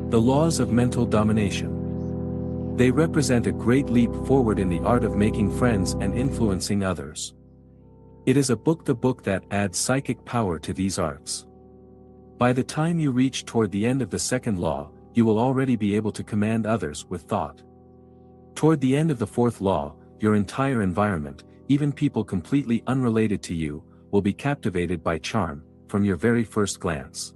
The laws of mental domination. They represent a great leap forward in the art of making friends and influencing others. It is a book that adds psychic power to these arts. By the time you reach toward the end of the second law, you will already be able to command others with thought. Toward the end of the fourth law, your entire environment, even people completely unrelated to you, will be captivated by charm, from your very first glance.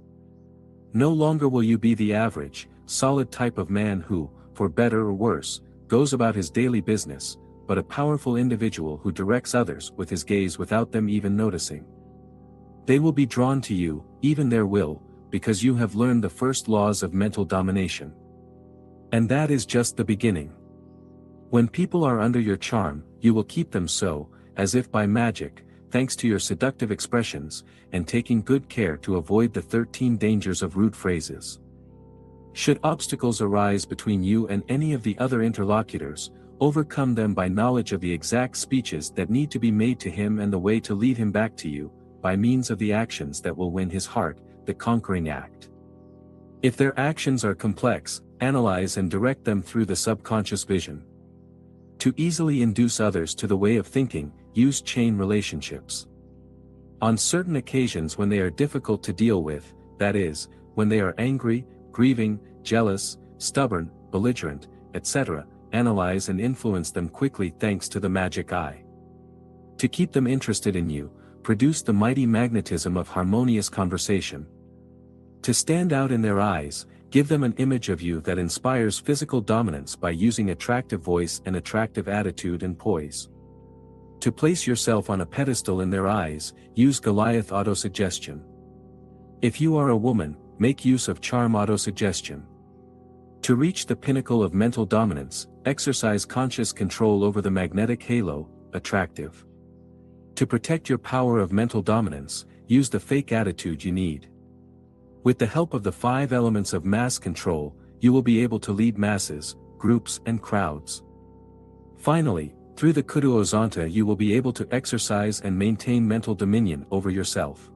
No longer will you be the average, solid type of man who, for better or worse, goes about his daily business, but a powerful individual who directs others with his gaze without them even noticing. They will be drawn to you, even their will, because you have learned the first laws of mental domination. And that is just the beginning. When people are under your charm, you will keep them so, as if by magic, thanks to your seductive expressions, and taking good care to avoid the 13 dangers of rude phrases. Should obstacles arise between you and any of the other interlocutors, overcome them by knowledge of the exact speeches that need to be made to him and the way to lead him back to you, by means of the actions that will win his heart, the conquering act. If their actions are complex, analyze and direct them through the subconscious vision. To easily induce others to the way of thinking, use chain relationships. On certain occasions when they are difficult to deal with, that is, when they are angry, grieving, jealous, stubborn, belligerent, etc., analyze and influence them quickly thanks to the magic eye. To keep them interested in you, produce the mighty magnetism of harmonious conversation. To stand out in their eyes, give them an image of you that inspires physical dominance by using attractive voice and attractive attitude and poise. To place yourself on a pedestal in their eyes, use Goliath autosuggestion. If you are a woman, make use of charm autosuggestion. To reach the pinnacle of mental dominance, exercise conscious control over the magnetic halo, attractive. To protect your power of mental dominance, use the fake attitude you need. With the help of the 5 elements of mass control, you will be able to lead masses, groups and crowds. Finally, through the Kudu Ozanta you will be able to exercise and maintain mental dominion over yourself.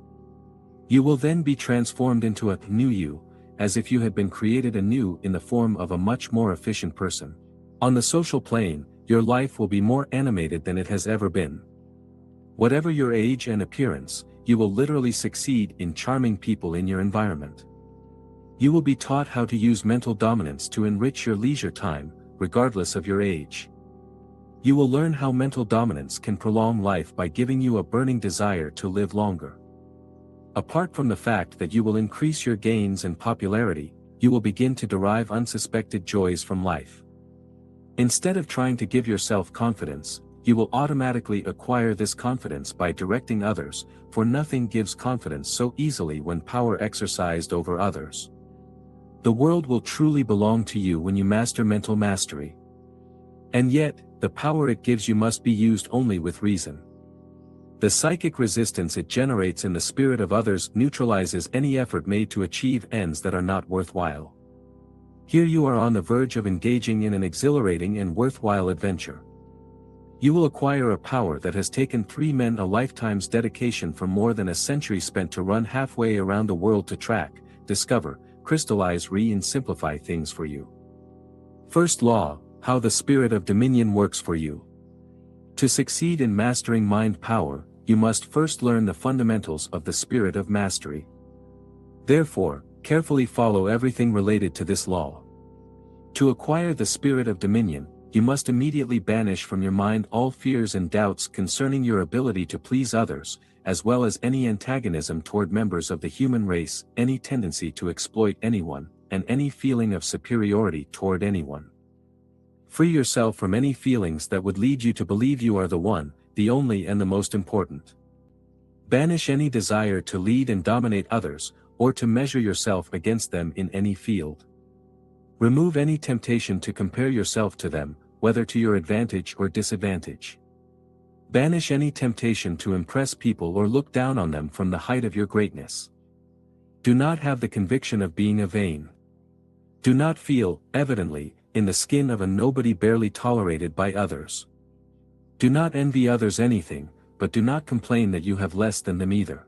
You will then be transformed into a new you, as if you had been created anew in the form of a much more efficient person. On the social plane, your life will be more animated than it has ever been. Whatever your age and appearance, you will literally succeed in charming people in your environment. You will be taught how to use mental dominance to enrich your leisure time, regardless of your age. You will learn how mental dominance can prolong life by giving you a burning desire to live longer. Apart from the fact that you will increase your gains and popularity, you will begin to derive unsuspected joys from life. Instead of trying to give yourself confidence, you will automatically acquire this confidence by directing others, for nothing gives confidence so easily when power exercised over others. The world will truly belong to you when you master mental mastery. And yet, the power it gives you must be used only with reason. The psychic resistance it generates in the spirit of others neutralizes any effort made to achieve ends that are not worthwhile. Here you are on the verge of engaging in an exhilarating and worthwhile adventure. You will acquire a power that has taken 3 men a lifetime's dedication from more than a century spent to run halfway around the world to track, discover, crystallize and simplify things for you. First law, how the spirit of dominion works for you. To succeed in mastering mind power, you must first learn the fundamentals of the spirit of mastery. Therefore, carefully follow everything related to this law. To acquire the spirit of dominion, you must immediately banish from your mind all fears and doubts concerning your ability to please others, as well as any antagonism toward members of the human race, any tendency to exploit anyone, and any feeling of superiority toward anyone. Free yourself from any feelings that would lead you to believe you are the one, the only and the most important. Banish any desire to lead and dominate others, or to measure yourself against them in any field. Remove any temptation to compare yourself to them, whether to your advantage or disadvantage. Banish any temptation to impress people or look down on them from the height of your greatness. Do not have the conviction of being a vain. Do not feel, evidently, in the skin of a nobody barely tolerated by others. Do not envy others anything, but do not complain that you have less than them either.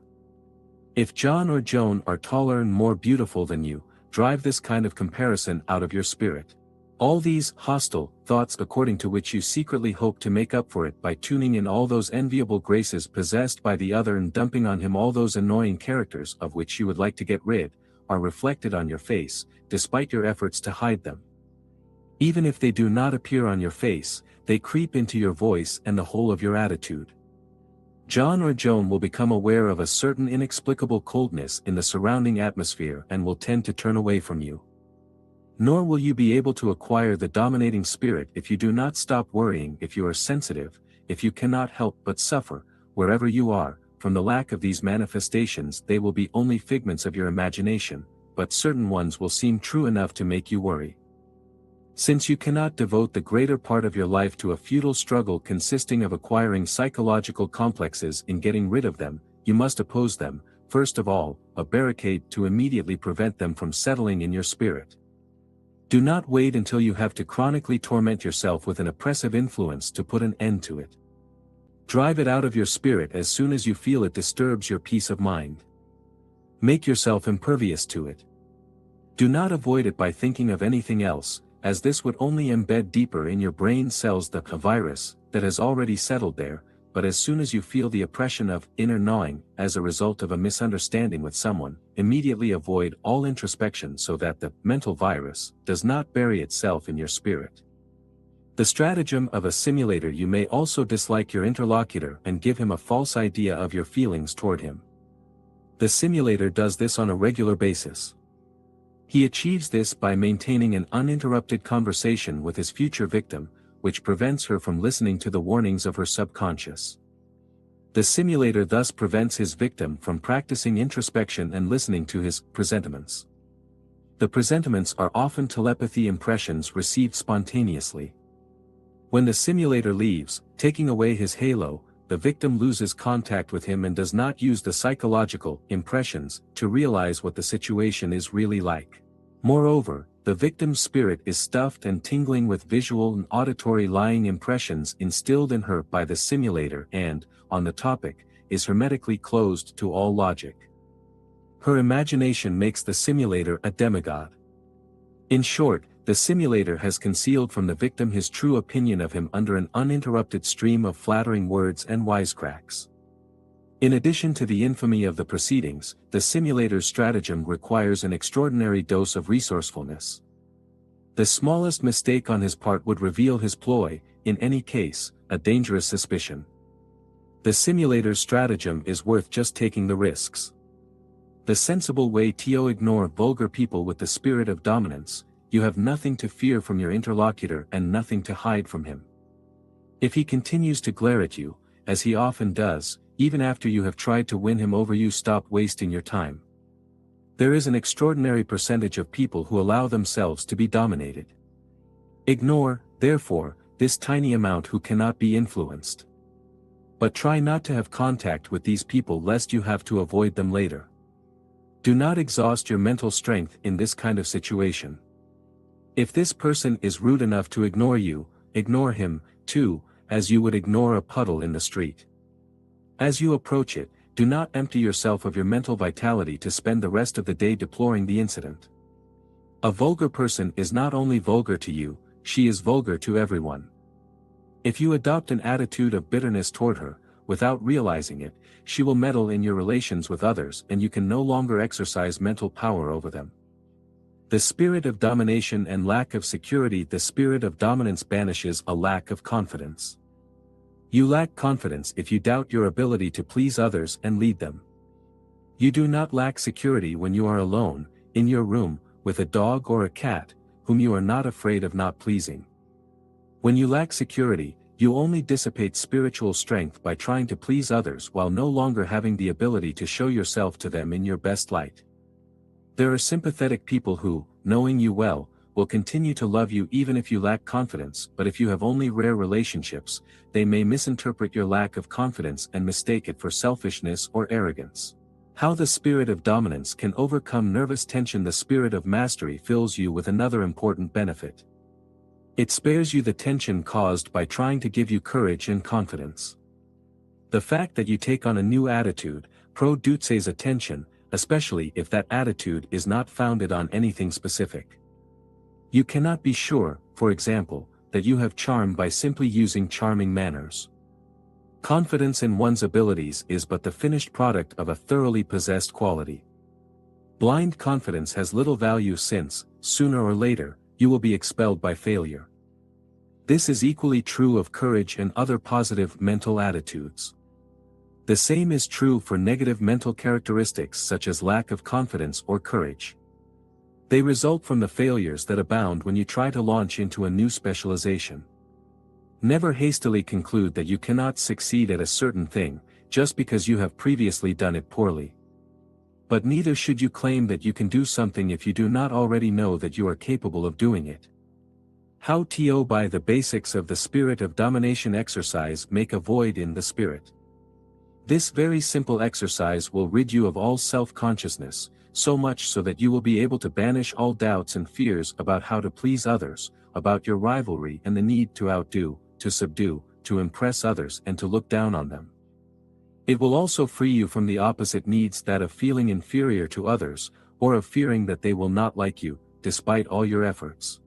If John or Joan are taller and more beautiful than you, drive this kind of comparison out of your spirit. All these hostile thoughts according to which you secretly hope to make up for it by tuning in all those enviable graces possessed by the other and dumping on him all those annoying characters of which you would like to get rid, are reflected on your face, despite your efforts to hide them. Even if they do not appear on your face, they creep into your voice and the whole of your attitude. John or Joan will become aware of a certain inexplicable coldness in the surrounding atmosphere and will tend to turn away from you. Nor will you be able to acquire the dominating spirit if you do not stop worrying, if you are sensitive, if you cannot help but suffer, wherever you are, from the lack of these manifestations. They will be only figments of your imagination, but certain ones will seem true enough to make you worry. Since you cannot devote the greater part of your life to a futile struggle consisting of acquiring psychological complexes in getting rid of them, you must oppose them, first of all, a barricade to immediately prevent them from settling in your spirit. Do not wait until you have to chronically torment yourself with an oppressive influence to put an end to it. Drive it out of your spirit as soon as you feel it disturbs your peace of mind. Make yourself impervious to it. Do not avoid it by thinking of anything else, as this would only embed deeper in your brain cells the virus that has already settled there, but as soon as you feel the oppression of inner gnawing as a result of a misunderstanding with someone, immediately avoid all introspection so that the mental virus does not bury itself in your spirit. The stratagem of a simulator: you may also dislike your interlocutor and give him a false idea of your feelings toward him. The simulator does this on a regular basis. He achieves this by maintaining an uninterrupted conversation with his future victim, which prevents her from listening to the warnings of her subconscious. The simulator thus prevents his victim from practicing introspection and listening to his presentiments. The presentiments are often telepathy impressions received spontaneously. When the simulator leaves, taking away his halo, the victim loses contact with him and does not use the psychological impressions to realize what the situation is really like. Moreover, the victim's spirit is stuffed and tingling with visual and auditory lying impressions instilled in her by the simulator and, on the topic, is hermetically closed to all logic. Her imagination makes the simulator a demigod. In short, the simulator has concealed from the victim his true opinion of him under an uninterrupted stream of flattering words and wisecracks. In addition to the infamy of the proceedings, the simulator's stratagem requires an extraordinary dose of resourcefulness. The smallest mistake on his part would reveal his ploy, in any case, a dangerous suspicion. The simulator's stratagem is worth just taking the risks. The sensible way to ignore vulgar people with the spirit of dominance: you have nothing to fear from your interlocutor and nothing to hide from him. If he continues to glare at you, as he often does, even after you have tried to win him over, you stop wasting your time. There is an extraordinary percentage of people who allow themselves to be dominated. Ignore, therefore, this tiny amount who cannot be influenced. But try not to have contact with these people lest you have to avoid them later. Do not exhaust your mental strength in this kind of situation. If this person is rude enough to ignore you, ignore him, too, as you would ignore a puddle in the street. As you approach it, do not empty yourself of your mental vitality to spend the rest of the day deploring the incident. A vulgar person is not only vulgar to you, she is vulgar to everyone. If you adopt an attitude of bitterness toward her, without realizing it, she will meddle in your relations with others and you can no longer exercise mental power over them. The spirit of domination and lack of security: the spirit of dominance banishes a lack of confidence. You lack confidence if you doubt your ability to please others and lead them. You do not lack security when you are alone, in your room, with a dog or a cat, whom you are not afraid of not pleasing. When you lack security, you only dissipate spiritual strength by trying to please others while no longer having the ability to show yourself to them in your best light. There are sympathetic people who, knowing you well, will continue to love you even if you lack confidence, but if you have only rare relationships, they may misinterpret your lack of confidence and mistake it for selfishness or arrogance. How the spirit of dominance can overcome nervous tension: the spirit of mastery fills you with another important benefit. It spares you the tension caused by trying to give you courage and confidence. The fact that you take on a new attitude produces a tension, especially if that attitude is not founded on anything specific. You cannot be sure, for example, that you have charm by simply using charming manners. Confidence in one's abilities is but the finished product of a thoroughly possessed quality. Blind confidence has little value since, sooner or later, you will be expelled by failure. This is equally true of courage and other positive mental attitudes. The same is true for negative mental characteristics such as lack of confidence or courage. They result from the failures that abound when you try to launch into a new specialization. Never hastily conclude that you cannot succeed at a certain thing, just because you have previously done it poorly. But neither should you claim that you can do something if you do not already know that you are capable of doing it. How to by the basics of the spirit of domination exercise make a void in the spirit. This very simple exercise will rid you of all self-consciousness, so much so that you will be able to banish all doubts and fears about how to please others, about your rivalry and the need to outdo, to subdue, to impress others and to look down on them. It will also free you from the opposite needs, that of feeling inferior to others, or of fearing that they will not like you, despite all your efforts.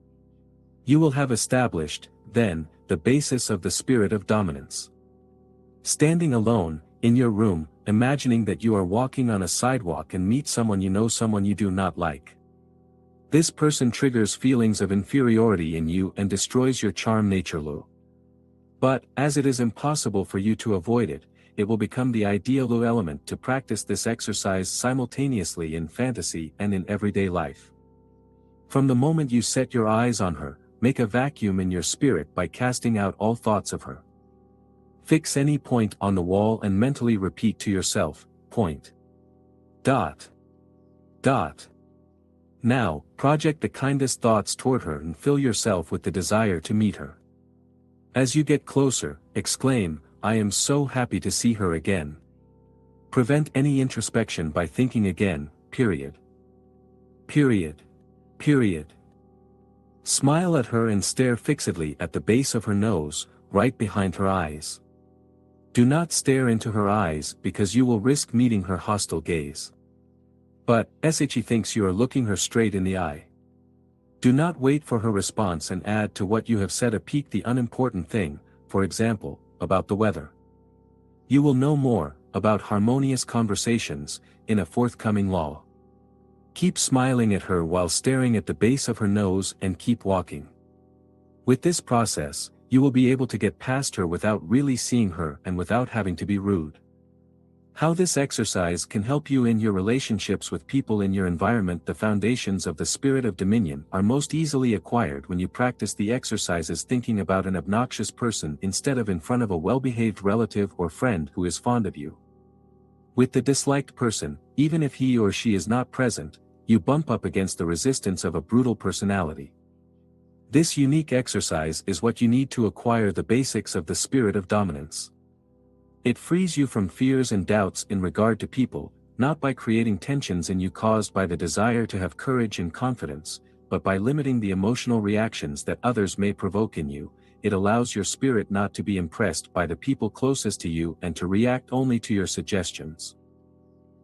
You will have established, then, the basis of the spirit of dominance. Standing alone, in your room, imagining that you are walking on a sidewalk and meet someone you do not like. This person triggers feelings of inferiority in you and destroys your charm naturally. But, as it is impossible for you to avoid it, it will become the ideal element to practice this exercise simultaneously in fantasy and in everyday life. From the moment you set your eyes on her, make a vacuum in your spirit by casting out all thoughts of her. Fix any point on the wall and mentally repeat to yourself, point. Dot. Dot. Now, project the kindest thoughts toward her and fill yourself with the desire to meet her. As you get closer, exclaim, I am so happy to see her again. Prevent any introspection by thinking again, period. Period. Period. Smile at her and stare fixedly at the base of her nose, right behind her eyes. Do not stare into her eyes because you will risk meeting her hostile gaze. But, she thinks you are looking her straight in the eye. Do not wait for her response and add to what you have said a peak the unimportant thing, for example, about the weather. You will know more, about harmonious conversations, in a forthcoming law. Keep smiling at her while staring at the base of her nose and keep walking. With this process, you will be able to get past her without really seeing her and without having to be rude. How this exercise can help you in your relationships with people in your environment. The foundations of the spirit of dominion are most easily acquired when you practice the exercises thinking about an obnoxious person instead of in front of a well-behaved relative or friend who is fond of you. With the disliked person, even if he or she is not present, you bump up against the resistance of a brutal personality. This unique exercise is what you need to acquire the basics of the spirit of dominance. It frees you from fears and doubts in regard to people, not by creating tensions in you caused by the desire to have courage and confidence, but by limiting the emotional reactions that others may provoke in you. It allows your spirit not to be impressed by the people closest to you and to react only to your suggestions.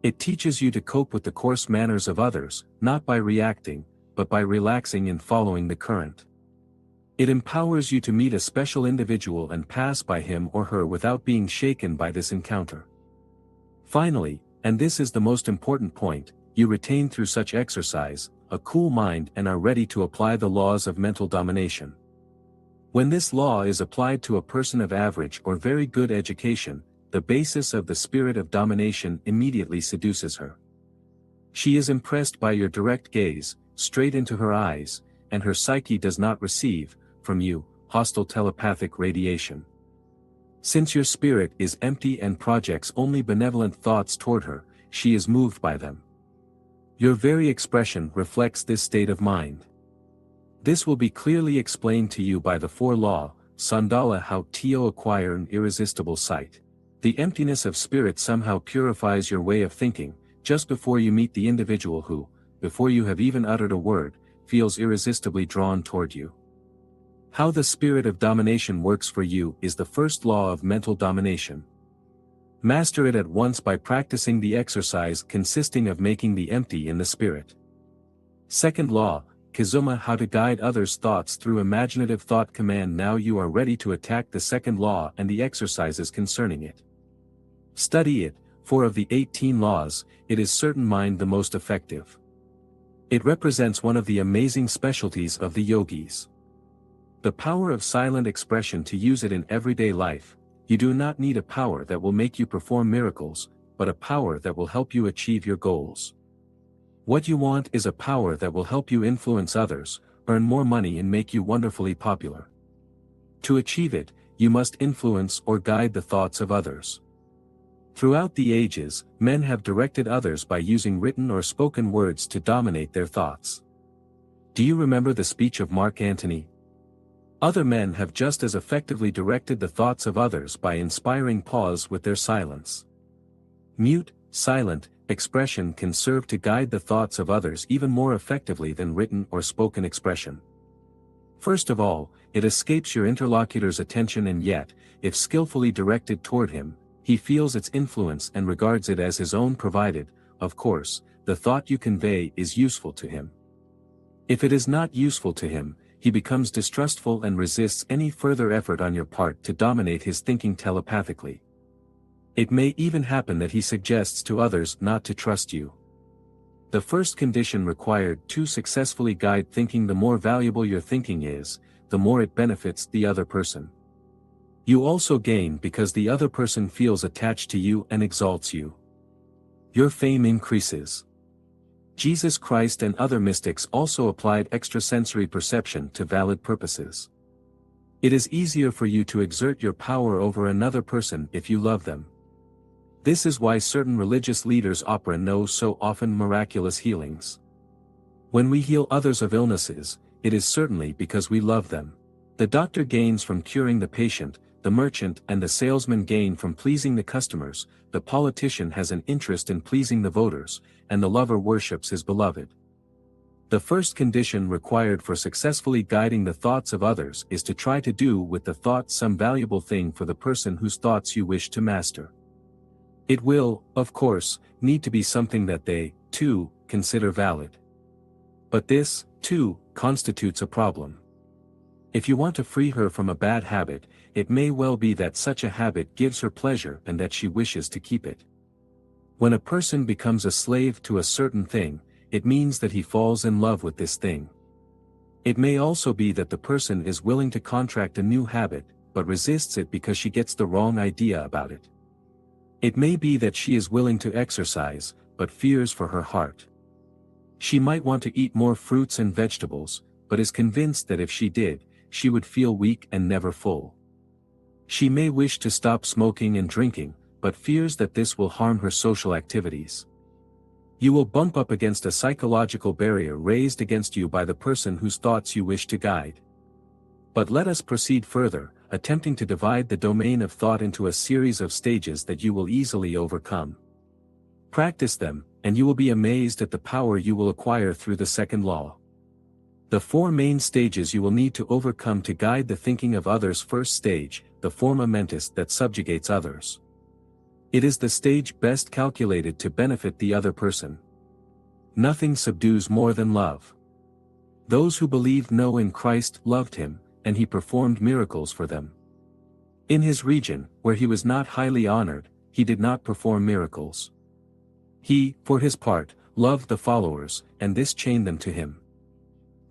It teaches you to cope with the coarse manners of others, not by reacting, but by relaxing and following the current. It empowers you to meet a special individual and pass by him or her without being shaken by this encounter. Finally, and this is the most important point, you retain through such exercise, a cool mind and are ready to apply the laws of mental domination. When this law is applied to a person of average or very good education, the basis of the spirit of domination immediately seduces her. She is impressed by your direct gaze, straight into her eyes, and her psyche does not receive, from you, hostile telepathic radiation. Since your spirit is empty and projects only benevolent thoughts toward her, she is moved by them. Your very expression reflects this state of mind. This will be clearly explained to you by the four law, Sandala, how to acquire an irresistible sight. The emptiness of spirit somehow purifies your way of thinking, just before you meet the individual who, before you have even uttered a word, feels irresistibly drawn toward you. How the spirit of domination works for you is the first law of mental domination. Master it at once by practicing the exercise consisting of making the empty in the spirit. Second law, Kizuma, how to guide others' thoughts through imaginative thought command. Now you are ready to attack the second law and the exercises concerning it. Study it, for of the 18 laws, it is certain mind the most effective. It represents one of the amazing specialties of the yogis. The power of silent expression. To use it in everyday life, you do not need a power that will make you perform miracles, but a power that will help you achieve your goals. What you want is a power that will help you influence others, earn more money and make you wonderfully popular. To achieve it, you must influence or guide the thoughts of others. Throughout the ages, men have directed others by using written or spoken words to dominate their thoughts. Do you remember the speech of Mark Antony? Other men have just as effectively directed the thoughts of others by inspiring pause with their silence. Mute, silent, expression can serve to guide the thoughts of others even more effectively than written or spoken expression. First of all, it escapes your interlocutor's attention, and yet, if skillfully directed toward him, he feels its influence and regards it as his own, provided, of course, the thought you convey is useful to him. If it is not useful to him, he becomes distrustful and resists any further effort on your part to dominate his thinking telepathically. It may even happen that he suggests to others not to trust you. The first condition required to successfully guide thinking: the more valuable your thinking is, the more it benefits the other person. You also gain because the other person feels attached to you and exalts you. Your fame increases. Jesus Christ and other mystics also applied extrasensory perception to valid purposes. It is easier for you to exert your power over another person if you love them. This is why certain religious leaders know so often miraculous healings. When we heal others of illnesses, it is certainly because we love them. The doctor gains from curing the patient, the merchant and the salesman gain from pleasing the customers, the politician has an interest in pleasing the voters, and the lover worships his beloved. The first condition required for successfully guiding the thoughts of others is to try to do with the thought some valuable thing for the person whose thoughts you wish to master. It will, of course, need to be something that they, too, consider valid. But this, too, constitutes a problem. If you want to free her from a bad habit, it may well be that such a habit gives her pleasure and that she wishes to keep it. When a person becomes a slave to a certain thing, it means that he falls in love with this thing. It may also be that the person is willing to contract a new habit, but resists it because she gets the wrong idea about it. It may be that she is willing to exercise, but fears for her heart. She might want to eat more fruits and vegetables, but is convinced that if she did, she would feel weak and never full. She may wish to stop smoking and drinking, but fears that this will harm her social activities. You will bump up against a psychological barrier raised against you by the person whose thoughts you wish to guide. But let us proceed further, attempting to divide the domain of thought into a series of stages that you will easily overcome. Practice them, and you will be amazed at the power you will acquire through the second law. The four main stages you will need to overcome to guide the thinking of others. First stage, the forma mentis that subjugates others. It is the stage best calculated to benefit the other person. Nothing subdues more than love. Those who believed in Christ loved him, and he performed miracles for them. In his region, where he was not highly honored, he did not perform miracles. He, for his part, loved the followers, and this chained them to him.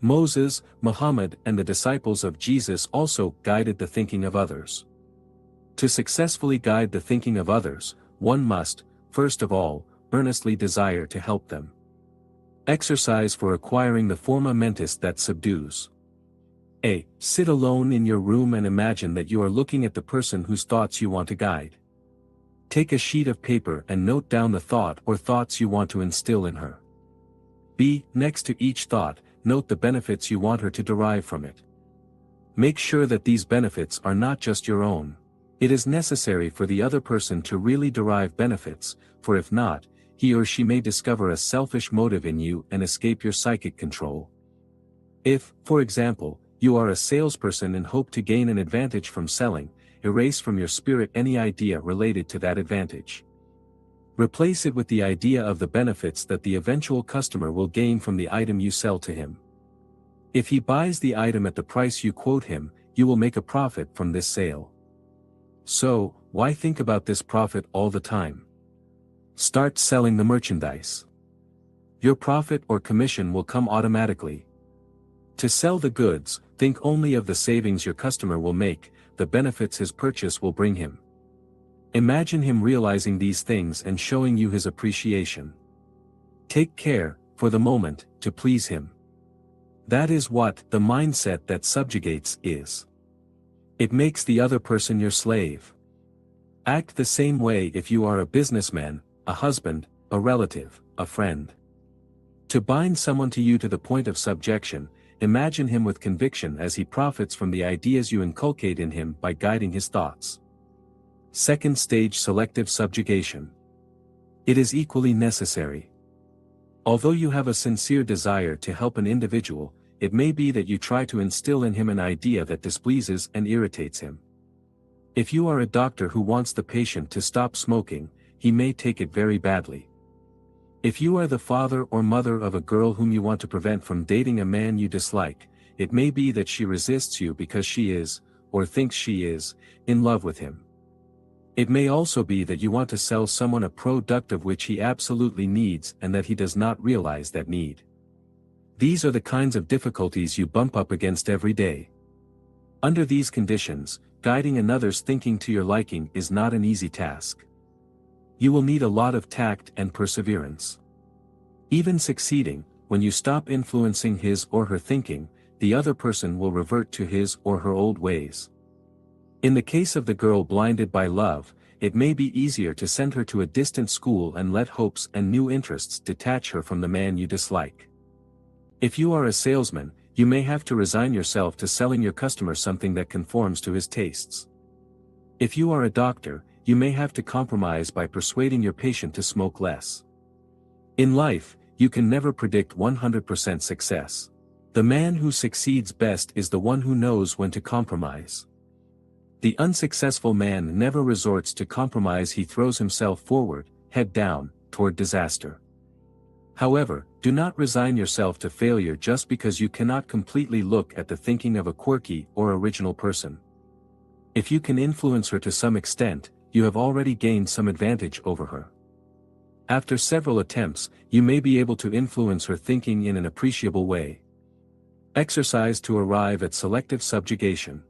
Moses, Muhammad and the disciples of Jesus also guided the thinking of others. To successfully guide the thinking of others, one must, first of all, earnestly desire to help them. Exercise for acquiring the forma mentis that subdues. A. Sit alone in your room and imagine that you are looking at the person whose thoughts you want to guide. Take a sheet of paper and note down the thought or thoughts you want to instill in her. B. Next to each thought, note the benefits you want her to derive from it. Make sure that these benefits are not just your own. It is necessary for the other person to really derive benefits, for if not, he or she may discover a selfish motive in you and escape your psychic control. If, for example, you are a salesperson and hope to gain an advantage from selling, erase from your spirit any idea related to that advantage. Replace it with the idea of the benefits that the eventual customer will gain from the item you sell to him. If he buys the item at the price you quote him, you will make a profit from this sale. So, why think about this profit all the time? Start selling the merchandise. Your profit or commission will come automatically. To sell the goods, think only of the savings your customer will make, the benefits his purchase will bring him. Imagine him realizing these things and showing you his appreciation. Take care, for the moment, to please him. That is what the mindset that subjugates is. It makes the other person your slave. Act the same way if you are a businessman, a husband, a relative, a friend. To bind someone to you to the point of subjection, imagine him with conviction as he profits from the ideas you inculcate in him by guiding his thoughts. Second stage: selective subjugation. It is equally necessary. Although you have a sincere desire to help an individual, it may be that you try to instill in him an idea that displeases and irritates him. If you are a doctor who wants the patient to stop smoking, he may take it very badly. If you are the father or mother of a girl whom you want to prevent from dating a man you dislike, it may be that she resists you because she is, or thinks she is, in love with him. It may also be that you want to sell someone a product of which he absolutely needs and that he does not realize that need. These are the kinds of difficulties you bump up against every day. Under these conditions, guiding another's thinking to your liking is not an easy task. You will need a lot of tact and perseverance. Even succeeding, when you stop influencing his or her thinking, the other person will revert to his or her old ways. In the case of the girl blinded by love, it may be easier to send her to a distant school and let hopes and new interests detach her from the man you dislike. If you are a salesman, you may have to resign yourself to selling your customer something that conforms to his tastes. If you are a doctor, you may have to compromise by persuading your patient to smoke less. In life, you can never predict 100% success. The man who succeeds best is the one who knows when to compromise. The unsuccessful man never resorts to compromise, he throws himself forward, head down, toward disaster. However, do not resign yourself to failure just because you cannot completely look at the thinking of a quirky or original person. If you can influence her to some extent, you have already gained some advantage over her. After several attempts, you may be able to influence her thinking in an appreciable way. Exercise to arrive at selective subjugation.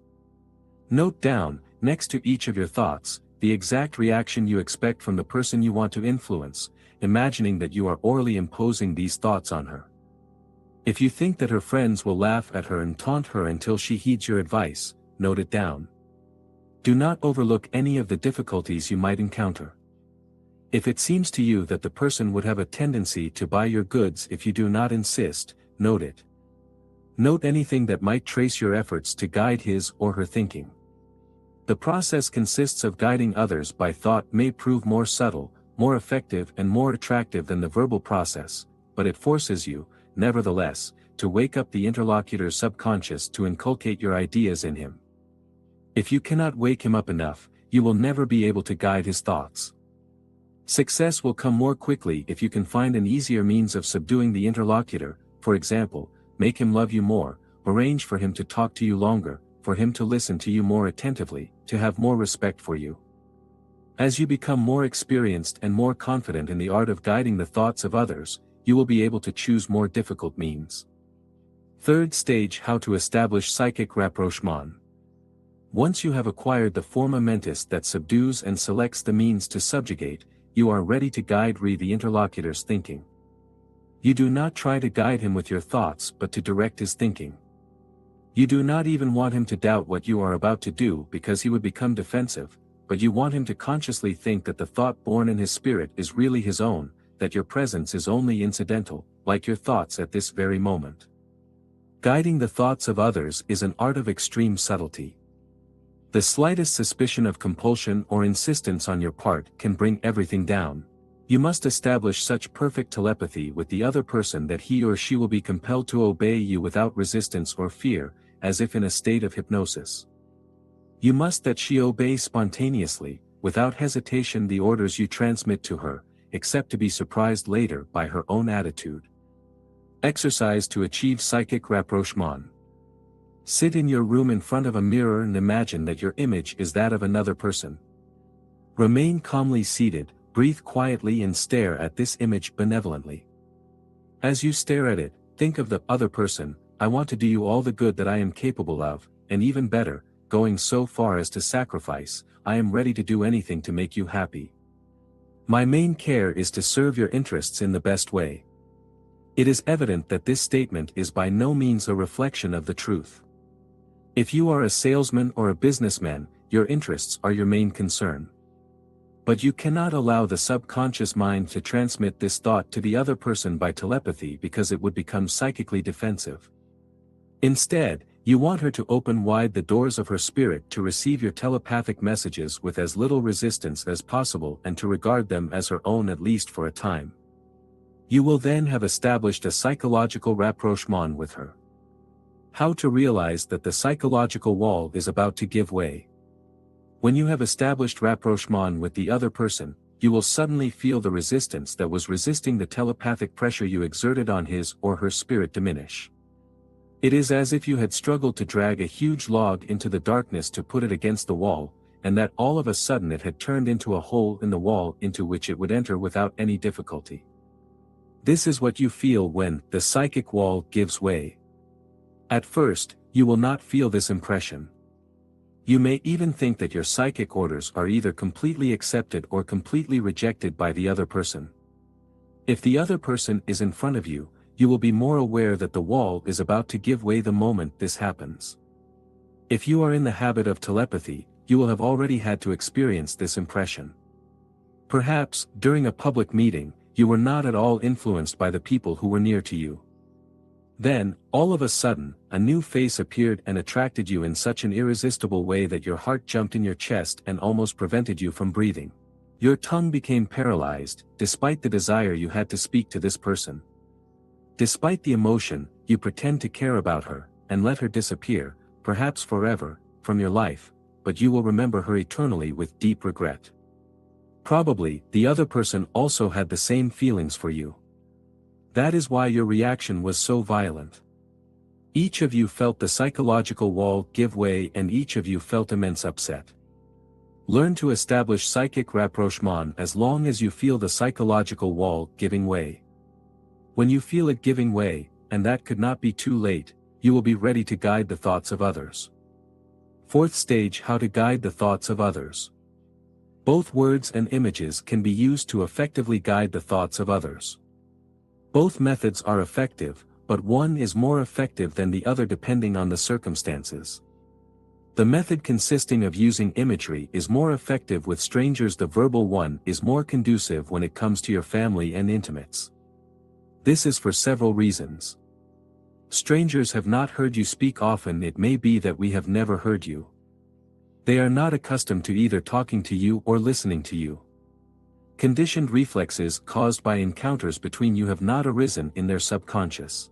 Note down, next to each of your thoughts, the exact reaction you expect from the person you want to influence, imagining that you are orally imposing these thoughts on her. If you think that her friends will laugh at her and taunt her until she heeds your advice, note it down. Do not overlook any of the difficulties you might encounter. If it seems to you that the person would have a tendency to buy your goods if you do not insist, note it. Note anything that might trace your efforts to guide his or her thinking. The process consists of guiding others by thought may prove more subtle, more effective and more attractive than the verbal process, but it forces you, nevertheless, to wake up the interlocutor's subconscious to inculcate your ideas in him. If you cannot wake him up enough, you will never be able to guide his thoughts. Success will come more quickly if you can find an easier means of subduing the interlocutor, for example, make him love you more, arrange for him to talk to you longer, for him to listen to you more attentively, to have more respect for you. As you become more experienced and more confident in the art of guiding the thoughts of others, you will be able to choose more difficult means. Third stage: how to establish psychic rapprochement. Once you have acquired the forma mentis that subdues and selects the means to subjugate, you are ready to guide the interlocutor's thinking. You do not try to guide him with your thoughts but to direct his thinking. You do not even want him to doubt what you are about to do because he would become defensive, but you want him to consciously think that the thought born in his spirit is really his own, that your presence is only incidental, like your thoughts at this very moment. Guiding the thoughts of others is an art of extreme subtlety. The slightest suspicion of compulsion or insistence on your part can bring everything down. You must establish such perfect telepathy with the other person that he or she will be compelled to obey you without resistance or fear, as if in a state of hypnosis. You must that she obey spontaneously, without hesitation the orders you transmit to her, except to be surprised later by her own attitude. Exercise to achieve psychic rapprochement. Sit in your room in front of a mirror and imagine that your image is that of another person. Remain calmly seated, breathe quietly and stare at this image benevolently. As you stare at it, think of the other person. I want to do you all the good that I am capable of, and even better, going so far as to sacrifice. I am ready to do anything to make you happy. My main care is to serve your interests in the best way. It is evident that this statement is by no means a reflection of the truth. If you are a salesman or a businessman, your interests are your main concern. But you cannot allow the subconscious mind to transmit this thought to the other person by telepathy because it would become psychically defensive. Instead, you want her to open wide the doors of her spirit to receive your telepathic messages with as little resistance as possible and to regard them as her own at least for a time. You will then have established a psychological rapprochement with her. How to realize that the psychological wall is about to give way. When you have established rapprochement with the other person, you will suddenly feel the resistance that was resisting the telepathic pressure you exerted on his or her spirit diminish. It is as if you had struggled to drag a huge log into the darkness to put it against the wall, and that all of a sudden it had turned into a hole in the wall into which it would enter without any difficulty. This is what you feel when the psychic wall gives way. At first, you will not feel this impression. You may even think that your psychic orders are either completely accepted or completely rejected by the other person. If the other person is in front of you, you will be more aware that the wall is about to give way the moment this happens. If you are in the habit of telepathy, you will have already had to experience this impression. Perhaps, during a public meeting, you were not at all influenced by the people who were near to you. Then, all of a sudden, a new face appeared and attracted you in such an irresistible way that your heart jumped in your chest and almost prevented you from breathing. Your tongue became paralyzed, despite the desire you had to speak to this person. Despite the emotion, you pretend to care about her, and let her disappear, perhaps forever, from your life, but you will remember her eternally with deep regret. Probably, the other person also had the same feelings for you. That is why your reaction was so violent. Each of you felt the psychological wall give way and each of you felt immense upset. Learn to establish psychic rapprochement as long as you feel the psychological wall giving way. When you feel it giving way, and that could not be too late, you will be ready to guide the thoughts of others. Fourth stage: how to guide the thoughts of others. Both words and images can be used to effectively guide the thoughts of others. Both methods are effective, but one is more effective than the other depending on the circumstances. The method consisting of using imagery is more effective with strangers. The verbal one is more conducive when it comes to your family and intimates. This is for several reasons. Strangers have not heard you speak often. It may be that we have never heard you. They are not accustomed to either talking to you or listening to you. Conditioned reflexes caused by encounters between you have not arisen in their subconscious.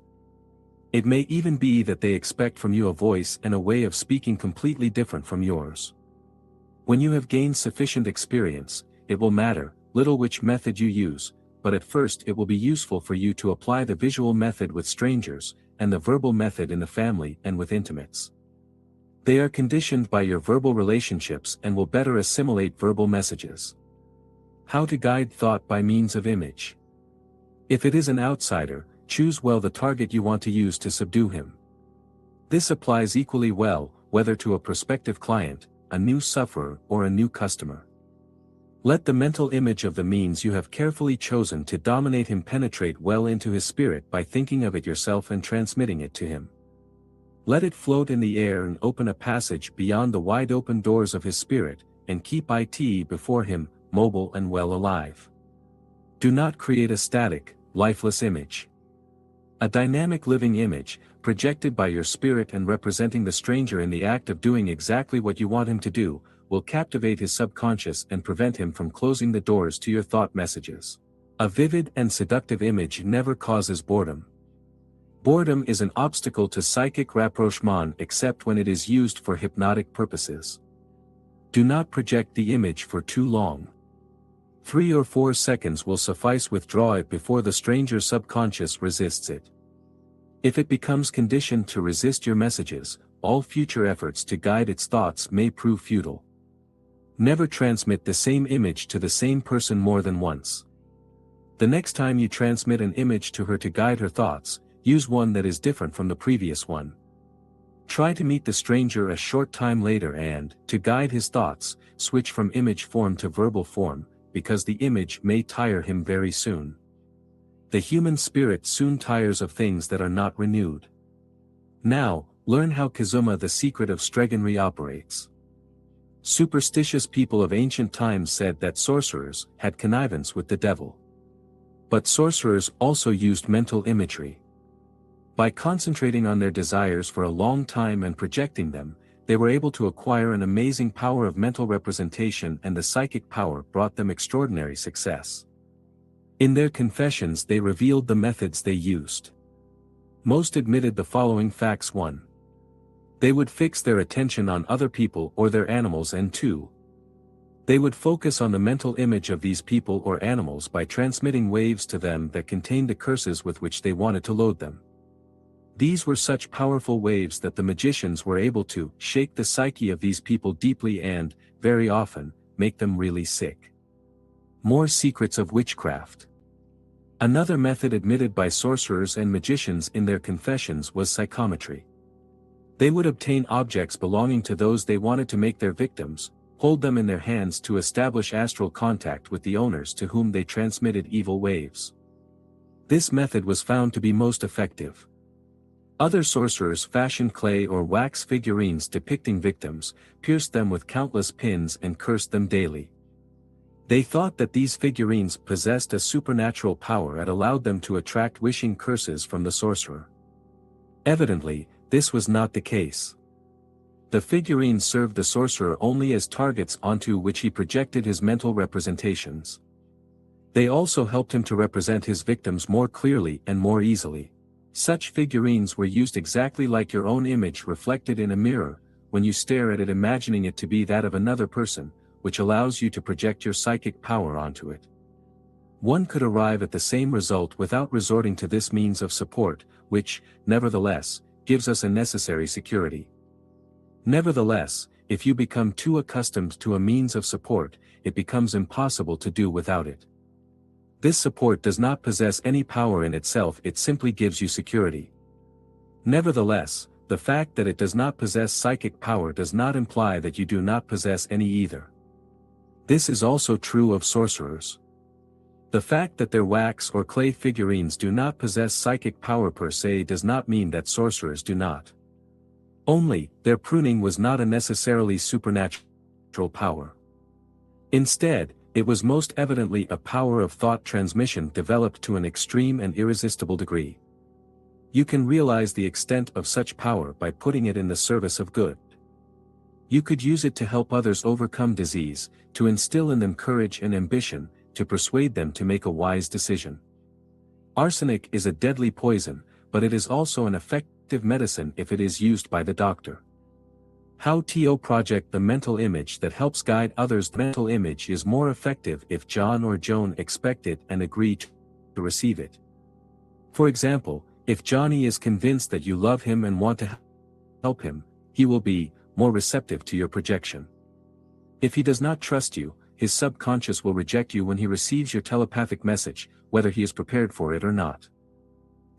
It may even be that they expect from you a voice and a way of speaking completely different from yours. When you have gained sufficient experience, it will matter little which method you use, but at first it will be useful for you to apply the visual method with strangers, and the verbal method in the family and with intimates. They are conditioned by your verbal relationships and will better assimilate verbal messages. How to guide thought by means of image. If it is an outsider, choose well the target you want to use to subdue him. This applies equally well, whether to a prospective client, a new sufferer, or a new customer. Let the mental image of the means you have carefully chosen to dominate him penetrate well into his spirit by thinking of it yourself and transmitting it to him. Let it float in the air and open a passage beyond the wide open doors of his spirit, and keep it before him, mobile and well alive. Do not create a static, lifeless image. A dynamic living image, projected by your spirit and representing the stranger in the act of doing exactly what you want him to do, will captivate his subconscious and prevent him from closing the doors to your thought messages. A vivid and seductive image never causes boredom. Boredom is an obstacle to psychic rapprochement except when it is used for hypnotic purposes. Do not project the image for too long. 3 or 4 seconds will suffice. Withdraw it before the stranger's subconscious resists it. If it becomes conditioned to resist your messages, all future efforts to guide its thoughts may prove futile. Never transmit the same image to the same person more than once. The next time you transmit an image to her to guide her thoughts, use one that is different from the previous one. Try to meet the stranger a short time later and, to guide his thoughts, switch from image form to verbal form, because the image may tire him very soon. The human spirit soon tires of things that are not renewed. Now, learn how Kazuma, the secret of Stregonry, operates. Superstitious people of ancient times said that sorcerers had connivance with the devil. But sorcerers also used mental imagery. By concentrating on their desires for a long time and projecting them, they were able to acquire an amazing power of mental representation, and the psychic power brought them extraordinary success. In their confessions they revealed the methods they used. Most admitted the following facts: 1. They would fix their attention on other people or their animals, and 2. They would focus on the mental image of these people or animals by transmitting waves to them that contained the curses with which they wanted to load them. These were such powerful waves that the magicians were able to shake the psyche of these people deeply and, very often, make them really sick. More secrets of witchcraft. Another method admitted by sorcerers and magicians in their confessions was psychometry. They would obtain objects belonging to those they wanted to make their victims, hold them in their hands to establish astral contact with the owners to whom they transmitted evil waves. This method was found to be most effective. Other sorcerers fashioned clay or wax figurines depicting victims, pierced them with countless pins and cursed them daily. They thought that these figurines possessed a supernatural power that allowed them to attract wishing curses from the sorcerer. Evidently, this was not the case. The figurines served the sorcerer only as targets onto which he projected his mental representations. They also helped him to represent his victims more clearly and more easily. Such figurines were used exactly like your own image reflected in a mirror, when you stare at it imagining it to be that of another person, which allows you to project your psychic power onto it. One could arrive at the same result without resorting to this means of support, which, nevertheless, gives us a necessary security. Nevertheless, if you become too accustomed to a means of support, it becomes impossible to do without it. This support does not possess any power in itself, it simply gives you security. Nevertheless, the fact that it does not possess psychic power does not imply that you do not possess any either. This is also true of sorcerers. The fact that their wax or clay figurines do not possess psychic power per se does not mean that sorcerers do not. Only, their pruning was not a necessarily supernatural power. Instead, it was most evidently a power of thought transmission developed to an extreme and irresistible degree. You can realize the extent of such power by putting it in the service of good. You could use it to help others overcome disease, to instill in them courage and ambition, to persuade them to make a wise decision. Arsenic is a deadly poison, but it is also an effective medicine if it is used by the doctor. How to project the mental image that helps guide others. The mental image is more effective if John or Joan expect it and agree to receive it. For example, if Johnny is convinced that you love him and want to help him, he will be more receptive to your projection. If he does not trust you, his subconscious will reject you when he receives your telepathic message, whether he is prepared for it or not.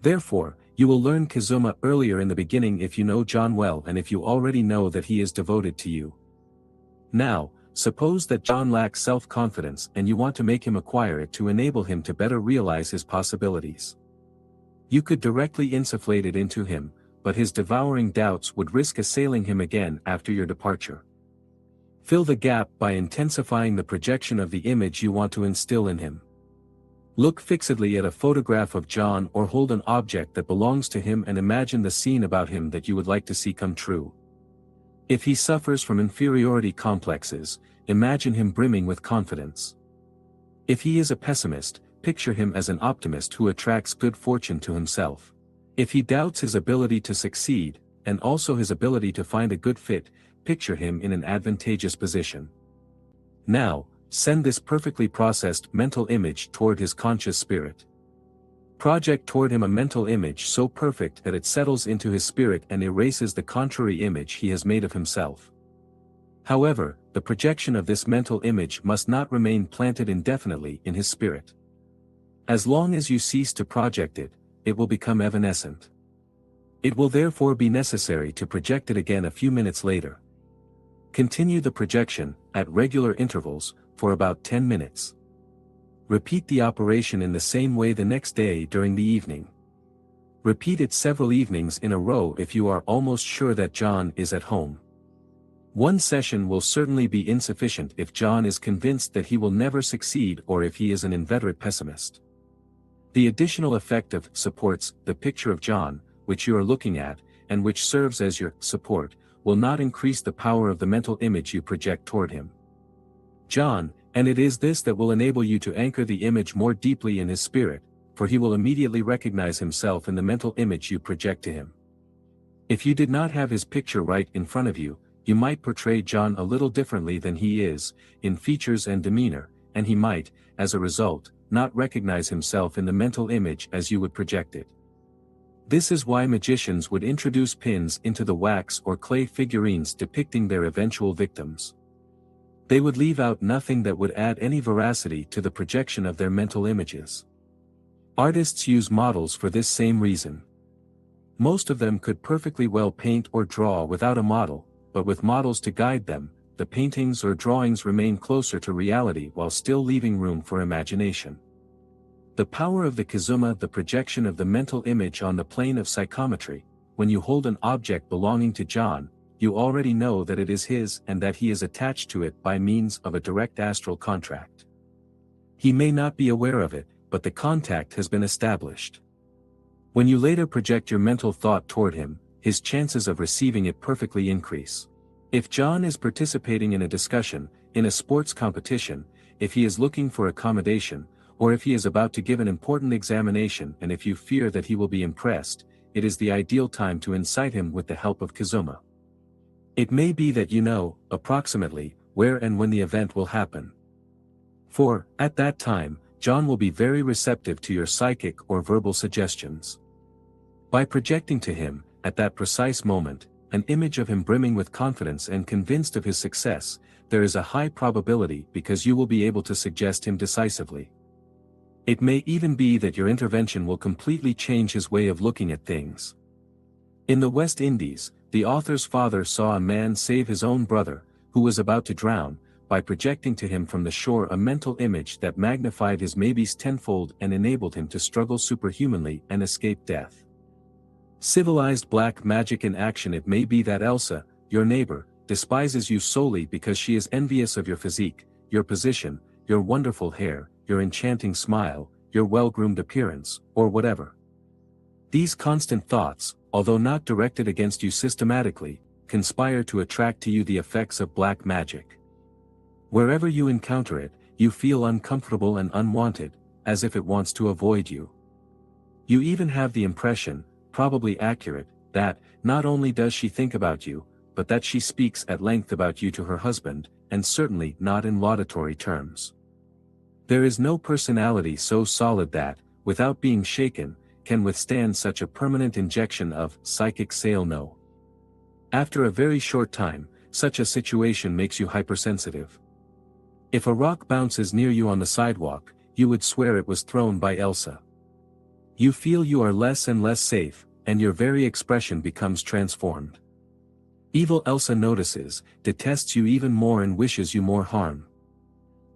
Therefore, you will learn Kazuma earlier in the beginning if you know John well and if you already know that he is devoted to you. Now, suppose that John lacks self-confidence and you want to make him acquire it to enable him to better realize his possibilities. You could directly insufflate it into him, but his devouring doubts would risk assailing him again after your departure. Fill the gap by intensifying the projection of the image you want to instill in him. Look fixedly at a photograph of John or hold an object that belongs to him and imagine the scene about him that you would like to see come true. If he suffers from inferiority complexes, imagine him brimming with confidence. If he is a pessimist, picture him as an optimist who attracts good fortune to himself. If he doubts his ability to succeed, and also his ability to find a good fit, picture him in an advantageous position. Now, send this perfectly processed mental image toward his conscious spirit. Project toward him a mental image so perfect that it settles into his spirit and erases the contrary image he has made of himself. However, the projection of this mental image must not remain planted indefinitely in his spirit. As long as you cease to project it, it will become evanescent. It will therefore be necessary to project it again a few minutes later. Continue the projection, at regular intervals, for about 10 minutes. Repeat the operation in the same way the next day during the evening. Repeat it several evenings in a row if you are almost sure that John is at home. One session will certainly be insufficient if John is convinced that he will never succeed or if he is an inveterate pessimist. The additional effect of supports, the picture of John, which you are looking at, and which serves as your support, will not increase the power of the mental image you project toward him. John, and it is this that will enable you to anchor the image more deeply in his spirit, for he will immediately recognize himself in the mental image you project to him. If you did not have his picture right in front of you, you might portray John a little differently than he is, in features and demeanor, and he might, as a result, not recognize himself in the mental image as you would project it. This is why magicians would introduce pins into the wax or clay figurines depicting their eventual victims. They would leave out nothing that would add any veracity to the projection of their mental images. Artists use models for this same reason. Most of them could perfectly well paint or draw without a model, but with models to guide them, the paintings or drawings remain closer to reality while still leaving room for imagination. The power of the kizuma, the projection of the mental image on the plane of psychometry. When you hold an object belonging to John, you already know that it is his and that he is attached to it by means of a direct astral contract. He may not be aware of it, but the contact has been established. When you later project your mental thought toward him, his chances of receiving it perfectly increase. If John is participating in a discussion, in a sports competition, if he is looking for accommodation, or if he is about to give an important examination and if you fear that he will be impressed, it is the ideal time to incite him with the help of kizuma. It may be that you know, approximately, where and when the event will happen. For, at that time, John will be very receptive to your psychic or verbal suggestions. By projecting to him, at that precise moment, an image of him brimming with confidence and convinced of his success, there is a high probability because you will be able to suggest him decisively. It may even be that your intervention will completely change his way of looking at things. In the West Indies, the author's father saw a man save his own brother, who was about to drown, by projecting to him from the shore a mental image that magnified his maybes tenfold and enabled him to struggle superhumanly and escape death. Civilized black magic in action. It may be that Elsa, your neighbor, despises you solely because she is envious of your physique, your position, your wonderful hair, your enchanting smile, your well-groomed appearance, or whatever. These constant thoughts, although not directed against you systematically, conspire to attract to you the effects of black magic. Wherever you encounter it, you feel uncomfortable and unwanted, as if it wants to avoid you. You even have the impression, probably accurate, that, not only does she think about you, but that she speaks at length about you to her husband, and certainly not in laudatory terms. There is no personality so solid that, without being shaken, can withstand such a permanent injection of psychic sail. No. After a very short time, such a situation makes you hypersensitive. If a rock bounces near you on the sidewalk, you would swear it was thrown by Elsa. You feel you are less and less safe, and your very expression becomes transformed. Evil Elsa notices, detests you even more and wishes you more harm.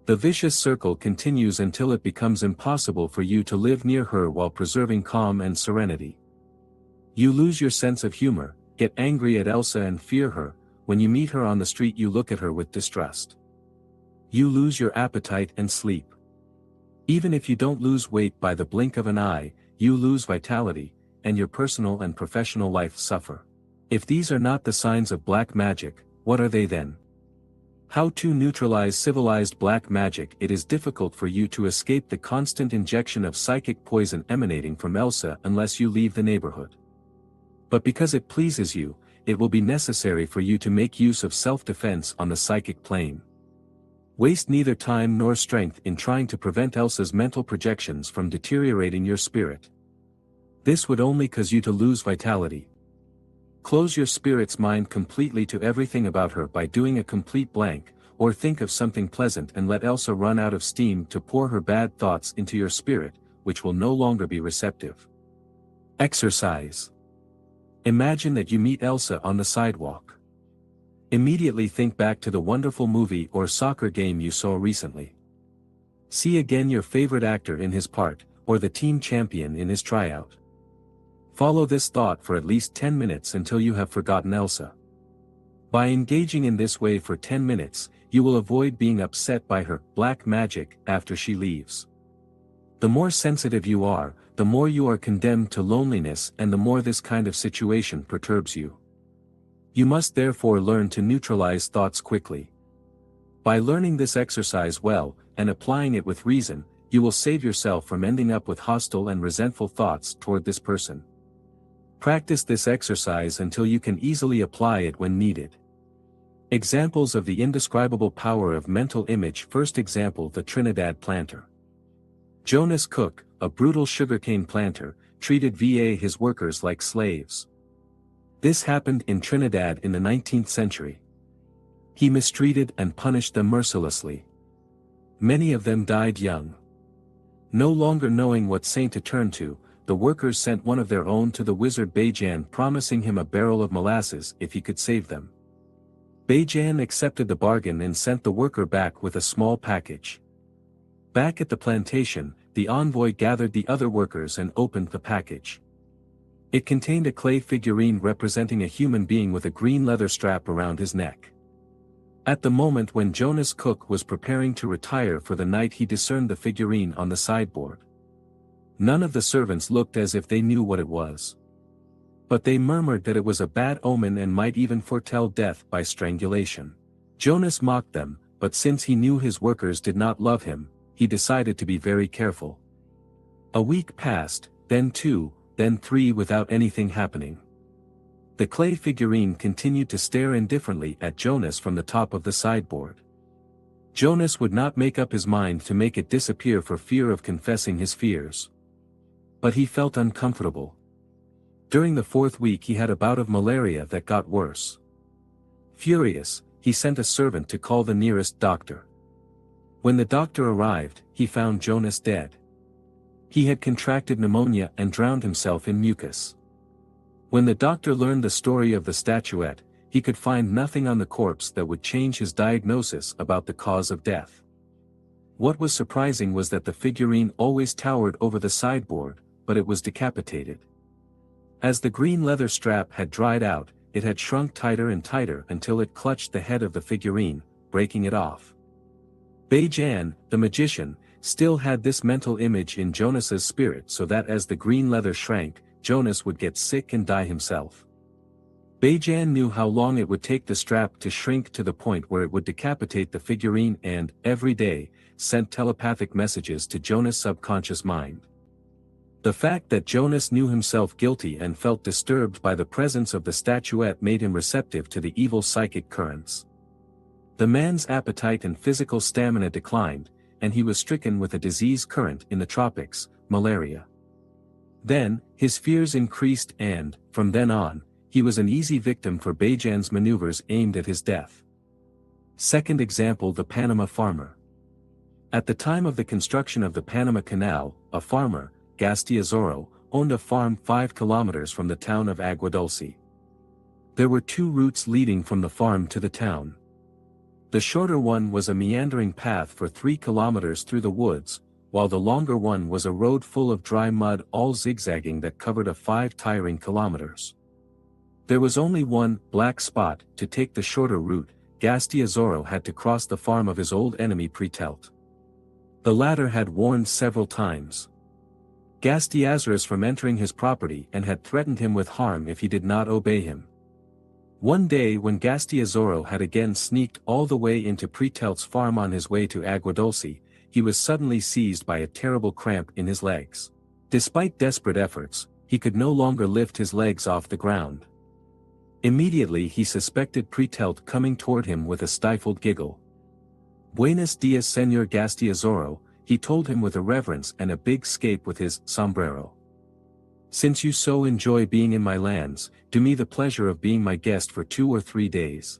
The vicious circle continues until it becomes impossible for you to live near her while preserving calm and serenity. You lose your sense of humor, get angry at Elsa and fear her. When you meet her on the street you look at her with distrust. You lose your appetite and sleep. Even if you don't lose weight by the blink of an eye, you lose vitality, and your personal and professional life suffer. If these are not the signs of black magic, what are they then? How to neutralize civilized black magic? It is difficult for you to escape the constant injection of psychic poison emanating from Elsa unless you leave the neighborhood. But because it pleases you, it will be necessary for you to make use of self-defense on the psychic plane. Waste neither time nor strength in trying to prevent Elsa's mental projections from deteriorating your spirit. This would only cause you to lose vitality. Close your spirit's mind completely to everything about her by doing a complete blank, or think of something pleasant and let Elsa run out of steam to pour her bad thoughts into your spirit, which will no longer be receptive. Exercise. Imagine that you meet Elsa on the sidewalk. Immediately think back to the wonderful movie or soccer game you saw recently. See again your favorite actor in his part, or the team champion in his tryout. Follow this thought for at least 10 minutes until you have forgotten Elsa. By engaging in this way for 10 minutes, you will avoid being upset by her black magic after she leaves. The more sensitive you are, the more you are condemned to loneliness and the more this kind of situation perturbs you. You must therefore learn to neutralize thoughts quickly. By learning this exercise well, and applying it with reason, you will save yourself from ending up with hostile and resentful thoughts toward this person. Practice this exercise until you can easily apply it when needed. Examples of the indescribable power of mental image. First example, the Trinidad planter. Jonas Cook, a brutal sugarcane planter, treated his workers like slaves. This happened in Trinidad in the 19th century. He mistreated and punished them mercilessly. Many of them died young. No longer knowing what saint to turn to, the workers sent one of their own to the wizard Bejan, promising him a barrel of molasses if he could save them. Bejan accepted the bargain and sent the worker back with a small package. Back at the plantation, the envoy gathered the other workers and opened the package. It contained a clay figurine representing a human being with a green leather strap around his neck. At the moment when Jonas Cook was preparing to retire for the night, he discerned the figurine on the sideboard. None of the servants looked as if they knew what it was. But they murmured that it was a bad omen and might even foretell death by strangulation. Jonas mocked them, but since he knew his workers did not love him, he decided to be very careful. A week passed, then 2, then 3 without anything happening. The clay figurine continued to stare indifferently at Jonas from the top of the sideboard. Jonas would not make up his mind to make it disappear for fear of confessing his fears. But he felt uncomfortable. During the 4th week he had a bout of malaria that got worse. Furious, he sent a servant to call the nearest doctor. When the doctor arrived, he found Jonas dead. He had contracted pneumonia and drowned himself in mucus. When the doctor learned the story of the statuette, he could find nothing on the corpse that would change his diagnosis about the cause of death. What was surprising was that the figurine always towered over the sideboard, but it was decapitated. As the green leather strap had dried out, it had shrunk tighter and tighter until it clutched the head of the figurine, breaking it off. Bejan, the magician, still had this mental image in Jonas's spirit, so that as the green leather shrank, Jonas would get sick and die himself. Bejan knew how long it would take the strap to shrink to the point where it would decapitate the figurine and, every day, sent telepathic messages to Jonas' subconscious mind. The fact that Jonas knew himself guilty and felt disturbed by the presence of the statuette made him receptive to the evil psychic currents. The man's appetite and physical stamina declined, and he was stricken with a disease current in the tropics, malaria. Then, his fears increased and, from then on, he was an easy victim for Bejan's maneuvers aimed at his death. Second example, the Panama farmer. At the time of the construction of the Panama Canal, a farmer, Gastiazoro, owned a farm 5 kilometers from the town of Agua Dulce. There were 2 routes leading from the farm to the town. The shorter one was a meandering path for 3 kilometers through the woods, while the longer one was a road full of dry mud, all zigzagging, that covered a 5 tiring kilometers. There was only one black spot. To take the shorter route, Gastiazoro had to cross the farm of his old enemy Pretelt. The latter had warned several times Gastiazarus from entering his property and had threatened him with harm if he did not obey him. One day when Gastiazoro had again sneaked all the way into Pretelt's farm on his way to Agua Dulce, he was suddenly seized by a terrible cramp in his legs. Despite desperate efforts, he could no longer lift his legs off the ground. Immediately he suspected Pretelt coming toward him with a stifled giggle. "Buenos dias, Señor Gastiazoro," he told him with a reverence and a big scape with his sombrero. "Since you so enjoy being in my lands, do me the pleasure of being my guest for 2 or 3 days."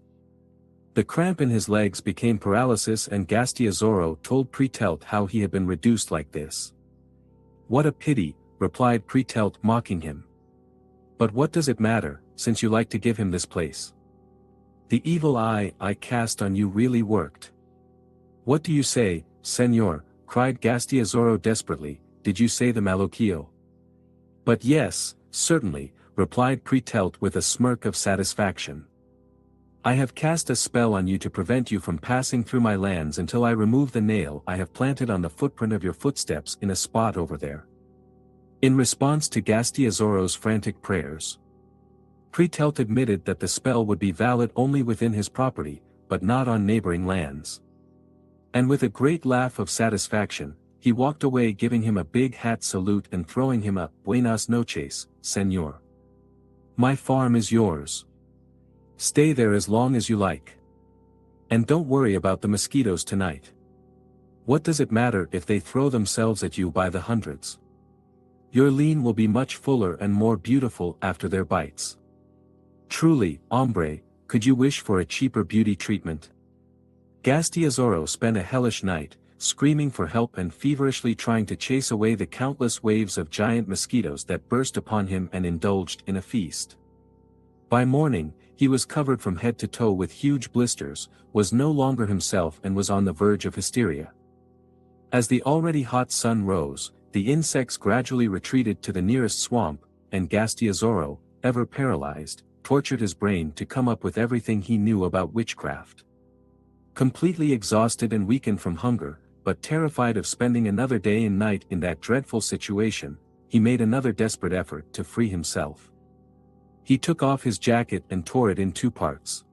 The cramp in his legs became paralysis and Gastiazoro told Pretelt how he had been reduced like this. "What a pity," replied Pretelt mocking him. "But what does it matter, since you like to give him this place? The evil eye I cast on you really worked." "What do you say, Señor?" cried Gastiazoro desperately. "Did you say the Malocchio?" "But yes, certainly," replied Pretelt with a smirk of satisfaction. "I have cast a spell on you to prevent you from passing through my lands until I remove the nail I have planted on the footprint of your footsteps in a spot over there." In response to Gastiazoro's frantic prayers, Pretelt admitted that the spell would be valid only within his property, but not on neighboring lands. And with a great laugh of satisfaction, he walked away giving him a big hat salute and throwing him a "Buenas noches, Señor. My farm is yours. Stay there as long as you like. And don't worry about the mosquitoes tonight. What does it matter if they throw themselves at you by the hundreds? Your lean will be much fuller and more beautiful after their bites. Truly, hombre, could you wish for a cheaper beauty treatment?" Gastiazoro spent a hellish night, screaming for help and feverishly trying to chase away the countless waves of giant mosquitoes that burst upon him and indulged in a feast. By morning, he was covered from head to toe with huge blisters, was no longer himself and was on the verge of hysteria. As the already hot sun rose, the insects gradually retreated to the nearest swamp, and Gastiazoro, ever paralyzed, tortured his brain to come up with everything he knew about witchcraft. Completely exhausted and weakened from hunger, but terrified of spending another day and night in that dreadful situation, he made another desperate effort to free himself. He took off his jacket and tore it in 2 parts.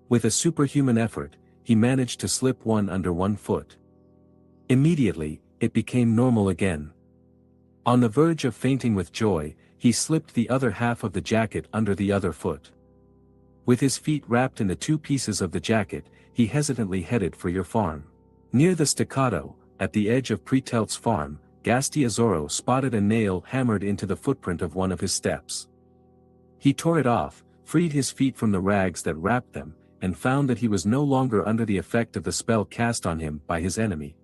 With a superhuman effort, he managed to slip one under one foot. Immediately, it became normal again. On the verge of fainting with joy, he slipped the other half of the jacket under the other foot. With his feet wrapped in the 2 pieces of the jacket, he hesitantly headed for your farm. Near the staccato, at the edge of Pretelt's farm, Gastiazoro spotted a nail hammered into the footprint of one of his steps. He tore it off, freed his feet from the rags that wrapped them, and found that he was no longer under the effect of the spell cast on him by his enemy.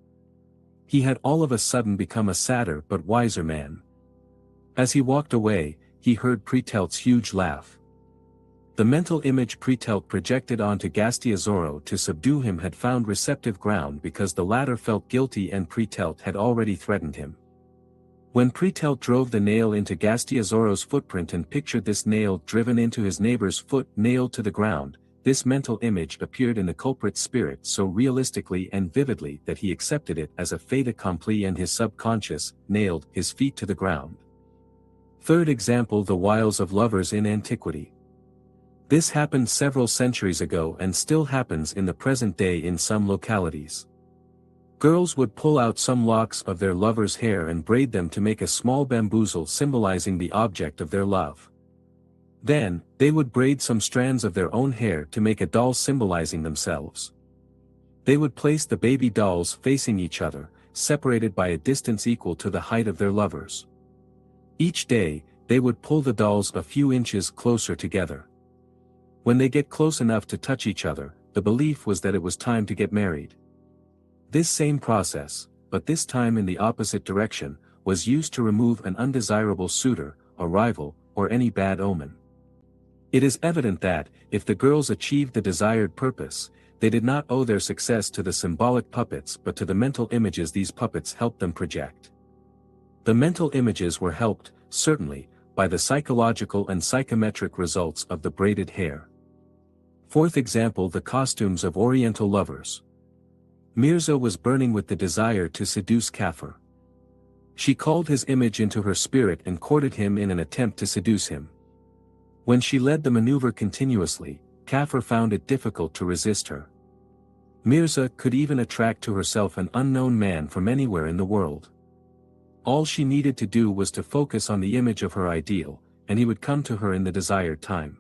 He had all of a sudden become a sadder but wiser man. As he walked away, he heard Pretelt's huge laugh. The mental image Pretelt projected onto Gastiazoro to subdue him had found receptive ground because the latter felt guilty and Pretelt had already threatened him. When Pretelt drove the nail into Gastiazoro's footprint and pictured this nail driven into his neighbor's foot nailed to the ground, this mental image appeared in the culprit's spirit so realistically and vividly that he accepted it as a fait accompli and his subconscious nailed his feet to the ground. Third example: the wiles of lovers in antiquity. This happened several centuries ago and still happens in the present day in some localities. Girls would pull out some locks of their lover's hair and braid them to make a small bamboozle symbolizing the object of their love. Then, they would braid some strands of their own hair to make a doll symbolizing themselves. They would place the baby dolls facing each other, separated by a distance equal to the height of their lovers. Each day, they would pull the dolls a few inches closer together. When they get close enough to touch each other, the belief was that it was time to get married. This same process, but this time in the opposite direction, was used to remove an undesirable suitor, a rival, or any bad omen. It is evident that, if the girls achieved the desired purpose, they did not owe their success to the symbolic puppets but to the mental images these puppets helped them project. The mental images were helped, certainly, by the psychological and psychometric results of the braided hair. Fourth example: the costumes of Oriental lovers. Mirza was burning with the desire to seduce Kafir. She called his image into her spirit and courted him in an attempt to seduce him. When she led the maneuver continuously, Kafir found it difficult to resist her. Mirza could even attract to herself an unknown man from anywhere in the world. All she needed to do was to focus on the image of her ideal, and he would come to her in the desired time.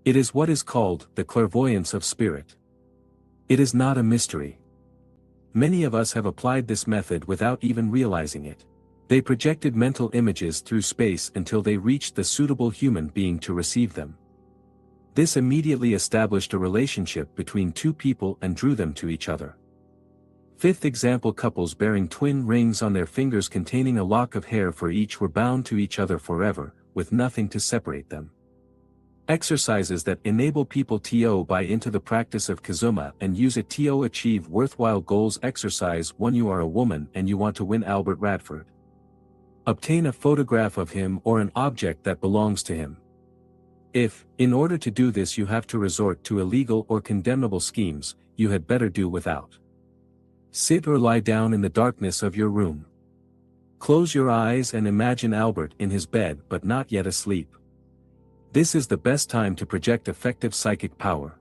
It is what is called the clairvoyance of spirit. It is not a mystery. Many of us have applied this method without even realizing it. They projected mental images through space until they reached the suitable human being to receive them. This immediately established a relationship between two people and drew them to each other. Fifth example: couples bearing twin rings on their fingers containing a lock of hair for each were bound to each other forever, with nothing to separate them. Exercises that enable people to buy into the practice of Kizuma and use it to achieve worthwhile goals. Exercise 1: You are a woman and you want to win Albert Radford. Obtain a photograph of him or an object that belongs to him. If, in order to do this, you have to resort to illegal or condemnable schemes, you had better do without. Sit or lie down in the darkness of your room. Close your eyes and imagine Albert in his bed but not yet asleep. This is the best time to project effective psychic power.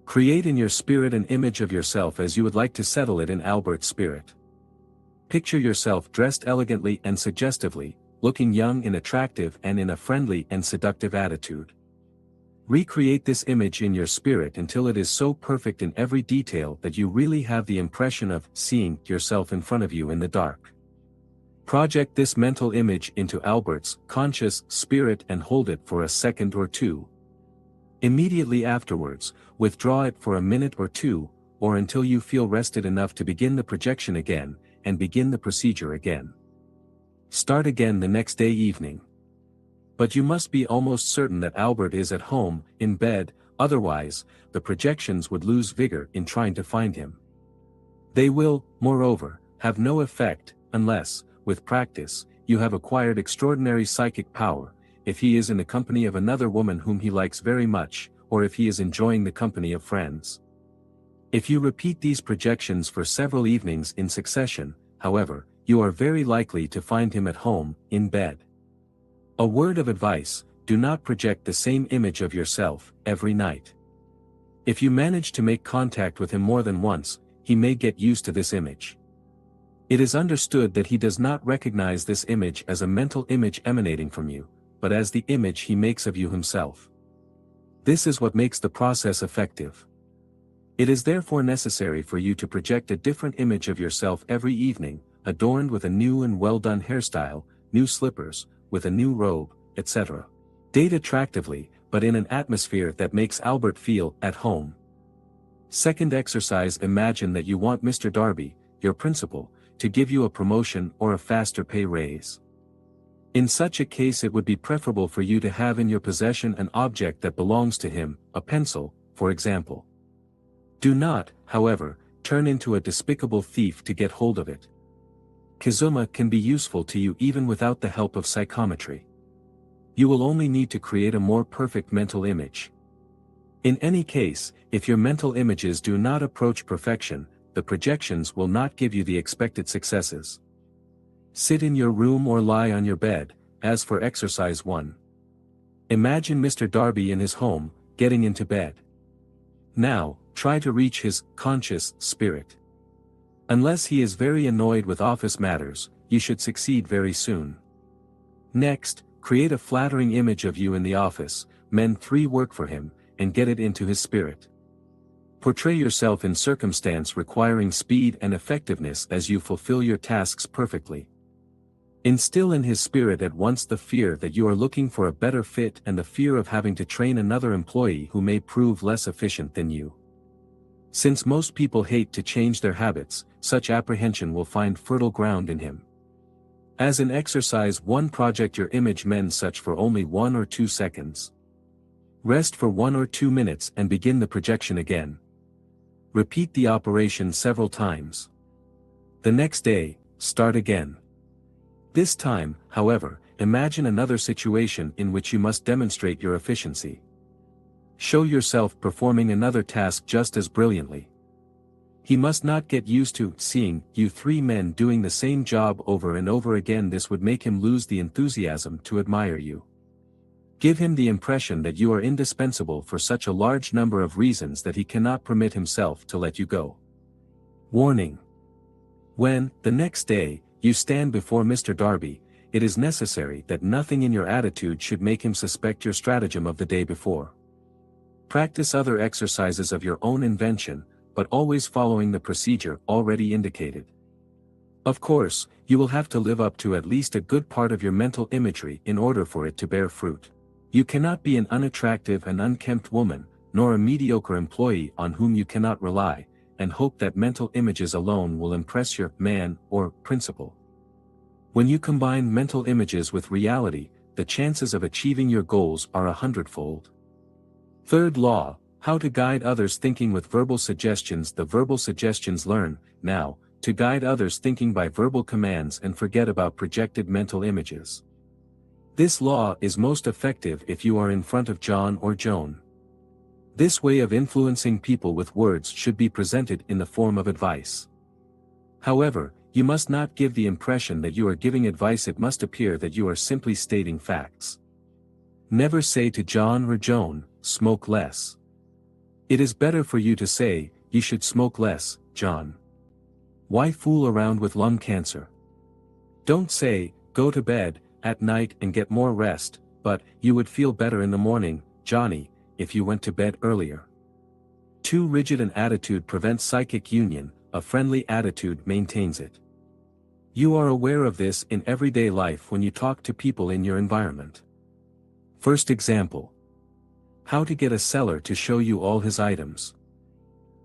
Create in your spirit an image of yourself as you would like to settle it in Albert's spirit. Picture yourself dressed elegantly and suggestively, looking young and attractive and in a friendly and seductive attitude. Recreate this image in your spirit until it is so perfect in every detail that you really have the impression of seeing yourself in front of you in the dark. Project this mental image into Albert's conscious spirit and hold it for a second or two. Immediately afterwards, withdraw it for a minute or two, or until you feel rested enough to begin the projection again, and begin the procedure again. Start again the next day evening. But you must be almost certain that Albert is at home, in bed, otherwise, the projections would lose vigor in trying to find him. They will, moreover, have no effect, unless, with practice, you have acquired extraordinary psychic power, if he is in the company of another woman whom he likes very much, or if he is enjoying the company of friends. If you repeat these projections for several evenings in succession, however, you are very likely to find him at home, in bed. A word of advice: do not project the same image of yourself every night. If you manage to make contact with him more than once, he may get used to this image. It is understood that he does not recognize this image as a mental image emanating from you, but as the image he makes of you himself. This is what makes the process effective. It is therefore necessary for you to project a different image of yourself every evening, adorned with a new and well-done hairstyle, new slippers, with a new robe, etc. Date attractively, but in an atmosphere that makes Albert feel at home. Second exercise: imagine that you want Mr. Darby, your principal, to give you a promotion or a faster pay raise. In such a case, it would be preferable for you to have in your possession an object that belongs to him, a pencil, for example. Do not, however, turn into a despicable thief to get hold of it. Kizuma can be useful to you even without the help of psychometry. You will only need to create a more perfect mental image. In any case, if your mental images do not approach perfection, the projections will not give you the expected successes. Sit in your room or lie on your bed. As for exercise 1. Imagine Mr. Darby in his home, getting into bed. Now, try to reach his conscious spirit. Unless he is very annoyed with office matters, you should succeed very soon. Next, create a flattering image of you in the office, men 3 work for him, and get it into his spirit. Portray yourself in circumstance requiring speed and effectiveness as you fulfill your tasks perfectly. Instill in his spirit at once the fear that you are looking for a better fit and the fear of having to train another employee who may prove less efficient than you. Since most people hate to change their habits, such apprehension will find fertile ground in him. As in exercise 1, project your image men such for only 1 or 2 seconds. Rest for 1 or 2 minutes and begin the projection again. Repeat the operation several times. The next day, start again. This time, however, imagine another situation in which you must demonstrate your efficiency. Show yourself performing another task just as brilliantly. He must not get used to seeing you 3 men doing the same job over and over again. This would make him lose the enthusiasm to admire you. Give him the impression that you are indispensable for such a large number of reasons that he cannot permit himself to let you go. Warning: when, the next day, you stand before Mr. Darby, it is necessary that nothing in your attitude should make him suspect your stratagem of the day before. Practice other exercises of your own invention, but always following the procedure already indicated. Of course, you will have to live up to at least a good part of your mental imagery in order for it to bear fruit. You cannot be an unattractive and unkempt woman, nor a mediocre employee on whom you cannot rely, and hope that mental images alone will impress your man or principal. When you combine mental images with reality, the chances of achieving your goals are 100-fold. Third law, how to guide others thinking with verbal suggestions. The verbal suggestions learn, now, to guide others thinking by verbal commands and forget about projected mental images. This law is most effective if you are in front of John or Joan. This way of influencing people with words should be presented in the form of advice. However, you must not give the impression that you are giving advice. It must appear that you are simply stating facts. Never say to John or Joan, "Smoke less." It is better for you to say, "You should smoke less, John." Why fool around with lung cancer? Don't say, "Go to bed at night and get more rest," but "You would feel better in the morning, Johnny, if you went to bed earlier." Too rigid an attitude prevents psychic union, a friendly attitude maintains it. You are aware of this in everyday life when you talk to people in your environment. First example. How to get a seller to show you all his items.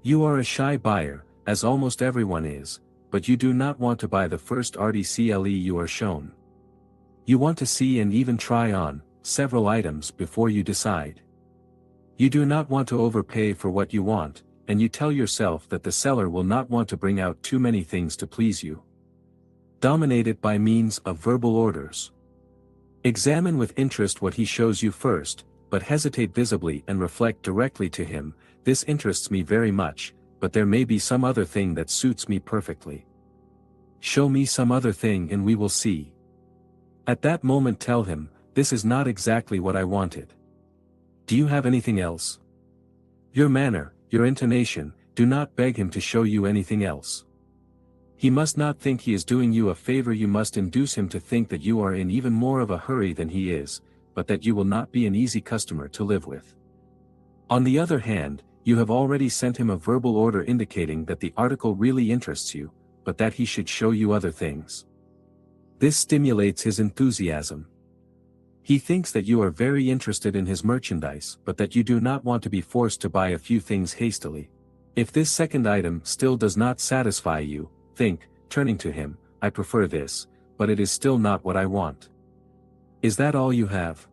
You are a shy buyer, as almost everyone is, but you do not want to buy the first article you are shown. You want to see and even try on several items before you decide. You do not want to overpay for what you want, and you tell yourself that the seller will not want to bring out too many things to please you. Dominate it by means of verbal orders. Examine with interest what he shows you first, but hesitate visibly and reflect directly to him, "This interests me very much, but there may be some other thing that suits me perfectly. Show me some other thing and we will see." At that moment tell him, "This is not exactly what I wanted. Do you have anything else?" Your manner, your intonation, do not beg him to show you anything else. He must not think he is doing you a favor. You must induce him to think that you are in even more of a hurry than he is, but that you will not be an easy customer to live with. On the other hand, you have already sent him a verbal order indicating that the article really interests you, but that he should show you other things. This stimulates his enthusiasm. He thinks that you are very interested in his merchandise, but that you do not want to be forced to buy a few things hastily. If this second item still does not satisfy you, think, turning to him, "I prefer this, but it is still not what I want." Is that all you have?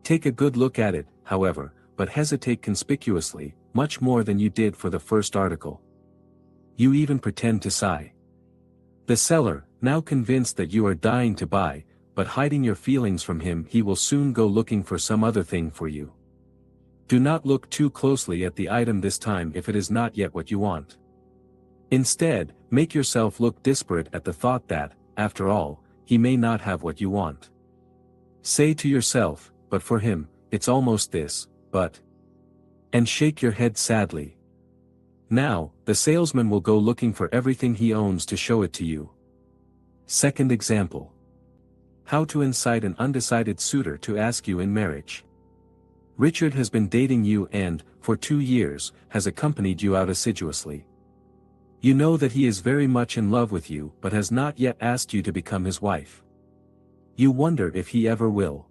Take a good look at it, however, but hesitate conspicuously, much more than you did for the first article. You even pretend to sigh. The seller, now convinced that you are dying to buy, but hiding your feelings from him, he will soon go looking for some other thing for you. Do not look too closely at the item this time if it is not yet what you want. Instead, make yourself look desperate at the thought that, after all, he may not have what you want. Say to yourself, "But for him, it's almost this, but..." and shake your head sadly. Now, the salesman will go looking for everything he owns to show it to you. Second example. How to incite an undecided suitor to ask you in marriage. Richard has been dating you and, for 2 years, has accompanied you out assiduously. You know that he is very much in love with you but has not yet asked you to become his wife. You wonder if he ever will.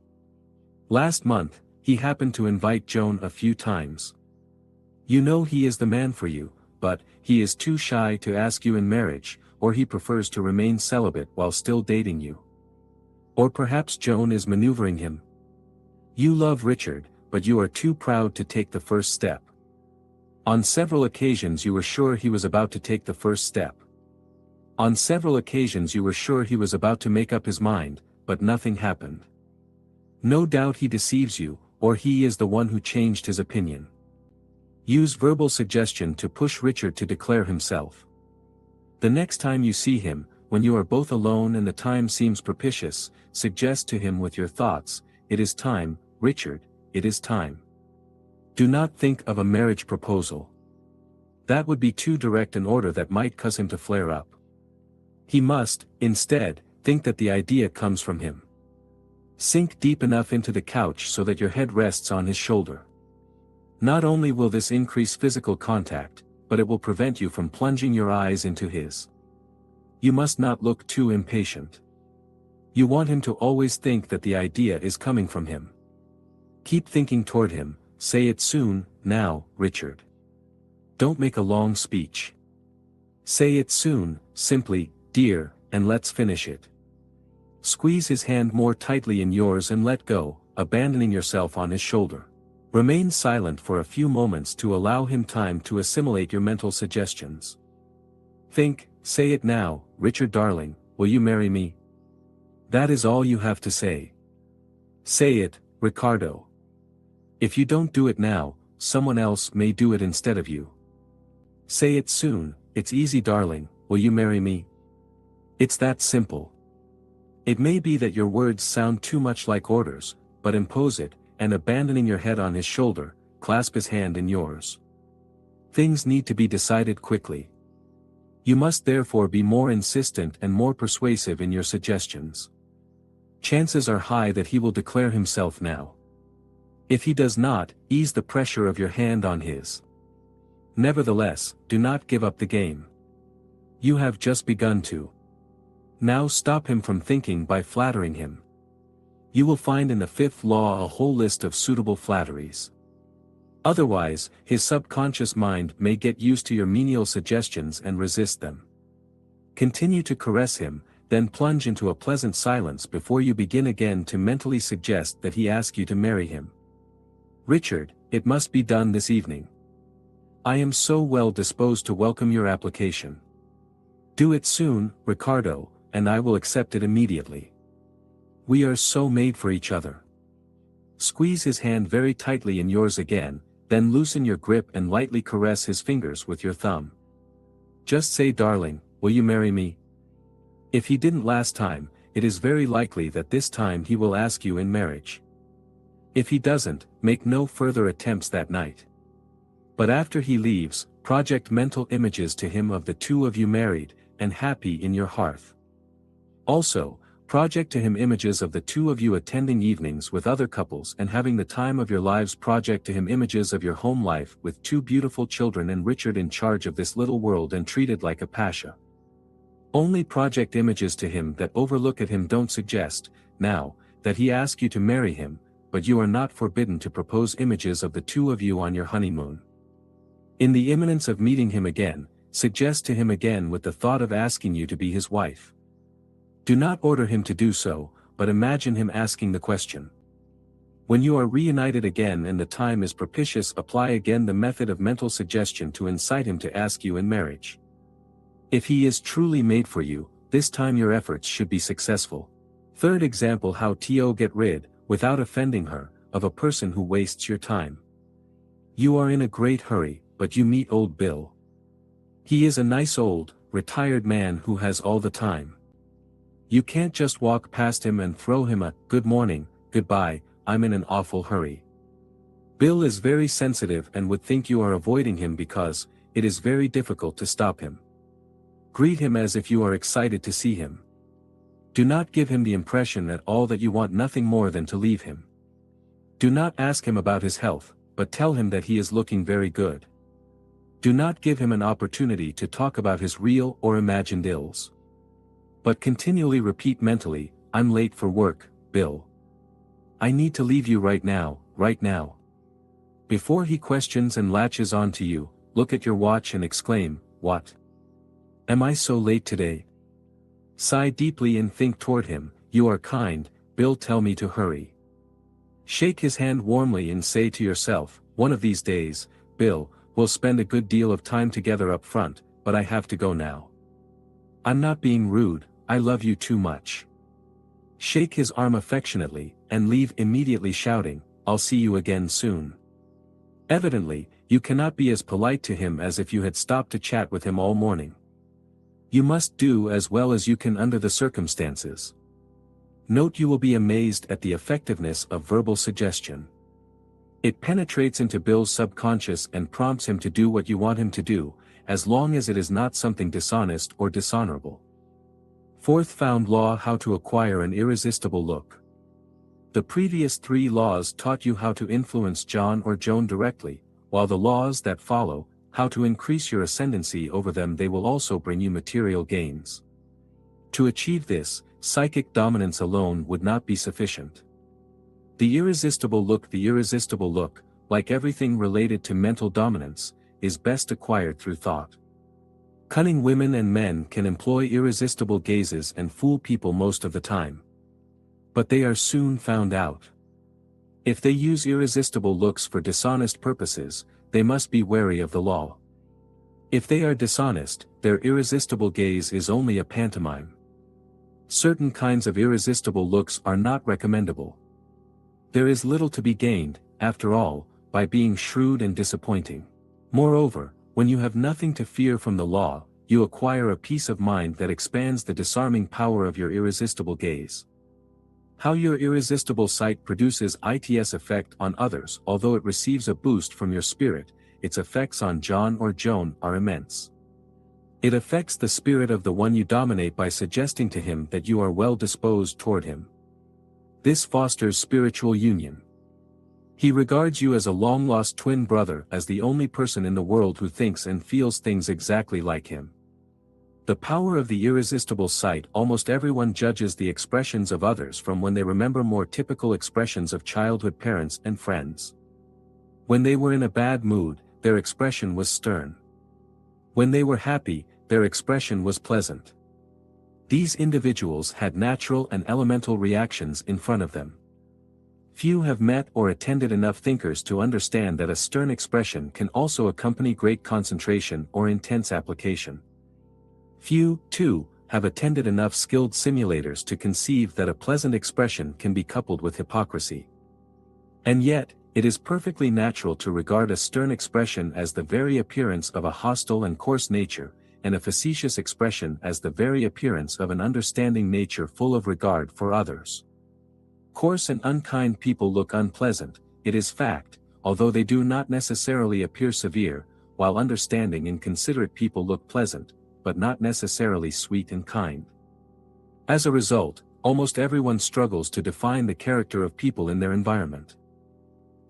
Last month, he happened to invite Joan a few times. You know he is the man for you, but he is too shy to ask you in marriage, or he prefers to remain celibate while still dating you. Or perhaps Joan is maneuvering him. You love Richard, but you are too proud to take the first step. On several occasions you were sure he was about to take the first step. On several occasions you were sure he was about to make up his mind, but nothing happened. No doubt he deceives you, or he is the one who changed his opinion. Use verbal suggestion to push Richard to declare himself. The next time you see him, when you are both alone and the time seems propitious, suggest to him with your thoughts, "It is time, Richard, it is time." Do not think of a marriage proposal. That would be too direct an order that might cause him to flare up. He must, instead, think that the idea comes from him. Sink deep enough into the couch so that your head rests on his shoulder. Not only will this increase physical contact, but it will prevent you from plunging your eyes into his. You must not look too impatient. You want him to always think that the idea is coming from him. Keep thinking toward him, say it soon, now, Richard. Don't make a long speech. Say it soon, simply, dear, and let's finish it. Squeeze his hand more tightly in yours and let go, abandoning yourself on his shoulder. Remain silent for a few moments to allow him time to assimilate your mental suggestions. Think, say it now, Richard darling, will you marry me? That is all you have to say. Say it, Ricardo. If you don't do it now, someone else may do it instead of you. Say it soon, it's easy darling, will you marry me? It's that simple. It may be that your words sound too much like orders, but impose it, and abandoning your head on his shoulder, clasp his hand in yours. Things need to be decided quickly. You must therefore be more insistent and more persuasive in your suggestions. Chances are high that he will declare himself now. If he does not, ease the pressure of your hand on his. Nevertheless, do not give up the game. You have just begun to. Now stop him from thinking by flattering him. You will find in the fifth law a whole list of suitable flatteries. Otherwise, his subconscious mind may get used to your menial suggestions and resist them. Continue to caress him, then plunge into a pleasant silence before you begin again to mentally suggest that he asks you to marry him. Richard, it must be done this evening. I am so well disposed to welcome your application. Do it soon, Ricardo, and I will accept it immediately. We are so made for each other. Squeeze his hand very tightly in yours again, then loosen your grip and lightly caress his fingers with your thumb. Just say darling, will you marry me? If he didn't last time, it is very likely that this time he will ask you in marriage. If he doesn't, make no further attempts that night. But after he leaves, project mental images to him of the two of you married, and happy in your hearth. Also, project to him images of the two of you attending evenings with other couples and having the time of your lives. Project to him images of your home life with two beautiful children and Richard in charge of this little world and treated like a pasha. Only project images to him that overlook at him. Don't suggest, now, that he asks you to marry him, but you are not forbidden to propose images of the two of you on your honeymoon. In the imminence of meeting him again, suggest to him again with the thought of asking you to be his wife. Do not order him to do so, but imagine him asking the question. When you are reunited again and the time is propitious, apply again the method of mental suggestion to incite him to ask you in marriage. If he is truly made for you, this time your efforts should be successful. Third example: how to get rid, without offending her, of a person who wastes your time. You are in a great hurry, but you meet old Bill. He is a nice old, retired man who has all the time. You can't just walk past him and throw him a "good morning, goodbye, I'm in an awful hurry." Bill is very sensitive and would think you are avoiding him because it is very difficult to stop him. Greet him as if you are excited to see him. Do not give him the impression at all that you want nothing more than to leave him. Do not ask him about his health, but tell him that he is looking very good. Do not give him an opportunity to talk about his real or imagined ills. But continually repeat mentally, "I'm late for work, Bill. I need to leave you right now, right now." Before he questions and latches on to you, look at your watch and exclaim, "What? Am I so late today?" Sigh deeply and think toward him, "You are kind, Bill, tell me to hurry." Shake his hand warmly and say to yourself, "One of these days, Bill, we'll spend a good deal of time together up front, but I have to go now. I'm not being rude, I love you too much." Shake his arm affectionately, and leave immediately shouting, "I'll see you again soon." Evidently, you cannot be as polite to him as if you had stopped to chat with him all morning. You must do as well as you can under the circumstances. Note, you will be amazed at the effectiveness of verbal suggestion. It penetrates into Bill's subconscious and prompts him to do what you want him to do, as long as it is not something dishonest or dishonorable. Fourth found law: how to acquire an irresistible look. The previous three laws taught you how to influence John or Joan directly, while the laws that follow, how to increase your ascendancy over them, they will also bring you material gains. To achieve this, psychic dominance alone would not be sufficient. The irresistible look, like everything related to mental dominance, is best acquired through thought. Cunning women and men can employ irresistible gazes and fool people most of the time. But they are soon found out. If they use irresistible looks for dishonest purposes, they must be wary of the law. If they are dishonest, their irresistible gaze is only a pantomime. Certain kinds of irresistible looks are not recommendable. There is little to be gained, after all, by being shrewd and disappointing. Moreover, when you have nothing to fear from the law, you acquire a peace of mind that expands the disarming power of your irresistible gaze. How your irresistible sight produces its effect on others. Although it receives a boost from your spirit, its effects on John or Joan are immense. It affects the spirit of the one you dominate by suggesting to him that you are well disposed toward him. This fosters spiritual union. He regards you as a long-lost twin brother, as the only person in the world who thinks and feels things exactly like him. The power of the irresistible sight. Almost everyone judges the expressions of others from when they remember more typical expressions of childhood parents and friends. When they were in a bad mood, their expression was stern. When they were happy, their expression was pleasant. These individuals had natural and elemental reactions in front of them. Few have met or attended enough thinkers to understand that a stern expression can also accompany great concentration or intense application. Few, too, have attended enough skilled simulators to conceive that a pleasant expression can be coupled with hypocrisy. And yet, it is perfectly natural to regard a stern expression as the very appearance of a hostile and coarse nature, and a facetious expression as the very appearance of an understanding nature full of regard for others. Coarse and unkind people look unpleasant, it is fact, although they do not necessarily appear severe, while understanding and considerate people look pleasant, but not necessarily sweet and kind. As a result, almost everyone struggles to define the character of people in their environment.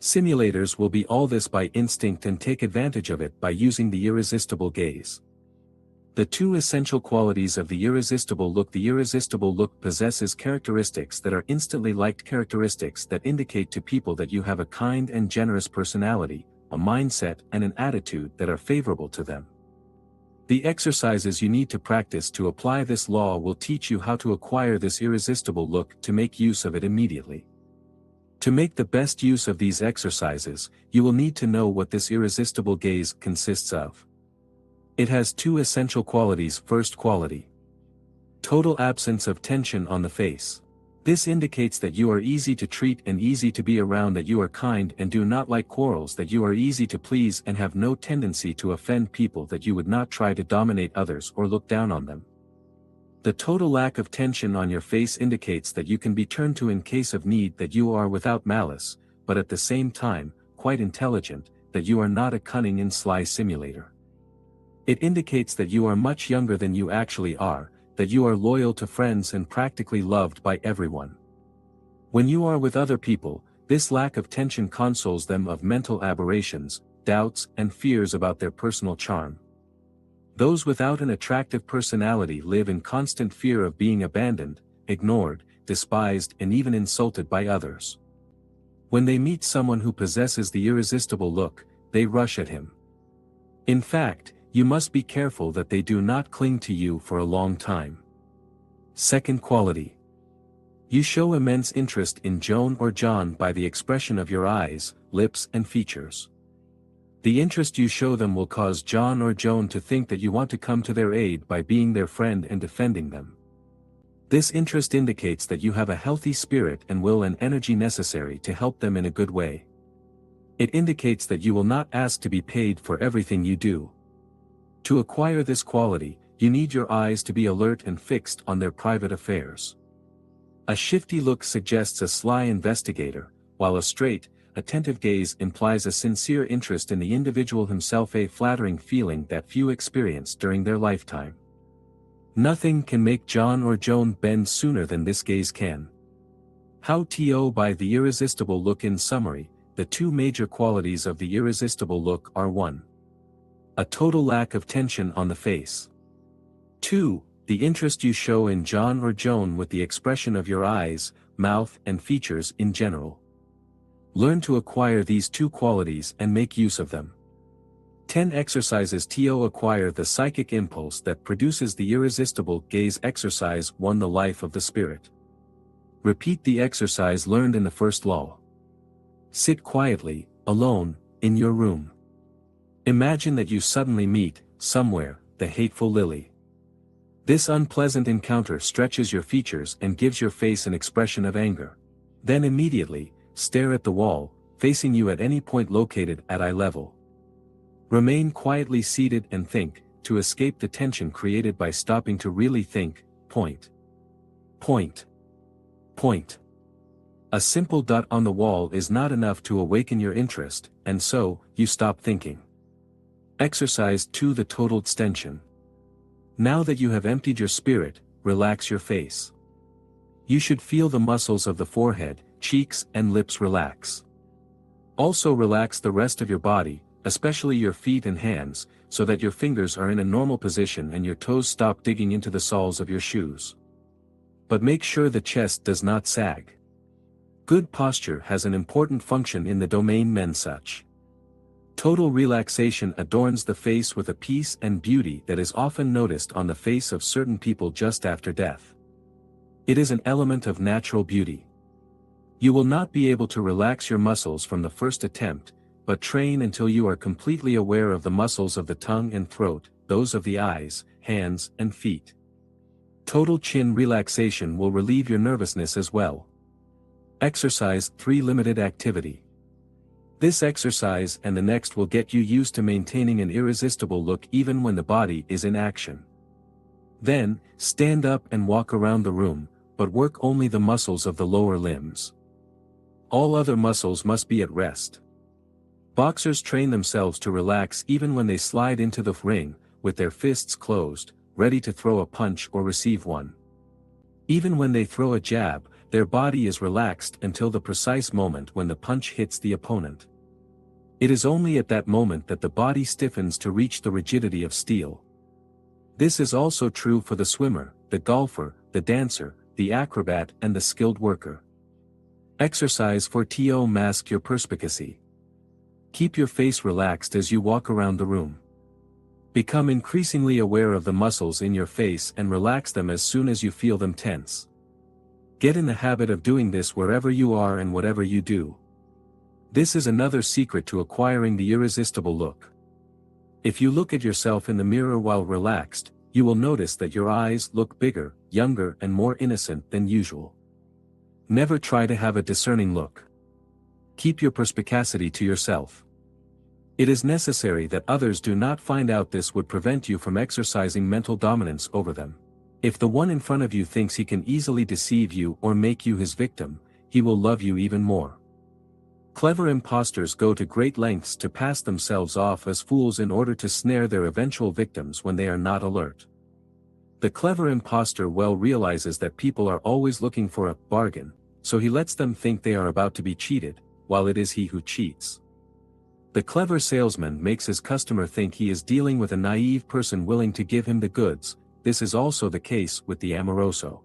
Simulators will be all this by instinct and take advantage of it by using the irresistible gaze. The two essential qualities of the irresistible look. The irresistible look possesses characteristics that are instantly liked, characteristics that indicate to people that you have a kind and generous personality, a mindset and an attitude that are favorable to them. The exercises you need to practice to apply this law will teach you how to acquire this irresistible look, to make use of it immediately. To make the best use of these exercises, you will need to know what this irresistible gaze consists of. It has two essential qualities. First quality: total absence of tension on the face. This indicates that you are easy to treat and easy to be around, that you are kind and do not like quarrels, that you are easy to please and have no tendency to offend people, that you would not try to dominate others or look down on them. The total lack of tension on your face indicates that you can be turned to in case of need, that you are without malice, but at the same time, quite intelligent, that you are not a cunning and sly simulator. It indicates that you are much younger than you actually are, that you are loyal to friends and practically loved by everyone. When you are with other people, this lack of tension consoles them of mental aberrations, doubts and fears about their personal charm. Those without an attractive personality live in constant fear of being abandoned, ignored, despised and even insulted by others. When they meet someone who possesses the irresistible look, they rush at him. In fact, you must be careful that they do not cling to you for a long time. Second quality: you show immense interest in Joan or John by the expression of your eyes, lips and features. The interest you show them will cause John or Joan to think that you want to come to their aid by being their friend and defending them. This interest indicates that you have a healthy spirit and will and energy necessary to help them in a good way. It indicates that you will not ask to be paid for everything you do. To acquire this quality, you need your eyes to be alert and fixed on their private affairs. A shifty look suggests a sly investigator, while a straight, attentive gaze implies a sincere interest in the individual himself, a flattering feeling that few experience during their lifetime. Nothing can make John or Joan bend sooner than this gaze can. How to buy the irresistible look. In summary, the two major qualities of the irresistible look are 1. A total lack of tension on the face. 2. The interest you show in John or Joan with the expression of your eyes, mouth and features in general. Learn to acquire these two qualities and make use of them. 10 exercises to acquire the psychic impulse that produces the irresistible gaze. Exercise 1. The life of the spirit. Repeat the exercise learned in the first law. Sit quietly, alone, in your room. Imagine that you suddenly meet, somewhere, the hateful Lily. This unpleasant encounter stretches your features and gives your face an expression of anger. Then immediately, stare at the wall, facing you at any point located at eye level. Remain quietly seated and think, to escape the tension created by stopping to really think. Point. Point. Point. A simple dot on the wall is not enough to awaken your interest, and so, you stop thinking. Exercise 2. The total extension. Now that you have emptied your spirit, relax your face. You should feel the muscles of the forehead, cheeks and lips relax. Also relax the rest of your body, especially your feet and hands, so that your fingers are in a normal position and your toes stop digging into the soles of your shoes. But make sure the chest does not sag. Good posture has an important function in the domain men such. Total relaxation adorns the face with a peace and beauty that is often noticed on the face of certain people just after death. It is an element of natural beauty. You will not be able to relax your muscles from the first attempt, but train until you are completely aware of the muscles of the tongue and throat, those of the eyes, hands and feet. Total chin relaxation will relieve your nervousness as well. Exercise 3. Limited activity. This exercise and the next will get you used to maintaining an irresistible look even when the body is in action. Then, stand up and walk around the room, but work only the muscles of the lower limbs. All other muscles must be at rest. Boxers train themselves to relax even when they slide into the ring, with their fists closed, ready to throw a punch or receive one. Even when they throw a jab, their body is relaxed until the precise moment when the punch hits the opponent. It is only at that moment that the body stiffens to reach the rigidity of steel. This is also true for the swimmer, the golfer, the dancer, the acrobat and the skilled worker. Exercise 4. To mask your perspicacy. Keep your face relaxed as you walk around the room. Become increasingly aware of the muscles in your face and relax them as soon as you feel them tense. Get in the habit of doing this wherever you are and whatever you do. This is another secret to acquiring the irresistible look. If you look at yourself in the mirror while relaxed, you will notice that your eyes look bigger, younger and more innocent than usual. Never try to have a discerning look. Keep your perspicacity to yourself. It is necessary that others do not find out. This would prevent you from exercising mental dominance over them. If the one in front of you thinks he can easily deceive you or make you his victim, he will love you even more. Clever impostors go to great lengths to pass themselves off as fools in order to snare their eventual victims when they are not alert. The clever impostor well realizes that people are always looking for a bargain, so he lets them think they are about to be cheated, while it is he who cheats. The clever salesman makes his customer think he is dealing with a naive person willing to give him the goods. This is also the case with the amoroso.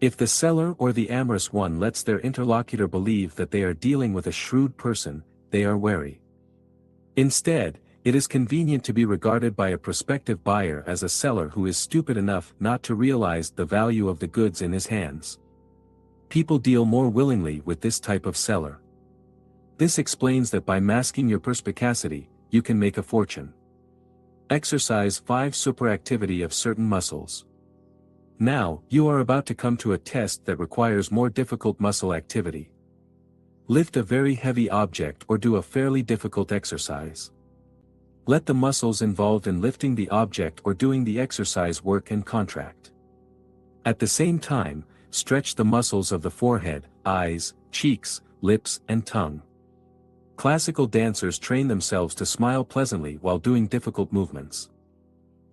If the seller or the amorous one lets their interlocutor believe that they are dealing with a shrewd person, they are wary. Instead, it is convenient to be regarded by a prospective buyer as a seller who is stupid enough not to realize the value of the goods in his hands. People deal more willingly with this type of seller. This explains that by masking your perspicacity, you can make a fortune. Exercise 5. Superactivity of certain muscles. Now, you are about to come to a test that requires more difficult muscle activity. Lift a very heavy object or do a fairly difficult exercise. Let the muscles involved in lifting the object or doing the exercise work and contract. At the same time, stretch the muscles of the forehead, eyes, cheeks, lips and tongue. Classical dancers train themselves to smile pleasantly while doing difficult movements.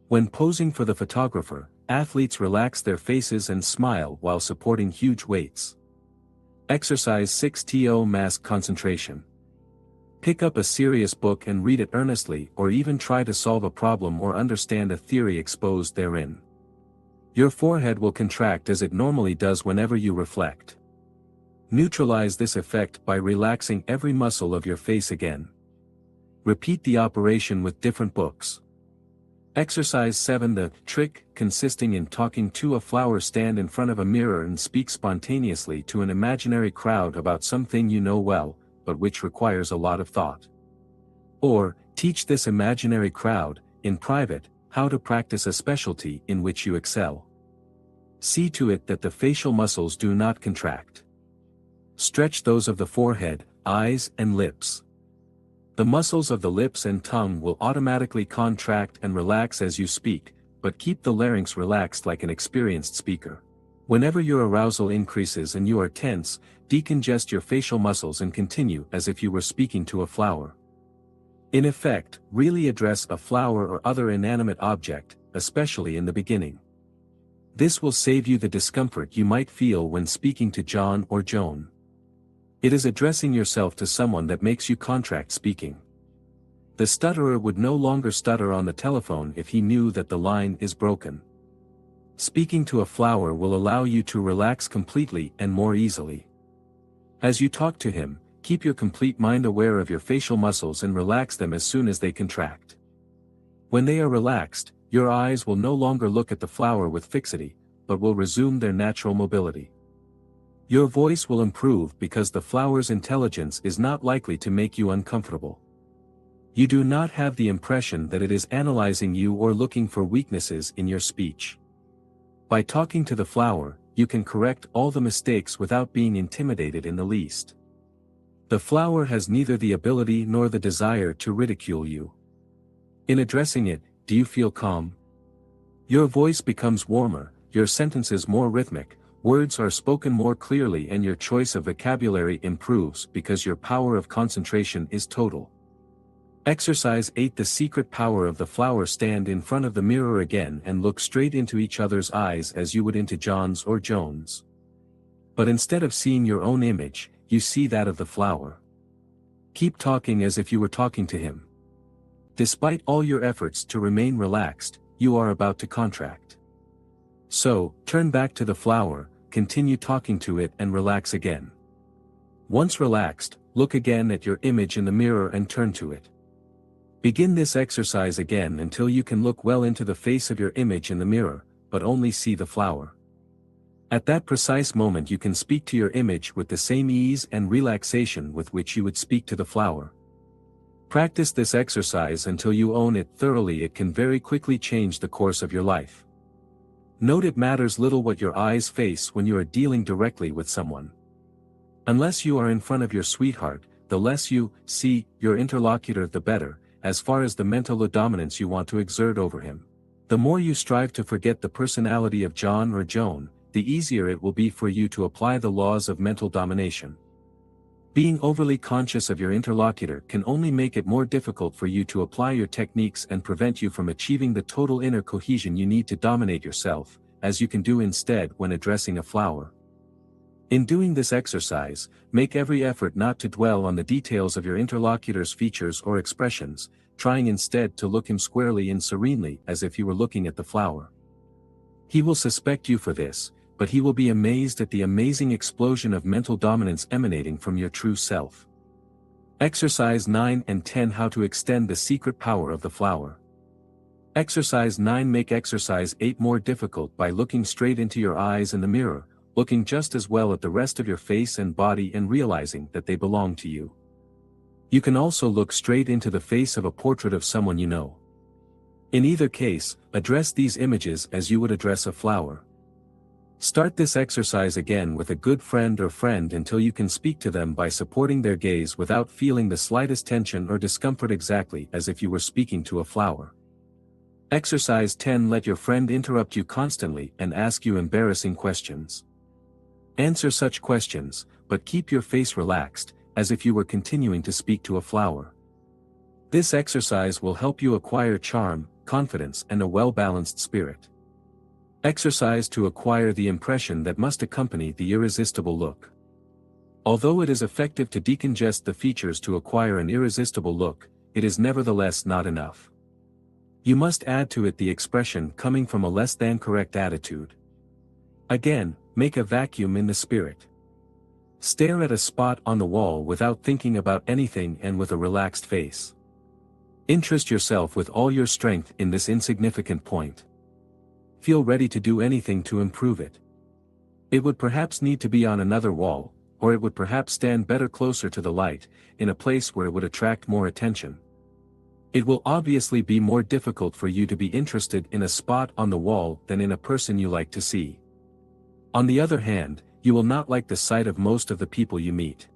When posing for the photographer, athletes relax their faces and smile while supporting huge weights. Exercise 6. To mask concentration. Pick up a serious book and read it earnestly, or even try to solve a problem or understand a theory exposed therein. Your forehead will contract as it normally does whenever you reflect. Neutralize this effect by relaxing every muscle of your face again. Repeat the operation with different books. Exercise 7. The trick, consisting in talking to a flower. Stand in front of a mirror and speak spontaneously to an imaginary crowd about something you know well, but which requires a lot of thought. Or, teach this imaginary crowd, in private, how to practice a specialty in which you excel. See to it that the facial muscles do not contract. Stretch those of the forehead, eyes, and lips. The muscles of the lips and tongue will automatically contract and relax as you speak, but keep the larynx relaxed like an experienced speaker. Whenever your arousal increases and you are tense, decongest your facial muscles and continue as if you were speaking to a flower. In effect, really address a flower or other inanimate object, especially in the beginning. This will save you the discomfort you might feel when speaking to John or Joan. It is addressing yourself to someone that makes you contract speaking. The stutterer would no longer stutter on the telephone if he knew that the line is broken. Speaking to a flower will allow you to relax completely and more easily. As you talk to him, keep your complete mind aware of your facial muscles and relax them as soon as they contract. When they are relaxed, your eyes will no longer look at the flower with fixity, but will resume their natural mobility. Your voice will improve because the flower's intelligence is not likely to make you uncomfortable. You do not have the impression that it is analyzing you or looking for weaknesses in your speech. By talking to the flower, you can correct all the mistakes without being intimidated in the least. The flower has neither the ability nor the desire to ridicule you. In addressing it, do you feel calm? Your voice becomes warmer, your sentences more rhythmic, words are spoken more clearly, and your choice of vocabulary improves because your power of concentration is total. Exercise 8. The secret power of the flower. Stand in front of the mirror again and look straight into each other's eyes as you would into John's or Joan's. But instead of seeing your own image, you see that of the flower. Keep talking as if you were talking to him. Despite all your efforts to remain relaxed, you are about to contract. So, turn back to the flower, continue talking to it and relax again. Once relaxed, look again at your image in the mirror and turn to it. Begin this exercise again until you can look well into the face of your image in the mirror, but only see the flower. At that precise moment you can speak to your image with the same ease and relaxation with which you would speak to the flower. Practice this exercise until you own it thoroughly. It can very quickly change the course of your life. Note it matters little what your eyes face when you are dealing directly with someone. Unless you are in front of your sweetheart, the less you see your interlocutor the better, as far as the mental dominance you want to exert over him. The more you strive to forget the personality of John or Joan, the easier it will be for you to apply the laws of mental domination. Being overly conscious of your interlocutor can only make it more difficult for you to apply your techniques and prevent you from achieving the total inner cohesion you need to dominate yourself, as you can do instead when addressing a flower. In doing this exercise, make every effort not to dwell on the details of your interlocutor's features or expressions, trying instead to look him squarely and serenely as if you were looking at the flower. He will suspect you for this, but he will be amazed at the amazing explosion of mental dominance emanating from your true self. Exercise 9 and 10. How to extend the secret power of the flower. Exercise 9. Make exercise 8 more difficult by looking straight into your eyes in the mirror, looking just as well at the rest of your face and body and realizing that they belong to you. You can also look straight into the face of a portrait of someone you know. In either case, address these images as you would address a flower. Start this exercise again with a good friend or friend until you can speak to them by supporting their gaze without feeling the slightest tension or discomfort, exactly as if you were speaking to a flower. Exercise 10. Let your friend interrupt you constantly and ask you embarrassing questions. Answer such questions, but keep your face relaxed, as if you were continuing to speak to a flower. This exercise will help you acquire charm, confidence, and a well-balanced spirit. Exercise to acquire the impression that must accompany the irresistible look. Although it is effective to decongest the features to acquire an irresistible look, it is nevertheless not enough. You must add to it the expression coming from a less than correct attitude. Again, make a vacuum in the spirit. Stare at a spot on the wall without thinking about anything and with a relaxed face. Interest yourself with all your strength in this insignificant point. Feel ready to do anything to improve it. It would perhaps need to be on another wall, or it would perhaps stand better closer to the light, in a place where it would attract more attention. It will obviously be more difficult for you to be interested in a spot on the wall than in a person you like to see. On the other hand, you will not like the sight of most of the people you meet.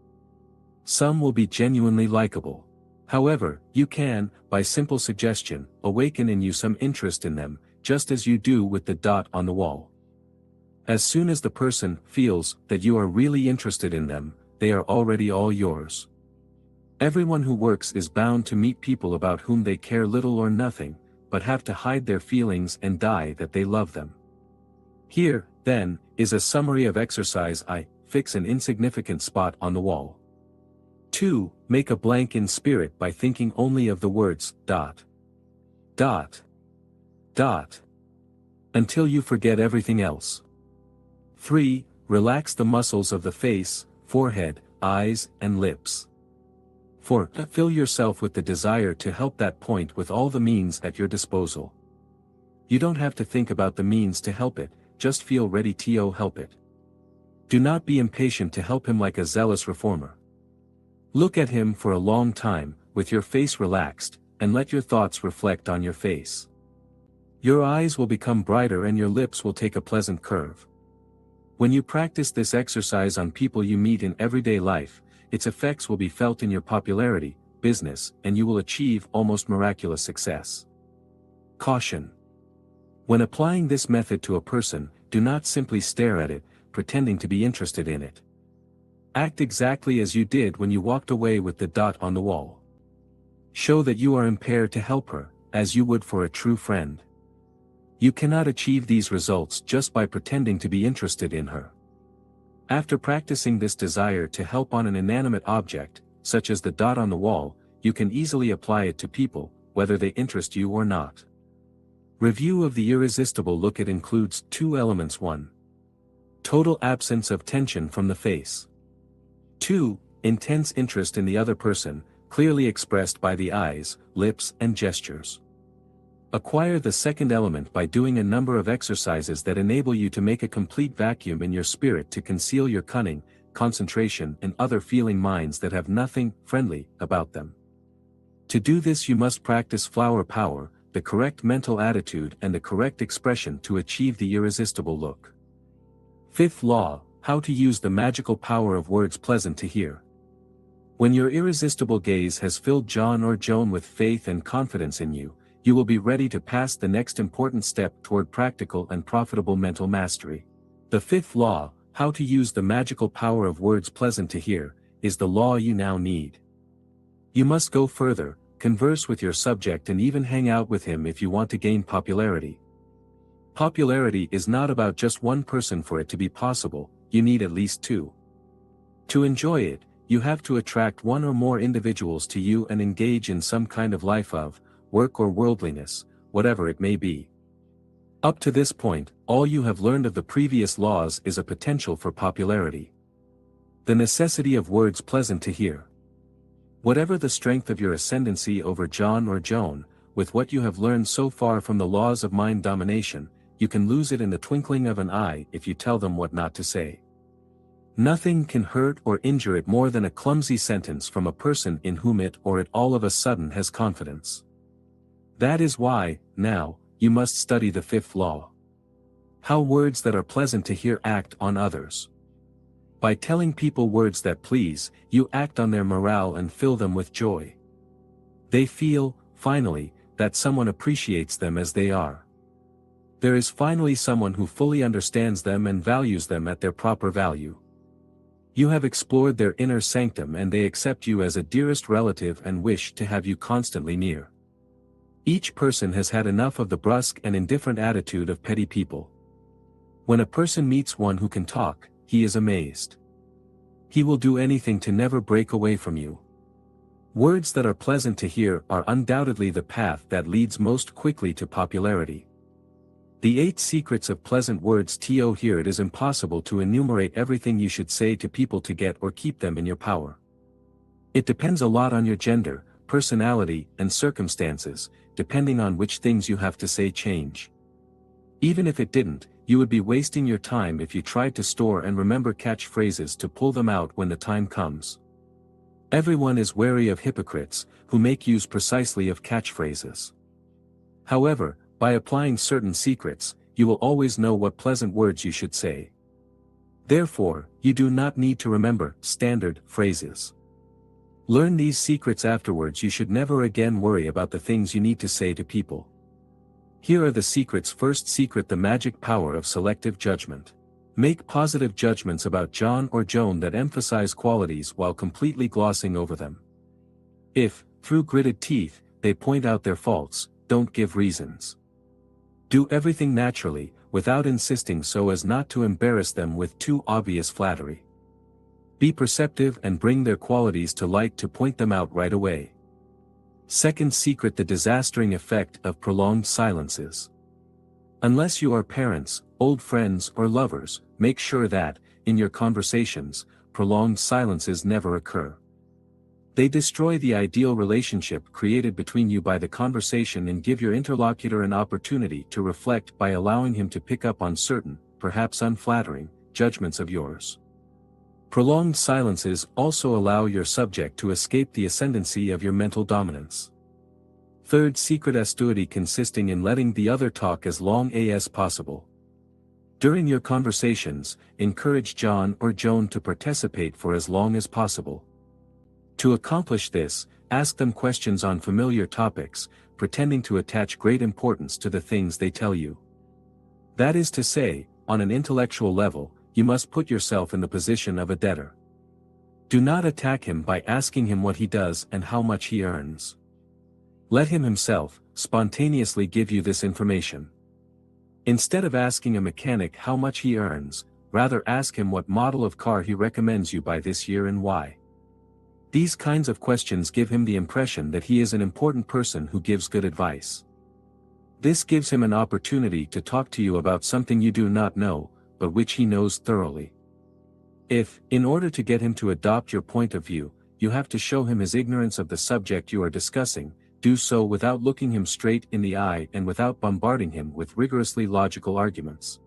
Some will be genuinely likable. However, you can, by simple suggestion, awaken in you some interest in them, just as you do with the dot on the wall. As soon as the person feels that you are really interested in them, they are already all yours. Everyone who works is bound to meet people about whom they care little or nothing, but have to hide their feelings and die that they love them. Here, then, is a summary of exercise I. Fix an insignificant spot on the wall. 2. Make a blank in spirit by thinking only of the words, dot. Dot. Dot. Until you forget everything else. 3. Relax the muscles of the face, forehead, eyes, and lips. 4. Fill yourself with the desire to help that point with all the means at your disposal. You don't have to think about the means to help it, just feel ready to help it. Do not be impatient to help him like a zealous reformer. Look at him for a long time, with your face relaxed, and let your thoughts reflect on your face. Your eyes will become brighter and your lips will take a pleasant curve. When you practice this exercise on people you meet in everyday life, its effects will be felt in your popularity, business, and you will achieve almost miraculous success. Caution. When applying this method to a person, do not simply stare at it, pretending to be interested in it. Act exactly as you did when you walked away with the dot on the wall. Show that you are impaired to help her, as you would for a true friend. You cannot achieve these results just by pretending to be interested in her. After practicing this desire to help on an inanimate object, such as the dot on the wall, you can easily apply it to people, whether they interest you or not. Review of the irresistible look. It includes 2 elements. 1. Total absence of tension from the face. 2. Intense interest in the other person, clearly expressed by the eyes, lips, and gestures. Acquire the second element by doing a number of exercises that enable you to make a complete vacuum in your spirit to conceal your cunning, concentration, and other feeling minds that have nothing friendly about them. To do this you must practice flower power, the correct mental attitude and the correct expression to achieve the irresistible look. 5th law, how to use the magical power of words pleasant to hear. When your irresistible gaze has filled John or Joan with faith and confidence in you, you will be ready to pass the next important step toward practical and profitable mental mastery. The 5th law, how to use the magical power of words pleasant to hear, is the law you now need. You must go further, converse with your subject and even hang out with him if you want to gain popularity. Popularity is not about just one person. For it to be possible, you need at least 2. To enjoy it, you have to attract 1 or more individuals to you and engage in some kind of life of work or worldliness, whatever it may be. Up to this point, all you have learned of the previous laws is a potential for popularity. The necessity of words pleasant to hear. Whatever the strength of your ascendancy over John or Joan, with what you have learned so far from the laws of mind domination, you can lose it in the twinkling of an eye if you tell them what not to say. Nothing can hurt or injure it more than a clumsy sentence from a person in whom it or it all of a sudden has confidence. That is why, now, you must study the 5th law. How words that are pleasant to hear act on others. By telling people words that please, you act on their morale and fill them with joy. They feel, finally, that someone appreciates them as they are. There is finally someone who fully understands them and values them at their proper value. You have explored their inner sanctum and they accept you as a dearest relative and wish to have you constantly near. Each person has had enough of the brusque and indifferent attitude of petty people. When a person meets one who can talk, he is amazed. He will do anything to never break away from you. Words that are pleasant to hear are undoubtedly the path that leads most quickly to popularity. The 8 secrets of pleasant words. Here it is impossible to enumerate everything you should say to people to get or keep them in your power. It depends a lot on your gender, personality, and circumstances, depending on which things you have to say change. Even if it didn't, you would be wasting your time if you tried to store and remember catchphrases to pull them out when the time comes. Everyone is wary of hypocrites, who make use precisely of catchphrases. However, by applying certain secrets, you will always know what pleasant words you should say. Therefore, you do not need to remember standard phrases. Learn these secrets afterwards. You should never again worry about the things you need to say to people. Here are the secrets. First secret: the magic power of selective judgment. Make positive judgments about John or Joan that emphasize qualities while completely glossing over them. If, through gritted teeth, they point out their faults, don't give reasons. Do everything naturally, without insisting so as not to embarrass them with too obvious flattery. Be perceptive and bring their qualities to light to point them out right away. Second secret: the disastering effect of prolonged silences. Unless you are parents, old friends or lovers, make sure that, in your conversations, prolonged silences never occur. They destroy the ideal relationship created between you by the conversation and give your interlocutor an opportunity to reflect by allowing him to pick up on certain, perhaps unflattering, judgments of yours. Prolonged silences also allow your subject to escape the ascendancy of your mental dominance. Third secret: assiduity, consisting in letting the other talk as long as possible. During your conversations, encourage John or Joan to participate for as long as possible. To accomplish this, ask them questions on familiar topics, pretending to attach great importance to the things they tell you. That is to say, on an intellectual level, you must put yourself in the position of a debtor. Do not attack him by asking him what he does and how much he earns. Let him himself, spontaneously give you this information. Instead of asking a mechanic how much he earns, rather ask him what model of car he recommends you buy this year and why. These kinds of questions give him the impression that he is an important person who gives good advice. This gives him an opportunity to talk to you about something you do not know, but which he knows thoroughly. If, in order to get him to adopt your point of view, you have to show him his ignorance of the subject you are discussing, do so without looking him straight in the eye and without bombarding him with rigorously logical arguments.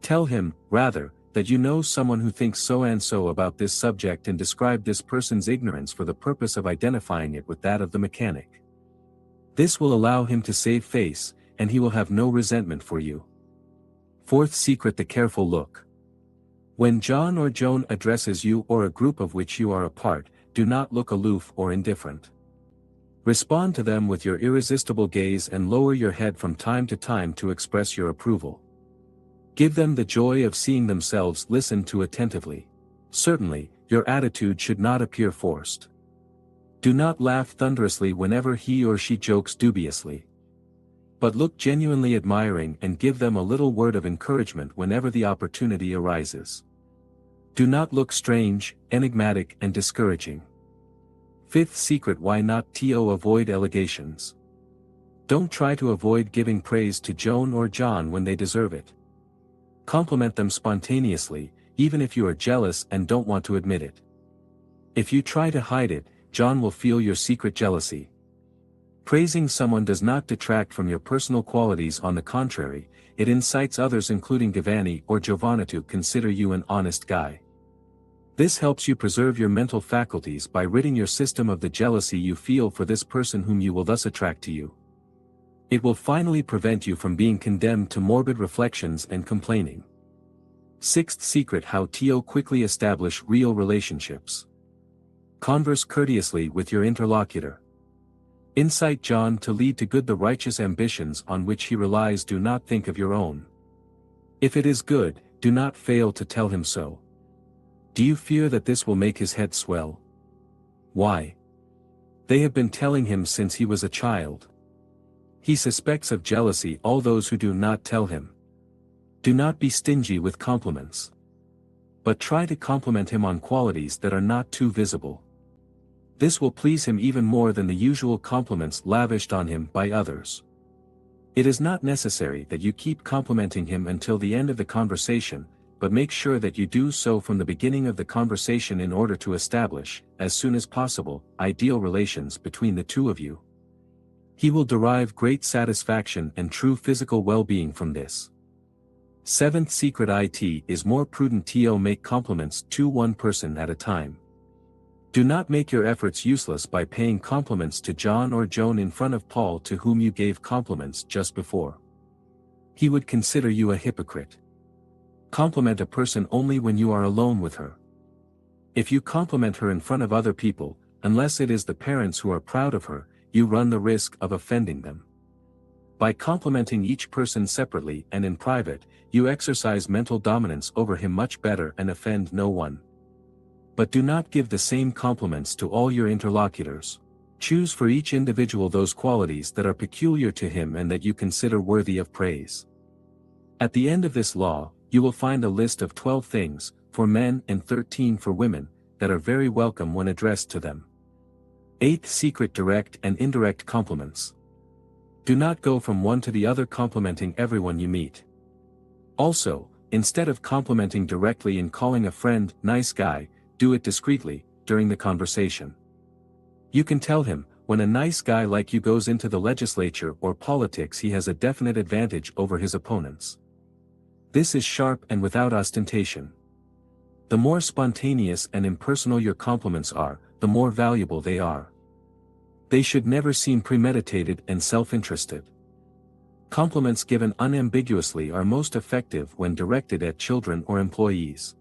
Tell him, rather, that you know someone who thinks so and so about this subject and describe this person's ignorance for the purpose of identifying it with that of the mechanic. This will allow him to save face, and he will have no resentment for you. Fourth secret: the careful look. When John or Joan addresses you or a group of which you are a part, do not look aloof or indifferent. Respond to them with your irresistible gaze and lower your head from time to time to express your approval. Give them the joy of seeing themselves listened to attentively. Certainly, your attitude should not appear forced. Do not laugh thunderously whenever he or she jokes dubiously. But look genuinely admiring and give them a little word of encouragement whenever the opportunity arises. Do not look strange, enigmatic and discouraging. Fifth secret: why not avoid allegations. Don't try to avoid giving praise to Joan or John when they deserve it. Compliment them spontaneously, even if you are jealous and don't want to admit it. If you try to hide it, John will feel your secret jealousy. Praising someone does not detract from your personal qualities. On the contrary, it incites others, including Giovanni or Giovanna, to consider you an honest guy. This helps you preserve your mental faculties by ridding your system of the jealousy you feel for this person whom you will thus attract to you. It will finally prevent you from being condemned to morbid reflections and complaining. Sixth secret: how to quickly establish real relationships. Converse courteously with your interlocutor. Incite John to lead to good the righteous ambitions on which he relies. Do not think of your own. If it is good, do not fail to tell him so. Do you fear that this will make his head swell? Why? They have been telling him since he was a child. He suspects of jealousy all those who do not tell him. Do not be stingy with compliments. But try to compliment him on qualities that are not too visible. This will please him even more than the usual compliments lavished on him by others. It is not necessary that you keep complimenting him until the end of the conversation, but make sure that you do so from the beginning of the conversation in order to establish, as soon as possible, ideal relations between the two of you. He will derive great satisfaction and true physical well-being from this. Seventh secret it is more prudent to make compliments to one person at a time. Do not make your efforts useless by paying compliments to John or Joan in front of Paul to whom you gave compliments just before. He would consider you a hypocrite. Compliment a person only when you are alone with her. If you compliment her in front of other people, unless it is the parents who are proud of her, you run the risk of offending them. By complimenting each person separately and in private, you exercise mental dominance over him much better and offend no one. But do not give the same compliments to all your interlocutors. Choose for each individual those qualities that are peculiar to him and that you consider worthy of praise. At the end of this law, you will find a list of 12 things, for men and 13 for women, that are very welcome when addressed to them. Eighth secret: direct and indirect compliments. Do not go from one to the other complimenting everyone you meet. Also, instead of complimenting directly and calling a friend nice guy, do it discreetly, during the conversation. You can tell him, when a nice guy like you goes into the legislature or politics, he has a definite advantage over his opponents. This is sharp and without ostentation. The more spontaneous and impersonal your compliments are, the more valuable they are. They should never seem premeditated and self-interested. Compliments given unambiguously are most effective when directed at children or employees.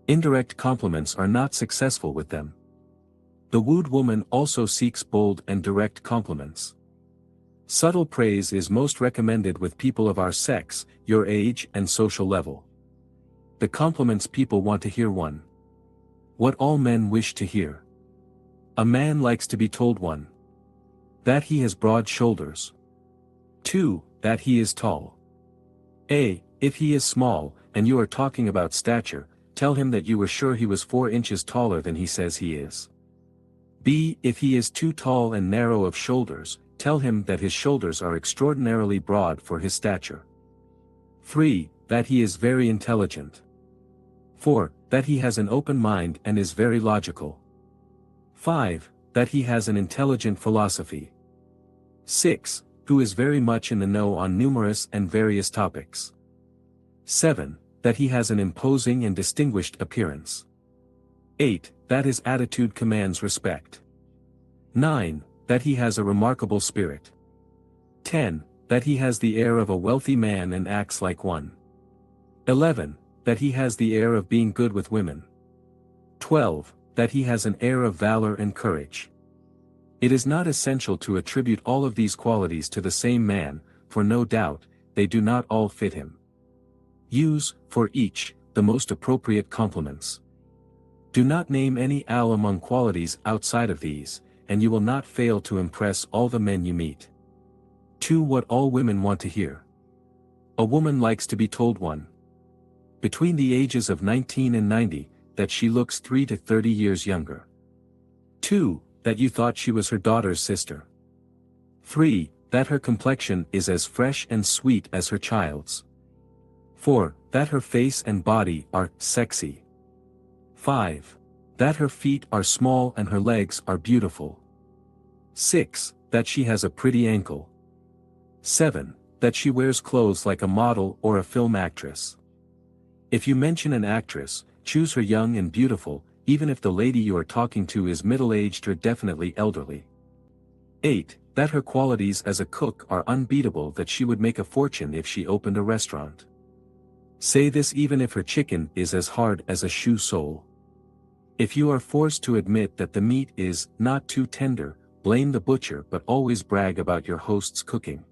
Indirect compliments are not successful with them. The wooed woman also seeks bold and direct compliments. Subtle praise is most recommended with people of our sex, your age and social level. The compliments people want to hear: 1. What all men wish to hear. A man likes to be told 1. That he has broad shoulders. 2. That he is tall. If he is small, and you are talking about stature, tell him that you were sure he was 4 inches taller than he says he is. B. If he is too tall and narrow of shoulders, tell him that his shoulders are extraordinarily broad for his stature. 3. That he is very intelligent. 4. That he has an open mind and is very logical. 5. That he has an intelligent philosophy. 6. Who is very much in the know on numerous and various topics. 7. That he has an imposing and distinguished appearance. 8. That his attitude commands respect. 9. That he has a remarkable spirit. 10. That he has the air of a wealthy man and acts like one. 11. That he has the air of being good with women. 12. That he has an air of valor and courage. It is not essential to attribute all of these qualities to the same man, for no doubt, they do not all fit him. Use, for each, the most appropriate compliments. Do not name any among qualities outside of these, and you will not fail to impress all the men you meet. 2. What all women want to hear. A woman likes to be told 1. Between the ages of 19 and 90, that she looks 3 to 30 years younger. 2. That you thought she was her daughter's sister. 3. That her complexion is as fresh and sweet as her child's. 4. That her face and body are sexy. 5. That her feet are small and her legs are beautiful. 6. That she has a pretty ankle. 7. That she wears clothes like a model or a film actress. If you mention an actress, choose her young and beautiful, even if the lady you are talking to is middle-aged or definitely elderly. 8. That her qualities as a cook are unbeatable, that she would make a fortune if she opened a restaurant. Say this even if her chicken is as hard as a shoe sole. If you are forced to admit that the meat is not too tender, blame the butcher, but always brag about your host's cooking.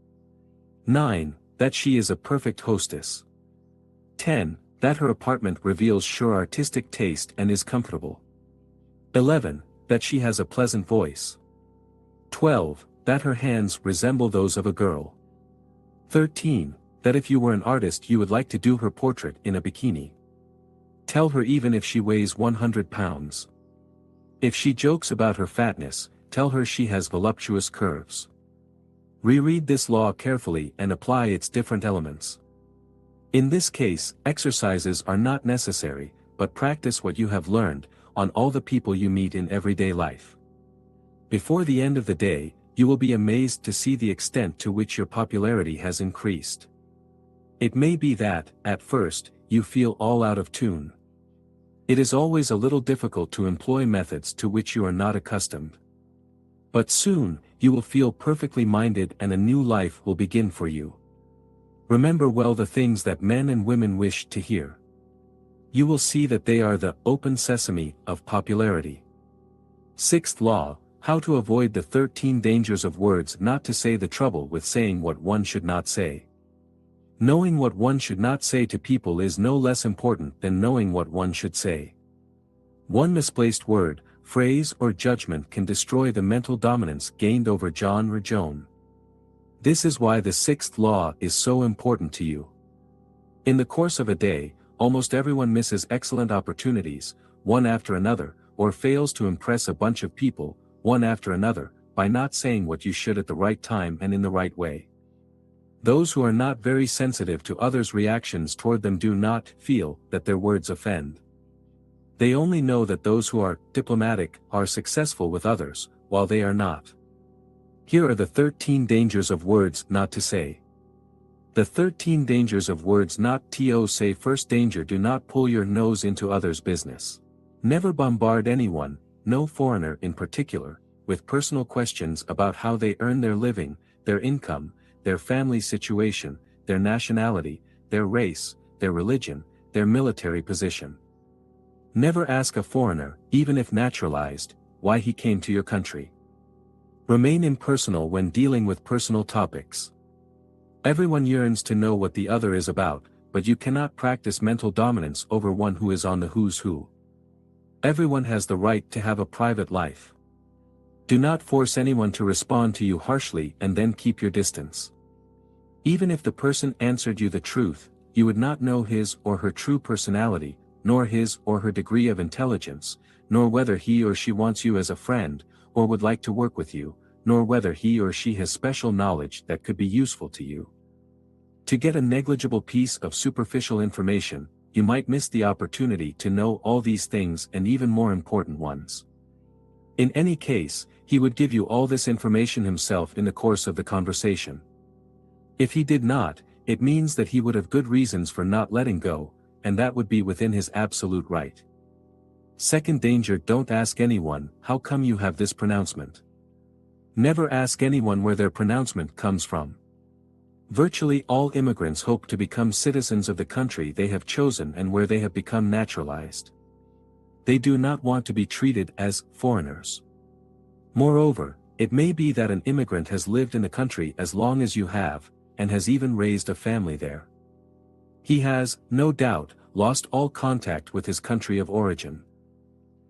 9. That she is a perfect hostess. 10. That her apartment reveals sure artistic taste and is comfortable. 11. That she has a pleasant voice. 12. That her hands resemble those of a girl. 13. That if you were an artist you would like to do her portrait in a bikini. Tell her even if she weighs 100 pounds. If she jokes about her fatness, tell her she has voluptuous curves. Reread this law carefully and apply its different elements. In this case, exercises are not necessary, but practice what you have learned, on all the people you meet in everyday life. Before the end of the day, you will be amazed to see the extent to which your popularity has increased. It may be that, at first, you feel all out of tune. It is always a little difficult to employ methods to which you are not accustomed. But soon, you will feel perfectly minded and a new life will begin for you. Remember well the things that men and women wish to hear. You will see that they are the open sesame of popularity. Sixth law, how to avoid the 13 dangers of words not to say. The trouble with saying what one should not say. Knowing what one should not say to people is no less important than knowing what one should say. One misplaced word, phrase or judgment can destroy the mental dominance gained over John or Joan. This is why the sixth law is so important to you. In the course of a day, almost everyone misses excellent opportunities, one after another, or fails to impress a bunch of people, one after another, by not saying what you should at the right time and in the right way. Those who are not very sensitive to others' reactions toward them do not feel that their words offend. They only know that those who are diplomatic are successful with others, while they are not. Here are the 13 dangers of words not to say. The 13 dangers of words not to say. First danger: do not pull your nose into others' business. Never bombard anyone, no foreigner in particular, with personal questions about how they earn their living, their income, their family situation, their nationality, their race, their religion, their military position. Never ask a foreigner, even if naturalized, why he came to your country. Remain impersonal when dealing with personal topics. Everyone yearns to know what the other is about, but you cannot practice mental dominance over one who is on the who's who. Everyone has the right to have a private life. Do not force anyone to respond to you harshly and then keep your distance. Even if the person answered you the truth, you would not know his or her true personality, nor his or her degree of intelligence, nor whether he or she wants you as a friend, or would like to work with you, nor whether he or she has special knowledge that could be useful to you. To get a negligible piece of superficial information, you might miss the opportunity to know all these things and even more important ones. In any case, he would give you all this information himself in the course of the conversation. If he did not, it means that he would have good reasons for not letting go, and that would be within his absolute right. Second danger: don't ask anyone, how come you have this pronouncement? Never ask anyone where their pronouncement comes from. Virtually all immigrants hope to become citizens of the country they have chosen and where they have become naturalized. They do not want to be treated as foreigners. Moreover, it may be that an immigrant has lived in the country as long as you have, and has even raised a family there. He has, no doubt, lost all contact with his country of origin.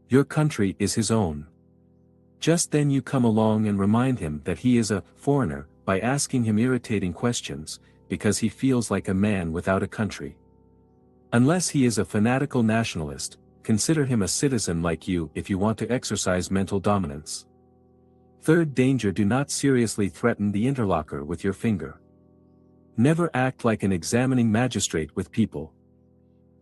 Your country is his own. Just then you come along and remind him that he is a foreigner, by asking him irritating questions, because he feels like a man without a country. Unless he is a fanatical nationalist, consider him a citizen like you if you want to exercise mental dominance. Third danger: do not seriously threaten the interlocutor with your finger. Never act like an examining magistrate with people.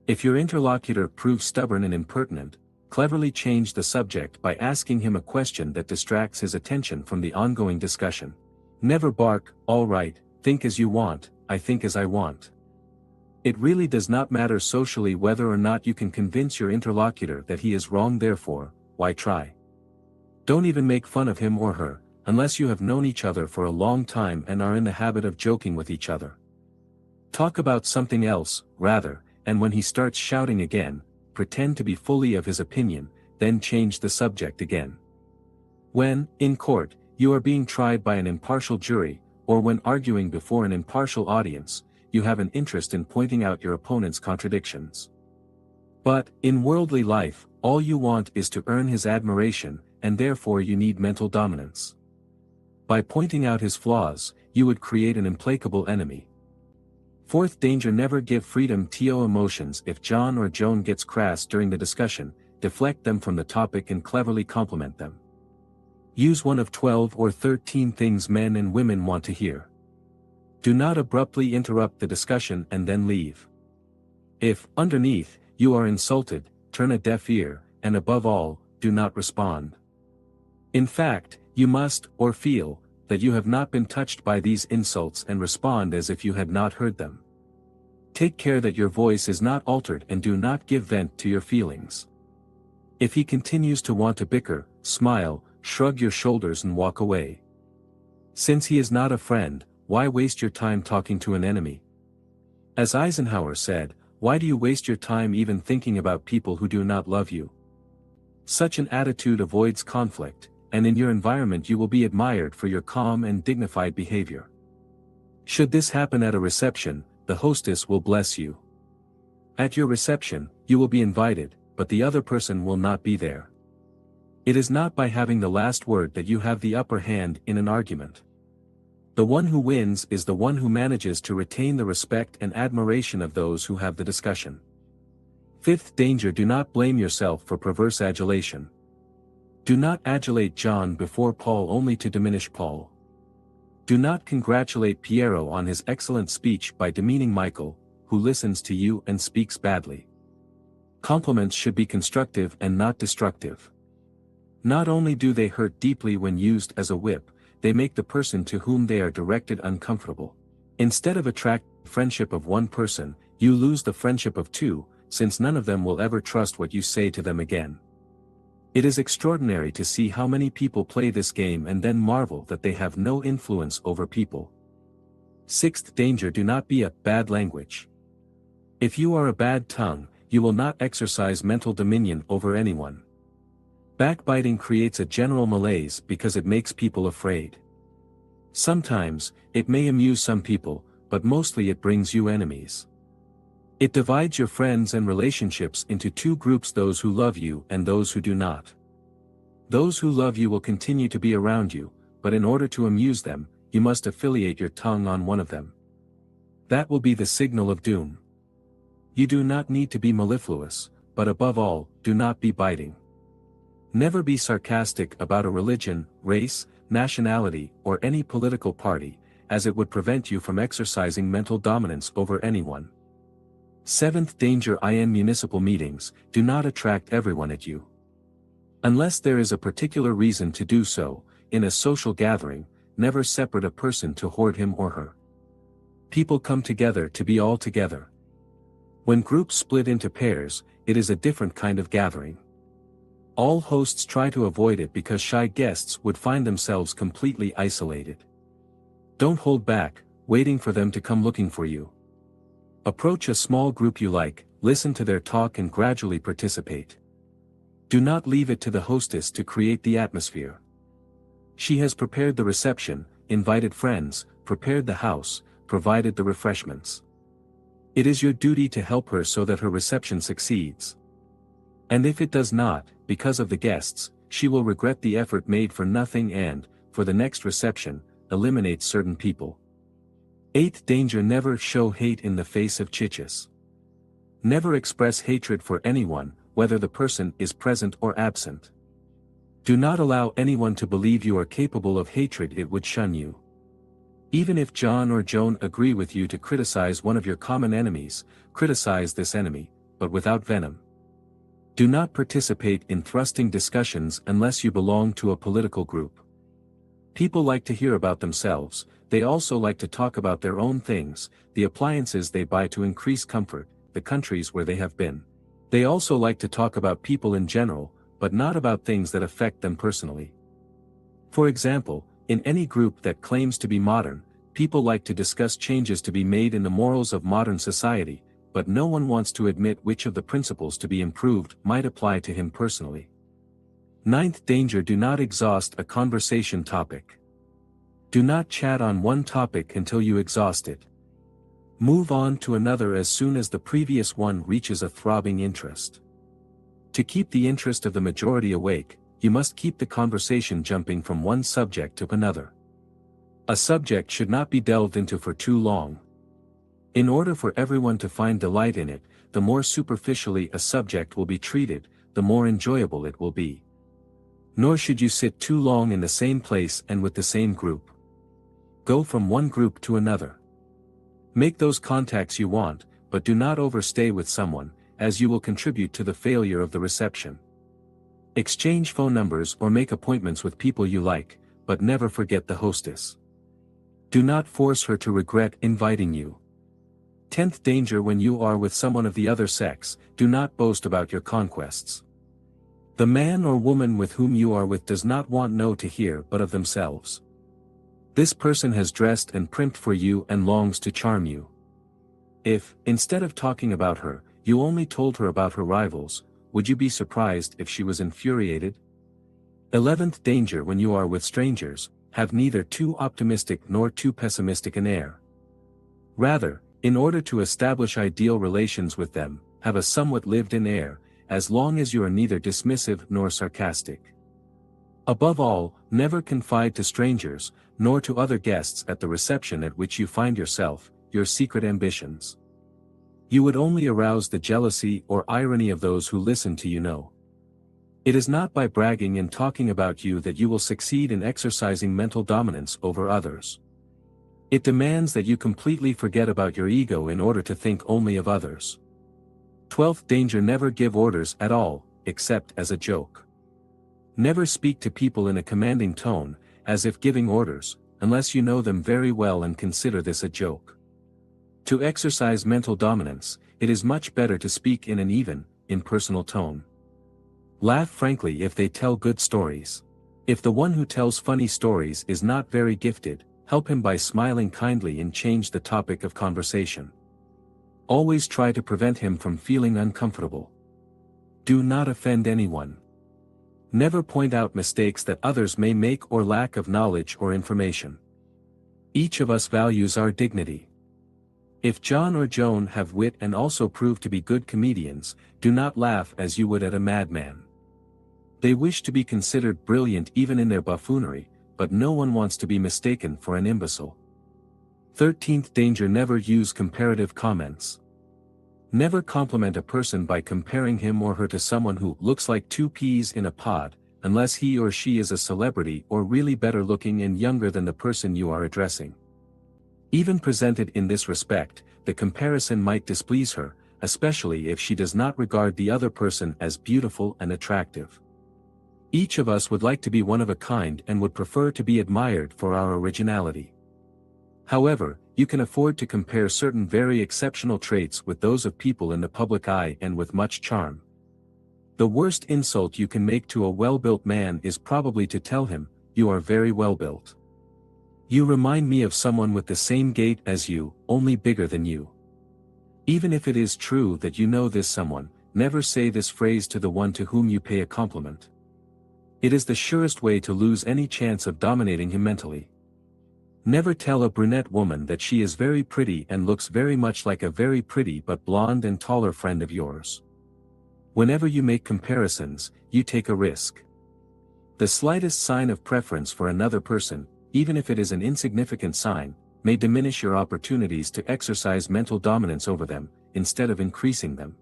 If your interlocutor proves stubborn and impertinent, cleverly change the subject by asking him a question that distracts his attention from the ongoing discussion. Never bark, "All right, think as you want, I think as I want." It really does not matter socially whether or not you can convince your interlocutor that he is wrong, therefore, why try? Don't even make fun of him or her, unless you have known each other for a long time and are in the habit of joking with each other. Talk about something else, rather, and when he starts shouting again, pretend to be fully of his opinion, then change the subject again. When, in court, you are being tried by an impartial jury, or when arguing before an impartial audience, you have an interest in pointing out your opponent's contradictions. But, in worldly life, all you want is to earn his admiration, and therefore you need mental dominance. By pointing out his flaws, you would create an implacable enemy. Fourth danger: never give freedom to emotions. If John or Joan gets crass during the discussion, deflect them from the topic and cleverly compliment them. Use one of 12 or 13 things men and women want to hear. Do not abruptly interrupt the discussion and then leave. If, underneath, you are insulted, turn a deaf ear, and above all, do not respond. In fact, you must, or feel, that you have not been touched by these insults and respond as if you had not heard them. Take care that your voice is not altered and do not give vent to your feelings. If he continues to want to bicker, smile, shrug your shoulders and walk away. Since he is not a friend, why waste your time talking to an enemy? As Eisenhower said, why do you waste your time even thinking about people who do not love you? Such an attitude avoids conflict, and in your environment you will be admired for your calm and dignified behavior. Should this happen at a reception, the hostess will bless you. At your reception, you will be invited, but the other person will not be there. It is not by having the last word that you have the upper hand in an argument. The one who wins is the one who manages to retain the respect and admiration of those who have the discussion. Fifth danger: do not blame yourself for perverse adulation. Do not adulate John before Paul only to diminish Paul. Do not congratulate Piero on his excellent speech by demeaning Michael, who listens to you and speaks badly. Compliments should be constructive and not destructive. Not only do they hurt deeply when used as a whip, they make the person to whom they are directed uncomfortable. Instead of attract the friendship of one person, you lose the friendship of two, since none of them will ever trust what you say to them again. It is extraordinary to see how many people play this game and then marvel that they have no influence over people. Sixth danger: do not be a bad language. If you are a bad tongue, you will not exercise mental dominion over anyone. Backbiting creates a general malaise because it makes people afraid. Sometimes, it may amuse some people, but mostly it brings you enemies. It divides your friends and relationships into two groups: those who love you and those who do not. Those who love you will continue to be around you, but in order to amuse them, you must affiliate your tongue on one of them. That will be the signal of doom. You do not need to be mellifluous, but above all, do not be biting. Never be sarcastic about a religion, race, nationality, or any political party, as it would prevent you from exercising mental dominance over anyone. Seventh danger: in municipal meetings, do not attract everyone at you. Unless there is a particular reason to do so, in a social gathering, never separate a person to hoard him or her. People come together to be all together. When groups split into pairs, it is a different kind of gathering. All hosts try to avoid it because shy guests would find themselves completely isolated. Don't hold back, waiting for them to come looking for you. Approach a small group you like, listen to their talk and gradually participate. Do not leave it to the hostess to create the atmosphere. She has prepared the reception, invited friends, prepared the house, provided the refreshments. It is your duty to help her so that her reception succeeds. And if it does not, because of the guests, she will regret the effort made for nothing and, for the next reception, eliminate certain people. Eighth danger: never show hate in the face of chichis. Never express hatred for anyone, whether the person is present or absent. Do not allow anyone to believe you are capable of hatred; it would shun you. Even if John or Joan agree with you to criticize one of your common enemies, criticize this enemy, but without venom. Do not participate in thrusting discussions unless you belong to a political group. People like to hear about themselves, they also like to talk about their own things, the appliances they buy to increase comfort, the countries where they have been. They also like to talk about people in general, but not about things that affect them personally. For example, in any group that claims to be modern, people like to discuss changes to be made in the morals of modern society, but no one wants to admit which of the principles to be improved might apply to him personally. Ninth danger: do not exhaust a conversation topic. Do not chat on one topic until you exhaust it. Move on to another as soon as the previous one reaches a throbbing interest. To keep the interest of the majority awake, you must keep the conversation jumping from one subject to another. A subject should not be delved into for too long. In order for everyone to find delight in it, the more superficially a subject will be treated, the more enjoyable it will be. Nor should you sit too long in the same place and with the same group. Go from one group to another. Make those contacts you want, but do not overstay with someone, as you will contribute to the failure of the reception. Exchange phone numbers or make appointments with people you like, but never forget the hostess. Do not force her to regret inviting you. 10th danger: when you are with someone of the other sex, do not boast about your conquests. The man or woman with whom you are with does not want no to hear but of themselves. This person has dressed and primped for you and longs to charm you. If, instead of talking about her, you only told her about her rivals, would you be surprised if she was infuriated? 11th danger: when you are with strangers, have neither too optimistic nor too pessimistic an air. Rather, in order to establish ideal relations with them, have a somewhat lived-in air, as long as you are neither dismissive nor sarcastic. Above all, never confide to strangers, nor to other guests at the reception at which you find yourself, your secret ambitions. You would only arouse the jealousy or irony of those who listen to you know. It is not by bragging and talking about you that you will succeed in exercising mental dominance over others. It demands that you completely forget about your ego in order to think only of others. 12th danger: never give orders at all, except as a joke. Never speak to people in a commanding tone, as if giving orders, unless you know them very well and consider this a joke. To exercise mental dominance, it is much better to speak in an even, impersonal tone. Laugh frankly if they tell good stories. If the one who tells funny stories is not very gifted, help him by smiling kindly and change the topic of conversation. Always try to prevent him from feeling uncomfortable. Do not offend anyone. Never point out mistakes that others may make or lack of knowledge or information. Each of us values our dignity. If John or Joan have wit and also prove to be good comedians, do not laugh as you would at a madman. They wish to be considered brilliant even in their buffoonery, but no one wants to be mistaken for an imbecile. 13th danger: never use comparative comments. Never compliment a person by comparing him or her to someone who looks like two peas in a pod, unless he or she is a celebrity or really better looking and younger than the person you are addressing. Even presented in this respect, the comparison might displease her, especially if she does not regard the other person as beautiful and attractive. Each of us would like to be one of a kind and would prefer to be admired for our originality. However, you can afford to compare certain very exceptional traits with those of people in the public eye and with much charm. The worst insult you can make to a well-built man is probably to tell him, "You are very well built. You remind me of someone with the same gait as you, only bigger than you." Even if it is true that you know this someone, never say this phrase to the one to whom you pay a compliment. It is the surest way to lose any chance of dominating him mentally. Never tell a brunette woman that she is very pretty and looks very much like a very pretty but blonde and taller friend of yours. Whenever you make comparisons, you take a risk. The slightest sign of preference for another person, even if it is an insignificant sign, may diminish your opportunities to exercise mental dominance over them, instead of increasing them.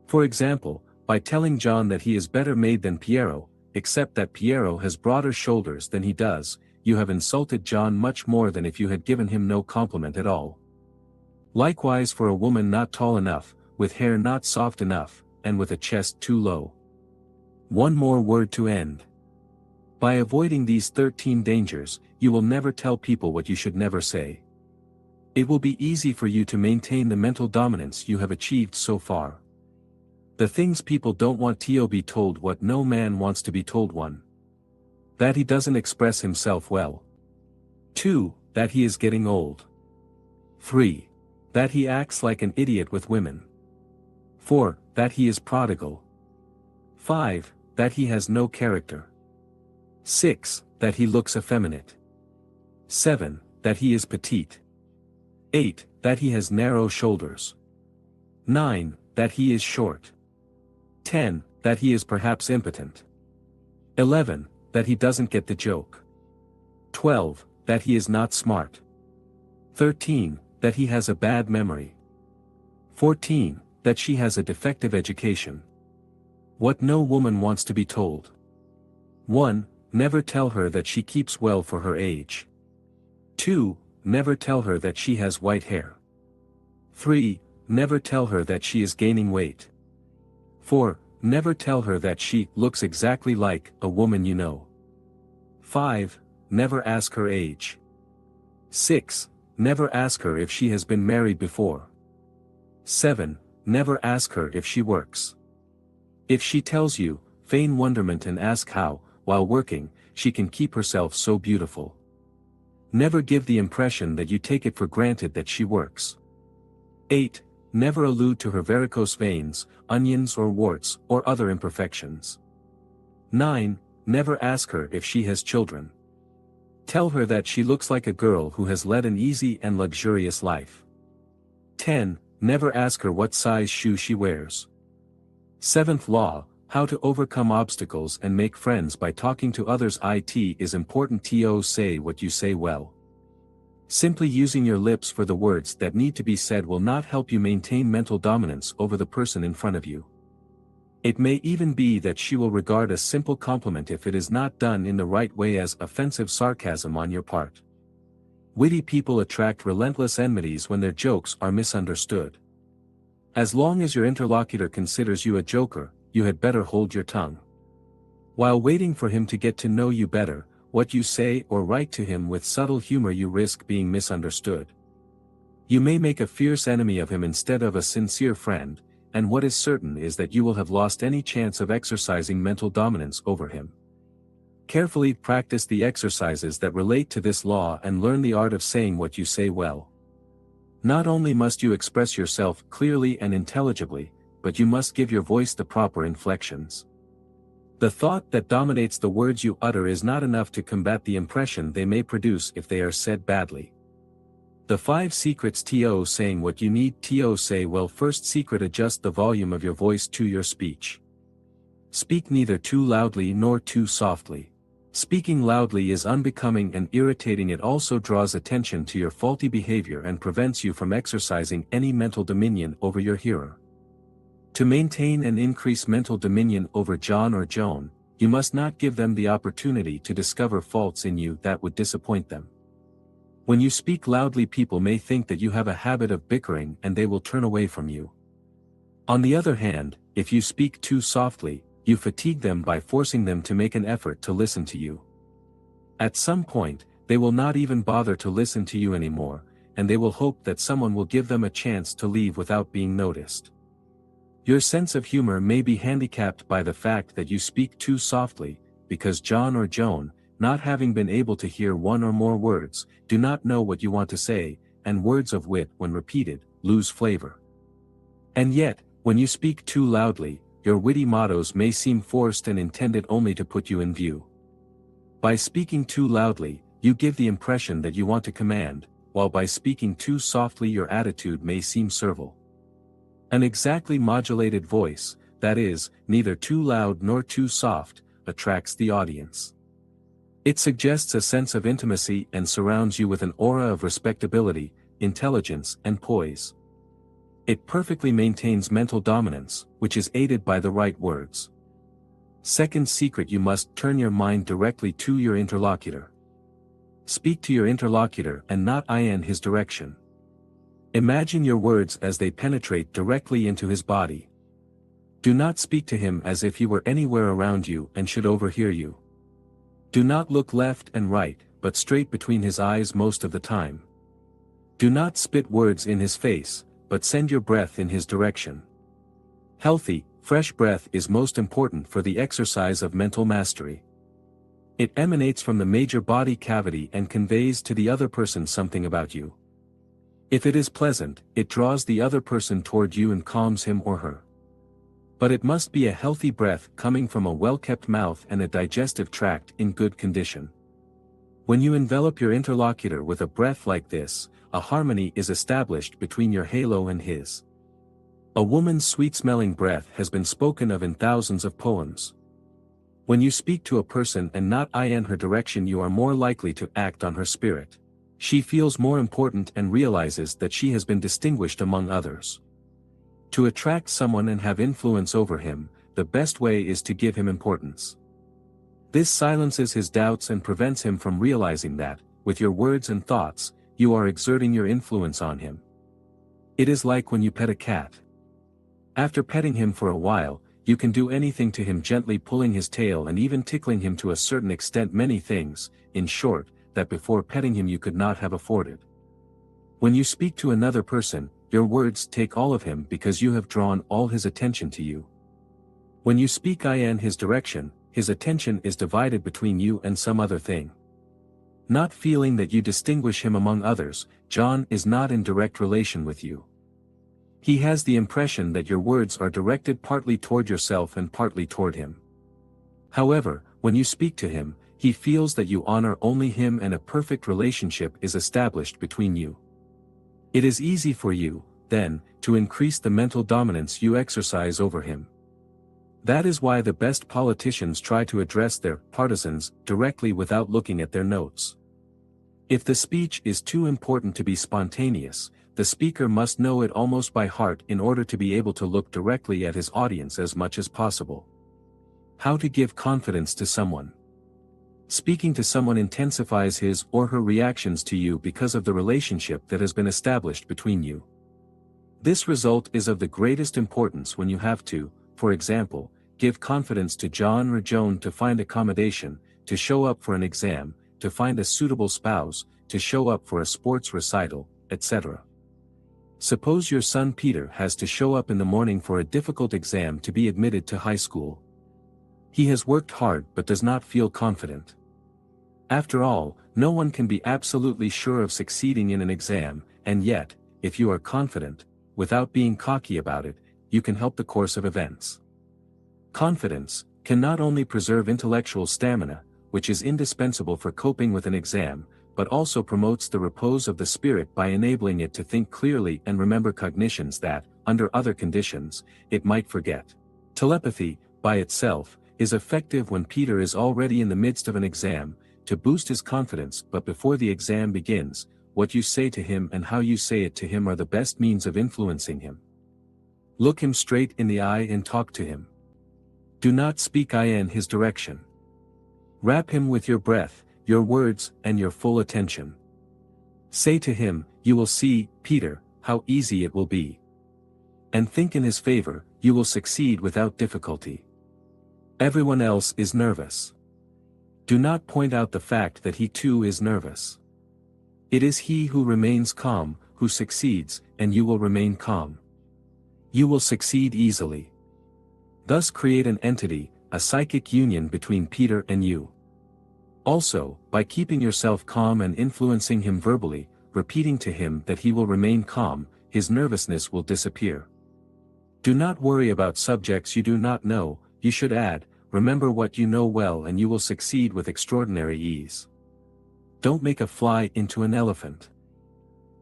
For example, by telling John that he is better made than Piero, except that Piero has broader shoulders than he does, you have insulted John much more than if you had given him no compliment at all. Likewise for a woman not tall enough, with hair not soft enough, and with a chest too low. One more word to end. By avoiding these 13 dangers, you will never tell people what you should never say. It will be easy for you to maintain the mental dominance you have achieved so far. The things people don't want to be told: what no man wants to be told. 1. That he doesn't express himself well. 2. That he is getting old. 3. That he acts like an idiot with women. 4. That he is prodigal. 5. That he has no character. 6. That he looks effeminate. 7. That he is petite. 8. That he has narrow shoulders. 9. That he is short. 10. That he is perhaps impotent. 11. That he doesn't get the joke. 12. That he is not smart. 13. that he has a bad memory. 14. That she has a defective education. What no woman wants to be told. 1. Never tell her that she keeps well for her age. 2. Never tell her that she has white hair. 3. Never tell her that she is gaining weight. 4. Never tell her that she looks exactly like a woman you know. 5. Never ask her age. 6. Never ask her if she has been married before. 7. Never ask her if she works. If she tells you, feign wonderment and ask how, while working, she can keep herself so beautiful. Never give the impression that you take it for granted that she works. 8. Never allude to her varicose veins, onions or warts, or other imperfections. 9. Never ask her if she has children. Tell her that she looks like a girl who has led an easy and luxurious life. 10. Never ask her what size shoe she wears. 7th law, how to overcome obstacles and make friends by talking to others. It is important to say what you say well. Simply using your lips for the words that need to be said will not help you maintain mental dominance over the person in front of you. It may even be that she will regard a simple compliment, if it is not done in the right way, as offensive sarcasm on your part. Witty people attract relentless enmities when their jokes are misunderstood. As long as your interlocutor considers you a joker, you had better hold your tongue. While waiting for him to get to know you better, what you say or write to him with subtle humor, you risk being misunderstood. You may make a fierce enemy of him instead of a sincere friend, and what is certain is that you will have lost any chance of exercising mental dominance over him. Carefully practice the exercises that relate to this law and learn the art of saying what you say well. Not only must you express yourself clearly and intelligibly, but you must give your voice the proper inflections. The thought that dominates the words you utter is not enough to combat the impression they may produce if they are said badly. The 5 secrets to saying what you need to say well. First secret: adjust the volume of your voice to your speech. Speak neither too loudly nor too softly. Speaking loudly is unbecoming and irritating. It also draws attention to your faulty behavior and prevents you from exercising any mental dominion over your hearer. To maintain and increase mental dominion over John or Joan, you must not give them the opportunity to discover faults in you that would disappoint them. When you speak loudly, people may think that you have a habit of bickering and they will turn away from you. On the other hand, if you speak too softly, you fatigue them by forcing them to make an effort to listen to you. At some point, they will not even bother to listen to you anymore, and they will hope that someone will give them a chance to leave without being noticed. Your sense of humor may be handicapped by the fact that you speak too softly, because John or Joan, not having been able to hear one or more words, do not know what you want to say, and words of wit, when repeated, lose flavor. And yet, when you speak too loudly, your witty mottos may seem forced and intended only to put you in view. By speaking too loudly, you give the impression that you want to command, while by speaking too softly your attitude may seem servile. An exactly modulated voice, that is, neither too loud nor too soft, attracts the audience. It suggests a sense of intimacy and surrounds you with an aura of respectability, intelligence, and poise. It perfectly maintains mental dominance, which is aided by the right words. Second secret: you must turn your mind directly to your interlocutor. Speak to your interlocutor and not in his direction. Imagine your words as they penetrate directly into his body. Do not speak to him as if he were anywhere around you and should overhear you. Do not look left and right, but straight between his eyes most of the time. Do not spit words in his face, but send your breath in his direction. Healthy, fresh breath is most important for the exercise of mental mastery. It emanates from the major body cavity and conveys to the other person something about you. If it is pleasant, it draws the other person toward you and calms him or her. But it must be a healthy breath coming from a well-kept mouth and a digestive tract in good condition. When you envelop your interlocutor with a breath like this, a harmony is established between your halo and his. A woman's sweet-smelling breath has been spoken of in thousands of poems. When you speak to a person and not in her direction, you are more likely to act on her spirit. She feels more important and realizes that she has been distinguished among others. To attract someone and have influence over him, the best way is to give him importance. This silences his doubts and prevents him from realizing that, with your words and thoughts, you are exerting your influence on him. It is like when you pet a cat. After petting him for a while, you can do anything to him, gently pulling his tail and even tickling him to a certain extent, many things, in short, that before petting him you could not have afforded. When you speak to another person, your words take all of him because you have drawn all his attention to you. When you speak in his direction, his attention is divided between you and some other thing. Not feeling that you distinguish him among others, John is not in direct relation with you. He has the impression that your words are directed partly toward yourself and partly toward him. However, when you speak to him, he feels that you honor only him and a perfect relationship is established between you. It is easy for you, then, to increase the mental dominance you exercise over him. That is why the best politicians try to address their partisans directly without looking at their notes. If the speech is too important to be spontaneous, the speaker must know it almost by heart in order to be able to look directly at his audience as much as possible. How to give confidence to someone. Speaking to someone intensifies his or her reactions to you because of the relationship that has been established between you. This result is of the greatest importance when you have to, for example, give confidence to John or Joan to find accommodation, to show up for an exam, to find a suitable spouse, to show up for a sports recital, etc. Suppose your son Peter has to show up in the morning for a difficult exam to be admitted to high school. He has worked hard but does not feel confident. After all, no one can be absolutely sure of succeeding in an exam, and yet, if you are confident, without being cocky about it, you can help the course of events. Confidence can not only preserve intellectual stamina, which is indispensable for coping with an exam, but also promotes the repose of the spirit by enabling it to think clearly and remember cognitions that, under other conditions, it might forget. Telepathy, by itself, is effective when Peter is already in the midst of an exam, to boost his confidence, but before the exam begins, what you say to him and how you say it to him are the best means of influencing him. Look him straight in the eye and talk to him. Do not speak in his direction. Wrap him with your breath, your words, and your full attention. Say to him, "You will see, Peter, how easy it will be." And think in his favor, you will succeed without difficulty. Everyone else is nervous. Do not point out the fact that he too is nervous. It is he who remains calm, who succeeds, and you will remain calm. You will succeed easily. Thus create an entity, a psychic union between Peter and you. Also, by keeping yourself calm and influencing him verbally, repeating to him that he will remain calm, his nervousness will disappear. Do not worry about subjects you do not know, you should add, remember what you know well and you will succeed with extraordinary ease. Don't make a fly into an elephant.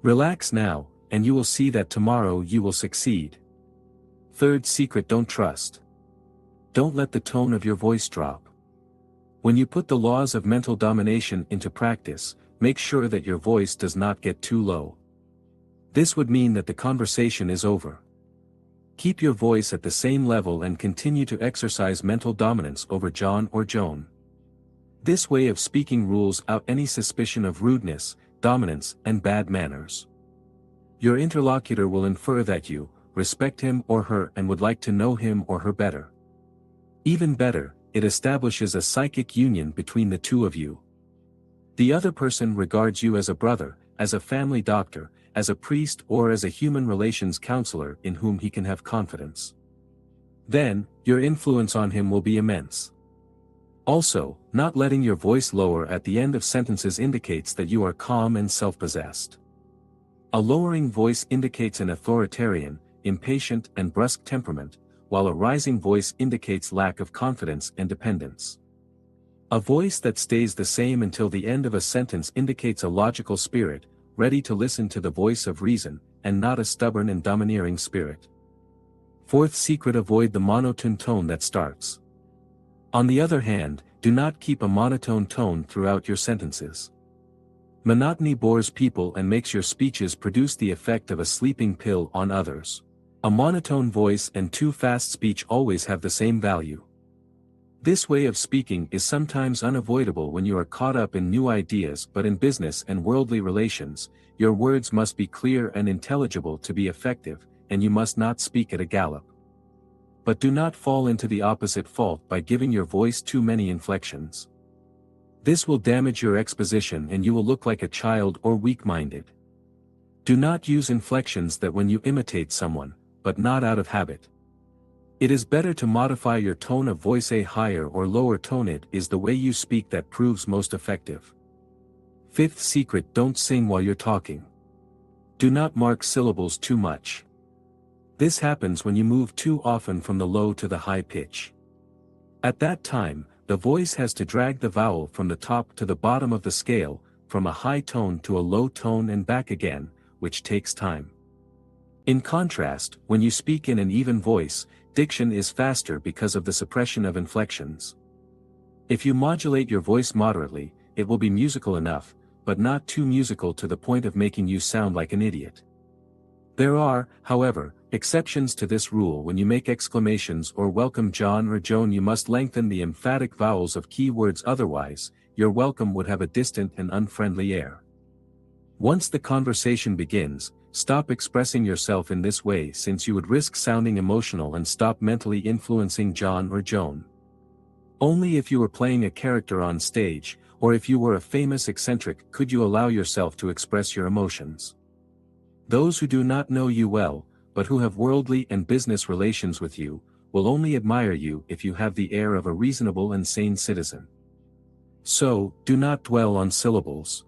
Relax now, and you will see that tomorrow you will succeed. Third secret: don't trust. Don't let the tone of your voice drop. When you put the laws of mental domination into practice, make sure that your voice does not get too low. This would mean that the conversation is over. Keep your voice at the same level and continue to exercise mental dominance over John or Joan. This way of speaking rules out any suspicion of rudeness, dominance, and bad manners. Your interlocutor will infer that you respect him or her and would like to know him or her better. Even better, it establishes a psychic union between the two of you. The other person regards you as a brother, as a family doctor, as a priest, or as a human relations counselor in whom he can have confidence. Then, your influence on him will be immense. Also, not letting your voice lower at the end of sentences indicates that you are calm and self-possessed. A lowering voice indicates an authoritarian, impatient, and brusque temperament, while a rising voice indicates lack of confidence and dependence. A voice that stays the same until the end of a sentence indicates a logical spirit, ready to listen to the voice of reason, and not a stubborn and domineering spirit. Fourth secret: avoid the monotone tone that starts. On the other hand, do not keep a monotone tone throughout your sentences. Monotony bores people and makes your speeches produce the effect of a sleeping pill on others. A monotone voice and too fast speech always have the same value. This way of speaking is sometimes unavoidable when you are caught up in new ideas, but in business and worldly relations, your words must be clear and intelligible to be effective, and you must not speak at a gallop. But do not fall into the opposite fault by giving your voice too many inflections. This will damage your exposition and you will look like a child or weak-minded. Do not use inflections that when you imitate someone, but not out of habit. It is better to modify your tone of voice. A higher or lower tone it is the way you speak that proves most effective. Fifth secret: don't sing while you're talking. Do not mark syllables too much. This happens when you move too often from the low to the high pitch. At that time, the voice has to drag the vowel from the top to the bottom of the scale, from a high tone to a low tone and back again, which takes time. In contrast, when you speak in an even voice, diction is faster because of the suppression of inflections. If you modulate your voice moderately, it will be musical enough, but not too musical to the point of making you sound like an idiot. There are, however, exceptions to this rule. When you make exclamations or welcome John or Joan, you must lengthen the emphatic vowels of key words, otherwise, your welcome would have a distant and unfriendly air. Once the conversation begins, stop expressing yourself in this way, since you would risk sounding emotional, and stop mentally influencing John or Joan. Only if you were playing a character on stage, or if you were a famous eccentric, could you allow yourself to express your emotions. Those who do not know you well, but who have worldly and business relations with you, will only admire you if you have the air of a reasonable and sane citizen. So, do not dwell on syllables.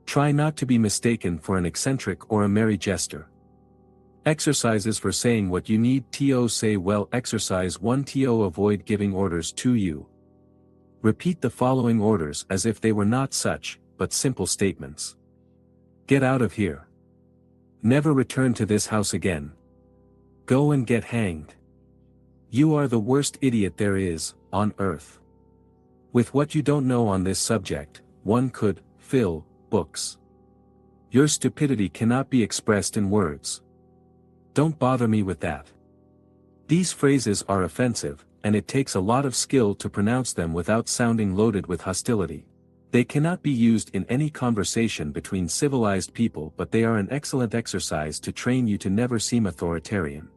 Try not to be mistaken for an eccentric or a merry jester. Exercises for saying what you need to say well. Exercise 1 to avoid giving orders to you. Repeat the following orders as if they were not such, but simple statements. Get out of here. Never return to this house again. Go and get hanged. You are the worst idiot there is, on earth. With what you don't know on this subject, one could fill books. Your stupidity cannot be expressed in words. Don't bother me with that. These phrases are offensive, and it takes a lot of skill to pronounce them without sounding loaded with hostility. They cannot be used in any conversation between civilized people, but they are an excellent exercise to train you to never seem authoritarian.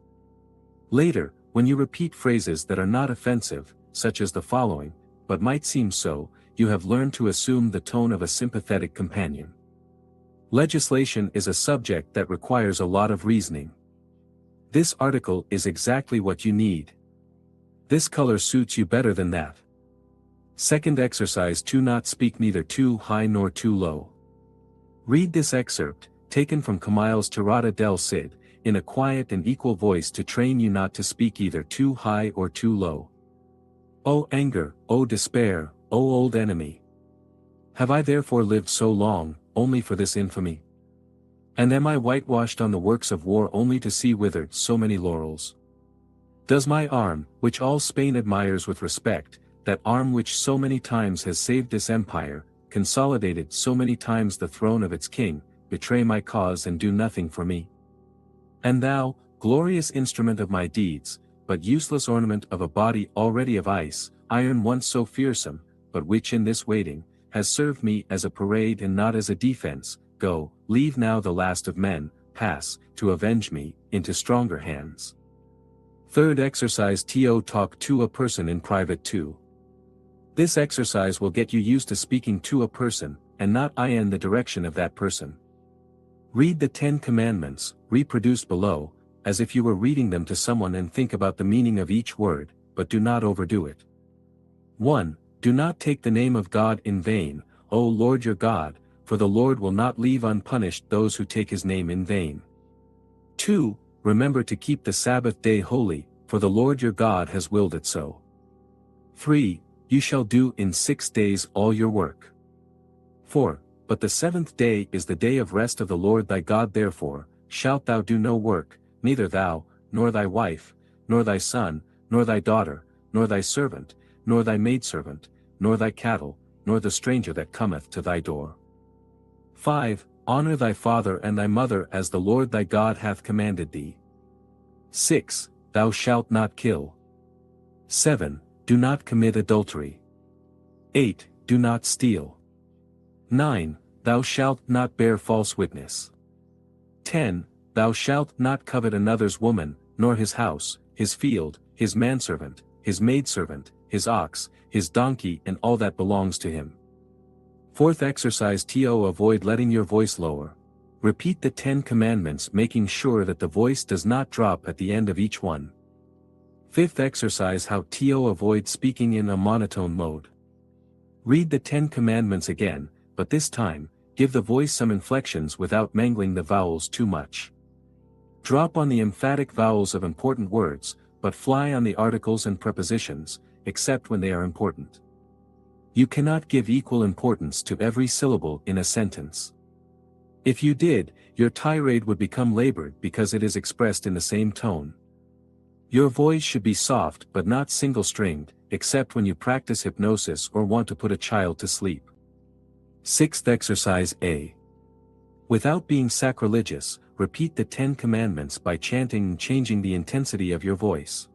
Later, when you repeat phrases that are not offensive, such as the following, but might seem so, you have learned to assume the tone of a sympathetic companion. Legislation is a subject that requires a lot of reasoning. This article is exactly what you need. This color suits you better than that. Second exercise: to not speak neither too high nor too low. Read this excerpt, taken from Camille's Tirada del Cid, in a quiet and equal voice to train you not to speak either too high or too low. O anger, O despair, O old enemy! Have I therefore lived so long, only for this infamy? And am I whitewashed on the works of war only to see withered so many laurels? Does my arm, which all Spain admires with respect, that arm which so many times has saved this empire, consolidated so many times the throne of its king, betray my cause and do nothing for me? And thou, glorious instrument of my deeds, but useless ornament of a body already of ice, iron once so fearsome, but which in this waiting, has served me as a parade and not as a defense, go, leave now the last of men, pass, to avenge me, into stronger hands. Third exercise: to talk to a person in private too. This exercise will get you used to speaking to a person, and not in the direction of that person. Read the 10 Commandments, reproduced below, as if you were reading them to someone, and think about the meaning of each word, but do not overdo it. 1. Do not take the name of God in vain, O Lord your God, for the Lord will not leave unpunished those who take his name in vain. 2. Remember to keep the Sabbath day holy, for the Lord your God has willed it so. 3. You shall do in 6 days all your work. 4. But the 7th day is the day of rest of the Lord thy God, therefore shalt thou do no work, neither thou, nor thy wife, nor thy son, nor thy daughter, nor thy servant, nor thy maidservant, nor thy cattle, nor the stranger that cometh to thy door. 5. Honor thy father and thy mother as the Lord thy God hath commanded thee. 6. Thou shalt not kill. 7. Do not commit adultery. 8. Do not steal. 9. Thou shalt not bear false witness. 10. Thou shalt not covet another's woman, nor his house, his field, his manservant, his maidservant, his ox, his donkey and all that belongs to him. Fourth exercise to avoid letting your voice lower. Repeat the 10 commandments making sure that the voice does not drop at the end of each one. Fifth exercise how to avoid speaking in a monotone mode. Read the 10 commandments again, but this time, give the voice some inflections without mangling the vowels too much. Drop on the emphatic vowels of important words, but fly on the articles and prepositions, except when they are important. You cannot give equal importance to every syllable in a sentence. If you did, your tirade would become labored because it is expressed in the same tone. Your voice should be soft but not single-stringed, except when you practice hypnosis or want to put a child to sleep. Sixth exercise A. Without being sacrilegious, repeat the 10 commandments by chanting and changing the intensity of your voice.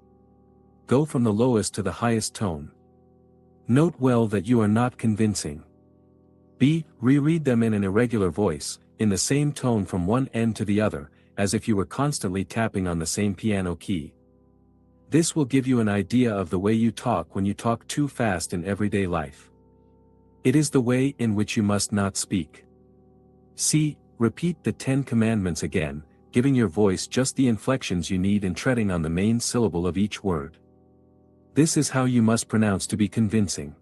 Go from the lowest to the highest tone. Note well that you are not convincing. B. Reread them in an irregular voice, in the same tone from one end to the other, as if you were constantly tapping on the same piano key. This will give you an idea of the way you talk when you talk too fast in everyday life. It is the way in which you must not speak. C. Repeat the 10 commandments again, giving your voice just the inflections you need and treading on the main syllable of each word. This is how you must pronounce to be convincing.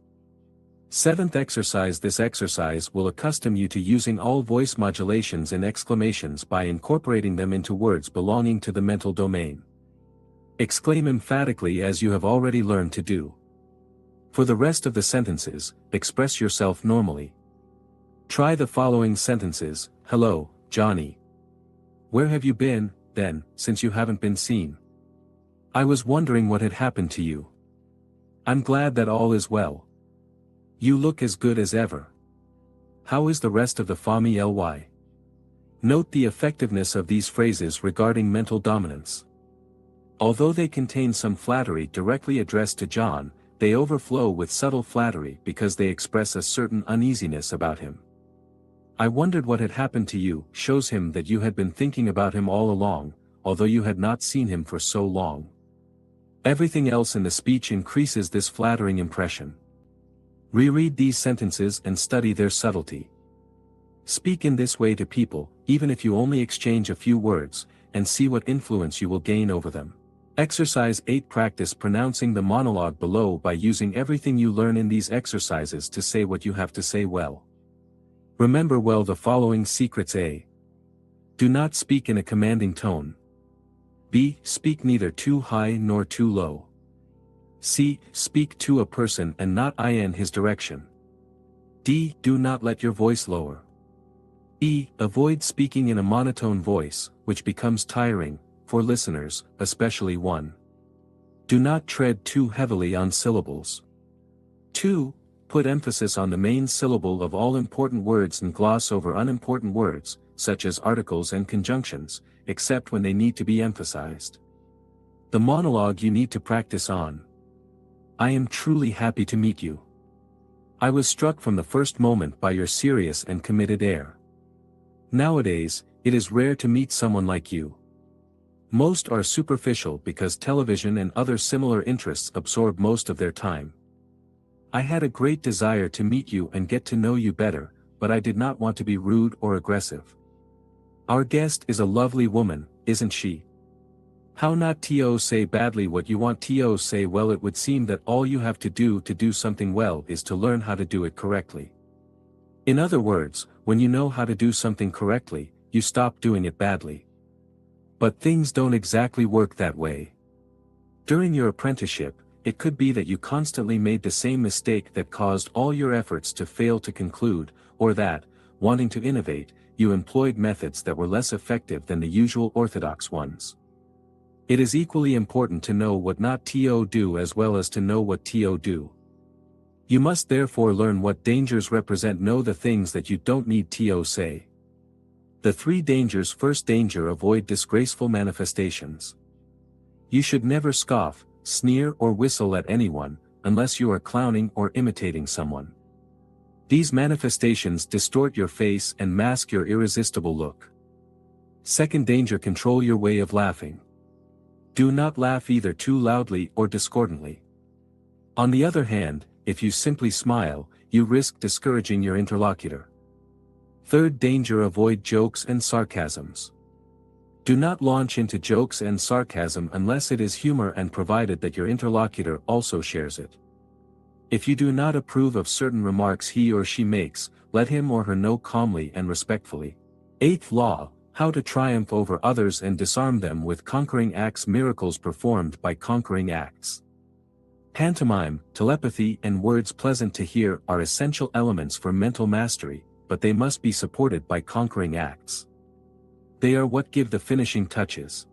Seventh exercise. This exercise will accustom you to using all voice modulations and exclamations by incorporating them into words belonging to the mental domain. Exclaim emphatically as you have already learned to do. For the rest of the sentences, express yourself normally. Try the following sentences. Hello, Johnny. Where have you been, then, since you haven't been seen? I was wondering what had happened to you. I'm glad that all is well. You look as good as ever. How is the rest of the family? Note the effectiveness of these phrases regarding mental dominance. Although they contain some flattery directly addressed to John, they overflow with subtle flattery because they express a certain uneasiness about him. I wondered what had happened to you shows him that you had been thinking about him all along, although you had not seen him for so long. Everything else in the speech increases this flattering impression. Reread these sentences and study their subtlety. Speak in this way to people, even if you only exchange a few words, and see what influence you will gain over them. Exercise 8. Practice pronouncing the monologue below by using everything you learn in these exercises to say what you have to say well. Remember well the following secrets. A. Do not speak in a commanding tone. B. Speak neither too high nor too low. C. Speak to a person and not in his direction. D. Do not let your voice lower. E. Avoid speaking in a monotone voice, which becomes tiring, for listeners, especially one. Do not tread too heavily on syllables. 2. Put emphasis on the main syllable of all important words and gloss over unimportant words, such as articles and conjunctions, except when they need to be emphasized. The monologue you need to practice on. I am truly happy to meet you. I was struck from the first moment by your serious and committed air. Nowadays, it is rare to meet someone like you. Most are superficial because television and other similar interests absorb most of their time. I had a great desire to meet you and get to know you better, but I did not want to be rude or aggressive. Our guest is a lovely woman, isn't she? How not to say badly what you want to say well. It would seem that all you have to do something well is to learn how to do it correctly. In other words, when you know how to do something correctly, you stop doing it badly. But things don't exactly work that way. During your apprenticeship, it could be that you constantly made the same mistake that caused all your efforts to fail to conclude, or that, wanting to innovate, you employed methods that were less effective than the usual orthodox ones. It is equally important to know what not to do as well as to know what to do. You must therefore learn what dangers represent. Know the things that you don't need to say. The 3 dangers. First danger: avoid disgraceful manifestations. You should never scoff, sneer or whistle at anyone, unless you are clowning or imitating someone. These manifestations distort your face and mask your irresistible look. Second danger: control your way of laughing. Do not laugh either too loudly or discordantly. On the other hand, if you simply smile, you risk discouraging your interlocutor. Third danger: avoid jokes and sarcasms. Do not launch into jokes and sarcasm unless it is humor and provided that your interlocutor also shares it. If you do not approve of certain remarks he or she makes, let him or her know calmly and respectfully. Eighth law: how to triumph over others and disarm them with conquering acts. Miracles performed by conquering acts. Pantomime, telepathy and words pleasant to hear are essential elements for mental mastery, but they must be supported by conquering acts. They are what give the finishing touches.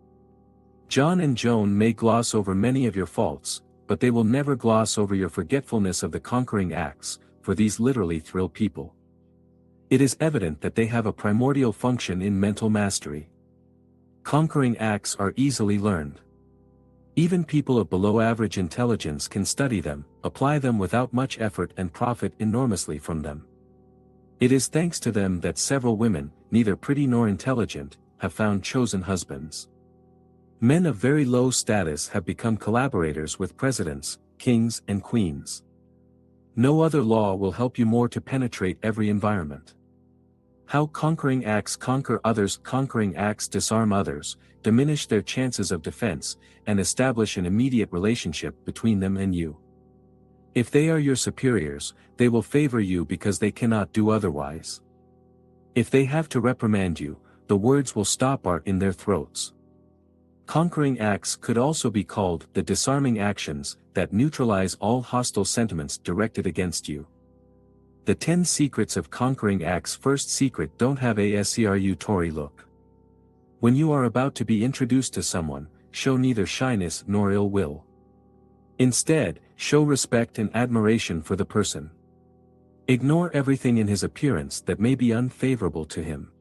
John and Joan may gloss over many of your faults, but they will never gloss over your forgetfulness of the conquering acts, for these literally thrill people. It is evident that they have a primordial function in mental mastery. Conquering acts are easily learned. Even people of below-average intelligence can study them, apply them without much effort and profit enormously from them. It is thanks to them that several women, neither pretty nor intelligent, have found chosen husbands. Men of very low status have become collaborators with presidents, kings and queens. No other law will help you more to penetrate every environment. How conquering acts conquer others. Conquering acts disarm others, diminish their chances of defense, and establish an immediate relationship between them and you. If they are your superiors, they will favor you because they cannot do otherwise. If they have to reprimand you, the words will stop in their throats. Conquering acts could also be called the disarming actions that neutralize all hostile sentiments directed against you. The 10 secrets of conquering acts. First secret: don't have a scrutory look. When you are about to be introduced to someone, show neither shyness nor ill will. Instead, show respect and admiration for the person. Ignore everything in his appearance that may be unfavorable to him.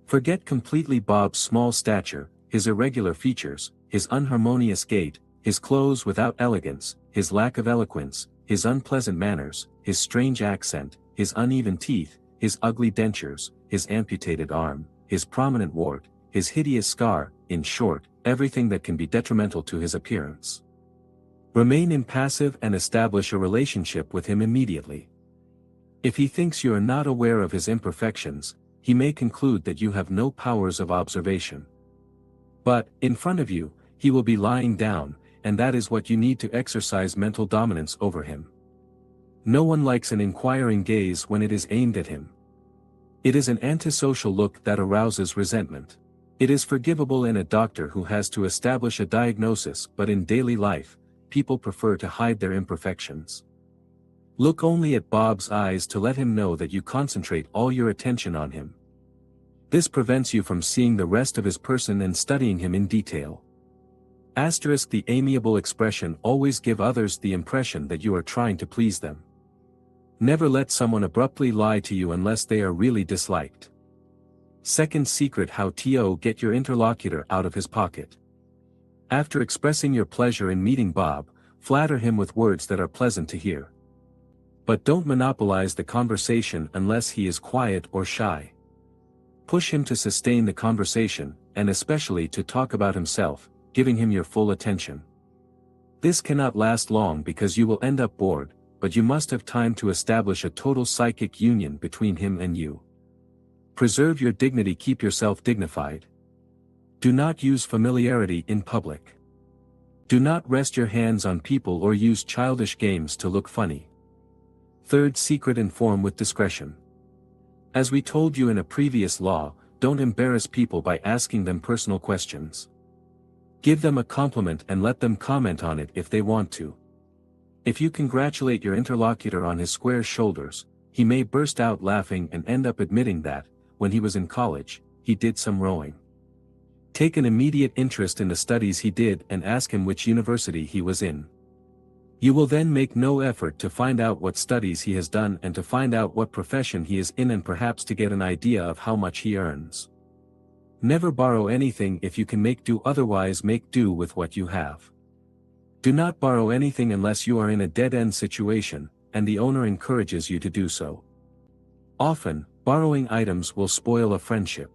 Forget completely Bob's small stature, his irregular features, his unharmonious gait, his clothes without elegance, his lack of eloquence, his unpleasant manners, his strange accent, his uneven teeth, his ugly dentures, his amputated arm, his prominent wart, his hideous scar, in short, everything that can be detrimental to his appearance. Remain impassive and establish a relationship with him immediately. If he thinks you are not aware of his imperfections, he may conclude that you have no powers of observation. But, in front of you, he will be lying down, and that is what you need to exercise mental dominance over him. No one likes an inquiring gaze when it is aimed at him. It is an antisocial look that arouses resentment. It is forgivable in a doctor who has to establish a diagnosis, but in daily life, people prefer to hide their imperfections. Look only at Bob's eyes to let him know that you concentrate all your attention on him. This prevents you from seeing the rest of his person and studying him in detail. The amiable expression: always give others the impression that you are trying to please them. Never let someone abruptly lie to you unless they are really disliked. Second secret: how to get your interlocutor out of his pocket. After expressing your pleasure in meeting Bob, flatter him with words that are pleasant to hear. But don't monopolize the conversation unless he is quiet or shy. Push him to sustain the conversation, and especially to talk about himself, giving him your full attention. This cannot last long because you will end up bored, but you must have time to establish a total psychic union between him and you. Preserve your dignity. Keep yourself dignified. Do not use familiarity in public. Do not rest your hands on people or use childish games to look funny. Third secret: inform with discretion. As we told you in a previous law, don't embarrass people by asking them personal questions. Give them a compliment and let them comment on it if they want to. If you congratulate your interlocutor on his square shoulders, he may burst out laughing and end up admitting that, when he was in college, he did some rowing. Take an immediate interest in the studies he did and ask him which university he was in. You will then make no effort to find out what studies he has done and to find out what profession he is in and perhaps to get an idea of how much he earns. Never borrow anything if you can make do, otherwise make do with what you have. Do not borrow anything unless you are in a dead-end situation, and the owner encourages you to do so. Often, borrowing items will spoil a friendship.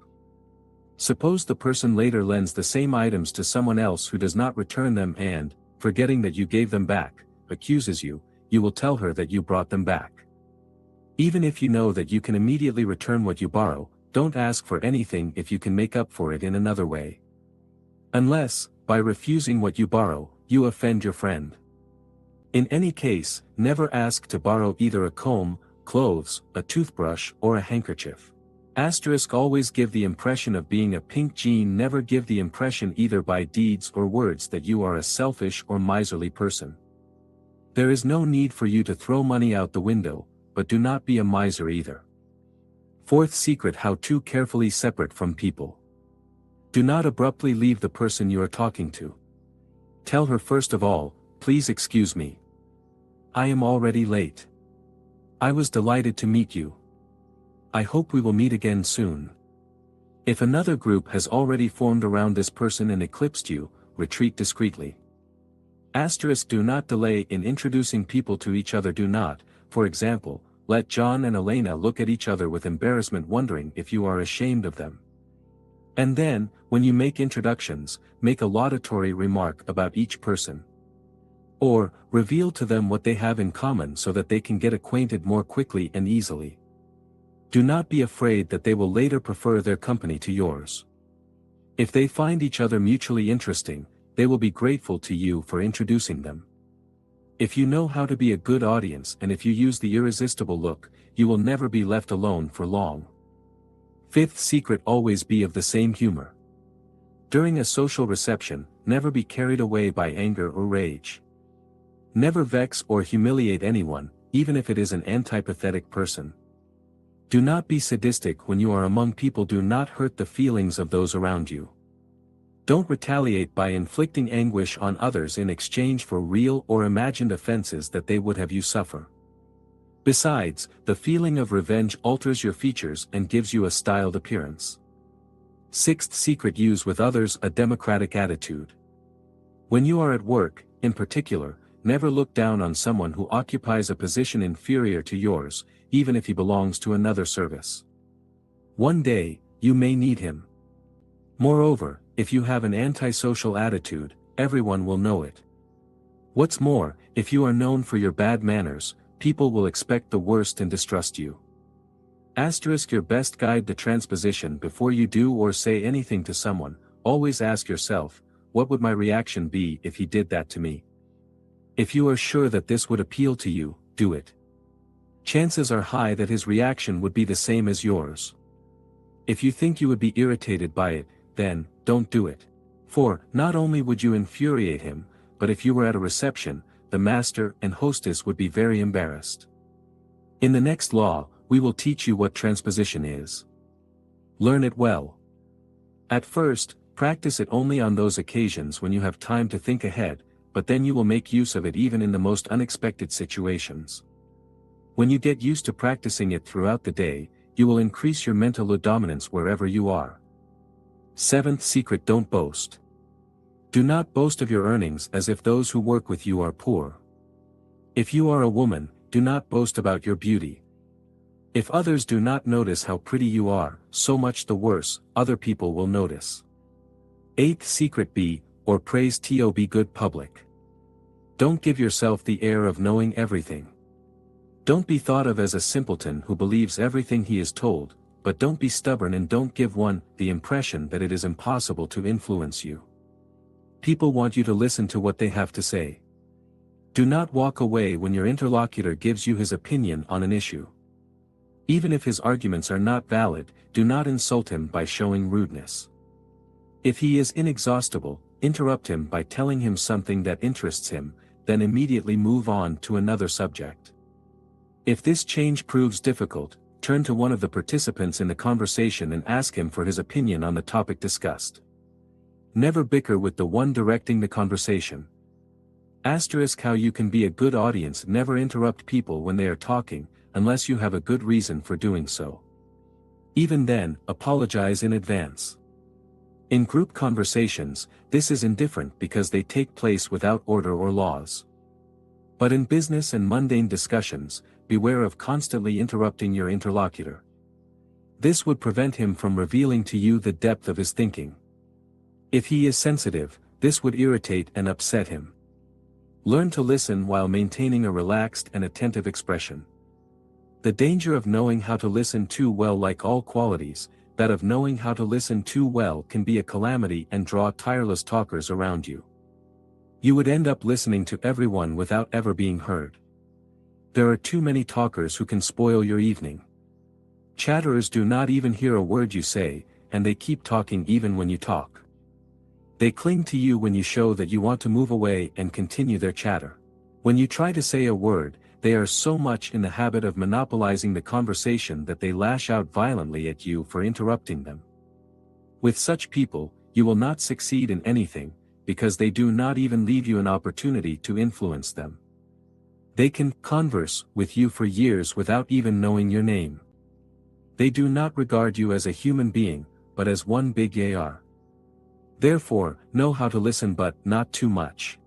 Suppose the person later lends the same items to someone else who does not return them and, forgetting that you gave them back, accuses you, you will tell her that you brought them back. Even if you know that you can immediately return what you borrow, don't ask for anything if you can make up for it in another way. Unless, by refusing what you borrow, you offend your friend. In any case, never ask to borrow either a comb, clothes, a toothbrush, or a handkerchief. Always give the impression of being a pink gene. Never give the impression either by deeds or words that you are a selfish or miserly person. There is no need for you to throw money out the window, but do not be a miser either. Fourth secret: how to carefully separate from people. Do not abruptly leave the person you are talking to. Tell her first of all, please excuse me. I am already late. I was delighted to meet you. I hope we will meet again soon. If another group has already formed around this person and eclipsed you, retreat discreetly. Do not delay in introducing people to each other. Do not, for example, let John and Elena look at each other with embarrassment, wondering if you are ashamed of them. And then, when you make introductions, make a laudatory remark about each person. Or, reveal to them what they have in common so that they can get acquainted more quickly and easily. Do not be afraid that they will later prefer their company to yours. If they find each other mutually interesting, they will be grateful to you for introducing them. If you know how to be a good audience and if you use the irresistible look, you will never be left alone for long. Fifth secret: always be of the same humor. During a social reception, never be carried away by anger or rage. Never vex or humiliate anyone, even if it is an antipathetic person. Do not be sadistic when you are among people. Do not hurt the feelings of those around you. Don't retaliate by inflicting anguish on others in exchange for real or imagined offenses that they would have you suffer. Besides, the feeling of revenge alters your features and gives you a styled appearance. Sixth secret: use with others a democratic attitude. When you are at work, in particular, never look down on someone who occupies a position inferior to yours, even if he belongs to another service. One day, you may need him. Moreover, if you have an antisocial attitude, everyone will know it. What's more, if you are known for your bad manners, people will expect the worst and distrust you. Your best guide to transposition. Before you do or say anything to someone, always ask yourself, what would my reaction be if he did that to me? If you are sure that this would appeal to you, do it. Chances are high that his reaction would be the same as yours. If you think you would be irritated by it, then, don't do it. For, not only would you infuriate him, but if you were at a reception, the master and hostess would be very embarrassed. In the next law, we will teach you what transposition is. Learn it well. At first, practice it only on those occasions when you have time to think ahead, but then you will make use of it even in the most unexpected situations. When you get used to practicing it throughout the day, you will increase your mental dominance wherever you are. Seventh secret: don't boast. Do not boast of your earnings as if those who work with you are poor. If you are a woman, do not boast about your beauty. If others do not notice how pretty you are, so much the worse, other people will notice. Eighth secret: be, or praise to be good public. Don't give yourself the air of knowing everything. Don't be thought of as a simpleton who believes everything he is told, but don't be stubborn and don't give one the impression that it is impossible to influence you. People want you to listen to what they have to say. Do not walk away when your interlocutor gives you his opinion on an issue. Even if his arguments are not valid, do not insult him by showing rudeness. If he is inexhaustible, interrupt him by telling him something that interests him, then immediately move on to another subject. If this change proves difficult, turn to one of the participants in the conversation and ask him for his opinion on the topic discussed. Never bicker with the one directing the conversation. Asterisk how you can be a good audience. Never interrupt people when they are talking, unless you have a good reason for doing so. Even then, apologize in advance. In group conversations, this is indifferent because they take place without order or laws. But in business and mundane discussions, beware of constantly interrupting your interlocutor. This would prevent him from revealing to you the depth of his thinking. If he is sensitive, this would irritate and upset him. Learn to listen while maintaining a relaxed and attentive expression. The danger of knowing how to listen too well, like all qualities, that of knowing how to listen too well can be a calamity and draw tireless talkers around you. You would end up listening to everyone without ever being heard. There are too many talkers who can spoil your evening. Chatterers do not even hear a word you say, and they keep talking even when you talk. They cling to you when you show that you want to move away and continue their chatter. When you try to say a word, they are so much in the habit of monopolizing the conversation that they lash out violently at you for interrupting them. With such people, you will not succeed in anything, because they do not even leave you an opportunity to influence them. They can converse with you for years without even knowing your name. They do not regard you as a human being, but as one big AR. Therefore, know how to listen but not too much.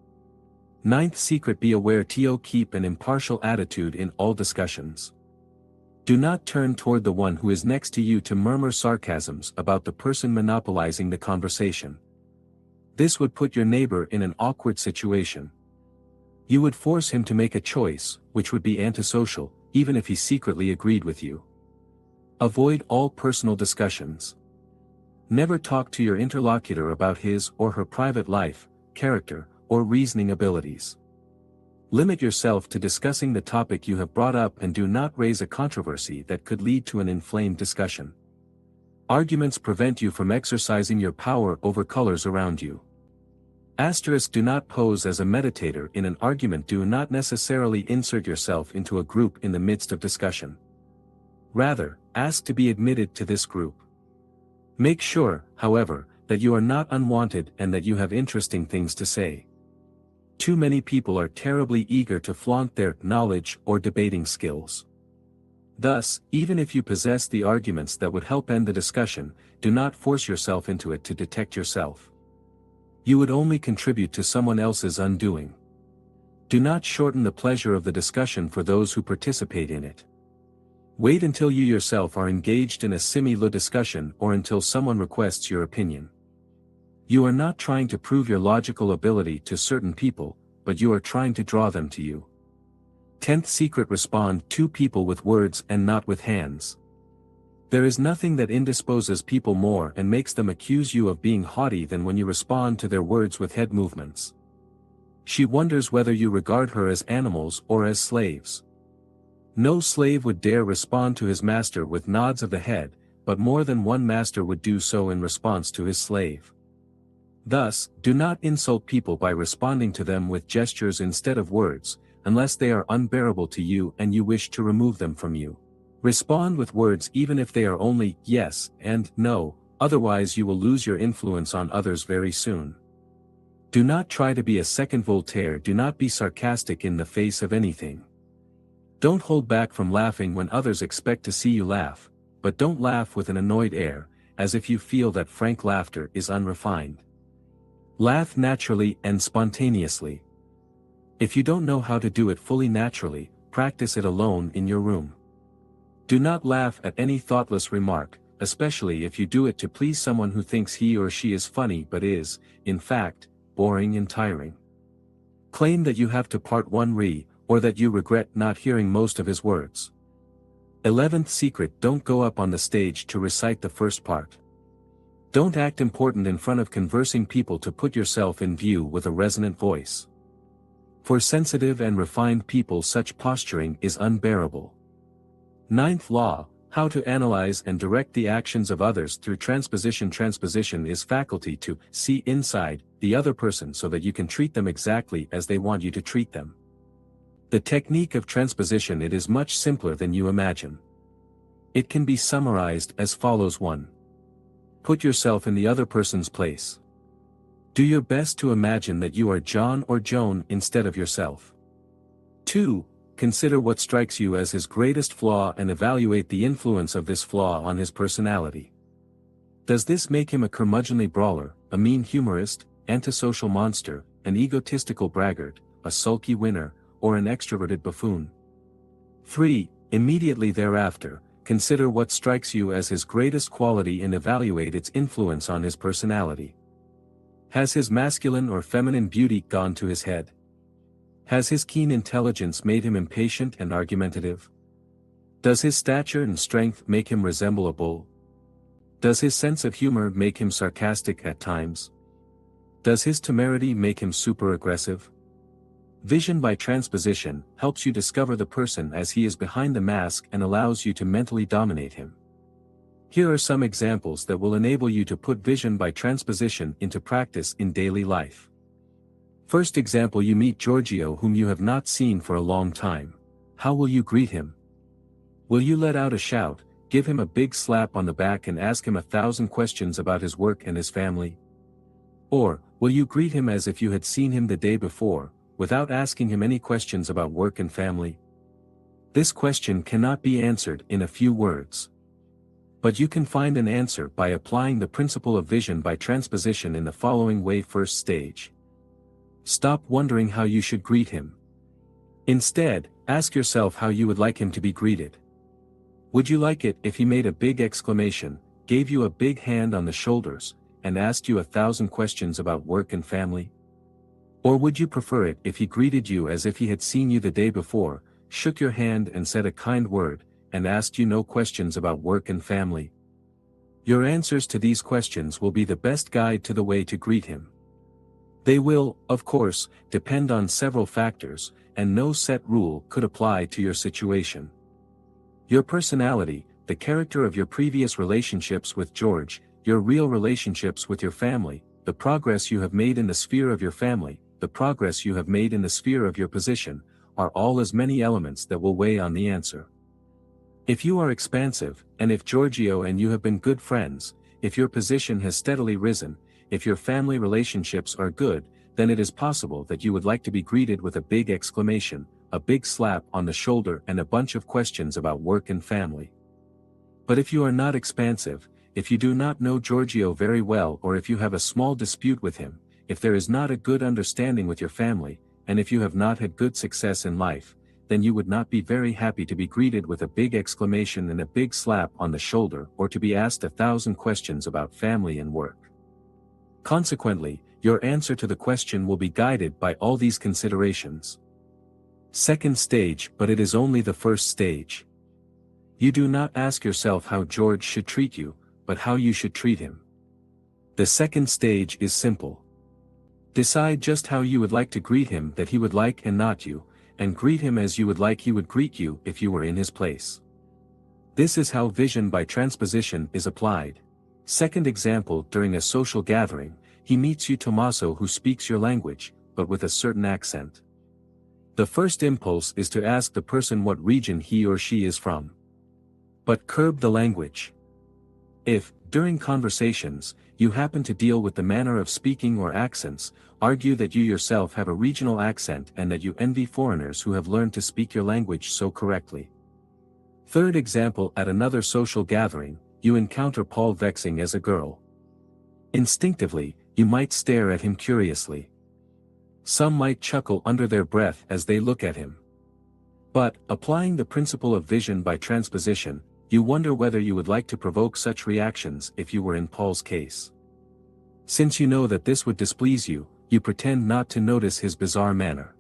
Ninth secret: be aware to keep an impartial attitude in all discussions. Do not turn toward the one who is next to you to murmur sarcasms about the person monopolizing the conversation. This would put your neighbor in an awkward situation. You would force him to make a choice, which would be antisocial, even if he secretly agreed with you. Avoid all personal discussions. Never talk to your interlocutor about his or her private life, character, or reasoning abilities. Limit yourself to discussing the topic you have brought up and do not raise a controversy that could lead to an inflamed discussion. Arguments prevent you from exercising your power over colors around you. Asterisk: do not pose as a meditator in an argument. Do not necessarily insert yourself into a group in the midst of discussion. Rather, ask to be admitted to this group. Make sure, however, that you are not unwanted and that you have interesting things to say. Too many people are terribly eager to flaunt their knowledge or debating skills. Thus, even if you possess the arguments that would help end the discussion, do not force yourself into it to detect yourself. You would only contribute to someone else's undoing. Do not shorten the pleasure of the discussion for those who participate in it. Wait until you yourself are engaged in a similar discussion or until someone requests your opinion. You are not trying to prove your logical ability to certain people, but you are trying to draw them to you. 10th secret: respond to people with words and not with hands. There is nothing that indisposes people more and makes them accuse you of being haughty than when you respond to their words with head movements. She wonders whether you regard her as animals or as slaves. No slave would dare respond to his master with nods of the head, but more than one master would do so in response to his slave. Thus, do not insult people by responding to them with gestures instead of words, unless they are unbearable to you and you wish to remove them from you. Respond with words even if they are only yes and no, otherwise you will lose your influence on others very soon. Do not try to be a second Voltaire. Do not be sarcastic in the face of anything. Don't hold back from laughing when others expect to see you laugh, but don't laugh with an annoyed air, as if you feel that frank laughter is unrefined. Laugh naturally and spontaneously. If you don't know how to do it fully naturally, practice it alone in your room. Do not laugh at any thoughtless remark, especially if you do it to please someone who thinks he or she is funny but is, in fact, boring and tiring. Claim that you have to part one re, or that you regret not hearing most of his words. 11th secret: don't go up on the stage to recite the first part. Don't act important in front of conversing people to put yourself in view with a resonant voice. For sensitive and refined people, such posturing is unbearable. 9th law: how to analyze and direct the actions of others through transposition. Transposition is faculty to see inside the other person so that you can treat them exactly as they want you to treat them. The technique of transposition, it is much simpler than you imagine. It can be summarized as follows: 1. Put yourself in the other person's place. Do your best to imagine that you are John or Joan instead of yourself. 2. Consider what strikes you as his greatest flaw and evaluate the influence of this flaw on his personality. Does this make him a curmudgeonly brawler, a mean humorist, antisocial monster, an egotistical braggart, a sulky winner, or an extroverted buffoon? 3. Immediately thereafter, consider what strikes you as his greatest quality and evaluate its influence on his personality. Has his masculine or feminine beauty gone to his head? Has his keen intelligence made him impatient and argumentative? Does his stature and strength make him resemble a bull? Does his sense of humor make him sarcastic at times? Does his temerity make him super-aggressive? Vision by transposition helps you discover the person as he is behind the mask and allows you to mentally dominate him. Here are some examples that will enable you to put vision by transposition into practice in daily life. First example: you meet Giorgio, whom you have not seen for a long time. How will you greet him? Will you let out a shout, give him a big slap on the back and ask him 1,000 questions about his work and his family? Or, will you greet him as if you had seen him the day before, without asking him any questions about work and family? This question cannot be answered in a few words. But you can find an answer by applying the principle of vision by transposition in the following way. First stage. Stop wondering how you should greet him. Instead, ask yourself how you would like him to be greeted. Would you like it if he made a big exclamation, gave you a big hand on the shoulders, and asked you 1,000 questions about work and family? Or would you prefer it if he greeted you as if he had seen you the day before, shook your hand and said a kind word, and asked you no questions about work and family? Your answers to these questions will be the best guide to the way to greet him. They will, of course, depend on several factors, and no set rule could apply to your situation. Your personality, the character of your previous relationships with George, your real relationships with your family, the progress you have made in the sphere of your family, the progress you have made in the sphere of your position, are all as many elements that will weigh on the answer. If you are expansive, and if Giorgio and you have been good friends, if your position has steadily risen, if your family relationships are good, then it is possible that you would like to be greeted with a big exclamation, a big slap on the shoulder and a bunch of questions about work and family. But if you are not expansive, if you do not know Giorgio very well, or if you have a small dispute with him, if there is not a good understanding with your family, and if you have not had good success in life, then you would not be very happy to be greeted with a big exclamation and a big slap on the shoulder, or to be asked 1,000 questions about family and work. Consequently, your answer to the question will be guided by all these considerations. Second stage, but it is only the first stage. You do not ask yourself how George should treat you, but how you should treat him. The second stage is simple. Decide just how you would like to greet him, that he would like and not you, and greet him as you would like he would greet you if you were in his place. This is how vision by transposition is applied. Second example: during a social gathering, he meets you, Tommaso, who speaks your language, but with a certain accent. The first impulse is to ask the person what region he or she is from. But curb the language. If, during conversations, you happen to deal with the manner of speaking or accents, argue that you yourself have a regional accent and that you envy foreigners who have learned to speak your language so correctly. Third example: at another social gathering, you encounter Paul vexing as a girl. Instinctively, you might stare at him curiously. Some might chuckle under their breath as they look at him. But, applying the principle of vision by transposition, you wonder whether you would like to provoke such reactions if you were in Paul's case. Since you know that this would displease you, you pretend not to notice his bizarre manner.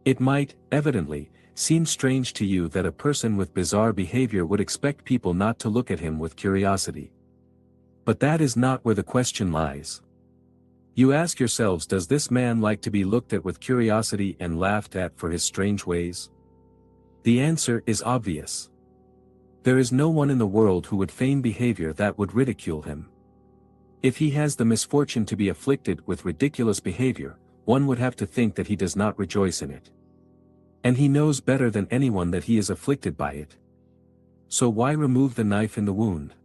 It might, evidently, seem strange to you that a person with bizarre behavior would expect people not to look at him with curiosity. But that is not where the question lies. You ask yourselves, does this man like to be looked at with curiosity and laughed at for his strange ways? The answer is obvious. There is no one in the world who would feign behavior that would ridicule him. If he has the misfortune to be afflicted with ridiculous behavior, one would have to think that he does not rejoice in it. And he knows better than anyone that he is afflicted by it. So why remove the knife in the wound?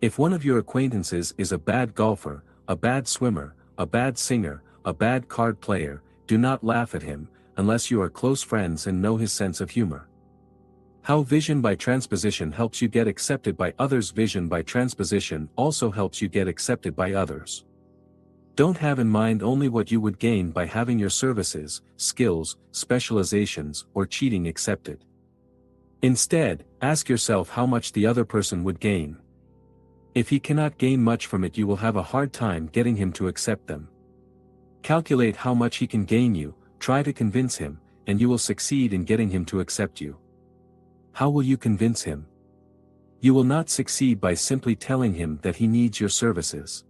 If one of your acquaintances is a bad golfer, a bad swimmer, a bad singer, a bad card player, do not laugh at him, unless you are close friends and know his sense of humor. How vision by transposition helps you get accepted by others. Vision by transposition also helps you get accepted by others. Don't have in mind only what you would gain by having your services, skills, specializations, or cheating accepted. Instead, ask yourself how much the other person would gain. If he cannot gain much from it, you will have a hard time getting him to accept them. Calculate how much he can gain you, try to convince him, and you will succeed in getting him to accept you. How will you convince him? You will not succeed by simply telling him that he needs your services.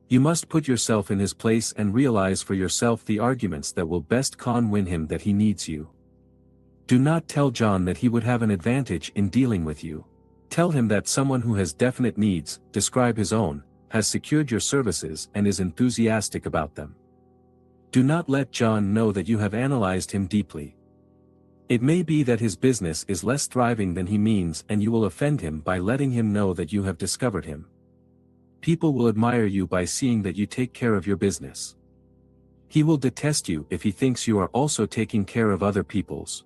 You must put yourself in his place and realize for yourself the arguments that will best win him that he needs you. Do not tell John that he would have an advantage in dealing with you. Tell him that someone who has definite needs, describe his own, has secured your services and is enthusiastic about them. Do not let John know that you have analyzed him deeply. It may be that his business is less thriving than he means, and you will offend him by letting him know that you have discovered him. People will admire you by seeing that you take care of your business. He will detest you if he thinks you are also taking care of other people's.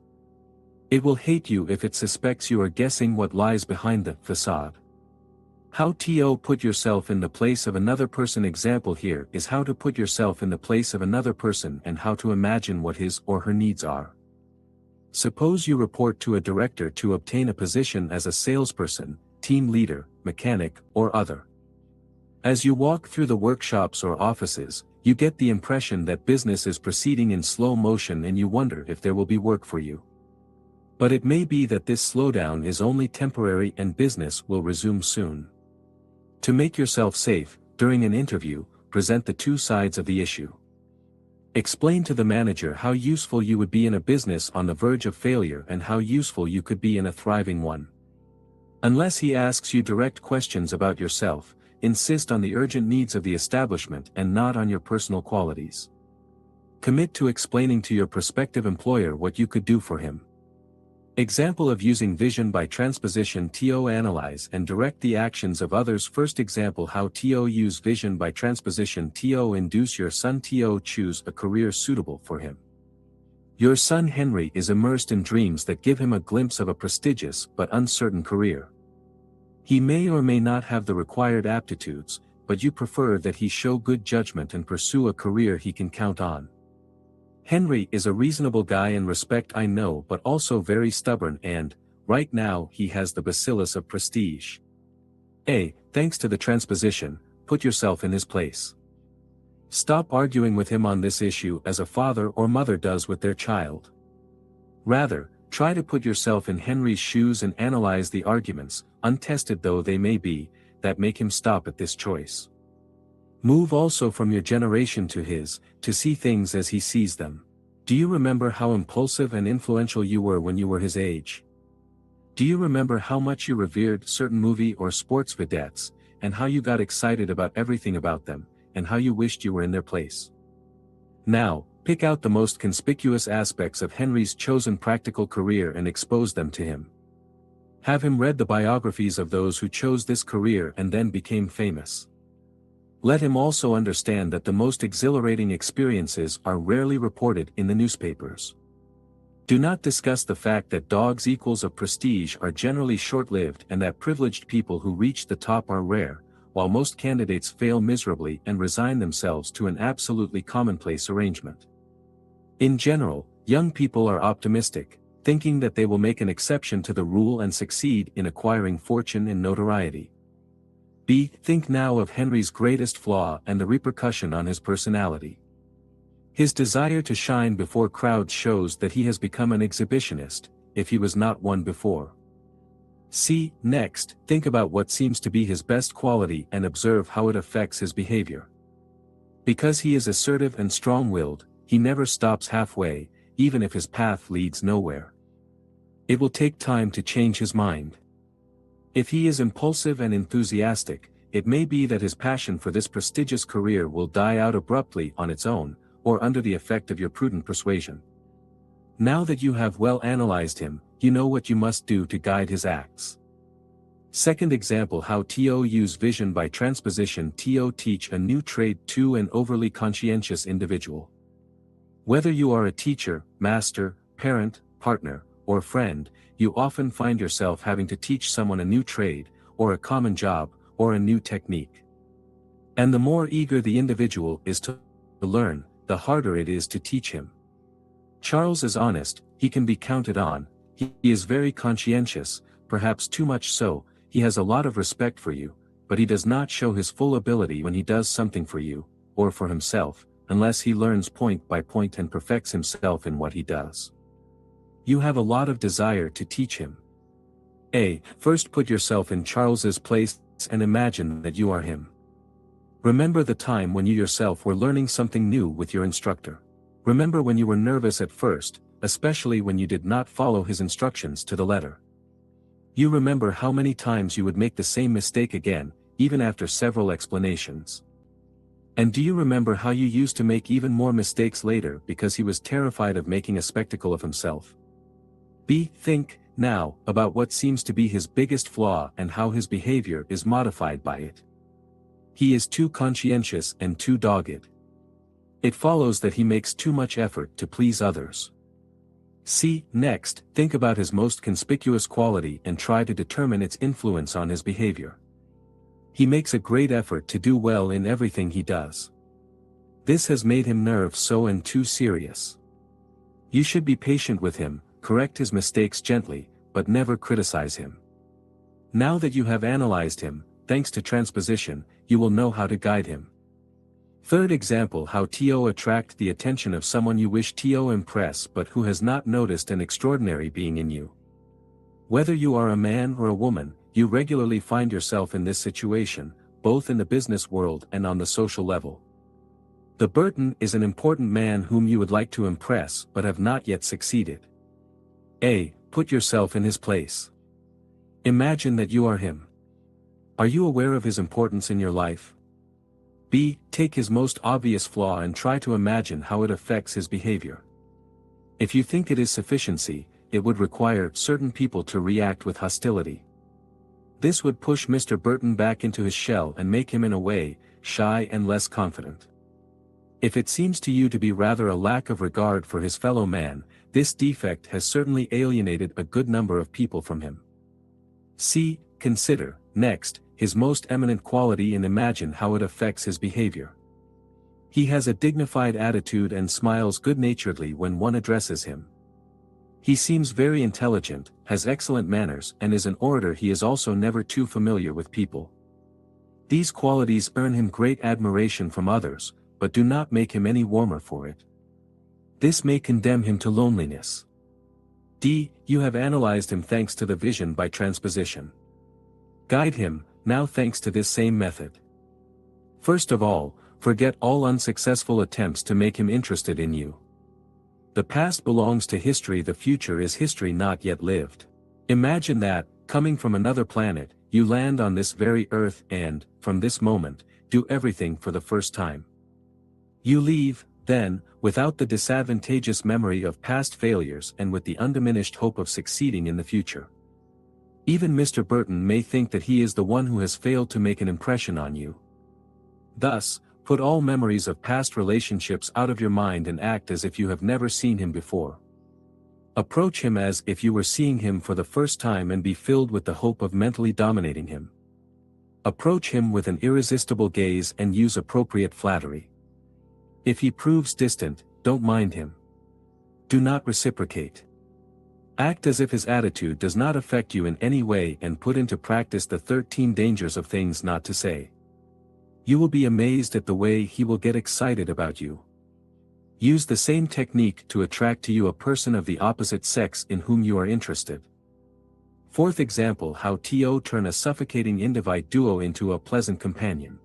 It will hate you if it suspects you are guessing what lies behind the facade. How to put yourself in the place of another person. Example here is how to put yourself in the place of another person and how to imagine what his or her needs are. Suppose you report to a director to obtain a position as a salesperson, team leader, mechanic, or other. As you walk through the workshops or offices, you get the impression that business is proceeding in slow motion and you wonder if there will be work for you. But it may be that this slowdown is only temporary and business will resume soon. To make yourself safe, during an interview, present the two sides of the issue. Explain to the manager how useful you would be in a business on the verge of failure and how useful you could be in a thriving one. Unless he asks you direct questions about yourself, insist on the urgent needs of the establishment and not on your personal qualities. Commit to explaining to your prospective employer what you could do for him. Example of using vision by transposition. To analyze and direct the actions of others. First example, how to use vision by transposition. To induce your son to choose a career suitable for him. Your son Henry is immersed in dreams that give him a glimpse of a prestigious but uncertain career. He may or may not have the required aptitudes, but you prefer that he show good judgment and pursue a career he can count on. Henry is a reasonable guy in respect, I know, but also very stubborn and, right now, he has the bacillus of prestige. Thanks to the transposition, put yourself in his place. Stop arguing with him on this issue as a father or mother does with their child. Rather, try to put yourself in Henry's shoes and analyze the arguments, untested though they may be, that make him stop at this choice. Move also from your generation to his, to see things as he sees them. Do you remember how impulsive and influential you were when you were his age? Do you remember how much you revered certain movie or sports vedettes, and how you got excited about everything about them, and how you wished you were in their place? Now, pick out the most conspicuous aspects of Henry's chosen practical career and expose them to him. Have him read the biographies of those who chose this career and then became famous. Let him also understand that the most exhilarating experiences are rarely reported in the newspapers. Do not discuss the fact that dogs equals of prestige are generally short-lived and that privileged people who reach the top are rare, while most candidates fail miserably and resign themselves to an absolutely commonplace arrangement. In general, young people are optimistic, thinking that they will make an exception to the rule and succeed in acquiring fortune and notoriety. Think now of Henry's greatest flaw and the repercussion on his personality. His desire to shine before crowds shows that he has become an exhibitionist, if he was not one before. Next, think about what seems to be his best quality and observe how it affects his behavior. Because he is assertive and strong-willed, he never stops halfway, even if his path leads nowhere. It will take time to change his mind. If he is impulsive and enthusiastic, it may be that his passion for this prestigious career will die out abruptly on its own, or under the effect of your prudent persuasion. Now that you have well analyzed him, you know what you must do to guide his acts. Second example, how TO use vision by transposition. TO teach a new trade to an overly conscientious individual. Whether you are a teacher, master, parent, partner, or friend, you often find yourself having to teach someone a new trade, or a common job, or a new technique. And the more eager the individual is to learn, the harder it is to teach him. Charles is honest, he can be counted on, he is very conscientious, perhaps too much so, he has a lot of respect for you, but he does not show his full ability when he does something for you, or for himself, unless he learns point by point and perfects himself in what he does. You have a lot of desire to teach him. First put yourself in Charles's place and imagine that you are him. Remember the time when you yourself were learning something new with your instructor. Remember when you were nervous at first, especially when you did not follow his instructions to the letter. You remember how many times you would make the same mistake again, even after several explanations. And do you remember how you used to make even more mistakes later because he was terrified of making a spectacle of himself? Think, now, about what seems to be his biggest flaw and how his behavior is modified by it. He is too conscientious and too dogged. It follows that he makes too much effort to please others. Next, think about his most conspicuous quality and try to determine its influence on his behavior. He makes a great effort to do well in everything he does. This has made him nerve-so and too serious. You should be patient with him, correct his mistakes gently, but never criticize him. Now that you have analyzed him, thanks to transposition, you will know how to guide him. Third example, how TO attract the attention of someone you wish TO impress but who has not noticed an extraordinary being in you. Whether you are a man or a woman, you regularly find yourself in this situation, both in the business world and on the social level. The Burton is an important man whom you would like to impress but have not yet succeeded. Put yourself in his place. Imagine that you are him. Are you aware of his importance in your life? Take his most obvious flaw and try to imagine how it affects his behavior. If you think it is sufficiency, it would require certain people to react with hostility. This would push Mr. Burton back into his shell and make him in a way, shy and less confident. If it seems to you to be rather a lack of regard for his fellow man, this defect has certainly alienated a good number of people from him. Consider, next, his most eminent quality and imagine how it affects his behavior. He has a dignified attitude and smiles good-naturedly when one addresses him. He seems very intelligent, has excellent manners and is an orator. He is also never too familiar with people. These qualities earn him great admiration from others, but do not make him any warmer for it. This may condemn him to loneliness. You have analyzed him thanks to the vision by transposition. Guide him, now thanks to this same method. First of all, forget all unsuccessful attempts to make him interested in you. The past belongs to history, the future is history not yet lived. Imagine that, coming from another planet, you land on this very earth and, from this moment, do everything for the first time. You leave, then, without the disadvantageous memory of past failures and with the undiminished hope of succeeding in the future. Even Mr. Burton may think that he is the one who has failed to make an impression on you. Thus, put all memories of past relationships out of your mind and act as if you have never seen him before. Approach him as if you were seeing him for the first time and be filled with the hope of mentally dominating him. Approach him with an irresistible gaze and use appropriate flattery. If he proves distant, don't mind him. Do not reciprocate. Act as if his attitude does not affect you in any way and put into practice the 13 dangers of things not to say. You will be amazed at the way he will get excited about you. Use the same technique to attract to you a person of the opposite sex in whom you are interested. Fourth example, how to turn a suffocating Indivite duo into a pleasant companion.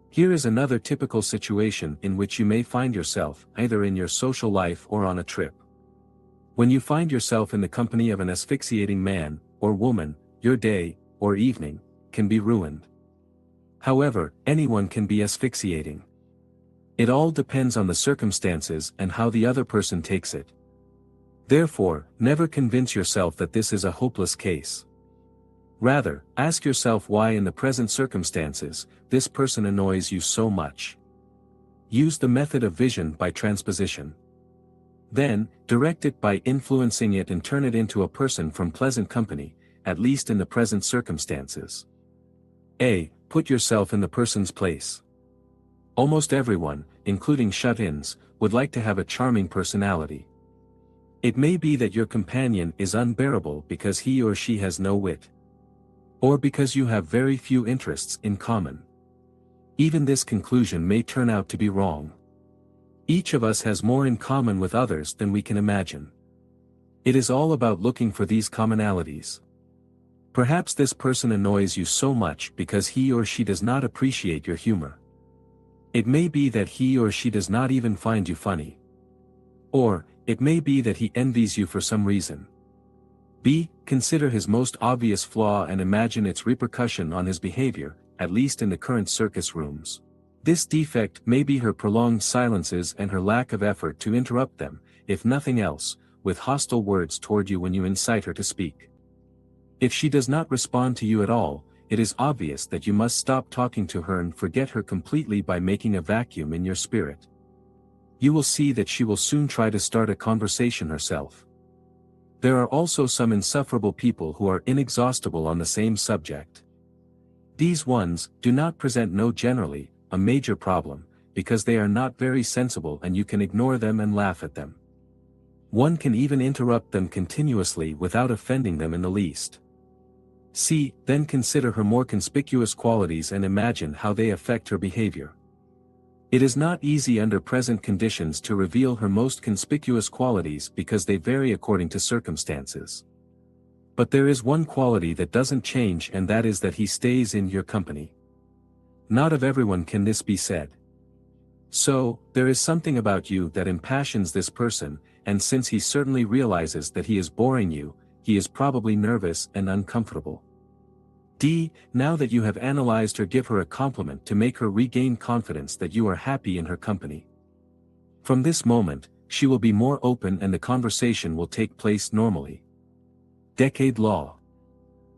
Here is another typical situation in which you may find yourself, either in your social life or on a trip. When you find yourself in the company of an asphyxiating man, or woman, your day, or evening, can be ruined. However, anyone can be asphyxiating. It all depends on the circumstances and how the other person takes it. Therefore, never convince yourself that this is a hopeless case. Rather, ask yourself why in the present circumstances, this person annoys you so much. Use the method of vision by transposition. Then, direct it by influencing it and turn it into a person from pleasant company, at least in the present circumstances. A. Put yourself in the person's place. Almost everyone, including shut-ins, would like to have a charming personality. It may be that your companion is unbearable because he or she has no wit. Or because you have very few interests in common. Even this conclusion may turn out to be wrong. Each of us has more in common with others than we can imagine. It is all about looking for these commonalities. Perhaps this person annoys you so much because he or she does not appreciate your humor. It may be that he or she does not even find you funny. Or, it may be that he envies you for some reason. B. Consider his most obvious flaw and imagine its repercussion on his behavior, at least in the current circus rooms. This defect may be her prolonged silences and her lack of effort to interrupt them, if nothing else, with hostile words toward you when you incite her to speak. If she does not respond to you at all, it is obvious that you must stop talking to her and forget her completely by making a vacuum in your spirit. You will see that she will soon try to start a conversation herself. There are also some insufferable people who are inexhaustible on the same subject. These ones do not present generally a major problem, because they are not very sensible and you can ignore them and laugh at them. One can even interrupt them continuously without offending them in the least. C. Then consider her more conspicuous qualities and imagine how they affect her behavior. It is not easy under present conditions to reveal her most conspicuous qualities because they vary according to circumstances. But there is one quality that doesn't change, and that is that he stays in your company. Not of everyone can this be said. So, there is something about you that impassions this person, and since he certainly realizes that he is boring you, he is probably nervous and uncomfortable. D. Now that you have analyzed her, give her a compliment to make her regain confidence that you are happy in her company. From this moment, she will be more open and the conversation will take place normally. Decade Law.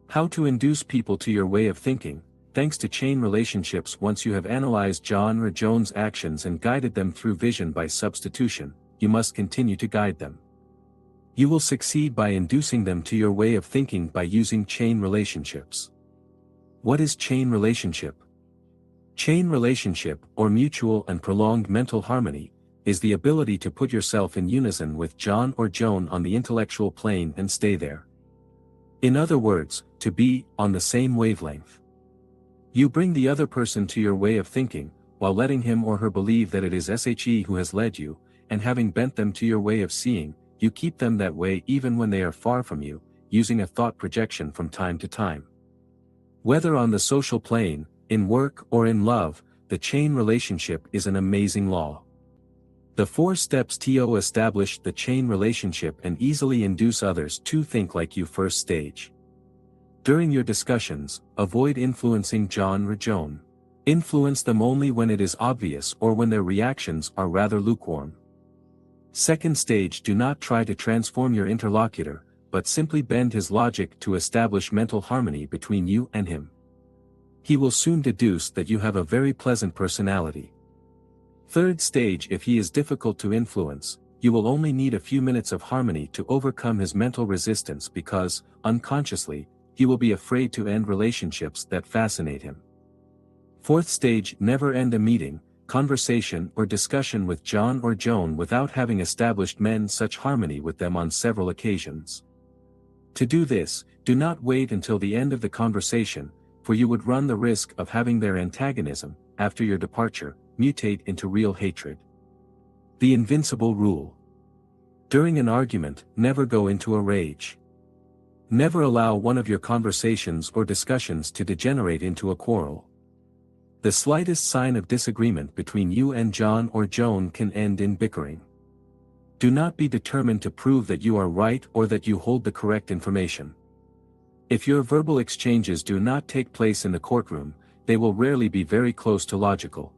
How to induce people to your way of thinking. Thanks to chain relationships, once you have analyzed John or Joan's actions and guided them through vision by substitution, you must continue to guide them. You will succeed by inducing them to your way of thinking by using chain relationships. What is chain relationship? Chain relationship, or mutual and prolonged mental harmony, is the ability to put yourself in unison with John or Joan on the intellectual plane and stay there. In other words, to be on the same wavelength. You bring the other person to your way of thinking, while letting him or her believe that it is SHE who has led you, and having bent them to your way of seeing, you keep them that way even when they are far from you, using a thought projection from time to time. Whether on the social plane, in work or in love, the chain relationship is an amazing law. The 4 steps to establish the chain relationship and easily induce others to think like you. First stage. During your discussions, avoid influencing John or Joan. Influence them only when it is obvious or when their reactions are rather lukewarm. Second stage. Do not try to transform your interlocutor, but simply bend his logic to establish mental harmony between you and him. He will soon deduce that you have a very pleasant personality. Third stage. If he is difficult to influence, you will only need a few minutes of harmony to overcome his mental resistance because, unconsciously, he will be afraid to end relationships that fascinate him. Fourth stage. Never end a meeting, conversation or discussion with John or Joan without having established such harmony with them on several occasions. To do this, do not wait until the end of the conversation, for you would run the risk of having their antagonism, after your departure, mutate into real hatred. The invincible rule. During an argument, never go into a rage. Never allow one of your conversations or discussions to degenerate into a quarrel. The slightest sign of disagreement between you and John or Joan can end in bickering. Do not be determined to prove that you are right or that you hold the correct information. If your verbal exchanges do not take place in the courtroom, they will rarely be very close to logical.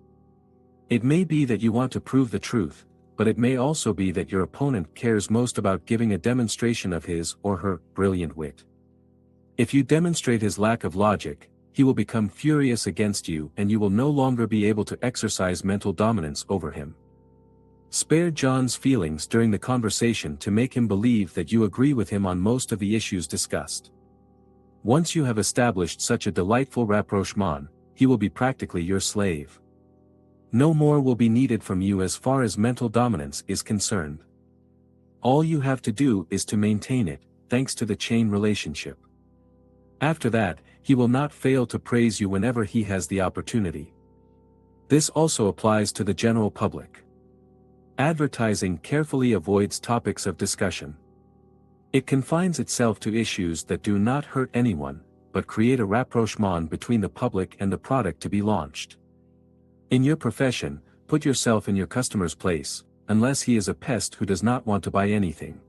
It may be that you want to prove the truth, but it may also be that your opponent cares most about giving a demonstration of his or her brilliant wit. If you demonstrate his lack of logic, he will become furious against you and you will no longer be able to exercise mental dominance over him. Spare John's feelings during the conversation to make him believe that you agree with him on most of the issues discussed. Once you have established such a delightful rapprochement, he will be practically your slave. No more will be needed from you as far as mental dominance is concerned. All you have to do is to maintain it, thanks to the chain relationship. After that, he will not fail to praise you whenever he has the opportunity. This also applies to the general public. Advertising carefully avoids topics of discussion. It confines itself to issues that do not hurt anyone, but create a rapprochement between the public and the product to be launched. In your profession, put yourself in your customer's place, unless he is a pest who does not want to buy anything.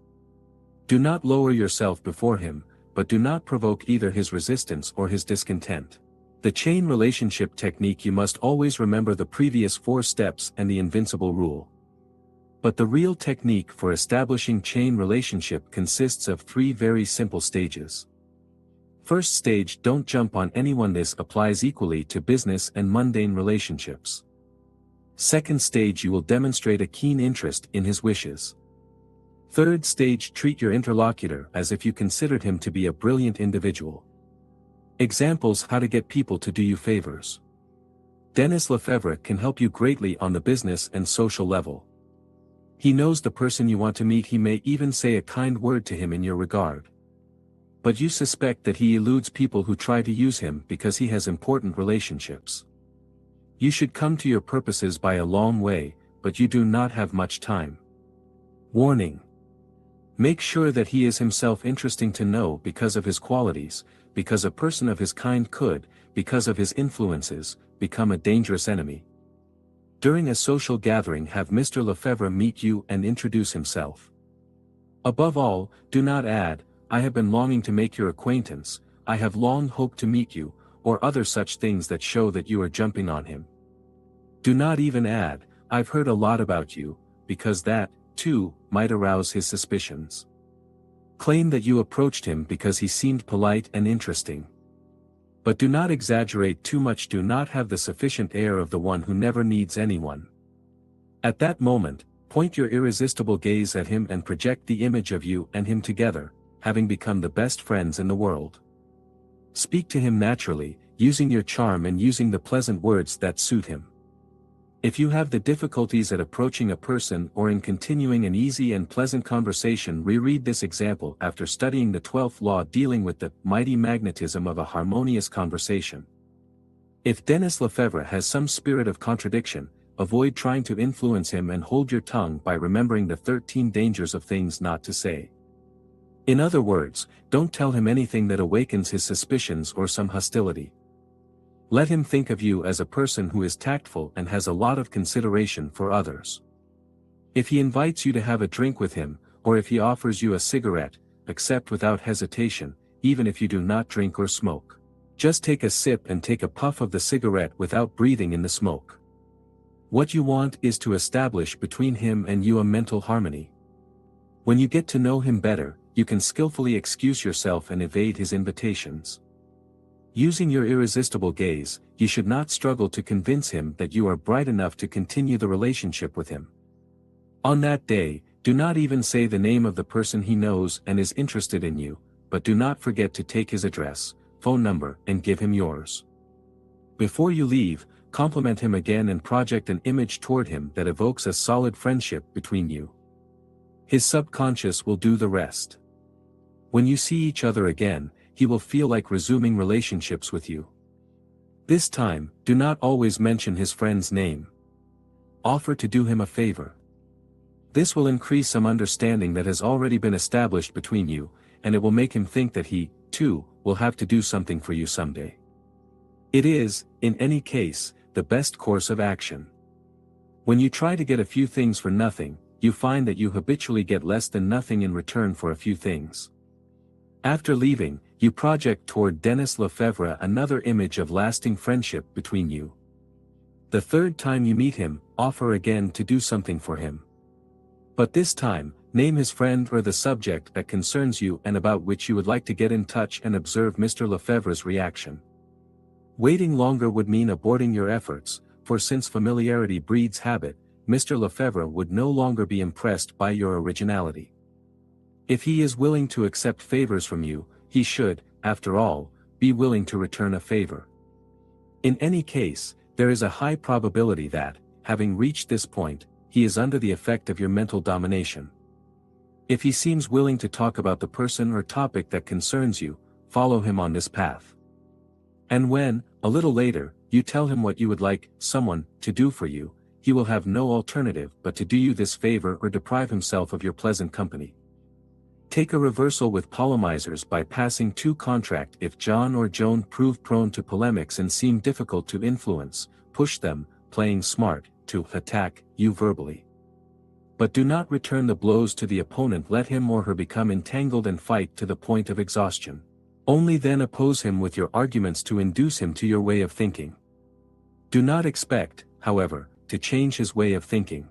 Do not lower yourself before him, but do not provoke either his resistance or his discontent. The chain relationship technique. You must always remember the previous 4 steps and the invincible rule. But the real technique for establishing chain relationship consists of 3 very simple stages. First stage: don't jump on anyone. This applies equally to business and mundane relationships. Second stage: you will demonstrate a keen interest in his wishes. Third stage: treat your interlocutor as if you considered him to be a brilliant individual. Examples: how to get people to do you favors. Denis Lefebvre can help you greatly on the business and social level. He knows the person you want to meet. He may even say a kind word to him in your regard. But you suspect that he eludes people who try to use him because he has important relationships. You should come to your purposes by a long way, but you do not have much time. Warning: make sure that he is himself interesting to know because of his qualities, because a person of his kind could, because of his influences, become a dangerous enemy. During a social gathering, have Mr. Lefebvre meet you and introduce himself. Above all, do not add, "I have been longing to make your acquaintance, I have long hoped to meet you," or other such things that show that you are jumping on him. Do not even add, "I've heard a lot about you," because that, too, might arouse his suspicions. Claim that you approached him because he seemed polite and interesting. But do not exaggerate too much. Do not have the sufficient air of the one who never needs anyone. At that moment, point your irresistible gaze at him and project the image of you and him together, having become the best friends in the world. Speak to him naturally, using your charm and using the pleasant words that suit him. If you have the difficulties at approaching a person or in continuing an easy and pleasant conversation, reread this example after studying the 12th law dealing with the mighty magnetism of a harmonious conversation. If Denis Lefebvre has some spirit of contradiction, avoid trying to influence him and hold your tongue by remembering the 13 dangers of things not to say. In other words, don't tell him anything that awakens his suspicions or some hostility. Let him think of you as a person who is tactful and has a lot of consideration for others. If he invites you to have a drink with him, or if he offers you a cigarette, accept without hesitation, even if you do not drink or smoke. Just take a sip and take a puff of the cigarette without breathing in the smoke. What you want is to establish between him and you a mental harmony. When you get to know him better, you can skillfully excuse yourself and evade his invitations. Using your irresistible gaze, you should not struggle to convince him that you are bright enough to continue the relationship with him. On that day, do not even say the name of the person he knows and is interested in you, but do not forget to take his address, phone number, and give him yours. Before you leave, compliment him again and project an image toward him that evokes a solid friendship between you. His subconscious will do the rest. When you see each other again, he will feel like resuming relationships with you. This time, do not always mention his friend's name. Offer to do him a favor. This will increase some understanding that has already been established between you, and it will make him think that he, too, will have to do something for you someday. It is, in any case, the best course of action. When you try to get a few things for nothing, you find that you habitually get less than nothing in return for a few things. After leaving, you project toward Denis Lefebvre another image of lasting friendship between you. The third time you meet him, offer again to do something for him. But this time, Name his friend or the subject that concerns you and about which you would like to get in touch and observe Mr. Lefebvre's reaction. Waiting longer would mean aborting your efforts, for since familiarity breeds habit, Mr. Lefebvre would no longer be impressed by your originality. If he is willing to accept favors from you, he should, after all, be willing to return a favor. In any case, there is a high probability that, having reached this point, he is under the effect of your mental domination. If he seems willing to talk about the person or topic that concerns you, follow him on this path. And when, a little later, you tell him what you would like someone to do for you, he will have no alternative but to do you this favor or deprive himself of your pleasant company. Take a reversal with polemizers by passing to contract. If John or Joan prove prone to polemics and seem difficult to influence, push them, playing smart, to attack you verbally. But do not return the blows to the opponent. Let him or her become entangled and fight to the point of exhaustion. Only then oppose him with your arguments to induce him to your way of thinking. Do not expect, however, to change his way of thinking.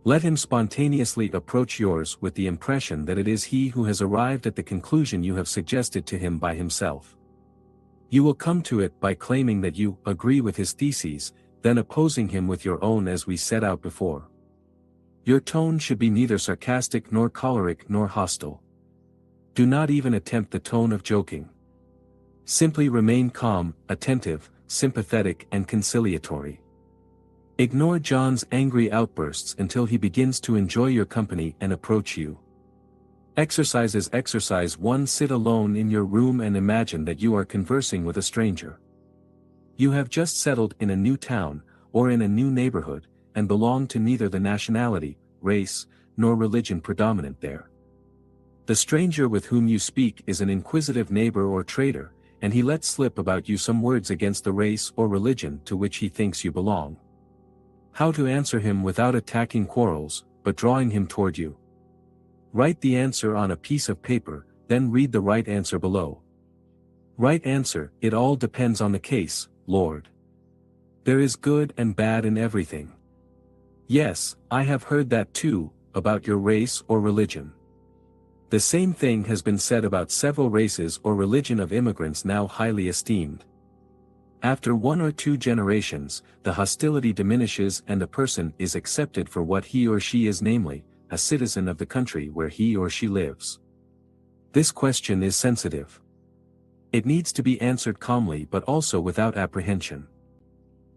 Let him spontaneously approach yours with the impression that it is he who has arrived at the conclusion you have suggested to him by himself. You will come to it by claiming that you agree with his theses, then opposing him with your own as we set out before. Your tone should be neither sarcastic nor choleric nor hostile. Do not even attempt the tone of joking. Simply remain calm, attentive, sympathetic and conciliatory. Ignore John's angry outbursts until he begins to enjoy your company and approach you. Exercises. Exercise 1. Sit alone in your room and imagine that you are conversing with a stranger. You have just settled in a new town, or in a new neighborhood, and belong to neither the nationality, race, nor religion predominant there. The stranger with whom you speak is an inquisitive neighbor or trader, and he lets slip about you some words against the race or religion to which he thinks you belong. How to answer him without attacking quarrels, but drawing him toward you. Write the answer on a piece of paper, then read the right answer below. Right answer. It all depends on the case, Lord. There is good and bad in everything. Yes, I have heard that too, about your race or religion. The same thing has been said about several races or religion of immigrants now highly esteemed. After 1 or 2 generations, the hostility diminishes and the person is accepted for what he or she is, namely, a citizen of the country where he or she lives. This question is sensitive. It needs to be answered calmly but also without apprehension.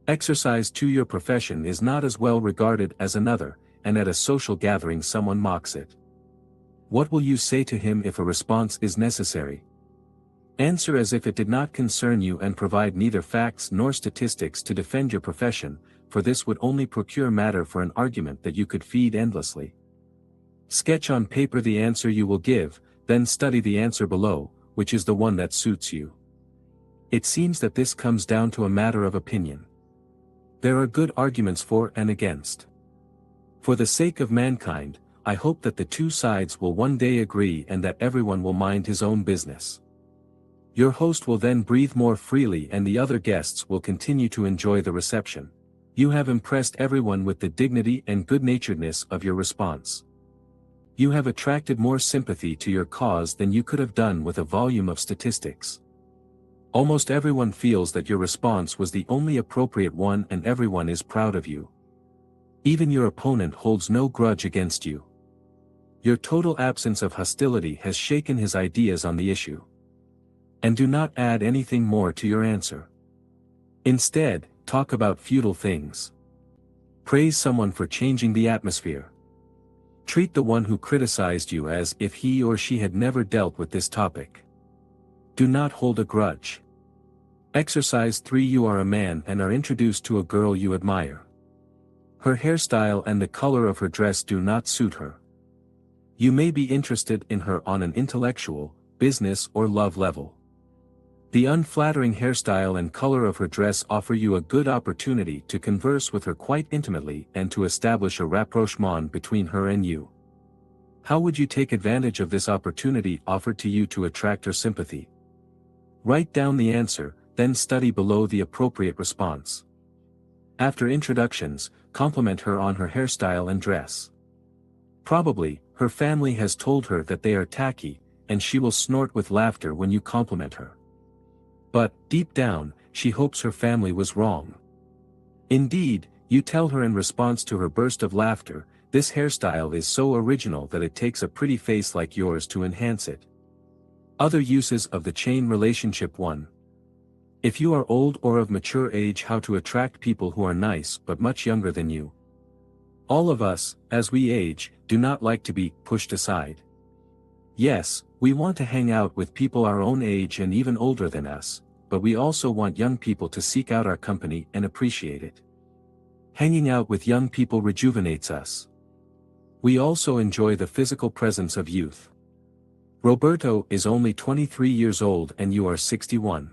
Exercise 2. Your profession is not as well regarded as another, and at a social gathering someone mocks it. What will you say to him if a response is necessary? Answer as if it did not concern you and provide neither facts nor statistics to defend your profession, for this would only procure matter for an argument that you could feed endlessly. Sketch on paper the answer you will give, then study the answer below, which is the one that suits you. It seems that this comes down to a matter of opinion. There are good arguments for and against. For the sake of mankind, I hope that the two sides will one day agree and that everyone will mind his own business. Your host will then breathe more freely and the other guests will continue to enjoy the reception. You have impressed everyone with the dignity and good-naturedness of your response. You have attracted more sympathy to your cause than you could have done with a volume of statistics. Almost everyone feels that your response was the only appropriate one and everyone is proud of you. Even your opponent holds no grudge against you. Your total absence of hostility has shaken his ideas on the issue. And do not add anything more to your answer. Instead, talk about futile things. Praise someone for changing the atmosphere. Treat the one who criticized you as if he or she had never dealt with this topic. Do not hold a grudge. Exercise 3. You are a man and are introduced to a girl you admire. Her hairstyle and the color of her dress do not suit her. You may be interested in her on an intellectual, business or love level. The unflattering hairstyle and color of her dress offer you a good opportunity to converse with her quite intimately and to establish a rapprochement between her and you. How would you take advantage of this opportunity offered to you to attract her sympathy? Write down the answer, then study below the appropriate response. After introductions, compliment her on her hairstyle and dress. Probably, her family has told her that they are tacky, and she will snort with laughter when you compliment her. But, deep down, she hopes her family was wrong. Indeed, you tell her in response to her burst of laughter, "This hairstyle is so original that it takes a pretty face like yours to enhance it." Other uses of the chain relationship. 1. If you are old or of mature age, how to attract people who are nice but much younger than you. All of us, as we age, do not like to be pushed aside. Yes, we want to hang out with people our own age and even older than us, but we also want young people to seek out our company and appreciate it. Hanging out with young people rejuvenates us. We also enjoy the physical presence of youth. Roberto is only 23 years old and you are 61.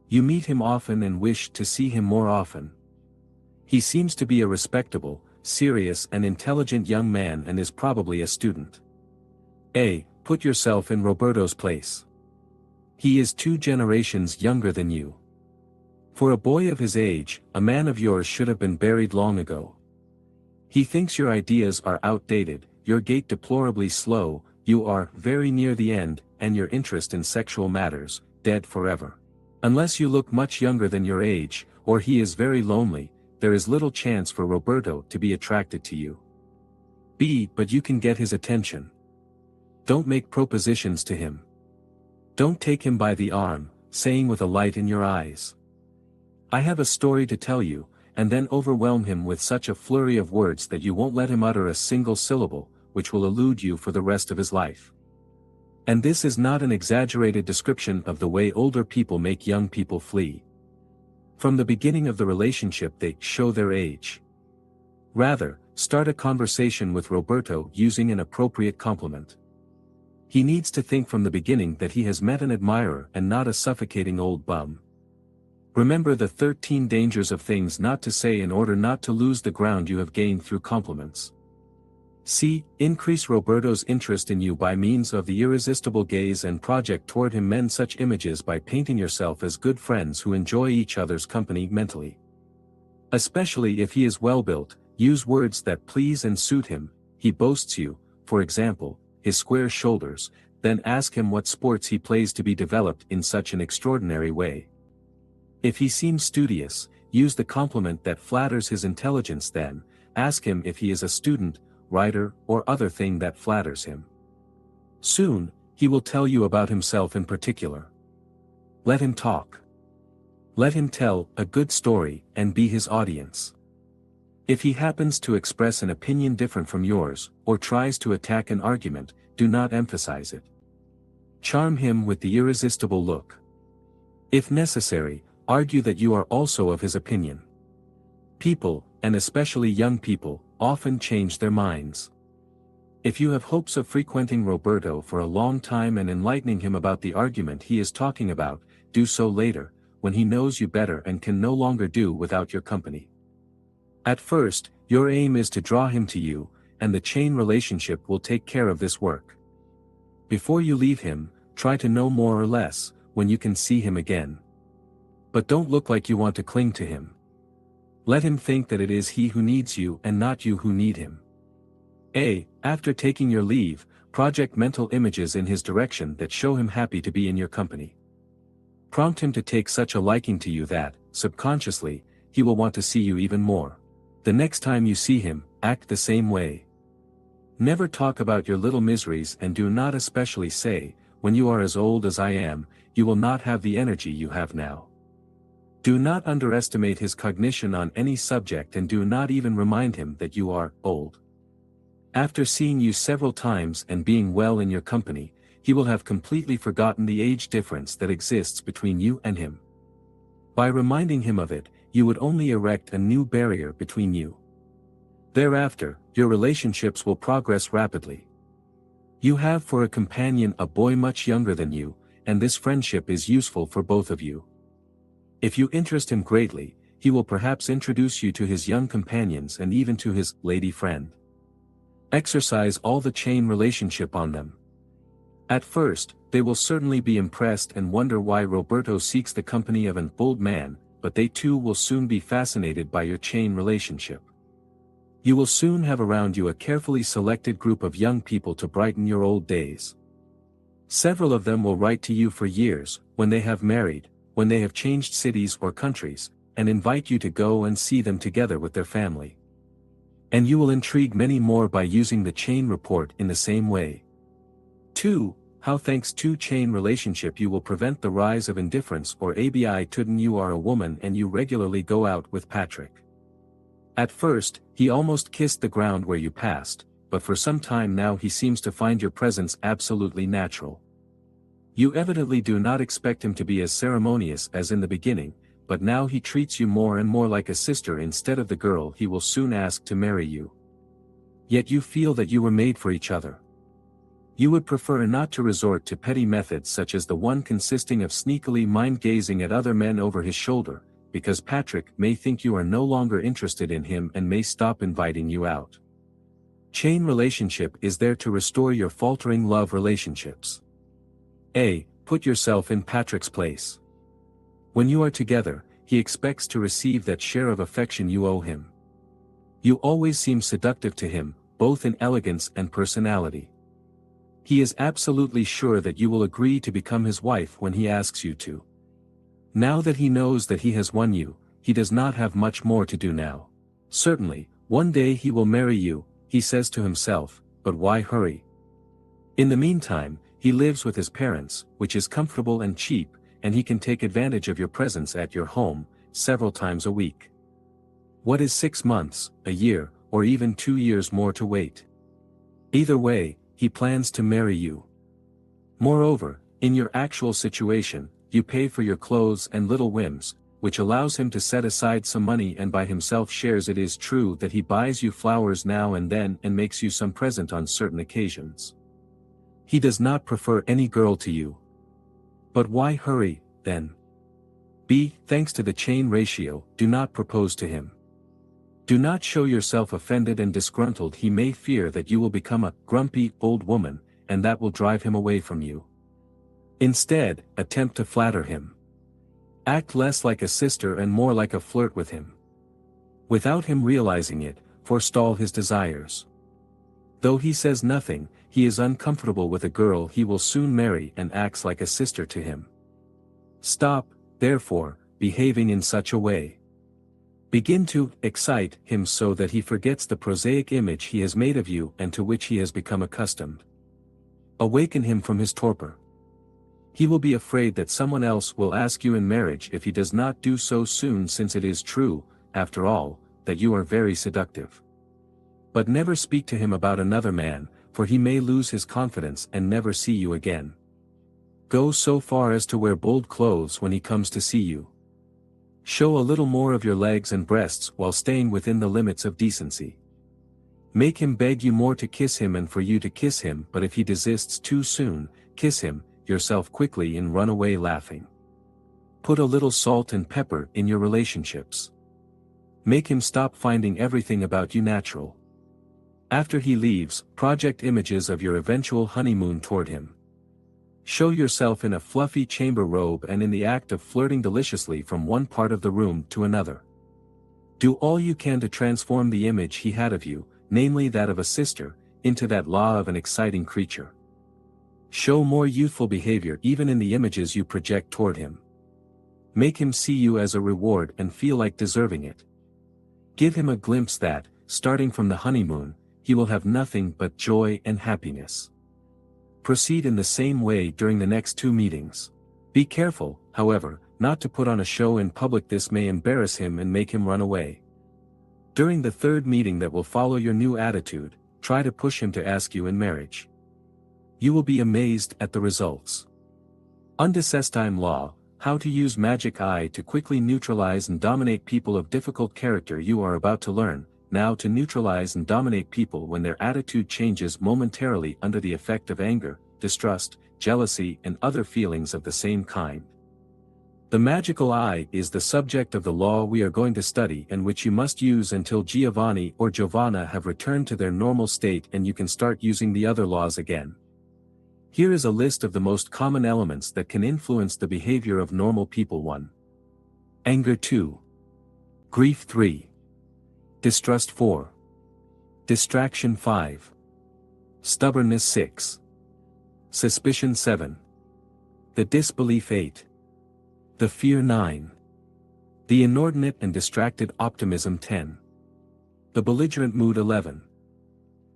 You meet him often and wish to see him more often. He seems to be a respectable, serious and intelligent young man and is probably a student. Put yourself in Roberto's place. He is 2 generations younger than you. For a boy of his age, a man of yours should have been buried long ago. He thinks your ideas are outdated, your gait deplorably slow, you are very near the end, and your interest in sexual matters, dead forever. Unless you look much younger than your age, or he is very lonely, there is little chance for Roberto to be attracted to you. But you can get his attention. Don't make propositions to him. Don't take him by the arm, saying with a light in your eyes, "I have a story to tell you," and then overwhelm him with such a flurry of words that you won't let him utter a single syllable, which will elude you for the rest of his life. And this is not an exaggerated description of the way older people make young people flee. From the beginning of the relationship they show their age. Rather, start a conversation with Roberto using an appropriate compliment. He needs to think from the beginning that he has met an admirer and not a suffocating old bum. Remember the 13 dangers of things not to say in order not to lose the ground you have gained through compliments. Increase Roberto's interest in you by means of the irresistible gaze and project toward him. Mend such images by painting yourself as good friends who enjoy each other's company mentally. Especially if he is well-built, use words that please and suit him. He boasts you, for example, his square shoulders, then ask him what sports he plays to be developed in such an extraordinary way. If he seems studious, use the compliment that flatters his intelligence. Then, ask him if he is a student, writer, or other thing that flatters him. Soon, he will tell you about himself in particular. Let him talk. Let him tell a good story and be his audience. If he happens to express an opinion different from yours, or tries to attack an argument, do not emphasize it. Charm him with the irresistible look. If necessary, argue that you are also of his opinion. People, and especially young people, often change their minds. If you have hopes of frequenting Roberto for a long time and enlightening him about the argument he is talking about, do so later, when he knows you better and can no longer do without your company. At first, your aim is to draw him to you, and the chain relationship will take care of this work. Before you leave him, try to know more or less, when you can see him again. But don't look like you want to cling to him. Let him think that it is he who needs you and not you who need him. After taking your leave, project mental images in his direction that show him happy to be in your company. Prompt him to take such a liking to you that, subconsciously, he will want to see you even more. The next time you see him, act the same way. Never talk about your little miseries and do not especially say, "When you are as old as I am, you will not have the energy you have now." Do not underestimate his cognition on any subject and do not even remind him that you are old. After seeing you several times and being well in your company, he will have completely forgotten the age difference that exists between you and him. By reminding him of it, you would only erect a new barrier between you. Thereafter, your relationships will progress rapidly. You have for a companion a boy much younger than you, and this friendship is useful for both of you. If you interest him greatly, he will perhaps introduce you to his young companions and even to his lady friend. Exercise all the chain relationship on them. At first, they will certainly be impressed and wonder why Roberto seeks the company of an old man, but they too will soon be fascinated by your chain relationship. You will soon have around you a carefully selected group of young people to brighten your old days. Several of them will write to you for years, when they have married, when they have changed cities or countries, and invite you to go and see them together with their family. And you will intrigue many more by using the chain report in the same way. 2. How thanks to chain relationship you will prevent the rise of indifference or abi tudden you are a woman and you regularly go out with Patrick. At first, he almost kissed the ground where you passed, but for some time now he seems to find your presence absolutely natural. You evidently do not expect him to be as ceremonious as in the beginning, but now he treats you more and more like a sister instead of the girl he will soon ask to marry you. Yet you feel that you were made for each other. You would prefer not to resort to petty methods such as the one consisting of sneakily mind-gazing at other men over his shoulder, because Patrick may think you are no longer interested in him and may stop inviting you out. Chain relationship is there to restore your faltering love relationships. A. Put yourself in Patrick's place. When you are together, he expects to receive that share of affection you owe him. You always seem seductive to him, both in elegance and personality. He is absolutely sure that you will agree to become his wife when he asks you to. Now that he knows that he has won you, he does not have much more to do now. Certainly, one day he will marry you, he says to himself, but why hurry? In the meantime, he lives with his parents, which is comfortable and cheap, and he can take advantage of your presence at your home, several times a week. What is 6 months, a year, or even 2 years more to wait? Either way, he plans to marry you. Moreover, in your actual situation, you pay for your clothes and little whims, which allows him to set aside some money and by himself shares. It is true that he buys you flowers now and then and makes you some present on certain occasions. He does not prefer any girl to you. But why hurry, then? B. Thanks to the chain ratio, do not propose to him. Do not show yourself offended and disgruntled. He may fear that you will become a grumpy old woman, and that will drive him away from you. Instead, attempt to flatter him. Act less like a sister and more like a flirt with him. Without him realizing it, forestall his desires. Though he says nothing, he is uncomfortable with a girl he will soon marry and acts like a sister to him. Stop, therefore, behaving in such a way. Begin to excite him so that he forgets the prosaic image he has made of you and to which he has become accustomed. Awaken him from his torpor. He will be afraid that someone else will ask you in marriage if he does not do so soon, since it is true, after all, that you are very seductive. But never speak to him about another man, for he may lose his confidence and never see you again. Go so far as to wear bold clothes when he comes to see you. Show a little more of your legs and breasts while staying within the limits of decency. Make him beg you more to kiss him and for you to kiss him, but if he desists too soon, kiss him yourself quickly and run away laughing. Put a little salt and pepper in your relationships. Make him stop finding everything about you natural. After he leaves, project images of your eventual honeymoon toward him. Show yourself in a fluffy chamber robe and in the act of flirting deliciously from one part of the room to another. Do all you can to transform the image he had of you, namely that of a sister, into that law of an exciting creature. Show more youthful behavior even in the images you project toward him. Make him see you as a reward and feel like deserving it. Give him a glimpse that, starting from the honeymoon, he will have nothing but joy and happiness. Proceed in the same way during the next 2 meetings. Be careful, however, not to put on a show in public. This may embarrass him and make him run away. During the 3rd meeting that will follow your new attitude, try to push him to ask you in marriage. You will be amazed at the results. Undecestime law, how to use magic eye to quickly neutralize and dominate people of difficult character. You are about to learn, now, to neutralize and dominate people when their attitude changes momentarily under the effect of anger, distrust, jealousy and other feelings of the same kind. The magical eye is the subject of the law we are going to study and which you must use until Giovanni or Giovanna have returned to their normal state and you can start using the other laws again. Here is a list of the most common elements that can influence the behavior of normal people. 1. Anger. 2. Grief. 3. Distrust. 4. Distraction 5. Stubbornness 6. Suspicion 7. The disbelief 8. The fear 9. The inordinate and distracted optimism 10. The belligerent mood 11.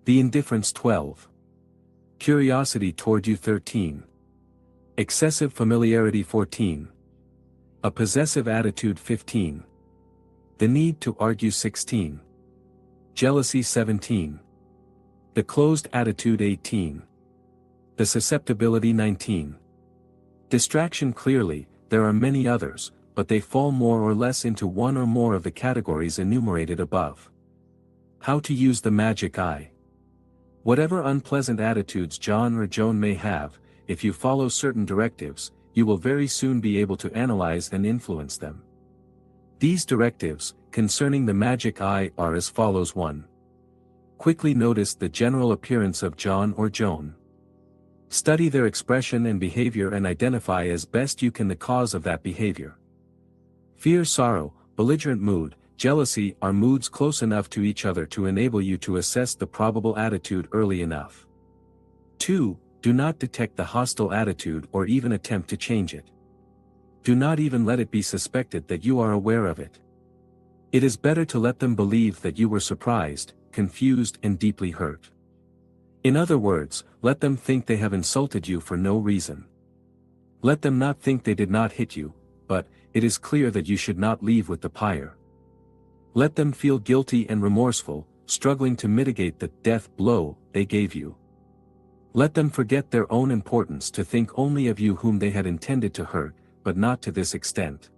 The indifference 12. Curiosity toward you 13. Excessive familiarity 14. A possessive attitude 15. The need to argue 16. Jealousy 17. The closed attitude 18. The susceptibility 19. Distraction clearly, there are many others, but they fall more or less into one or more of the categories enumerated above. How to use the magic eye. Whatever unpleasant attitudes John or Joan may have, if you follow certain directives, you will very soon be able to analyze and influence them. These directives, concerning the magic eye, are as follows. 1. Quickly notice the general appearance of John or Joan. Study their expression and behavior and identify as best you can the cause of that behavior. Fear, sorrow, belligerent mood, jealousy are moods close enough to each other to enable you to assess the probable attitude early enough. 2. Do not detect the hostile attitude or even attempt to change it. Do not even let it be suspected that you are aware of it. It is better to let them believe that you were surprised, confused and deeply hurt. In other words, let them think they have insulted you for no reason. Let them not think they did not hit you, but it is clear that you should not leave with the pyre. Let them feel guilty and remorseful, struggling to mitigate the death blow they gave you. Let them forget their own importance to think only of you whom they had intended to hurt, but not to this extent.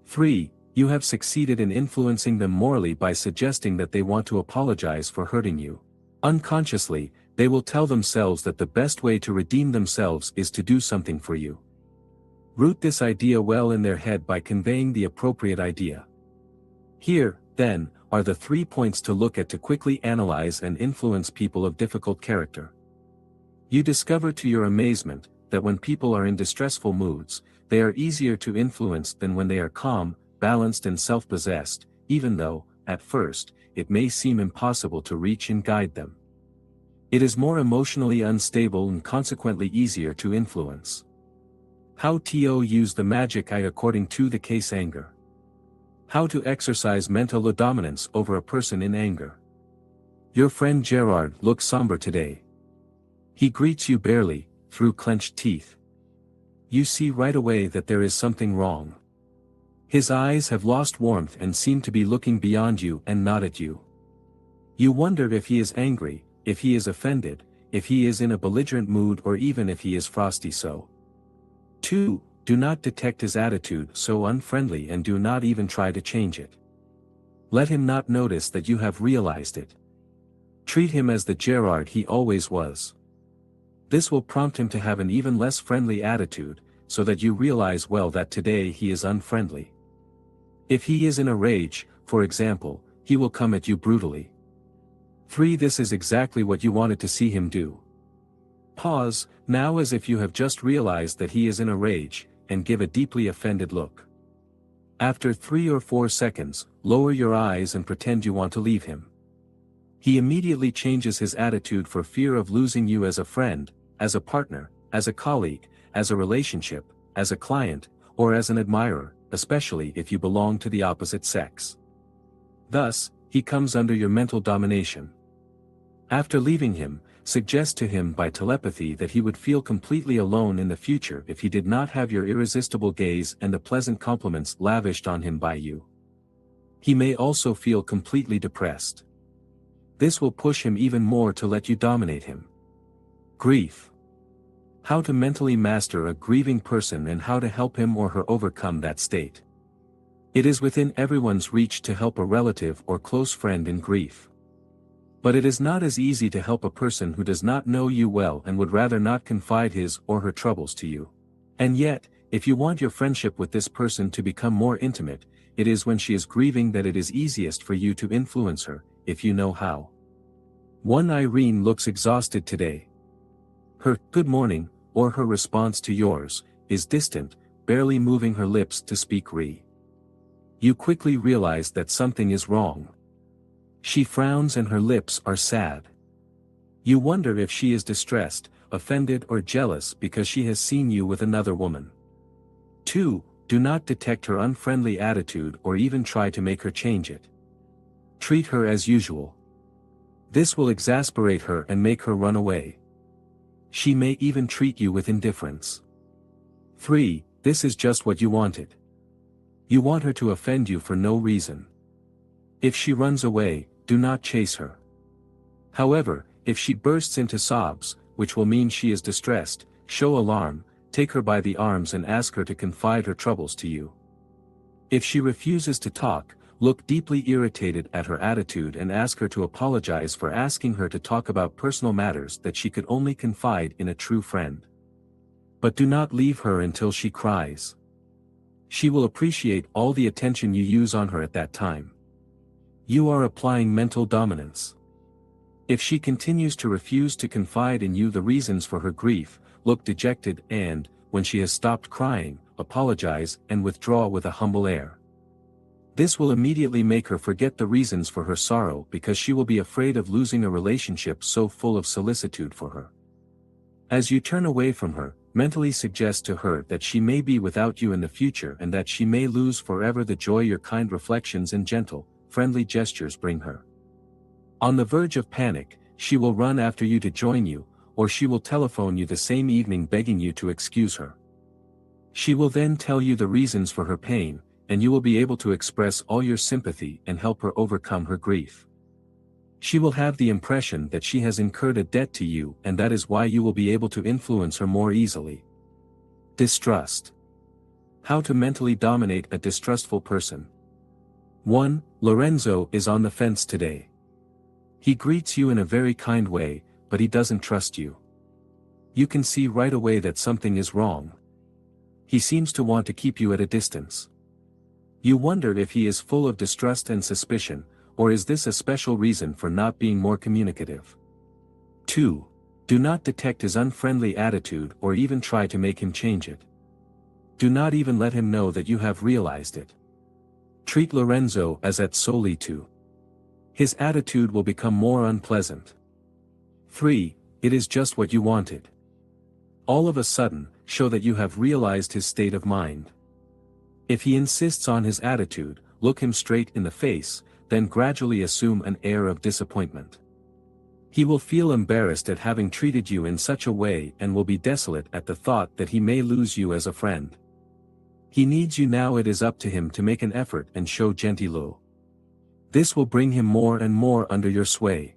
3. You have succeeded in influencing them morally by suggesting that they want to apologize for hurting you. Unconsciously, they will tell themselves that the best way to redeem themselves is to do something for you. Root this idea well in their head by conveying the appropriate idea. Here, then, are the 3 points to look at to quickly analyze and influence people of difficult character. You discover to your amazement, that when people are in distressful moods, they are easier to influence than when they are calm, balanced and self-possessed, even though, at first, it may seem impossible to reach and guide them. It is more emotionally unstable and consequently easier to influence. How to use the magic eye according to the case. Anger. How to exercise mental dominance over a person in anger. Your friend Gerard looks somber today. He greets you barely, through clenched teeth. You see right away that there is something wrong. His eyes have lost warmth and seem to be looking beyond you and not at you. You wonder if he is angry, if he is offended, if he is in a belligerent mood or even if he is frosty. 2. Do not detect his attitude so unfriendly and do not even try to change it. Let him not notice that you have realized it. Treat him as the Gerard he always was. This will prompt him to have an even less friendly attitude, so that you realize well that today he is unfriendly. If he is in a rage, for example, he will come at you brutally. 3. This is exactly what you wanted to see him do. Pause, now as if you have just realized that he is in a rage, and give a deeply offended look. After 3 or 4 seconds, lower your eyes and pretend you want to leave him. He immediately changes his attitude for fear of losing you as a friend, as a partner, as a colleague, as a relationship, as a client, or as an admirer, especially if you belong to the opposite sex. Thus, he comes under your mental domination. After leaving him, suggest to him by telepathy that he would feel completely alone in the future if he did not have your irresistible gaze and the pleasant compliments lavished on him by you. He may also feel completely depressed. This will push him even more to let you dominate him. Grief. How to mentally master a grieving person and how to help him or her overcome that state. It is within everyone's reach to help a relative or close friend in grief. But it is not as easy to help a person who does not know you well and would rather not confide his or her troubles to you. And yet, if you want your friendship with this person to become more intimate, it is when she is grieving that it is easiest for you to influence her, if you know how. 1. Irene looks exhausted today. Her "good morning," or her response to yours, is distant, barely moving her lips to speak re. You quickly realize that something is wrong. She frowns and her lips are sad. You wonder if she is distressed, offended or jealous because she has seen you with another woman. 2. Do not detect her unfriendly attitude or even try to make her change it. Treat her as usual. This will exasperate her and make her run away. She may even treat you with indifference. 3. This is just what you wanted. You want her to offend you for no reason. If she runs away, do not chase her. However, if she bursts into sobs, which will mean she is distressed, show alarm, take her by the arms and ask her to confide her troubles to you. If she refuses to talk, look deeply irritated at her attitude and ask her to apologize for asking her to talk about personal matters that she could only confide in a true friend. But do not leave her until she cries. She will appreciate all the attention you use on her at that time. You are applying mental dominance. If she continues to refuse to confide in you the reasons for her grief, look dejected and, when she has stopped crying, apologize and withdraw with a humble air. This will immediately make her forget the reasons for her sorrow because she will be afraid of losing a relationship so full of solicitude for her. As you turn away from her, mentally suggest to her that she may be without you in the future and that she may lose forever the joy your kind reflections and gentle, friendly gestures bring her. On the verge of panic, she will run after you to join you, or she will telephone you the same evening begging you to excuse her. She will then tell you the reasons for her pain, and you will be able to express all your sympathy and help her overcome her grief. She will have the impression that she has incurred a debt to you and that is why you will be able to influence her more easily. Distrust. How to mentally dominate a distrustful person. 1. Lorenzo is on the fence today. He greets you in a very kind way, but he doesn't trust you. You can see right away that something is wrong. He seems to want to keep you at a distance. You wonder if he is full of distrust and suspicion, or is this a special reason for not being more communicative? 2. Do not detect his unfriendly attitude or even try to make him change it. Do not even let him know that you have realized it. Treat Lorenzo as at solely to. His attitude will become more unpleasant. 3. It is just what you wanted. All of a sudden, show that you have realized his state of mind. If he insists on his attitude, look him straight in the face, then gradually assume an air of disappointment. He will feel embarrassed at having treated you in such a way and will be desolate at the thought that he may lose you as a friend. He needs you now. It is up to him to make an effort and show gentilleux. This will bring him more and more under your sway.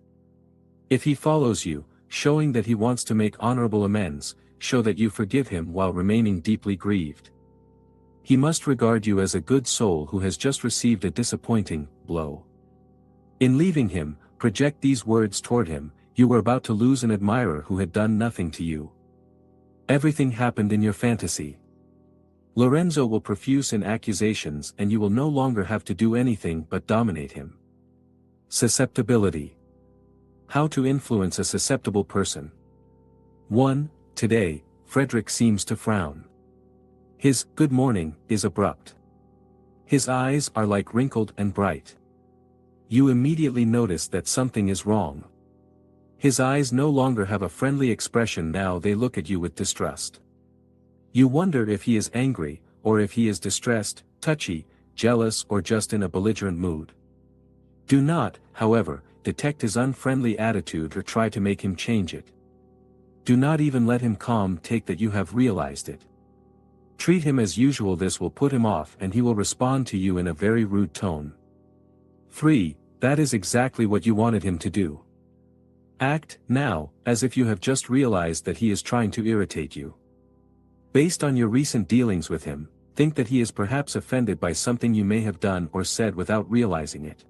If he follows you, showing that he wants to make honorable amends, show that you forgive him while remaining deeply grieved. He must regard you as a good soul who has just received a disappointing blow. In leaving him, project these words toward him: you were about to lose an admirer who had done nothing to you. Everything happened in your fantasy. Lorenzo will profuse in accusations and you will no longer have to do anything but dominate him. Susceptibility. How to influence a susceptible person. 1. Today, Frederick seems to frown. His "good morning" is abrupt. His eyes are like wrinkled and bright. You immediately notice that something is wrong. His eyes no longer have a friendly expression, now they look at you with distrust. You wonder if he is angry, or if he is distressed, touchy, jealous or just in a belligerent mood. Do not, however, detect his unfriendly attitude or try to make him change it. Do not even let him take that you have realized it. Treat him as usual. This will put him off and he will respond to you in a very rude tone. 3. That is exactly what you wanted him to do. Act, now, as if you have just realized that he is trying to irritate you. Based on your recent dealings with him, think that he is perhaps offended by something you may have done or said without realizing it.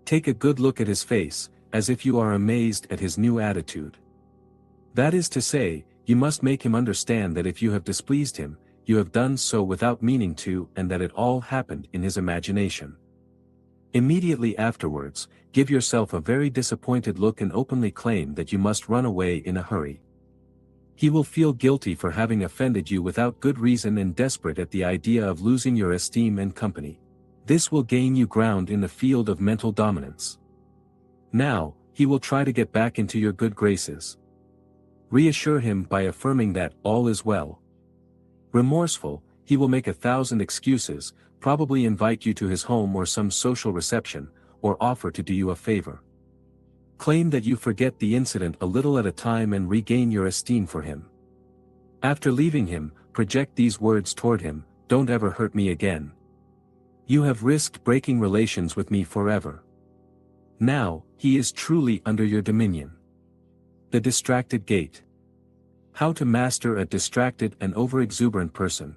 Take a good look at his face, as if you are amazed at his new attitude. That is to say, you must make him understand that if you have displeased him, you have done so without meaning to and that it all happened in his imagination. Immediately afterwards, give yourself a very disappointed look and openly claim that you must run away in a hurry. He will feel guilty for having offended you without good reason and desperate at the idea of losing your esteem and company. This will gain you ground in the field of mental dominance. Now, he will try to get back into your good graces. Reassure him by affirming that all is well. Remorseful, he will make 1,000 excuses, probably invite you to his home or some social reception, or offer to do you a favor. Claim that you forget the incident a little at a time and regain your esteem for him. After leaving him, project these words toward him: "Don't ever hurt me again. You have risked breaking relations with me forever." Now, he is truly under your dominion. The distracted gate. How to master a distracted and overexuberant person.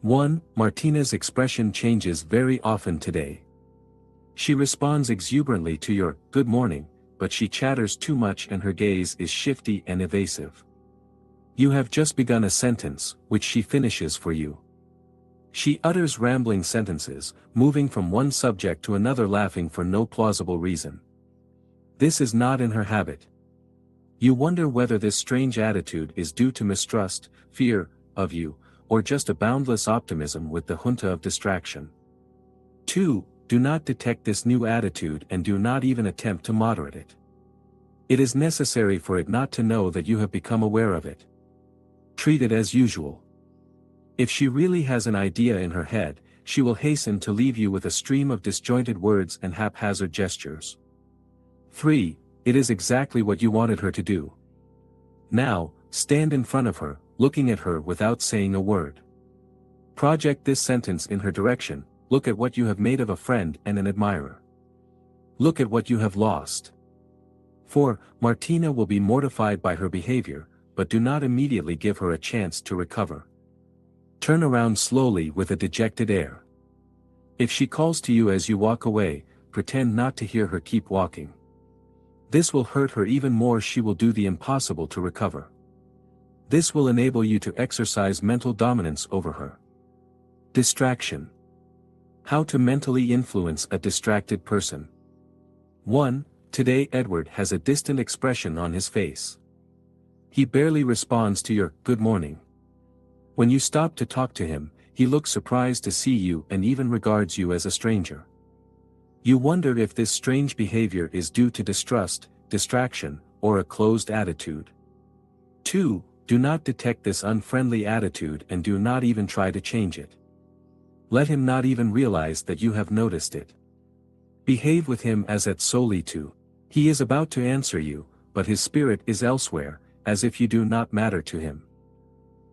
1. Martina's expression changes very often today. She responds exuberantly to your "good morning," but she chatters too much and her gaze is shifty and evasive. You have just begun a sentence, which she finishes for you. She utters rambling sentences, moving from one subject to another, laughing for no plausible reason. This is not in her habit. You wonder whether this strange attitude is due to mistrust, fear of you, or just a boundless optimism with the junta of distraction. 2. Do not detect this new attitude and do not even attempt to moderate it. It is necessary for it not to know that you have become aware of it. Treat it as usual. If she really has an idea in her head, she will hasten to leave you with a stream of disjointed words and haphazard gestures. 3. It is exactly what you wanted her to do. Now, stand in front of her, looking at her without saying a word. Project this sentence in her direction: "Look at what you have made of a friend and an admirer. Look at what you have lost." 4. Martina will be mortified by her behavior, but do not immediately give her a chance to recover. Turn around slowly with a dejected air. If she calls to you as you walk away, pretend not to hear her. Keep walking. This will hurt her even more. She will do the impossible to recover. This will enable you to exercise mental dominance over her. Distraction. How to mentally influence a distracted person. 1. Today Edward has a distant expression on his face. He barely responds to your "good morning." When you stop to talk to him, he looks surprised to see you and even regards you as a stranger. You wonder if this strange behavior is due to distrust, distraction, or a closed attitude. 2. Do not detect this unfriendly attitude and do not even try to change it. Let him not even realize that you have noticed it. Behave with him as at solitude. He is about to answer you, but his spirit is elsewhere, as if you do not matter to him.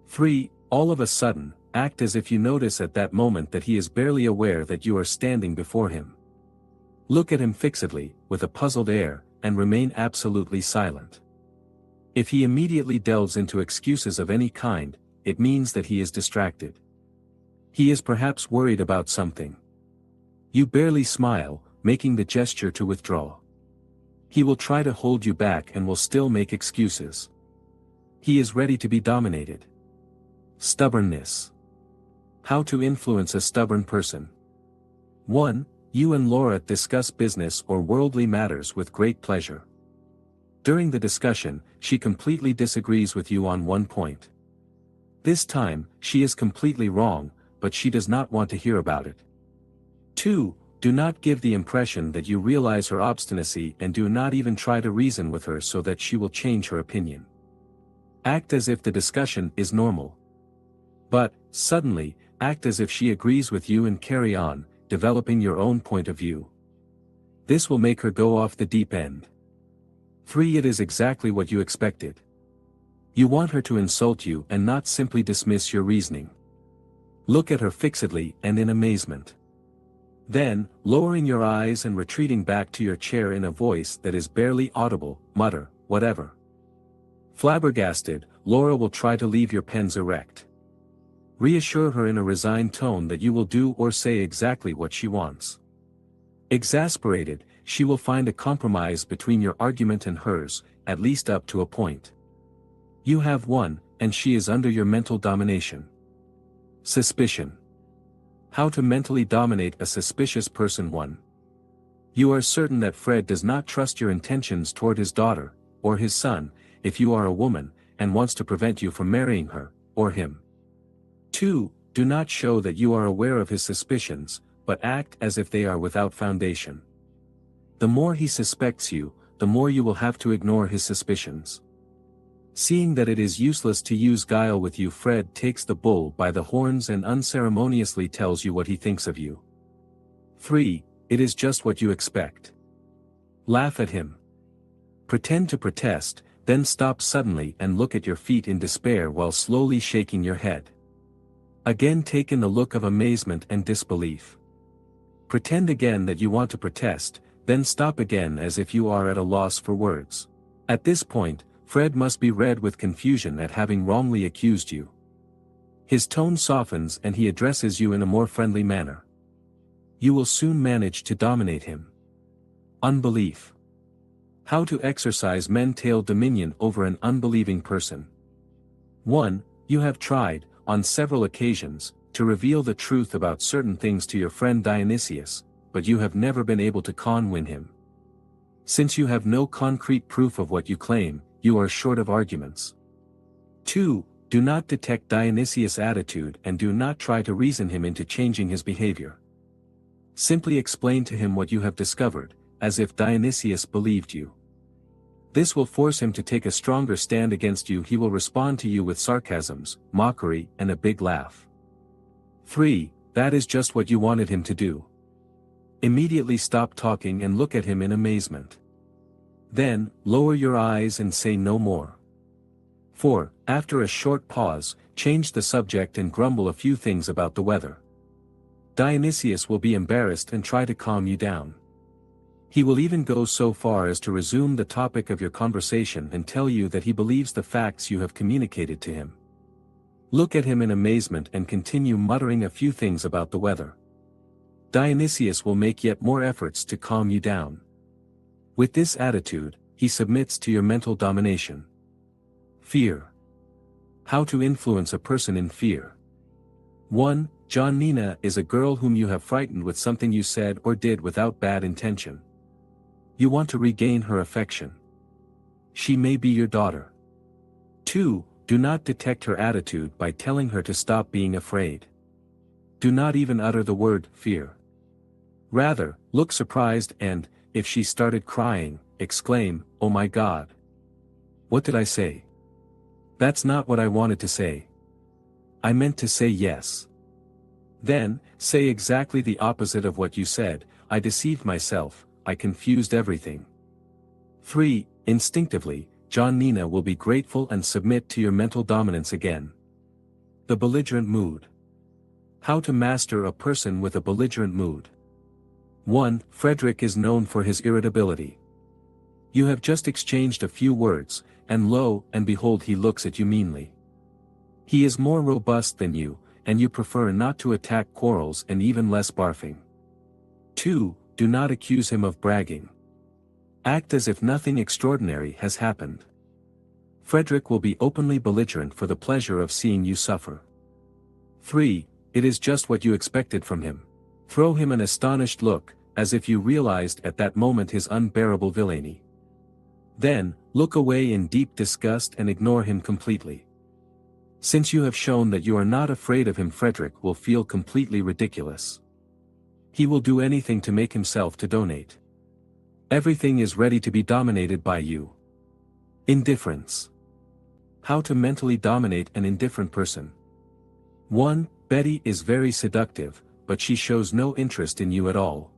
3. All of a sudden, act as if you notice at that moment that he is barely aware that you are standing before him. Look at him fixedly, with a puzzled air, and remain absolutely silent. If he immediately delves into excuses of any kind, it means that he is distracted. He is perhaps worried about something. You barely smile, making the gesture to withdraw. He will try to hold you back and will still make excuses. He is ready to be dominated. Stubbornness. How to influence a stubborn person. 1. You and Laura discuss business or worldly matters with great pleasure. During the discussion, she completely disagrees with you on one point. This time, she is completely wrong, but she does not want to hear about it. 2. Do not give the impression that you realize her obstinacy and do not even try to reason with her so that she will change her opinion. Act as if the discussion is normal. But, suddenly, act as if she agrees with you and carry on, developing your own point of view. This will make her go off the deep end. 3. It is exactly what you expected. You want her to insult you and not simply dismiss your reasoning. Look at her fixedly and in amazement. Then, lowering your eyes and retreating back to your chair in a voice that is barely audible, mutter, "Whatever." Flabbergasted, Laura will try to leave your pens erect. Reassure her in a resigned tone that you will do or say exactly what she wants. Exasperated, she will find a compromise between your argument and hers, at least up to a point. You have won, and she is under your mental domination. Suspicion. How to mentally dominate a suspicious person. 1. You are certain that Fred does not trust your intentions toward his daughter, or his son, if you are a woman, and wants to prevent you from marrying her, or him. 2. Do not show that you are aware of his suspicions, but act as if they are without foundation. The more he suspects you, the more you will have to ignore his suspicions. Seeing that it is useless to use guile with you, Fred takes the bull by the horns and unceremoniously tells you what he thinks of you. 3. It is just what you expect. Laugh at him. Pretend to protest, then stop suddenly and look at your feet in despair while slowly shaking your head. Again take in the look of amazement and disbelief. Pretend again that you want to protest, then stop again as if you are at a loss for words. At this point, Fred must be red with confusion at having wrongly accused you. His tone softens and he addresses you in a more friendly manner. You will soon manage to dominate him. Unbelief. How to exercise mental dominion over an unbelieving person. 1. You have tried, on several occasions, to reveal the truth about certain things to your friend Dionysius, but you have never been able to win him. Since you have no concrete proof of what you claim, you are short of arguments. 2. Do not detect Dionysius' attitude and do not try to reason him into changing his behavior. Simply explain to him what you have discovered, as if Dionysius believed you. This will force him to take a stronger stand against you. He will respond to you with sarcasms, mockery, and a big laugh. 3. That is just what you wanted him to do. Immediately stop talking and look at him in amazement. Then, lower your eyes and say no more. 4. After a short pause, change the subject and grumble a few things about the weather. Dionysius will be embarrassed and try to calm you down. He will even go so far as to resume the topic of your conversation and tell you that he believes the facts you have communicated to him. Look at him in amazement and continue muttering a few things about the weather. Dionysius will make yet more efforts to calm you down. With this attitude, he submits to your mental domination. Fear. How to influence a person in fear. 1. Nina is a girl whom you have frightened with something you said or did without bad intention. You want to regain her affection. She may be your daughter. 2. Do not detect her attitude by telling her to stop being afraid. Do not even utter the word fear. Rather, look surprised and, if she started crying, exclaim, "Oh my God! What did I say? That's not what I wanted to say. I meant to say yes." Then, say exactly the opposite of what you said. "I deceived myself, I confused everything." 3. Instinctively, Nina will be grateful and submit to your mental dominance again. The belligerent mood. How to master a person with a belligerent mood. 1. Frederick is known for his irritability. You have just exchanged a few words, and lo and behold he looks at you meanly. He is more robust than you, and you prefer not to attack quarrels and even less barfing. 2. Do not accuse him of bragging. Act as if nothing extraordinary has happened. Frederick will be openly belligerent for the pleasure of seeing you suffer. 3. It is just what you expected from him. Throw him an astonished look, as if you realized at that moment his unbearable villainy. Then, look away in deep disgust and ignore him completely. Since you have shown that you are not afraid of him, Frederick will feel completely ridiculous. He will do anything to make himself to donate. Everything is ready to be dominated by you. Indifference. How to mentally dominate an indifferent person. 1. Betty is very seductive, but she shows no interest in you at all.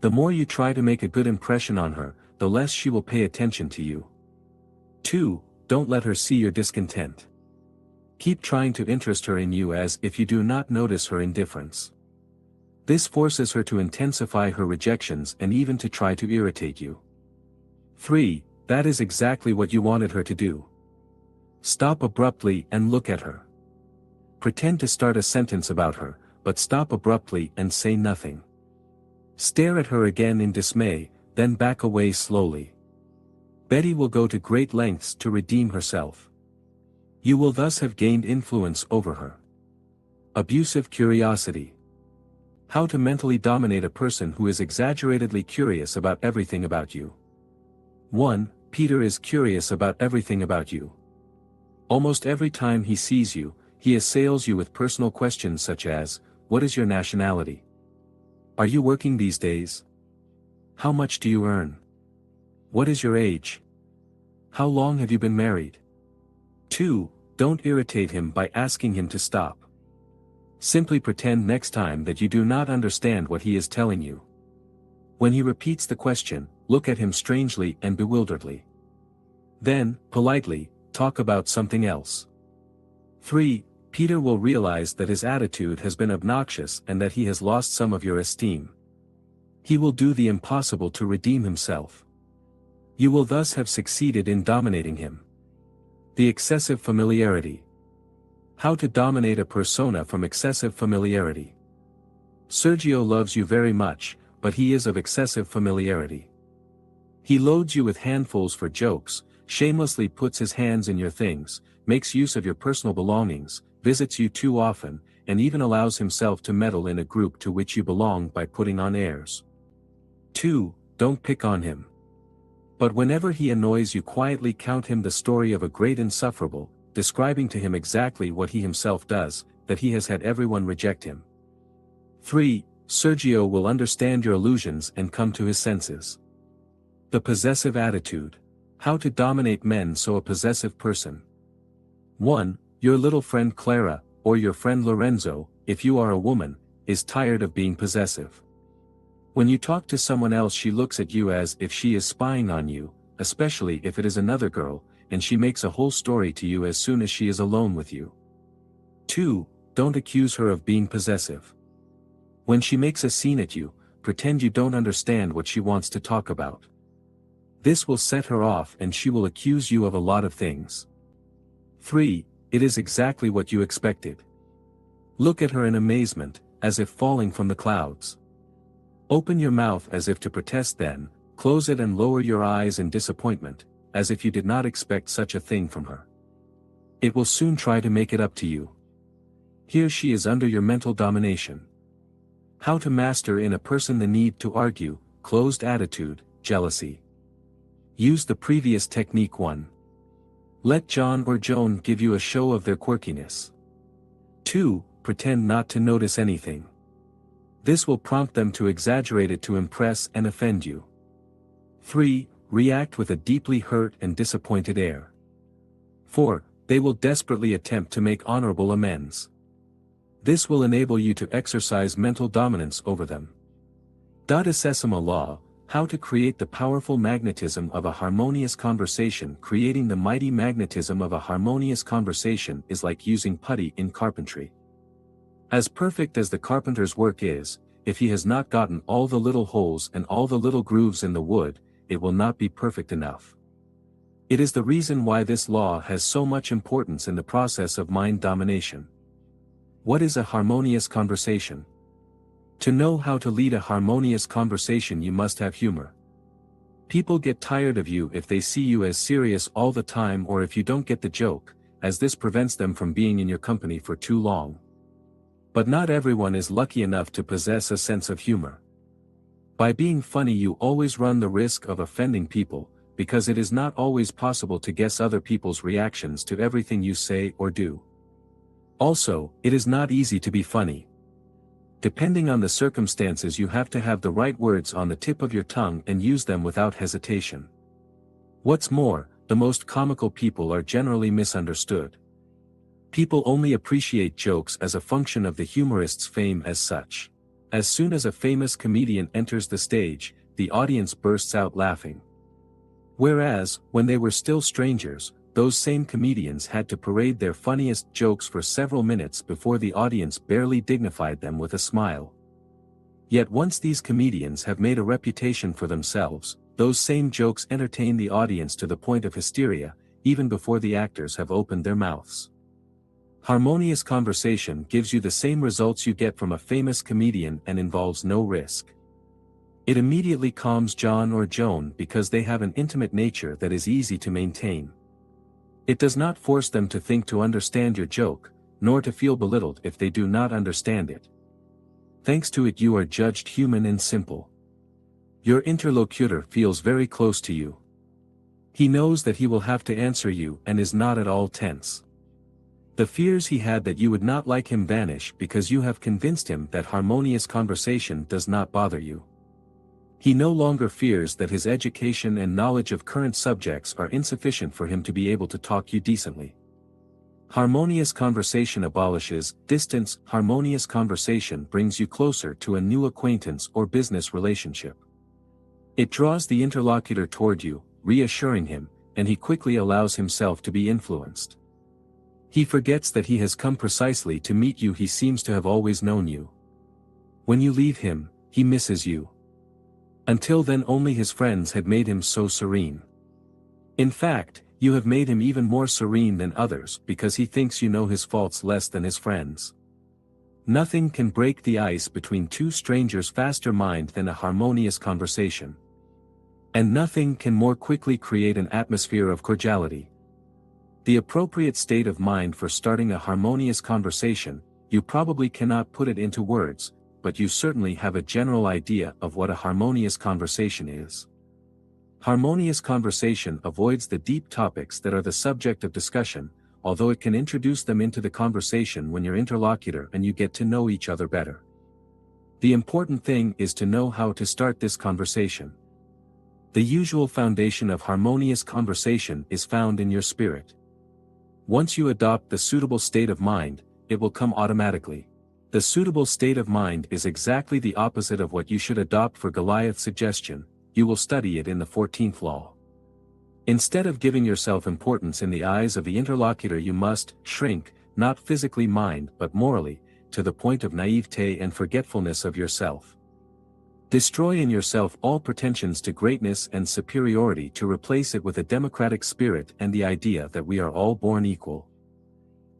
The more you try to make a good impression on her, the less she will pay attention to you. 2. Don't let her see your discontent. Keep trying to interest her in you as if you do not notice her indifference. This forces her to intensify her rejections and even to try to irritate you. 3. That is exactly what you wanted her to do. Stop abruptly and look at her. Pretend to start a sentence about her, but stop abruptly and say nothing. Stare at her again in dismay, then back away slowly. Betty will go to great lengths to redeem herself. You will thus have gained influence over her. Abusive curiosity. How to mentally dominate a person who is exaggeratedly curious about everything about you. 1. Peter is curious about everything about you. Almost every time he sees you, he assails you with personal questions such as, "What is your nationality? Are you working these days? How much do you earn? What is your age? How long have you been married? 2. Don't irritate him by asking him to stop. Simply pretend next time that you do not understand what he is telling you. When he repeats the question, look at him strangely and bewilderedly. Then, politely, talk about something else. 3. Peter will realize that his attitude has been obnoxious and that he has lost some of your esteem. He will do the impossible to redeem himself. You will thus have succeeded in dominating him. The excessive familiarity. How to dominate a persona from excessive familiarity. Sergio loves you very much, but he is of excessive familiarity. He loads you with handfuls for jokes, shamelessly puts his hands in your things, makes use of your personal belongings, visits you too often, and even allows himself to meddle in a group to which you belong by putting on airs. 2. Don't pick on him. But whenever he annoys you, quietly count him the story of a great insufferable, describing to him exactly what he himself does, that he has had everyone reject him. 3. Sergio will understand your illusions and come to his senses. The possessive attitude. How to dominate men. So a possessive person. 1. Your little friend Clara, or your friend Lorenzo, if you are a woman, is tired of being possessive. When you talk to someone else, she looks at you as if she is spying on you, especially if it is another girl, and she makes a whole story to you as soon as she is alone with you. 2. Don't accuse her of being possessive. When she makes a scene at you, pretend you don't understand what she wants to talk about. This will set her off and she will accuse you of a lot of things. 3. It is exactly what you expected. Look at her in amazement, as if falling from the clouds. Open your mouth as if to protest, then close it and lower your eyes in disappointment, as if you did not expect such a thing from her. It will soon try to make it up to you. Here she is under your mental domination. How to master in a person the need to argue, closed attitude, jealousy. Use the previous technique. 1. Let John or Joan give you a show of their quirkiness. 2. Pretend not to notice anything. This will prompt them to exaggerate it to impress and offend you. 3. React with a deeply hurt and disappointed air. 4. They will desperately attempt to make honorable amends. This will enable you to exercise mental dominance over them. Decima law. How to create the powerful magnetism of a harmonious conversation. Creating the mighty magnetism of a harmonious conversation is like using putty in carpentry. As perfect as the carpenter's work is, if he has not gotten all the little holes and all the little grooves in the wood, it will not be perfect enough. It is the reason why this law has so much importance in the process of mind domination. What is a harmonious conversation? To know how to lead a harmonious conversation, you must have humor. People get tired of you if they see you as serious all the time, or if you don't get the joke, as this prevents them from being in your company for too long. But not everyone is lucky enough to possess a sense of humor. By being funny, you always run the risk of offending people, because it is not always possible to guess other people's reactions to everything you say or do. Also, it is not easy to be funny. Depending on the circumstances, you have to have the right words on the tip of your tongue and use them without hesitation. What's more, the most comical people are generally misunderstood. People only appreciate jokes as a function of the humorist's fame as such. As soon as a famous comedian enters the stage, the audience bursts out laughing. Whereas, when they were still strangers, those same comedians had to parade their funniest jokes for several minutes before the audience barely dignified them with a smile. Yet once these comedians have made a reputation for themselves, those same jokes entertain the audience to the point of hysteria, even before the actors have opened their mouths. Harmonious conversation gives you the same results you get from a famous comedian and involves no risk. It immediately calms John or Joan because they have an intimate nature that is easy to maintain. It does not force them to think to understand your joke, nor to feel belittled if they do not understand it. Thanks to it, you are judged human and simple. Your interlocutor feels very close to you. He knows that he will have to answer you and is not at all tense. The fears he had that you would not like him vanish because you have convinced him that harmonious conversation does not bother you. He no longer fears that his education and knowledge of current subjects are insufficient for him to be able to talk you decently. Harmonious conversation abolishes distance. Harmonious conversation brings you closer to a new acquaintance or business relationship. It draws the interlocutor toward you, reassuring him, and he quickly allows himself to be influenced. He forgets that he has come precisely to meet you. He seems to have always known you. When you leave him, he misses you. Until then only his friends had made him so serene. In fact, you have made him even more serene than others because he thinks you know his faults less than his friends. Nothing can break the ice between two strangers faster mind than a harmonious conversation. And nothing can more quickly create an atmosphere of cordiality. The appropriate state of mind for starting a harmonious conversation, you probably cannot put it into words, but you certainly have a general idea of what a harmonious conversation is. Harmonious conversation avoids the deep topics that are the subject of discussion, although it can introduce them into the conversation when your interlocutor and you get to know each other better. The important thing is to know how to start this conversation. The usual foundation of harmonious conversation is found in your spirit. Once you adopt the suitable state of mind, it will come automatically. The suitable state of mind is exactly the opposite of what you should adopt for Goliath's suggestion. You will study it in the 14th law. Instead of giving yourself importance in the eyes of the interlocutor, you must shrink, not physically mind but morally, to the point of naivete and forgetfulness of yourself. Destroy in yourself all pretensions to greatness and superiority to replace it with a democratic spirit and the idea that we are all born equal.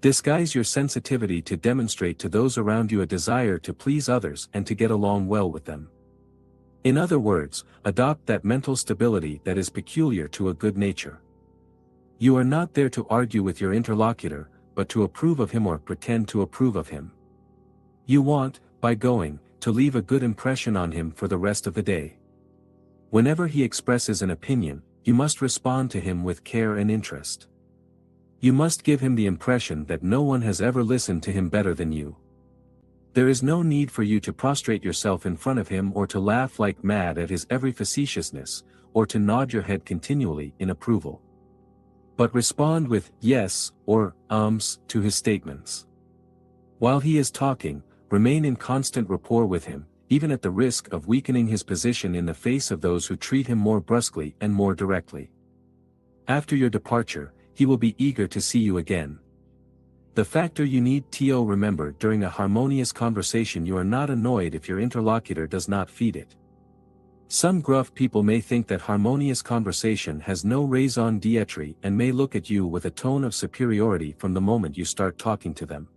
Disguise your sensitivity to demonstrate to those around you a desire to please others and to get along well with them. In other words, adopt that mental stability that is peculiar to a good nature. You are not there to argue with your interlocutor, but to approve of him or pretend to approve of him. You want, by going, to leave a good impression on him for the rest of the day. Whenever he expresses an opinion, you must respond to him with care and interest. You must give him the impression that no one has ever listened to him better than you. There is no need for you to prostrate yourself in front of him or to laugh like mad at his every facetiousness, or to nod your head continually in approval. But respond with yes or ums to his statements. While he is talking, remain in constant rapport with him, even at the risk of weakening his position in the face of those who treat him more brusquely and more directly. After your departure, he will be eager to see you again. The factor you need to remember during a harmonious conversation: you are not annoyed if your interlocutor does not feed it. Some gruff people may think that harmonious conversation has no raison d'être and may look at you with a tone of superiority from the moment you start talking to them.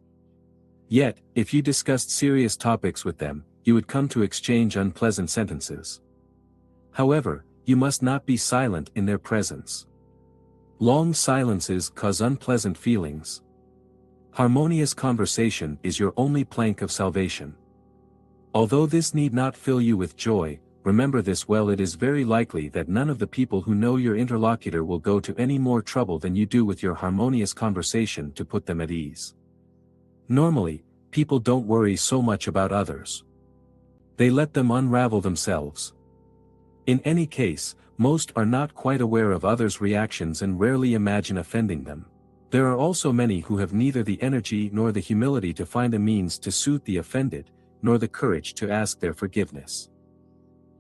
Yet, if you discussed serious topics with them, you would come to exchange unpleasant sentences. However, you must not be silent in their presence. Long silences cause unpleasant feelings. Harmonious conversation is your only plank of salvation. Although this need not fill you with joy, remember this well: it is very likely that none of the people who know your interlocutor will go to any more trouble than you do with your harmonious conversation to put them at ease. Normally, people don't worry so much about others. They let them unravel themselves. In any case, most are not quite aware of others' reactions and rarely imagine offending them. There are also many who have neither the energy nor the humility to find a means to soothe the offended, nor the courage to ask their forgiveness.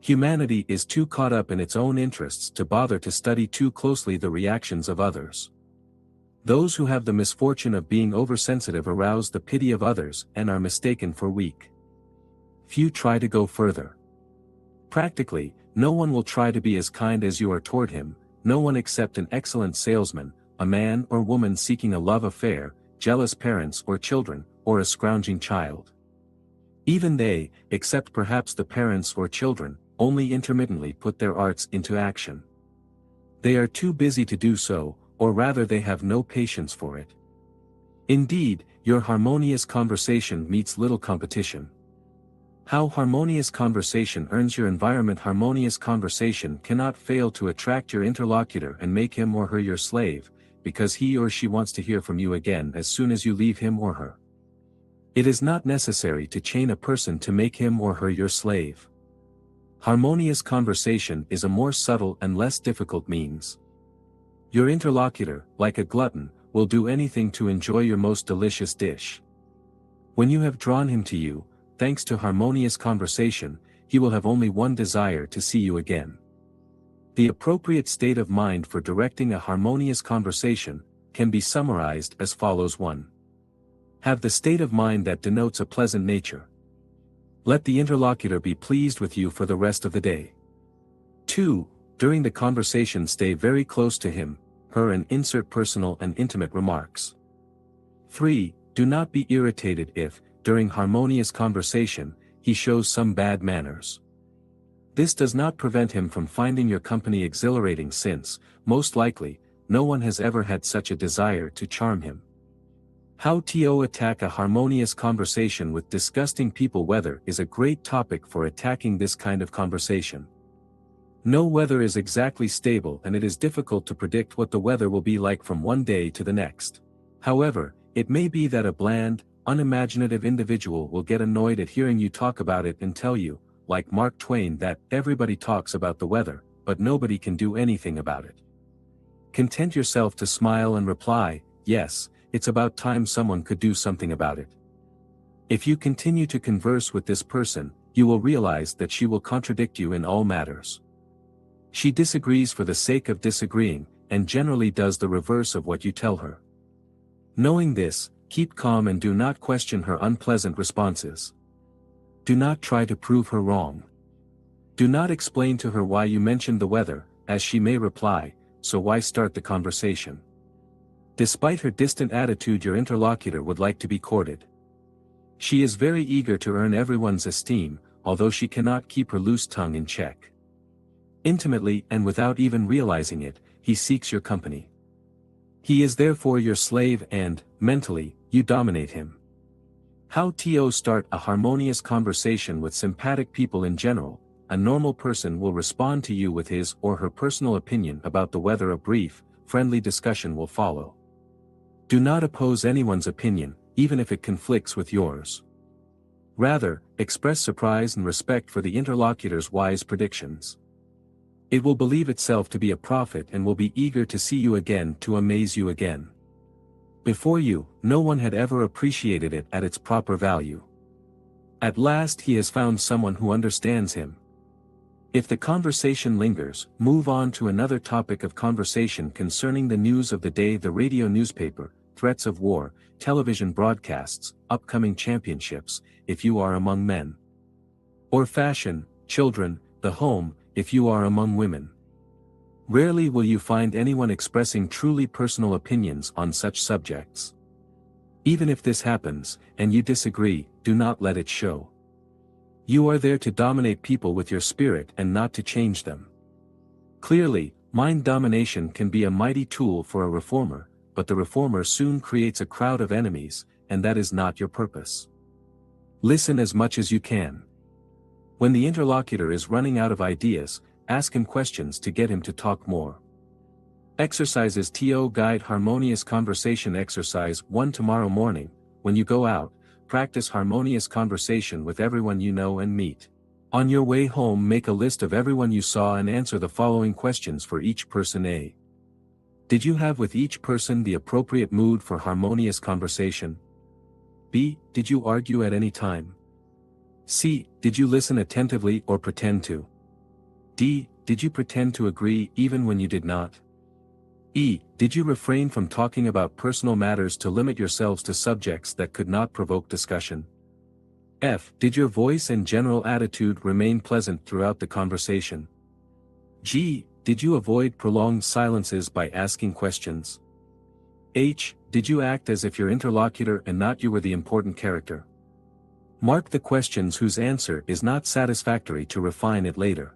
Humanity is too caught up in its own interests to bother to study too closely the reactions of others. Those who have the misfortune of being oversensitive arouse the pity of others and are mistaken for weak. Few try to go further. Practically, no one will try to be as kind as you are toward him, no one except an excellent salesman, a man or woman seeking a love affair, jealous parents or children, or a scrounging child. Even they, except perhaps the parents or children, only intermittently put their arts into action. They are too busy to do so, or rather they have no patience for it. Indeed, your harmonious conversation meets little competition. How harmonious conversation earns your environment. Harmonious conversation cannot fail to attract your interlocutor and make him or her your slave, because he or she wants to hear from you again as soon as you leave him or her. It is not necessary to chain a person to make him or her your slave. Harmonious conversation is a more subtle and less difficult means. Your interlocutor, like a glutton, will do anything to enjoy your most delicious dish. When you have drawn him to you, thanks to harmonious conversation, he will have only one desire: to see you again. The appropriate state of mind for directing a harmonious conversation can be summarized as follows: 1. Have the state of mind that denotes a pleasant nature. Let the interlocutor be pleased with you for the rest of the day. 2. During the conversation stay very close to him, her, and insert personal and intimate remarks. 3. Do not be irritated if, during harmonious conversation, he shows some bad manners. This does not prevent him from finding your company exhilarating, since, most likely, no one has ever had such a desire to charm him. How to attack a harmonious conversation with disgusting people. Weather is a great topic for attacking this kind of conversation. No weather is exactly stable, and it is difficult to predict what the weather will be like from one day to the next. However, it may be that a bland, unimaginative individual will get annoyed at hearing you talk about it and tell you, like Mark Twain, that everybody talks about the weather, but nobody can do anything about it. Content yourself to smile and reply, "Yes, it's about time someone could do something about it." If you continue to converse with this person, you will realize that she will contradict you in all matters. She disagrees for the sake of disagreeing, and generally does the reverse of what you tell her. Knowing this, keep calm and do not question her unpleasant responses. Do not try to prove her wrong. Do not explain to her why you mentioned the weather, as she may reply, "So why start the conversation?" Despite her distant attitude, your interlocutor would like to be courted. She is very eager to earn everyone's esteem, although she cannot keep her loose tongue in check. Intimately, and without even realizing it, he seeks your company. He is therefore your slave, and, mentally, you dominate him. How to start a harmonious conversation with sympathetic people. In general, a normal person will respond to you with his or her personal opinion about the weather. A brief, friendly discussion will follow. Do not oppose anyone's opinion, even if it conflicts with yours. Rather, express surprise and respect for the interlocutor's wise predictions. It will believe itself to be a prophet and will be eager to see you again, to amaze you again. Before you, no one had ever appreciated it at its proper value. At last he has found someone who understands him. If the conversation lingers, move on to another topic of conversation concerning the news of the day, the radio, newspaper, threats of war, television broadcasts, upcoming championships, if you are among men. Or fashion, children, the home, if you are among women. Rarely will you find anyone expressing truly personal opinions on such subjects. Even if this happens, and you disagree, do not let it show. You are there to dominate people with your spirit and not to change them. Clearly, mind domination can be a mighty tool for a reformer, but the reformer soon creates a crowd of enemies, and that is not your purpose. Listen as much as you can. When the interlocutor is running out of ideas, ask him questions to get him to talk more. Exercises to guide harmonious conversation. Exercise 1. Tomorrow morning, when you go out, practice harmonious conversation with everyone you know and meet. On your way home, make a list of everyone you saw and answer the following questions for each person. A. Did you have with each person the appropriate mood for harmonious conversation? B. Did you argue at any time? C. Did you listen attentively or pretend to? D. Did you pretend to agree even when you did not? E. Did you refrain from talking about personal matters to limit yourselves to subjects that could not provoke discussion? F. Did your voice and general attitude remain pleasant throughout the conversation? G. Did you avoid prolonged silences by asking questions? H. Did you act as if your interlocutor and not you were the important character? Mark the questions whose answer is not satisfactory to refine it later.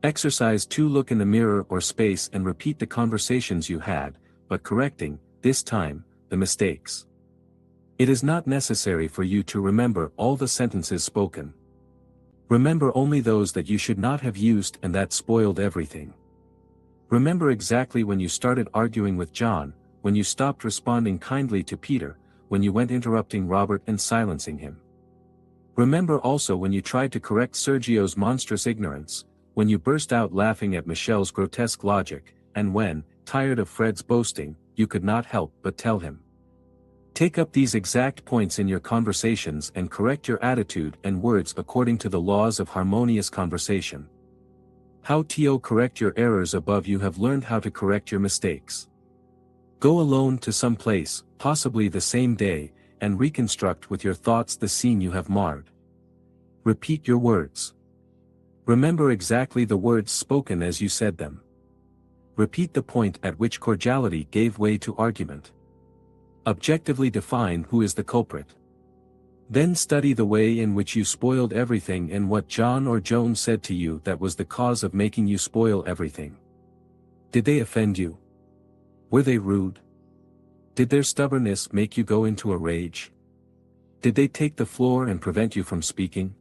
Exercise 2. Look in the mirror or space and repeat the conversations you had, but correcting, this time, the mistakes. It is not necessary for you to remember all the sentences spoken. Remember only those that you should not have used and that spoiled everything. Remember exactly when you started arguing with John, when you stopped responding kindly to Peter, when you went interrupting Robert and silencing him. Remember also when you tried to correct Sergio's monstrous ignorance, when you burst out laughing at Michelle's grotesque logic, and when, tired of Fred's boasting, you could not help but tell him. Take up these exact points in your conversations and correct your attitude and words according to the laws of harmonious conversation. How to correct your errors above you have learned how to correct your mistakes. Go alone to some place, possibly the same day, and reconstruct with your thoughts the scene you have marred. Repeat your words. Remember exactly the words spoken as you said them. Repeat the point at which cordiality gave way to argument. Objectively define who is the culprit. Then study the way in which you spoiled everything and what John or Joan said to you that was the cause of making you spoil everything. Did they offend you? Were they rude? Did their stubbornness make you go into a rage? Did they take the floor and prevent you from speaking?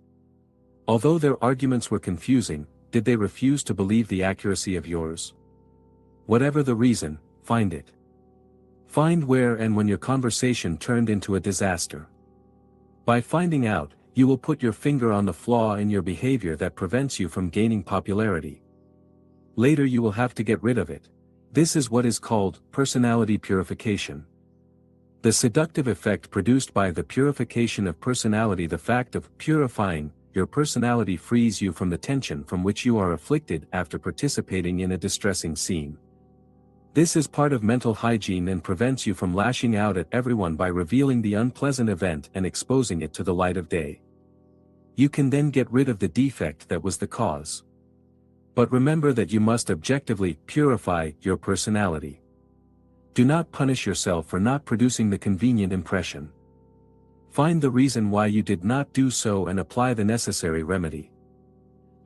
Although their arguments were confusing, did they refuse to believe the accuracy of yours? Whatever the reason, find it. Find where and when your conversation turned into a disaster. By finding out, you will put your finger on the flaw in your behavior that prevents you from gaining popularity. Later you will have to get rid of it. This is what is called personality purification. The seductive effect produced by the purification of personality, the fact of purifying your personality, frees you from the tension from which you are afflicted after participating in a distressing scene. This is part of mental hygiene and prevents you from lashing out at everyone by revealing the unpleasant event and exposing it to the light of day. You can then get rid of the defect that was the cause. But remember that you must objectively purify your personality. Do not punish yourself for not producing the convenient impression. Find the reason why you did not do so and apply the necessary remedy.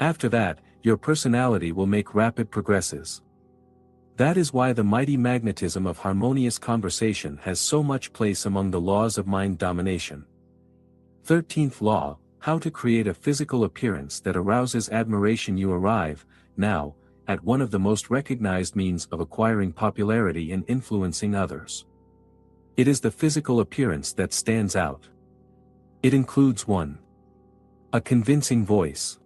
After that, your personality will make rapid progresses. That is why the mighty magnetism of harmonious conversation has so much place among the laws of mind domination. 13th law, how to create a physical appearance that arouses admiration. You arrive, now, at one of the most recognized means of acquiring popularity and influencing others. It is the physical appearance that stands out. It includes 1. A convincing voice.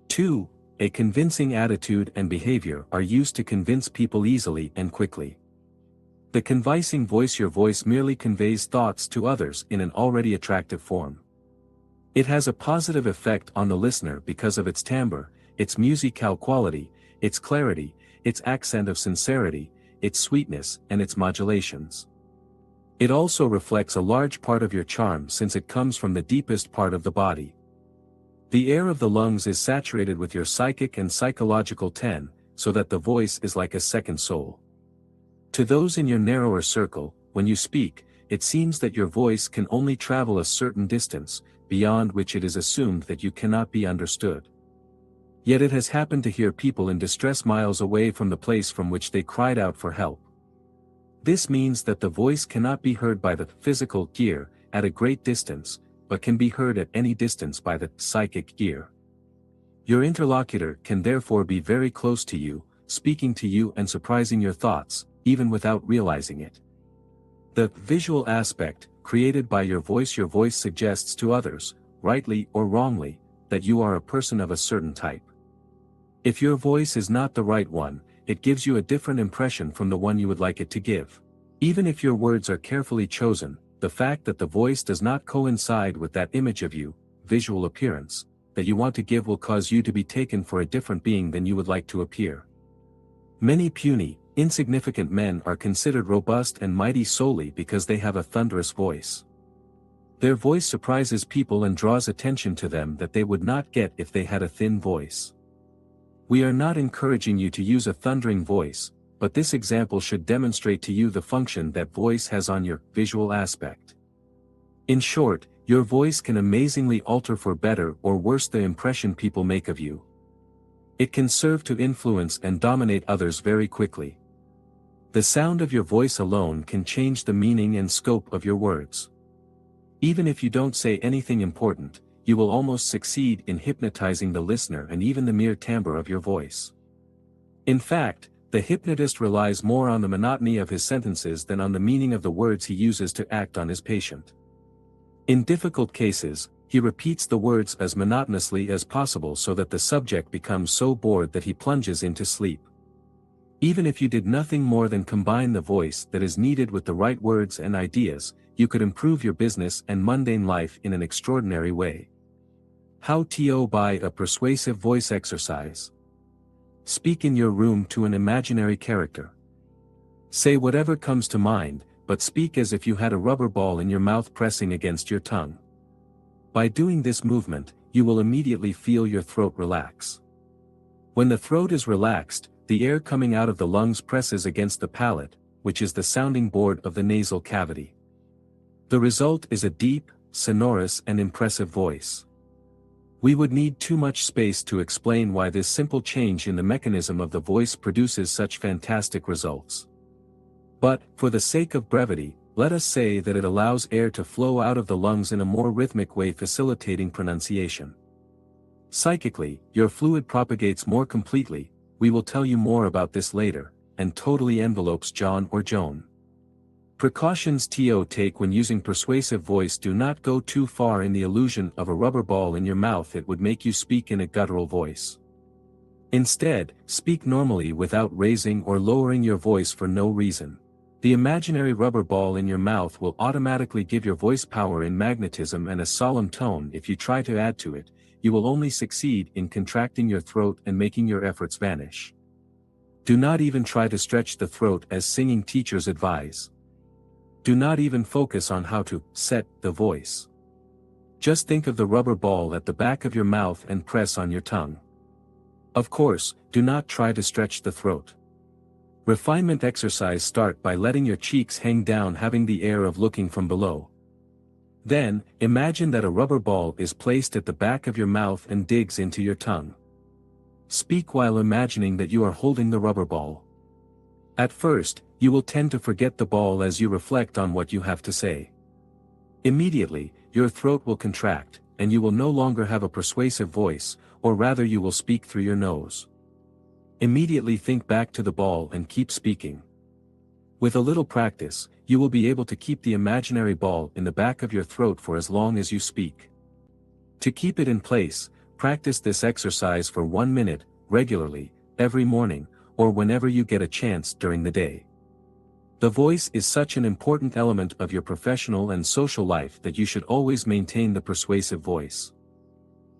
2. A convincing attitude and behavior are used to convince people easily and quickly. The convincing voice, your voice merely conveys thoughts to others in an already attractive form. It has a positive effect on the listener because of its timbre, its musical quality, its clarity, its accent of sincerity, its sweetness and its modulations. It also reflects a large part of your charm since it comes from the deepest part of the body. The air of the lungs is saturated with your psychic and psychological ten, so that the voice is like a second soul. To those in your narrower circle, when you speak, it seems that your voice can only travel a certain distance, beyond which it is assumed that you cannot be understood. Yet it has happened to hear people in distress miles away from the place from which they cried out for help. This means that the voice cannot be heard by the physical ear at a great distance, but can be heard at any distance by the psychic ear. Your interlocutor can therefore be very close to you, speaking to you and surprising your thoughts, even without realizing it. The visual aspect, created by your voice suggests to others, rightly or wrongly, that you are a person of a certain type. If your voice is not the right one, it gives you a different impression from the one you would like it to give. Even if your words are carefully chosen, the fact that the voice does not coincide with that image of you, visual appearance, that you want to give will cause you to be taken for a different being than you would like to appear. Many puny, insignificant men are considered robust and mighty solely because they have a thunderous voice. Their voice surprises people and draws attention to them that they would not get if they had a thin voice. We are not encouraging you to use a thundering voice, but this example should demonstrate to you the function that voice has on your visual aspect. In short, your voice can amazingly alter for better or worse the impression people make of you. It can serve to influence and dominate others very quickly. The sound of your voice alone can change the meaning and scope of your words. Even if you don't say anything important, you will almost succeed in hypnotizing the listener and even the mere timbre of your voice. In fact, the hypnotist relies more on the monotony of his sentences than on the meaning of the words he uses to act on his patient. In difficult cases, He repeats the words as monotonously as possible so that the subject becomes so bored that he plunges into sleep. Even if you did nothing more than combine the voice that is needed with the right words and ideas, you could improve your business and mundane life in an extraordinary way. How to buy a persuasive voice exercise. Speak in your room to an imaginary character. Say whatever comes to mind, but speak as if you had a rubber ball in your mouth pressing against your tongue. By doing this movement, you will immediately feel your throat relax. When the throat is relaxed, the air coming out of the lungs presses against the palate, which is the sounding board of the nasal cavity. The result is a deep, sonorous and impressive voice. We would need too much space to explain why this simple change in the mechanism of the voice produces such fantastic results. But, for the sake of brevity, let us say that it allows air to flow out of the lungs in a more rhythmic way, facilitating pronunciation. Psychically, your fluid propagates more completely. We will tell you more about this later, and totally envelopes John or Joan. Precautions to take when using persuasive voice. Do not go too far in the illusion of a rubber ball in your mouth. It would make you speak in a guttural voice. Instead, speak normally without raising or lowering your voice for no reason. The imaginary rubber ball in your mouth will automatically give your voice power in magnetism and a solemn tone. If you try to add to it, you will only succeed in contracting your throat and making your efforts vanish. Do not even try to stretch the throat as singing teachers advise. Do not even focus on how to set the voice. Just think of the rubber ball at the back of your mouth and press on your tongue. Of course, do not try to stretch the throat. Refinement exercise. Start by letting your cheeks hang down, having the air of looking from below. Then, imagine that a rubber ball is placed at the back of your mouth and digs into your tongue. Speak while imagining that you are holding the rubber ball. At first, you will tend to forget the ball as you reflect on what you have to say. Immediately, your throat will contract, and you will no longer have a persuasive voice, or rather you will speak through your nose. Immediately think back to the ball and keep speaking. With a little practice, you will be able to keep the imaginary ball in the back of your throat for as long as you speak. To keep it in place, practice this exercise for 1 minute, regularly, every morning, or whenever you get a chance during the day. The voice is such an important element of your professional and social life that you should always maintain the persuasive voice.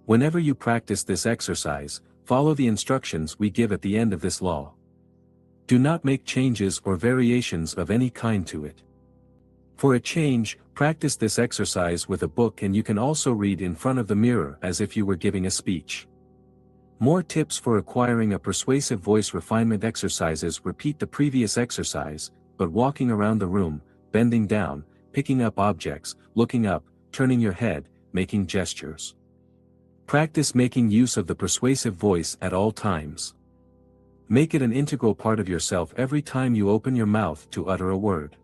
Whenever you practice this exercise, follow the instructions we give at the end of this law. Do not make changes or variations of any kind to it. For a change, practice this exercise with a book, and you can also read in front of the mirror as if you were giving a speech. More tips for acquiring a persuasive voice. Refinement exercises. Repeat the previous exercise, but walking around the room, bending down, picking up objects, looking up, turning your head, making gestures. Practice making use of the persuasive voice at all times. Make it an integral part of yourself every time you open your mouth to utter a word.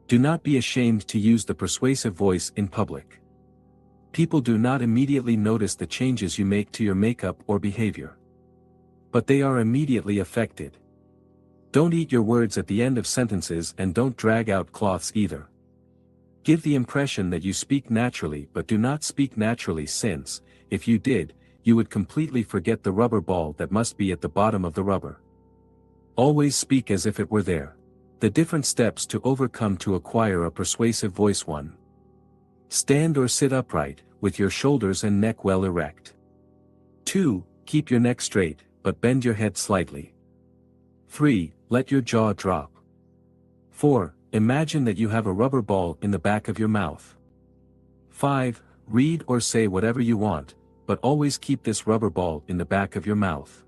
Do not be ashamed to use the persuasive voice in public. People do not immediately notice the changes you make to your makeup or behavior. But they are immediately affected. Don't eat your words at the end of sentences, and don't drag out cloths either. Give the impression that you speak naturally, but do not speak naturally, since, if you did, you would completely forget the rubber ball that must be at the bottom of the rubber. Always speak as if it were there. The different steps to overcome to acquire a persuasive voice. 1. Stand or sit upright, with your shoulders and neck well erect. 2. Keep your neck straight, but bend your head slightly. 3. Let your jaw drop. 4. Imagine that you have a rubber ball in the back of your mouth. 5. Read or say whatever you want, but always keep this rubber ball in the back of your mouth.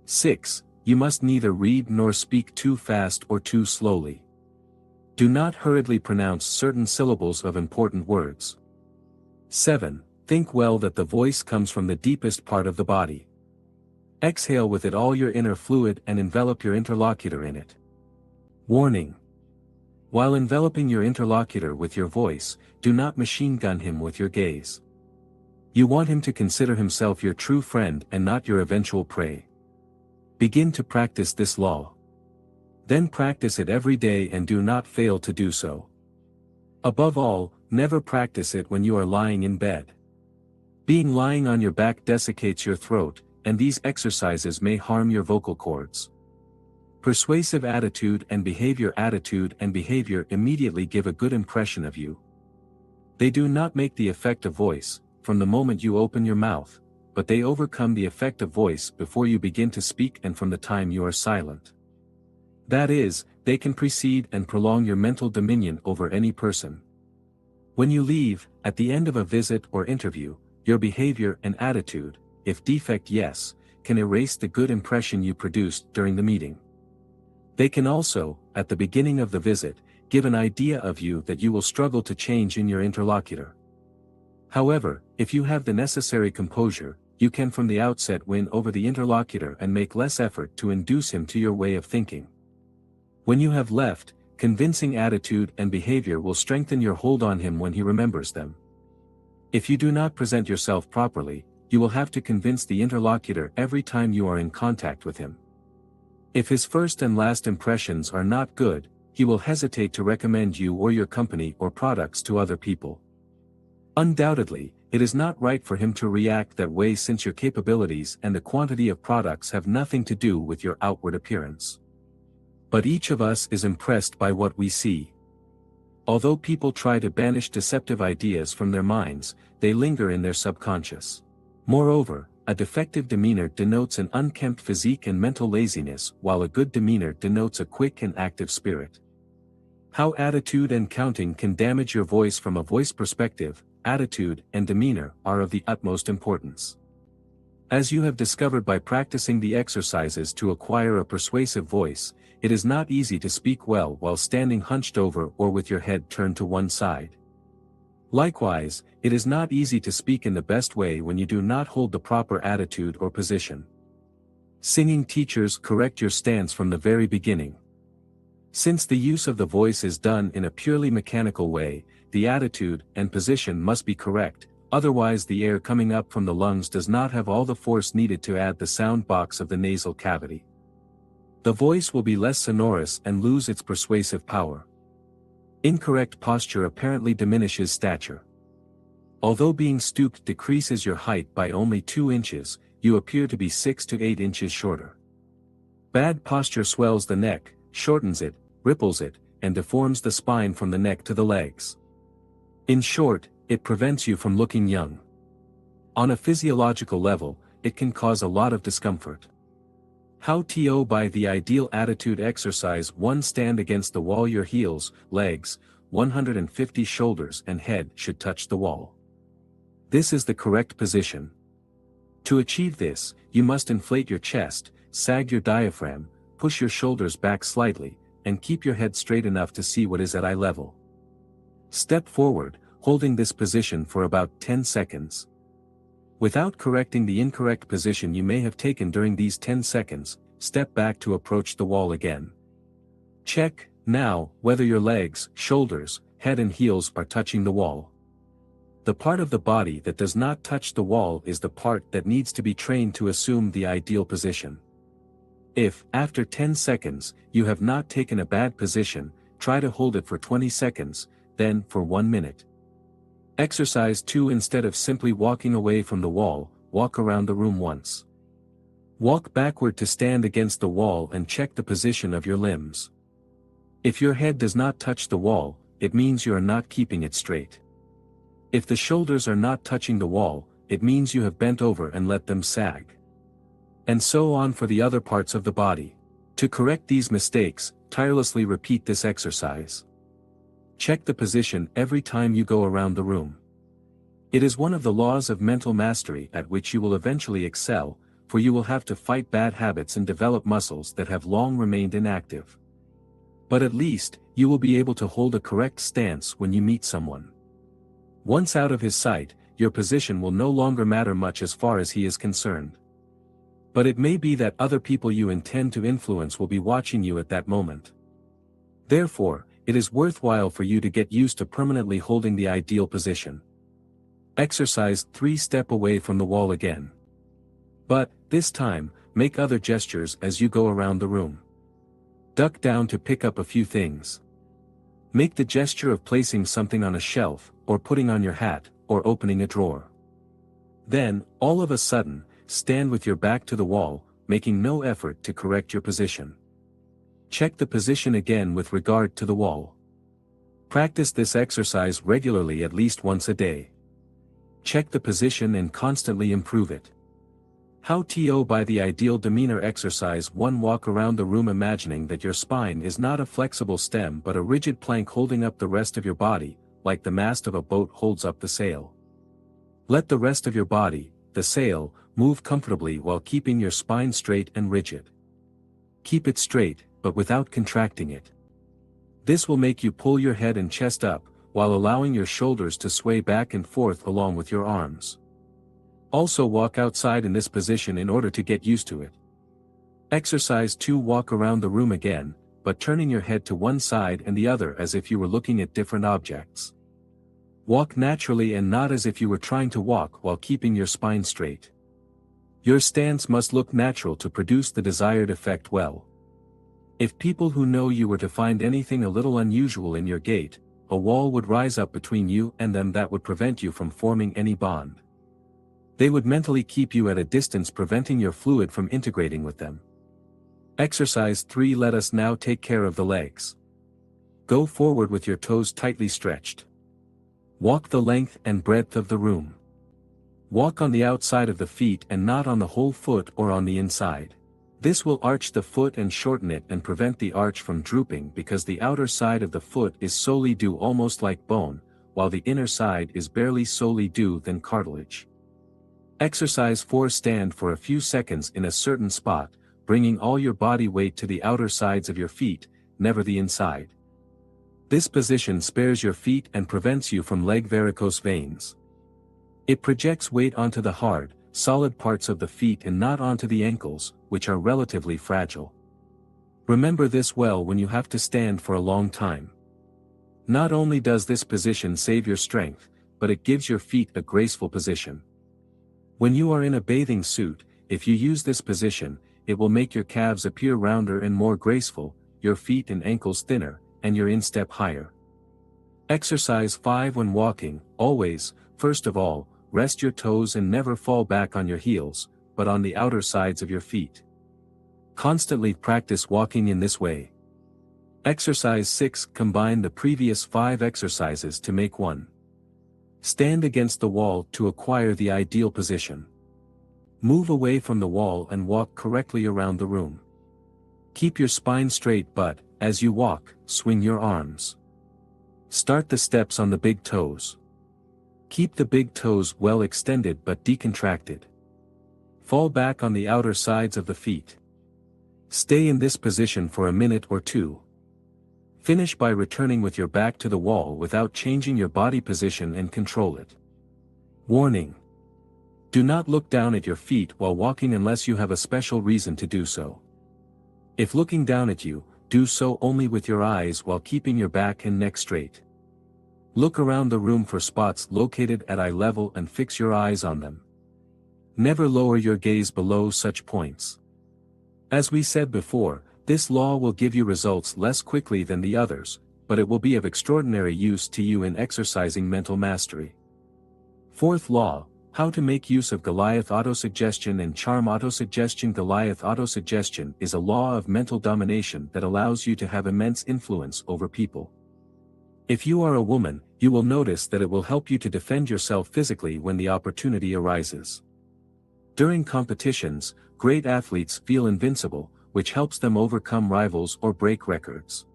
6. You must neither read nor speak too fast or too slowly. Do not hurriedly pronounce certain syllables of important words. 7. Think well that the voice comes from the deepest part of the body. Exhale with it all your inner fluid and envelop your interlocutor in it. Warning. While enveloping your interlocutor with your voice, do not machine gun him with your gaze. You want him to consider himself your true friend and not your eventual prey. Begin to practice this law. Then practice it every day and do not fail to do so. Above all, never practice it when you are lying in bed. Being lying on your back desiccates your throat, and these exercises may harm your vocal cords. Persuasive attitude and behavior immediately give a good impression of you. They do not make the effect of voice, from the moment you open your mouth, but they overcome the effect of voice before you begin to speak and from the time you are silent. That is, they can precede and prolong your mental dominion over any person. When you leave, at the end of a visit or interview, your behavior and attitude, if defect yes, can erase the good impression you produced during the meeting. They can also, at the beginning of the visit, give an idea of you that you will struggle to change in your interlocutor. However, if you have the necessary composure, you can from the outset win over the interlocutor and make less effort to induce him to your way of thinking. When you have left, convincing attitude and behavior will strengthen your hold on him when he remembers them. If you do not present yourself properly, you will have to convince the interlocutor every time you are in contact with him. If his first and last impressions are not good, he will hesitate to recommend you or your company or products to other people. Undoubtedly, it is not right for him to react that way since your capabilities and the quantity of products have nothing to do with your outward appearance. But each of us is impressed by what we see. Although people try to banish deceptive ideas from their minds, they linger in their subconscious. Moreover, a defective demeanor denotes an unkempt physique and mental laziness, while a good demeanor denotes a quick and active spirit. How attitude and counting can damage your voice. From a voice perspective, attitude and demeanor are of the utmost importance. As you have discovered by practicing the exercises to acquire a persuasive voice, it is not easy to speak well while standing hunched over or with your head turned to one side. Likewise, it is not easy to speak in the best way when you do not hold the proper attitude or position. Singing teachers correct your stance from the very beginning. Since the use of the voice is done in a purely mechanical way, the attitude and position must be correct, otherwise the air coming up from the lungs does not have all the force needed to add the sound box of the nasal cavity. The voice will be less sonorous and lose its persuasive power. Incorrect posture apparently diminishes stature. Although being stooped decreases your height by only 2 inches, you appear to be 6 to 8 inches shorter. Bad posture swells the neck, shortens it, ripples it, and deforms the spine from the neck to the legs. In short, it prevents you from looking young. On a physiological level, it can cause a lot of discomfort. How to by the ideal attitude exercise 1. Stand against the wall. Your heels, legs, 150 shoulders and head should touch the wall. This is the correct position. To achieve this, you must inflate your chest, sag your diaphragm, push your shoulders back slightly, and keep your head straight enough to see what is at eye level. Step forward, holding this position for about 10 seconds. Without correcting the incorrect position you may have taken during these 10 seconds, step back to approach the wall again. Check, now, whether your legs, shoulders, head and heels are touching the wall. The part of the body that does not touch the wall is the part that needs to be trained to assume the ideal position. If, after 10 seconds, you have not taken a bad position, try to hold it for 20 seconds, then for 1 minute. Exercise 2. Instead of simply walking away from the wall, walk around the room once. Walk backward to stand against the wall and check the position of your limbs. If your head does not touch the wall, it means you are not keeping it straight. If the shoulders are not touching the wall, it means you have bent over and let them sag. And so on for the other parts of the body. To correct these mistakes, tirelessly repeat this exercise. Check the position every time you go around the room. It is one of the laws of mental mastery at which you will eventually excel, for you will have to fight bad habits and develop muscles that have long remained inactive. But at least, you will be able to hold a correct stance when you meet someone. Once out of his sight, your position will no longer matter much as far as he is concerned. But it may be that other people you intend to influence will be watching you at that moment. Therefore, it is worthwhile for you to get used to permanently holding the ideal position. Exercise 3. Step away from the wall again. But, this time, make other gestures as you go around the room. Duck down to pick up a few things. Make the gesture of placing something on a shelf, or putting on your hat, or opening a drawer. Then, all of a sudden, stand with your back to the wall, making no effort to correct your position. Check the position again with regard to the wall. Practice this exercise regularly at least once a day. Check the position and constantly improve it. How to by the ideal demeanor exercise 1. Walk around the room imagining that your spine is not a flexible stem but a rigid plank holding up the rest of your body, like the mast of a boat holds up the sail. Let the rest of your body, the sail, move comfortably while keeping your spine straight and rigid. Keep it straight, but without contracting it. This will make you pull your head and chest up, while allowing your shoulders to sway back and forth along with your arms. Also walk outside in this position in order to get used to it. Exercise 2. Walk around the room again, but turning your head to one side and the other as if you were looking at different objects. Walk naturally and not as if you were trying to walk while keeping your spine straight. Your stance must look natural to produce the desired effect well. If people who know you were to find anything a little unusual in your gait, a wall would rise up between you and them that would prevent you from forming any bond. They would mentally keep you at a distance, preventing your fluid from integrating with them. Exercise 3. Let us now take care of the legs. Go forward with your toes tightly stretched. Walk the length and breadth of the room. Walk on the outside of the feet and not on the whole foot or on the inside. This will arch the foot and shorten it and prevent the arch from drooping because the outer side of the foot is solely due almost like bone, while the inner side is barely solely due than cartilage. Exercise 4. Stand for a few seconds in a certain spot, bringing all your body weight to the outer sides of your feet, never the inside. This position spares your feet and prevents you from leg varicose veins. It projects weight onto the hard, solid parts of the feet and not onto the ankles, which are relatively fragile. Remember this well when you have to stand for a long time. Not only does this position save your strength, but it gives your feet a graceful position. When you are in a bathing suit, if you use this position, it will make your calves appear rounder and more graceful, your feet and ankles thinner, and your instep higher. Exercise 5. When walking, always, first of all, rest your toes and never fall back on your heels, but on the outer sides of your feet. Constantly practice walking in this way. Exercise 6. Combine the previous 5 exercises to make one. Stand against the wall to acquire the ideal position. Move away from the wall and walk correctly around the room. Keep your spine straight but, as you walk, swing your arms. Start the steps on the big toes. Keep the big toes well extended but decontracted. Fall back on the outer sides of the feet. Stay in this position for a minute or two. Finish by returning with your back to the wall without changing your body position and control it. Warning: do not look down at your feet while walking unless you have a special reason to do so. If looking down at you, do so only with your eyes while keeping your back and neck straight. Look around the room for spots located at eye level and fix your eyes on them. Never lower your gaze below such points. As we said before, this law will give you results less quickly than the others, but it will be of extraordinary use to you in exercising mental mastery. Fourth law: how to make use of Goliath autosuggestion and charm autosuggestion. Goliath autosuggestion is a law of mental domination that allows you to have immense influence over people. If you are a woman, you will notice that it will help you to defend yourself physically when the opportunity arises. During competitions, great athletes feel invincible, which helps them overcome rivals or break records.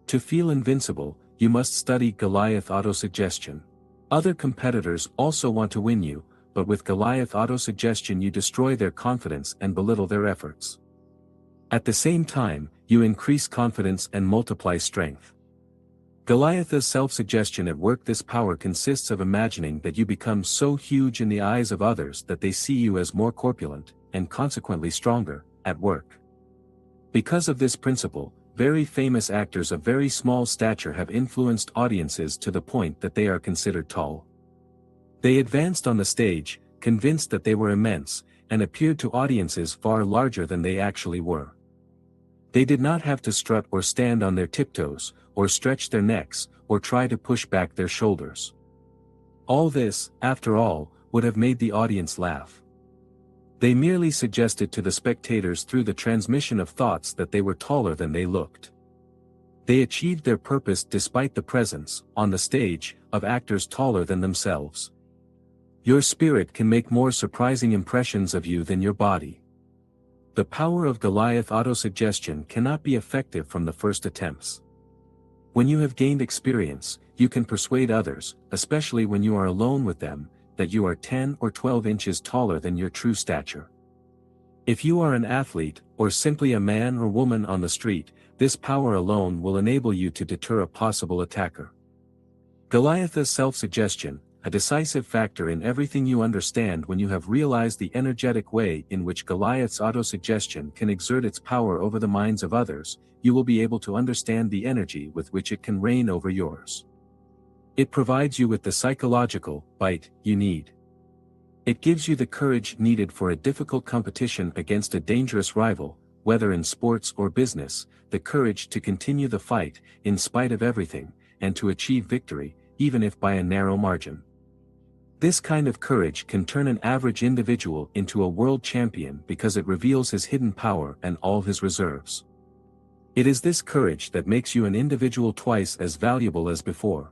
To feel invincible, you must study Goliath autosuggestion. Other competitors also want to win you, but with Goliath autosuggestion you destroy their confidence and belittle their efforts. At the same time, you increase confidence and multiply strength. Goliath's self-suggestion at work. This power consists of imagining that you become so huge in the eyes of others that they see you as more corpulent, and consequently stronger, at work. Because of this principle, very famous actors of very small stature have influenced audiences to the point that they are considered tall. They advanced on the stage, convinced that they were immense, and appeared to audiences far larger than they actually were. They did not have to strut or stand on their tiptoes, or stretch their necks, or try to push back their shoulders. All this, after all, would have made the audience laugh. They merely suggested to the spectators through the transmission of thoughts that they were taller than they looked. They achieved their purpose despite the presence, on the stage, of actors taller than themselves. Your spirit can make more surprising impressions of you than your body. The power of Goliath autosuggestion cannot be effective from the first attempts. When you have gained experience, you can persuade others, especially when you are alone with them, that you are 10 or 12 inches taller than your true stature. If you are an athlete, or simply a man or woman on the street, this power alone will enable you to deter a possible attacker. Goliath's self-suggestion, a decisive factor in everything you understand. When you have realized the energetic way in which Goliath's autosuggestion can exert its power over the minds of others, you will be able to understand the energy with which it can reign over yours. It provides you with the psychological bite you need. It gives you the courage needed for a difficult competition against a dangerous rival, whether in sports or business, the courage to continue the fight, in spite of everything, and to achieve victory, even if by a narrow margin. This kind of courage can turn an average individual into a world champion because it reveals his hidden power and all his reserves. It is this courage that makes you an individual twice as valuable as before.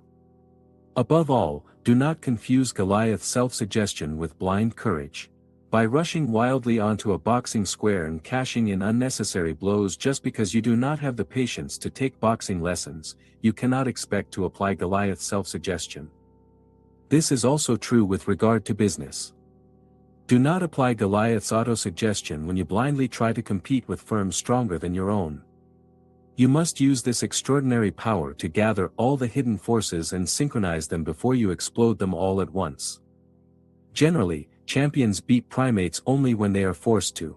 Above all, do not confuse Goliath's self-suggestion with blind courage. By rushing wildly onto a boxing square and cashing in unnecessary blows just because you do not have the patience to take boxing lessons, you cannot expect to apply Goliath's self-suggestion. This is also true with regard to business. Do not apply Goliath's autosuggestion when you blindly try to compete with firms stronger than your own. You must use this extraordinary power to gather all the hidden forces and synchronize them before you explode them all at once. Generally, champions beat primates only when they are forced to.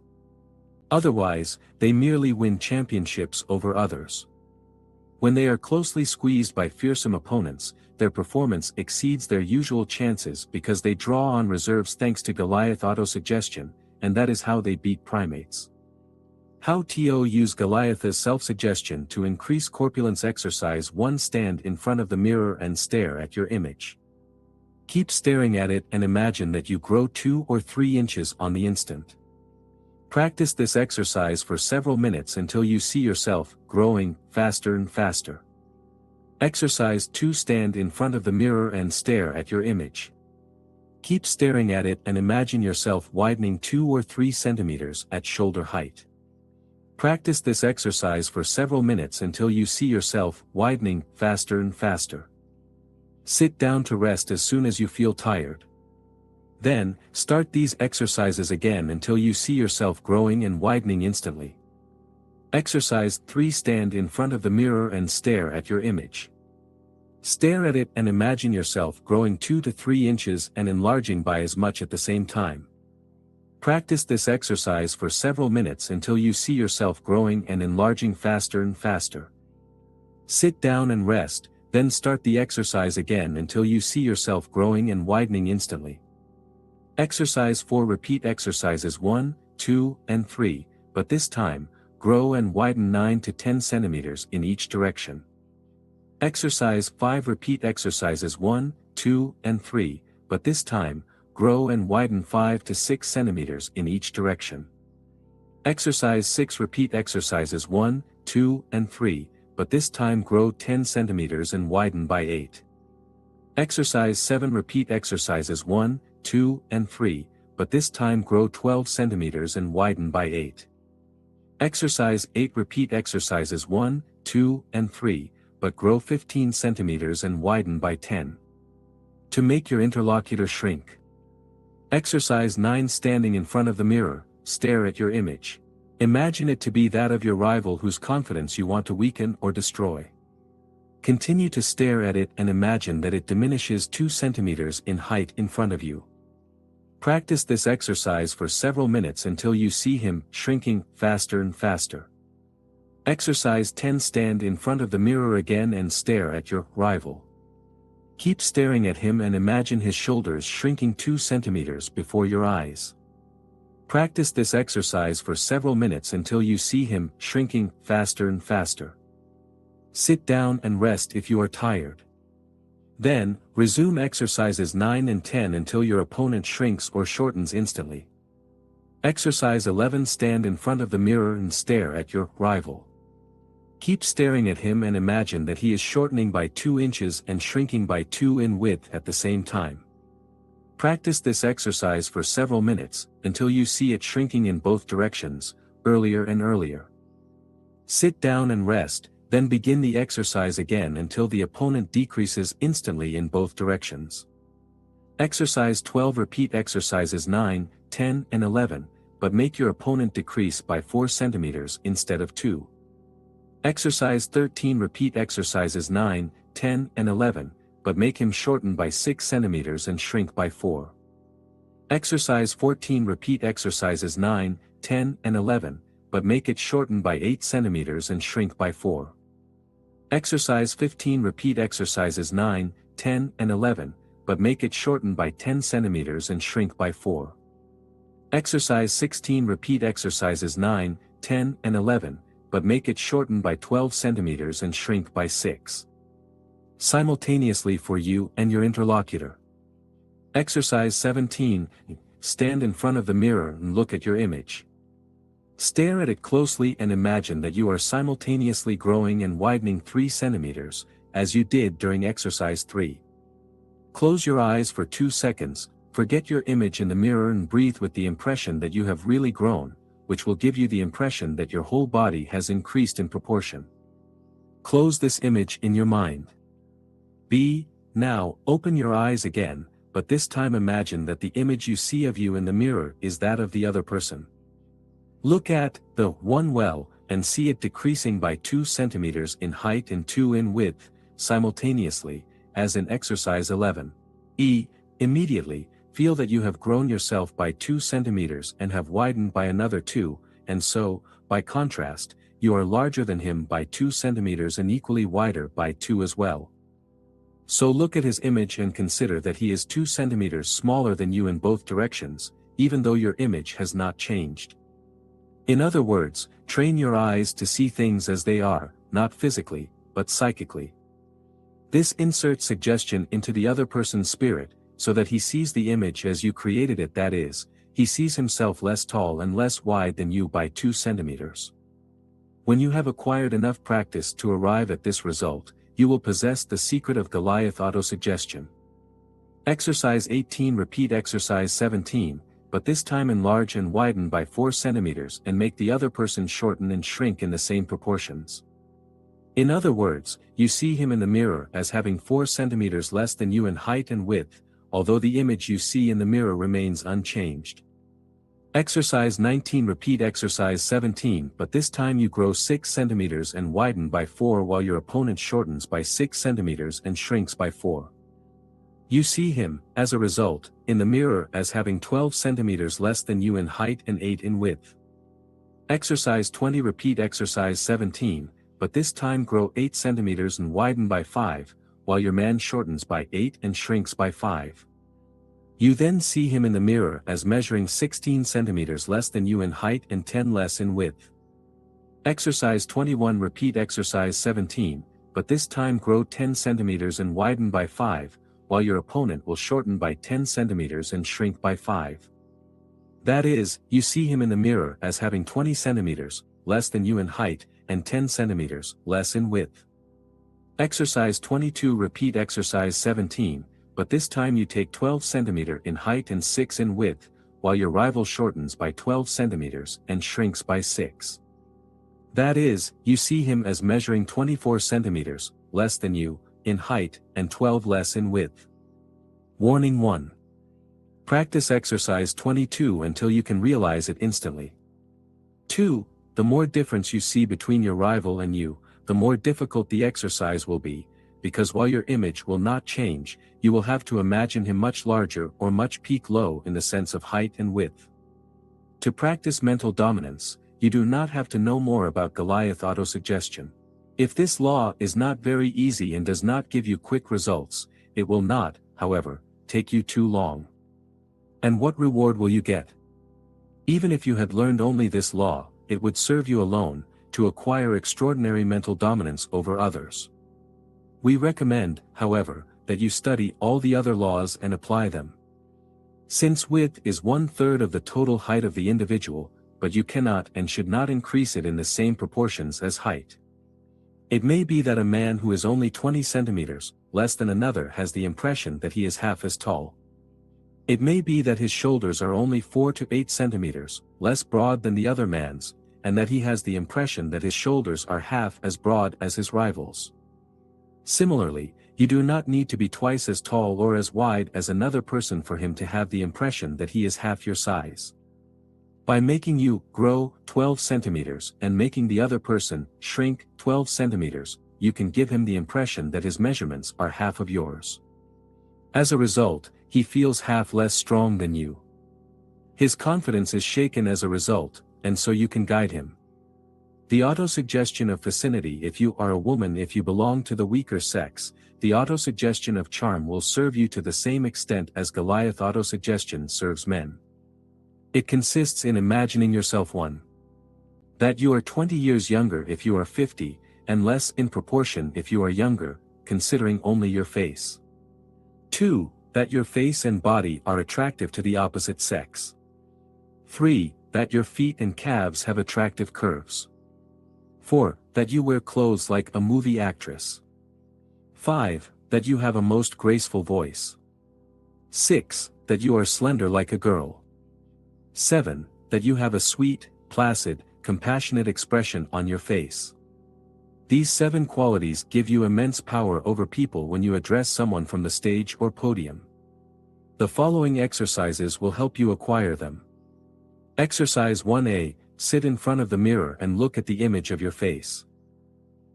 Otherwise, they merely win championships over others. When they are closely squeezed by fearsome opponents, their performance exceeds their usual chances because they draw on reserves thanks to Goliath autosuggestion, and that is how they beat primates. How to use Goliath's self-suggestion to increase corpulence. Exercise 1. Stand in front of the mirror and stare at your image. Keep staring at it and imagine that you grow 2 or 3 inches on the instant. Practice this exercise for several minutes until you see yourself growing faster and faster. Exercise 2. Stand in front of the mirror and stare at your image. Keep staring at it and imagine yourself widening 2 or 3 centimeters at shoulder height. Practice this exercise for several minutes until you see yourself widening faster and faster. Sit down to rest as soon as you feel tired. Then, start these exercises again until you see yourself growing and widening instantly. Exercise 3. Stand in front of the mirror and stare at your image. Stare at it and imagine yourself growing 2 to 3 inches and enlarging by as much at the same time. Practice this exercise for several minutes until you see yourself growing and enlarging faster and faster. Sit down and rest, then start the exercise again until you see yourself growing and widening instantly. Exercise 4. Repeat exercises 1, 2, and 3, but this time, grow and widen 9 to 10 centimeters in each direction. Exercise 5. Repeat exercises 1, 2, and 3, but this time, grow and widen 5 to 6 centimeters in each direction. Exercise 6. Repeat exercises 1, 2, and 3, but this time grow 10 centimeters and widen by 8. Exercise 7. Repeat exercises 1, 2, and 3, but this time grow 12 centimeters and widen by 8. Exercise 8. Repeat exercises 1, 2, and 3, but grow 15 centimeters and widen by 10. To make your interlocutor shrink. Exercise 9. Standing in front of the mirror, stare at your image. Imagine it to be that of your rival whose confidence you want to weaken or destroy. Continue to stare at it and imagine that it diminishes 2 centimeters in height in front of you. Practice this exercise for several minutes until you see him shrinking faster and faster. Exercise 10. Stand in front of the mirror again and stare at your rival. Keep staring at him and imagine his shoulders shrinking 2 centimeters before your eyes. Practice this exercise for several minutes until you see him shrinking faster and faster. Sit down and rest if you are tired. Then, resume exercises 9 and 10 until your opponent shrinks or shortens instantly. Exercise 11. Stand in front of the mirror and stare at your rival. Keep staring at him and imagine that he is shortening by 2 inches and shrinking by 2 in width at the same time. Practice this exercise for several minutes, until you see it shrinking in both directions, earlier and earlier. Sit down and rest, then begin the exercise again until the opponent decreases instantly in both directions. Exercise 12. Repeat exercises 9, 10, and 11, but make your opponent decrease by 4 centimeters instead of 2. Exercise 13. Repeat exercises 9, 10, and 11, but make him shorten by 6 centimeters and shrink by 4. Exercise 14. Repeat exercises 9, 10, and 11, but make it shorten by 8 centimeters and shrink by 4. Exercise 15. Repeat exercises 9, 10, and 11, but make it shorten by 10 centimeters and shrink by 4. Exercise 16. Repeat exercises 9, 10, and 11, but make it shorten by 12 centimeters and shrink by 6. Simultaneously for you and your interlocutor. Exercise 17. Stand in front of the mirror and look at your image. Stare at it closely and imagine that you are simultaneously growing and widening 3 centimeters, as you did during exercise 3. Close your eyes for 2 seconds, forget your image in the mirror and breathe with the impression that you have really grown, which will give you the impression that your whole body has increased in proportion. Close this image in your mind. Now, open your eyes again, but this time imagine that the image you see of you in the mirror is that of the other person. Look at the one well, and see it decreasing by 2 centimeters in height and 2 in width, simultaneously, as in exercise 11. Immediately, feel that you have grown yourself by 2 centimeters and have widened by another 2, and so, by contrast, you are larger than him by 2 centimeters and equally wider by 2 as well. So look at his image and consider that he is 2 centimeters smaller than you in both directions, even though your image has not changed. In other words, train your eyes to see things as they are, not physically, but psychically. This inserts suggestion into the other person's spirit, so that he sees the image as you created it, that is, he sees himself less tall and less wide than you by 2 centimeters. When you have acquired enough practice to arrive at this result, you will possess the secret of Goliath autosuggestion. Exercise 18. Repeat exercise 17, but this time enlarge and widen by 4 centimeters and make the other person shorten and shrink in the same proportions. In other words, you see him in the mirror as having 4 centimeters less than you in height and width, although the image you see in the mirror remains unchanged. Exercise 19. Repeat exercise 17, but this time you grow 6 centimeters and widen by 4 while your opponent shortens by 6 centimeters and shrinks by 4. You see him, as a result, in the mirror as having 12 centimeters less than you in height and 8 in width. Exercise 20. Repeat exercise 17, but this time grow 8 centimeters and widen by 5, while your man shortens by 8 and shrinks by 5. You then see him in the mirror as measuring 16 centimeters less than you in height and 10 less in width. Exercise 21. Repeat exercise 17, but this time grow 10 centimeters and widen by 5, while your opponent will shorten by 10 centimeters and shrink by 5. That is, you see him in the mirror as having 20 centimeters less than you in height and 10 centimeters less in width. Exercise 22. Repeat exercise 17, but this time you take 12 centimeters in height and 6 in width, while your rival shortens by 12 centimeters and shrinks by 6. That is, you see him as measuring 24 centimeters less than you in height and 12 less in width. Warning 1. Practice exercise 22 until you can realize it instantly. 2. The more difference you see between your rival and you, the more difficult the exercise will be, because while your image will not change, you will have to imagine him much larger or much peak low in the sense of height and width. To practice mental dominance, you do not have to know more about Goliath autosuggestion. If this law is not very easy and does not give you quick results, it will not, however, take you too long. And what reward will you get? Even if you had learned only this law, it would serve you alone, to acquire extraordinary mental dominance over others. We recommend, however, that you study all the other laws and apply them. Since width is 1/3 of the total height of the individual, but you cannot and should not increase it in the same proportions as height. It may be that a man who is only 20 centimeters less than another has the impression that he is half as tall. It may be that his shoulders are only 4 to 8 centimeters less broad than the other man's, and that he has the impression that his shoulders are half as broad as his rivals. Similarly, you do not need to be twice as tall or as wide as another person for him to have the impression that he is half your size. By making you grow 12 centimeters and making the other person shrink 12 centimeters, you can give him the impression that his measurements are half of yours. As a result, he feels half less strong than you. His confidence is shaken as a result, and so you can guide him. The autosuggestion of vicinity: if you are a woman, if you belong to the weaker sex, the autosuggestion of charm will serve you to the same extent as Goliath autosuggestion serves men. It consists in imagining yourself 1. That you are 20 years younger if you are 50, and less in proportion if you are younger, considering only your face. 2. That your face and body are attractive to the opposite sex. 3. That your feet and calves have attractive curves. 4. That you wear clothes like a movie actress. 5. That you have a most graceful voice. 6. That you are slender like a girl. 7. That you have a sweet, placid, compassionate expression on your face. These 7 qualities give you immense power over people when you address someone from the stage or podium. The following exercises will help you acquire them. Exercise 1A. Sit in front of the mirror and look at the image of your face.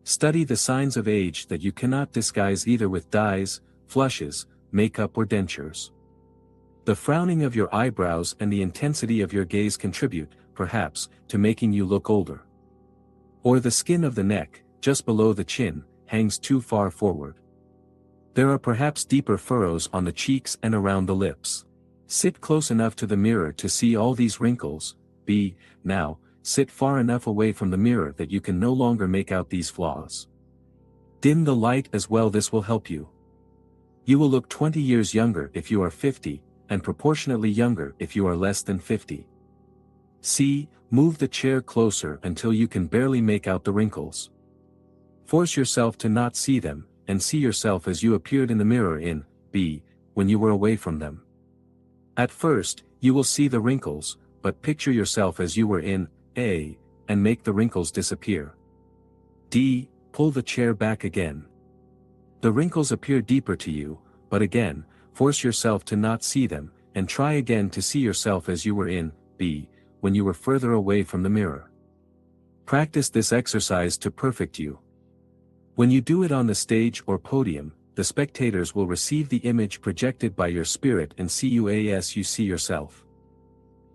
Study the signs of age that you cannot disguise either with dyes, flushes, makeup or dentures. The frowning of your eyebrows and the intensity of your gaze contribute, perhaps, to making you look older. Or the skin of the neck, just below the chin, hangs too far forward. There are perhaps deeper furrows on the cheeks and around the lips. Sit close enough to the mirror to see all these wrinkles. Now, sit far enough away from the mirror that you can no longer make out these flaws. Dim the light as well. This will help you. You will look 20 years younger if you are 50, and proportionately younger if you are less than 50. C. Move the chair closer until you can barely make out the wrinkles. Force yourself to not see them, and see yourself as you appeared in the mirror in B, when you were away from them. At first, you will see the wrinkles, but picture yourself as you were in A, and make the wrinkles disappear. D. Pull the chair back again. The wrinkles appear deeper to you, but again, force yourself to not see them, and try again to see yourself as you were in B, when you were further away from the mirror. Practice this exercise to perfect you. When you do it on the stage or podium, the spectators will receive the image projected by your spirit and see you as you see yourself.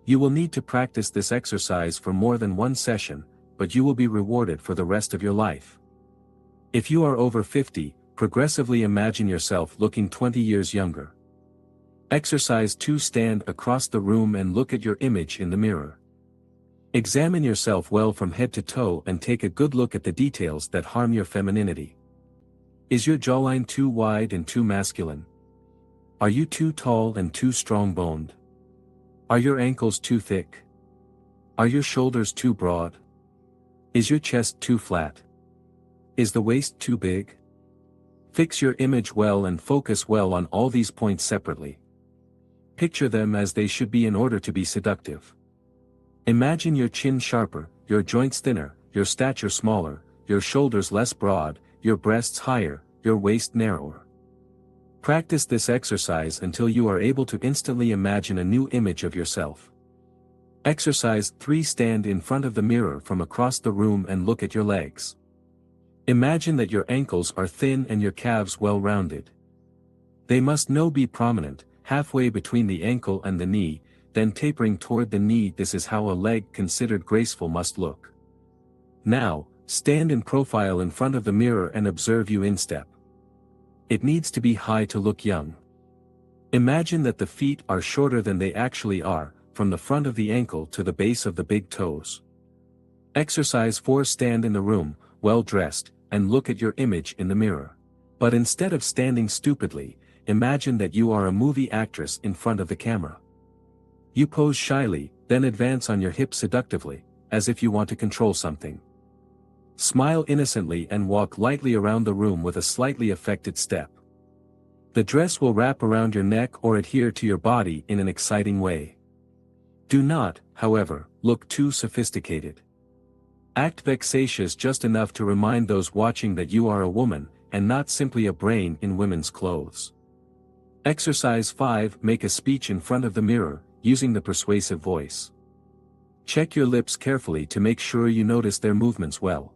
You will need to practice this exercise for more than one session, but you will be rewarded for the rest of your life. If you are over 50, progressively imagine yourself looking 20 years younger. Exercise 2. Stand across the room and look at your image in the mirror. Examine yourself well from head to toe and take a good look at the details that harm your femininity. Is your jawline too wide and too masculine? Are you too tall and too strong-boned? Are your ankles too thick? Are your shoulders too broad? Is your chest too flat? Is the waist too big? Fix your image well and focus well on all these points separately. Picture them as they should be in order to be seductive. Imagine your chin sharper, your joints thinner, your stature smaller, your shoulders less broad, your breasts higher, your waist narrower. Practice this exercise until you are able to instantly imagine a new image of yourself. Exercise 3. Stand in front of the mirror from across the room and look at your legs. Imagine that your ankles are thin and your calves well-rounded. They must now be prominent, halfway between the ankle and the knee, then tapering toward the knee. This is how a leg considered graceful must look. Now, stand in profile in front of the mirror and observe you in step. It needs to be high to look young. Imagine that the feet are shorter than they actually are, from the front of the ankle to the base of the big toes. Exercise 4. Stand in the room, well dressed, and look at your image in the mirror. But instead of standing stupidly, imagine that you are a movie actress in front of the camera. You pose shyly, then advance on your hips seductively, as if you want to control something. Smile innocently and walk lightly around the room with a slightly affected step. The dress will wrap around your neck or adhere to your body in an exciting way. Do not, however, look too sophisticated. Act vexatious just enough to remind those watching that you are a woman, and not simply a brain in women's clothes. Exercise 5. Make a speech in front of the mirror, using the persuasive voice. Check your lips carefully to make sure you notice their movements well.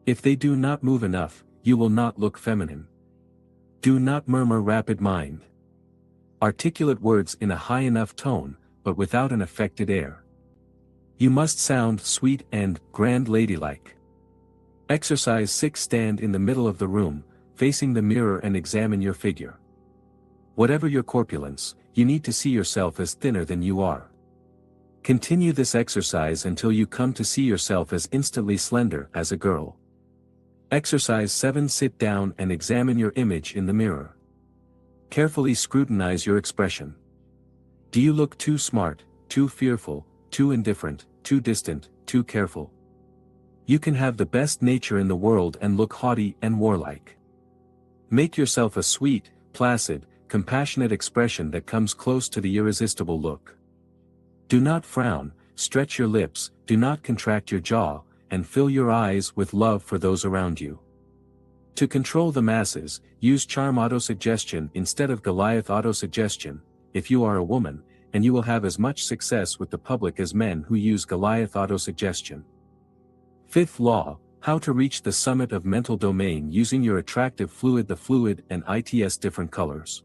If they do not move enough, you will not look feminine. Do not murmur rapid mind. Articulate words in a high enough tone, but without an affected air. You must sound sweet and grand ladylike. Exercise 6. Stand in the middle of the room, facing the mirror and examine your figure. Whatever your corpulence, you need to see yourself as thinner than you are. Continue this exercise until you come to see yourself as instantly slender as a girl. Exercise 7. Sit down and examine your image in the mirror. Carefully scrutinize your expression. Do you look too smart, too fearful, too indifferent, too distant, too careful? You can have the best nature in the world and look haughty and warlike. Make yourself a sweet, placid, compassionate expression that comes close to the irresistible look. Do not frown, stretch your lips, do not contract your jaw, and fill your eyes with love for those around you. To control the masses, use charm autosuggestion instead of Goliath autosuggestion, if you are a woman, and you will have as much success with the public as men who use Goliath autosuggestion. Fifth law, how to reach the summit of mental domain using your attractive fluid. The fluid and its different colors.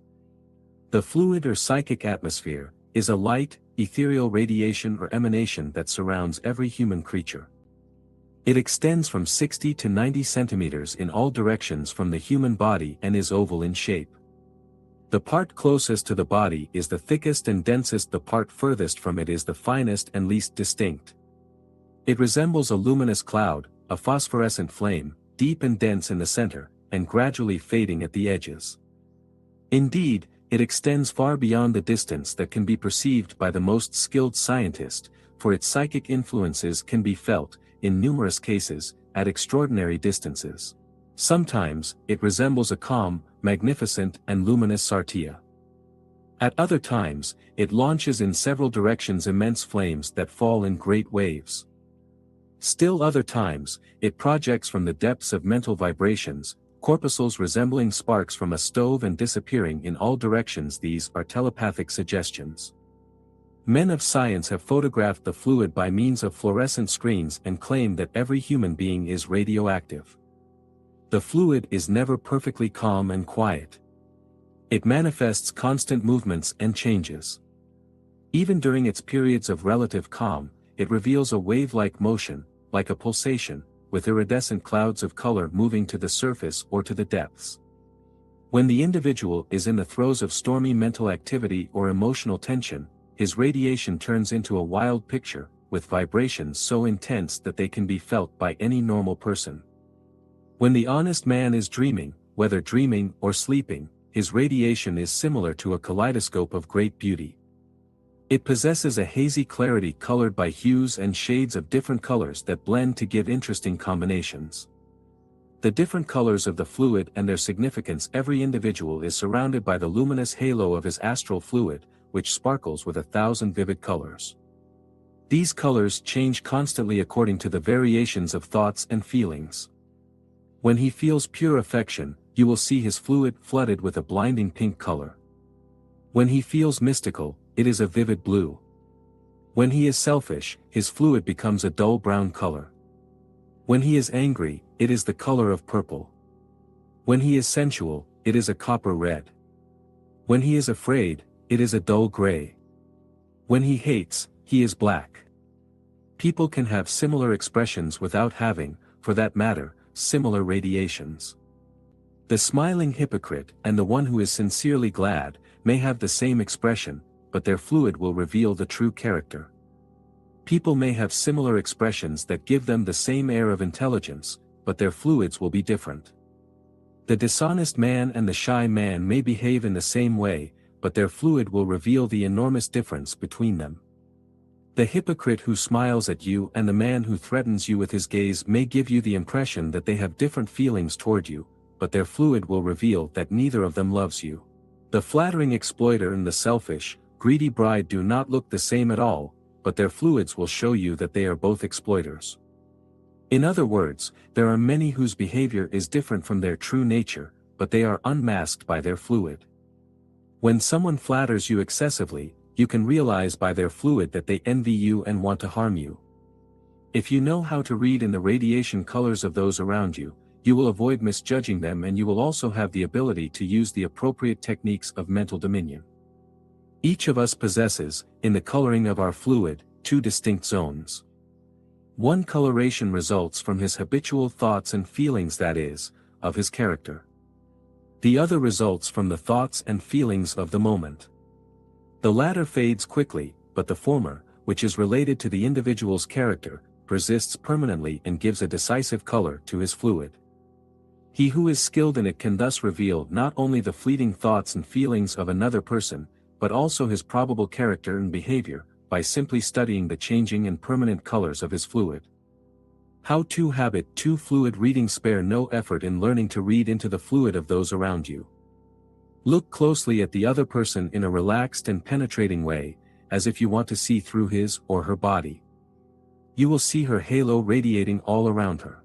The fluid or psychic atmosphere is a light, ethereal radiation or emanation that surrounds every human creature. It extends from 60 to 90 centimeters in all directions from the human body and is oval in shape. The part closest to the body is the thickest and densest. The part furthest from it is the finest and least distinct. It resembles a luminous cloud, a phosphorescent flame, deep and dense in the center, and gradually fading at the edges. Indeed, it extends far beyond the distance that can be perceived by the most skilled scientist, for its psychic influences can be felt, in numerous cases, at extraordinary distances. Sometimes, it resembles a calm, magnificent and luminous sartia. At other times, it launches in several directions immense flames that fall in great waves. Still other times, it projects from the depths of mental vibrations, corpuscles resembling sparks from a stove and disappearing in all directions. These are telepathic suggestions. Men of science have photographed the fluid by means of fluorescent screens and claim that every human being is radioactive. The fluid is never perfectly calm and quiet. It manifests constant movements and changes. Even during its periods of relative calm, it reveals a wave-like motion, like a pulsation, with iridescent clouds of color moving to the surface or to the depths. When the individual is in the throes of stormy mental activity or emotional tension, his radiation turns into a wild picture, with vibrations so intense that they can be felt by any normal person. When the honest man is dreaming, whether dreaming or sleeping, his radiation is similar to a kaleidoscope of great beauty. It possesses a hazy clarity colored by hues and shades of different colors that blend to give interesting combinations. The different colors of the fluid and their significance. Every individual is surrounded by the luminous halo of his astral fluid, which sparkles with 1,000 vivid colors. These colors change constantly according to the variations of thoughts and feelings. When he feels pure affection, you will see his fluid flooded with a blinding pink color. When he feels mystical, it is a vivid blue. When he is selfish, his fluid becomes a dull brown color. When he is angry, it is the color of purple. When he is sensual, it is a copper red. When he is afraid, it is a dull gray. When he hates, he is black. People can have similar expressions without having, for that matter, similar radiations. The smiling hypocrite and the one who is sincerely glad may have the same expression, but their fluid will reveal the true character. People may have similar expressions that give them the same air of intelligence, but their fluids will be different. The dishonest man and the shy man may behave in the same way, but their fluid will reveal the enormous difference between them. The hypocrite who smiles at you and the man who threatens you with his gaze may give you the impression that they have different feelings toward you, but their fluid will reveal that neither of them loves you. The flattering exploiter and the selfish, greedy bride do not look the same at all, but their fluids will show you that they are both exploiters. In other words, there are many whose behavior is different from their true nature, but they are unmasked by their fluid. When someone flatters you excessively, you can realize by their fluid that they envy you and want to harm you. If you know how to read in the radiation colors of those around you, you will avoid misjudging them, and you will also have the ability to use the appropriate techniques of mental dominion. Each of us possesses, in the coloring of our fluid, two distinct zones. One coloration results from his habitual thoughts and feelings, that is, of his character. The other results from the thoughts and feelings of the moment. The latter fades quickly, but the former, which is related to the individual's character, persists permanently and gives a decisive color to his fluid. He who is skilled in it can thus reveal not only the fleeting thoughts and feelings of another person, but also his probable character and behavior, by simply studying the changing and permanent colors of his fluid. How to habit 2 fluid reading. Spare no effort in learning to read into the fluid of those around you. Look closely at the other person in a relaxed and penetrating way, as if you want to see through his or her body. You will see her halo radiating all around her.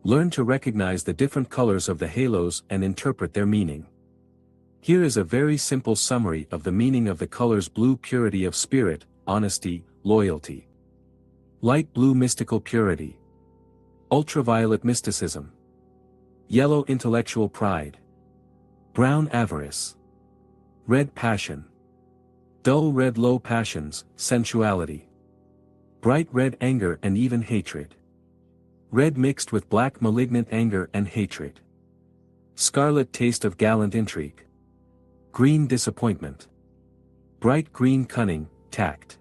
Learn to recognize the different colors of the halos and interpret their meaning. Here is a very simple summary of the meaning of the colors: blue, purity of spirit, honesty, loyalty. Light blue, mystical purity. Ultraviolet, mysticism. Yellow, intellectual pride. Brown, avarice. Red, passion. Dull red, low passions, sensuality. Bright red, anger and even hatred. Red mixed with black, malignant anger and hatred. Scarlet, taste of gallant intrigue. Green, disappointment. Bright green, cunning, tact.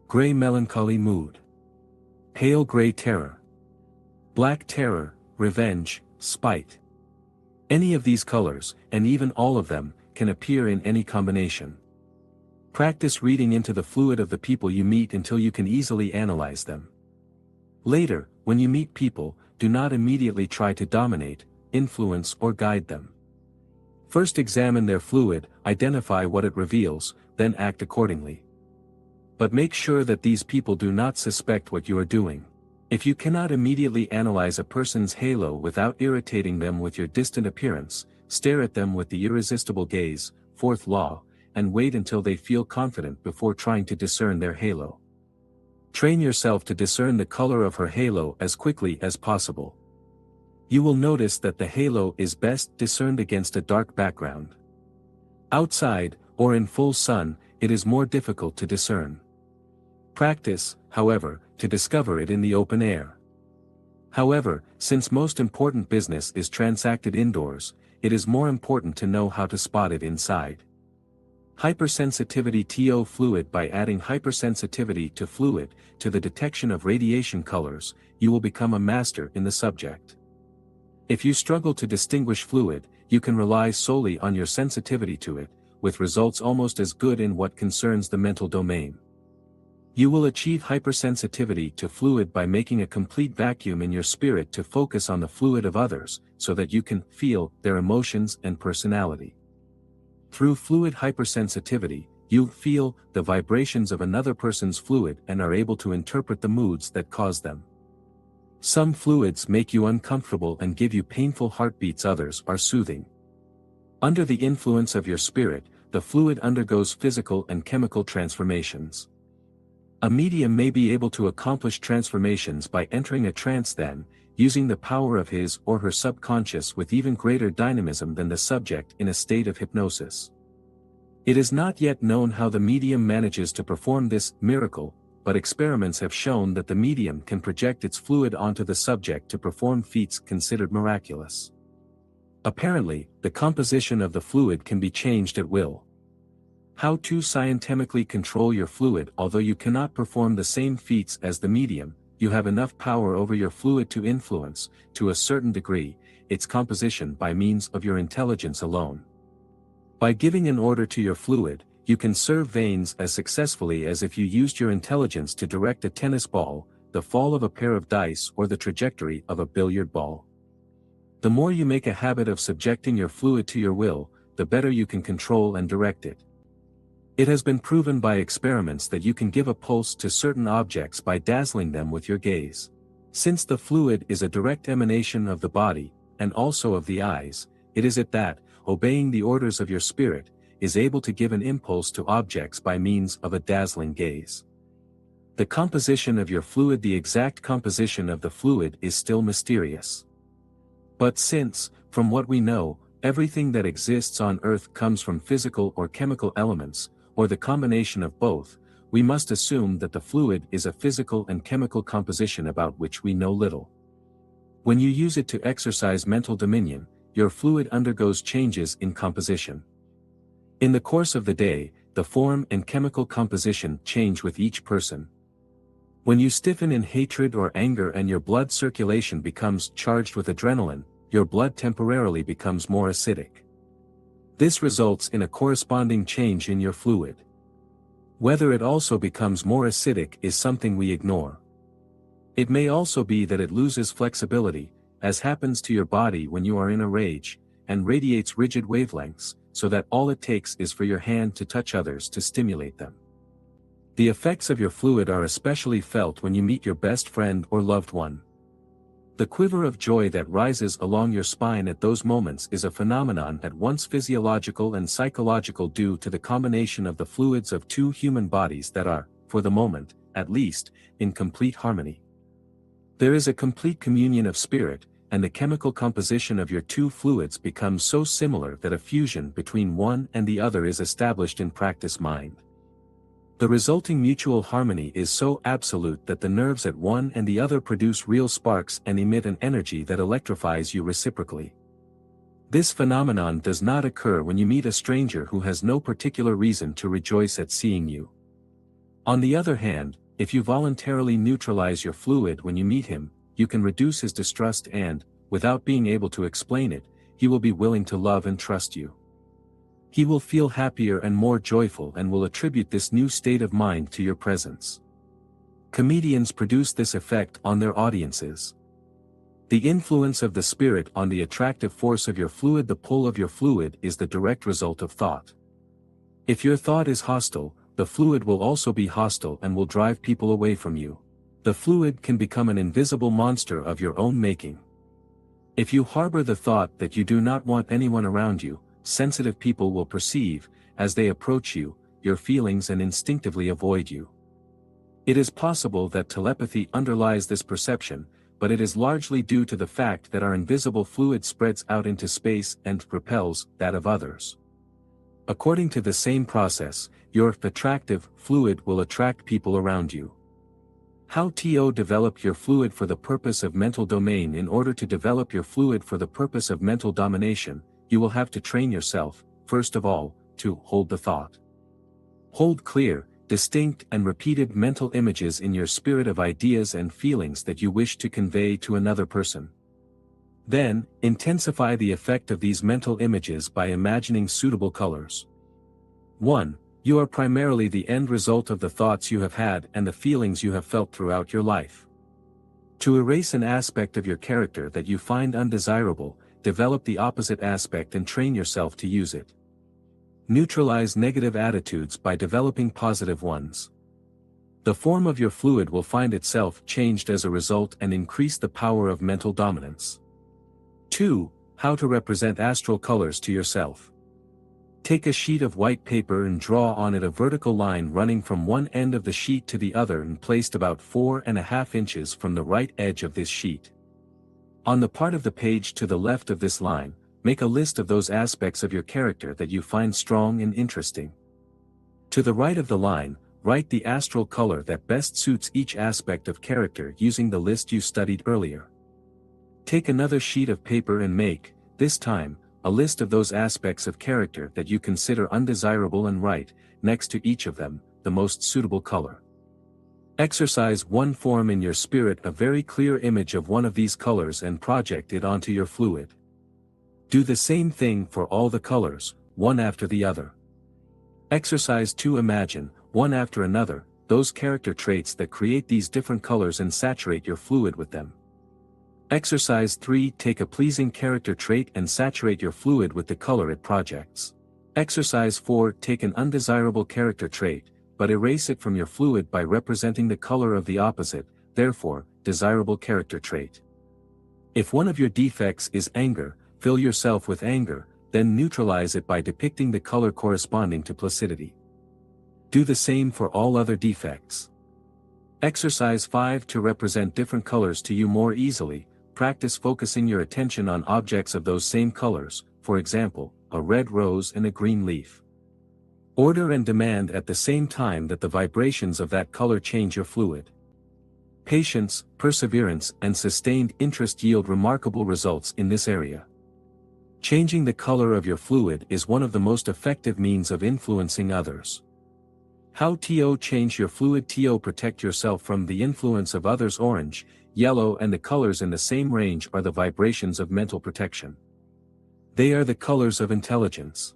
Gray, melancholy mood. Pale gray, terror. Black, terror, revenge, spite. Any of these colors, and even all of them, can appear in any combination. Practice reading into the fluid of the people you meet until you can easily analyze them. Later, when you meet people, do not immediately try to dominate, influence or guide them. First examine their fluid, identify what it reveals, then act accordingly. But make sure that these people do not suspect what you are doing. If you cannot immediately analyze a person's halo without irritating them with your distant appearance, stare at them with the irresistible gaze, 4th law, and wait until they feel confident before trying to discern their halo. Train yourself to discern the color of her halo as quickly as possible. You will notice that the halo is best discerned against a dark background. Outside, or in full sun, it is more difficult to discern. Practice, however, to discover it in the open air. However, since most important business is transacted indoors, it is more important to know how to spot it inside. Hypersensitivity to fluid. By adding hypersensitivity to fluid, to the detection of radiation colors, you will become a master in the subject. If you struggle to distinguish fluid, you can rely solely on your sensitivity to it, with results almost as good in what concerns the mental domain. You will achieve hypersensitivity to fluid by making a complete vacuum in your spirit to focus on the fluid of others, so that you can feel their emotions and personality. Through fluid hypersensitivity, you feel the vibrations of another person's fluid and are able to interpret the moods that cause them. Some fluids make you uncomfortable and give you painful heartbeats, others are soothing. Under the influence of your spirit, the fluid undergoes physical and chemical transformations. A medium may be able to accomplish transformations by entering a trance, then, using the power of his or her subconscious with even greater dynamism than the subject in a state of hypnosis. It is not yet known how the medium manages to perform this miracle, but experiments have shown that the medium can project its fluid onto the subject to perform feats considered miraculous. Apparently, the composition of the fluid can be changed at will. How to scientifically control your fluid. Although you cannot perform the same feats as the medium, you have enough power over your fluid to influence, to a certain degree, its composition by means of your intelligence alone. By giving an order to your fluid, you can serve veins as successfully as if you used your intelligence to direct a tennis ball, the fall of a pair of dice, or the trajectory of a billiard ball. The more you make a habit of subjecting your fluid to your will, the better you can control and direct it. It has been proven by experiments that you can give a pulse to certain objects by dazzling them with your gaze. Since the fluid is a direct emanation of the body, and also of the eyes, it is it that, obeying the orders of your spirit, is able to give an impulse to objects by means of a dazzling gaze. The composition of your fluid. The exact composition of the fluid is still mysterious. But since, from what we know, everything that exists on Earth comes from physical or chemical elements, or the combination of both, we must assume that the fluid is a physical and chemical composition about which we know little. When you use it to exercise mental dominion, your fluid undergoes changes in composition. In the course of the day, the form and chemical composition change with each person. When you stiffen in hatred or anger and your blood circulation becomes charged with adrenaline, your blood temporarily becomes more acidic. This results in a corresponding change in your fluid. Whether it also becomes more acidic is something we ignore. It may also be that it loses flexibility, as happens to your body when you are in a rage, and radiates rigid wavelengths, so that all it takes is for your hand to touch others to stimulate them. The effects of your fluid are especially felt when you meet your best friend or loved one. The quiver of joy that rises along your spine at those moments is a phenomenon at once physiological and psychological due to the combination of the fluids of two human bodies that are, for the moment, at least, in complete harmony. There is a complete communion of spirit, and the chemical composition of your two fluids becomes so similar that a fusion between one and the other is established in practice mind. The resulting mutual harmony is so absolute that the nerves at one and the other produce real sparks and emit an energy that electrifies you reciprocally. This phenomenon does not occur when you meet a stranger who has no particular reason to rejoice at seeing you. On the other hand, if you voluntarily neutralize your fluid when you meet him, you can reduce his distrust and, without being able to explain it, he will be willing to love and trust you. He will feel happier and more joyful and will attribute this new state of mind to your presence. Comedians produce this effect on their audiences. The influence of the spirit on the attractive force of your fluid. The pull of your fluid is the direct result of thought. If your thought is hostile, the fluid will also be hostile and will drive people away from you. The fluid can become an invisible monster of your own making. If you harbor the thought that you do not want anyone around you, sensitive people will perceive, as they approach you, your feelings and instinctively avoid you. It is possible that telepathy underlies this perception, but it is largely due to the fact that our invisible fluid spreads out into space and propels that of others. According to the same process, your attractive fluid will attract people around you. How to develop your fluid for the purpose of mental domain. In order to develop your fluid for the purpose of mental domination, you will have to train yourself, first of all, to hold the thought. Hold clear, distinct and repeated mental images in your spirit of ideas and feelings that you wish to convey to another person. Then, intensify the effect of these mental images by imagining suitable colors. 1. You are primarily the end result of the thoughts you have had and the feelings you have felt throughout your life. To erase an aspect of your character that you find undesirable, develop the opposite aspect and train yourself to use it. Neutralize negative attitudes by developing positive ones. The form of your fluid will find itself changed as a result and increase the power of mental dominance. 2. How to represent astral colors to yourself. Take a sheet of white paper and draw on it a vertical line running from one end of the sheet to the other and placed about 4.5 inches from the right edge of this sheet. On the part of the page to the left of this line, make a list of those aspects of your character that you find strong and interesting. To the right of the line, write the astral color that best suits each aspect of character using the list you studied earlier. Take another sheet of paper and make, this time, a list of those aspects of character that you consider undesirable and write, next to each of them, the most suitable color. Exercise 1. Form in your spirit a very clear image of one of these colors and project it onto your fluid. Do the same thing for all the colors, one after the other. Exercise 2. Imagine, one after another, those character traits that create these different colors and saturate your fluid with them. Exercise 3. Take a pleasing character trait and saturate your fluid with the color it projects. Exercise 4. Take an undesirable character trait, but erase it from your fluid by representing the color of the opposite, therefore, desirable character trait. If one of your defects is anger, fill yourself with anger, then neutralize it by depicting the color corresponding to placidity. Do the same for all other defects. Exercise 5. To represent different colors to you more easily, practice focusing your attention on objects of those same colors, for example, a red rose and a green leaf. Order and demand at the same time that the vibrations of that color change your fluid. Patience, perseverance, and sustained interest yield remarkable results in this area. Changing the color of your fluid is one of the most effective means of influencing others. How to change your fluid? To protect yourself from the influence of others. Orange, yellow, and the colors in the same range are the vibrations of mental protection. They are the colors of intelligence.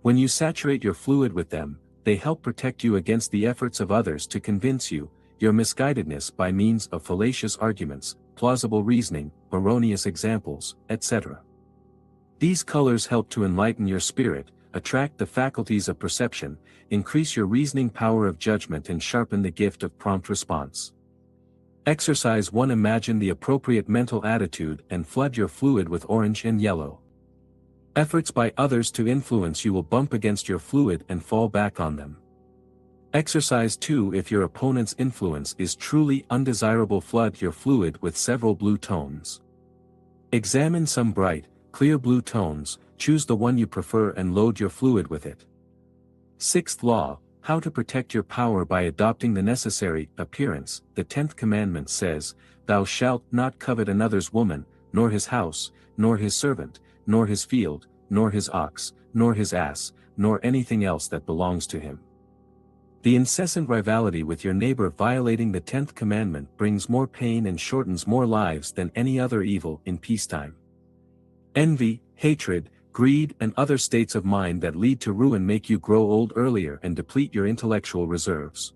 When you saturate your fluid with them, they help protect you against the efforts of others to convince you, your misguidedness by means of fallacious arguments, plausible reasoning, erroneous examples, etc. These colors help to enlighten your spirit, attract the faculties of perception, increase your reasoning power of judgment, and sharpen the gift of prompt response. Exercise 1. Imagine the appropriate mental attitude and flood your fluid with orange and yellow. Efforts by others to influence you will bump against your fluid and fall back on them. Exercise 2. If your opponent's influence is truly undesirable, flood your fluid with several blue tones. Examine some bright, clear blue tones, choose the one you prefer and load your fluid with it. Sixth law, how to protect your power by adopting the necessary appearance. The 10th commandment says, "Thou shalt not covet another's woman, nor his house, nor his servant, nor his field, nor his ox, nor his ass, nor anything else that belongs to him." The incessant rivalry with your neighbor violating the 10th commandment brings more pain and shortens more lives than any other evil in peacetime. Envy, hatred, greed, and other states of mind that lead to ruin make you grow old earlier and deplete your intellectual reserves.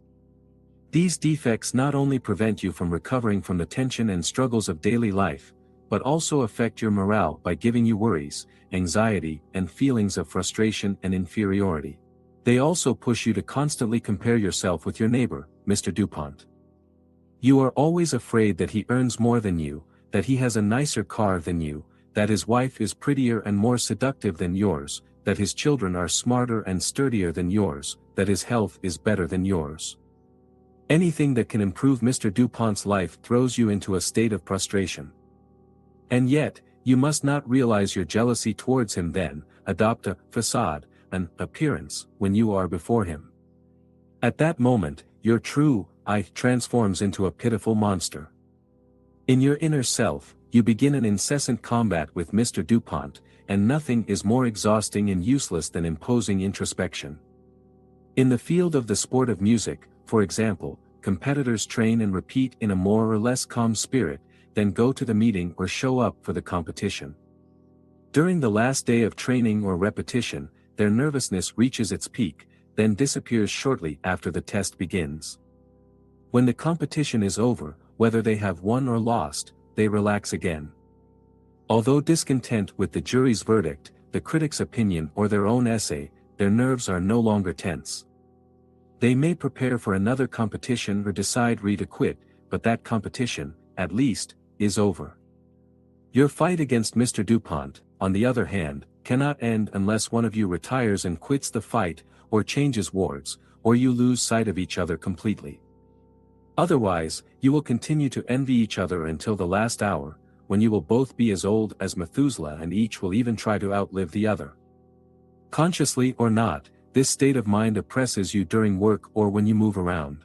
These defects not only prevent you from recovering from the tension and struggles of daily life, but also affect your morale by giving you worries, anxiety, and feelings of frustration and inferiority. They also push you to constantly compare yourself with your neighbor, Mr. DuPont. You are always afraid that he earns more than you, that he has a nicer car than you, that his wife is prettier and more seductive than yours, that his children are smarter and sturdier than yours, that his health is better than yours. Anything that can improve Mr. DuPont's life throws you into a state of prostration. And yet, you must not realize your jealousy towards him then, adopt a facade, an appearance, when you are before him. At that moment, your true I transforms into a pitiful monster. In your inner self, you begin an incessant combat with Mr. DuPont, and nothing is more exhausting and useless than imposing introspection. In the field of the sport of music, for example, competitors train and repeat in a more or less calm spirit, then go to the meeting or show up for the competition. During the last day of training or repetition, their nervousness reaches its peak, then disappears shortly after the test begins. When the competition is over, whether they have won or lost, they relax again. Although discontent with the jury's verdict, the critic's opinion or their own essay, their nerves are no longer tense. They may prepare for another competition or decide to quit, but that competition, at least, is over. Your fight against Mr. DuPont, on the other hand, cannot end unless one of you retires and quits the fight, or changes wards, or you lose sight of each other completely. Otherwise, you will continue to envy each other until the last hour, when you will both be as old as Methuselah and each will even try to outlive the other. Consciously or not, this state of mind oppresses you during work or when you move around.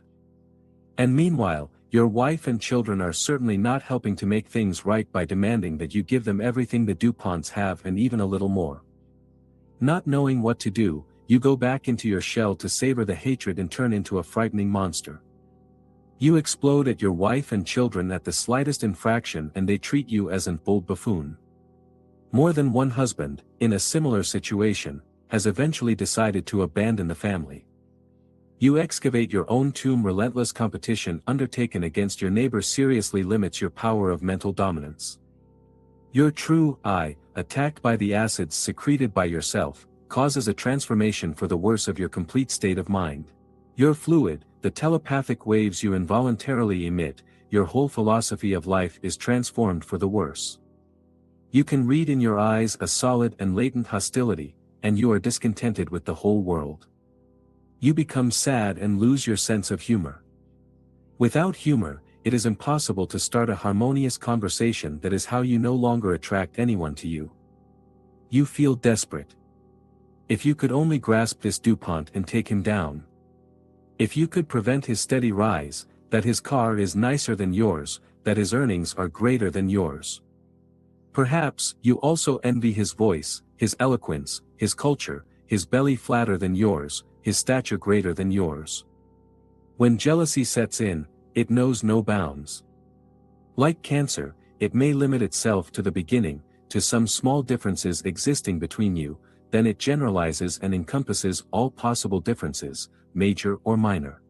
And meanwhile, your wife and children are certainly not helping to make things right by demanding that you give them everything the DuPonts have and even a little more. Not knowing what to do, you go back into your shell to savor the hatred and turn into a frightening monster. You explode at your wife and children at the slightest infraction and they treat you as an old buffoon. More than one husband, in a similar situation, has eventually decided to abandon the family. You excavate your own tomb. Relentless competition undertaken against your neighbor seriously limits your power of mental dominance. Your true I, attacked by the acids secreted by yourself, causes a transformation for the worse of your complete state of mind. Your fluid, the telepathic waves you involuntarily emit, your whole philosophy of life is transformed for the worse. You can read in your eyes a solid and latent hostility, and you are discontented with the whole world. You become sad and lose your sense of humor. Without humor, it is impossible to start a harmonious conversation. That is how you no longer attract anyone to you. You feel desperate. If you could only grasp this DuPont and take him down. If you could prevent his steady rise, that his car is nicer than yours, that his earnings are greater than yours. Perhaps you also envy his voice, his eloquence, his culture, his belly flatter than yours, his stature greater than yours. When jealousy sets in, it knows no bounds. Like cancer, it may limit itself to the beginning, to some small differences existing between you, then it generalizes and encompasses all possible differences, major or minor.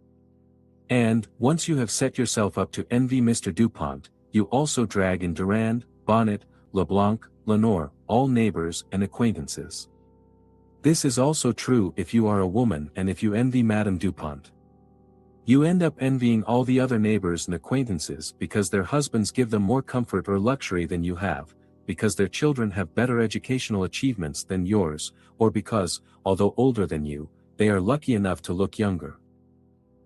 And, once you have set yourself up to envy Mr. DuPont, you also drag in Durand, Bonnet, LeBlanc, Lenore, all neighbors and acquaintances. This is also true if you are a woman and if you envy Madame DuPont. You end up envying all the other neighbors and acquaintances because their husbands give them more comfort or luxury than you have, because their children have better educational achievements than yours, or because, although older than you, they are lucky enough to look younger.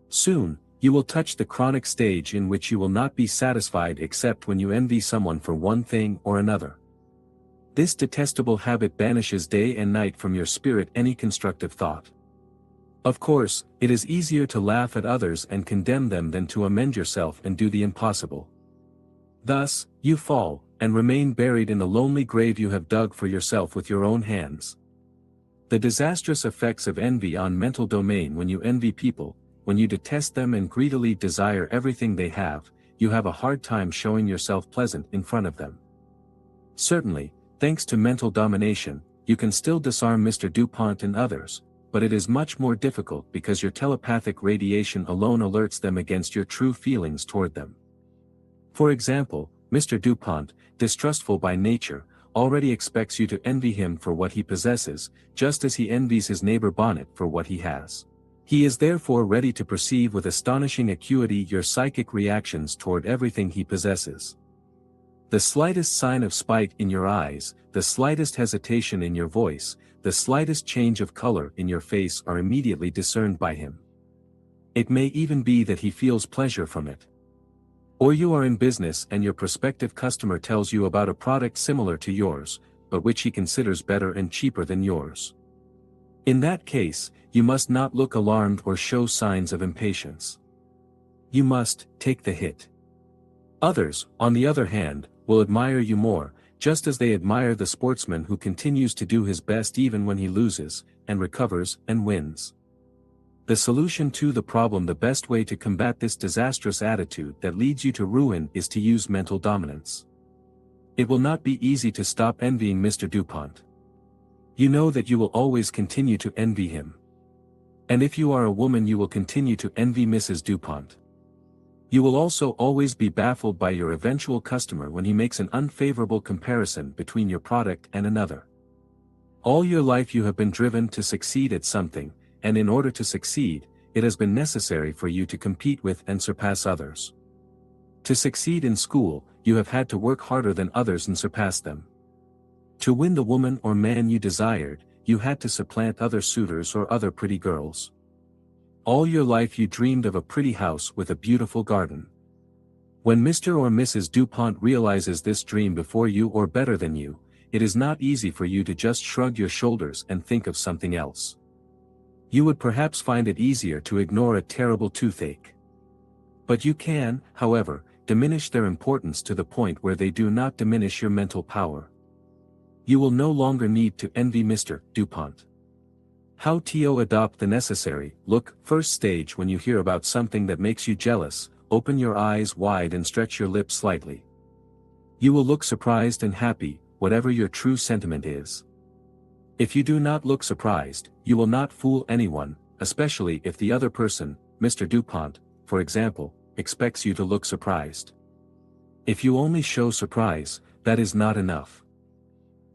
Soon, you will touch the chronic stage in which you will not be satisfied except when you envy someone for one thing or another. This detestable habit banishes day and night from your spirit any constructive thought. Of course, it is easier to laugh at others and condemn them than to amend yourself and do the impossible. Thus, you fall, and remain buried in the lonely grave you have dug for yourself with your own hands. The disastrous effects of envy on mental domain. When you envy people, when you detest them and greedily desire everything they have, you have a hard time showing yourself pleasant in front of them. Certainly, thanks to mental domination, you can still disarm Mr. DuPont and others, but it is much more difficult because your telepathic radiation alone alerts them against your true feelings toward them. For example, Mr. DuPont, distrustful by nature, already expects you to envy him for what he possesses, just as he envies his neighbor Bonnet for what he has. He is therefore ready to perceive with astonishing acuity your psychic reactions toward everything he possesses. The slightest sign of spite in your eyes, the slightest hesitation in your voice, the slightest change of color in your face are immediately discerned by him. It may even be that he feels pleasure from it. Or you are in business and your prospective customer tells you about a product similar to yours, but which he considers better and cheaper than yours. In that case, you must not look alarmed or show signs of impatience. You must take the hit. Others, on the other hand, will admire you more, just as they admire the sportsman who continues to do his best even when he loses, and recovers and wins. The solution to the problem. The best way to combat this disastrous attitude that leads you to ruin is to use mental dominance. It will not be easy to stop envying Mr. DuPont. You know that you will always continue to envy him. And if you are a woman, you will continue to envy Mrs. DuPont. You will also always be baffled by your eventual customer when he makes an unfavorable comparison between your product and another. All your life you have been driven to succeed at something, and in order to succeed, it has been necessary for you to compete with and surpass others. To succeed in school, you have had to work harder than others and surpass them. To win the woman or man you desired, you had to supplant other suitors or other pretty girls. All your life you dreamed of a pretty house with a beautiful garden. When Mr. or Mrs. DuPont realizes this dream before you or better than you, it is not easy for you to just shrug your shoulders and think of something else. You would perhaps find it easier to ignore a terrible toothache. But you can, however, diminish their importance to the point where they do not diminish your mental power. You will no longer need to envy Mr. DuPont. How to adopt the necessary. Look, first stage: when you hear about something that makes you jealous, open your eyes wide and stretch your lips slightly. You will look surprised and happy, whatever your true sentiment is. If you do not look surprised, you will not fool anyone, especially if the other person, Mr. Dupont, for example, expects you to look surprised. If you only show surprise, that is not enough.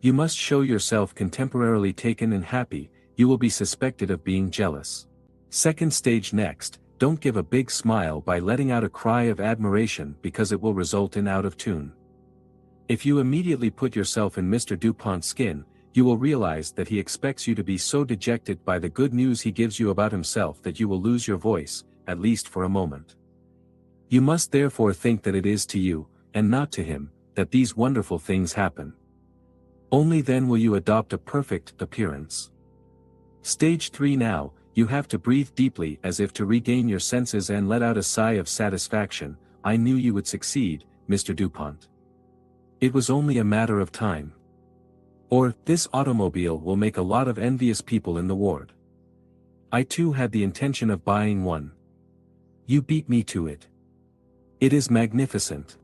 You must show yourself contemporarily taken and happy. You will be suspected of being jealous. Second stage: next, don't give a big smile by letting out a cry of admiration because it will result in out of tune. If you immediately put yourself in Mr. Dupont's skin, you will realize that he expects you to be so dejected by the good news he gives you about himself that you will lose your voice, at least for a moment. You must therefore think that it is to you, and not to him, that these wonderful things happen. Only then will you adopt a perfect appearance. Stage 3: now, you have to breathe deeply as if to regain your senses and let out a sigh of satisfaction. I knew you would succeed, Mr. Dupont. It was only a matter of time. Or, this automobile will make a lot of envious people in the ward. I too had the intention of buying one. You beat me to it. It is magnificent.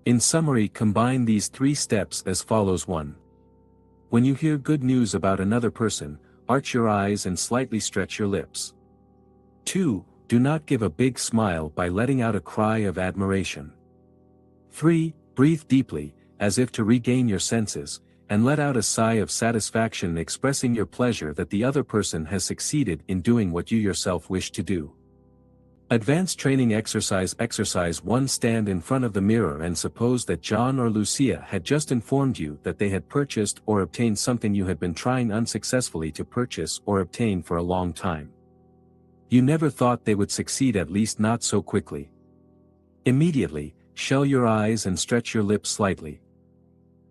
In summary, combine these 3 steps as follows. 1. When you hear good news about another person, arch your eyes and slightly stretch your lips. 2. Do not give a big smile by letting out a cry of admiration. 3. Breathe deeply, as if to regain your senses, and let out a sigh of satisfaction expressing your pleasure that the other person has succeeded in doing what you yourself wish to do. Advanced training exercise. Exercise 1. Stand in front of the mirror and suppose that John or Lucia had just informed you that they had purchased or obtained something you had been trying unsuccessfully to purchase or obtain for a long time. You never thought they would succeed, at least not so quickly. Immediately, shut your eyes and stretch your lips slightly.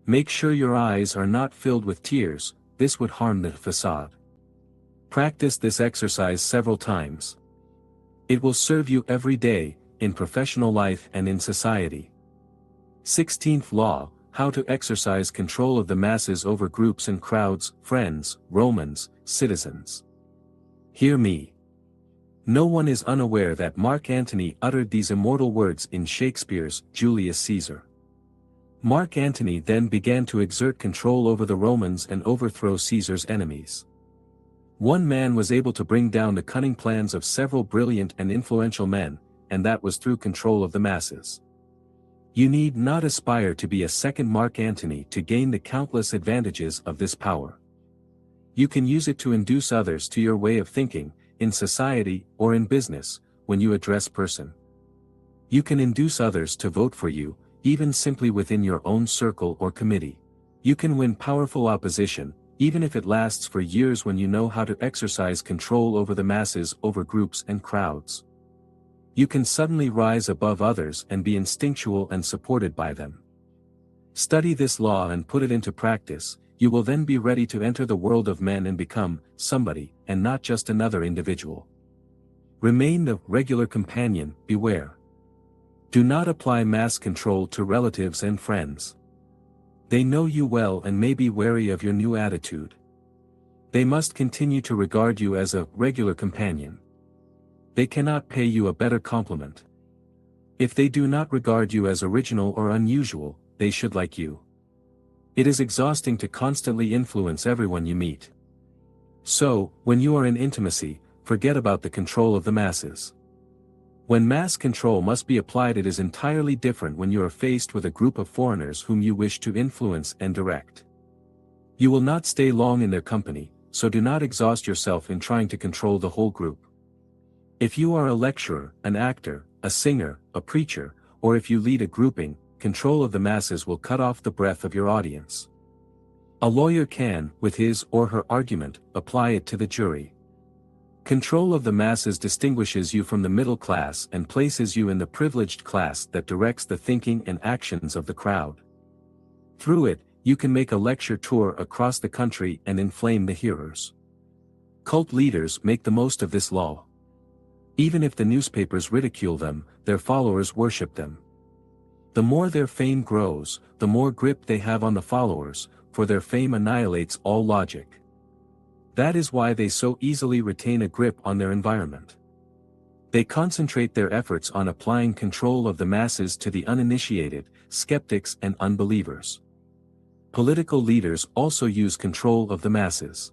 Make sure your eyes are not filled with tears, this would harm the facade. Practice this exercise several times. It will serve you every day, in professional life and in society. 16th law: how to exercise control of the masses over groups and crowds. Friends, Romans, citizens, hear me. No one is unaware that Mark Antony uttered these immortal words in Shakespeare's Julius Caesar. Mark Antony then began to exert control over the Romans and overthrow Caesar's enemies. One man was able to bring down the cunning plans of several brilliant and influential men, and that was through control of the masses. You need not aspire to be a second Mark Antony to gain the countless advantages of this power. You can use it to induce others to your way of thinking, in society or in business, when you address person. You can induce others to vote for you, even simply within your own circle or committee. You can win powerful opposition, even if it lasts for years, when you know how to exercise control over the masses, over groups and crowds. You can suddenly rise above others and be instinctual and supported by them. Study this law and put it into practice. You will then be ready to enter the world of men and become somebody, and not just another individual. Remain the regular companion. Beware. Do not apply mass control to relatives and friends. They know you well and may be wary of your new attitude. They must continue to regard you as a regular companion. They cannot pay you a better compliment. If they do not regard you as original or unusual, they should like you. It is exhausting to constantly influence everyone you meet. So, when you are in intimacy, forget about the control of the masses. When mass control must be applied, it is entirely different when you are faced with a group of foreigners whom you wish to influence and direct. You will not stay long in their company, so do not exhaust yourself in trying to control the whole group. If you are a lecturer, an actor, a singer, a preacher, or if you lead a grouping, control of the masses will cut off the breath of your audience. A lawyer can, with his or her argument, apply it to the jury. Control of the masses distinguishes you from the middle class and places you in the privileged class that directs the thinking and actions of the crowd. Through it, you can make a lecture tour across the country and inflame the hearers. Cult leaders make the most of this law. Even if the newspapers ridicule them, their followers worship them. The more their fame grows, the more grip they have on the followers, for their fame annihilates all logic. That is why they so easily retain a grip on their environment. They concentrate their efforts on applying control of the masses to the uninitiated, skeptics and unbelievers. Political leaders also use control of the masses.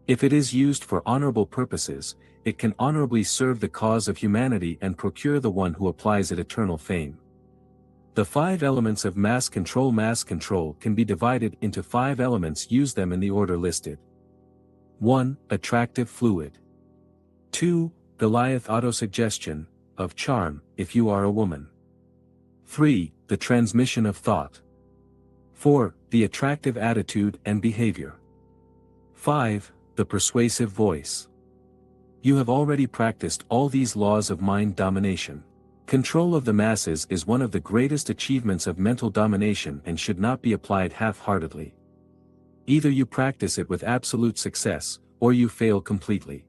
If it is used for honorable purposes, it can honorably serve the cause of humanity and procure the one who applies it eternal fame. The 5 elements of mass control can be divided into 5 elements. Use them in the order listed. 1. Attractive fluid. 2. Goliath autosuggestion, of charm, if you are a woman. 3. The transmission of thought. 4. The attractive attitude and behavior. 5. The persuasive voice. You have already practiced all these laws of mind domination. Control of the masses is one of the greatest achievements of mental domination and should not be applied half-heartedly. Either you practice it with absolute success, or you fail completely.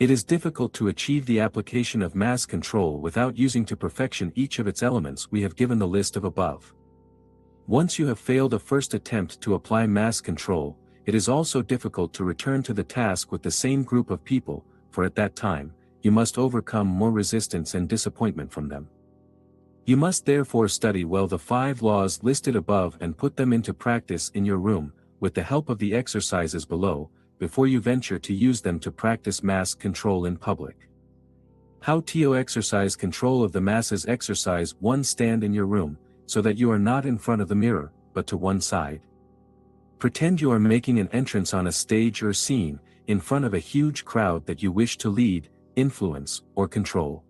It is difficult to achieve the application of mass control without using to perfection each of its elements. We have given the list of above. Once you have failed a first attempt to apply mass control, it is also difficult to return to the task with the same group of people, for at that time, you must overcome more resistance and disappointment from them. You must therefore study well the 5 laws listed above and put them into practice in your room, with the help of the exercises below, before you venture to use them to practice mass control in public. How to exercise control of the masses. Exercise 1. Stand in your room, so that you are not in front of the mirror, but to one side. Pretend you are making an entrance on a stage or scene, in front of a huge crowd that you wish to lead, influence, or control.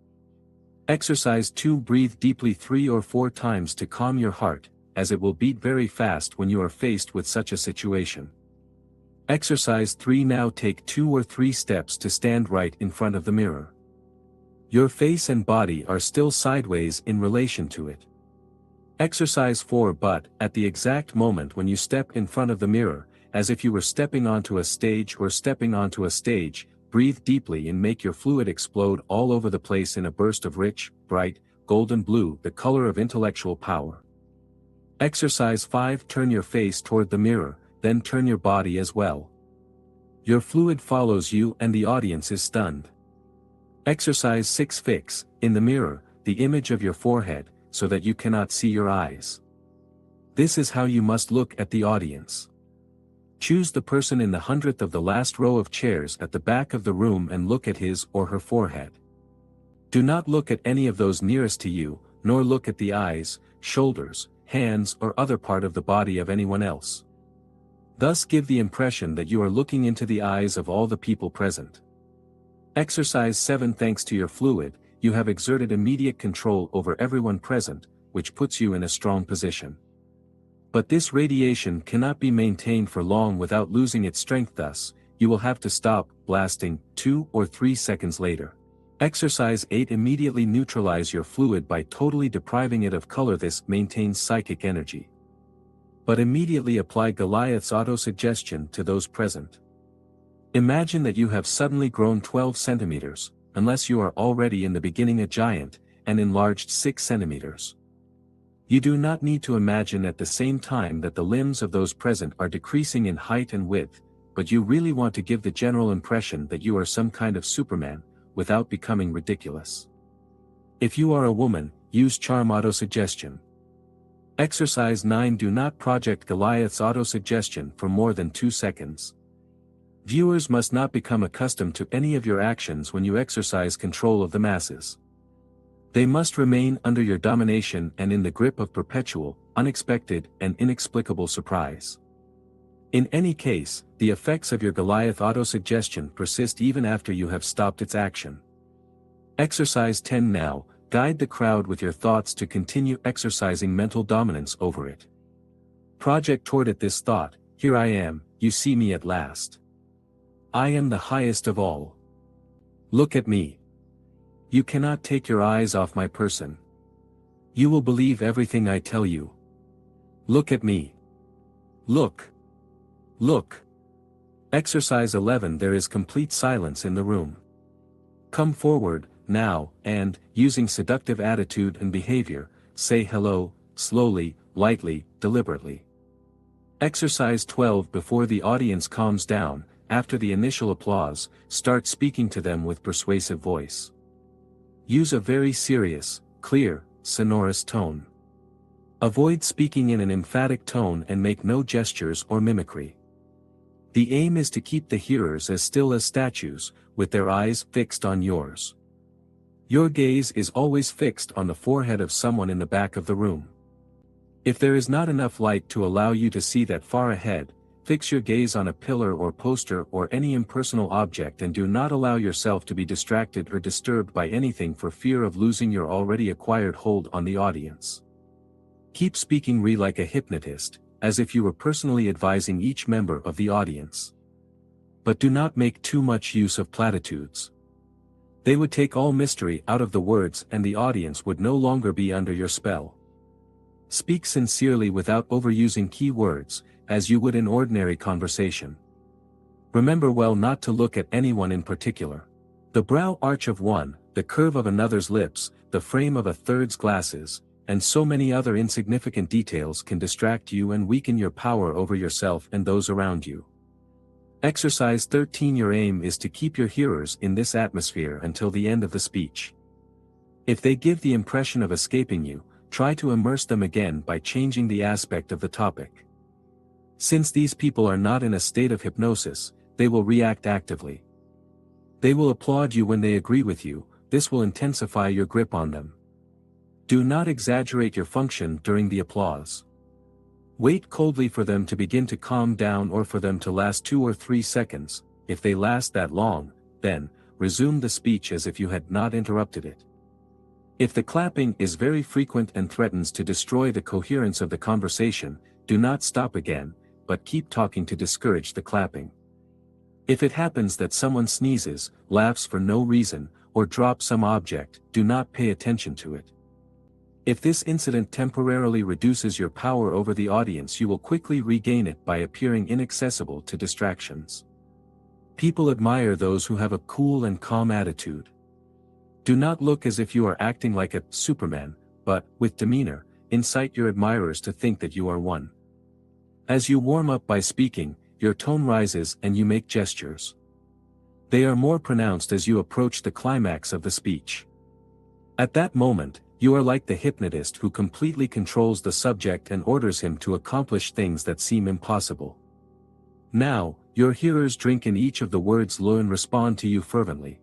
Exercise 2. Breathe deeply 3 or 4 times to calm your heart, as it will beat very fast when you are faced with such a situation. Exercise 3. Now take 2 or 3 steps to stand right in front of the mirror. Your face and body are still sideways in relation to it. Exercise 4. But, at the exact moment when you step in front of the mirror, as if you were stepping onto a stage, breathe deeply and make your fluid explode all over the place in a burst of rich, bright, golden blue, the color of intellectual power. Exercise 5. Turn your face toward the mirror, then turn your body as well. Your fluid follows you and the audience is stunned. Exercise 6. Fix, in the mirror, the image of your forehead, so that you cannot see your eyes. This is how you must look at the audience. Choose the person in the 100th of the last row of chairs at the back of the room and look at his or her forehead. Do not look at any of those nearest to you, nor look at the eyes, shoulders, hands or other part of the body of anyone else. Thus give the impression that you are looking into the eyes of all the people present. Exercise 7. Thanks to your fluid, you have exerted immediate control over everyone present, which puts you in a strong position. But this radiation cannot be maintained for long without losing its strength. Thus, you will have to stop blasting 2 or 3 seconds later. Exercise 8. Immediately neutralize your fluid by totally depriving it of color. This maintains psychic energy. But immediately apply Goliath's autosuggestion to those present. Imagine that you have suddenly grown 12 centimeters, unless you are already in the beginning a giant, and enlarged 6 centimeters. You do not need to imagine at the same time that the limbs of those present are decreasing in height and width, but you really want to give the general impression that you are some kind of Superman, without becoming ridiculous. If you are a woman, use charm autosuggestion. Exercise 9. Do not project Goliath's autosuggestion for more than 2 seconds. Viewers must not become accustomed to any of your actions when you exercise control of the masses. They must remain under your domination and in the grip of perpetual, unexpected, and inexplicable surprise. In any case, the effects of your Goliath autosuggestion persist even after you have stopped its action. Exercise 10. Now, guide the crowd with your thoughts to continue exercising mental dominance over it. Project toward it this thought: here I am, you see me at last. I am the highest of all. Look at me. You cannot take your eyes off my person. You will believe everything I tell you. Look at me. Look. Look. Exercise 11. There is complete silence in the room. Come forward, now, and, using seductive attitude and behavior, say hello, slowly, lightly, deliberately. Exercise 12. Before the audience calms down, after the initial applause, start speaking to them with persuasive voice. Use a very serious, clear, sonorous tone. Avoid speaking in an emphatic tone and make no gestures or mimicry. The aim is to keep the hearers as still as statues, with their eyes fixed on yours. Your gaze is always fixed on the forehead of someone in the back of the room. If there is not enough light to allow you to see that far ahead, fix your gaze on a pillar or poster or any impersonal object and do not allow yourself to be distracted or disturbed by anything for fear of losing your already acquired hold on the audience. Keep speaking like a hypnotist, as if you were personally advising each member of the audience. But do not make too much use of platitudes. They would take all mystery out of the words and the audience would no longer be under your spell. Speak sincerely without overusing key words, as you would in ordinary conversation. Remember well not to look at anyone in particular. The brow arch of one, the curve of another's lips, the frame of a third's glasses, and so many other insignificant details can distract you and weaken your power over yourself and those around you. Exercise 13. Your aim is to keep your hearers in this atmosphere until the end of the speech. If they give the impression of escaping you, try to immerse them again by changing the aspect of the topic. Since these people are not in a state of hypnosis, they will react actively. They will applaud you when they agree with you. This will intensify your grip on them. Do not exaggerate your function during the applause. Wait coldly for them to begin to calm down or for them to last 2 or 3 seconds. If they last that long, then, resume the speech as if you had not interrupted it. If the clapping is very frequent and threatens to destroy the coherence of the conversation, do not stop again, but keep talking to discourage the clapping. If it happens that someone sneezes, laughs for no reason, or drops some object, do not pay attention to it. If this incident temporarily reduces your power over the audience, you will quickly regain it by appearing inaccessible to distractions. People admire those who have a cool and calm attitude. Do not look as if you are acting like a Superman, but, with demeanor, incite your admirers to think that you are one. As you warm up by speaking, your tone rises and you make gestures. They are more pronounced as you approach the climax of the speech. At that moment, you are like the hypnotist who completely controls the subject and orders him to accomplish things that seem impossible. Now, your hearers drink in each of the words and respond to you fervently.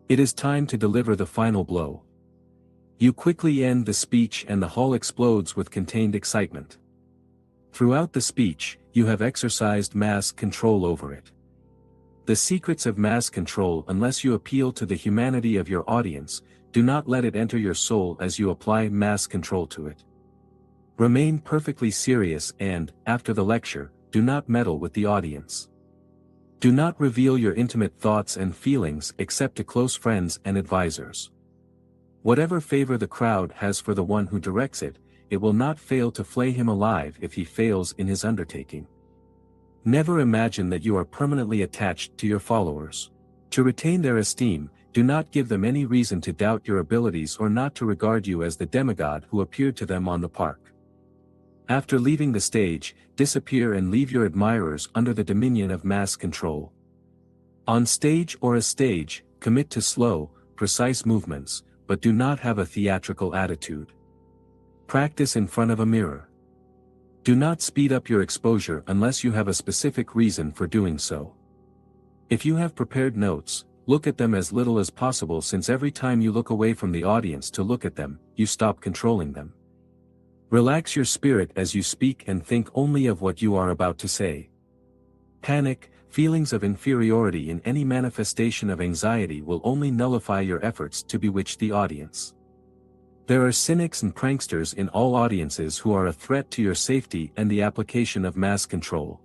It is time to deliver the final blow. You quickly end the speech and the hall explodes with contained excitement. Throughout the speech, you have exercised mass control over it. The secrets of mass control. Unless you appeal to the humanity of your audience, do not let it enter your soul as you apply mass control to it. Remain perfectly serious and, after the lecture, do not meddle with the audience. Do not reveal your intimate thoughts and feelings except to close friends and advisors. Whatever favor the crowd has for the one who directs it, it will not fail to flay him alive if he fails in his undertaking. Never imagine that you are permanently attached to your followers. To retain their esteem, do not give them any reason to doubt your abilities or not to regard you as the demigod who appeared to them on the park. After leaving the stage, disappear and leave your admirers under the dominion of mass control. On stage or a stage, commit to slow, precise movements, but do not have a theatrical attitude. Practice in front of a mirror. Do not speed up your exposure unless you have a specific reason for doing so. If you have prepared notes, look at them as little as possible, since every time you look away from the audience to look at them, you stop controlling them. Relax your spirit as you speak and think only of what you are about to say. Panic, feelings of inferiority in any manifestation of anxiety will only nullify your efforts to bewitch the audience. There are cynics and pranksters in all audiences who are a threat to your safety and the application of mass control.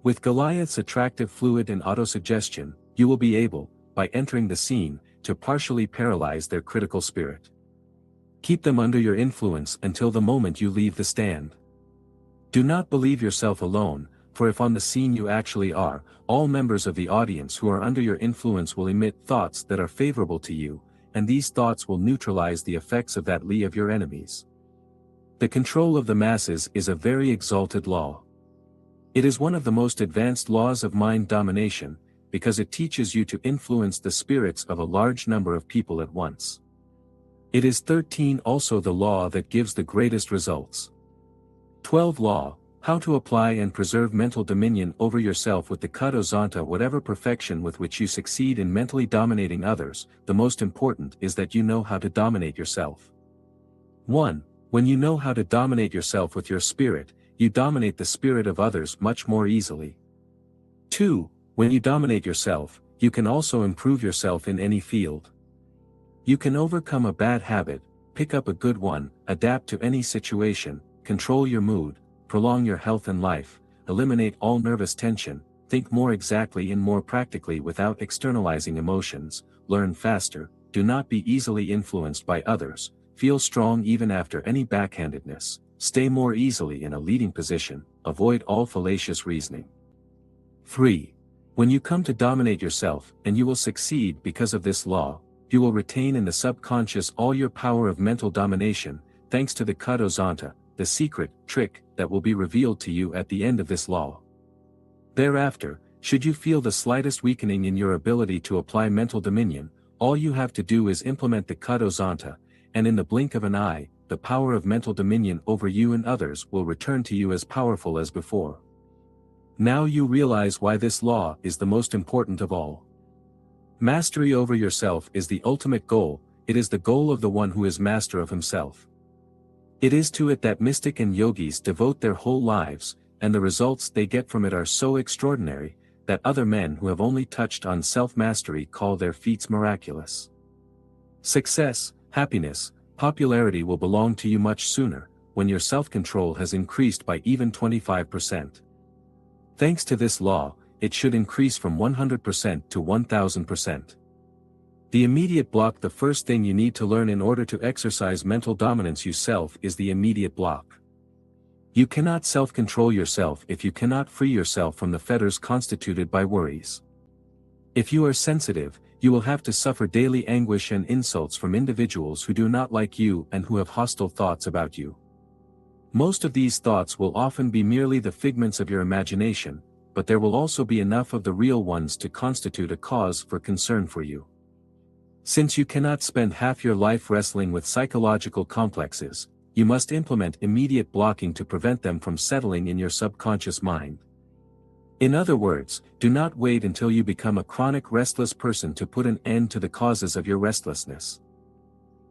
With Goliath's attractive fluid and autosuggestion, you will be able, by entering the scene, to partially paralyze their critical spirit. Keep them under your influence until the moment you leave the stand. Do not believe yourself alone, for if on the scene you actually are, all members of the audience who are under your influence will emit thoughts that are favorable to you, and these thoughts will neutralize the effects of that lie of your enemies. The control of the masses is a very exalted law. It is one of the most advanced laws of mind domination, because it teaches you to influence the spirits of a large number of people at once. It is 13 also the law that gives the greatest results. 12 Law, how to apply and preserve mental dominion over yourself with the Kadozanta. Whatever perfection with which you succeed in mentally dominating others, the most important is that you know how to dominate yourself. 1. When you know how to dominate yourself with your spirit, you dominate the spirit of others much more easily. 2. When you dominate yourself, you can also improve yourself in any field. You can overcome a bad habit, pick up a good one, adapt to any situation, control your mood, prolong your health and life, eliminate all nervous tension, think more exactly and more practically without externalizing emotions, learn faster, do not be easily influenced by others, feel strong even after any backhandedness, stay more easily in a leading position, avoid all fallacious reasoning. 3. When you come to dominate yourself, and you will succeed because of this law, you will retain in the subconscious all your power of mental domination, thanks to the Kadozanta, the secret trick that will be revealed to you at the end of this law. Thereafter, should you feel the slightest weakening in your ability to apply mental dominion, all you have to do is implement the Kadozanta, and in the blink of an eye, the power of mental dominion over you and others will return to you as powerful as before. Now you realize why this law is the most important of all. Mastery over yourself is the ultimate goal, it is the goal of the one who is master of himself. It is to it that mystic and yogis devote their whole lives, and the results they get from it are so extraordinary, that other men who have only touched on self-mastery call their feats miraculous. Success, happiness, popularity will belong to you much sooner, when your self-control has increased by even 25%. Thanks to this law, it should increase from 100% to 1000%. The immediate block. The first thing you need to learn in order to exercise mental dominance yourself is the immediate block. You cannot self-control yourself if you cannot free yourself from the fetters constituted by worries. If you are sensitive, you will have to suffer daily anguish and insults from individuals who do not like you and who have hostile thoughts about you. Most of these thoughts will often be merely the figments of your imagination, but there will also be enough of the real ones to constitute a cause for concern for you. Since you cannot spend half your life wrestling with psychological complexes, you must implement immediate blocking to prevent them from settling in your subconscious mind. In other words, do not wait until you become a chronic restless person to put an end to the causes of your restlessness.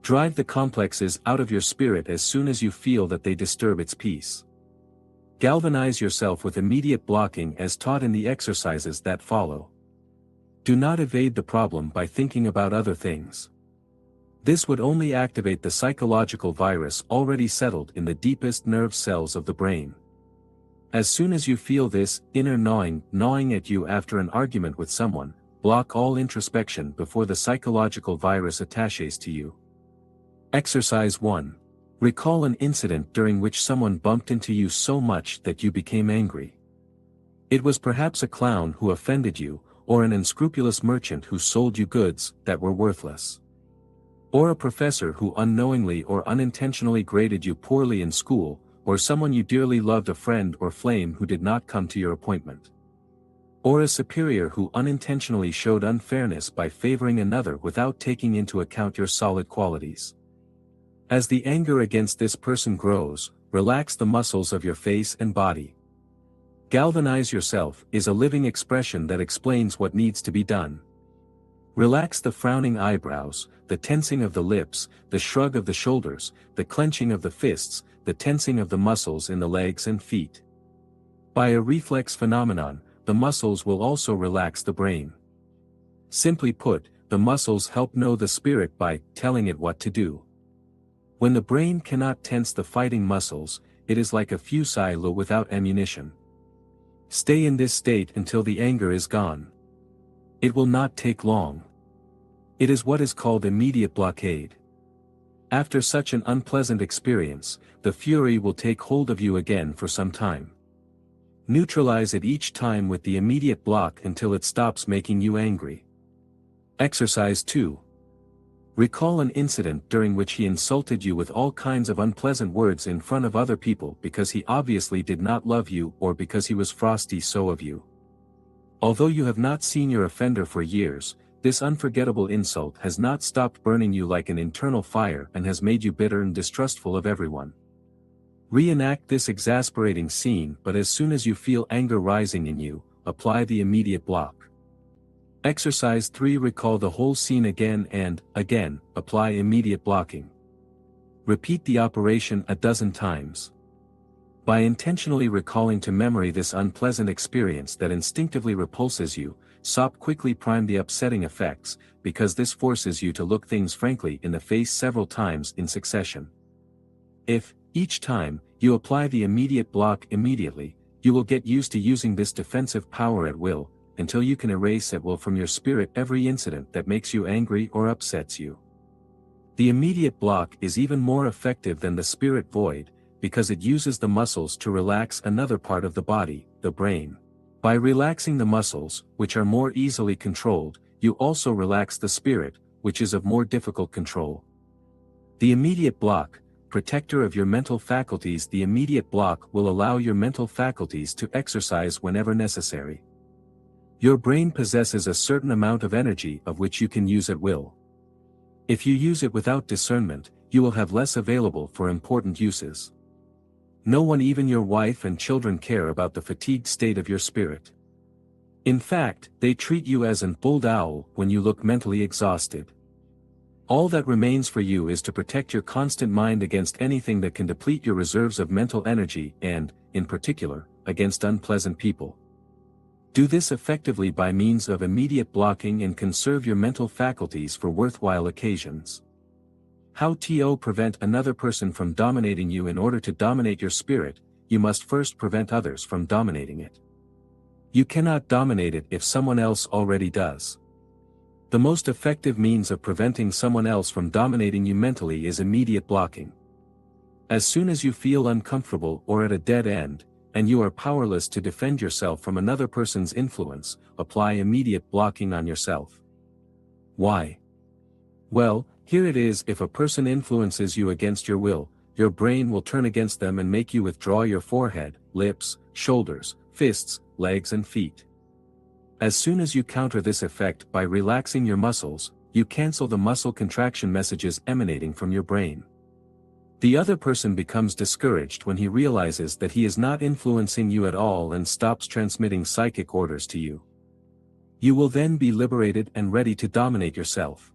Drive the complexes out of your spirit as soon as you feel that they disturb its peace. Galvanize yourself with immediate blocking as taught in the exercises that follow. Do not evade the problem by thinking about other things. This would only activate the psychological virus already settled in the deepest nerve cells of the brain. As soon as you feel this inner gnawing at you after an argument with someone, block all introspection before the psychological virus attaches to you. Exercise 1. Recall an incident during which someone bumped into you so much that you became angry. It was perhaps a clown who offended you, or an unscrupulous merchant who sold you goods that were worthless. Or a professor who unknowingly or unintentionally graded you poorly in school, or someone you dearly loved, a friend or flame who did not come to your appointment. Or a superior who unintentionally showed unfairness by favoring another without taking into account your solid qualities. As the anger against this person grows, relax the muscles of your face and body. Galvanize yourself is a living expression that explains what needs to be done. Relax the frowning eyebrows, the tensing of the lips, the shrug of the shoulders, the clenching of the fists, the tensing of the muscles in the legs and feet. By a reflex phenomenon, the muscles will also relax the brain. Simply put, the muscles help know the spirit by telling it what to do. When the brain cannot tense the fighting muscles, it is like a fusile without ammunition. Stay in this state until the anger is gone. It will not take long. It is what is called immediate blockade. After such an unpleasant experience, the fury will take hold of you again for some time. Neutralize it each time with the immediate block until it stops making you angry. Exercise 2. Recall an incident during which he insulted you with all kinds of unpleasant words in front of other people because he obviously did not love you or because he was frosty so of you. Although you have not seen your offender for years, this unforgettable insult has not stopped burning you like an internal fire and has made you bitter and distrustful of everyone. Reenact this exasperating scene, but as soon as you feel anger rising in you, apply the immediate block. Exercise 3. Recall the whole scene again and, again, apply immediate blocking. Repeat the operation a dozen times. By intentionally recalling to memory this unpleasant experience that instinctively repulses you, stop quickly prime the upsetting effects, because this forces you to look things frankly in the face several times in succession. If, each time, you apply the immediate block immediately, you will get used to using this defensive power at will, until you can erase at will from your spirit every incident that makes you angry or upsets you. The immediate block is even more effective than the spirit void, because it uses the muscles to relax another part of the body, the brain. By relaxing the muscles, which are more easily controlled, you also relax the spirit, which is of more difficult control. The immediate block, protector of your mental faculties. The immediate block will allow your mental faculties to exercise whenever necessary. Your brain possesses a certain amount of energy of which you can use at will. If you use it without discernment, you will have less available for important uses. No one, even your wife and children, care about the fatigued state of your spirit. In fact, they treat you as an old owl when you look mentally exhausted. All that remains for you is to protect your constant mind against anything that can deplete your reserves of mental energy and, in particular, against unpleasant people. Do this effectively by means of immediate blocking and conserve your mental faculties for worthwhile occasions. How to prevent another person from dominating you? In order to dominate your spirit, you must first prevent others from dominating it. You cannot dominate it if someone else already does. The most effective means of preventing someone else from dominating you mentally is immediate blocking. As soon as you feel uncomfortable or at a dead end, and you are powerless to defend yourself from another person's influence, apply immediate blocking on yourself. Why? Well, here it is. If a person influences you against your will, your brain will turn against them and make you withdraw your forehead, lips, shoulders, fists, legs and feet. As soon as you counter this effect by relaxing your muscles, you cancel the muscle contraction messages emanating from your brain. The other person becomes discouraged when he realizes that he is not influencing you at all and stops transmitting psychic orders to you. You will then be liberated and ready to dominate yourself.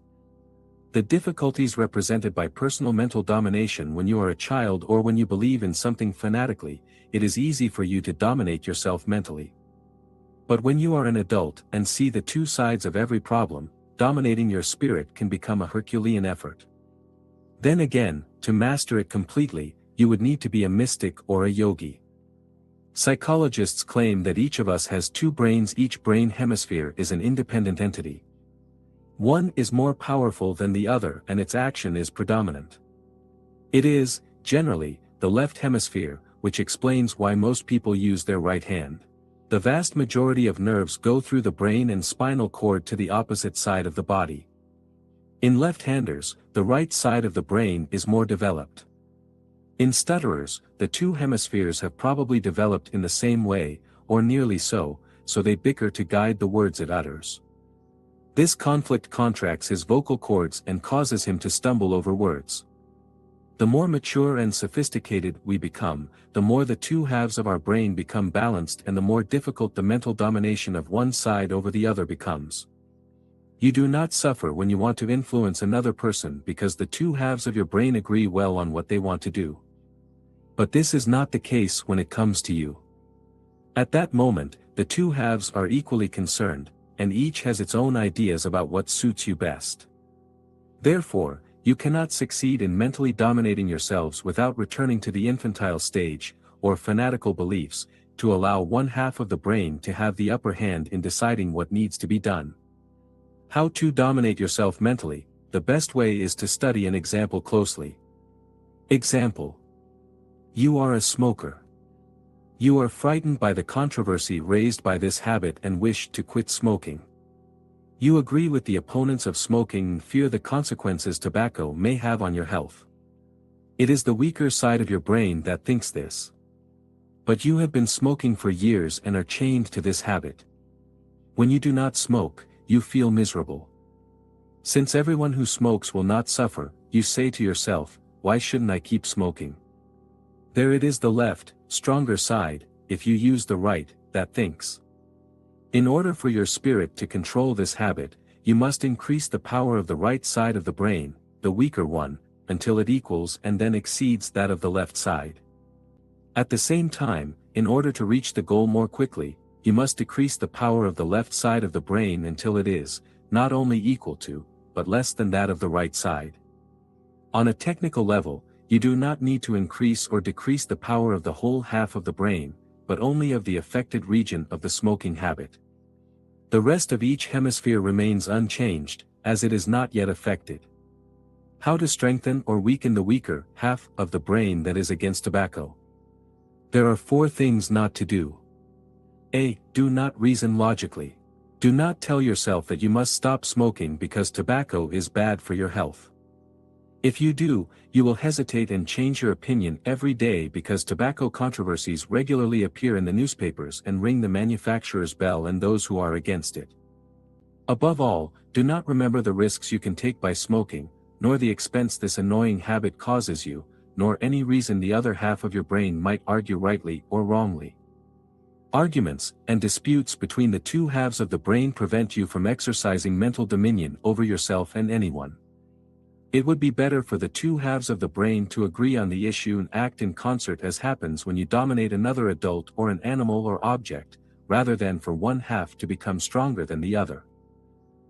The difficulties represented by personal mental domination: when you are a child or when you believe in something fanatically, it is easy for you to dominate yourself mentally. But when you are an adult and see the two sides of every problem, dominating your spirit can become a Herculean effort. Then again, to master it completely, you would need to be a mystic or a yogi. Psychologists claim that each of us has two brains. Each brain hemisphere is an independent entity. One is more powerful than the other and its action is predominant. It is, generally, the left hemisphere, which explains why most people use their right hand. The vast majority of nerves go through the brain and spinal cord to the opposite side of the body. In left-handers, the right side of the brain is more developed. In stutterers, the two hemispheres have probably developed in the same way, or nearly so they bicker to guide the words it utters. This conflict contracts his vocal cords and causes him to stumble over words. The more mature and sophisticated we become, the more the two halves of our brain become balanced and the more difficult the mental domination of one side over the other becomes. You do not suffer when you want to influence another person because the two halves of your brain agree well on what they want to do. But this is not the case when it comes to you. At that moment, the two halves are equally concerned, and each has its own ideas about what suits you best. Therefore, you cannot succeed in mentally dominating yourselves without returning to the infantile stage, or fanatical beliefs, to allow one half of the brain to have the upper hand in deciding what needs to be done. How to dominate yourself mentally? The best way is to study an example closely. Example: you are a smoker. You are frightened by the controversy raised by this habit and wish to quit smoking. You agree with the opponents of smoking and fear the consequences tobacco may have on your health. It is the weaker side of your brain that thinks this. But you have been smoking for years and are chained to this habit. When you do not smoke, you feel miserable. Since everyone who smokes will not suffer, you say to yourself, why shouldn't I keep smoking? There it is, the left, stronger side, if you use the right, that thinks. In order for your spirit to control this habit, you must increase the power of the right side of the brain, the weaker one, until it equals and then exceeds that of the left side. At the same time, in order to reach the goal more quickly, you must decrease the power of the left side of the brain until it is, not only equal to, but less than that of the right side. On a technical level, you do not need to increase or decrease the power of the whole half of the brain, but only of the affected region of the smoking habit. The rest of each hemisphere remains unchanged, as it is not yet affected. How to strengthen or weaken the weaker half of the brain that is against tobacco? There are 4 things not to do. A. Do not reason logically. Do not tell yourself that you must stop smoking because tobacco is bad for your health. If you do, you will hesitate and change your opinion every day because tobacco controversies regularly appear in the newspapers and ring the manufacturer's bell and those who are against it. Above all, do not remember the risks you can take by smoking, nor the expense this annoying habit causes you, nor any reason the other half of your brain might argue rightly or wrongly. Arguments and disputes between the 2 halves of the brain prevent you from exercising mental dominion over yourself and anyone. It would be better for the 2 halves of the brain to agree on the issue and act in concert, as happens when you dominate another adult or an animal or object, rather than for one half to become stronger than the other.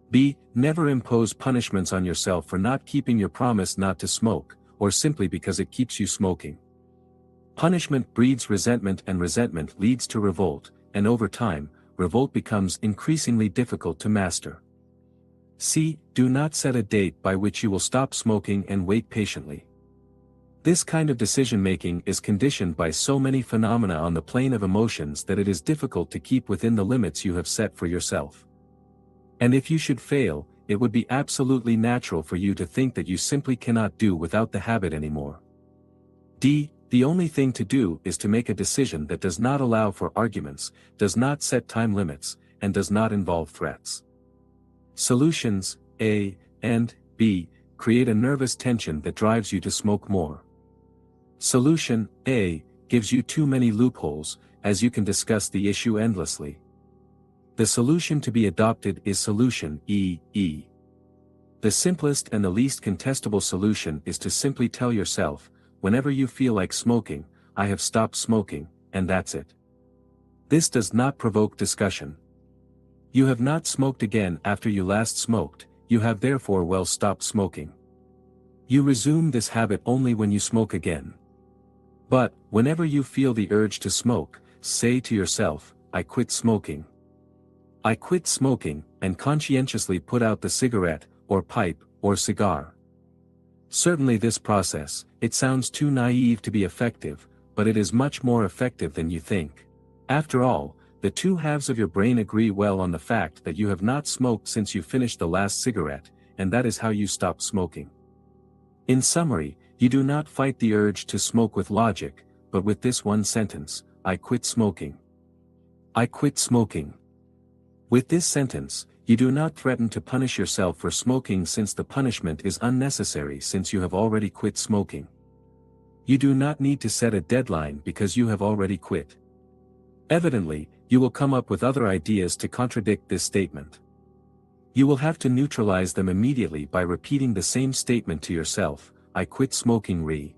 B. Never impose punishments on yourself for not keeping your promise not to smoke, or simply because it keeps you smoking. Punishment breeds resentment and resentment leads to revolt, and over time, revolt becomes increasingly difficult to master. C. Do not set a date by which you will stop smoking and wait patiently. This kind of decision-making is conditioned by so many phenomena on the plane of emotions that it is difficult to keep within the limits you have set for yourself. And if you should fail, it would be absolutely natural for you to think that you simply cannot do without the habit anymore. D. The only thing to do is to make a decision that does not allow for arguments, does not set time limits, and does not involve threats. Solutions, A and B, create a nervous tension that drives you to smoke more. Solution, A, gives you too many loopholes, as you can discuss the issue endlessly. The solution to be adopted is solution E. The simplest and the least contestable solution is to simply tell yourself, whenever you feel like smoking, I have stopped smoking, and that's it. This does not provoke discussion. You have not smoked again after you last smoked, you have therefore well stopped smoking. You resume this habit only when you smoke again. But, whenever you feel the urge to smoke, say to yourself, I quit smoking. I quit smoking, and conscientiously put out the cigarette, or pipe, or cigar. Certainly this process, it sounds too naive to be effective, but it is much more effective than you think. After all, the 2 halves of your brain agree well on the fact that you have not smoked since you finished the last cigarette, and that is how you stop smoking. In summary, you do not fight the urge to smoke with logic, but with this one sentence, I quit smoking. I quit smoking. With this sentence, you do not threaten to punish yourself for smoking, since the punishment is unnecessary since you have already quit smoking. You do not need to set a deadline because you have already quit. Evidently, you will come up with other ideas to contradict this statement. You will have to neutralize them immediately by repeating the same statement to yourself, I quit smoking.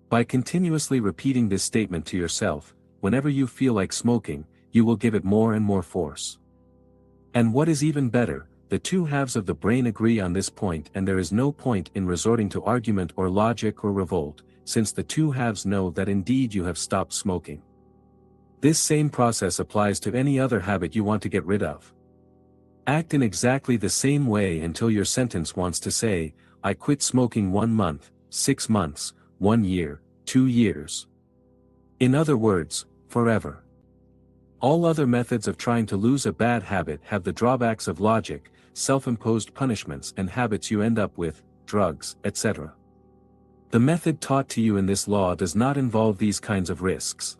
By continuously repeating this statement to yourself, whenever you feel like smoking, you will give it more and more force. And what is even better, the 2 halves of the brain agree on this point, and there is no point in resorting to argument or logic or revolt, since the 2 halves know that indeed you have stopped smoking. This same process applies to any other habit you want to get rid of. Act in exactly the same way until your sentence wants to say, I quit smoking 1 month, 6 months, 1 year, 2 years. In other words, forever. All other methods of trying to lose a bad habit have the drawbacks of logic, self-imposed punishments and habits you end up with, drugs, etc. The method taught to you in this law does not involve these kinds of risks.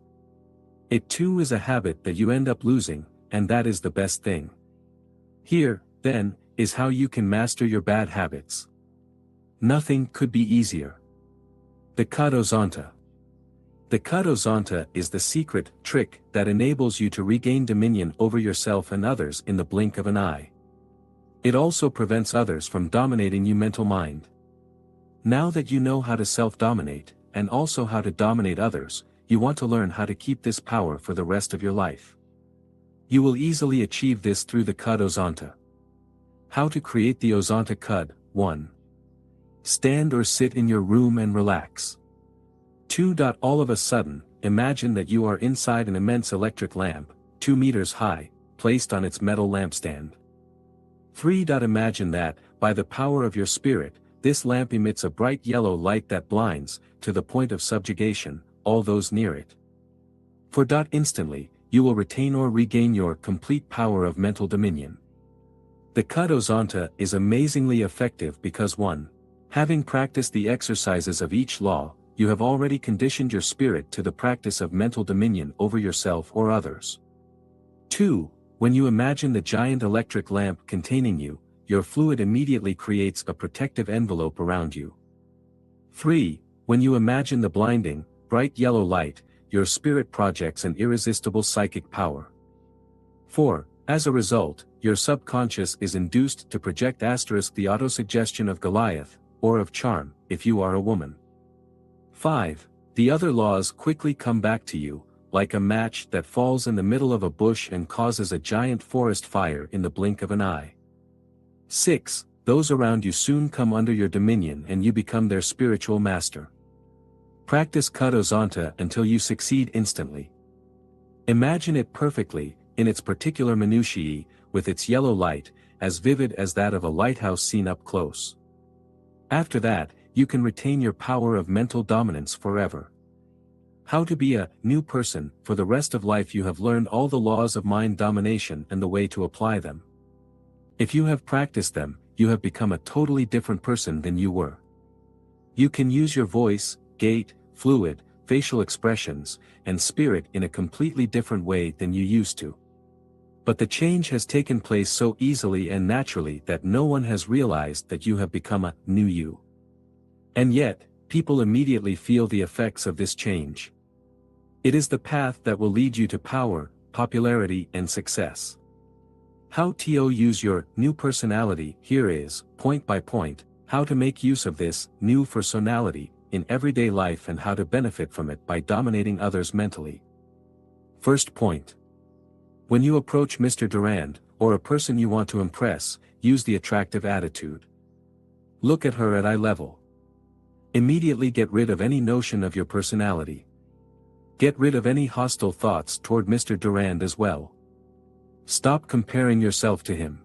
It too is a habit that you end up losing, and that is the best thing. Here, then, is how you can master your bad habits. Nothing could be easier. The Kadozanta. The Kadozanta is the secret trick that enables you to regain dominion over yourself and others in the blink of an eye. It also prevents others from dominating your mental mind. Now that you know how to self-dominate, and also how to dominate others, you want to learn how to keep this power for the rest of your life. You will easily achieve this through the Kadozanta. How to create the Ozanta Kad. 1. Stand or sit in your room and relax. 2. All of a sudden, imagine that you are inside an immense electric lamp, 2 meters high, placed on its metal lampstand. 3. Imagine that, by the power of your spirit, this lamp emits a bright yellow light that blinds, to the point of subjugation, all those near it. 4. Instantly, you will retain or regain your complete power of mental dominion. The Kadozanta is amazingly effective because 1. Having practiced the exercises of each law, you have already conditioned your spirit to the practice of mental dominion over yourself or others. 2. When you imagine the giant electric lamp containing you, your fluid immediately creates a protective envelope around you. 3. When you imagine the blinding, bright yellow light, your spirit projects an irresistible psychic power. 4. As a result, your subconscious is induced to project * the autosuggestion of Goliath, or of charm, if you are a woman. 5. The other laws quickly come back to you, like a match that falls in the middle of a bush and causes a giant forest fire in the blink of an eye. 6. Those around you soon come under your dominion and you become their spiritual master. Practice Kadozanta until you succeed instantly. Imagine it perfectly, in its particular minutiae, with its yellow light, as vivid as that of a lighthouse seen up close. After that, you can retain your power of mental dominance forever. How to be a new person. For the rest of life you have learned all the laws of mind domination and the way to apply them. If you have practiced them, you have become a totally different person than you were. You can use your voice, gait, fluid, facial expressions, and spirit in a completely different way than you used to. But the change has taken place so easily and naturally that no one has realized that you have become a new you. And yet, people immediately feel the effects of this change. It is the path that will lead you to power, popularity and success. How to use your new personality. Here is, point by point, how to make use of this new personality in everyday life and how to benefit from it by dominating others mentally. First point. When you approach Mr. Durand, or a person you want to impress, use the attractive attitude. Look at her at eye level. Immediately get rid of any notion of your personality. Get rid of any hostile thoughts toward Mr. Durand as well. Stop comparing yourself to him.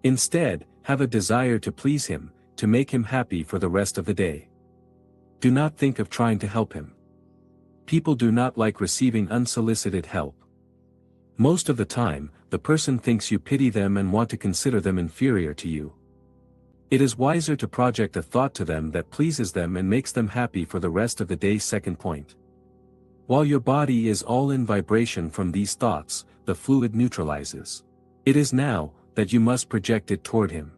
Instead, have a desire to please him, to make him happy for the rest of the day. Do not think of trying to help him. People do not like receiving unsolicited help. Most of the time, the person thinks you pity them and want to consider them inferior to you. It is wiser to project a thought to them that pleases them and makes them happy for the rest of the day. Second point. While your body is all in vibration from these thoughts, the fluid neutralizes. It is now that you must project it toward him.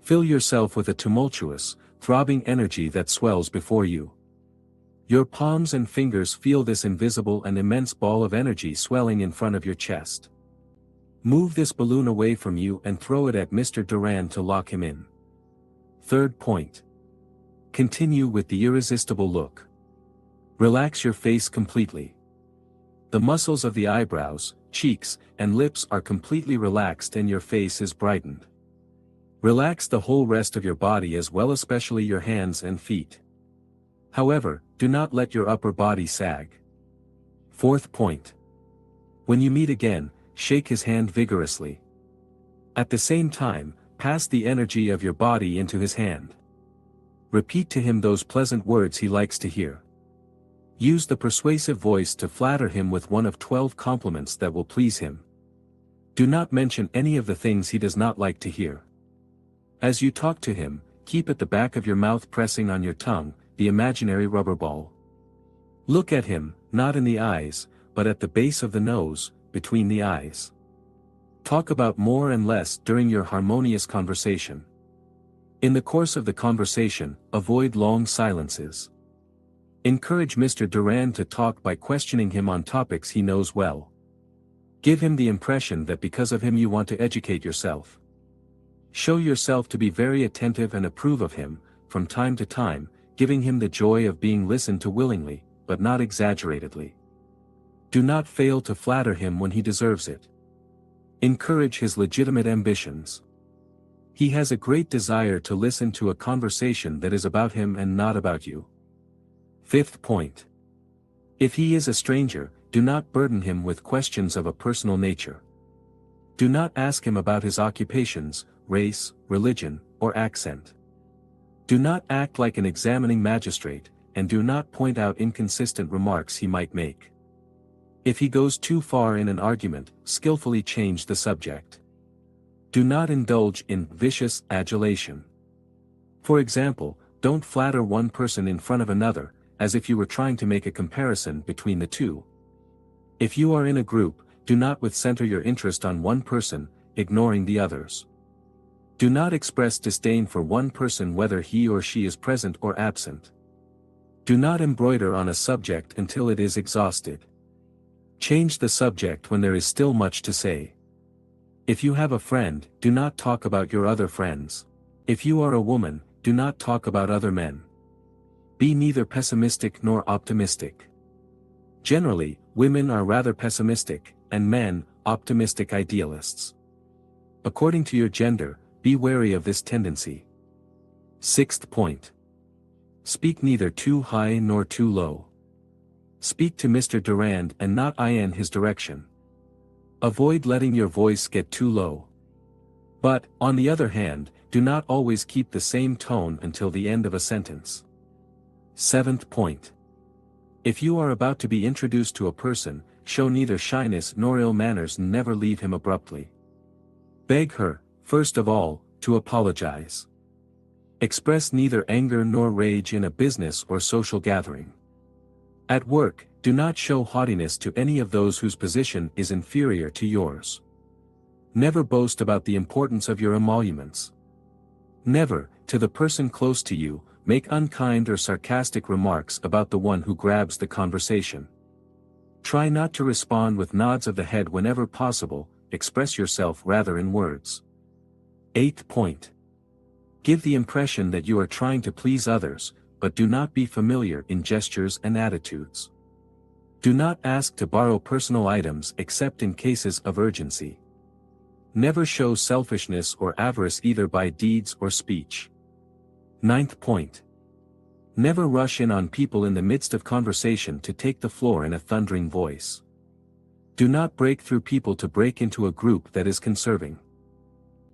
Fill yourself with a tumultuous, throbbing energy that swells before you. Your palms and fingers feel this invisible and immense ball of energy swelling in front of your chest. Move this balloon away from you and throw it at Mr. Durand to lock him in. Third point. Continue with the irresistible look. Relax your face completely. The muscles of the eyebrows, cheeks, and lips are completely relaxed and your face is brightened. Relax the whole rest of your body as well, especially your hands and feet. However, do not let your upper body sag. Fourth point. When you meet again, shake his hand vigorously. At the same time, pass the energy of your body into his hand. Repeat to him those pleasant words he likes to hear. Use the persuasive voice to flatter him with one of 12 compliments that will please him. Do not mention any of the things he does not like to hear. As you talk to him, keep at the back of your mouth pressing on your tongue, the imaginary rubber ball. Look at him, not in the eyes, but at the base of the nose, between the eyes. Talk about more and less during your harmonious conversation. In the course of the conversation, avoid long silences. Encourage Mr. Durand to talk by questioning him on topics he knows well. Give him the impression that because of him you want to educate yourself. Show yourself to be very attentive and approve of him, from time to time, giving him the joy of being listened to willingly, but not exaggeratedly. Do not fail to flatter him when he deserves it. Encourage his legitimate ambitions. He has a great desire to listen to a conversation that is about him and not about you. Fifth point. If he is a stranger, do not burden him with questions of a personal nature. Do not ask him about his occupations, race, religion, or accent. Do not act like an examining magistrate, and do not point out inconsistent remarks he might make. If he goes too far in an argument, skillfully change the subject. Do not indulge in vicious adulation. For example, don't flatter one person in front of another, as if you were trying to make a comparison between the two. If you are in a group, do not center your interest on one person, ignoring the others. Do not express disdain for one person whether he or she is present or absent. Do not embroider on a subject until it is exhausted. Change the subject when there is still much to say. If you have a friend, do not talk about your other friends. If you are a woman, do not talk about other men. Be neither pessimistic nor optimistic. Generally, women are rather pessimistic, and men, optimistic idealists. According to your gender, be wary of this tendency. Sixth point. Speak neither too high nor too low. Speak to Mr. Durand and not in his direction. Avoid letting your voice get too low. But, on the other hand, do not always keep the same tone until the end of a sentence. Seventh point. If you are about to be introduced to a person, show neither shyness nor ill manners, and never leave him abruptly. Beg her, first of all, to apologize. Express neither anger nor rage in a business or social gathering. At work, do not show haughtiness to any of those whose position is inferior to yours. Never boast about the importance of your emoluments. Never, to the person close to you, make unkind or sarcastic remarks about the one who grabs the conversation. Try not to respond with nods of the head whenever possible, express yourself rather in words. Eighth point. Give the impression that you are trying to please others, but do not be familiar in gestures and attitudes. Do not ask to borrow personal items except in cases of urgency. Never show selfishness or avarice either by deeds or speech. Ninth point. Never rush in on people in the midst of conversation to take the floor in a thundering voice. Do not break through people to break into a group that is conserving.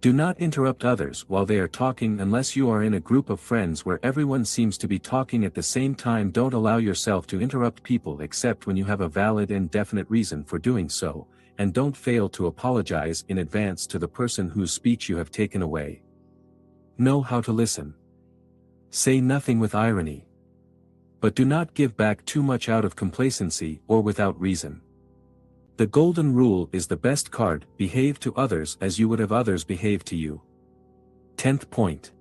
Do not interrupt others while they are talking unless you are in a group of friends where everyone seems to be talking at the same time. Don't allow yourself to interrupt people except when you have a valid and definite reason for doing so, and don't fail to apologize in advance to the person whose speech you have taken away. Know how to listen. Say nothing with irony. But do not give back too much out of complacency or without reason. The golden rule is the best card: behave to others as you would have others behave to you. 10th point.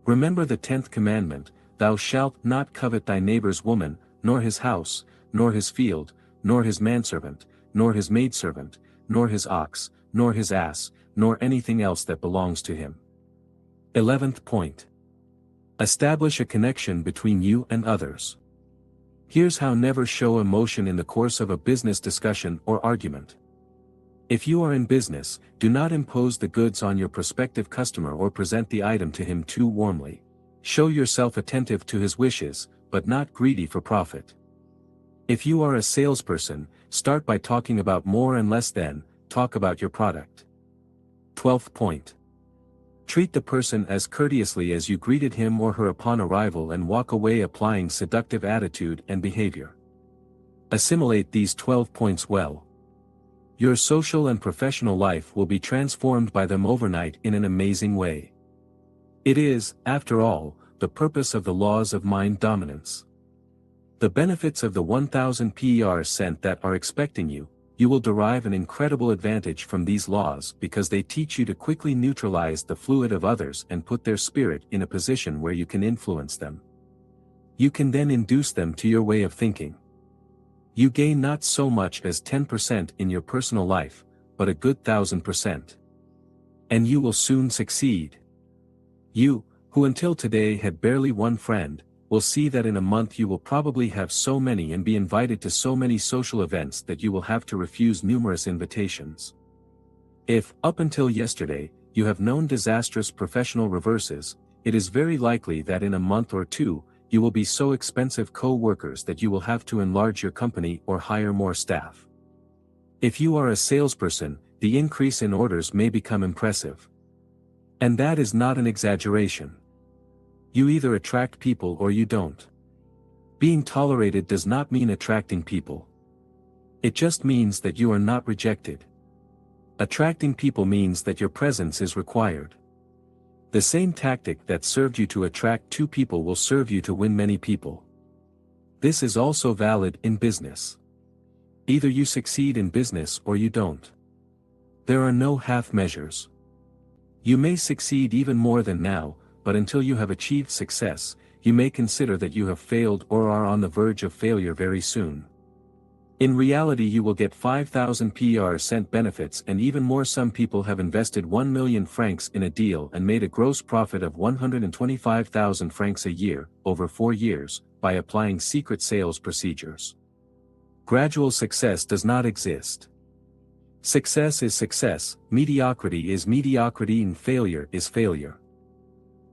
Remember the 10th commandment: thou shalt not covet thy neighbor's woman, nor his house, nor his field, nor his manservant, nor his maidservant, nor his ox, nor his ass, nor anything else that belongs to him. 11th point. Establish a connection between you and others. Here's how: never show emotion in the course of a business discussion or argument. If you are in business, do not impose the goods on your prospective customer or present the item to him too warmly. Show yourself attentive to his wishes, but not greedy for profit. If you are a salesperson, start by talking about more and less than, talk about your product. 12th point. Treat the person as courteously as you greeted him or her upon arrival and walk away applying seductive attitude and behavior. Assimilate these 12 points well. Your social and professional life will be transformed by them overnight in an amazing way. It is, after all, the purpose of the laws of mind dominance. The benefits of the 1000 percent that are expecting you, you will derive an incredible advantage from these laws because they teach you to quickly neutralize the fluid of others and put their spirit in a position where you can influence them. You can then induce them to your way of thinking. You gain not so much as 10% in your personal life, but a good 1000%. And you will soon succeed. You, who until today had barely one friend, will see that in a month you will probably have so many and be invited to so many social events that you will have to refuse numerous invitations. If, up until yesterday, you have known disastrous professional reverses, it is very likely that in a month or two, you will be so expensive co-workers that you will have to enlarge your company or hire more staff. If you are a salesperson, the increase in orders may become impressive. And that is not an exaggeration. You either attract people or you don't. Being tolerated does not mean attracting people. It just means that you are not rejected. Attracting people means that your presence is required. The same tactic that served you to attract 2 people will serve you to win many people. This is also valid in business. Either you succeed in business or you don't. There are no half measures. You may succeed even more than now, but until you have achieved success, you may consider that you have failed or are on the verge of failure very soon. In reality you will get 5,000 percent benefits and even more. Some people have invested 1 million francs in a deal and made a gross profit of 125,000 francs a year, over 4 years, by applying secret sales procedures. Gradual success does not exist. Success is success, mediocrity is mediocrity, and failure is failure.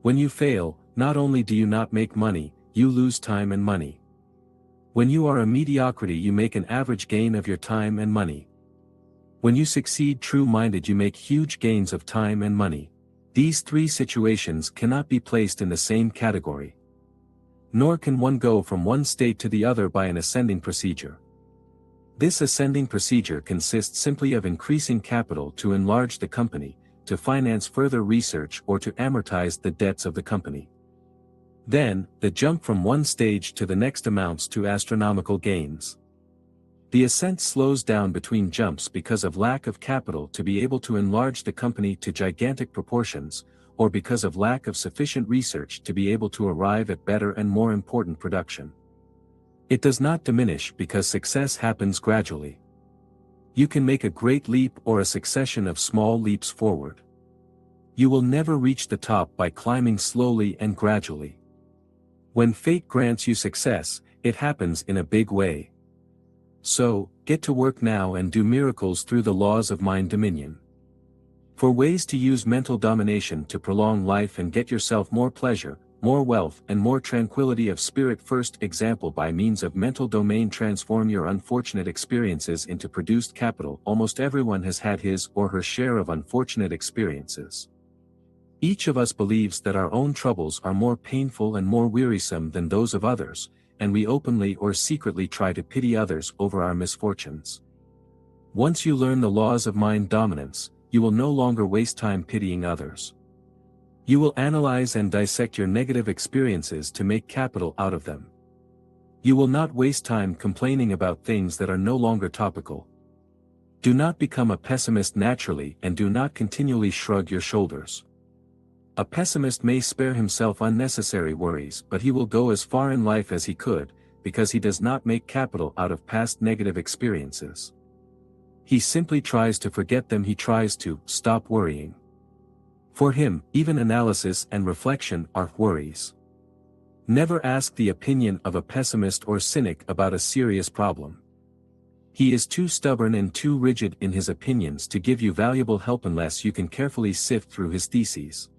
When you fail, not only do you not make money, you lose time and money. When you are a mediocrity you make an average gain of your time and money. When you succeed true-minded you make huge gains of time and money. These 3 situations cannot be placed in the same category. Nor can one go from one state to the other by an ascending procedure. This ascending procedure consists simply of increasing capital to enlarge the company, to finance further research or to amortize the debts of the company. Then, the jump from one stage to the next amounts to astronomical gains. The ascent slows down between jumps because of lack of capital to be able to enlarge the company to gigantic proportions, or because of lack of sufficient research to be able to arrive at better and more important production. It does not diminish because success happens gradually. You can make a great leap or a succession of small leaps forward. You will never reach the top by climbing slowly and gradually. When fate grants you success, it happens in a big way. So, get to work now and do miracles through the laws of mind dominion. For ways to use mental domination to prolong life and get yourself more pleasure, more wealth and more tranquility of spirit. First example, by means of mental domain transform your unfortunate experiences into produced capital. Almost everyone has had his or her share of unfortunate experiences. Each of us believes that our own troubles are more painful and more wearisome than those of others, and we openly or secretly try to pity others over our misfortunes. Once you learn the laws of mind dominance, you will no longer waste time pitying others. You will analyze and dissect your negative experiences to make capital out of them. You will not waste time complaining about things that are no longer topical. Do not become a pessimist naturally and do not continually shrug your shoulders. A pessimist may spare himself unnecessary worries, but he will go as far in life as he could, because he does not make capital out of past negative experiences. He simply tries to forget them. He tries to stop worrying. For him, even analysis and reflection are worries. Never ask the opinion of a pessimist or cynic about a serious problem. He is too stubborn and too rigid in his opinions to give you valuable help unless you can carefully sift through his theses.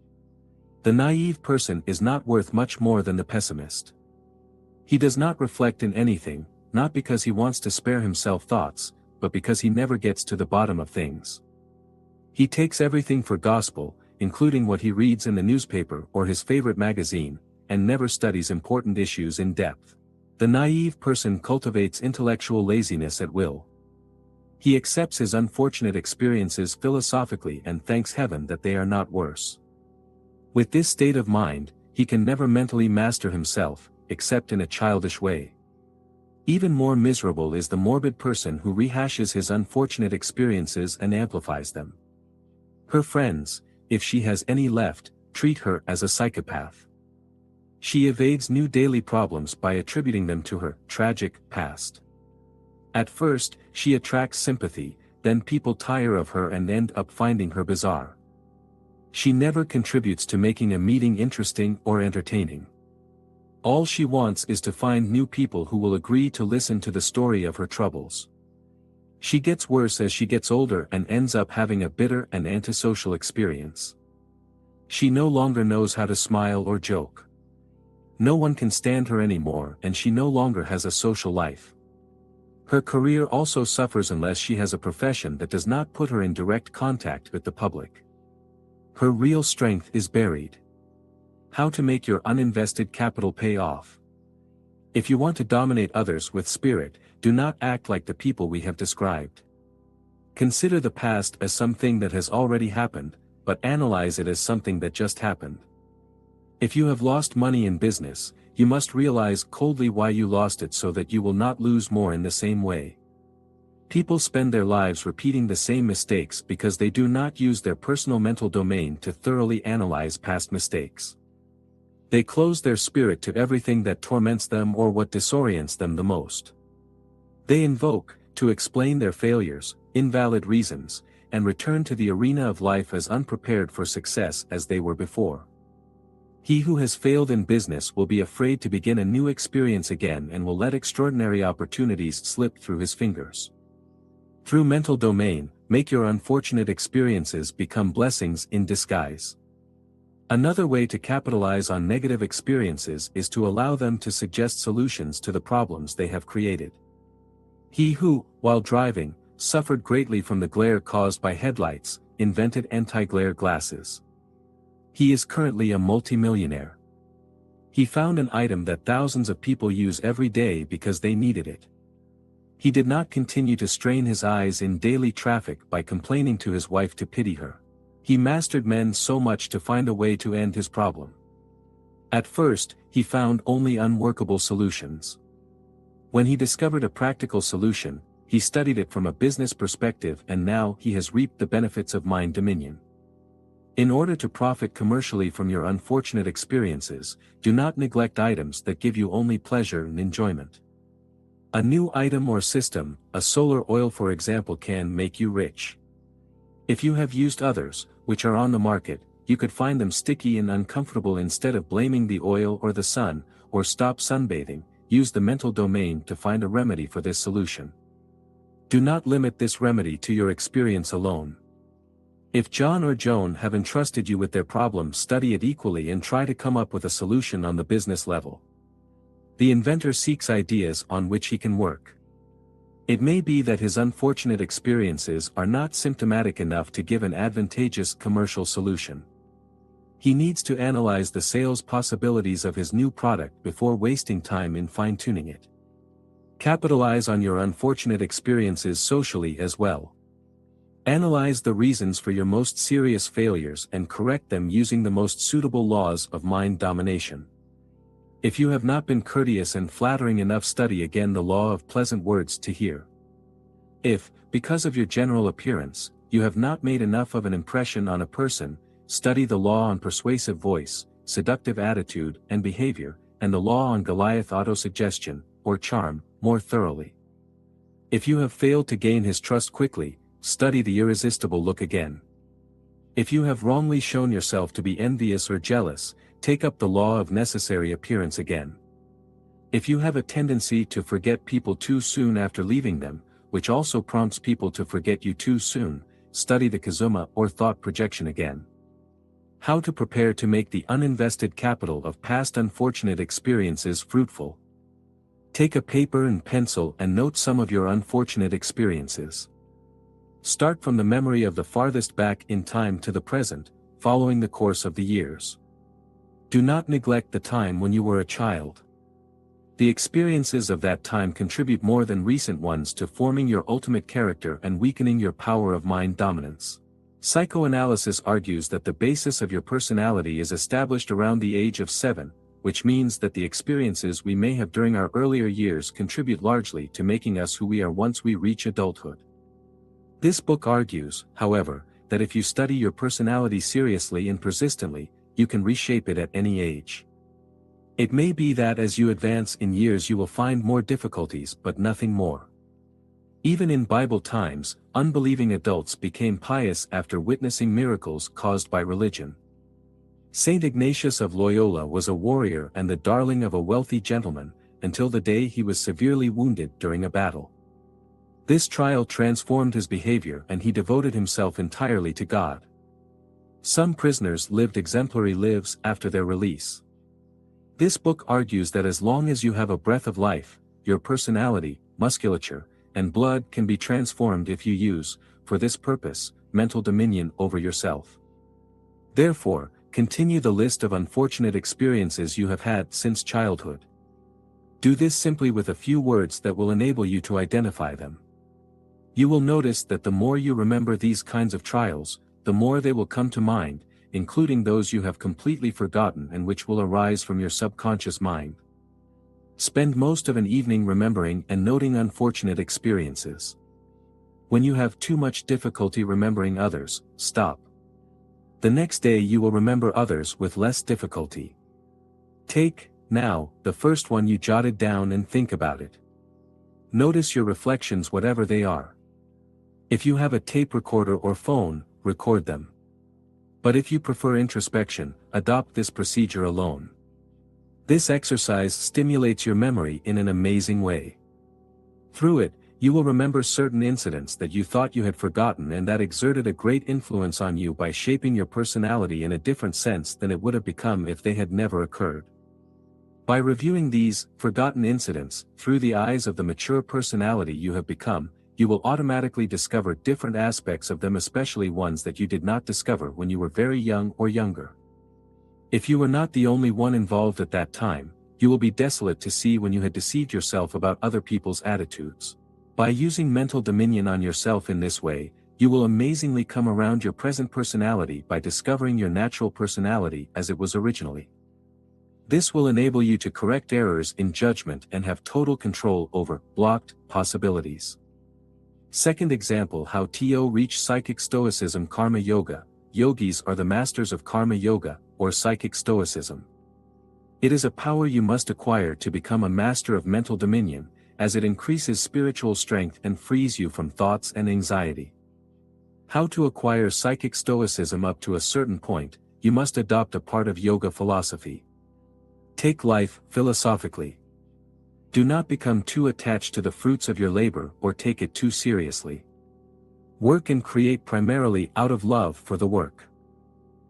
The naive person is not worth much more than the pessimist. He does not reflect in anything, not because he wants to spare himself thoughts, but because he never gets to the bottom of things. He takes everything for gospel, including what he reads in the newspaper or his favorite magazine, and never studies important issues in depth. The naive person cultivates intellectual laziness at will. He accepts his unfortunate experiences philosophically and thanks heaven that they are not worse. With this state of mind, he can never mentally master himself, except in a childish way. Even more miserable is the morbid person who rehashes his unfortunate experiences and amplifies them. Her friends, if she has any left, treat her as a psychopath. She evades new daily problems by attributing them to her tragic past. At first, she attracts sympathy, then people tire of her and end up finding her bizarre. She never contributes to making a meeting interesting or entertaining. All she wants is to find new people who will agree to listen to the story of her troubles. She gets worse as she gets older and ends up having a bitter and antisocial experience. She no longer knows how to smile or joke. No one can stand her anymore and she no longer has a social life. Her career also suffers unless she has a profession that does not put her in direct contact with the public. Her real strength is buried. How to make your uninvested capital pay off. If you want to dominate others with spirit, do not act like the people we have described. Consider the past as something that has already happened, but analyze it as something that just happened. If you have lost money in business, you must realize coldly why you lost it so that you will not lose more in the same way. People spend their lives repeating the same mistakes because they do not use their personal mental domain to thoroughly analyze past mistakes. They close their spirit to everything that torments them or what disorients them the most. They invoke, to explain their failures, invalid reasons, and return to the arena of life as unprepared for success as they were before. He who has failed in business will be afraid to begin a new experience again and will let extraordinary opportunities slip through his fingers. Through mental domain, make your unfortunate experiences become blessings in disguise. Another way to capitalize on negative experiences is to allow them to suggest solutions to the problems they have created. He who, while driving, suffered greatly from the glare caused by headlights, invented anti-glare glasses. He is currently a multimillionaire. He found an item that thousands of people use every day because they needed it. He did not continue to strain his eyes in daily traffic by complaining to his wife to pity her. He mastered men so much to find a way to end his problem. At first, he found only unworkable solutions. When he discovered a practical solution, he studied it from a business perspective and now he has reaped the benefits of mind dominion. In order to profit commercially from your unfortunate experiences, do not neglect items that give you only pleasure and enjoyment. A new item or system, a solar oil for example, can make you rich. If you have used others, which are on the market, you could find them sticky and uncomfortable. Instead of blaming the oil or the sun, or stop sunbathing, use the mental domain to find a remedy for this solution. Do not limit this remedy to your experience alone. If John or Joan have entrusted you with their problem, study it equally and try to come up with a solution on the business level. The inventor seeks ideas on which he can work. It may be that his unfortunate experiences are not symptomatic enough to give an advantageous commercial solution. He needs to analyze the sales possibilities of his new product before wasting time in fine-tuning it. Capitalize on your unfortunate experiences socially as well. Analyze the reasons for your most serious failures and correct them using the most suitable laws of mind domination. If you have not been courteous and flattering enough, study again the law of pleasant words to hear. If, because of your general appearance, you have not made enough of an impression on a person, study the law on persuasive voice, seductive attitude and behavior, and the law on Goliath autosuggestion, or charm, more thoroughly. If you have failed to gain his trust quickly, study the irresistible look again. If you have wrongly shown yourself to be envious or jealous, take up the law of necessary appearance again. If you have a tendency to forget people too soon after leaving them, which also prompts people to forget you too soon, study the Kazuma or thought projection again. How to prepare to make the uninvested capital of past unfortunate experiences fruitful. Take a paper and pencil and note some of your unfortunate experiences. Start from the memory of the farthest back in time to the present, following the course of the years. Do not neglect the time when you were a child. The experiences of that time contribute more than recent ones to forming your ultimate character and weakening your power of mind dominance. Psychoanalysis argues that the basis of your personality is established around the age of 7, which means that the experiences we may have during our earlier years contribute largely to making us who we are once we reach adulthood. This book argues, however, that if you study your personality seriously and persistently, you can reshape it at any age. It may be that as you advance in years you will find more difficulties but nothing more. Even in Bible times, unbelieving adults became pious after witnessing miracles caused by religion. Saint Ignatius of Loyola was a warrior and the darling of a wealthy gentleman, until the day he was severely wounded during a battle. This trial transformed his behavior and he devoted himself entirely to God. Some prisoners lived exemplary lives after their release. This book argues that as long as you have a breath of life, your personality, musculature, and blood can be transformed if you use, for this purpose, mental dominion over yourself. Therefore, continue the list of unfortunate experiences you have had since childhood. Do this simply with a few words that will enable you to identify them. You will notice that the more you remember these kinds of trials, the more they will come to mind, including those you have completely forgotten and which will arise from your subconscious mind. Spend most of an evening remembering and noting unfortunate experiences. When you have too much difficulty remembering others, stop. The next day you will remember others with less difficulty. Take, now, the first one you jotted down and think about it. Notice your reflections whatever they are. If you have a tape recorder or phone, record them. But if you prefer introspection, adopt this procedure alone. This exercise stimulates your memory in an amazing way. Through it, you will remember certain incidents that you thought you had forgotten and that exerted a great influence on you by shaping your personality in a different sense than it would have become if they had never occurred. By reviewing these forgotten incidents through the eyes of the mature personality you have become, you will automatically discover different aspects of them, especially ones that you did not discover when you were very young or younger. If you were not the only one involved at that time, you will be desolate to see when you had deceived yourself about other people's attitudes. By using mental dominion on yourself in this way, you will amazingly come around your present personality by discovering your natural personality as it was originally. This will enable you to correct errors in judgment and have total control over blocked possibilities. Second example: how to reach psychic stoicism. Karma yoga. Yogis are the masters of karma yoga, or psychic stoicism. It is a power you must acquire to become a master of mental dominion, as it increases spiritual strength and frees you from thoughts and anxiety. How to acquire psychic stoicism? Up to a certain point, you must adopt a part of yoga philosophy. Take life philosophically. Do not become too attached to the fruits of your labor or take it too seriously. Work and create primarily out of love for the work.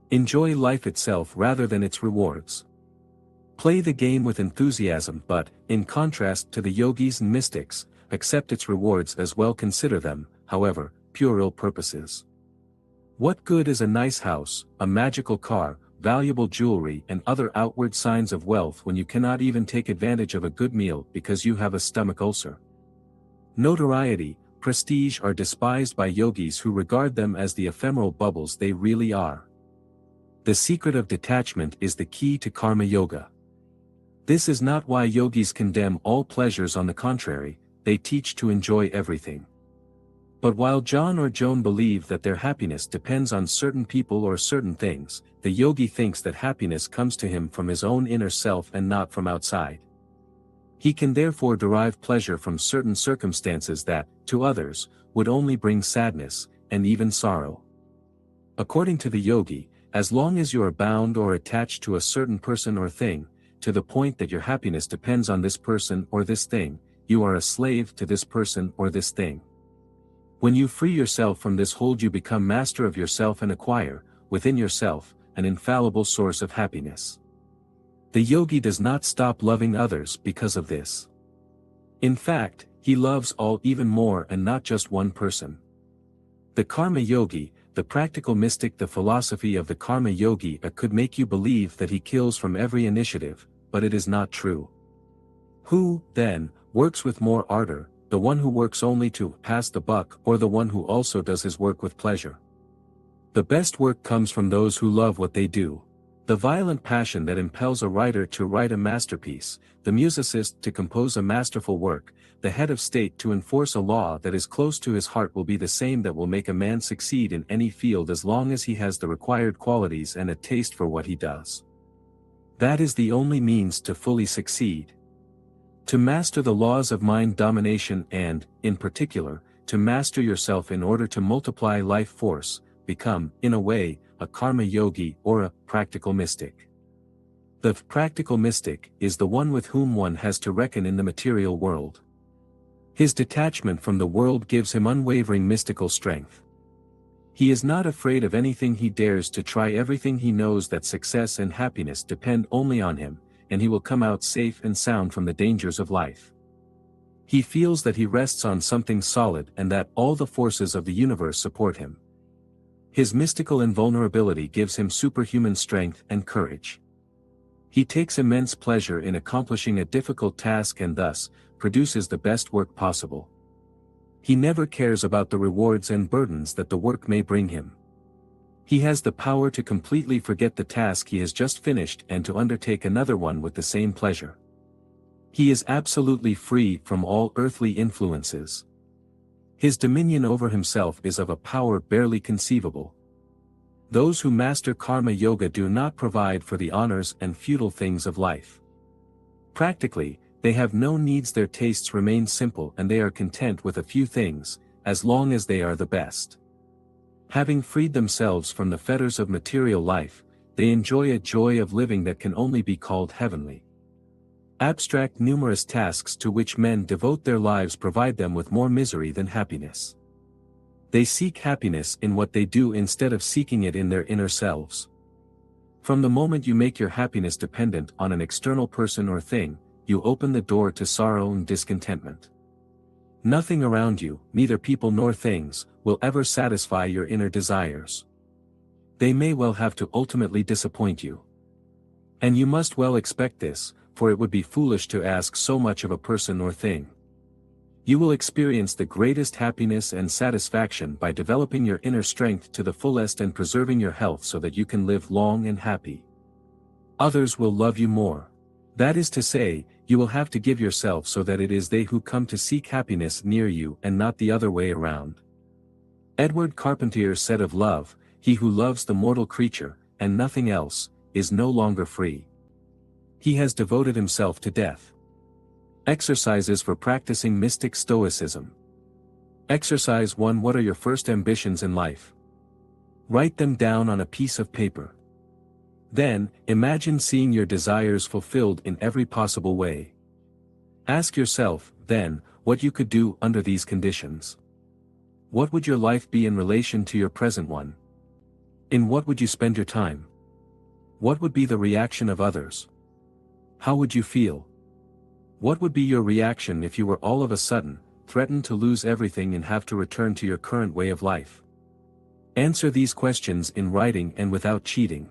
Enjoy life itself rather than its rewards. Play the game with enthusiasm, but, in contrast to the yogis and mystics, accept its rewards as well. Consider them, however, puerile purposes. What good is a nice house, a magical car, valuable jewelry and other outward signs of wealth when you cannot even take advantage of a good meal because you have a stomach ulcer? Notoriety, prestige are despised by yogis who regard them as the ephemeral bubbles they really are. The secret of detachment is the key to karma yoga. This is not why yogis condemn all pleasures. On the contrary, they teach to enjoy everything. But while John or Joan believe that their happiness depends on certain people or certain things, the yogi thinks that happiness comes to him from his own inner self and not from outside. He can therefore derive pleasure from certain circumstances that, to others, would only bring sadness, and even sorrow. According to the yogi, as long as you are bound or attached to a certain person or thing, to the point that your happiness depends on this person or this thing, you are a slave to this person or this thing. When you free yourself from this hold, you become master of yourself and acquire, within yourself, an infallible source of happiness. The yogi does not stop loving others because of this. In fact, he loves all even more and not just one person. The karma yogi, the practical mystic. The philosophy of the karma yogi could make you believe that he kills from every initiative, but it is not true. Who, then, works with more ardor, the one who works only to pass the buck or the one who also does his work with pleasure? The best work comes from those who love what they do. The violent passion that impels a writer to write a masterpiece, the musicist to compose a masterful work, the head of state to enforce a law that is close to his heart will be the same that will make a man succeed in any field as long as he has the required qualities and a taste for what he does. That is the only means to fully succeed. To master the laws of mind domination and, in particular, to master yourself in order to multiply life force, become, in a way, a karma yogi or a practical mystic. The practical mystic is the one with whom one has to reckon in the material world. His detachment from the world gives him unwavering mystical strength. He is not afraid of anything. He dares to try everything. He knows that success and happiness depend only on him, and he will come out safe and sound from the dangers of life. He feels that he rests on something solid and that all the forces of the universe support him. His mystical invulnerability gives him superhuman strength and courage. He takes immense pleasure in accomplishing a difficult task and thus produces the best work possible. He never cares about the rewards and burdens that the work may bring him. He has the power to completely forget the task he has just finished and to undertake another one with the same pleasure. He is absolutely free from all earthly influences. His dominion over himself is of a power barely conceivable. Those who master karma yoga do not provide for the honors and futile things of life. Practically, they have no needs. Their tastes remain simple and they are content with a few things, as long as they are the best. Having freed themselves from the fetters of material life, they enjoy a joy of living that can only be called heavenly. Abstract numerous tasks to which men devote their lives provide them with more misery than happiness. They seek happiness in what they do instead of seeking it in their inner selves. From the moment you make your happiness dependent on an external person or thing, you open the door to sorrow and discontentment. Nothing around you, neither people nor things, will ever satisfy your inner desires. They may well have to ultimately disappoint you. And you must well expect this, for it would be foolish to ask so much of a person or thing. You will experience the greatest happiness and satisfaction by developing your inner strength to the fullest and preserving your health so that you can live long and happy. Others will love you more. That is to say, you will have to give yourself so that it is they who come to seek happiness near you and not the other way around. Edward Carpentier said of love, "He who loves the mortal creature, and nothing else, is no longer free. He has devoted himself to death." Exercises for practicing mystic stoicism. Exercise 1. What are your first ambitions in life? Write them down on a piece of paper. Then, imagine seeing your desires fulfilled in every possible way. Ask yourself, then, what you could do under these conditions. What would your life be in relation to your present one? In what would you spend your time? What would be the reaction of others? How would you feel? What would be your reaction if you were all of a sudden threatened to lose everything and have to return to your current way of life? Answer these questions in writing and without cheating.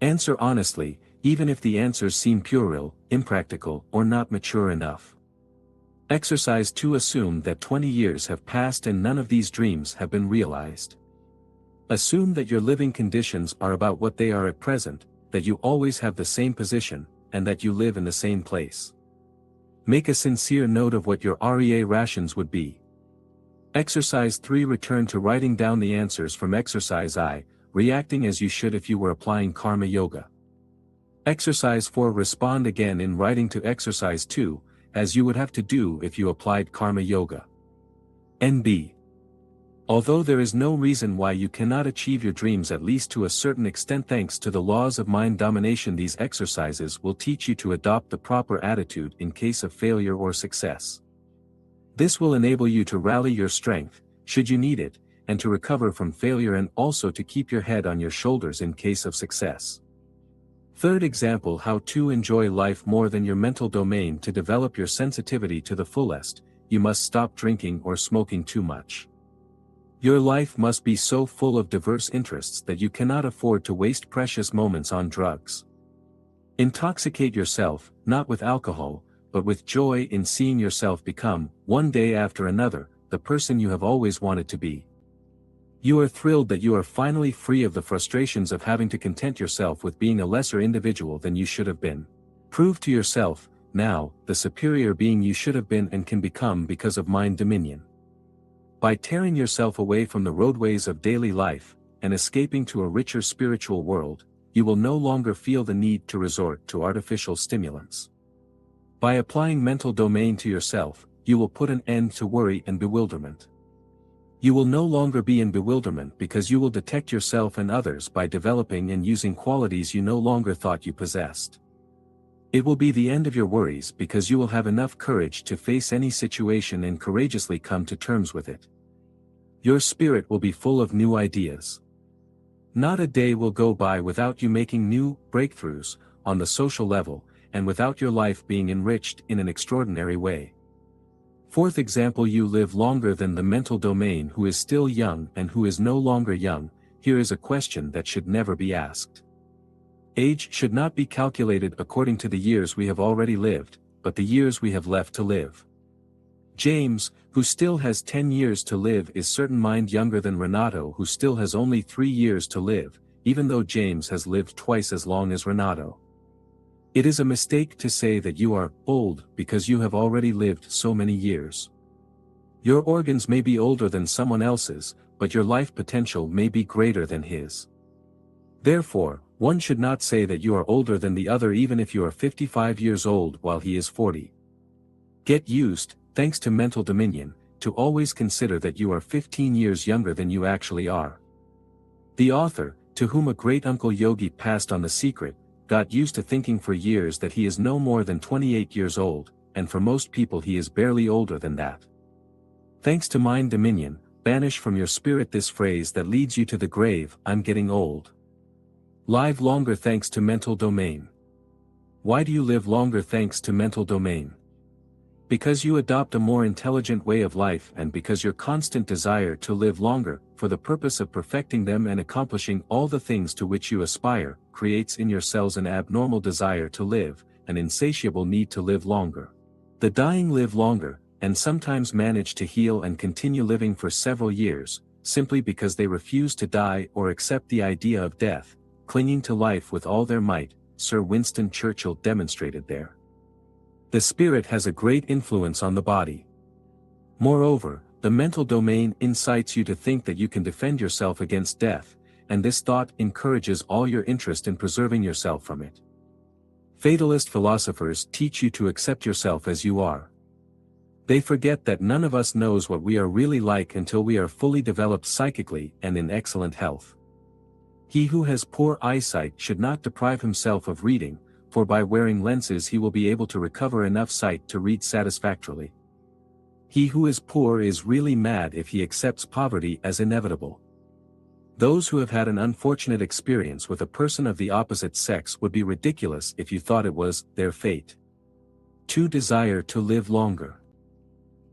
Answer honestly, even if the answers seem puerile, impractical, or not mature enough. Exercise 2. Assume that 20 years have passed and none of these dreams have been realized. Assume that your living conditions are about what they are at present, that you always have the same position, and that you live in the same place. Make a sincere note of what your REA rations would be. Exercise 3. Return to writing down the answers from exercise I, reacting as you should if you were applying karma yoga. Exercise 4. Respond again in writing to exercise 2, as you would have to do if you applied karma yoga. NB. Although there is no reason why you cannot achieve your dreams at least to a certain extent thanks to the laws of mind domination, these exercises will teach you to adopt the proper attitude in case of failure or success. This will enable you to rally your strength, should you need it, and to recover from failure and also to keep your head on your shoulders in case of success. Third example: how to enjoy life more than your mental domain. To develop your sensitivity to the fullest, you must stop drinking or smoking too much. Your life must be so full of diverse interests that you cannot afford to waste precious moments on drugs. Intoxicate yourself, not with alcohol, but with joy in seeing yourself become, one day after another, the person you have always wanted to be. You are thrilled that you are finally free of the frustrations of having to content yourself with being a lesser individual than you should have been. Prove to yourself, now, the superior being you should have been and can become because of mind dominion. By tearing yourself away from the roadways of daily life, and escaping to a richer spiritual world, you will no longer feel the need to resort to artificial stimulants. By applying mental domain to yourself, you will put an end to worry and bewilderment. You will no longer be in bewilderment because you will detect yourself and others by developing and using qualities you no longer thought you possessed. It will be the end of your worries because you will have enough courage to face any situation and courageously come to terms with it. Your spirit will be full of new ideas. Not a day will go by without you making new breakthroughs on the social level, and without your life being enriched in an extraordinary way. Fourth example, you live longer than the mental domain who is still young and who is no longer young. Here is a question that should never be asked. Age should not be calculated according to the years we have already lived, but the years we have left to live. James, who still has 10 years to live, is certain mind younger than Renato, who still has only 3 years to live, even though James has lived twice as long as Renato. It is a mistake to say that you are old because you have already lived so many years. Your organs may be older than someone else's, but your life potential may be greater than his. Therefore, one should not say that you are older than the other even if you are 55 years old while he is 40. Get used, thanks to mental dominion, to always consider that you are 15 years younger than you actually are. The author, to whom a great uncle yogi passed on the secret, got used to thinking for years that he is no more than 28 years old, and for most people he is barely older than that. Thanks to mind dominion, banish from your spirit this phrase that leads you to the grave, "I'm getting old." Live longer thanks to mental domain. Why do you live longer thanks to mental domain? Because you adopt a more intelligent way of life, and because your constant desire to live longer, for the purpose of perfecting them and accomplishing all the things to which you aspire, creates in your cells an abnormal desire to live, an insatiable need to live longer. The dying live longer, and sometimes manage to heal and continue living for several years, simply because they refuse to die or accept the idea of death, clinging to life with all their might. Sir Winston Churchill demonstrated there. The spirit has a great influence on the body. Moreover, the mental domain incites you to think that you can defend yourself against death, and this thought encourages all your interest in preserving yourself from it. Fatalist philosophers teach you to accept yourself as you are. They forget that none of us knows what we are really like until we are fully developed psychically and in excellent health. He who has poor eyesight should not deprive himself of reading, for by wearing lenses he will be able to recover enough sight to read satisfactorily. He who is poor is really mad if he accepts poverty as inevitable. Those who have had an unfortunate experience with a person of the opposite sex would be ridiculous if you thought it was their fate. 2. Desire to live longer.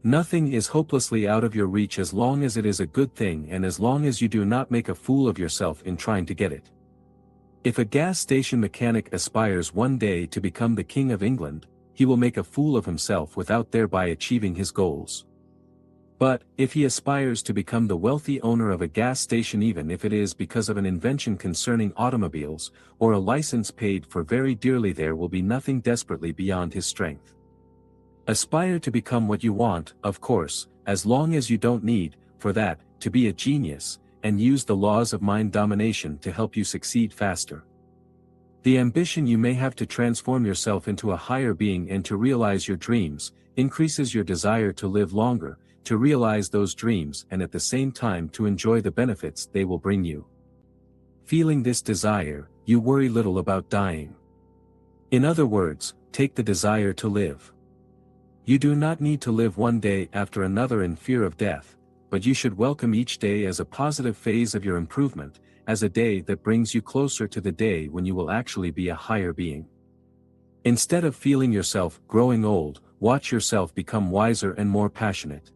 Nothing is hopelessly out of your reach as long as it is a good thing and as long as you do not make a fool of yourself in trying to get it. If a gas station mechanic aspires one day to become the King of England, he will make a fool of himself without thereby achieving his goals. But, if he aspires to become the wealthy owner of a gas station, even if it is because of an invention concerning automobiles, or a license paid for very dearly, there will be nothing desperately beyond his strength. Aspire to become what you want, of course, as long as you don't need, for that, to be a genius, and use the laws of mind domination to help you succeed faster. The ambition you may have to transform yourself into a higher being and to realize your dreams, increases your desire to live longer, to realize those dreams and at the same time to enjoy the benefits they will bring you. Feeling this desire, you worry little about dying. In other words, take the desire to live. You do not need to live one day after another in fear of death, but you should welcome each day as a positive phase of your improvement, as a day that brings you closer to the day when you will actually be a higher being. Instead of feeling yourself growing old, watch yourself become wiser and more passionate.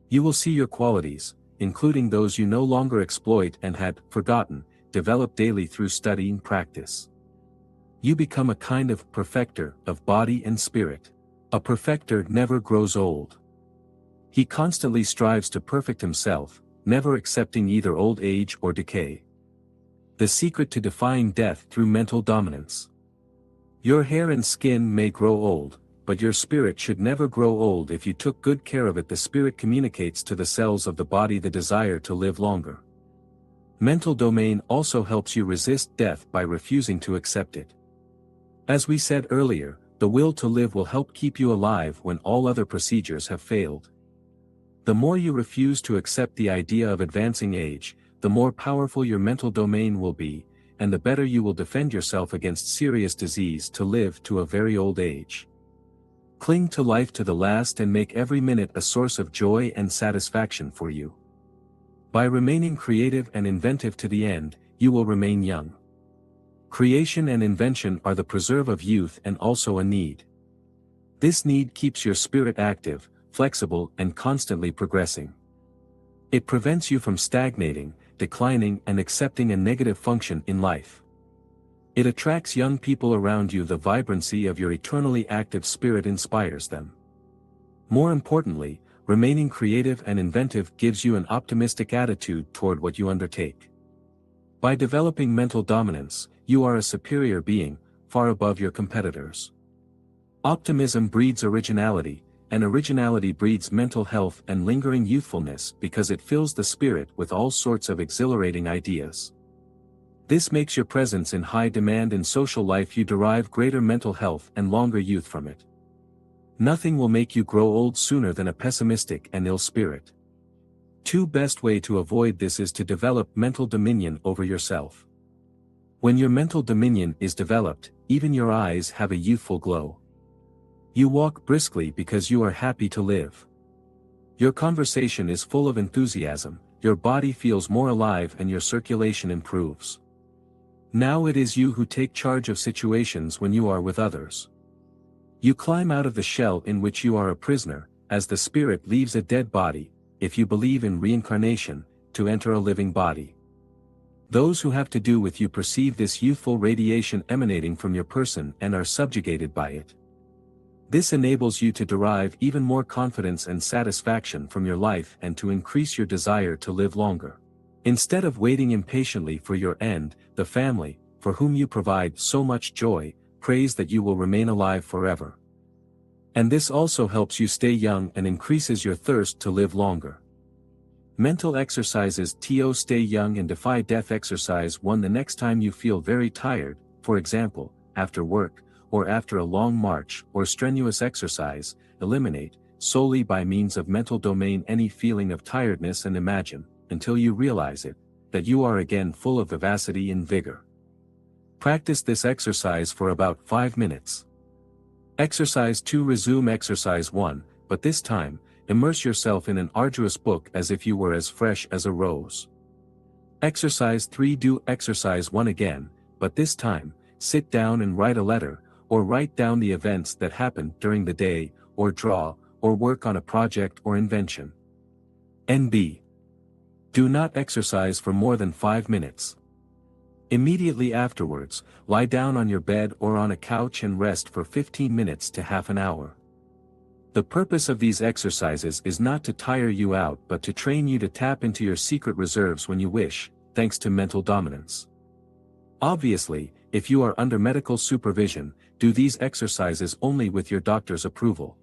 You will see your qualities, including those you no longer exploit and had forgotten, develop daily through study and practice. You become a kind of perfecter of body and spirit. A perfecter never grows old. He constantly strives to perfect himself, never accepting either old age or decay. The secret to defying death through mental dominance. Your hair and skin may grow old, but your spirit should never grow old if you took good care of it. The spirit communicates to the cells of the body the desire to live longer. Mental domain also helps you resist death by refusing to accept it. As we said earlier, the will to live will help keep you alive when all other procedures have failed. The more you refuse to accept the idea of advancing age, the more powerful your mental domain will be, and the better you will defend yourself against serious disease to live to a very old age. Cling to life to the last and make every minute a source of joy and satisfaction for you. By remaining creative and inventive to the end, you will remain young. Creation and invention are the preserve of youth and also a need. This need keeps your spirit active, flexible and constantly progressing. It prevents you from stagnating, declining and accepting a negative function in life. It attracts young people around you. The vibrancy of your eternally active spirit inspires them. More importantly, remaining creative and inventive gives you an optimistic attitude toward what you undertake. By developing mental dominance, you are a superior being, far above your competitors. Optimism breeds originality, and originality breeds mental health and lingering youthfulness because it fills the spirit with all sorts of exhilarating ideas. This makes your presence in high demand in social life. You derive greater mental health and longer youth from it. Nothing will make you grow old sooner than a pessimistic and ill spirit. Two best way to avoid this is to develop mental dominion over yourself. When your mental dominion is developed, even your eyes have a youthful glow. You walk briskly because you are happy to live. Your conversation is full of enthusiasm, your body feels more alive and your circulation improves. Now it is you who take charge of situations when you are with others. You climb out of the shell in which you are a prisoner, as the spirit leaves a dead body, if you believe in reincarnation, to enter a living body. Those who have to do with you perceive this youthful radiation emanating from your person and are subjugated by it. This enables you to derive even more confidence and satisfaction from your life and to increase your desire to live longer. Instead of waiting impatiently for your end, the family, for whom you provide so much joy, prays that you will remain alive forever. And this also helps you stay young and increases your thirst to live longer. Mental exercises to stay young and defy death. Exercise 1. The next time you feel very tired, for example, after work, or after a long march or strenuous exercise, eliminate, solely by means of mental domain, any feeling of tiredness and imagine, until you realize it, that you are again full of vivacity and vigor. Practice this exercise for about 5 minutes. Exercise 2. Resume exercise 1, but this time, immerse yourself in an arduous book as if you were as fresh as a rose. Exercise 3. Do exercise 1 again, but this time, sit down and write a letter, or write down the events that happened during the day, or draw, or work on a project or invention. NB. Do not exercise for more than 5 minutes. Immediately afterwards, lie down on your bed or on a couch and rest for 15 minutes to half an hour. The purpose of these exercises is not to tire you out but to train you to tap into your secret reserves when you wish, thanks to mental dominance. Obviously, if you are under medical supervision, do these exercises only with your doctor's approval.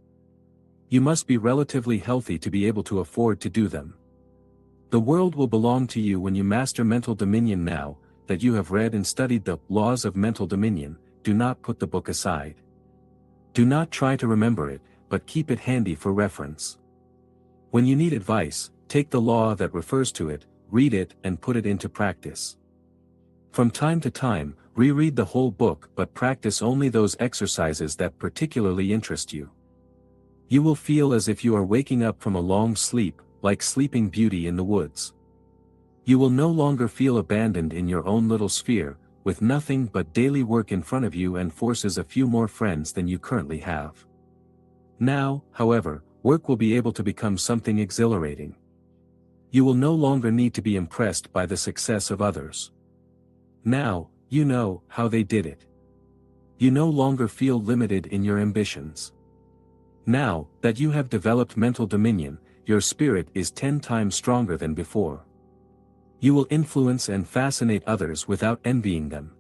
You must be relatively healthy to be able to afford to do them. The world will belong to you when you master mental dominion. Now that you have read and studied the laws of mental dominion, do not put the book aside. Do not try to remember it, but keep it handy for reference. When you need advice, take the law that refers to it, read it and put it into practice. From time to time, reread the whole book but practice only those exercises that particularly interest you. You will feel as if you are waking up from a long sleep, like Sleeping Beauty in the woods. You will no longer feel abandoned in your own little sphere, with nothing but daily work in front of you and forces a few more friends than you currently have. Now, however, work will be able to become something exhilarating. You will no longer need to be impressed by the success of others. Now, you know how they did it. You no longer feel limited in your ambitions. Now, that you have developed mental dominion, your spirit is 10 times stronger than before. You will influence and fascinate others without envying them.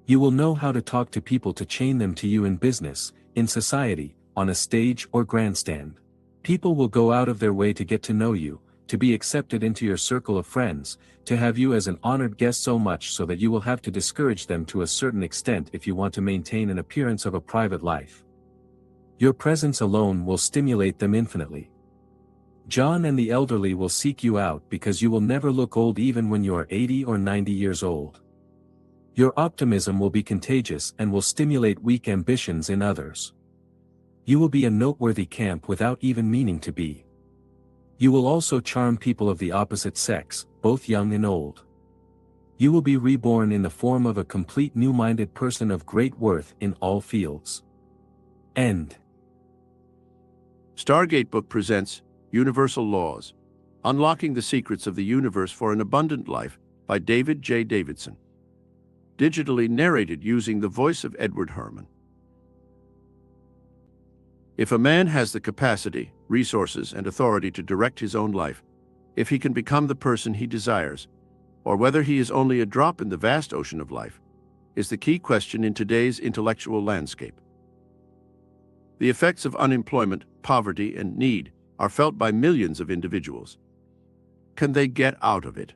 You will know how to talk to people to chain them to you in business, in society, on a stage or grandstand. People will go out of their way to get to know you, to be accepted into your circle of friends, to have you as an honored guest, so much so that you will have to discourage them to a certain extent if you want to maintain an appearance of a private life. Your presence alone will stimulate them infinitely. John and the elderly will seek you out because you will never look old even when you are 80 or 90 years old. Your optimism will be contagious and will stimulate weak ambitions in others. You will be a noteworthy camp without even meaning to be. You will also charm people of the opposite sex, both young and old. You will be reborn in the form of a complete new-minded person of great worth in all fields. End. Stargate Book presents Universal Laws, Unlocking the Secrets of the Universe for an Abundant Life by David J. Davidson. Digitally narrated using the voice of Edward Herman. If a man has the capacity, resources, and authority to direct his own life, if he can become the person he desires, or whether he is only a drop in the vast ocean of life, is the key question in today's intellectual landscape. The effects of unemployment, poverty, and need are felt by millions of individuals. Can they get out of it?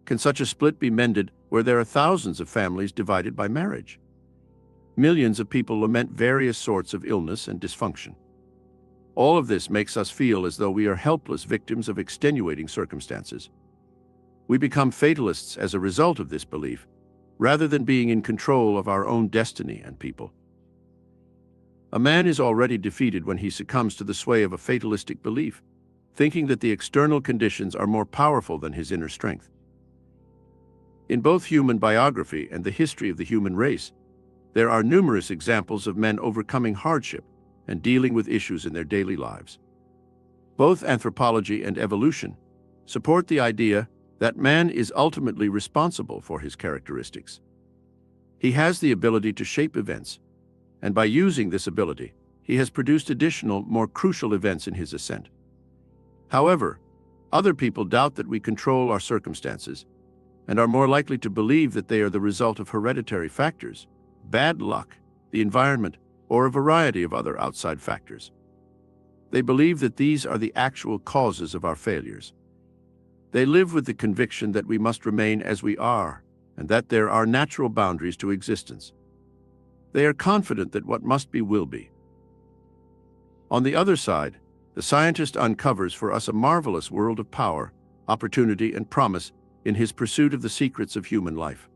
Can such a split be mended where there are thousands of families divided by marriage? Millions of people lament various sorts of illness and dysfunction. All of this makes us feel as though we are helpless victims of extenuating circumstances. We become fatalists as a result of this belief, rather than being in control of our own destiny and people. A man is already defeated when he succumbs to the sway of a fatalistic belief, thinking that the external conditions are more powerful than his inner strength. In both human biography and the history of the human race, there are numerous examples of men overcoming hardship and dealing with issues in their daily lives. Both anthropology and evolution support the idea that man is ultimately responsible for his characteristics. He has the ability to shape events, and by using this ability, he has produced additional, more crucial events in his ascent. However, other people doubt that we control our circumstances and are more likely to believe that they are the result of hereditary factors, bad luck, the environment, or a variety of other outside factors. They believe that these are the actual causes of our failures. They live with the conviction that we must remain as we are, and that there are natural boundaries to existence. They are confident that what must be will be. On the other side, the scientist uncovers for us a marvelous world of power, opportunity, and promise in his pursuit of the secrets of human life.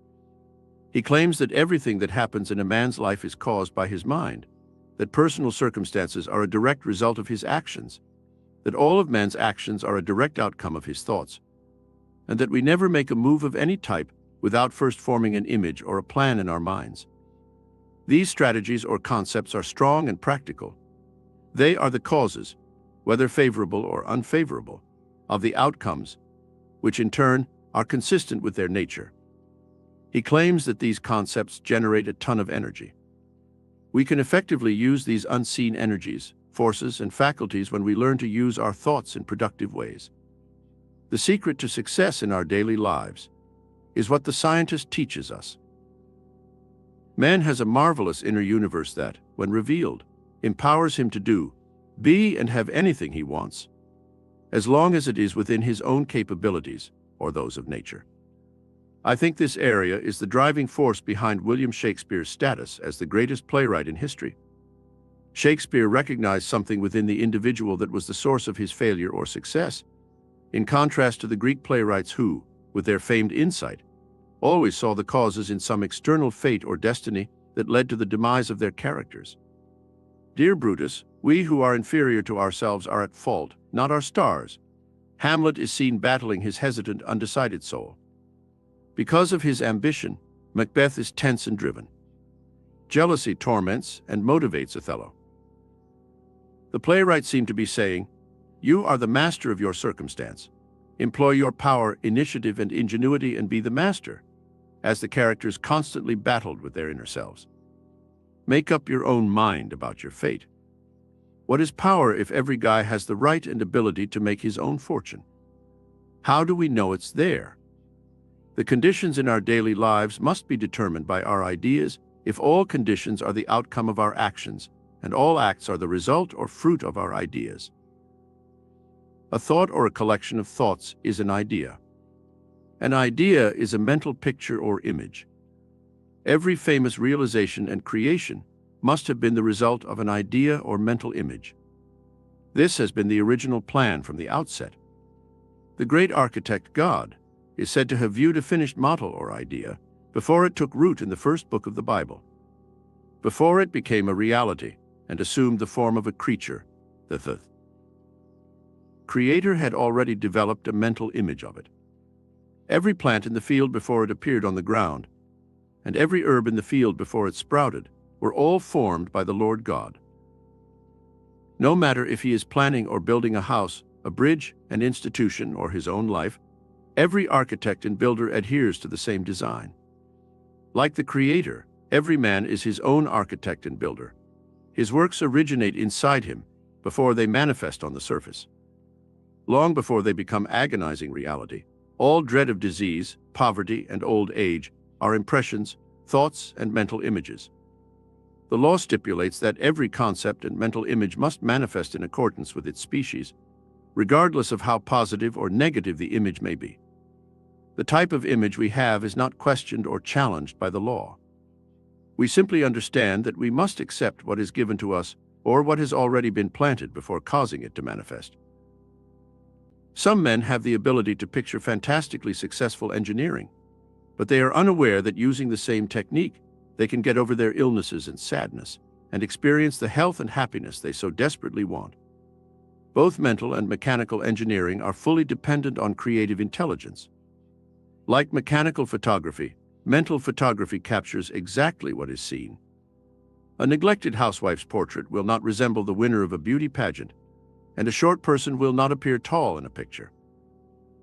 He claims that everything that happens in a man's life is caused by his mind, that personal circumstances are a direct result of his actions, that all of man's actions are a direct outcome of his thoughts, and that we never make a move of any type without first forming an image or a plan in our minds. These strategies or concepts are strong and practical. They are the causes, whether favorable or unfavorable, of the outcomes, which in turn are consistent with their nature. He claims that these concepts generate a ton of energy. We can effectively use these unseen energies, forces, and faculties when we learn to use our thoughts in productive ways. The secret to success in our daily lives is what the scientist teaches us. Man has a marvelous inner universe that, when revealed, empowers him to do, be, and have anything he wants, as long as it is within his own capabilities or those of nature. I think this area is the driving force behind William Shakespeare's status as the greatest playwright in history. Shakespeare recognized something within the individual that was the source of his failure or success, in contrast to the Greek playwrights who, with their famed insight, always saw the causes in some external fate or destiny that led to the demise of their characters. Dear Brutus, we who are inferior to ourselves are at fault, not our stars. Hamlet is seen battling his hesitant, undecided soul. Because of his ambition, Macbeth is tense and driven. Jealousy torments and motivates Othello. The playwright seemed to be saying, "You are the master of your circumstance. Employ your power, initiative, and ingenuity and be the master," as the characters constantly battled with their inner selves. Make up your own mind about your fate. What is power if every guy has the right and ability to make his own fortune? How do we know it's there? The conditions in our daily lives must be determined by our ideas if all conditions are the outcome of our actions, and all acts are the result or fruit of our ideas. A thought or a collection of thoughts is an idea. An idea is a mental picture or image. Every famous realization and creation must have been the result of an idea or mental image. This has been the original plan from the outset. The great architect God is said to have viewed a finished model or idea before it took root in the first book of the Bible. Before it became a reality and assumed the form of a creature, the Creator had already developed a mental image of it. Every plant in the field before it appeared on the ground, and every herb in the field before it sprouted, were all formed by the Lord God. No matter if he is planning or building a house, a bridge, an institution, or his own life, every architect and builder adheres to the same design. Like the Creator, every man is his own architect and builder. His works originate inside him before they manifest on the surface. Long before they become agonizing reality, all dread of disease, poverty, and old age are impressions, thoughts, and mental images. The law stipulates that every concept and mental image must manifest in accordance with its species, regardless of how positive or negative the image may be. The type of image we have is not questioned or challenged by the law. We simply understand that we must accept what is given to us or what has already been planted before causing it to manifest. Some men have the ability to picture fantastically successful engineering, but they are unaware that using the same technique, they can get over their illnesses and sadness and experience the health and happiness they so desperately want. Both mental and mechanical engineering are fully dependent on creative intelligence. Like mechanical photography, mental photography captures exactly what is seen. A neglected housewife's portrait will not resemble the winner of a beauty pageant, and a short person will not appear tall in a picture.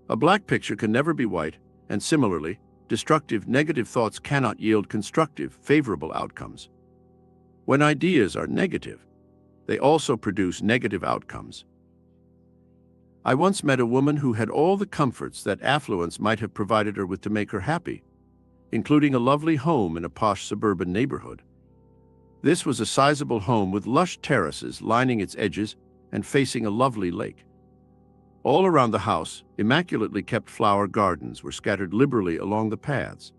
A black picture can never be white, and similarly, destructive, negative thoughts cannot yield constructive, favorable outcomes. When ideas are negative, they also produce negative outcomes. I once met a woman who had all the comforts that affluence might have provided her with to make her happy, including a lovely home in a posh suburban neighborhood. This was a sizable home with lush terraces lining its edges and facing a lovely lake. All around the house, immaculately kept flower gardens were scattered liberally along the paths.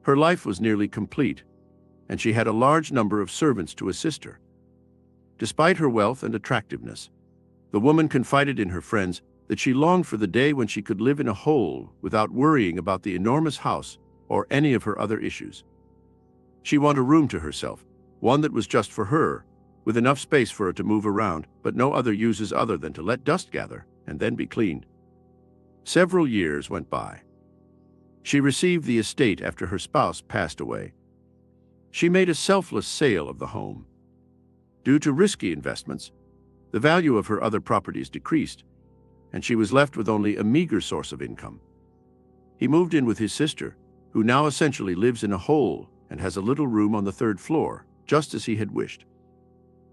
Her life was nearly complete, and she had a large number of servants to assist her. Despite her wealth and attractiveness, the woman confided in her friends that she longed for the day when she could live in a hole without worrying about the enormous house or any of her other issues. She wanted a room to herself, one that was just for her, with enough space for her to move around, but no other uses other than to let dust gather and then be cleaned. Several years went by. She received the estate after her spouse passed away. She made a selfless sale of the home. Due to risky investments, the value of her other properties decreased, and she was left with only a meager source of income. He moved in with his sister, who now essentially lives in a hole and has a little room on the third floor, just as he had wished.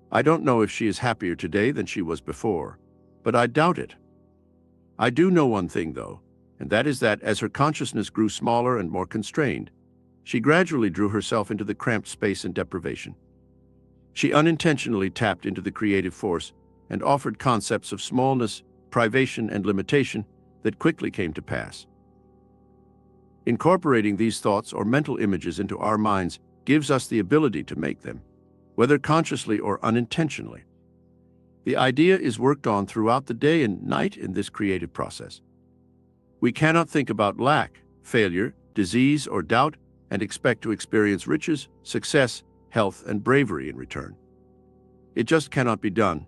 I don't know if she is happier today than she was before, but I doubt it. I do know one thing, though, and that is that as her consciousness grew smaller and more constrained, she gradually drew herself into the cramped space and deprivation. She unintentionally tapped into the creative force and offered concepts of smallness, privation, and limitation that quickly came to pass. Incorporating these thoughts or mental images into our minds gives us the ability to make them, whether consciously or unintentionally. The idea is worked on throughout the day and night in this creative process. We cannot think about lack, failure, disease, or doubt and expect to experience riches, success, health, and bravery in return. It just cannot be done,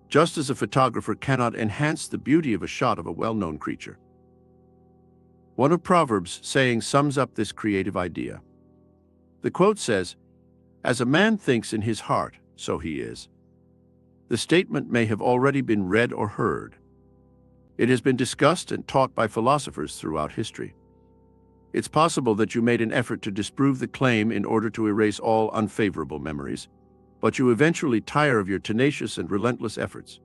just as a photographer cannot enhance the beauty of a shot of a well-known creature. One of Proverbs' sayings sums up this creative idea. The quote says, "As a man thinks in his heart, so he is." The statement may have already been read or heard. It has been discussed and taught by philosophers throughout history. It's possible that you made an effort to disprove the claim in order to erase all unfavorable memories. but you eventually tire of your tenacious and relentless efforts.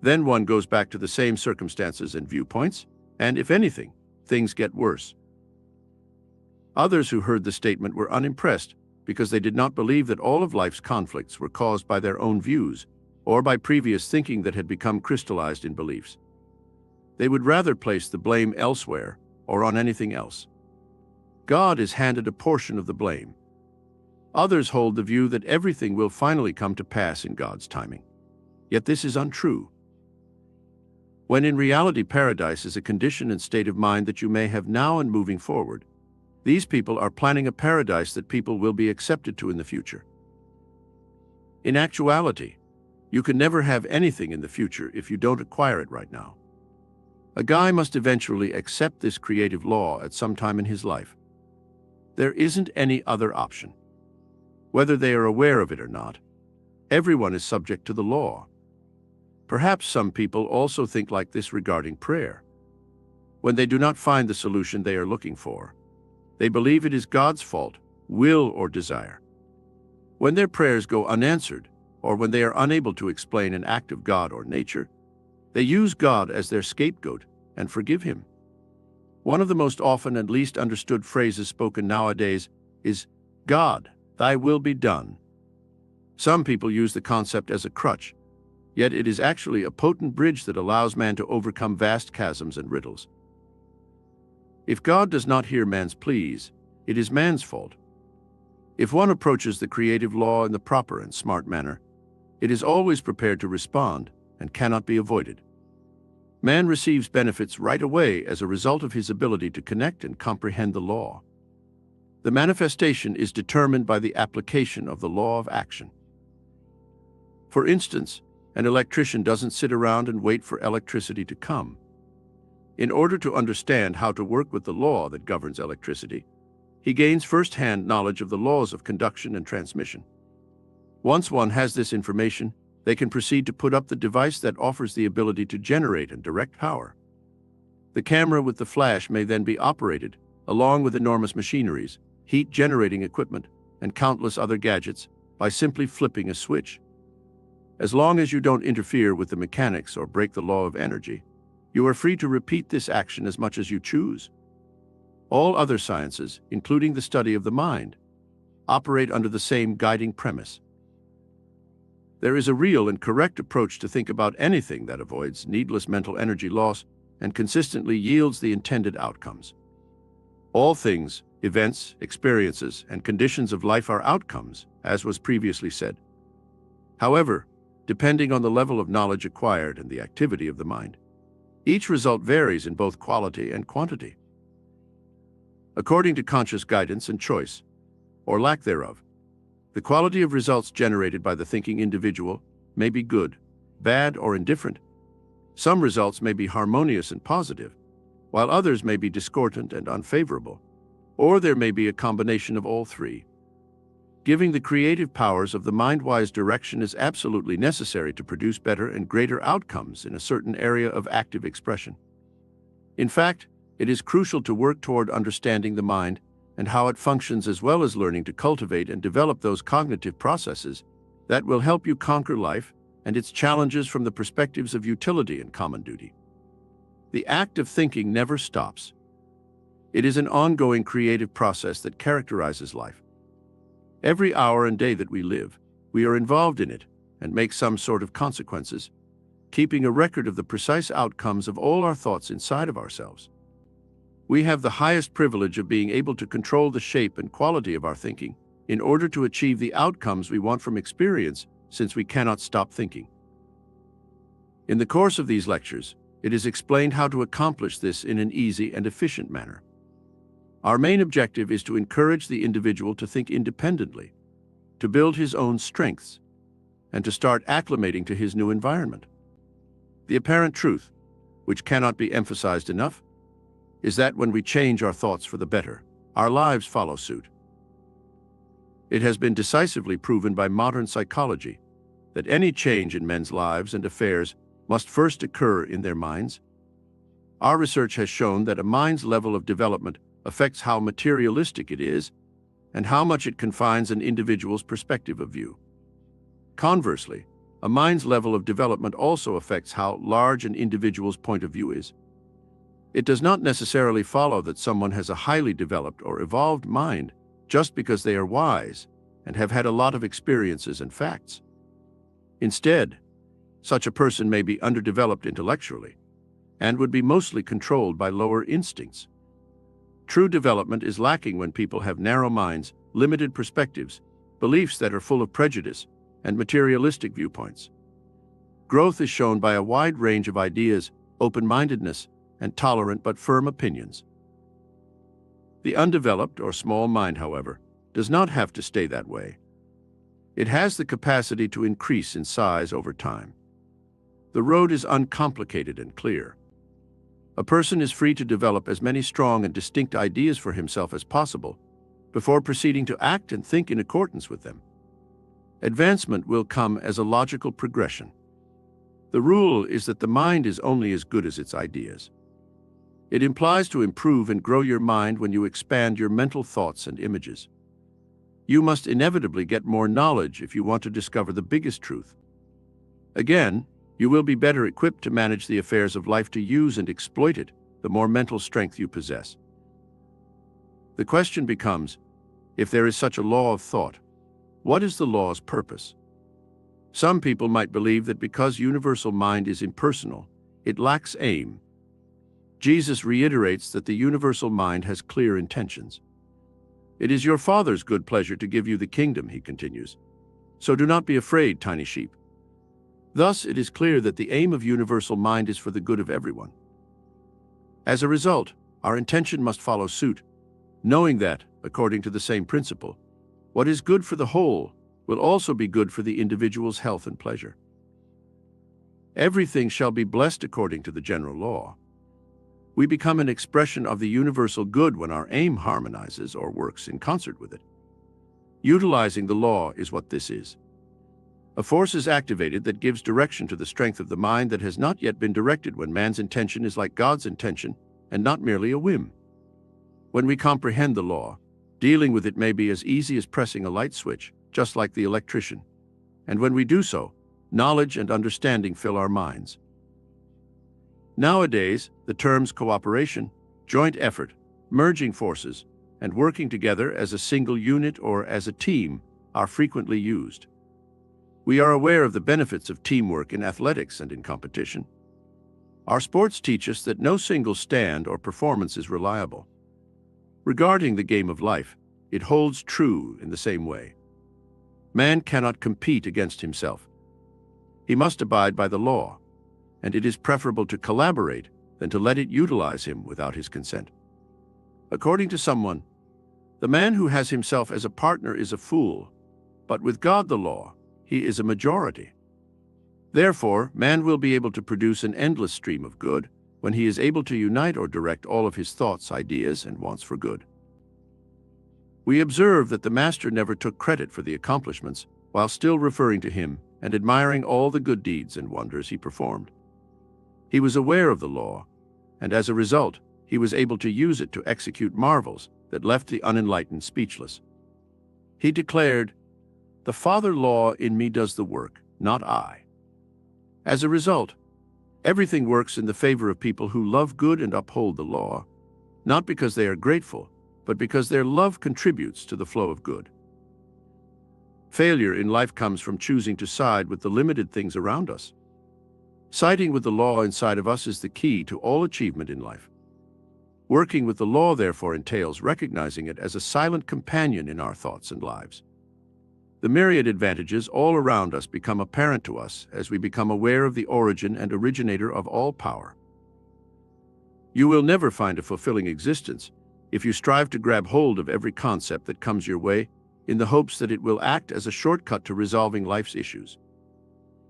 Then one goes back to the same circumstances and viewpoints, and if anything, things get worse. Others who heard the statement were unimpressed because they did not believe that all of life's conflicts were caused by their own views or by previous thinking that had become crystallized in beliefs. They would rather place the blame elsewhere or on anything else. God is handed a portion of the blame. Others hold the view that everything will finally come to pass in God's timing. Yet this is untrue. When in reality paradise is a condition and state of mind that you may have now and moving forward, these people are planning a paradise that people will be accepted to in the future. In actuality, you can never have anything in the future if you don't acquire it right now. A guy must eventually accept this creative law at some time in his life. There isn't any other option. Whether they are aware of it or not, everyone is subject to the law. Perhaps some people also think like this regarding prayer. When they do not find the solution they are looking for, they believe it is God's fault, will, or desire. When their prayers go unanswered, or when they are unable to explain an act of God or nature, they use God as their scapegoat and forgive Him. One of the most often and least understood phrases spoken nowadays is, "God, thy will be done." Some people use the concept as a crutch, yet it is actually a potent bridge that allows man to overcome vast chasms and riddles. If God does not hear man's pleas, it is man's fault. If one approaches the creative law in the proper and smart manner, it is always prepared to respond and cannot be avoided. Man receives benefits right away as a result of his ability to connect and comprehend the law. The manifestation is determined by the application of the law of action. For instance, an electrician doesn't sit around and wait for electricity to come. In order to understand how to work with the law that governs electricity, he gains first-hand knowledge of the laws of conduction and transmission. Once one has this information, they can proceed to put up the device that offers the ability to generate and direct power. The camera with the flash may then be operated, along with enormous machineries, heat-generating equipment, and countless other gadgets, by simply flipping a switch. As long as you don't interfere with the mechanics or break the law of energy, you are free to repeat this action as much as you choose. All other sciences, including the study of the mind, operate under the same guiding premise. There is a real and correct approach to think about anything that avoids needless mental energy loss and consistently yields the intended outcomes. All things, events, experiences, and conditions of life are outcomes, as was previously said. However, depending on the level of knowledge acquired and the activity of the mind, each result varies in both quality and quantity. According to conscious guidance and choice, or lack thereof, the quality of results generated by the thinking individual may be good, bad, or indifferent. Some results may be harmonious and positive, while others may be discordant and unfavorable, or there may be a combination of all three. Giving the creative powers of the mind-wise direction is absolutely necessary to produce better and greater outcomes in a certain area of active expression. In fact, it is crucial to work toward understanding the mind and how it functions, as well as learning to cultivate and develop those cognitive processes that will help you conquer life and its challenges from the perspectives of utility and common duty. The act of thinking never stops. It is an ongoing creative process that characterizes life. Every hour and day that we live, we are involved in it and make some sort of consequences, keeping a record of the precise outcomes of all our thoughts inside of ourselves. We have the highest privilege of being able to control the shape and quality of our thinking in order to achieve the outcomes we want from experience, since we cannot stop thinking. In the course of these lectures, it is explained how to accomplish this in an easy and efficient manner. Our main objective is to encourage the individual to think independently, to build his own strengths, and to start acclimating to his new environment. The apparent truth, which cannot be emphasized enough, is that when we change our thoughts for the better, our lives follow suit. It has been decisively proven by modern psychology that any change in men's lives and affairs must first occur in their minds. Our research has shown that a mind's level of development affects how materialistic it is and how much it confines an individual's perspective of view. Conversely, a mind's level of development also affects how large an individual's point of view is. It does not necessarily follow that someone has a highly developed or evolved mind just because they are wise and have had a lot of experiences and facts. Instead, such a person may be underdeveloped intellectually and would be mostly controlled by lower instincts. True development is lacking when people have narrow minds, limited perspectives, beliefs that are full of prejudice, and materialistic viewpoints. Growth is shown by a wide range of ideas, open-mindedness, and tolerant but firm opinions. The undeveloped or small mind, however, does not have to stay that way. It has the capacity to increase in size over time. The road is uncomplicated and clear. A person is free to develop as many strong and distinct ideas for himself as possible before proceeding to act and think in accordance with them. Advancement will come as a logical progression. The rule is that the mind is only as good as its ideas. It implies to improve and grow your mind when you expand your mental thoughts and images. You must inevitably get more knowledge if you want to discover the biggest truth. Again, you will be better equipped to manage the affairs of life, to use and exploit it, the more mental strength you possess. The question becomes, if there is such a law of thought, what is the law's purpose? Some people might believe that because universal mind is impersonal, it lacks aim. Jesus reiterates that the universal mind has clear intentions. It is your Father's good pleasure to give you the kingdom, he continues. So do not be afraid, tiny sheep. Thus, it is clear that the aim of universal mind is for the good of everyone. As a result, our intention must follow suit, knowing that, according to the same principle, what is good for the whole will also be good for the individual's health and pleasure. Everything shall be blessed according to the general law. We become an expression of the universal good when our aim harmonizes or works in concert with it. Utilizing the law is what this is. A force is activated that gives direction to the strength of the mind that has not yet been directed when man's intention is like God's intention and not merely a whim. When we comprehend the law, dealing with it may be as easy as pressing a light switch, just like the electrician. And when we do so, knowledge and understanding fill our minds. Nowadays, the terms cooperation, joint effort, merging forces, and working together as a single unit or as a team are frequently used. We are aware of the benefits of teamwork in athletics and in competition. Our sports teach us that no single stand or performance is reliable. Regarding the game of life, it holds true in the same way. Man cannot compete against himself. He must abide by the law, and it is preferable to collaborate than to let it utilize him without his consent. According to someone, the man who has himself as a partner is a fool, but with God the law, he is a majority. Therefore, man will be able to produce an endless stream of good when he is able to unite or direct all of his thoughts, ideas, and wants for good. We observe that the master never took credit for the accomplishments while still referring to him and admiring all the good deeds and wonders he performed. He was aware of the law, and as a result, he was able to use it to execute marvels that left the unenlightened speechless. He declared, "The Father law in me does the work, not I." As a result, everything works in the favor of people who love good and uphold the law, not because they are grateful, but because their love contributes to the flow of good. Failure in life comes from choosing to side with the limited things around us. Siding with the law inside of us is the key to all achievement in life. Working with the law, therefore, entails recognizing it as a silent companion in our thoughts and lives. The myriad advantages all around us become apparent to us as we become aware of the origin and originator of all power. You will never find a fulfilling existence if you strive to grab hold of every concept that comes your way in the hopes that it will act as a shortcut to resolving life's issues.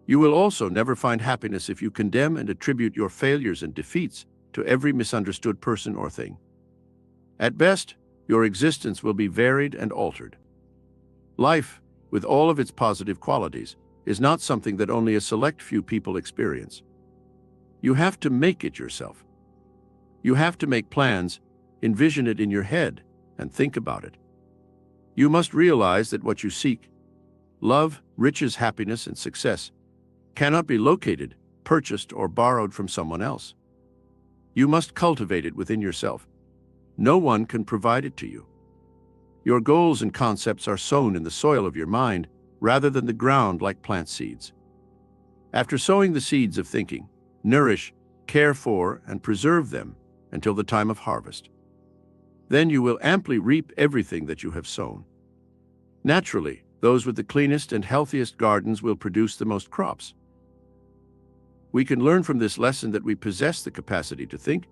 You will also never find happiness if you condemn and attribute your failures and defeats to every misunderstood person or thing. At best, your existence will be varied and altered. Life, with all of its positive qualities, is not something that only a select few people experience. You have to make it yourself. You have to make plans, envision it in your head, and think about it. You must realize that what you seek, love, riches, happiness, and success cannot be located, purchased, or borrowed from someone else. You must cultivate it within yourself. No one can provide it to you. Your goals and concepts are sown in the soil of your mind rather than the ground like plant seeds. After sowing the seeds of thinking, nourish, care for, and preserve them until the time of harvest. Then you will amply reap everything that you have sown. Naturally, those with the cleanest and healthiest gardens will produce the most crops. We can learn from this lesson that we possess the capacity to think,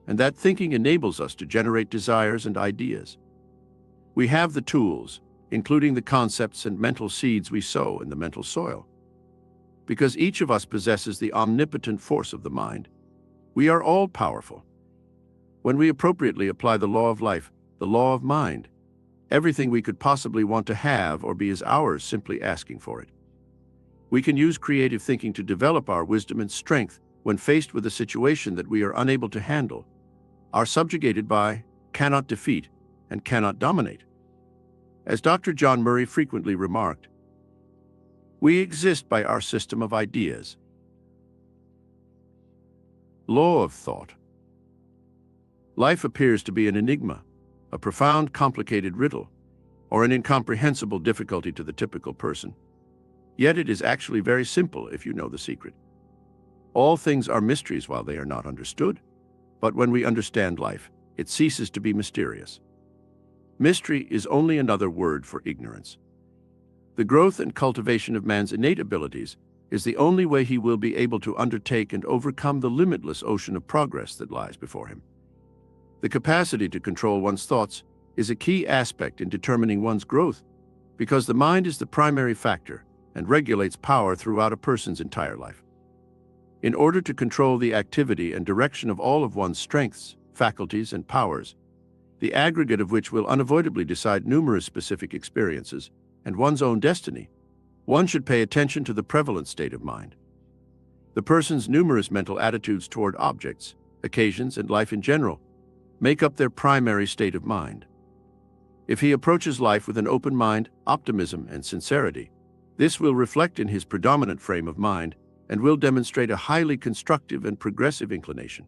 and that thinking enables us to generate desires and ideas. We have the tools, including the concepts and mental seeds we sow in the mental soil. Because each of us possesses the omnipotent force of the mind, we are all powerful. When we appropriately apply the law of life, the law of mind, everything we could possibly want to have or be is ours, simply asking for it. We can use creative thinking to develop our wisdom and strength when faced with a situation that we are unable to handle, are subjugated by, cannot defeat, and cannot dominate. As Dr. John Murray frequently remarked, we exist by our system of ideas. Law of thought. Life appears to be an enigma, a profound, complicated riddle, or an incomprehensible difficulty to the typical person. Yet it is actually very simple if you know the secret. All things are mysteries while they are not understood, but when we understand life, it ceases to be mysterious. Mystery is only another word for ignorance. The growth and cultivation of man's innate abilities is the only way he will be able to undertake and overcome the limitless ocean of progress that lies before him. The capacity to control one's thoughts is a key aspect in determining one's growth, because the mind is the primary factor and regulates power throughout a person's entire life. In order to control the activity and direction of all of one's strengths, faculties, and powers, the aggregate of which will unavoidably decide numerous specific experiences and one's own destiny, one should pay attention to the prevalent state of mind. The person's numerous mental attitudes toward objects, occasions, and life in general make up their primary state of mind. If he approaches life with an open mind, optimism, and sincerity, this will reflect in his predominant frame of mind and will demonstrate a highly constructive and progressive inclination.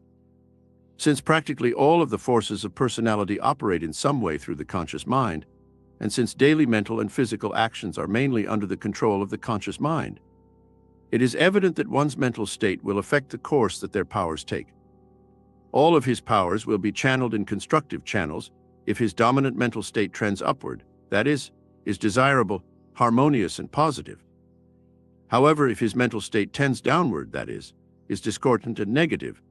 Since practically all of the forces of personality operate in some way through the conscious mind, and since daily mental and physical actions are mainly under the control of the conscious mind, it is evident that one's mental state will affect the course that their powers take. All of his powers will be channeled in constructive channels if his dominant mental state trends upward, that is desirable, harmonious, and positive. However, if his mental state tends downward, that is discordant and negative,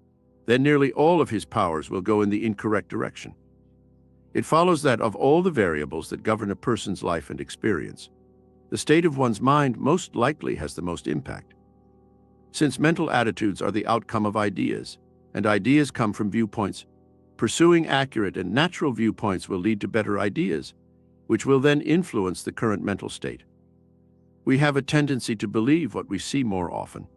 then nearly all of his powers will go in the incorrect direction. It follows that of all the variables that govern a person's life and experience, the state of one's mind most likely has the most impact. Since mental attitudes are the outcome of ideas, and ideas come from viewpoints, pursuing accurate and natural viewpoints will lead to better ideas, which will then influence the current mental state. We have a tendency to believe what we see more often.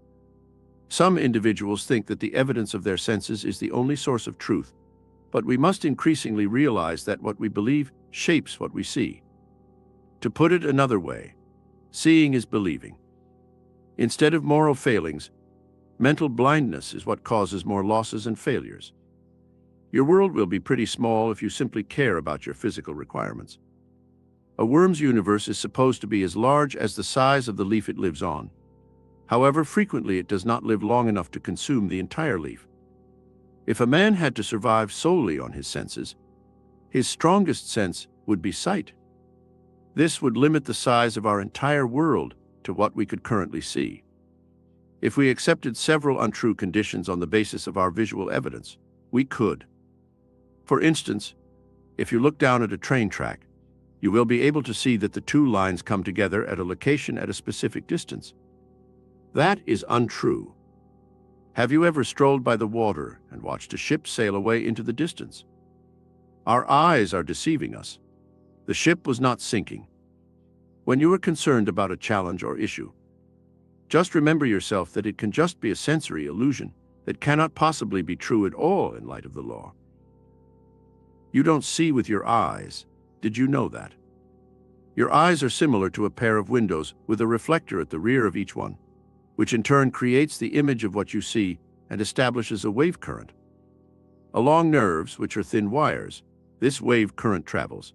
Some individuals think that the evidence of their senses is the only source of truth, but we must increasingly realize that what we believe shapes what we see. To put it another way, seeing is believing. Instead of moral failings, mental blindness is what causes more losses and failures. Your world will be pretty small if you simply care about your physical requirements. A worm's universe is supposed to be as large as the size of the leaf it lives on. However, frequently it does not live long enough to consume the entire leaf. If a man had to survive solely on his senses, his strongest sense would be sight. This would limit the size of our entire world to what we could currently see. If we accepted several untrue conditions on the basis of our visual evidence, we could. For instance, if you look down at a train track, you will be able to see that the two lines come together at a location at a specific distance. That is untrue. Have you ever strolled by the water and watched a ship sail away into the distance? Our eyes are deceiving us. The ship was not sinking. When you are concerned about a challenge or issue, just remember yourself that it can just be a sensory illusion that cannot possibly be true at all in light of the law. You don't see with your eyes. Did you know that? Your eyes are similar to a pair of windows with a reflector at the rear of each one, which in turn creates the image of what you see and establishes a wave current. Along nerves, which are thin wires, this wave current travels.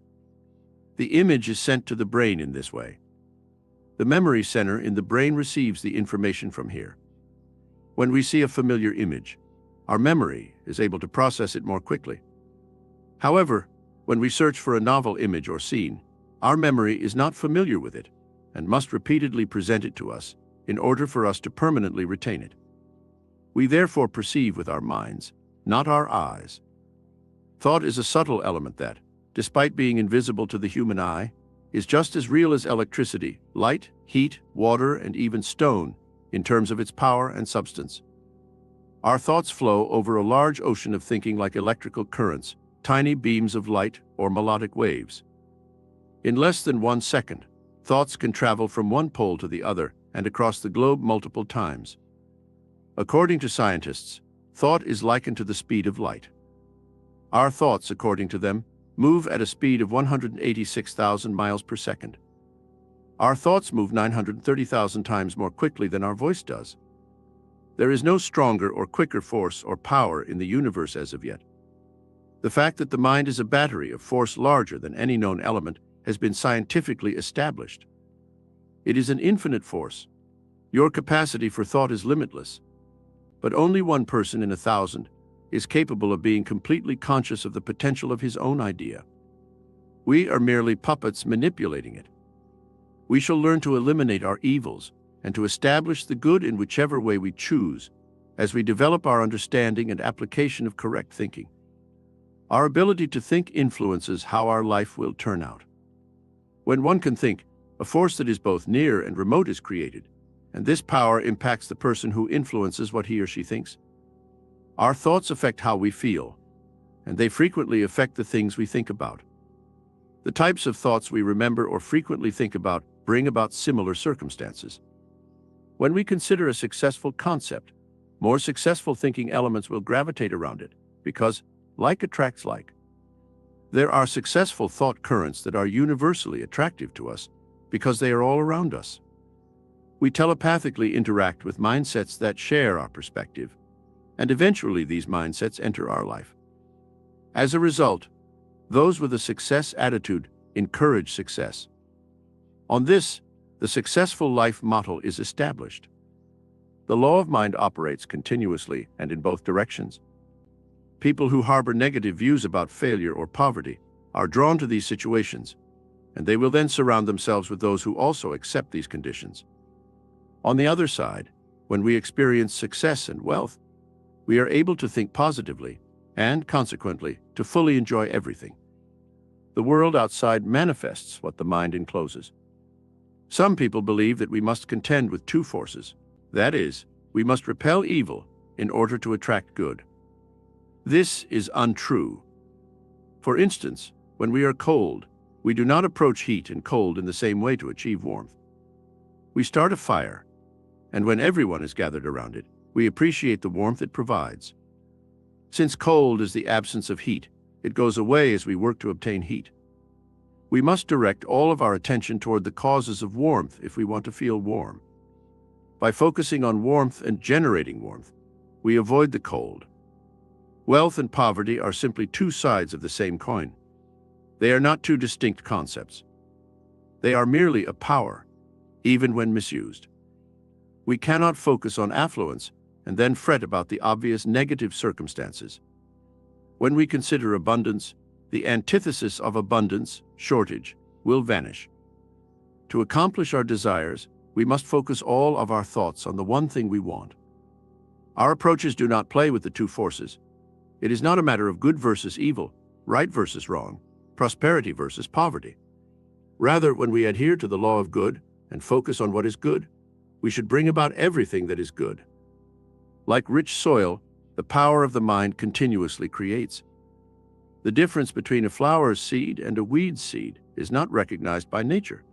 The image is sent to the brain in this way. The memory center in the brain receives the information from here. When we see a familiar image, our memory is able to process it more quickly. However, when we search for a novel image or scene, our memory is not familiar with it and must repeatedly present it to us in order for us to permanently retain it. We therefore perceive with our minds, not our eyes. Thought is a subtle element that, despite being invisible to the human eye, is just as real as electricity, light, heat, water, and even stone in terms of its power and substance. Our thoughts flow over a large ocean of thinking like electrical currents, tiny beams of light, or melodic waves. In less than 1 second, thoughts can travel from one pole to the other and across the globe multiple times. According to scientists, thought is likened to the speed of light. Our thoughts, according to them, move at a speed of 186,000 miles per second. Our thoughts move 930,000 times more quickly than our voice does. There is no stronger or quicker force or power in the universe as of yet. The fact that the mind is a battery of force larger than any known element has been scientifically established. It is an infinite force. Your capacity for thought is limitless. But only one person in 1,000 is capable of being completely conscious of the potential of his own idea. We are merely puppets manipulating it. We shall learn to eliminate our evils and to establish the good in whichever way we choose as we develop our understanding and application of correct thinking. Our ability to think influences how our life will turn out. When one can think, a force that is both near and remote is created, and this power impacts the person who influences what he or she thinks. Our thoughts affect how we feel, and they frequently affect the things we think about. The types of thoughts we remember or frequently think about bring about similar circumstances. When we consider a successful concept, more successful thinking elements will gravitate around it, because like attracts like. There are successful thought currents that are universally attractive to us because they are all around us. We telepathically interact with mindsets that share our perspective, and eventually these mindsets enter our life. As a result, those with a success attitude encourage success. On this, the successful life model is established. The law of mind operates continuously and in both directions. People who harbor negative views about failure or poverty are drawn to these situations, and they will then surround themselves with those who also accept these conditions. On the other side, when we experience success and wealth, we are able to think positively and, consequently, to fully enjoy everything. The world outside manifests what the mind encloses. Some people believe that we must contend with two forces. That is, we must repel evil in order to attract good. This is untrue. For instance, when we are cold, we do not approach heat and cold in the same way to achieve warmth. We start a fire, and when everyone is gathered around it, we appreciate the warmth it provides. Since cold is the absence of heat, it goes away as we work to obtain heat. We must direct all of our attention toward the causes of warmth if we want to feel warm. By focusing on warmth and generating warmth, we avoid the cold. Wealth and poverty are simply two sides of the same coin. They are not two distinct concepts. They are merely a power, even when misused. We cannot focus on affluence and then fret about the obvious negative circumstances. When we consider abundance, the antithesis of abundance, shortage, will vanish. To accomplish our desires, we must focus all of our thoughts on the one thing we want. Our approaches do not play with the two forces. It is not a matter of good versus evil, right versus wrong, prosperity versus poverty. Rather, when we adhere to the law of good and focus on what is good, we should bring about everything that is good. Like rich soil, the power of the mind continuously creates. The difference between a flower's seed and a weed's seed is not recognized by nature.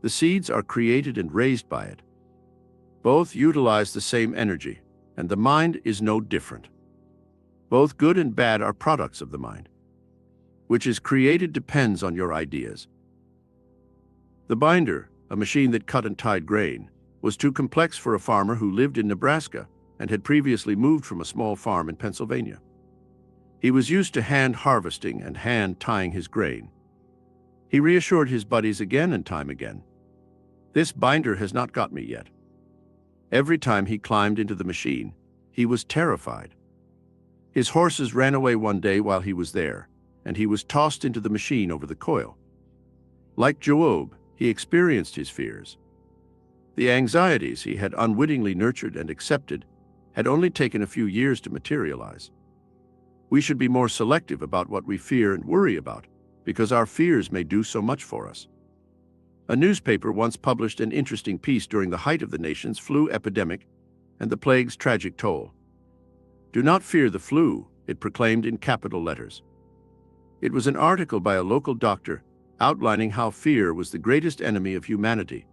The seeds are created and raised by it. Both utilize the same energy, and the mind is no different. Both good and bad are products of the mind. Which is created depends on your ideas. The binder, a machine that cut and tied grain, was too complex for a farmer who lived in Nebraska and had previously moved from a small farm in Pennsylvania. He was used to hand harvesting and hand tying his grain. He reassured his buddies again and time again, "This binder has not got me yet." Every time he climbed into the machine, he was terrified. His horses ran away one day while he was there, and he was tossed into the machine over the coil. Like Job, he experienced his fears. The anxieties he had unwittingly nurtured and accepted had only taken a few years to materialize. We should be more selective about what we fear and worry about, because our fears may do so much for us. A newspaper once published an interesting piece during the height of the nation's flu epidemic and the plague's tragic toll. "Do not fear the flu," it proclaimed in capital letters. It was an article by a local doctor outlining how fear was the greatest enemy of humanity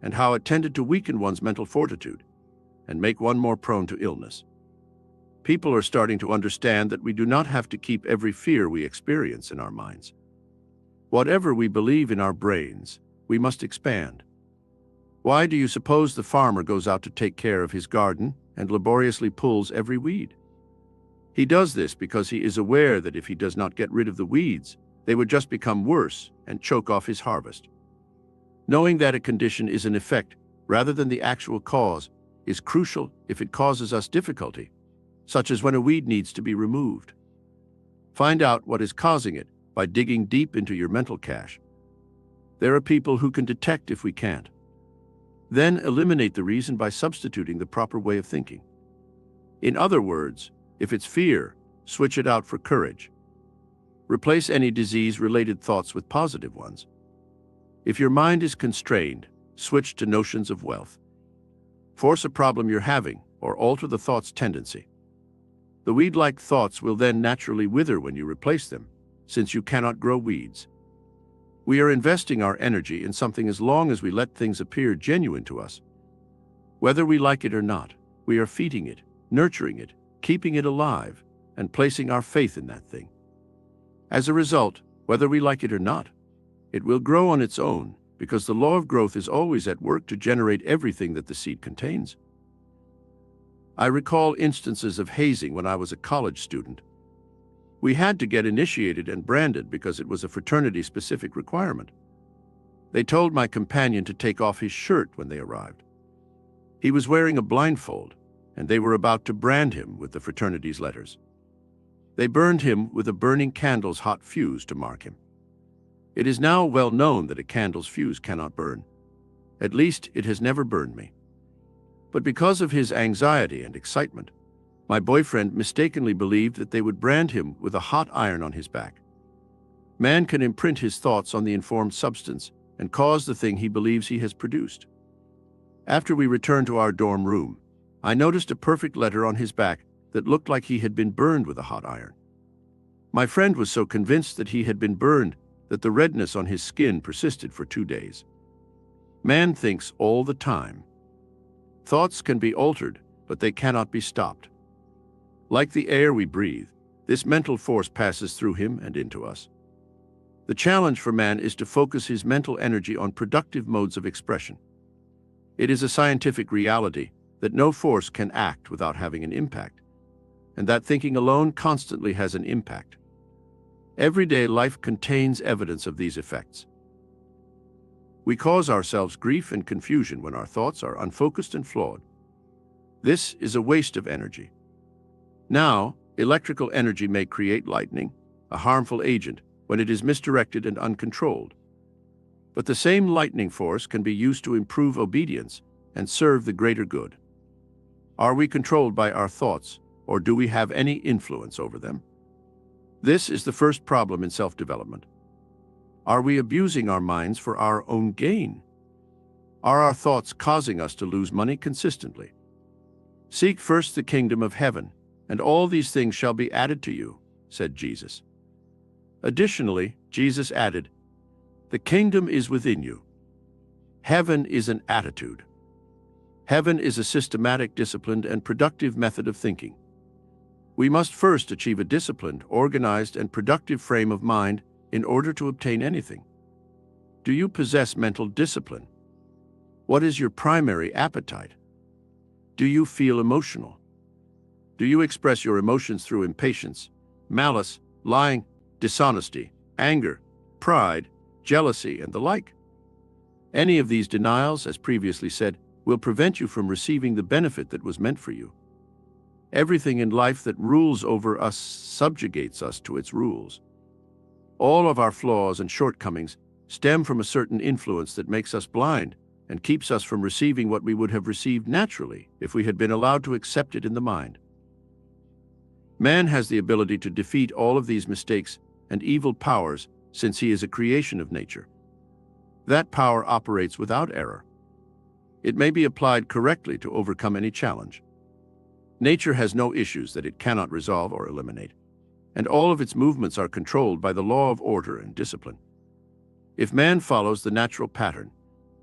and how it tended to weaken one's mental fortitude and make one more prone to illness. People are starting to understand that we do not have to keep every fear we experience in our minds. Whatever we believe in our brains, we must expand. Why do you suppose the farmer goes out to take care of his garden and laboriously pulls every weed? He does this because he is aware that if he does not get rid of the weeds, they would just become worse and choke off his harvest. Knowing that a condition is an effect rather than the actual cause is crucial if it causes us difficulty, such as when a weed needs to be removed. Find out what is causing it by digging deep into your mental cache. There are people who can detect if we can't. Then eliminate the reason by substituting the proper way of thinking. In other words, if it's fear, switch it out for courage. Replace any disease-related thoughts with positive ones. If your mind is constrained, switch to notions of wealth. Force a problem you're having, or alter the thought's tendency. The weed-like thoughts will then naturally wither when you replace them, since you cannot grow weeds. We are investing our energy in something as long as we let things appear genuine to us. Whether we like it or not, we are feeding it, nurturing it, keeping it alive, and placing our faith in that thing. As a result, whether we like it or not, it will grow on its own, because the law of growth is always at work to generate everything that the seed contains. I recall instances of hazing when I was a college student. We had to get initiated and branded because it was a fraternity-specific requirement. They told my companion to take off his shirt when they arrived. He was wearing a blindfold, and they were about to brand him with the fraternity's letters. They burned him with a burning candle's hot fuse to mark him. It is now well known that a candle's fuse cannot burn. At least it has never burned me. But because of his anxiety and excitement, my boyfriend mistakenly believed that they would brand him with a hot iron on his back. Man can imprint his thoughts on the informed substance and cause the thing he believes he has produced. After we returned to our dorm room, I noticed a perfect letter on his back that looked like he had been burned with a hot iron. My friend was so convinced that he had been burned that the redness on his skin persisted for 2 days. Man thinks all the time. Thoughts can be altered, but they cannot be stopped. Like the air we breathe, this mental force passes through him and into us. The challenge for man is to focus his mental energy on productive modes of expression. It is a scientific reality that no force can act without having an impact, and that thinking alone constantly has an impact. Everyday life contains evidence of these effects. We cause ourselves grief and confusion when our thoughts are unfocused and flawed. This is a waste of energy. Now, electrical energy may create lightning, a harmful agent, when it is misdirected and uncontrolled. But the same lightning force can be used to improve obedience and serve the greater good. Are we controlled by our thoughts, or do we have any influence over them? This is the first problem in self-development. Are we abusing our minds for our own gain? Are our thoughts causing us to lose money consistently? Seek first the kingdom of heaven, and all these things shall be added to you, said Jesus. Additionally, Jesus added, the kingdom is within you. Heaven is an attitude. Heaven is a systematic, disciplined, and productive method of thinking. We must first achieve a disciplined, organized, and productive frame of mind in order to obtain anything. Do you possess mental discipline? What is your primary appetite? Do you feel emotional? Do you express your emotions through impatience, malice, lying, dishonesty, anger, pride, jealousy, and the like? Any of these denials, as previously said, will prevent you from receiving the benefit that was meant for you. Everything in life that rules over us subjugates us to its rules. All of our flaws and shortcomings stem from a certain influence that makes us blind and keeps us from receiving what we would have received naturally if we had been allowed to accept it in the mind. Man has the ability to defeat all of these mistakes and evil powers since he is a creation of nature. That power operates without error. It may be applied correctly to overcome any challenge. Nature has no issues that it cannot resolve or eliminate, and all of its movements are controlled by the law of order and discipline. If man follows the natural pattern,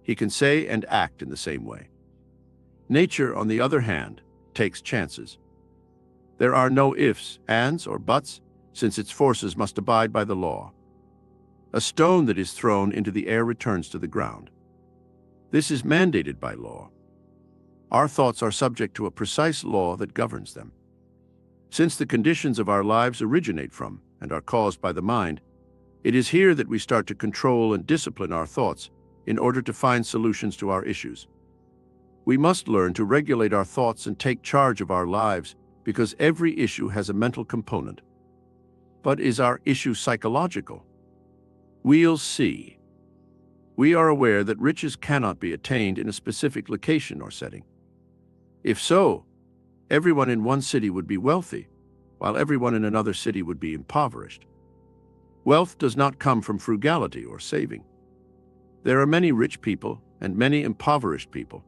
he can say and act in the same way. Nature, on the other hand, takes chances. There are no ifs, ands, or buts, since its forces must abide by the law. A stone that is thrown into the air returns to the ground. This is mandated by law. Our thoughts are subject to a precise law that governs them. Since the conditions of our lives originate from and are caused by the mind, it is here that we start to control and discipline our thoughts in order to find solutions to our issues. We must learn to regulate our thoughts and take charge of our lives because every issue has a mental component. But is our issue psychological? We'll see. We are aware that riches cannot be attained in a specific location or setting. If so, everyone in one city would be wealthy, while everyone in another city would be impoverished. Wealth does not come from frugality or saving. There are many rich people and many impoverished people.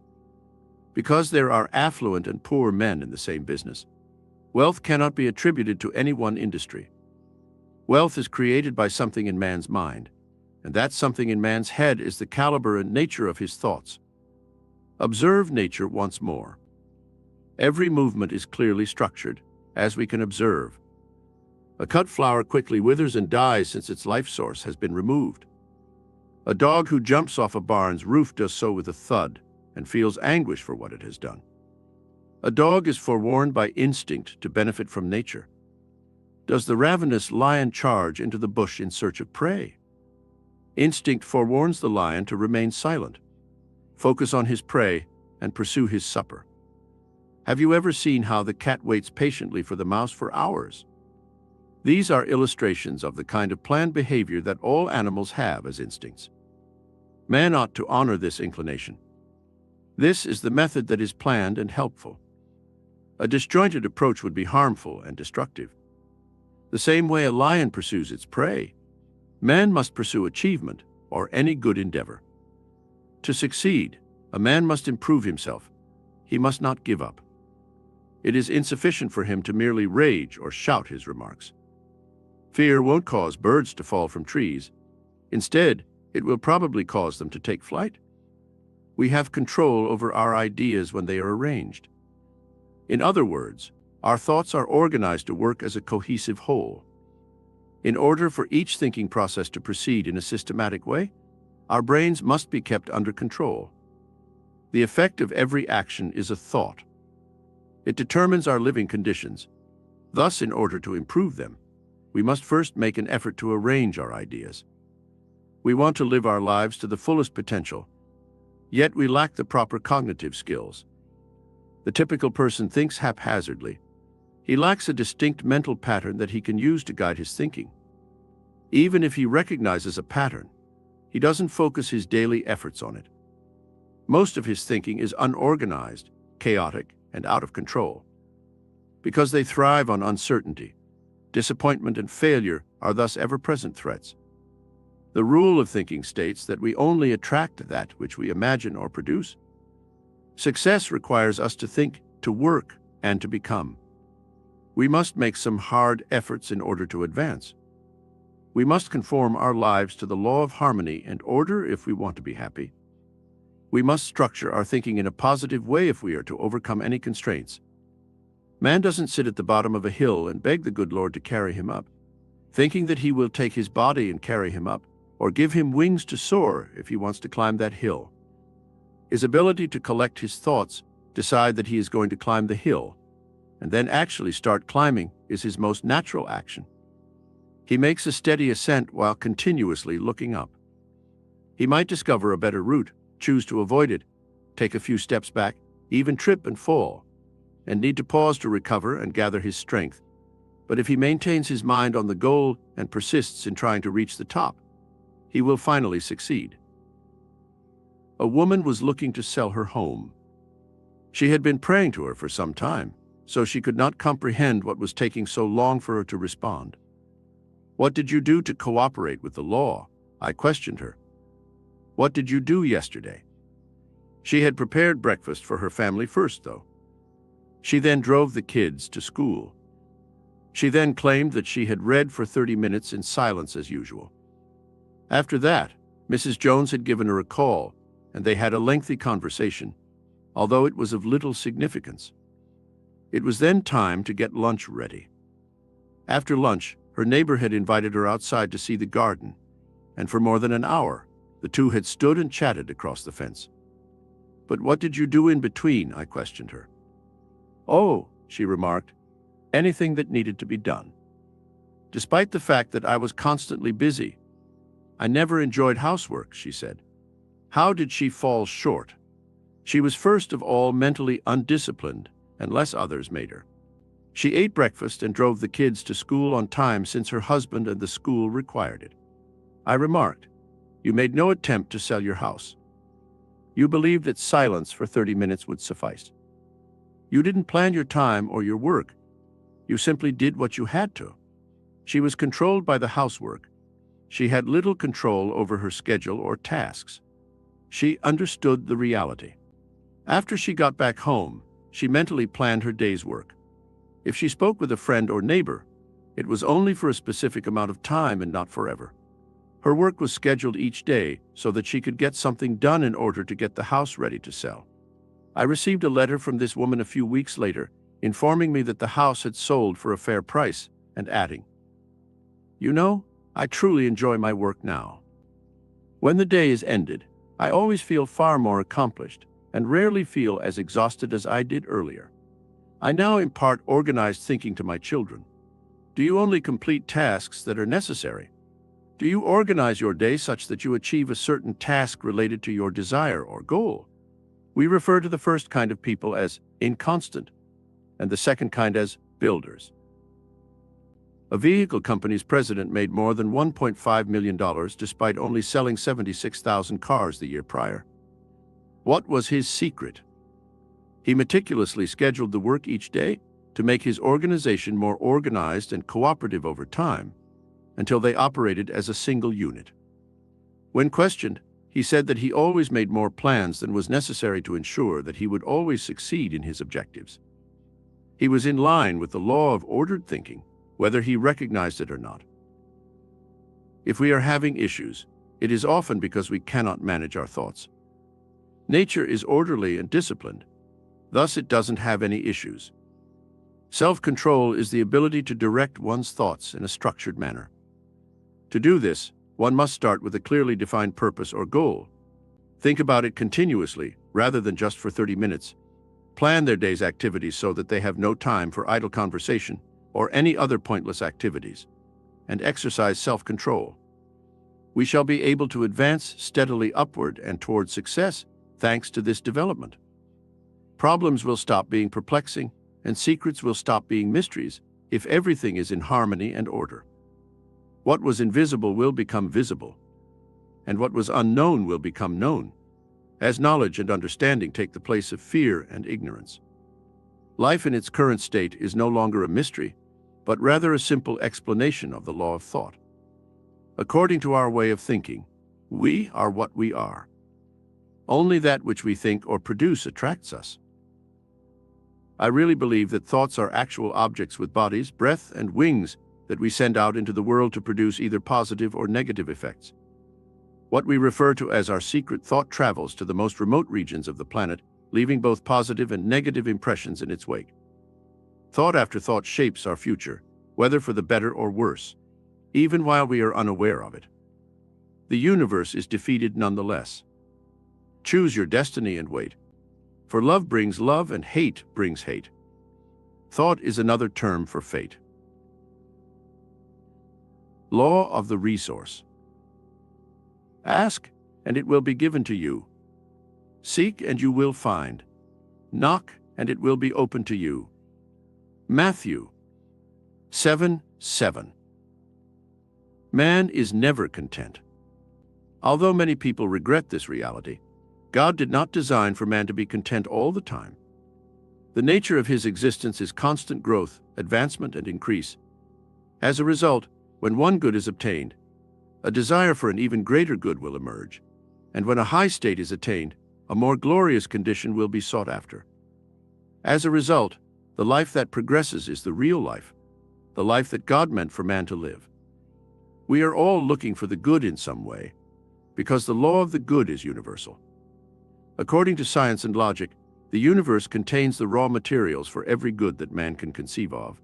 Because there are affluent and poor men in the same business, wealth cannot be attributed to any one industry. Wealth is created by something in man's mind, and that something in man's head is the caliber and nature of his thoughts. Observe nature once more. Every movement is clearly structured, as we can observe. A cut flower quickly withers and dies since its life source has been removed. A dog who jumps off a barn's roof does so with a thud and feels anguish for what it has done. A dog is forewarned by instinct to benefit from nature. Does the ravenous lion charge into the bush in search of prey? Instinct forewarns the lion to remain silent, focus on his prey, and pursue his supper. Have you ever seen how the cat waits patiently for the mouse for hours? These are illustrations of the kind of planned behavior that all animals have as instincts. Man ought to honor this inclination. This is the method that is planned and helpful. A disjointed approach would be harmful and destructive. The same way a lion pursues its prey, man must pursue achievement or any good endeavor. To succeed, a man must improve himself. He must not give up. It is insufficient for him to merely rage or shout his remarks. Fear won't cause birds to fall from trees. Instead, it will probably cause them to take flight. We have control over our ideas when they are arranged. In other words, our thoughts are organized to work as a cohesive whole. In order for each thinking process to proceed in a systematic way, our brains must be kept under control. The effect of every action is a thought. It determines our living conditions. Thus, in order to improve them, we must first make an effort to arrange our ideas. We want to live our lives to the fullest potential, yet we lack the proper cognitive skills. The typical person thinks haphazardly. He lacks a distinct mental pattern that he can use to guide his thinking. Even if he recognizes a pattern, he doesn't focus his daily efforts on it. Most of his thinking is unorganized, chaotic, and out of control. Because they thrive on uncertainty, disappointment and failure are thus ever-present threats. The rule of thinking states that we only attract that which we imagine or produce. Success requires us to think, to work, and to become. We must make some hard efforts in order to advance. We must conform our lives to the law of harmony and order if we want to be happy. We must structure our thinking in a positive way if we are to overcome any constraints. Man doesn't sit at the bottom of a hill and beg the good Lord to carry him up, thinking that he will take his body and carry him up, or give him wings to soar if he wants to climb that hill. His ability to collect his thoughts, decide that he is going to climb the hill, and then actually start climbing is his most natural action. He makes a steady ascent while continuously looking up. He might discover a better route, choose to avoid it, take a few steps back, even trip and fall, and need to pause to recover and gather his strength. But if he maintains his mind on the goal and persists in trying to reach the top, he will finally succeed. A woman was looking to sell her home. She had been praying to her for some time, so she could not comprehend what was taking so long for her to respond. "What did you do to cooperate with the law?" I questioned her. "What did you do yesterday?" She had prepared breakfast for her family first, though. She then drove the kids to school. She then claimed that she had read for 30 minutes in silence as usual. After that, Mrs. Jones had given her a call, and they had a lengthy conversation, although it was of little significance. It was then time to get lunch ready. After lunch, her neighbor had invited her outside to see the garden, and for more than an hour, the two had stood and chatted across the fence. "But what did you do in between?" I questioned her. "Oh," she remarked, "anything that needed to be done." Despite the fact that I was constantly busy, I never enjoyed housework, she said. How did she fall short? She was first of all mentally undisciplined, unless others made her. She ate breakfast and drove the kids to school on time since her husband and the school required it. I remarked, "You made no attempt to sell your house. You believed that silence for 30 minutes would suffice. You didn't plan your time or your work. You simply did what you had to." She was controlled by the housework. She had little control over her schedule or tasks. She understood the reality. After she got back home, she mentally planned her day's work. If she spoke with a friend or neighbor, it was only for a specific amount of time and not forever. Her work was scheduled each day so that she could get something done in order to get the house ready to sell. I received a letter from this woman a few weeks later, informing me that the house had sold for a fair price, and adding, "You know, I truly enjoy my work now. When the day is ended, I always feel far more accomplished and rarely feel as exhausted as I did earlier. I now impart organized thinking to my children. Do you only complete tasks that are necessary? Do you organize your day such that you achieve a certain task related to your desire or goal?" We refer to the first kind of people as inconstant, and the second kind as builders. A vehicle company's president made more than $1.5 million despite only selling 76,000 cars the year prior. What was his secret? He meticulously scheduled the work each day to make his organization more organized and cooperative over time, until they operated as a single unit. When questioned, he said that he always made more plans than was necessary to ensure that he would always succeed in his objectives. He was in line with the law of ordered thinking, whether he recognized it or not. If we are having issues, it is often because we cannot manage our thoughts. Nature is orderly and disciplined, thus it doesn't have any issues. Self-control is the ability to direct one's thoughts in a structured manner. To do this, one must start with a clearly defined purpose or goal. Think about it continuously, rather than just for 30 minutes. Plan their day's activities so that they have no time for idle conversation or any other pointless activities, and exercise self-control. We shall be able to advance steadily upward and toward success thanks to this development. Problems will stop being perplexing, and secrets will stop being mysteries if everything is in harmony and order. What was invisible will become visible, and what was unknown will become known, as knowledge and understanding take the place of fear and ignorance. Life in its current state is no longer a mystery, but rather a simple explanation of the law of thought. According to our way of thinking, we are what we are. Only that which we think or produce attracts us. I really believe that thoughts are actual objects with bodies, breath, and wings that we send out into the world to produce either positive or negative effects. What we refer to as our secret thought travels to the most remote regions of the planet, leaving both positive and negative impressions in its wake. Thought after thought shapes our future, whether for the better or worse, even while we are unaware of it. the universe is defeated nonetheless. Choose your destiny and wait. For love brings love and hate brings hate. Thought is another term for fate. Law of the resource. Ask, and it will be given to you. Seek, and you will find. Knock, and it will be open to you. Matthew 7:7. Man is never content. Although many people regret this reality, God did not design for man to be content all the time. The nature of his existence is constant growth, advancement, and increase. As a result, when one good is obtained, a desire for an even greater good will emerge, and when a high state is attained, a more glorious condition will be sought after. As a result, the life that progresses is the real life, the life that God meant for man to live. We are all looking for the good in some way, because the law of the good is universal. According to science and logic, the universe contains the raw materials for every good that man can conceive of,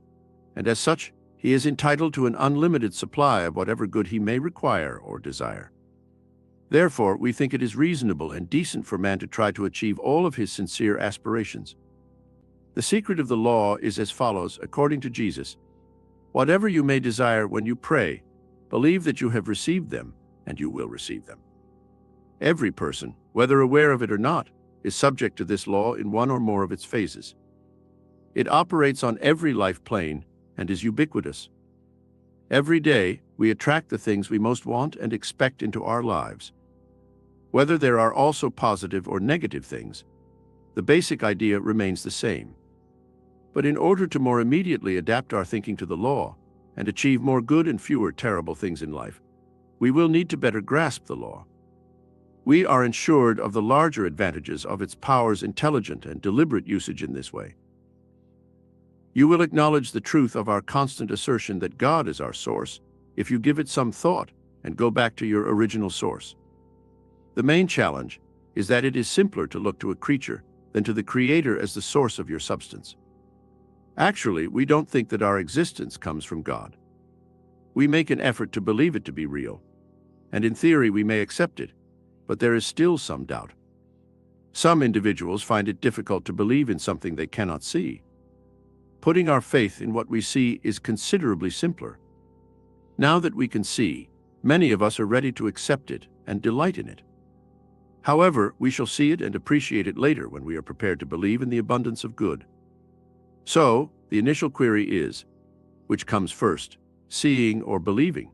and as such, he is entitled to an unlimited supply of whatever good he may require or desire. Therefore, we think it is reasonable and decent for man to try to achieve all of his sincere aspirations. The secret of the law is as follows, according to Jesus: whatever you may desire when you pray, believe that you have received them, and you will receive them. Every person, whether aware of it or not, is subject to this law in one or more of its phases. It operates on every life plane and is ubiquitous. Every day, we attract the things we most want and expect into our lives. Whether there are also positive or negative things, the basic idea remains the same. But in order to more immediately adapt our thinking to the law and achieve more good and fewer terrible things in life, we will need to better grasp the law. We are ensured of the larger advantages of its power's intelligent and deliberate usage in this way. You will acknowledge the truth of our constant assertion that God is our source if you give it some thought and go back to your original source. The main challenge is that it is simpler to look to a creature than to the Creator as the source of your substance. Actually, we don't think that our existence comes from God. We make an effort to believe it to be real, and in theory we may accept it, but there is still some doubt. Some individuals find it difficult to believe in something they cannot see. Putting our faith in what we see is considerably simpler. Now that we can see, many of us are ready to accept it and delight in it. However, we shall see it and appreciate it later when we are prepared to believe in the abundance of good. So, the initial query is, which comes first, seeing or believing?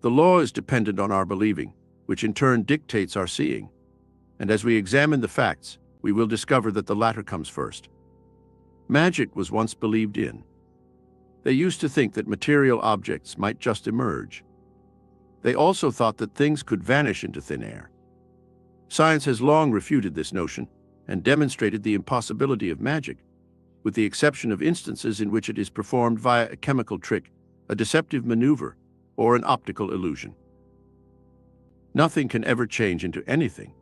The law is dependent on our believing, which in turn dictates our seeing. And as we examine the facts, we will discover that the latter comes first. Magic was once believed in. They used to think that material objects might just emerge. They also thought that things could vanish into thin air. Science has long refuted this notion and demonstrated the impossibility of magic, with the exception of instances in which it is performed via a chemical trick, a deceptive maneuver, or an optical illusion. Nothing can ever change into anything,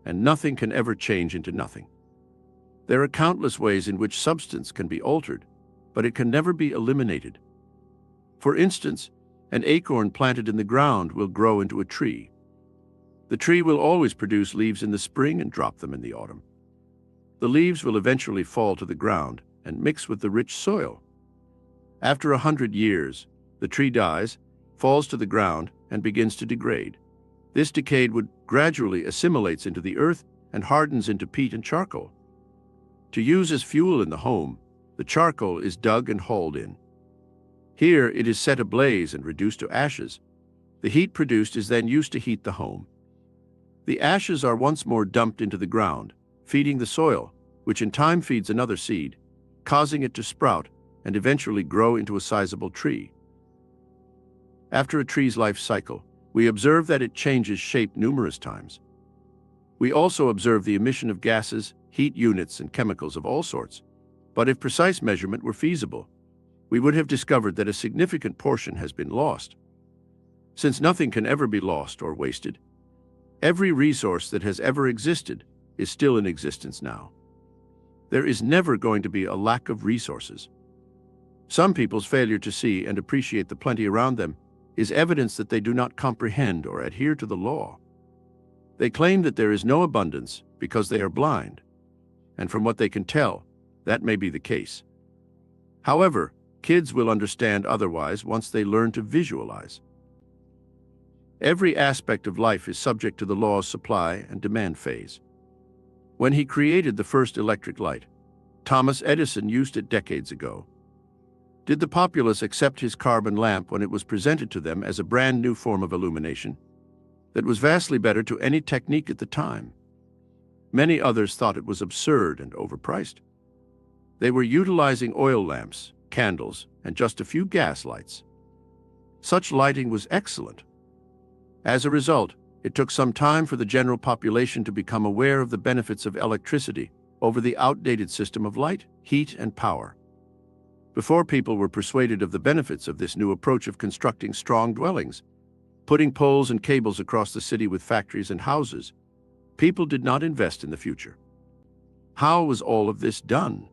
and nothing can ever change into nothing. There are countless ways in which substance can be altered, but it can never be eliminated. For instance, an acorn planted in the ground will grow into a tree. The tree will always produce leaves in the spring and drop them in the autumn. The leaves will eventually fall to the ground and mix with the rich soil. After 100 years, the tree dies, falls to the ground, and begins to degrade. This decayed wood gradually assimilates into the earth and hardens into peat and charcoal. To use as fuel in the home, the charcoal is dug and hauled in. Here it is set ablaze and reduced to ashes. The heat produced is then used to heat the home. The ashes are once more dumped into the ground, feeding the soil, which in time feeds another seed, causing it to sprout and eventually grow into a sizable tree. After a tree's life cycle, we observe that it changes shape numerous times. We also observe the emission of gases, heat units, and chemicals of all sorts. But if precise measurement were feasible, we would have discovered that a significant portion has been lost. Since nothing can ever be lost or wasted, every resource that has ever existed is still in existence now. There is never going to be a lack of resources. Some people's failure to see and appreciate the plenty around them is evidence that they do not comprehend or adhere to the law. They claim that there is no abundance because they are blind, and from what they can tell, that may be the case. However, kids will understand otherwise once they learn to visualize. Every aspect of life is subject to the law's supply and demand phase. When he created the first electric light, Thomas Edison used it decades ago. Did the populace accept his carbon lamp when it was presented to them as a brand new form of illumination that was vastly better to any technique at the time? Many others thought it was absurd and overpriced. They were utilizing oil lamps, candles, and just a few gas lights. Such lighting was excellent. As a result, it took some time for the general population to become aware of the benefits of electricity over the outdated system of light, heat, and power. Before people were persuaded of the benefits of this new approach of constructing strong dwellings, putting poles and cables across the city with factories and houses, people did not invest in the future. How was all of this done?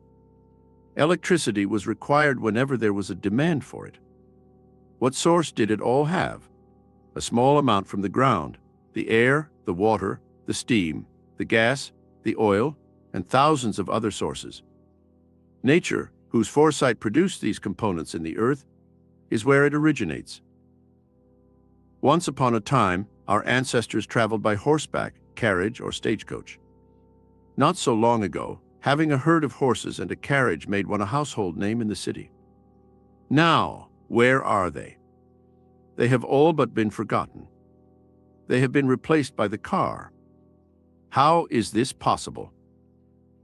Electricity was required whenever there was a demand for it. What source did it all have? A small amount from the ground, the air, the water, the steam, the gas, the oil, and thousands of other sources. Nature, whose foresight produced these components in the earth, is where it originates. Once upon a time, our ancestors traveled by horseback, carriage, or stagecoach. Not so long ago, having a herd of horses and a carriage made one a household name in the city. Now, where are they? They have all but been forgotten. They have been replaced by the car. How is this possible?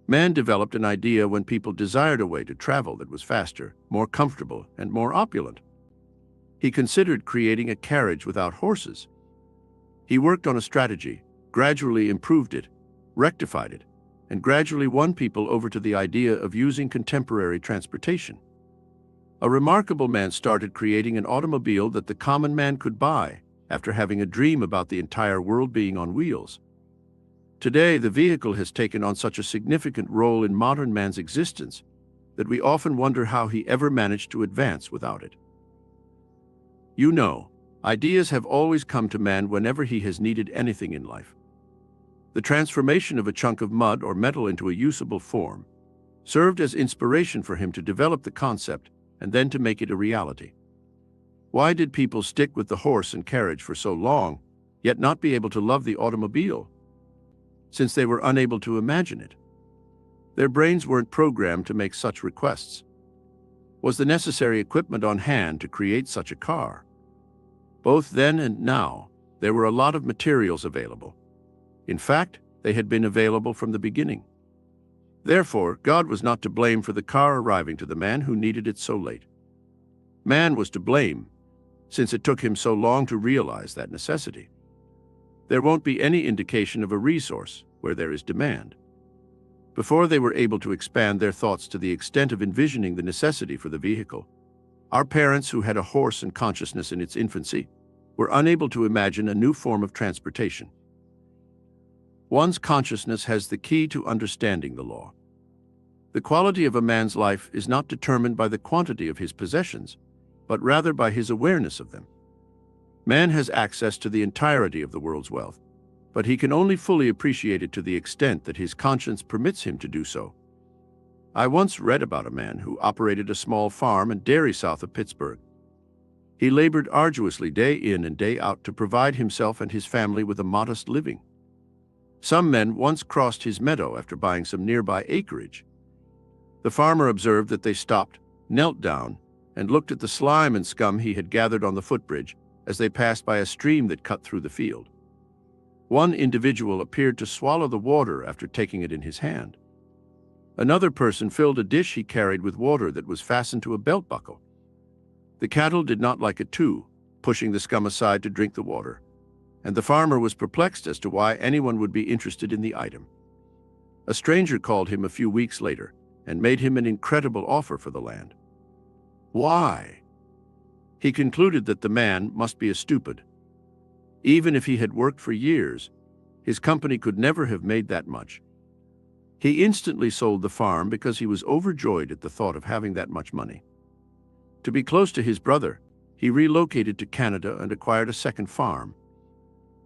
Man developed an idea when people desired a way to travel that was faster, more comfortable, and more opulent. He considered creating a carriage without horses. He worked on a strategy, gradually improved it, rectified it, and gradually won people over to the idea of using contemporary transportation. A remarkable man started creating an automobile that the common man could buy after having a dream about the entire world being on wheels. Today, the vehicle has taken on such a significant role in modern man's existence that we often wonder how he ever managed to advance without it. You know, ideas have always come to man whenever he has needed anything in life. The transformation of a chunk of mud or metal into a usable form served as inspiration for him to develop the concept and then to make it a reality. Why did people stick with the horse and carriage for so long, yet not be able to love the automobile? Since they were unable to imagine it. Their brains weren't programmed to make such requests. Was the necessary equipment on hand to create such a car? Both then and now, there were a lot of materials available. In fact, they had been available from the beginning. Therefore, God was not to blame for the car arriving to the man who needed it so late. Man was to blame, since it took him so long to realize that necessity. There won't be any indication of a resource where there is demand. Before they were able to expand their thoughts to the extent of envisioning the necessity for the vehicle, our parents, who had a horse and consciousness in its infancy, were unable to imagine a new form of transportation. One's consciousness has the key to understanding the law. The quality of a man's life is not determined by the quantity of his possessions, but rather by his awareness of them. Man has access to the entirety of the world's wealth, but he can only fully appreciate it to the extent that his conscience permits him to do so. I once read about a man who operated a small farm and dairy south of Pittsburgh. He labored arduously day in and day out to provide himself and his family with a modest living. Some men once crossed his meadow after buying some nearby acreage. The farmer observed that they stopped, knelt down, and looked at the slime and scum he had gathered on the footbridge as they passed by a stream that cut through the field. One individual appeared to swallow the water after taking it in his hand. Another person filled a dish he carried with water that was fastened to a belt buckle. The cattle did not like it too, pushing the scum aside to drink the water, and the farmer was perplexed as to why anyone would be interested in the item. A stranger called him a few weeks later and made him an incredible offer for the land. Why? He concluded that the man must be a stupid. Even if he had worked for years, his company could never have made that much. He instantly sold the farm because he was overjoyed at the thought of having that much money. To be close to his brother, He relocated to Canada and acquired a second farm.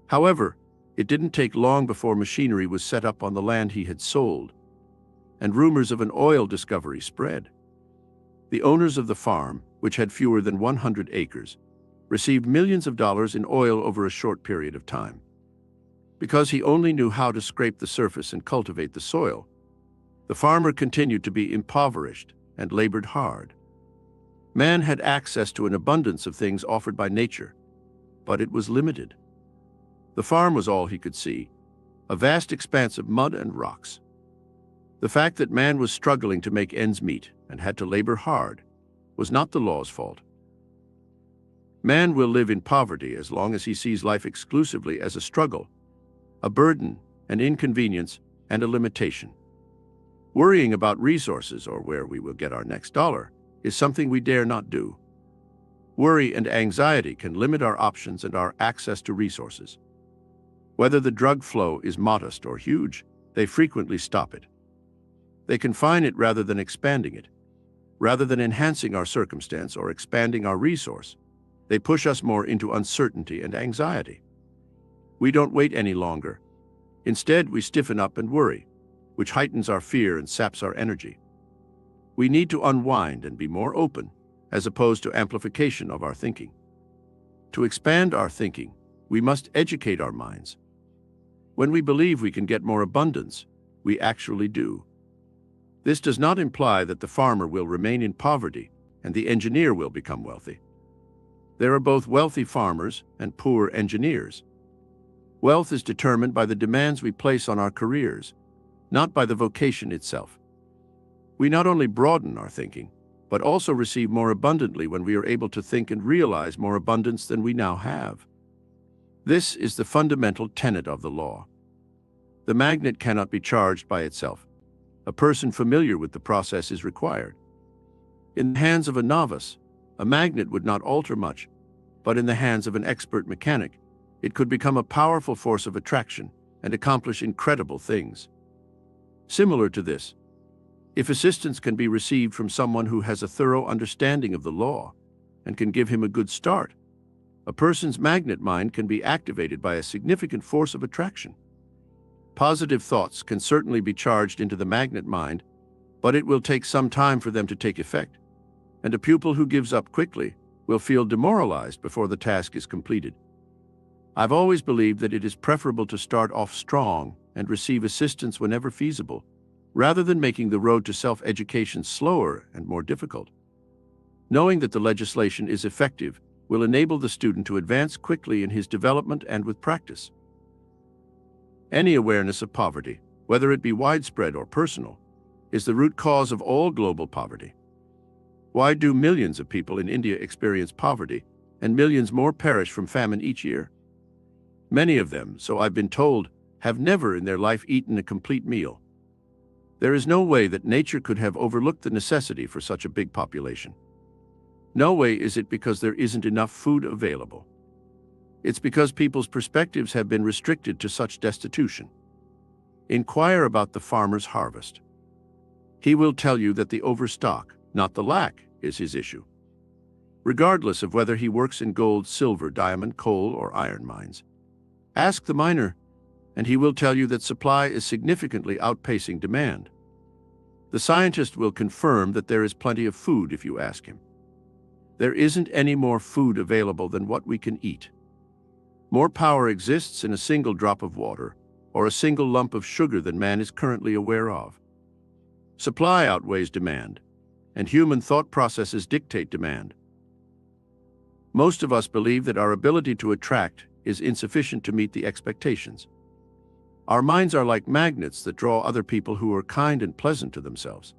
However, it didn't take long before machinery was set up on the land he had sold, and rumors of an oil discovery spread. The owners of the farm, which had fewer than 100 acres, received millions of dollars in oil over a short period of time. Because he only knew how to scrape the surface and cultivate the soil, the farmer continued to be impoverished and labored hard. Man had access to an abundance of things offered by nature, but it was limited. The farm was all he could see, a vast expanse of mud and rocks. The fact that man was struggling to make ends meet and had to labor hard was not the law's fault. Man will live in poverty as long as he sees life exclusively as a struggle, a burden, an inconvenience, and a limitation. Worrying about resources or where we will get our next dollar is something we dare not do. Worry and anxiety can limit our options and our access to resources. Whether the drug flow is modest or huge, they frequently stop it. They confine it rather than expanding it. Rather than enhancing our circumstance or expanding our resource, they push us more into uncertainty and anxiety. We don't wait any longer. Instead, we stiffen up and worry, which heightens our fear and saps our energy. We need to unwind and be more open, as opposed to amplification of our thinking. To expand our thinking, we must educate our minds. When we believe we can get more abundance, we actually do. This does not imply that the farmer will remain in poverty and the engineer will become wealthy. There are both wealthy farmers and poor engineers. Wealth is determined by the demands we place on our careers, not by the vocation itself. We not only broaden our thinking, but also receive more abundantly when we are able to think and realize more abundance than we now have. This is the fundamental tenet of the law. The magnet cannot be charged by itself. A person familiar with the process is required. In the hands of a novice, a magnet would not alter much, but in the hands of an expert mechanic, it could become a powerful force of attraction and accomplish incredible things. Similar to this, if assistance can be received from someone who has a thorough understanding of the law and can give him a good start, a person's magnet mind can be activated by a significant force of attraction. Positive thoughts can certainly be charged into the magnet mind, but it will take some time for them to take effect, and a pupil who gives up quickly will feel demoralized before the task is completed. I've always believed that it is preferable to start off strong and receive assistance whenever feasible, rather than making the road to self-education slower and more difficult. Knowing that the legislation is effective will enable the student to advance quickly in his development and with practice. Any awareness of poverty, whether it be widespread or personal, is the root cause of all global poverty. Why do millions of people in India experience poverty and millions more perish from famine each year? Many of them, so I've been told, have never in their life eaten a complete meal. There is no way that nature could have overlooked the necessity for such a big population. No way is it because there isn't enough food available. It's because people's perspectives have been restricted to such destitution. Inquire about the farmer's harvest. He will tell you that the overstock, not the lack, is his issue. Regardless of whether he works in gold, silver, diamond, coal, or iron mines. Ask the miner, and he will tell you that supply is significantly outpacing demand. The scientist will confirm that there is plenty of food if you ask him. There isn't any more food available than what we can eat. More power exists in a single drop of water or a single lump of sugar than man is currently aware of. Supply outweighs demand, and human thought processes dictate demand. Most of us believe that our ability to attract is insufficient to meet the expectations. Our minds are like magnets that draw other people who are kind and pleasant to themselves.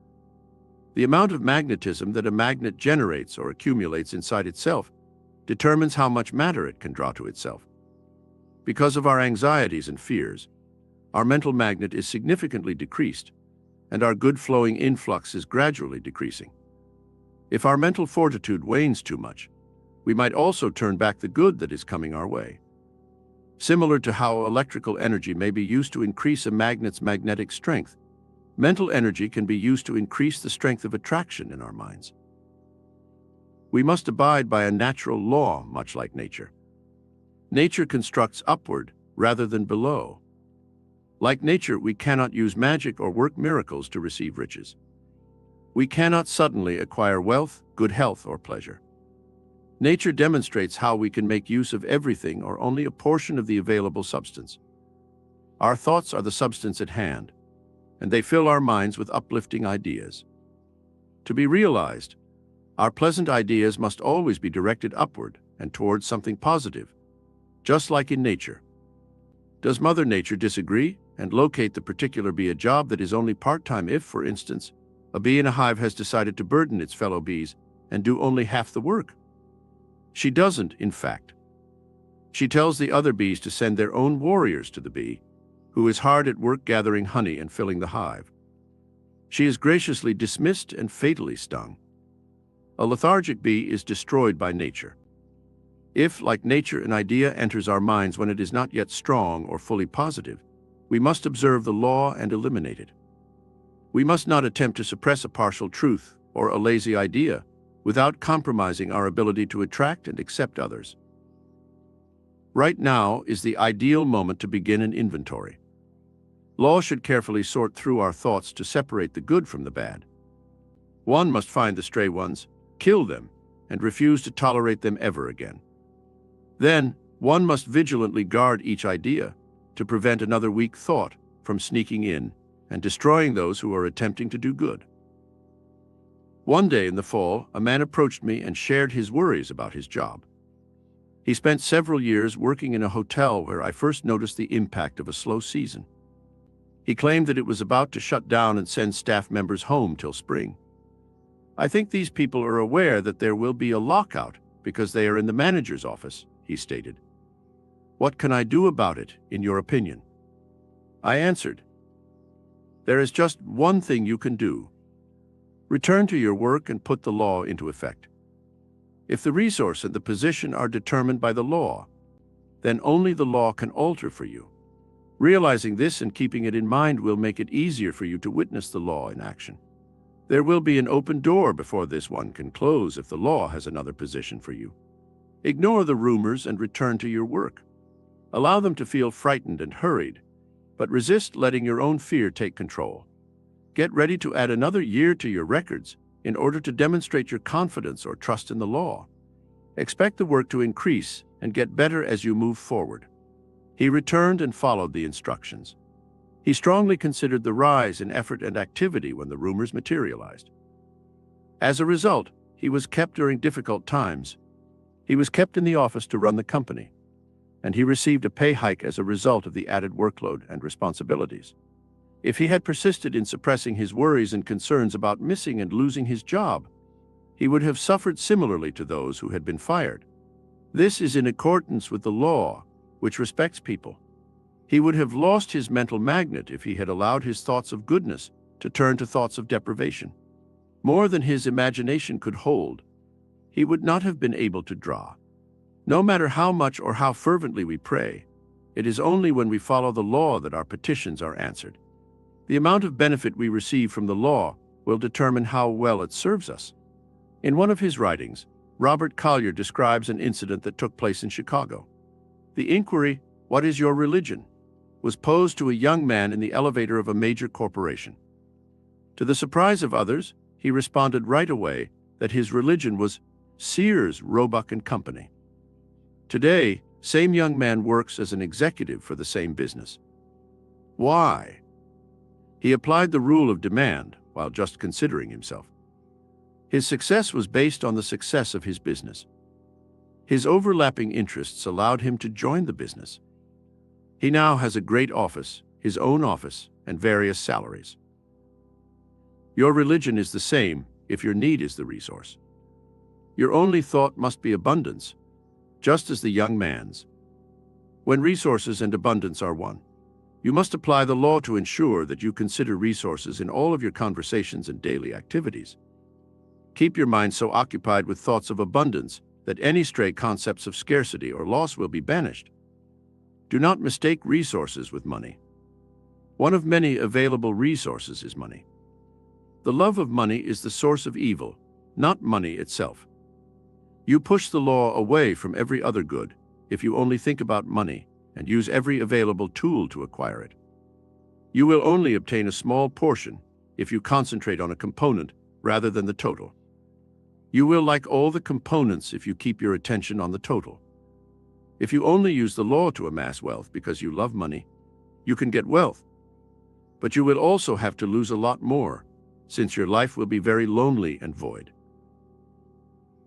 The amount of magnetism that a magnet generates or accumulates inside itself determines how much matter it can draw to itself. Because of our anxieties and fears, our mental magnet is significantly decreased, and our good-flowing influx is gradually decreasing. If our mental fortitude wanes too much, we might also turn back the good that is coming our way. Similar to how electrical energy may be used to increase a magnet's magnetic strength, mental energy can be used to increase the strength of attraction in our minds. We must abide by a natural law, much like nature. Nature constructs upward rather than below. Like nature, we cannot use magic or work miracles to receive riches. We cannot suddenly acquire wealth, good health, or pleasure. Nature demonstrates how we can make use of everything or only a portion of the available substance. Our thoughts are the substance at hand, and they fill our minds with uplifting ideas. To be realized, our pleasant ideas must always be directed upward and towards something positive, just like in nature. Does Mother Nature disagree and locate the particular bee a job that is only part-time if, for instance, a bee in a hive has decided to burden its fellow bees and do only half the work? She doesn't, in fact. She tells the other bees to send their own warriors to the bee, who is hard at work gathering honey and filling the hive. She is graciously dismissed and fatally stung. A lethargic bee is destroyed by nature. If, like nature, an idea enters our minds when it is not yet strong or fully positive, we must observe the law and eliminate it. We must not attempt to suppress a partial truth or a lazy idea without compromising our ability to attract and accept others. Right now is the ideal moment to begin an inventory. Law should carefully sort through our thoughts to separate the good from the bad. One must find the stray ones, kill them, and refuse to tolerate them ever again. Then, one must vigilantly guard each idea to prevent another weak thought from sneaking in and destroying those who are attempting to do good. One day in the fall, a man approached me and shared his worries about his job. He spent several years working in a hotel where I first noticed the impact of a slow season. He claimed that it was about to shut down and send staff members home till spring. I think these people are aware that there will be a lockout because they are in the manager's office, he stated. What can I do about it, in your opinion? I answered, there is just one thing you can do. Return to your work and put the law into effect. If the resource and the position are determined by the law, then only the law can alter for you. Realizing this and keeping it in mind will make it easier for you to witness the law in action. There will be an open door before this one can close if the law has another position for you. Ignore the rumors and return to your work. Allow them to feel frightened and hurried, but resist letting your own fear take control. Get ready to add another year to your records in order to demonstrate your confidence or trust in the law. Expect the work to increase and get better as you move forward. He returned and followed the instructions. He strongly considered the rise in effort and activity when the rumors materialized. As a result, he was kept during difficult times. He was kept in the office to run the company, and he received a pay hike as a result of the added workload and responsibilities. If he had persisted in suppressing his worries and concerns about missing and losing his job, he would have suffered similarly to those who had been fired. This is in accordance with the law, which respects people. He would have lost his mental magnet if he had allowed his thoughts of goodness to turn to thoughts of deprivation. More than his imagination could hold, he would not have been able to draw. No matter how much or how fervently we pray, it is only when we follow the law that our petitions are answered. The amount of benefit we receive from the law will determine how well it serves us. In one of his writings, Robert Collier describes an incident that took place in Chicago. The inquiry, "What is your religion?" was posed to a young man in the elevator of a major corporation. To the surprise of others, he responded right away that his religion was Sears, Roebuck and Company. Today, same young man works as an executive for the same business. Why? He applied the rule of demand while just considering himself. His success was based on the success of his business. His overlapping interests allowed him to join the business. He now has a great office, his own office, and various salaries. Your religion is the same if your need is the resource. Your only thought must be abundance, just as the young man's. When resources and abundance are one, you must apply the law to ensure that you consider resources in all of your conversations and daily activities. Keep your mind so occupied with thoughts of abundance that any stray concepts of scarcity or loss will be banished. Do not mistake resources with money. One of many available resources is money. The love of money is the source of evil, not money itself. You push the law away from every other good if you only think about money and use every available tool to acquire it. You will only obtain a small portion if you concentrate on a component rather than the total. You will like all the components if you keep your attention on the total. If you only use the law to amass wealth because you love money, you can get wealth. But you will also have to lose a lot more, since your life will be very lonely and void.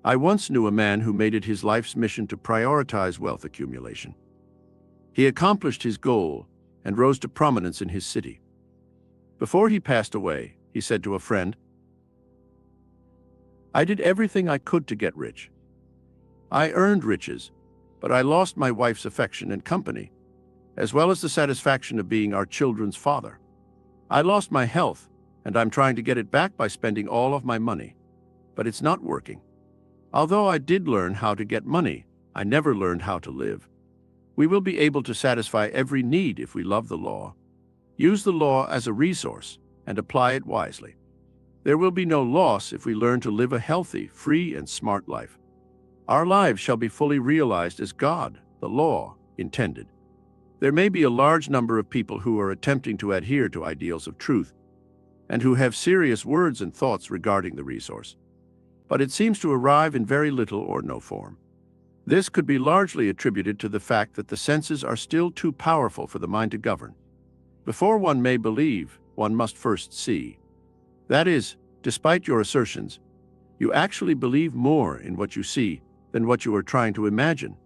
I once knew a man who made it his life's mission to prioritize wealth accumulation. He accomplished his goal and rose to prominence in his city. Before he passed away, he said to a friend, "I did everything I could to get rich. I earned riches, but I lost my wife's affection and company, as well as the satisfaction of being our children's father. I lost my health, and I'm trying to get it back by spending all of my money, but it's not working. Although I did learn how to get money, I never learned how to live. We will be able to satisfy every need if we love the law, use the law as a resource, and apply it wisely. There will be no loss if we learn to live a healthy, free, and smart life. Our lives shall be fully realized as God, the law, intended. There may be a large number of people who are attempting to adhere to ideals of truth, and who have serious words and thoughts regarding the resource, but it seems to arrive in very little or no form. This could be largely attributed to the fact that the senses are still too powerful for the mind to govern. Before one may believe, one must first see. That is, despite your assertions, you actually believe more in what you see than what you are trying to imagine,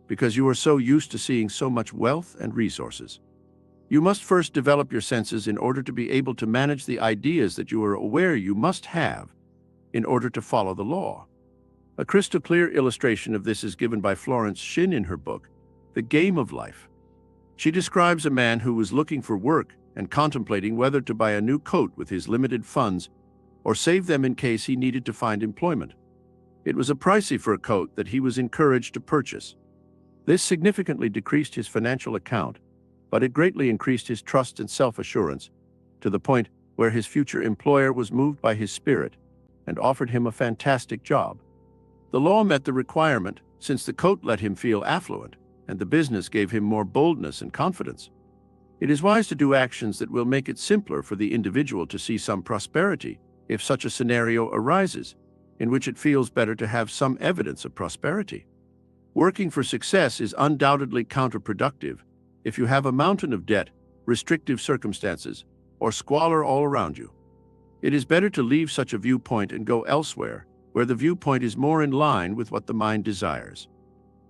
because you are so used to seeing so much wealth and resources. You must first develop your senses in order to be able to manage the ideas that you are aware you must have in order to follow the law. A crystal clear illustration of this is given by Florence Shin in her book, The Game of Life. She describes a man who was looking for work and contemplating whether to buy a new coat with his limited funds or save them in case he needed to find employment. It was a pricey fur coat that he was encouraged to purchase. This significantly decreased his financial account, but it greatly increased his trust and self-assurance to the point where his future employer was moved by his spirit and offered him a fantastic job. The law met the requirement since the coat let him feel affluent, and the business gave him more boldness and confidence. It is wise to do actions that will make it simpler for the individual to see some prosperity if such a scenario arises, in which it feels better to have some evidence of prosperity. Working for success is undoubtedly counterproductive if you have a mountain of debt, restrictive circumstances, or squalor all around you. It is better to leave such a viewpoint and go elsewhere, where the viewpoint is more in line with what the mind desires.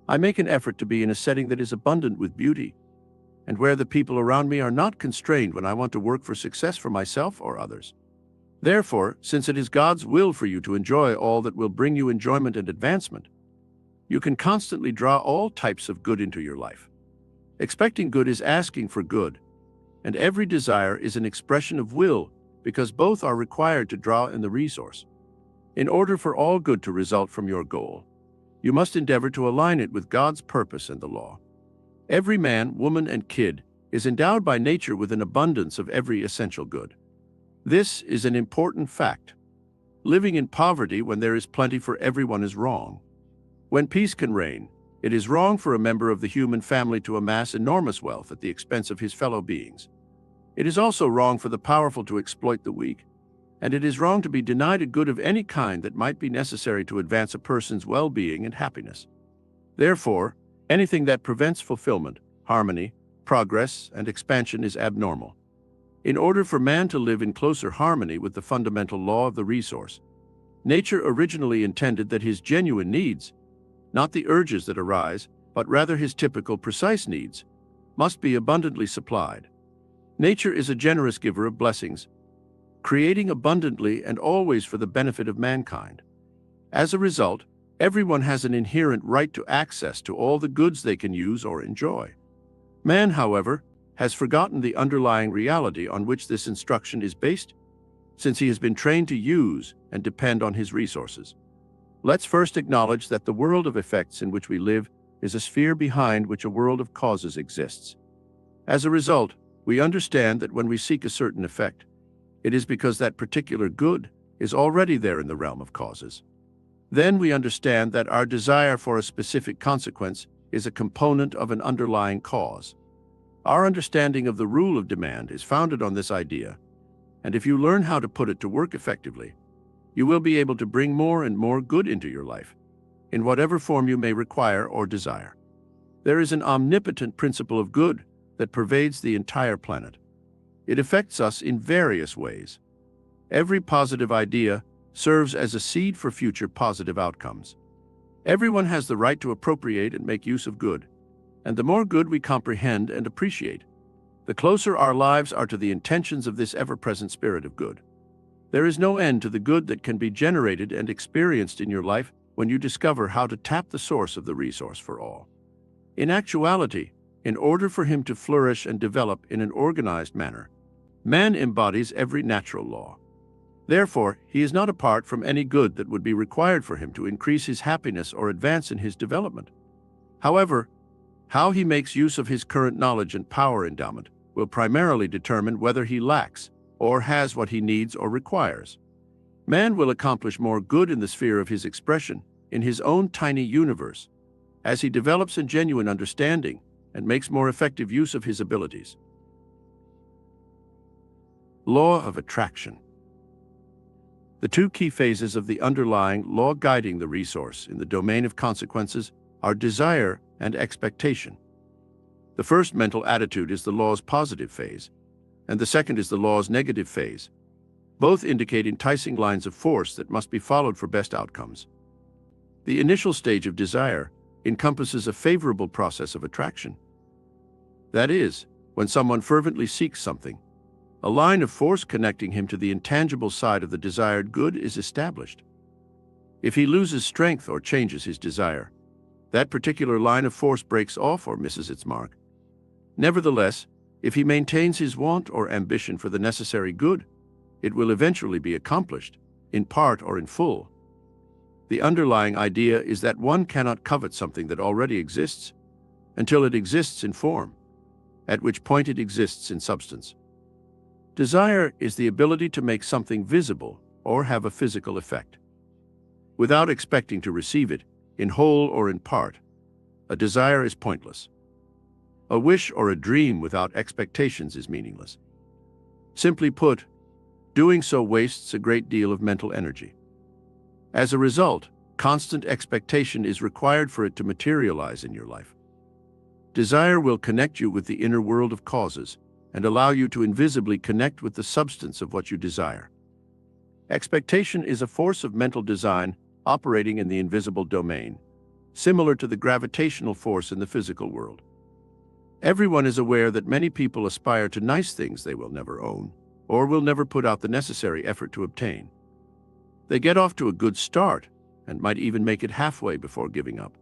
I make an effort to be in a setting that is abundant with beauty, and where the people around me are not constrained when I want to work for success for myself or others. Therefore, since it is God's will for you to enjoy all that will bring you enjoyment and advancement, you can constantly draw all types of good into your life. Expecting good is asking for good, and every desire is an expression of will because both are required to draw in the resource. In order for all good to result from your goal, you must endeavor to align it with God's purpose and the law. Every man, woman, and kid is endowed by nature with an abundance of every essential good. This is an important fact. Living in poverty when there is plenty for everyone is wrong. When peace can reign, it is wrong for a member of the human family to amass enormous wealth at the expense of his fellow beings. It is also wrong for the powerful to exploit the weak, and it is wrong to be denied a good of any kind that might be necessary to advance a person's well-being and happiness. Therefore, anything that prevents fulfillment, harmony, progress, and expansion is abnormal. In order for man to live in closer harmony with the fundamental law of the resource, nature originally intended that his genuine needs, not the urges that arise, but rather his typical precise needs, must be abundantly supplied. Nature is a generous giver of blessings, creating abundantly and always for the benefit of mankind. As a result, everyone has an inherent right to access to all the goods they can use or enjoy. Man, however, has forgotten the underlying reality on which this instruction is based, since he has been trained to use and depend on his resources. Let's first acknowledge that the world of effects in which we live is a sphere behind which a world of causes exists. As a result, we understand that when we seek a certain effect, it is because that particular good is already there in the realm of causes. Then we understand that our desire for a specific consequence is a component of an underlying cause. Our understanding of the rule of demand is founded on this idea, and if you learn how to put it to work effectively, you will be able to bring more and more good into your life, in whatever form you may require or desire. There is an omnipotent principle of good that pervades the entire planet. It affects us in various ways. Every positive idea serves as a seed for future positive outcomes. Everyone has the right to appropriate and make use of good, and the more good we comprehend and appreciate, the closer our lives are to the intentions of this ever-present spirit of good. There is no end to the good that can be generated and experienced in your life when you discover how to tap the source of the resource for all. In actuality, in order for him to flourish and develop in an organized manner, man embodies every natural law. Therefore, he is not apart from any good that would be required for him to increase his happiness or advance in his development. However, how he makes use of his current knowledge and power endowment will primarily determine whether he lacks or has what he needs or requires. Man will accomplish more good in the sphere of his expression, in his own tiny universe, as he develops a genuine understanding and makes more effective use of his abilities. Law of attraction. The two key phases of the underlying law guiding the resource in the domain of consequences are desire and expectation. The first mental attitude is the law's positive phase, and the second is the law's negative phase. Both indicate enticing lines of force that must be followed for best outcomes. The initial stage of desire encompasses a favorable process of attraction. That is, when someone fervently seeks something, a line of force connecting him to the intangible side of the desired good is established. If he loses strength or changes his desire, that particular line of force breaks off or misses its mark. Nevertheless, if he maintains his want or ambition for the necessary good, it will eventually be accomplished, in part or in full. The underlying idea is that one cannot covet something that already exists until it exists in form, at which point it exists in substance. Desire is the ability to make something visible or have a physical effect. Without expecting to receive it, in whole or in part, a desire is pointless. A wish or a dream without expectations is meaningless. Simply put, doing so wastes a great deal of mental energy. As a result, constant expectation is required for it to materialize in your life. Desire will connect you with the inner world of causes and allow you to invisibly connect with the substance of what you desire. Expectation is a force of mental design operating in the invisible domain, similar to the gravitational force in the physical world. Everyone is aware that many people aspire to nice things they will never own, or will never put out the necessary effort to obtain. They get off to a good start and might even make it halfway before giving up.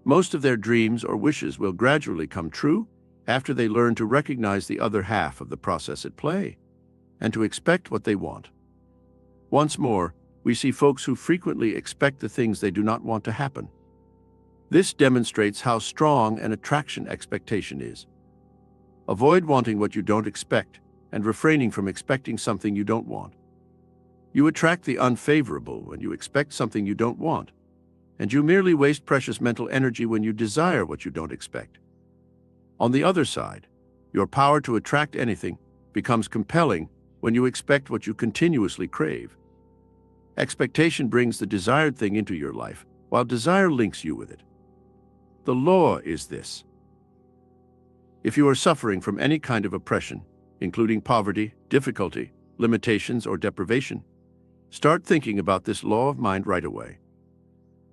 Most of their dreams or wishes will gradually come true after they learn to recognize the other half of the process at play and to expect what they want. Once more, we see folks who frequently expect the things they do not want to happen. This demonstrates how strong an attraction expectation is. Avoid wanting what you don't expect and refraining from expecting something you don't want. You attract the unfavorable when you expect something you don't want, and you merely waste precious mental energy when you desire what you don't expect. On the other side, your power to attract anything becomes compelling when you expect what you continuously crave. Expectation brings the desired thing into your life, while desire links you with it. The law is this. If you are suffering from any kind of oppression, including poverty, difficulty, limitations, or deprivation, start thinking about this law of mind right away.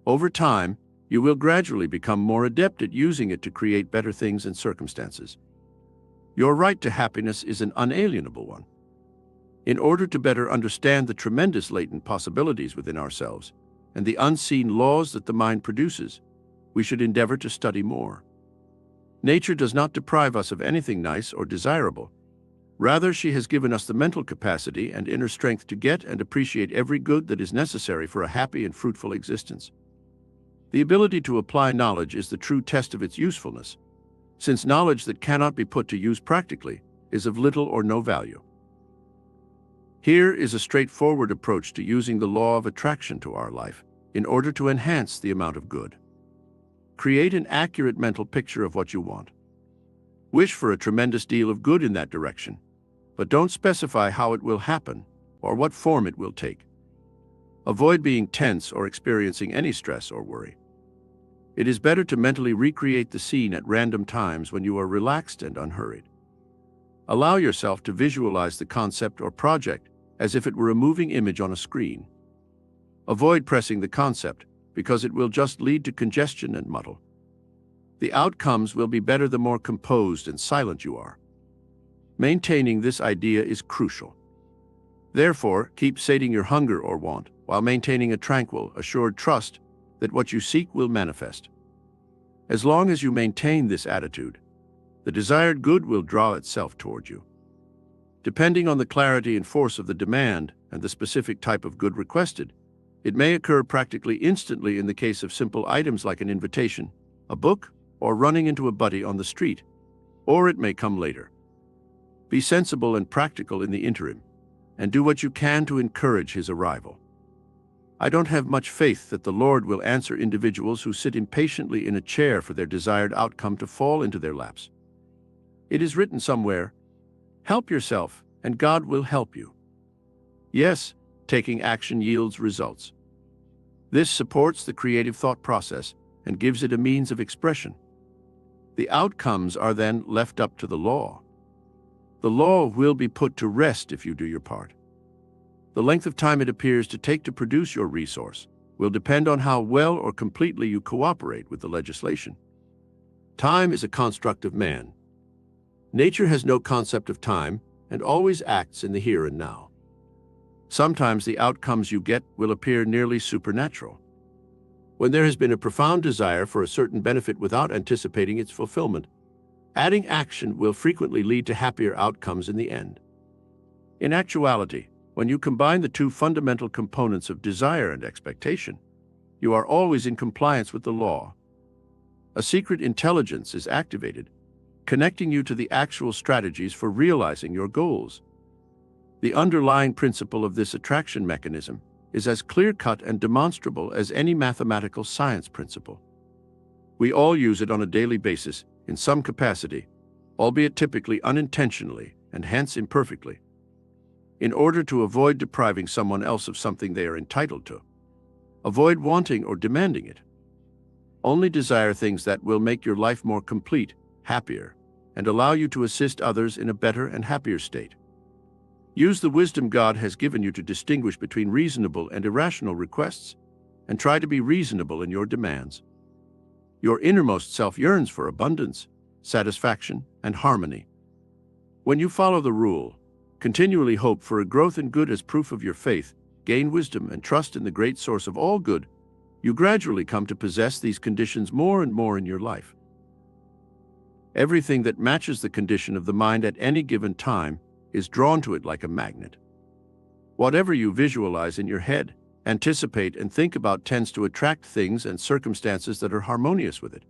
Over time, you will gradually become more adept at using it to create better things and circumstances. Your right to happiness is an unalienable one. In order to better understand the tremendous latent possibilities within ourselves and the unseen laws that the mind produces, we should endeavor to study more. Nature does not deprive us of anything nice or desirable. Rather, she has given us the mental capacity and inner strength to get and appreciate every good that is necessary for a happy and fruitful existence. The ability to apply knowledge is the true test of its usefulness, since knowledge that cannot be put to use practically is of little or no value. Here is a straightforward approach to using the law of attraction to our life, in order to enhance the amount of good. Create an accurate mental picture of what you want. Wish for a tremendous deal of good in that direction, but don't specify how it will happen or what form it will take. Avoid being tense or experiencing any stress or worry. It is better to mentally recreate the scene at random times when you are relaxed and unhurried. Allow yourself to visualize the concept or project as if it were a moving image on a screen. Avoid pressing the concept, because it will just lead to congestion and muddle. The outcomes will be better the more composed and silent you are. Maintaining this idea is crucial. Therefore, keep sating your hunger or want, while maintaining a tranquil, assured trust that what you seek will manifest. As long as you maintain this attitude, the desired good will draw itself toward you. Depending on the clarity and force of the demand and the specific type of good requested, it may occur practically instantly in the case of simple items like an invitation, a book, or running into a buddy on the street, or it may come later. Be sensible and practical in the interim, and do what you can to encourage his arrival. I don't have much faith that the Lord will answer individuals who sit impatiently in a chair for their desired outcome to fall into their laps. It is written somewhere, "Help yourself, and God will help you." Yes, taking action yields results. This supports the creative thought process and gives it a means of expression. The outcomes are then left up to the law. The law will be put to rest if you do your part. The length of time it appears to take to produce your resource will depend on how well or completely you cooperate with the legislation. Time is a construct of man. Nature has no concept of time and always acts in the here and now. Sometimes the outcomes you get will appear nearly supernatural. When there has been a profound desire for a certain benefit without anticipating its fulfillment, adding action will frequently lead to happier outcomes in the end. In actuality, when you combine the two fundamental components of desire and expectation, you are always in compliance with the law. A secret intelligence is activated, connecting you to the actual strategies for realizing your goals. The underlying principle of this attraction mechanism is as clear-cut and demonstrable as any mathematical science principle. We all use it on a daily basis in some capacity, albeit typically unintentionally and hence imperfectly. In order to avoid depriving someone else of something they are entitled to, avoid wanting or demanding it. Only desire things that will make your life more complete, happier, and allow you to assist others in a better and happier state. Use the wisdom God has given you to distinguish between reasonable and irrational requests, and try to be reasonable in your demands. Your innermost self yearns for abundance, satisfaction, and harmony. When you follow the rule, continually hope for a growth in good as proof of your faith, gain wisdom and trust in the great source of all good, you gradually come to possess these conditions more and more in your life. Everything that matches the condition of the mind at any given time is drawn to it like a magnet. Whatever you visualize in your head, anticipate, and think about tends to attract things and circumstances that are harmonious with it.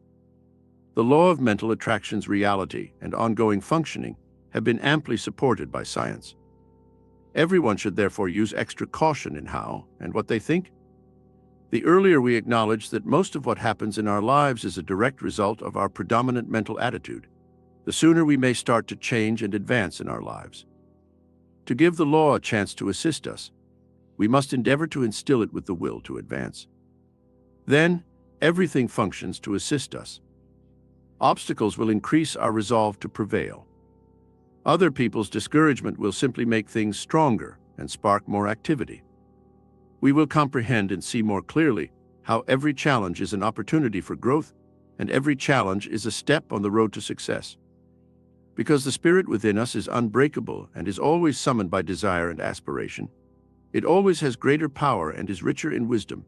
The law of mental attraction's reality and ongoing functioning have been amply supported by science. Everyone should therefore use extra caution in how and what they think. The earlier we acknowledge that most of what happens in our lives is a direct result of our predominant mental attitude, the sooner we may start to change and advance in our lives. To give the law a chance to assist us, we must endeavor to instill it with the will to advance. Then, everything functions to assist us. Obstacles will increase our resolve to prevail. Other people's discouragement will simply make things stronger and spark more activity. We will comprehend and see more clearly how every challenge is an opportunity for growth, and every challenge is a step on the road to success. Because the spirit within us is unbreakable and is always summoned by desire and aspiration, it always has greater power and is richer in wisdom.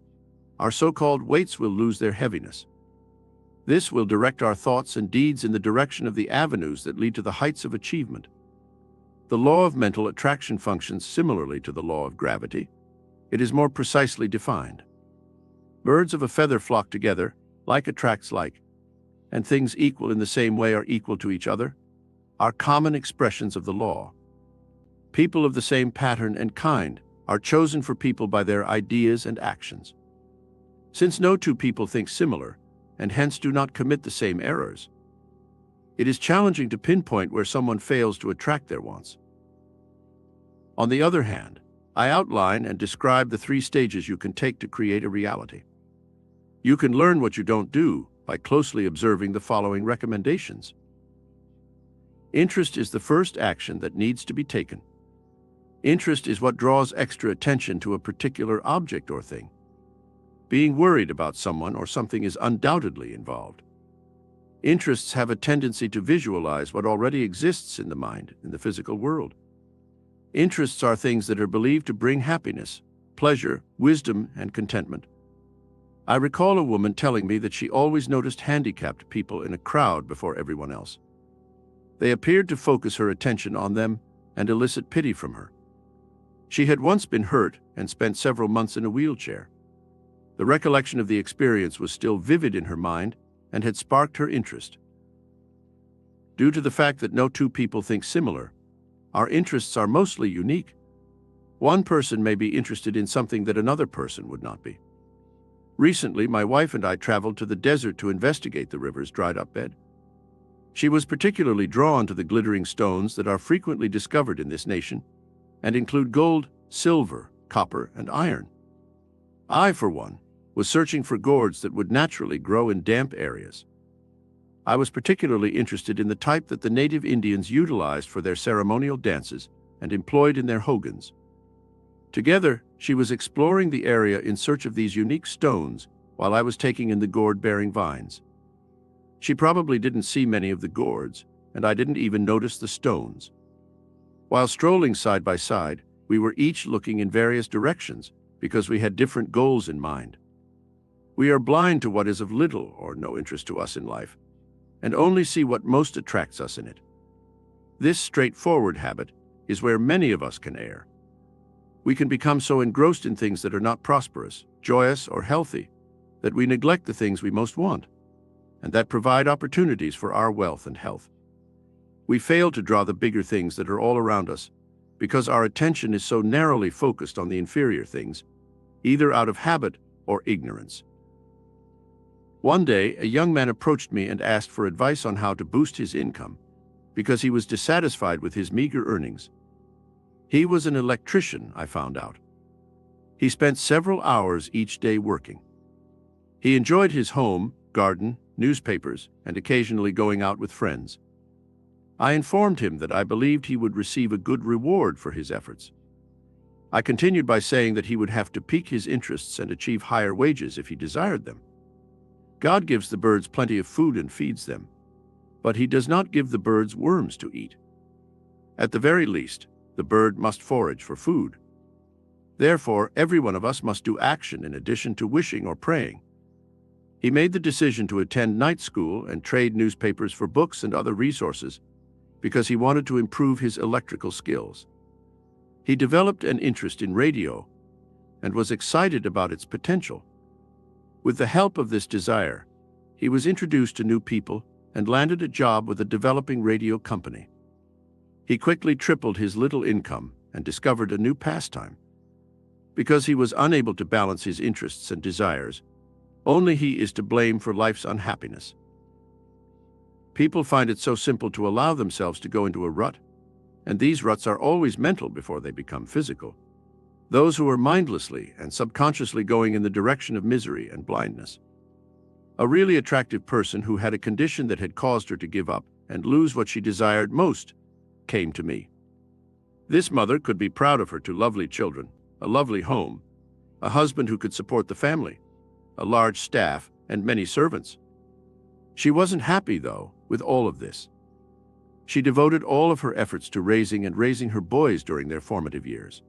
Our so-called weights will lose their heaviness. This will direct our thoughts and deeds in the direction of the avenues that lead to the heights of achievement. The law of mental attraction functions similarly to the law of gravity. It is more precisely defined. Birds of a feather flock together, like attracts like, and things equal in the same way are equal to each other, are common expressions of the law. People of the same pattern and kind are chosen for people by their ideas and actions. since no two people think similar, and hence do not commit the same errors. It is challenging to pinpoint where someone fails to attract their wants. On the other hand, I outline and describe the 3 stages you can take to create a reality. You can learn what you don't do by closely observing the following recommendations. Interest is the first action that needs to be taken. Interest is what draws extra attention to a particular object or thing. Being worried about someone or something is undoubtedly involved. Interests have a tendency to visualize what already exists in the mind, in the physical world. Interests are things that are believed to bring happiness, pleasure, wisdom, and contentment. I recall a woman telling me that she always noticed handicapped people in a crowd before everyone else. They appeared to focus her attention on them and elicit pity from her. She had once been hurt and spent several months in a wheelchair. The recollection of the experience was still vivid in her mind and had sparked her interest. Due to the fact that no two people think similar, our interests are mostly unique. One person may be interested in something that another person would not be. Recently, my wife and I traveled to the desert to investigate the river's dried-up bed. She was particularly drawn to the glittering stones that are frequently discovered in this nation and include gold, silver, copper, and iron. I, for one, was searching for gourds that would naturally grow in damp areas. I was particularly interested in the type that the native Indians utilized for their ceremonial dances and employed in their hogans. Together, she was exploring the area in search of these unique stones while I was taking in the gourd-bearing vines. She probably didn't see many of the gourds, and I didn't even notice the stones. While strolling side by side, we were each looking in various directions because we had different goals in mind. We are blind to what is of little or no interest to us in life, and only see what most attracts us in it. This straightforward habit is where many of us can err. We can become so engrossed in things that are not prosperous, joyous, or healthy that we neglect the things we most want, and that provide opportunities for our wealth and health. We fail to draw the bigger things that are all around us because our attention is so narrowly focused on the inferior things, either out of habit or ignorance. One day, a young man approached me and asked for advice on how to boost his income because he was dissatisfied with his meager earnings. He was an electrician, I found out. He spent several hours each day working. He enjoyed his home, garden, newspapers, and occasionally going out with friends. I informed him that I believed he would receive a good reward for his efforts. I continued by saying that he would have to pique his interests and achieve higher wages if he desired them. God gives the birds plenty of food and feeds them, but he does not give the birds worms to eat. At the very least, the bird must forage for food. Therefore, every one of us must do action in addition to wishing or praying. He made the decision to attend night school and trade newspapers for books and other resources because he wanted to improve his electrical skills. He developed an interest in radio and was excited about its potential. With the help of this desire, he was introduced to new people and landed a job with a developing radio company. He quickly tripled his little income and discovered a new pastime. Because he was unable to balance his interests and desires, only he is to blame for life's unhappiness. People find it so simple to allow themselves to go into a rut, and these ruts are always mental before they become physical. Those who are mindlessly and subconsciously going in the direction of misery and blindness. A really attractive person who had a condition that had caused her to give up and lose what she desired most came to me. This mother could be proud of her 2 lovely children, a lovely home, a husband who could support the family, a large staff, and many servants. She wasn't happy, though, with all of this. She devoted all of her efforts to raising her boys during their formative years.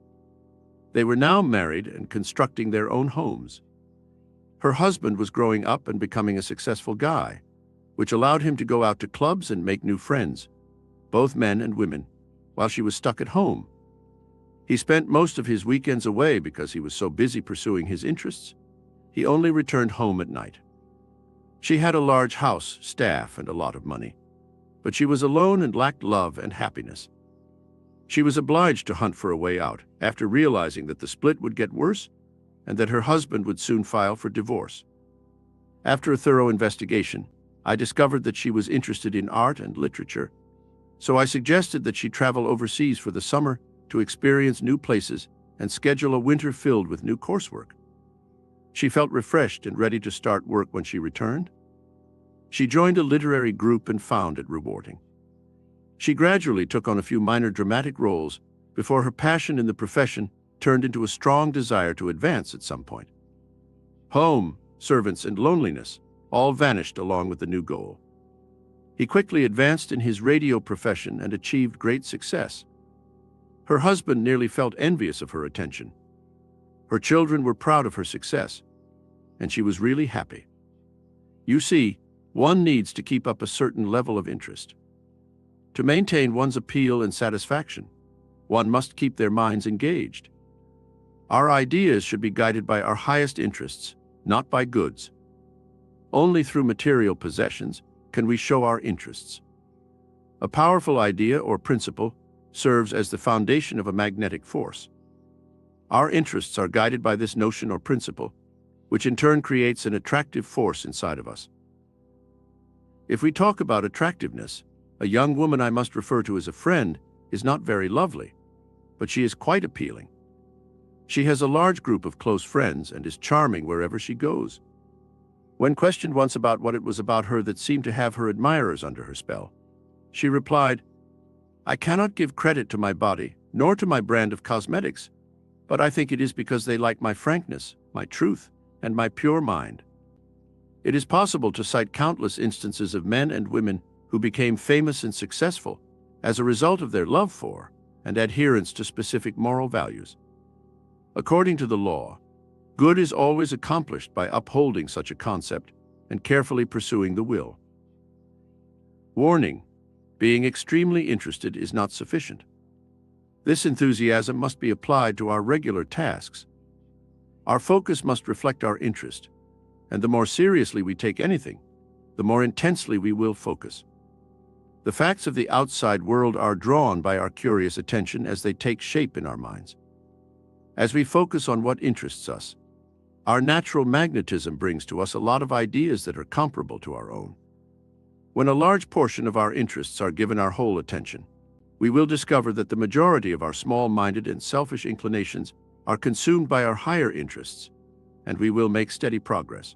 They were now married and constructing their own homes. Her husband was growing up and becoming a successful guy, which allowed him to go out to clubs and make new friends, both men and women, while she was stuck at home. He spent most of his weekends away because he was so busy pursuing his interests. He only returned home at night. She had a large house, staff, and a lot of money, but she was alone and lacked love and happiness. She was obliged to hunt for a way out after realizing that the split would get worse and that her husband would soon file for divorce. After a thorough investigation, I discovered that she was interested in art and literature, so I suggested that she travel overseas for the summer to experience new places and schedule a winter filled with new coursework. She felt refreshed and ready to start work when she returned. She joined a literary group and found it rewarding. She gradually took on a few minor dramatic roles before her passion in the profession turned into a strong desire to advance at some point. Home, servants, and loneliness all vanished along with the new goal. He quickly advanced in his radio profession and achieved great success. Her husband nearly felt envious of her attention. Her children were proud of her success, and she was really happy. You see, one needs to keep up a certain level of interest. To maintain one's appeal and satisfaction, one must keep their minds engaged. Our ideas should be guided by our highest interests, not by goods. Only through material possessions can we show our interests. A powerful idea or principle serves as the foundation of a magnetic force. Our interests are guided by this notion or principle, which in turn creates an attractive force inside of us. If we talk about attractiveness, a young woman I must refer to as a friend is not very lovely, but she is quite appealing. She has a large group of close friends and is charming wherever she goes. When questioned once about what it was about her that seemed to have her admirers under her spell, she replied, "I cannot give credit to my body, nor to my brand of cosmetics, but I think it is because they like my frankness, my truth, and my pure mind." It is possible to cite countless instances of men and women who became famous and successful as a result of their love for and adherence to specific moral values. According to the law, good is always accomplished by upholding such a concept and carefully pursuing the will. Warning: being extremely interested is not sufficient. This enthusiasm must be applied to our regular tasks. Our focus must reflect our interest, and the more seriously we take anything, the more intensely we will focus. The facts of the outside world are drawn by our curious attention as they take shape in our minds. As we focus on what interests us, our natural magnetism brings to us a lot of ideas that are comparable to our own. When a large portion of our interests are given our whole attention, we will discover that the majority of our small-minded and selfish inclinations are consumed by our higher interests, and we will make steady progress.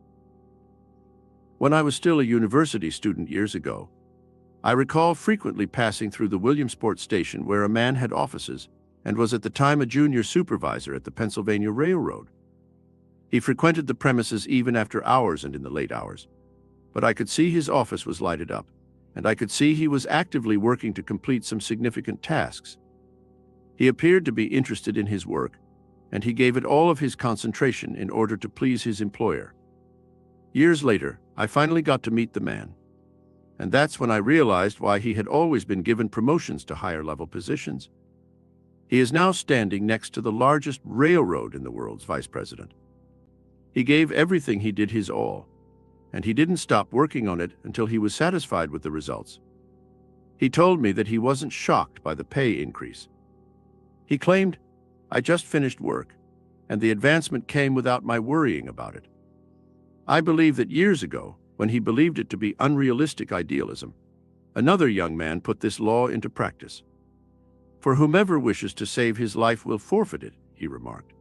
When I was still a university student years ago, I recall frequently passing through the Williamsport station where a man had offices and was at the time a junior supervisor at the Pennsylvania Railroad. He frequented the premises even after hours and in the late hours, but I could see his office was lighted up, and I could see he was actively working to complete some significant tasks. He appeared to be interested in his work, and he gave it all of his concentration in order to please his employer. Years later, I finally got to meet the man, and that's when I realized why he had always been given promotions to higher-level positions. He is now standing next to the largest railroad in the world's vice president. He gave everything, he did his all, and he didn't stop working on it until he was satisfied with the results. He told me that he wasn't shocked by the pay increase. He claimed, "I just finished work, and the advancement came without my worrying about it." I believe that years ago, when he believed it to be unrealistic idealism, another young man put this law into practice. "For whomever wishes to save his life will forfeit it," he remarked.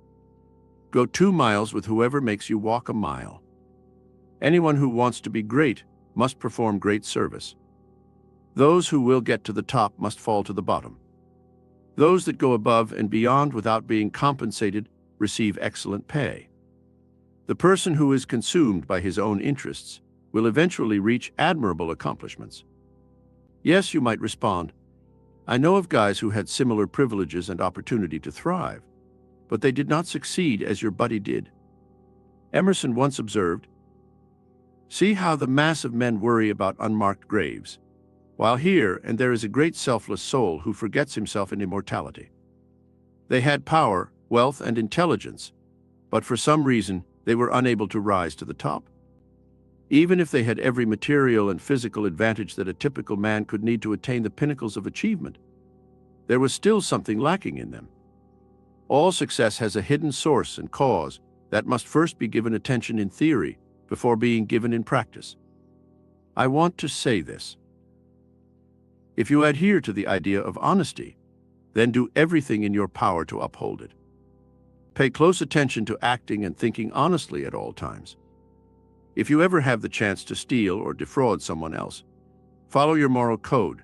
"Go 2 miles with whoever makes you walk a mile." Anyone who wants to be great must perform great service. Those who will get to the top must fall to the bottom. Those that go above and beyond without being compensated receive excellent pay. The person who is consumed by his own interests will eventually reach admirable accomplishments. Yes, you might respond, "I know of guys who had similar privileges and opportunity to thrive, but they did not succeed as your buddy did." Emerson once observed, "See how the mass of men worry about unmarked graves, while here and there is a great selfless soul who forgets himself in immortality. They had power, wealth, and intelligence, but for some reason they were unable to rise to the top. Even if they had every material and physical advantage that a typical man could need to attain the pinnacles of achievement, there was still something lacking in them. All success has a hidden source and cause, that must first be given attention in theory before being given in practice. I want to say this. If you adhere to the idea of honesty, then do everything in your power to uphold it. Pay close attention to acting and thinking honestly at all times. If you ever have the chance to steal or defraud someone else, follow your moral code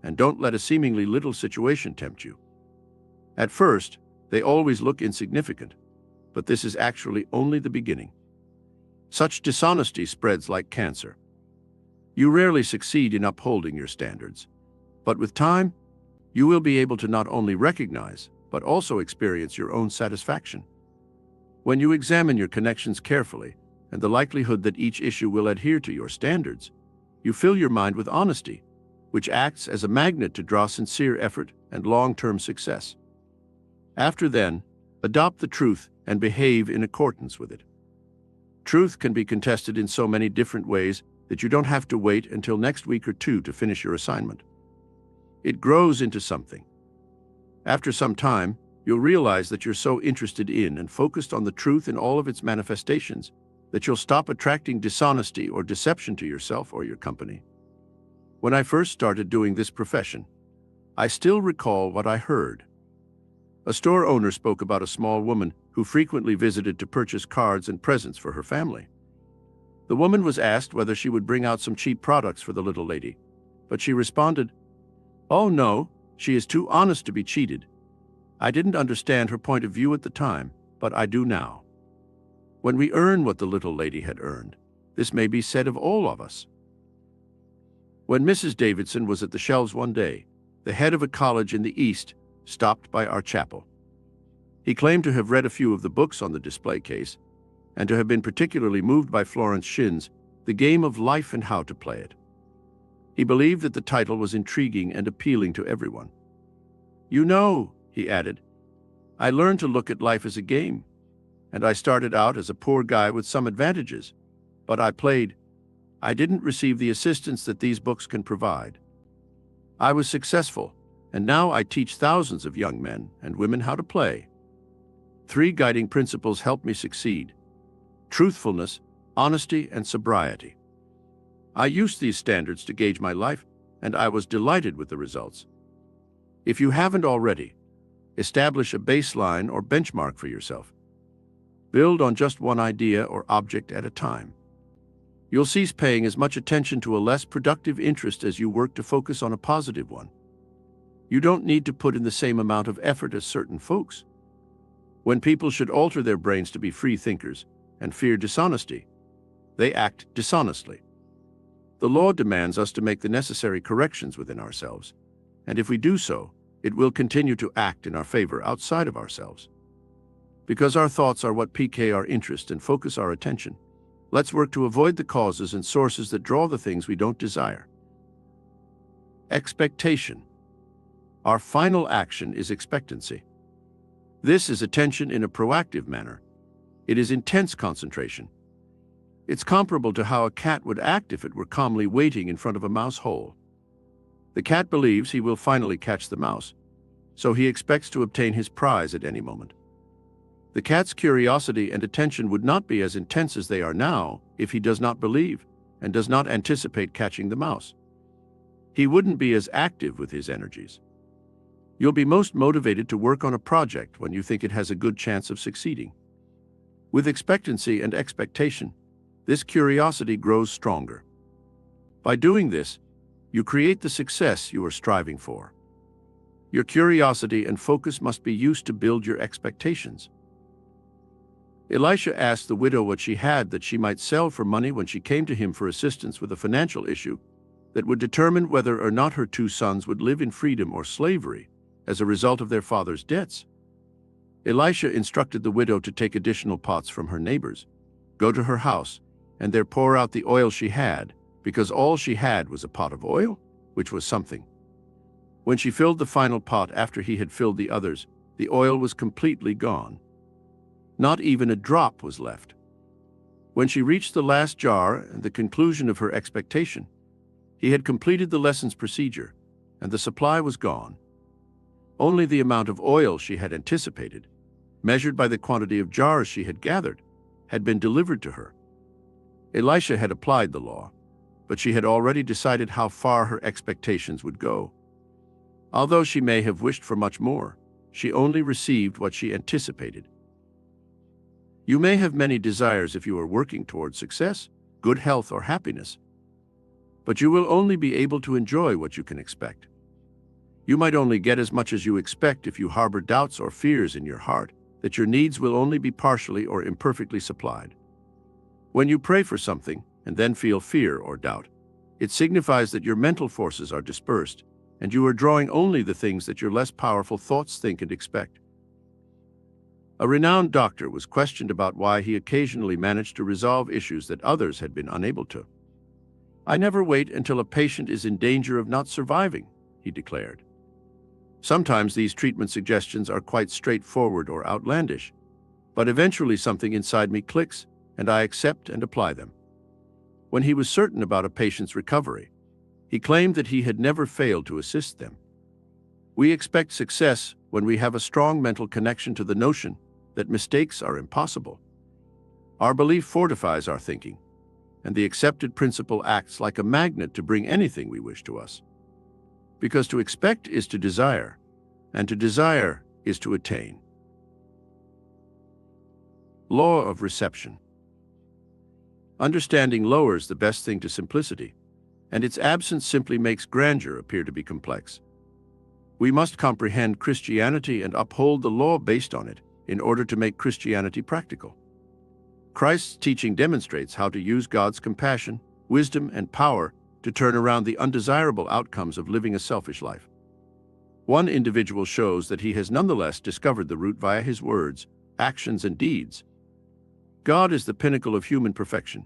and don't let a seemingly little situation tempt you. At first, they always look insignificant, but this is actually only the beginning. Such dishonesty spreads like cancer. You rarely succeed in upholding your standards, but with time, you will be able to not only recognize, but also experience your own satisfaction. When you examine your connections carefully and the likelihood that each issue will adhere to your standards, you fill your mind with honesty, which acts as a magnet to draw sincere effort and long-term success. After then, adopt the truth and behave in accordance with it. Truth can be contested in so many different ways that you don't have to wait until next week or two to finish your assignment. It grows into something. After some time, you'll realize that you're so interested in and focused on the truth in all of its manifestations that you'll stop attracting dishonesty or deception to yourself or your company. When I first started doing this profession, I still recall what I heard. A store owner spoke about a small woman who frequently visited to purchase cards and presents for her family. The woman was asked whether she would bring out some cheap products for the little lady, but she responded, "Oh no, she is too honest to be cheated." I didn't understand her point of view at the time, but I do now. When we earn what the little lady had earned, this may be said of all of us. When Mrs. Davidson was at the shelves one day, the head of a college in the East stopped by our chapel. He claimed to have read a few of the books on the display case and to have been particularly moved by Florence Shin's The Game of Life and How to Play It. He believed that the title was intriguing and appealing to everyone. "You know," he added, "I learned to look at life as a game, and I started out as a poor guy with some advantages, but I played. I didn't receive the assistance that these books can provide. I was successful, and now I teach thousands of young men and women how to play. 3 guiding principles helped me succeed: truthfulness, honesty, and sobriety. I used these standards to gauge my life, and I was delighted with the results. If you haven't already, establish a baseline or benchmark for yourself. Build on just one idea or object at a time. You'll cease paying as much attention to a less productive interest as you work to focus on a positive one. You don't need to put in the same amount of effort as certain folks. When people should alter their brains to be free thinkers and fear dishonesty, they act dishonestly. The law demands us to make the necessary corrections within ourselves, and if we do so, it will continue to act in our favor outside of ourselves. Because our thoughts are what pique our interest and focus our attention, let's work to avoid the causes and sources that draw the things we don't desire. Expectation. Our final action is expectancy. This is attention in a proactive manner. It is intense concentration. It's comparable to how a cat would act if it were calmly waiting in front of a mouse hole. The cat believes he will finally catch the mouse, so he expects to obtain his prize at any moment. The cat's curiosity and attention would not be as intense as they are now if he does not believe and does not anticipate catching the mouse. He wouldn't be as active with his energies. You'll be most motivated to work on a project when you think it has a good chance of succeeding. With expectancy and expectation, this curiosity grows stronger. By doing this, you create the success you are striving for. Your curiosity and focus must be used to build your expectations. Elisha asked the widow what she had that she might sell for money when she came to him for assistance with a financial issue that would determine whether or not her 2 sons would live in freedom or slavery as a result of their father's debts. Elisha instructed the widow to take additional pots from her neighbors, go to her house, and there pour out the oil she had, because all she had was a pot of oil, which was something. When she filled the final pot after he had filled the others, the oil was completely gone. Not even a drop was left. When she reached the last jar and the conclusion of her expectation, he had completed the lesson's procedure, and the supply was gone. Only the amount of oil she had anticipated, measured by the quantity of jars she had gathered, had been delivered to her. Elisha had applied the law, but she had already decided how far her expectations would go. Although she may have wished for much more, she only received what she anticipated. You may have many desires if you are working towards success, good health, or happiness, but you will only be able to enjoy what you can expect. You might only get as much as you expect if you harbor doubts or fears in your heart that your needs will only be partially or imperfectly supplied. When you pray for something and then feel fear or doubt, it signifies that your mental forces are dispersed and you are drawing only the things that your less powerful thoughts think and expect. A renowned doctor was questioned about why he occasionally managed to resolve issues that others had been unable to. "I never wait until a patient is in danger of not surviving," he declared. Sometimes these treatment suggestions are quite straightforward or outlandish, but eventually something inside me clicks and I accept and apply them. When he was certain about a patient's recovery, he claimed that he had never failed to assist them. We expect success when we have a strong mental connection to the notion that mistakes are impossible. Our belief fortifies our thinking, and the accepted principle acts like a magnet to bring anything we wish to us. Because to expect is to desire, and to desire is to attain. Law of reception. Understanding lowers the best thing to simplicity, and its absence simply makes grandeur appear to be complex. We must comprehend Christianity and uphold the law based on it in order to make Christianity practical. Christ's teaching demonstrates how to use God's compassion, wisdom, and power to turn around the undesirable outcomes of living a selfish life. One individual shows that he has nonetheless discovered the root via his words, actions, and deeds. God is the pinnacle of human perfection.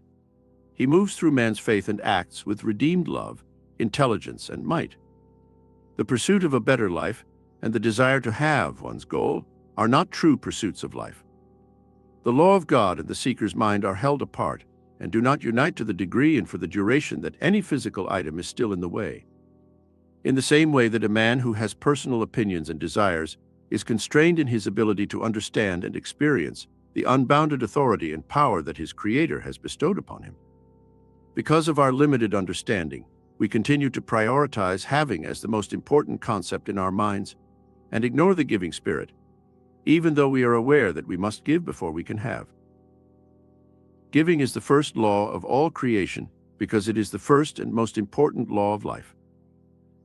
He moves through man's faith and acts with redeemed love, intelligence, and might. The pursuit of a better life and the desire to have one's goal are not true pursuits of life. The law of God and the seeker's mind are held apart and do not unite to the degree and for the duration that any physical item is still in the way. In the same way that a man who has personal opinions and desires is constrained in his ability to understand and experience the unbounded authority and power that his Creator has bestowed upon him. Because of our limited understanding, we continue to prioritize having as the most important concept in our minds and ignore the giving spirit, even though we are aware that we must give before we can have. Giving is the first law of all creation because it is the first and most important law of life.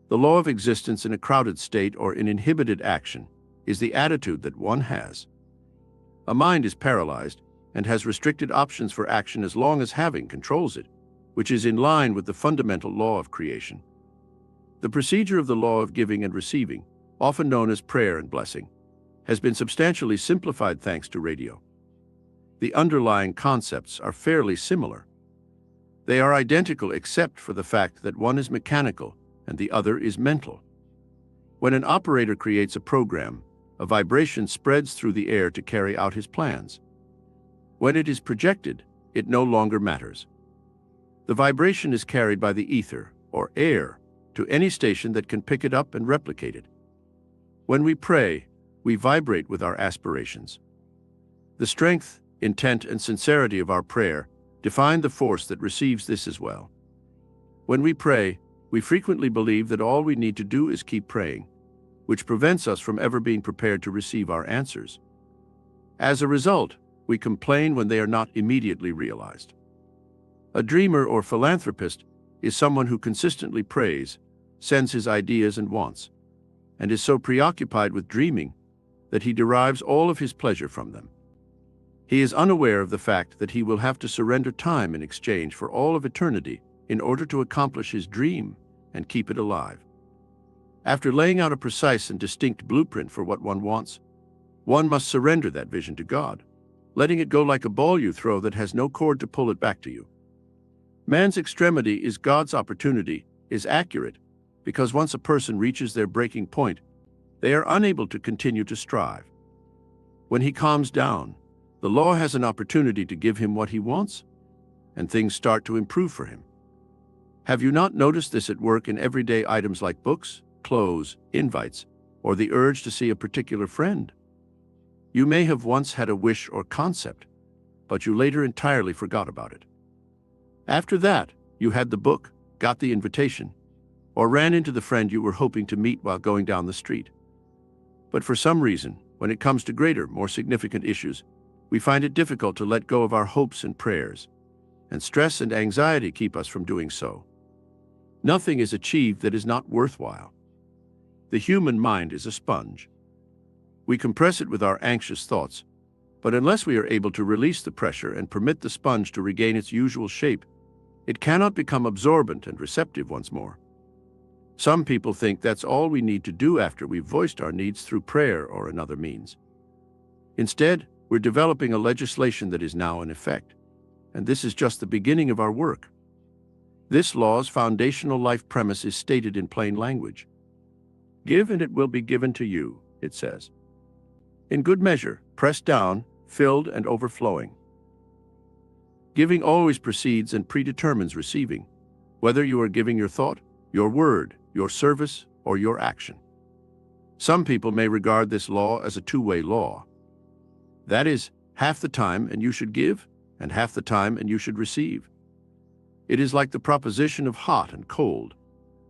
The law of existence in a crowded state or in inhibited action is the attitude that one has. A mind is paralyzed and has restricted options for action as long as having controls it, which is in line with the fundamental law of creation. The procedure of the law of giving and receiving, often known as prayer and blessing, has been substantially simplified thanks to radio. The underlying concepts are fairly similar. They are identical except for the fact that one is mechanical and the other is mental. When an operator creates a program, a vibration spreads through the air to carry out his plans. When it is projected, it no longer matters. The vibration is carried by the ether, or air, to any station that can pick it up and replicate it. When we pray, we vibrate with our aspirations. The strength, intent, and sincerity of our prayer define the force that receives this as well. When we pray, we frequently believe that all we need to do is keep praying, which prevents us from ever being prepared to receive our answers. As a result, we complain when they are not immediately realized. A dreamer or philanthropist is someone who consistently prays, sends his ideas and wants, and is so preoccupied with dreaming that he derives all of his pleasure from them. He is unaware of the fact that he will have to surrender time in exchange for all of eternity in order to accomplish his dream and keep it alive. After laying out a precise and distinct blueprint for what one wants, one must surrender that vision to God, letting it go like a ball you throw that has no cord to pull it back to you. Man's extremity is God's opportunity is accurate because once a person reaches their breaking point, they are unable to continue to strive. When he calms down, the law has an opportunity to give him what he wants, and things start to improve for him. Have you not noticed this at work in everyday items like books, clothes, invites, or the urge to see a particular friend? You may have once had a wish or concept, but you later entirely forgot about it. After that, you had the book, got the invitation, or ran into the friend you were hoping to meet while going down the street. But for some reason, when it comes to greater, more significant issues, we find it difficult to let go of our hopes and prayers, and stress and anxiety keep us from doing so. Nothing is achieved that is not worthwhile. The human mind is a sponge. We compress it with our anxious thoughts, but unless we are able to release the pressure and permit the sponge to regain its usual shape, it cannot become absorbent and receptive once more. Some people think that's all we need to do after we've voiced our needs through prayer or another means. Instead, we're developing a legislation that is now in effect, and this is just the beginning of our work. This law's foundational life premise is stated in plain language. Give and it will be given to you, it says. In good measure, pressed down, filled and overflowing. Giving always precedes and predetermines receiving, whether you are giving your thought, your word, your service, or your action. Some people may regard this law as a two-way law. That is, half the time and you should give, and half the time and you should receive. It is like the proposition of hot and cold.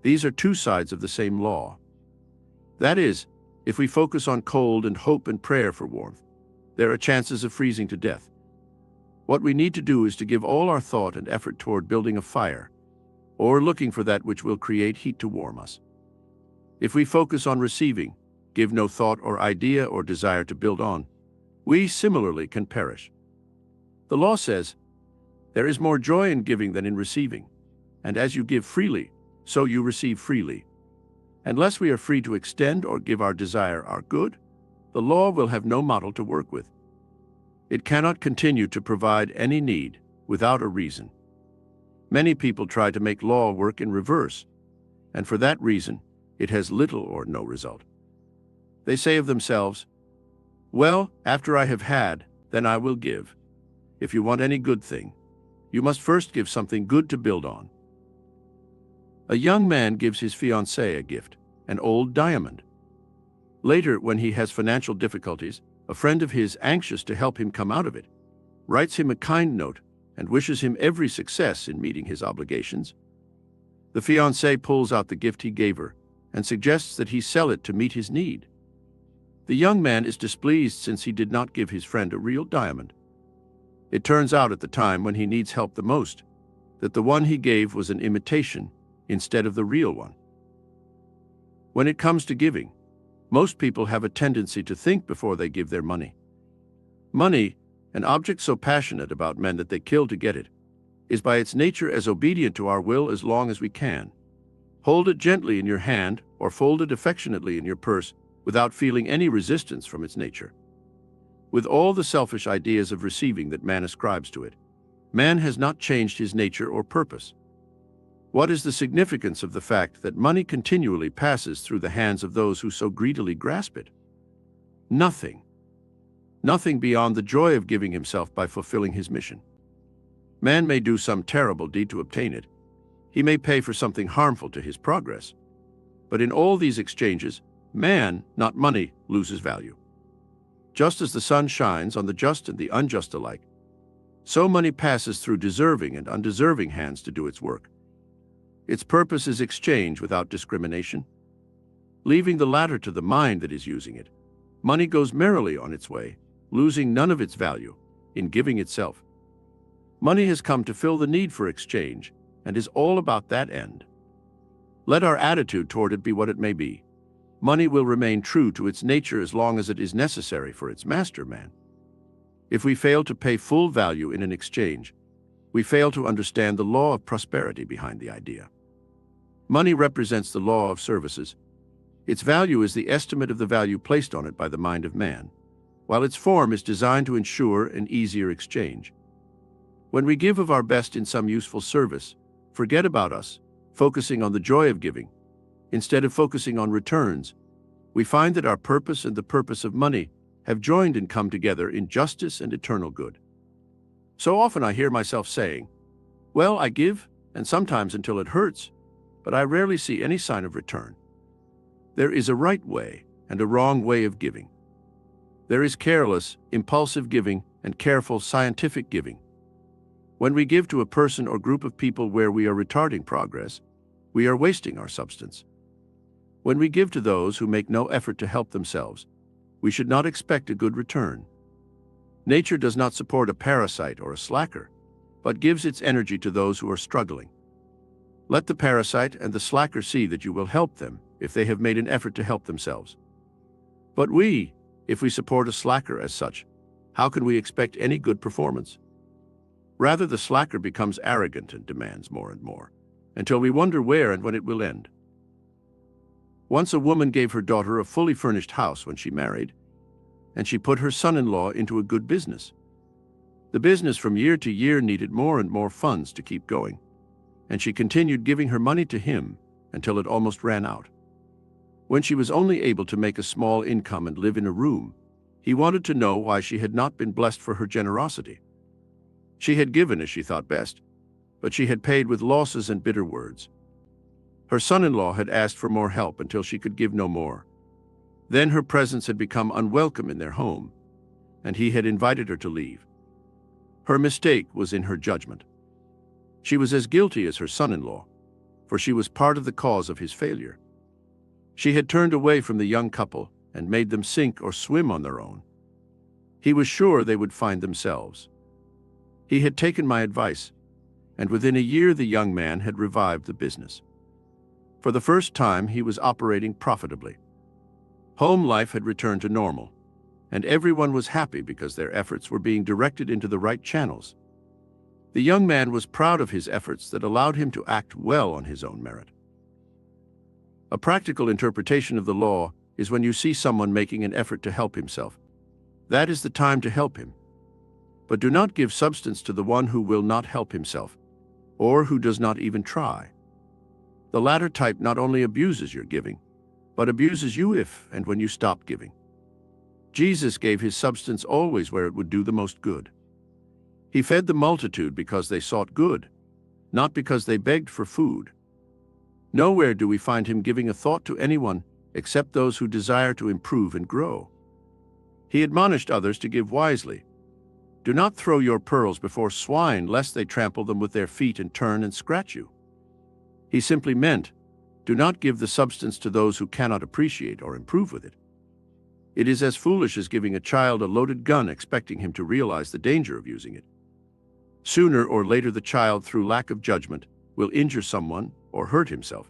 These are two sides of the same law. That is, if we focus on cold and hope and prayer for warmth, there are chances of freezing to death. What we need to do is to give all our thought and effort toward building a fire, or looking for that which will create heat to warm us. If we focus on receiving, give no thought or idea or desire to build on, we similarly can perish. The law says, there is more joy in giving than in receiving, and as you give freely, so you receive freely. Unless we are free to extend or give our desire our good, the law will have no model to work with. It cannot continue to provide any need without a reason. Many people try to make law work in reverse, and for that reason, it has little or no result. They say of themselves, well, after I have had, then I will give. If you want any good thing, you must first give something good to build on. A young man gives his fiancée a gift, an old diamond. Later, when he has financial difficulties, a friend of his, anxious to help him come out of it, writes him a kind note and wishes him every success in meeting his obligations. The fiancée pulls out the gift he gave her and suggests that he sell it to meet his need. The young man is displeased since he did not give his friend a real diamond. It turns out at the time when he needs help the most that the one he gave was an imitation instead of the real one. When it comes to giving, most people have a tendency to think before they give their money. Money, an object so passionate about men that they kill to get it, is by its nature as obedient to our will as long as we can. Hold it gently in your hand or fold it affectionately in your purse without feeling any resistance from its nature. With all the selfish ideas of receiving that man ascribes to it, man has not changed his nature or purpose. What is the significance of the fact that money continually passes through the hands of those who so greedily grasp it? Nothing. Nothing beyond the joy of giving himself by fulfilling his mission. Man may do some terrible deed to obtain it. He may pay for something harmful to his progress. But in all these exchanges, man, not money, loses value. Just as the sun shines on the just and the unjust alike, so money passes through deserving and undeserving hands to do its work. Its purpose is exchange without discrimination. Leaving the latter to the mind that is using it, money goes merrily on its way, losing none of its value in giving itself. Money has come to fill the need for exchange and is all about that end. Let our attitude toward it be what it may be. Money will remain true to its nature as long as it is necessary for its master, man. If we fail to pay full value in an exchange, we fail to understand the law of prosperity behind the idea. Money represents the law of services. Its value is the estimate of the value placed on it by the mind of man, while its form is designed to ensure an easier exchange. When we give of our best in some useful service, forget about us, focusing on the joy of giving, instead of focusing on returns, we find that our purpose and the purpose of money have joined and come together in justice and eternal good. So often I hear myself saying, well, I give, and sometimes until it hurts, but I rarely see any sign of return. There is a right way and a wrong way of giving. There is careless, impulsive giving and careful, scientific giving. When we give to a person or group of people where we are retarding progress, we are wasting our substance. When we give to those who make no effort to help themselves, we should not expect a good return. Nature does not support a parasite or a slacker, but gives its energy to those who are struggling. Let the parasite and the slacker see that you will help them if they have made an effort to help themselves. But if we support a slacker as such, how can we expect any good performance? Rather, the slacker becomes arrogant and demands more and more, until we wonder where and when it will end. Once a woman gave her daughter a fully furnished house when she married, and she put her son-in-law into a good business. The business from year to year needed more and more funds to keep going, and she continued giving her money to him until it almost ran out. When she was only able to make a small income and live in a room, he wanted to know why she had not been blessed for her generosity. She had given as she thought best, but she had paid with losses and bitter words. Her son-in-law had asked for more help until she could give no more. Then her presence had become unwelcome in their home, and he had invited her to leave. Her mistake was in her judgment. She was as guilty as her son-in-law, for she was part of the cause of his failure. She had turned away from the young couple and made them sink or swim on their own. He was sure they would find themselves. He had taken my advice, and within a year the young man had revived the business. For the first time, he was operating profitably. Home life had returned to normal, and everyone was happy because their efforts were being directed into the right channels. The young man was proud of his efforts that allowed him to act well on his own merit. A practical interpretation of the law is when you see someone making an effort to help himself. That is the time to help him. But do not give substance to the one who will not help himself, or who does not even try. The latter type not only abuses your giving, but abuses you if and when you stop giving. Jesus gave his substance always where it would do the most good. He fed the multitude because they sought good, not because they begged for food. Nowhere do we find him giving a thought to anyone except those who desire to improve and grow. He admonished others to give wisely. Do not throw your pearls before swine, lest they trample them with their feet and turn and scratch you. He simply meant, do not give the substance to those who cannot appreciate or improve with it. It is as foolish as giving a child a loaded gun expecting him to realize the danger of using it. Sooner or later the child, through lack of judgment, will injure someone or hurt himself,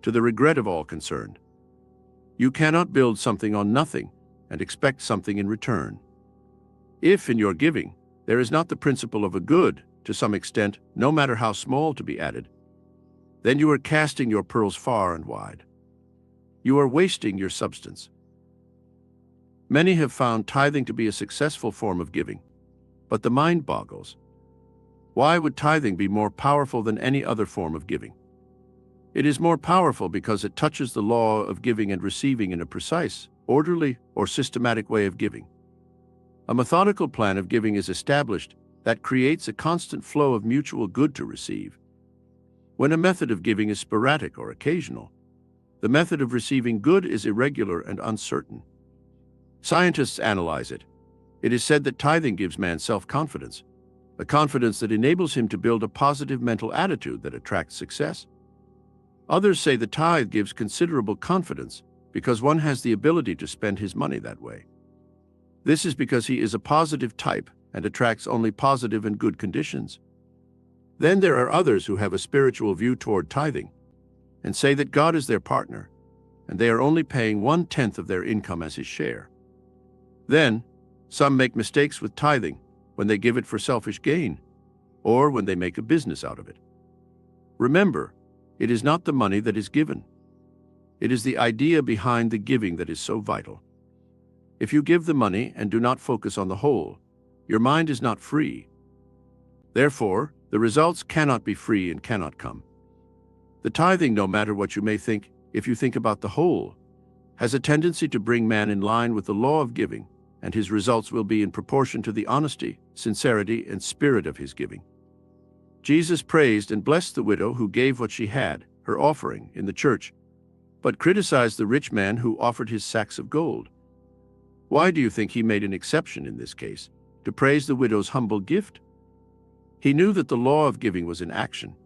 to the regret of all concerned. You cannot build something on nothing and expect something in return. If in your giving there is not the principle of a good, to some extent, no matter how small, to be added, then you are casting your pearls far and wide. You are wasting your substance. Many have found tithing to be a successful form of giving, but the mind boggles. Why would tithing be more powerful than any other form of giving? It is more powerful because it touches the law of giving and receiving in a precise, orderly, or systematic way of giving. A methodical plan of giving is established that creates a constant flow of mutual good to receive. When a method of giving is sporadic or occasional, the method of receiving good is irregular and uncertain. Scientists analyze it. It is said that tithing gives man self-confidence, a confidence that enables him to build a positive mental attitude that attracts success. Others say the tithe gives considerable confidence because one has the ability to spend his money that way. This is because he is a positive type and attracts only positive and good conditions. Then there are others who have a spiritual view toward tithing and say that God is their partner, and they are only paying 1/10 of their income as his share. Then, some make mistakes with tithing when they give it for selfish gain, or when they make a business out of it. Remember, it is not the money that is given. It is the idea behind the giving that is so vital. If you give the money and do not focus on the whole, your mind is not free. Therefore, the results cannot be free and cannot come. The tithing, no matter what you may think, if you think about the whole, has a tendency to bring man in line with the law of giving, and his results will be in proportion to the honesty, sincerity, and spirit of his giving. Jesus praised and blessed the widow who gave what she had, her offering, in the church, but criticized the rich man who offered his sacks of gold. Why do you think he made an exception in this case, to praise the widow's humble gift? He knew that the law of giving was in action.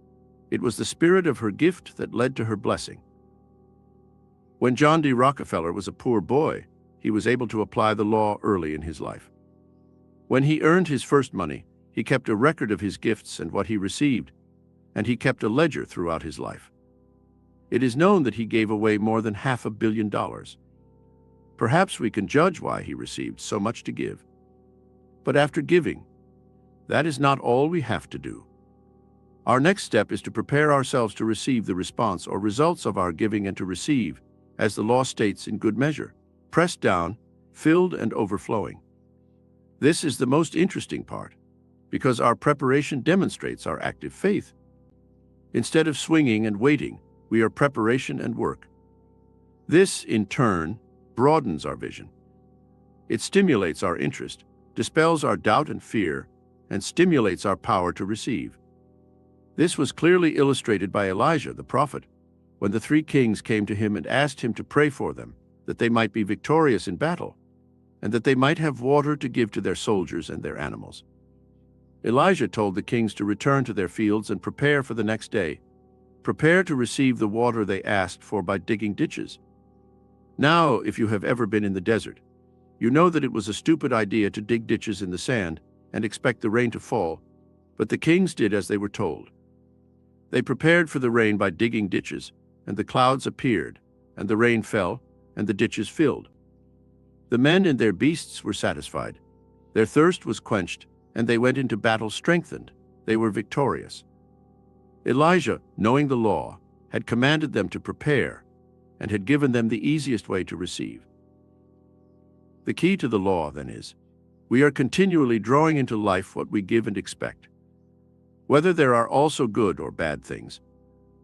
It was the spirit of her gift that led to her blessing. When John D. Rockefeller was a poor boy, he was able to apply the law early in his life. When he earned his first money, he kept a record of his gifts and what he received, and he kept a ledger throughout his life. It is known that he gave away more than $500 million. Perhaps we can judge why he received so much to give. But after giving, that is not all we have to do. Our next step is to prepare ourselves to receive the response or results of our giving and to receive, as the law states, in good measure, pressed down, filled and overflowing. This is the most interesting part, because our preparation demonstrates our active faith. Instead of swinging and waiting, we are preparation and work. This, in turn, broadens our vision. It stimulates our interest, dispels our doubt and fear, and stimulates our power to receive. This was clearly illustrated by Elijah the prophet, when the 3 kings came to him and asked him to pray for them, that they might be victorious in battle, and that they might have water to give to their soldiers and their animals. Elijah told the kings to return to their fields and prepare for the next day. Prepare to receive the water they asked for by digging ditches. Now, if you have ever been in the desert, you know that it was a stupid idea to dig ditches in the sand and expect the rain to fall, but the kings did as they were told. They prepared for the rain by digging ditches, and the clouds appeared, and the rain fell, and the ditches filled. The men and their beasts were satisfied. Their thirst was quenched, and they went into battle strengthened. They were victorious. Elijah, knowing the law, had commanded them to prepare, and had given them the easiest way to receive. The key to the law, then, is, we are continually drawing into life what we give and expect. Whether there are also good or bad things,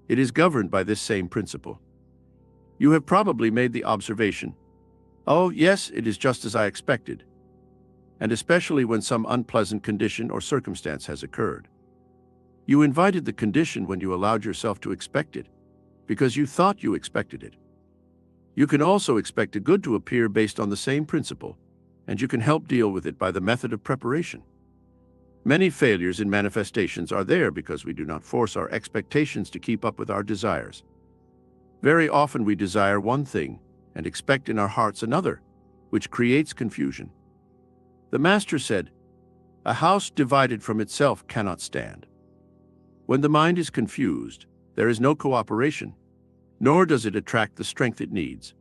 it is governed by this same principle. You have probably made the observation, "Oh, yes, it is just as I expected," and especially when some unpleasant condition or circumstance has occurred. You invited the condition when you allowed yourself to expect it, because you thought you expected it. You can also expect a good to appear based on the same principle, and you can help deal with it by the method of preparation. Many failures in manifestations are there because we do not force our expectations to keep up with our desires. Very often we desire one thing and expect in our hearts another, which creates confusion. The Master said, "A house divided from itself cannot stand." When the mind is confused, there is no cooperation, nor does it attract the strength it needs.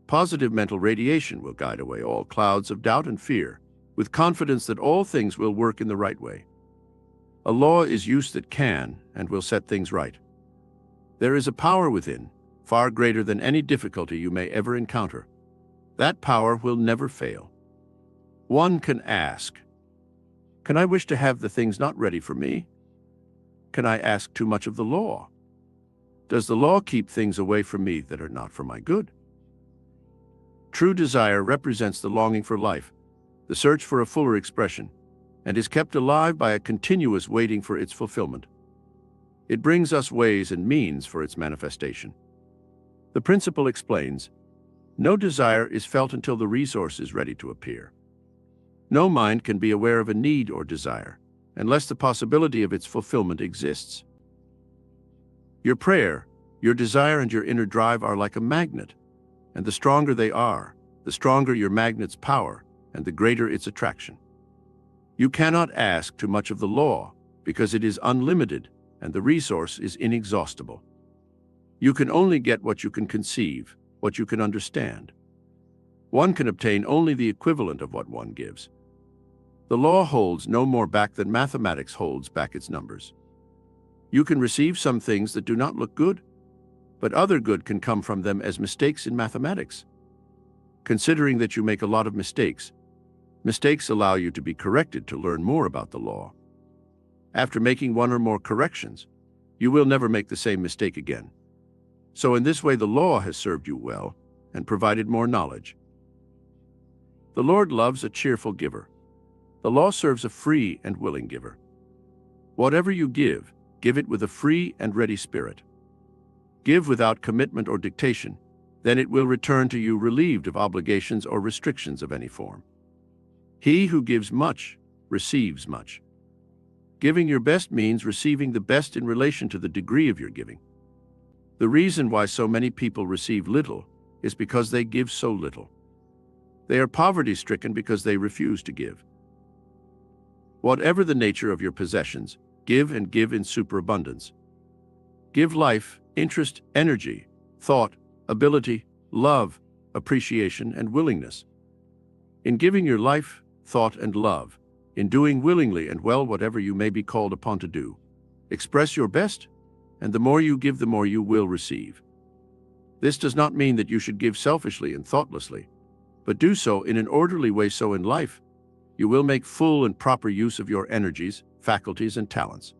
Positive mental radiation will guide away all clouds of doubt and fear, with confidence that all things will work in the right way. A law is use that can and will set things right. There is a power within, far greater than any difficulty you may ever encounter. That power will never fail. One can ask, "Can I wish to have the things not ready for me? Can I ask too much of the law? Does the law keep things away from me that are not for my good?" True desire represents the longing for life, the search for a fuller expression, and is kept alive by a continuous waiting for its fulfillment. It brings us ways and means for its manifestation. The principle explains, no desire is felt until the resource is ready to appear. No mind can be aware of a need or desire unless the possibility of its fulfillment exists. Your prayer, your desire, and your inner drive are like a magnet, and the stronger they are, the stronger your magnet's power and the greater its attraction. You cannot ask too much of the law because it is unlimited and the resource is inexhaustible. You can only get what you can conceive, what you can understand. One can obtain only the equivalent of what one gives. The law holds no more back than mathematics holds back its numbers. You can receive some things that do not look good, but other good can come from them as mistakes in mathematics. Considering that you make a lot of mistakes, mistakes allow you to be corrected to learn more about the law. After making one or more corrections, you will never make the same mistake again. So in this way the law has served you well and provided more knowledge. The Lord loves a cheerful giver. The law serves a free and willing giver. Whatever you give, give it with a free and ready spirit. Give without commitment or dictation, Then it will return to you relieved of obligations or restrictions of any form. He who gives much receives much. Giving your best means receiving the best in relation to the degree of your giving. The reason why so many people receive little is because they give so little. They are poverty-stricken because they refuse to give. Whatever the nature of your possessions, give and give in superabundance. Give life, interest, energy, thought, ability, love, appreciation, and willingness. In giving your life, thought, and love, in doing willingly and well whatever you may be called upon to do, express your best, and the more you give, the more you will receive. This does not mean that you should give selfishly and thoughtlessly, but do so in an orderly way, so in life you will make full and proper use of your energies, faculties, and talents.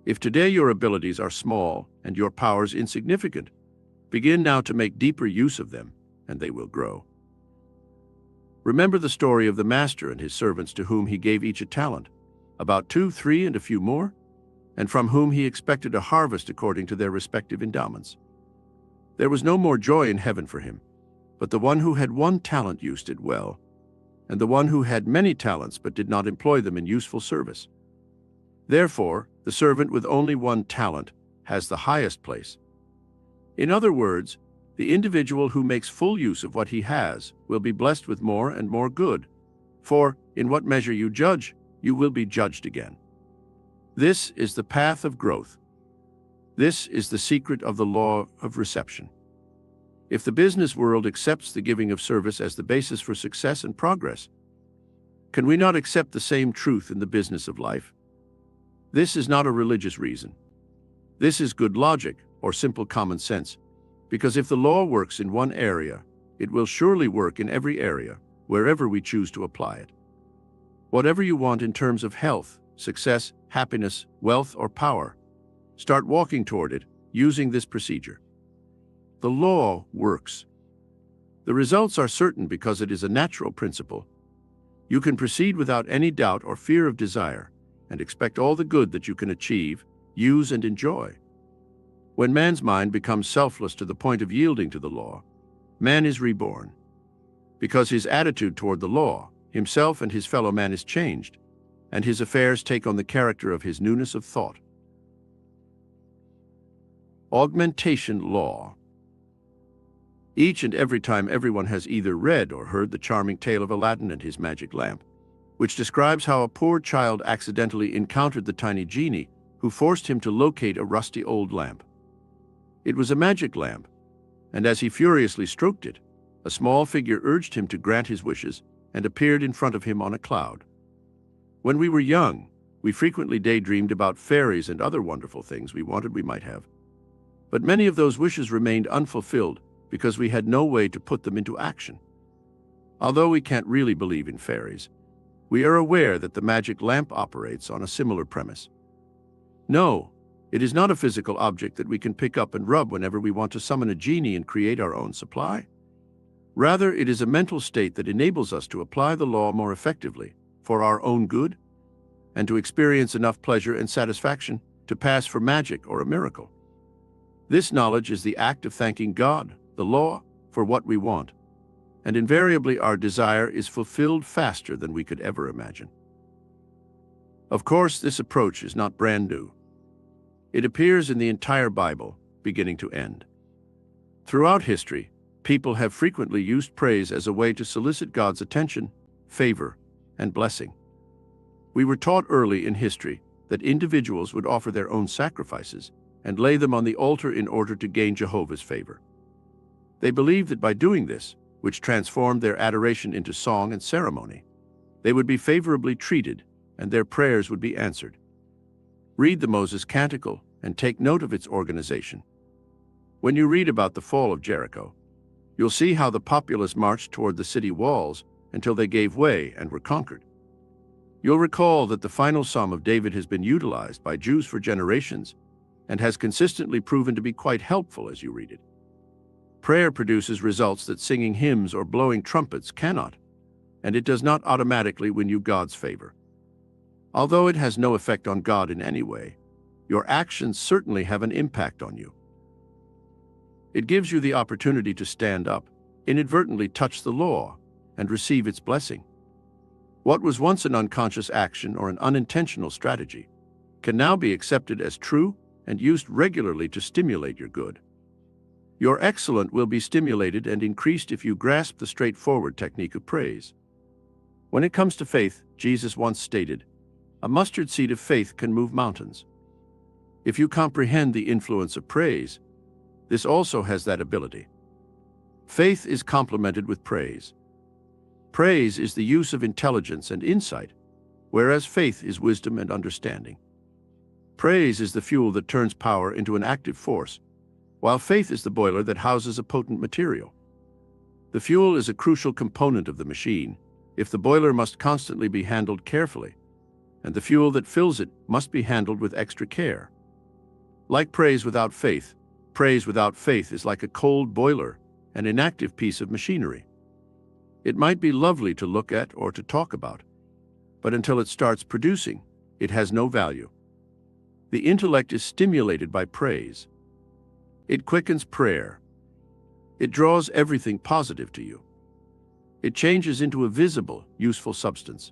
If today your abilities are small and your powers insignificant, begin now to make deeper use of them, and they will grow. Remember the story of the master and his servants, to whom he gave each a talent, about 2, 3, and a few more, and from whom he expected a harvest according to their respective endowments. There was no more joy in heaven for him, but the one who had 1 talent used it well, and the one who had many talents but did not employ them in useful service. Therefore, the servant with only 1 talent has the highest place. In other words, the individual who makes full use of what he has will be blessed with more and more good, for in what measure you judge, you will be judged again. This is the path of growth. This is the secret of the law of reception. If the business world accepts the giving of service as the basis for success and progress, can we not accept the same truth in the business of life? This is not a religious reason. This is good logic or simple common sense, because if the law works in one area, it will surely work in every area, wherever we choose to apply it. Whatever you want in terms of health, success, happiness, wealth, or power, start walking toward it using this procedure. The law works. The results are certain because it is a natural principle. You can proceed without any doubt or fear of desire and expect all the good that you can achieve, use, and enjoy. When man's mind becomes selfless to the point of yielding to the law, man is reborn. Because his attitude toward the law, himself and his fellow man is changed, and his affairs take on the character of his newness of thought. Augmentation law. Each and every time everyone has either read or heard the charming tale of Aladdin and his magic lamp, which describes how a poor child accidentally encountered the tiny genie who forced him to locate a rusty old lamp. It was a magic lamp, and as he furiously stroked it, a small figure urged him to grant his wishes and appeared in front of him on a cloud. When we were young, we frequently daydreamed about fairies and other wonderful things we wanted we might have. But many of those wishes remained unfulfilled because we had no way to put them into action. Although we can't really believe in fairies, we are aware that the magic lamp operates on a similar premise. No, it is not a physical object that we can pick up and rub whenever we want to summon a genie and create our own supply. Rather, it is a mental state that enables us to apply the law more effectively for our own good and to experience enough pleasure and satisfaction to pass for magic or a miracle. This knowledge is the act of thanking God, the law, for what we want, and invariably our desire is fulfilled faster than we could ever imagine. Of course, this approach is not brand new. It appears in the entire Bible, beginning to end. Throughout history, people have frequently used praise as a way to solicit God's attention, favor, and blessing. We were taught early in history that individuals would offer their own sacrifices and lay them on the altar in order to gain Jehovah's favor. They believed that by doing this, which transformed their adoration into song and ceremony, they would be favorably treated and their prayers would be answered. Read the Moses Canticle and take note of its organization. When you read about the fall of Jericho, you'll see how the populace marched toward the city walls until they gave way and were conquered. You'll recall that the final Psalm of David has been utilized by Jews for generations and has consistently proven to be quite helpful as you read it. Prayer produces results that singing hymns or blowing trumpets cannot, and it does not automatically win you God's favor. Although it has no effect on God in any way, your actions certainly have an impact on you. It gives you the opportunity to stand up, inadvertently touch the law, and receive its blessing. What was once an unconscious action or an unintentional strategy can now be accepted as true and used regularly to stimulate your good. Your excellence will be stimulated and increased if you grasp the straightforward technique of praise. When it comes to faith, Jesus once stated, "A mustard seed of faith can move mountains." If you comprehend the influence of praise, this also has that ability. Faith is complemented with praise. Praise is the use of intelligence and insight, whereas faith is wisdom and understanding. Praise is the fuel that turns power into an active force, while faith is the boiler that houses a potent material. The fuel is a crucial component of the machine, if the boiler must constantly be handled carefully, and the fuel that fills it must be handled with extra care. Like praise without faith is like a cold boiler, an inactive piece of machinery. It might be lovely to look at or to talk about, but until it starts producing, it has no value. The intellect is stimulated by praise. It quickens prayer. It draws everything positive to you. It changes into a visible, useful substance.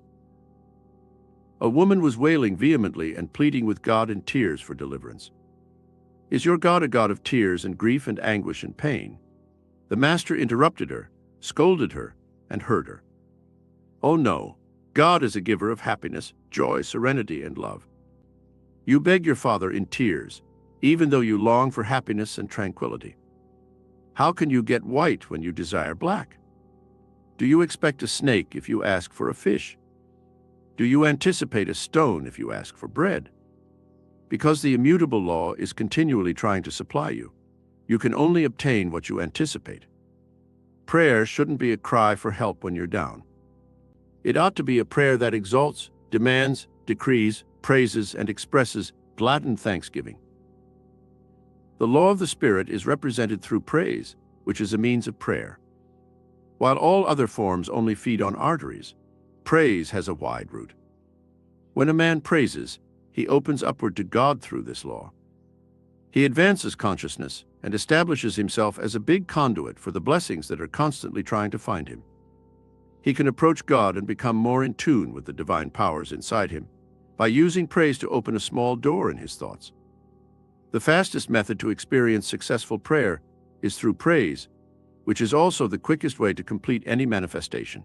A woman was wailing vehemently and pleading with God in tears for deliverance. Is your God a God of tears and grief and anguish and pain? The master interrupted her, scolded her, and hurt her. Oh no, God is a giver of happiness, joy, serenity, and love. You beg your Father in tears, even though you long for happiness and tranquility. How can you get white when you desire black? Do you expect a snake if you ask for a fish? Do you anticipate a stone if you ask for bread? Because the immutable law is continually trying to supply you, you can only obtain what you anticipate. Prayer shouldn't be a cry for help when you're down. It ought to be a prayer that exalts, demands, decrees, praises, and expresses blatant thanksgiving. The law of the Spirit is represented through praise, which is a means of prayer. While all other forms only feed on arteries, praise has a wide route. When a man praises, he opens upward to God through this law. He advances consciousness and establishes himself as a big conduit for the blessings that are constantly trying to find him. He can approach God and become more in tune with the divine powers inside him by using praise to open a small door in his thoughts. The fastest method to experience successful prayer is through praise, which is also the quickest way to complete any manifestation.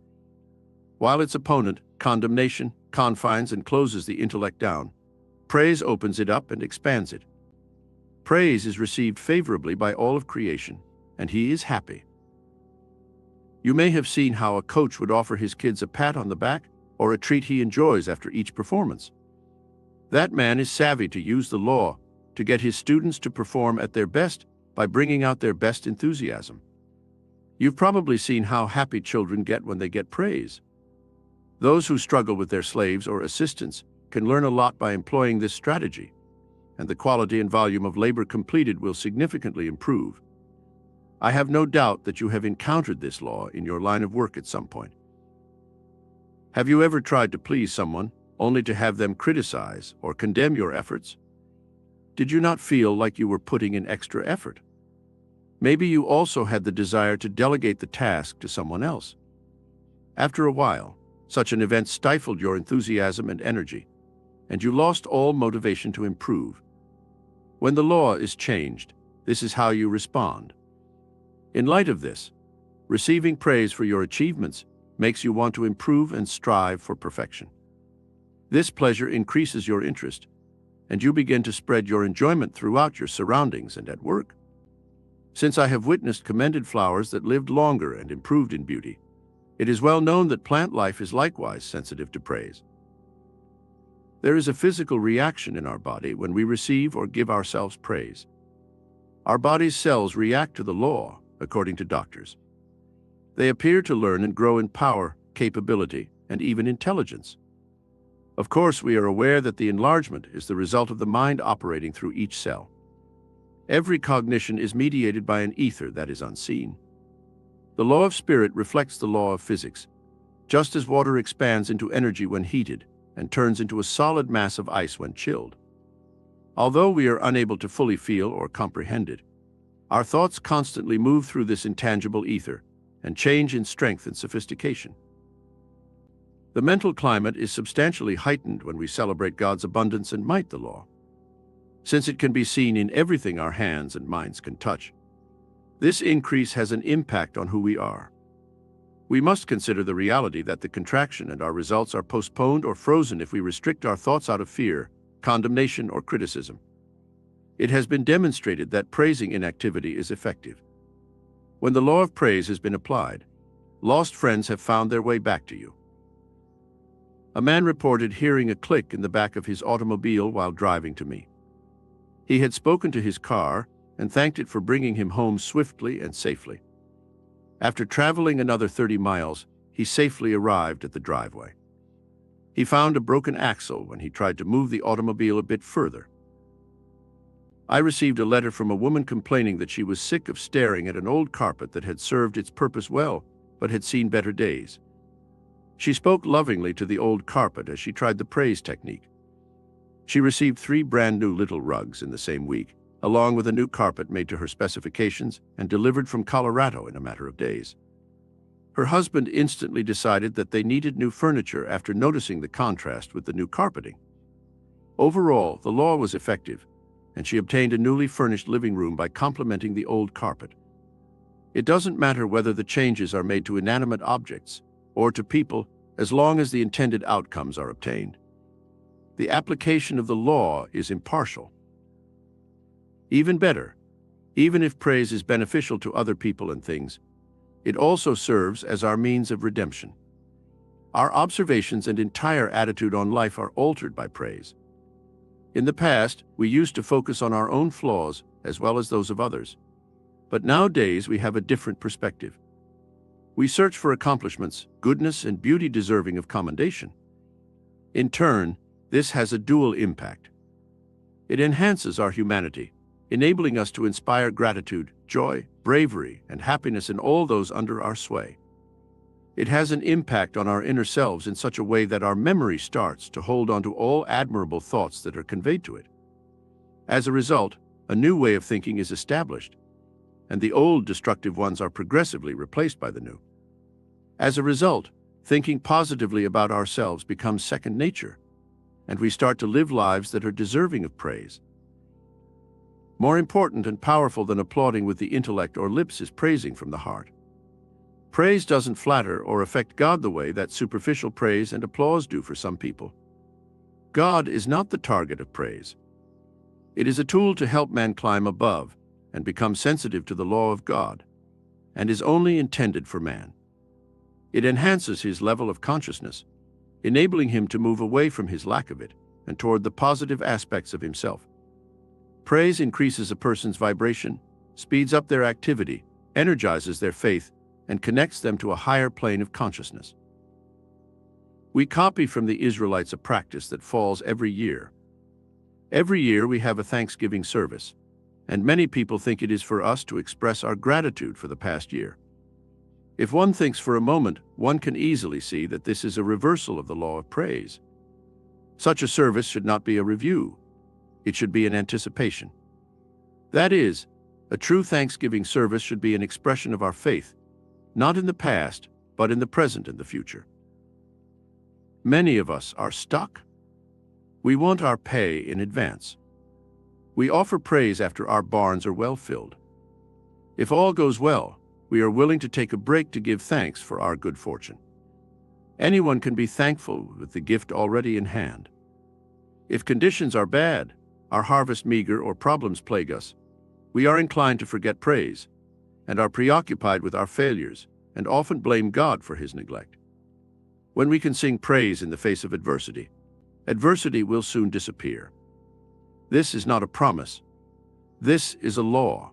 While its opponent, condemnation, confines and closes the intellect down, praise opens it up and expands it. Praise is received favorably by all of creation, and he is happy. You may have seen how a coach would offer his kids a pat on the back or a treat he enjoys after each performance. That man is savvy to use the law to get his students to perform at their best by bringing out their best enthusiasm. You've probably seen how happy children get when they get praise. Those who struggle with their slaves or assistants can learn a lot by employing this strategy, and the quality and volume of labor completed will significantly improve. I have no doubt that you have encountered this law in your line of work at some point. Have you ever tried to please someone only to have them criticize or condemn your efforts? Did you not feel like you were putting in extra effort? Maybe you also had the desire to delegate the task to someone else. After a while, such an event stifled your enthusiasm and energy, and you lost all motivation to improve. When the law is changed, this is how you respond. In light of this, receiving praise for your achievements makes you want to improve and strive for perfection. This pleasure increases your interest, and you begin to spread your enjoyment throughout your surroundings and at work. Since I have witnessed commended flowers that lived longer and improved in beauty, it is well known that plant life is likewise sensitive to praise. There is a physical reaction in our body when we receive or give ourselves praise. Our body's cells react to the law, according to doctors. They appear to learn and grow in power, capability, and even intelligence. Of course, we are aware that the enlargement is the result of the mind operating through each cell. Every cognition is mediated by an ether that is unseen. The law of spirit reflects the law of physics, just as water expands into energy when heated and turns into a solid mass of ice when chilled. Although we are unable to fully feel or comprehend it, Our thoughts constantly move through this intangible ether and change in strength and sophistication. The mental climate is substantially heightened when we celebrate God's abundance and might, the law, since it can be seen in everything our hands and minds can touch. This increase has an impact on who we are. We must consider the reality that the contraction and our results are postponed or frozen if we restrict our thoughts out of fear, condemnation, or criticism. It has been demonstrated that praising inactivity is effective. When the law of praise has been applied, lost friends have found their way back to you. A man reported hearing a click in the back of his automobile while driving to me. He had spoken to his car and thanked it for bringing him home swiftly and safely. After traveling another 30 miles, he safely arrived at the driveway. He found a broken axle when he tried to move the automobile a bit further. I received a letter from a woman complaining that she was sick of staring at an old carpet that had served its purpose well, but had seen better days. She spoke lovingly to the old carpet as she tried the praise technique. She received 3 brand new little rugs in the same week, along with a new carpet made to her specifications and delivered from Colorado in a matter of days. Her husband instantly decided that they needed new furniture after noticing the contrast with the new carpeting. Overall, the law was effective, and she obtained a newly furnished living room by complementing the old carpet. It doesn't matter whether the changes are made to inanimate objects or to people, as long as the intended outcomes are obtained. The application of the law is impartial. Even better, even if praise is beneficial to other people and things, it also serves as our means of redemption. Our observations and entire attitude on life are altered by praise. In the past, we used to focus on our own flaws as well as those of others. But nowadays, we have a different perspective. We search for accomplishments, goodness, and beauty deserving of commendation. In turn, this has a dual impact. It enhances our humanity, enabling us to inspire gratitude, joy, bravery, and happiness in all those under our sway. It has an impact on our inner selves in such a way that our memory starts to hold on to all admirable thoughts that are conveyed to it. As a result, a new way of thinking is established, and the old destructive ones are progressively replaced by the new. As a result, thinking positively about ourselves becomes second nature, and we start to live lives that are deserving of praise. More important and powerful than applauding with the intellect or lips is praising from the heart. Praise doesn't flatter or affect God the way that superficial praise and applause do for some people. God is not the target of praise. It is a tool to help man climb above and become sensitive to the law of God, and is only intended for man. It enhances his level of consciousness, enabling him to move away from his lack of it and toward the positive aspects of himself. Praise increases a person's vibration, speeds up their activity, energizes their faith, and connects them to a higher plane of consciousness. We copy from the Israelites a practice that falls every year. Every year we have a Thanksgiving service, and many people think it is for us to express our gratitude for the past year. If one thinks for a moment, one can easily see that this is a reversal of the law of praise. Such a service should not be a review. It should be an anticipation. That is, a true Thanksgiving service should be an expression of our faith, not in the past, but in the present and the future. Many of us are stuck. We want our pay in advance. We offer praise after our barns are well filled. If all goes well, we are willing to take a break to give thanks for our good fortune. Anyone can be thankful with the gift already in hand. If conditions are bad, our harvest meager, or problems plague us, we are inclined to forget praise and are preoccupied with our failures and often blame God for his neglect. When we can sing praise in the face of adversity, adversity will soon disappear. This is not a promise. This is a law.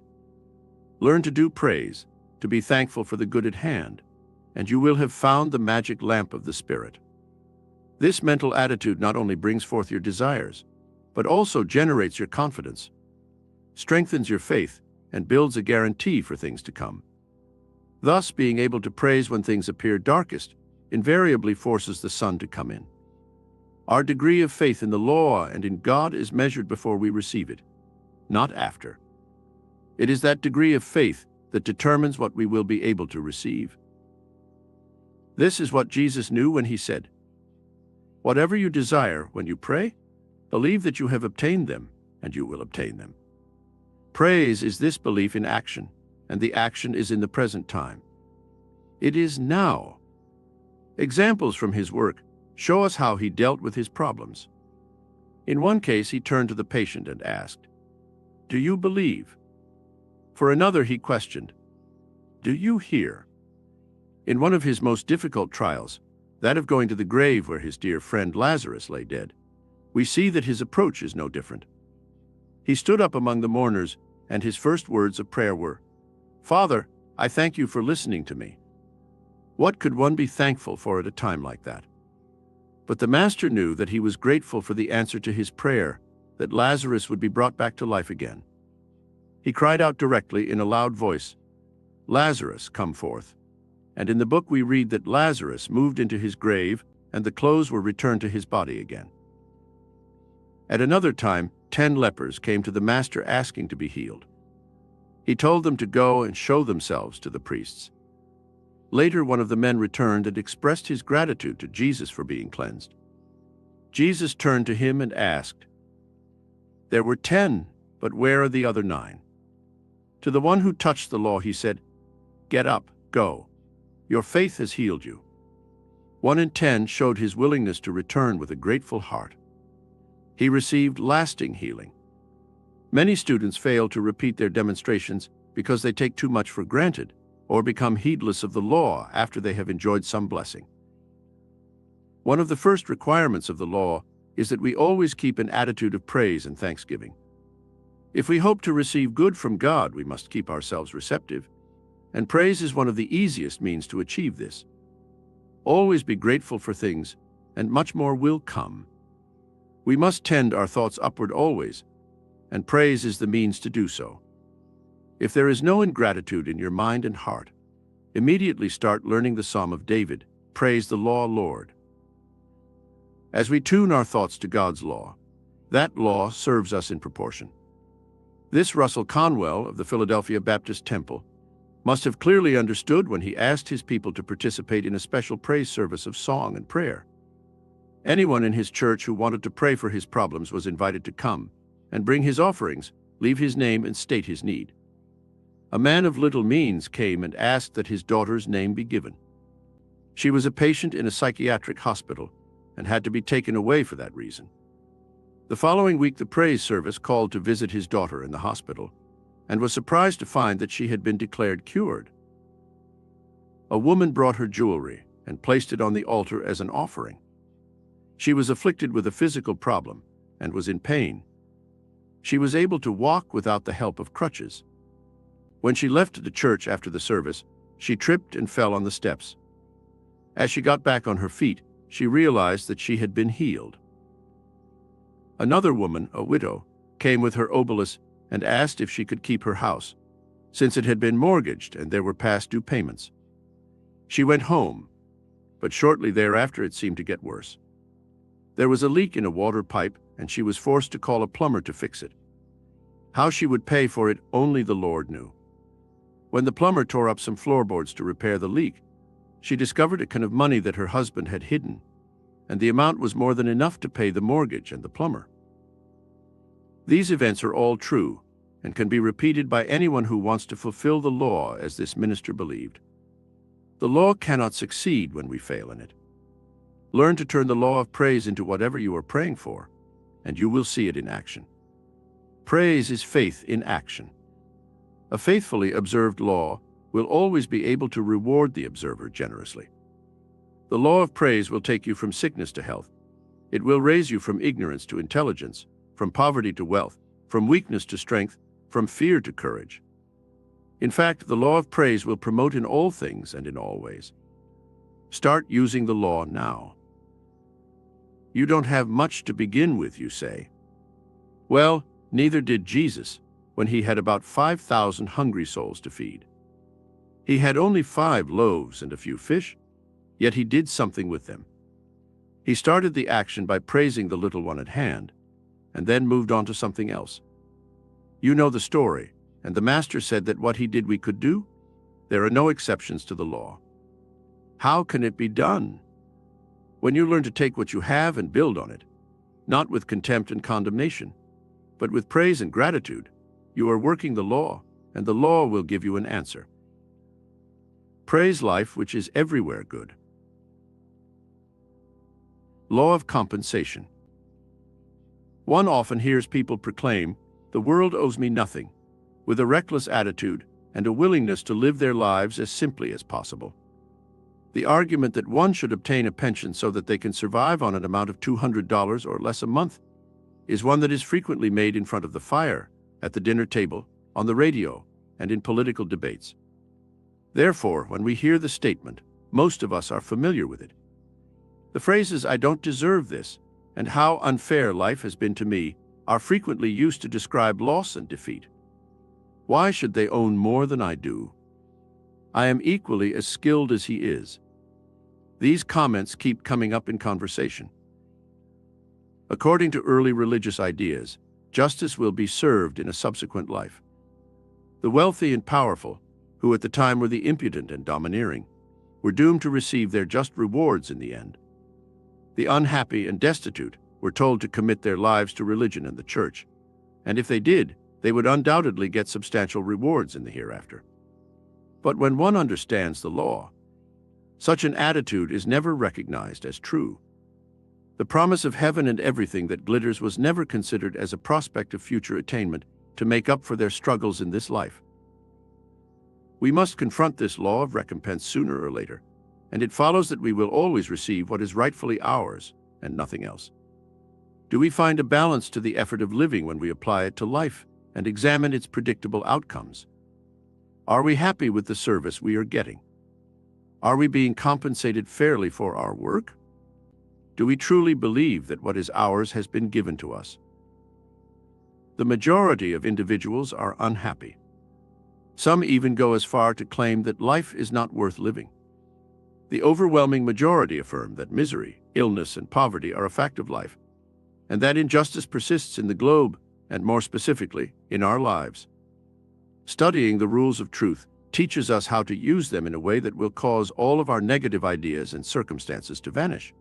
Learn to do praise, to be thankful for the good at hand, and you will have found the magic lamp of the Spirit. This mental attitude not only brings forth your desires, but also generates your confidence, strengthens your faith, and builds a guarantee for things to come. Thus, being able to praise when things appear darkest invariably forces the sun to come in. Our degree of faith in the law and in God is measured before we receive it, not after. It is that degree of faith that determines what we will be able to receive. This is what Jesus knew when he said, "Whatever you desire when you pray, believe that you have obtained them, and you will obtain them." Praise is this belief in action, and the action is in the present time. It is now. Examples from his work show us how he dealt with his problems. In one case, he turned to the patient and asked, "Do you believe?" For another, he questioned, "Do you hear?" In one of his most difficult trials, that of going to the grave where his dear friend Lazarus lay dead, we see that his approach is no different. He stood up among the mourners, and his first words of prayer were, "Father, I thank you for listening to me." What could one be thankful for at a time like that? But the Master knew that he was grateful for the answer to his prayer, that Lazarus would be brought back to life again. He cried out directly in a loud voice, "Lazarus, come forth." And in the book we read that Lazarus moved into his grave, and the clothes were returned to his body again. At another time, 10 lepers came to the Master asking to be healed. He told them to go and show themselves to the priests. Later, one of the men returned and expressed his gratitude to Jesus for being cleansed. Jesus turned to him and asked, "There were 10, but where are the other 9? To the one who touched the law, he said, "Get up, go. Your faith has healed you." 1 in 10 showed his willingness to return with a grateful heart. He received lasting healing. Many students fail to repeat their demonstrations because they take too much for granted or become heedless of the law after they have enjoyed some blessing. One of the first requirements of the law is that we always keep an attitude of praise and thanksgiving. If we hope to receive good from God, we must keep ourselves receptive, and praise is one of the easiest means to achieve this. Always be grateful for things, and much more will come. We must tend our thoughts upward always, and praise is the means to do so. If there is no ingratitude in your mind and heart, immediately start learning the Psalm of David, "Praise the law, Lord." As we tune our thoughts to God's law, that law serves us in proportion. This Russell Conwell of the Philadelphia Baptist Temple must have clearly understood when he asked his people to participate in a special praise service of song and prayer. Anyone in his church who wanted to pray for his problems was invited to come and bring his offerings, leave his name, and state his need. A man of little means came and asked that his daughter's name be given. She was a patient in a psychiatric hospital and had to be taken away for that reason. The following week, the praise service called to visit his daughter in the hospital and was surprised to find that she had been declared cured. A woman brought her jewelry and placed it on the altar as an offering. She was afflicted with a physical problem and was in pain. She was able to walk without the help of crutches. When she left the church after the service, she tripped and fell on the steps. As she got back on her feet, she realized that she had been healed. Another woman, a widow, came with her obolus and asked if she could keep her house, since it had been mortgaged and there were past due payments. She went home, but shortly thereafter it seemed to get worse. There was a leak in a water pipe, and she was forced to call a plumber to fix it. How she would pay for it, only the Lord knew. When the plumber tore up some floorboards to repair the leak, she discovered a can of money that her husband had hidden, and the amount was more than enough to pay the mortgage and the plumber. These events are all true and can be repeated by anyone who wants to fulfill the law as this minister believed. The law cannot succeed when we fail in it. Learn to turn the law of praise into whatever you are praying for, and you will see it in action. Praise is faith in action. A faithfully observed law will always be able to reward the observer generously. The law of praise will take you from sickness to health. It will raise you from ignorance to intelligence, from poverty to wealth, from weakness to strength, from fear to courage. In fact, the law of praise will promote in all things and in all ways. Start using the law now. You don't have much to begin with, you say. Well, neither did Jesus when he had about 5,000 hungry souls to feed. He had only 5 loaves and a few fish, yet he did something with them. He started the action by praising the little one at hand, and then moved on to something else. You know the story, and the master said that what he did we could do? There are no exceptions to the law. How can it be done? When you learn to take what you have and build on it, not with contempt and condemnation, but with praise and gratitude, you are working the law, and the law will give you an answer. Praise life, which is everywhere good. Law of compensation. One often hears people proclaim, "The world owes me nothing," with a reckless attitude and a willingness to live their lives as simply as possible. The argument that one should obtain a pension so that they can survive on an amount of $200 or less a month is one that is frequently made in front of the fire, at the dinner table, on the radio, and in political debates. Therefore, when we hear the statement, most of us are familiar with it. The phrases, "I don't deserve this," and "how unfair life has been to me," are frequently used to describe loss and defeat. Why should they own more than I do? I am equally as skilled as he is. These comments keep coming up in conversation. According to early religious ideas, justice will be served in a subsequent life. The wealthy and powerful, who at the time were the impudent and domineering, were doomed to receive their just rewards in the end. The unhappy and destitute were told to commit their lives to religion and the church, and if they did, they would undoubtedly get substantial rewards in the hereafter. But when one understands the law, such an attitude is never recognized as true. The promise of heaven and everything that glitters was never considered as a prospect of future attainment to make up for their struggles in this life. We must confront this law of recompense sooner or later, and it follows that we will always receive what is rightfully ours and nothing else. Do we find a balance to the effort of living when we apply it to life and examine its predictable outcomes? Are we happy with the service we are getting? Are we being compensated fairly for our work? Do we truly believe that what is ours has been given to us? The majority of individuals are unhappy. Some even go as far to claim that life is not worth living. The overwhelming majority affirm that misery, illness, and poverty are a fact of life, and that injustice persists in the globe, and more specifically, in our lives. Studying the rules of truth teaches us how to use them in a way that will cause all of our negative ideas and circumstances to vanish.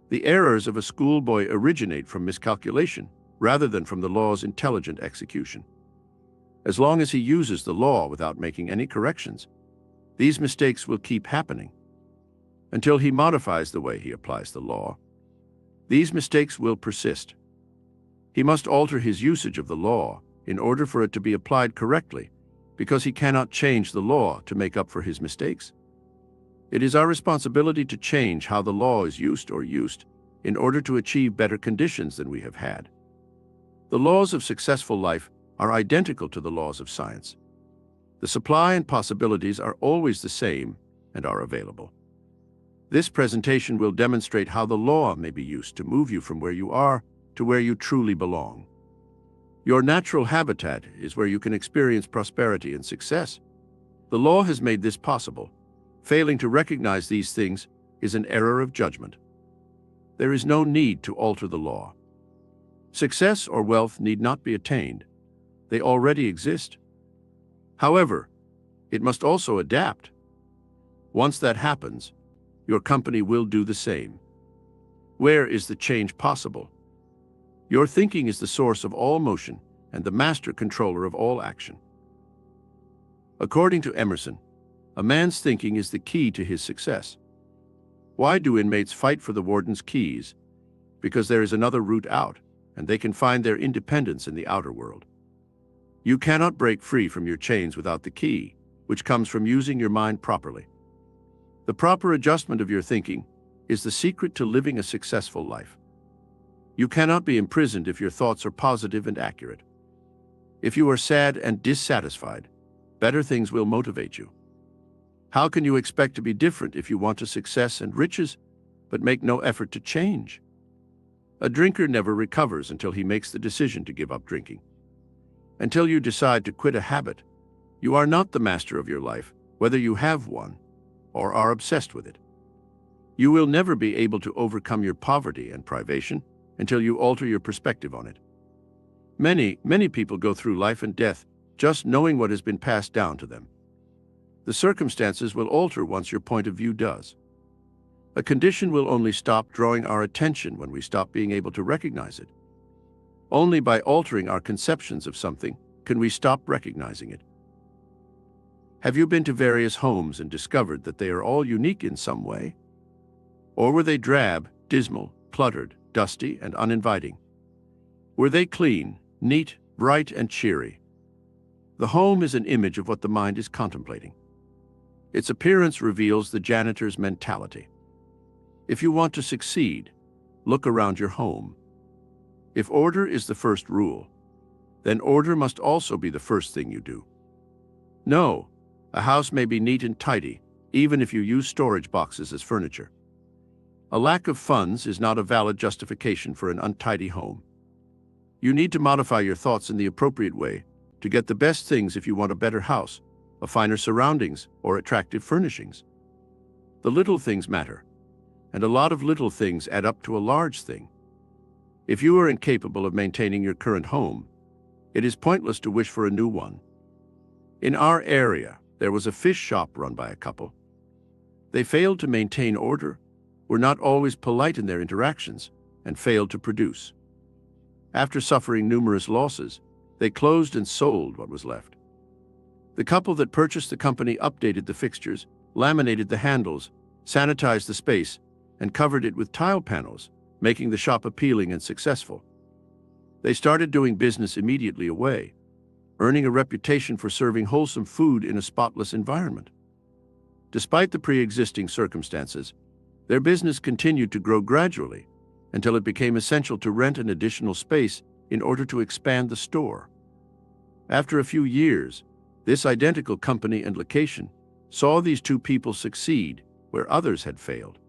The errors of a schoolboy originate from miscalculation rather than from the law's intelligent execution. As long as he uses the law without making any corrections, these mistakes will keep happening. Until he modifies the way he applies the law, these mistakes will persist. He must alter his usage of the law in order for it to be applied correctly, because he cannot change the law to make up for his mistakes. It is our responsibility to change how the law is used in order to achieve better conditions than we have had. The laws of successful life are identical to the laws of science. The supply and possibilities are always the same and are available. This presentation will demonstrate how the law may be used to move you from where you are to where you truly belong. Your natural habitat is where you can experience prosperity and success. The law has made this possible. Failing to recognize these things is an error of judgment. There is no need to alter the law. Success or wealth need not be attained. They already exist. However, it must also adapt. Once that happens, your company will do the same. Where is the change possible? Your thinking is the source of all motion and the master controller of all action. According to Emerson, a man's thinking is the key to his success. Why do inmates fight for the warden's keys? Because there is another route out, and they can find their independence in the outer world. You cannot break free from your chains without the key, which comes from using your mind properly. The proper adjustment of your thinking is the secret to living a successful life. You cannot be imprisoned if your thoughts are positive and accurate. If you are sad and dissatisfied, better things will motivate you. How can you expect to be different if you want to success and riches, but make no effort to change? A drinker never recovers until he makes the decision to give up drinking. Until you decide to quit a habit, you are not the master of your life, whether you have one or are obsessed with it. You will never be able to overcome your poverty and privation until you alter your perspective on it. Many people go through life and death just knowing what has been passed down to them. The circumstances will alter once your point of view does. A condition will only stop drawing our attention when we stop being able to recognize it. Only by altering our conceptions of something can we stop recognizing it. Have you been to various homes and discovered that they are all unique in some way? Or were they drab, dismal, cluttered, dusty, and uninviting? Were they clean, neat, bright, and cheery? The home is an image of what the mind is contemplating. Its appearance reveals the janitor's mentality. If you want to succeed, look around your home. If order is the first rule, then order must also be the first thing you do. No, a house may be neat and tidy, even if you use storage boxes as furniture. A lack of funds is not a valid justification for an untidy home. You need to modify your thoughts in the appropriate way to get the best things if you want a better house, a finer surroundings, or attractive furnishings. The little things matter, and a lot of little things add up to a large thing. If you are incapable of maintaining your current home, it is pointless to wish for a new one. In our area, there was a fish shop run by a couple. They failed to maintain order, were not always polite in their interactions, and failed to produce. After suffering numerous losses, they closed and sold what was left. The couple that purchased the company updated the fixtures, laminated the handles, sanitized the space, and covered it with tile panels, making the shop appealing and successful. They started doing business immediately away, earning a reputation for serving wholesome food in a spotless environment. Despite the pre-existing circumstances, their business continued to grow gradually until it became essential to rent an additional space in order to expand the store. After a few years, this identical company and location saw these two people succeed where others had failed.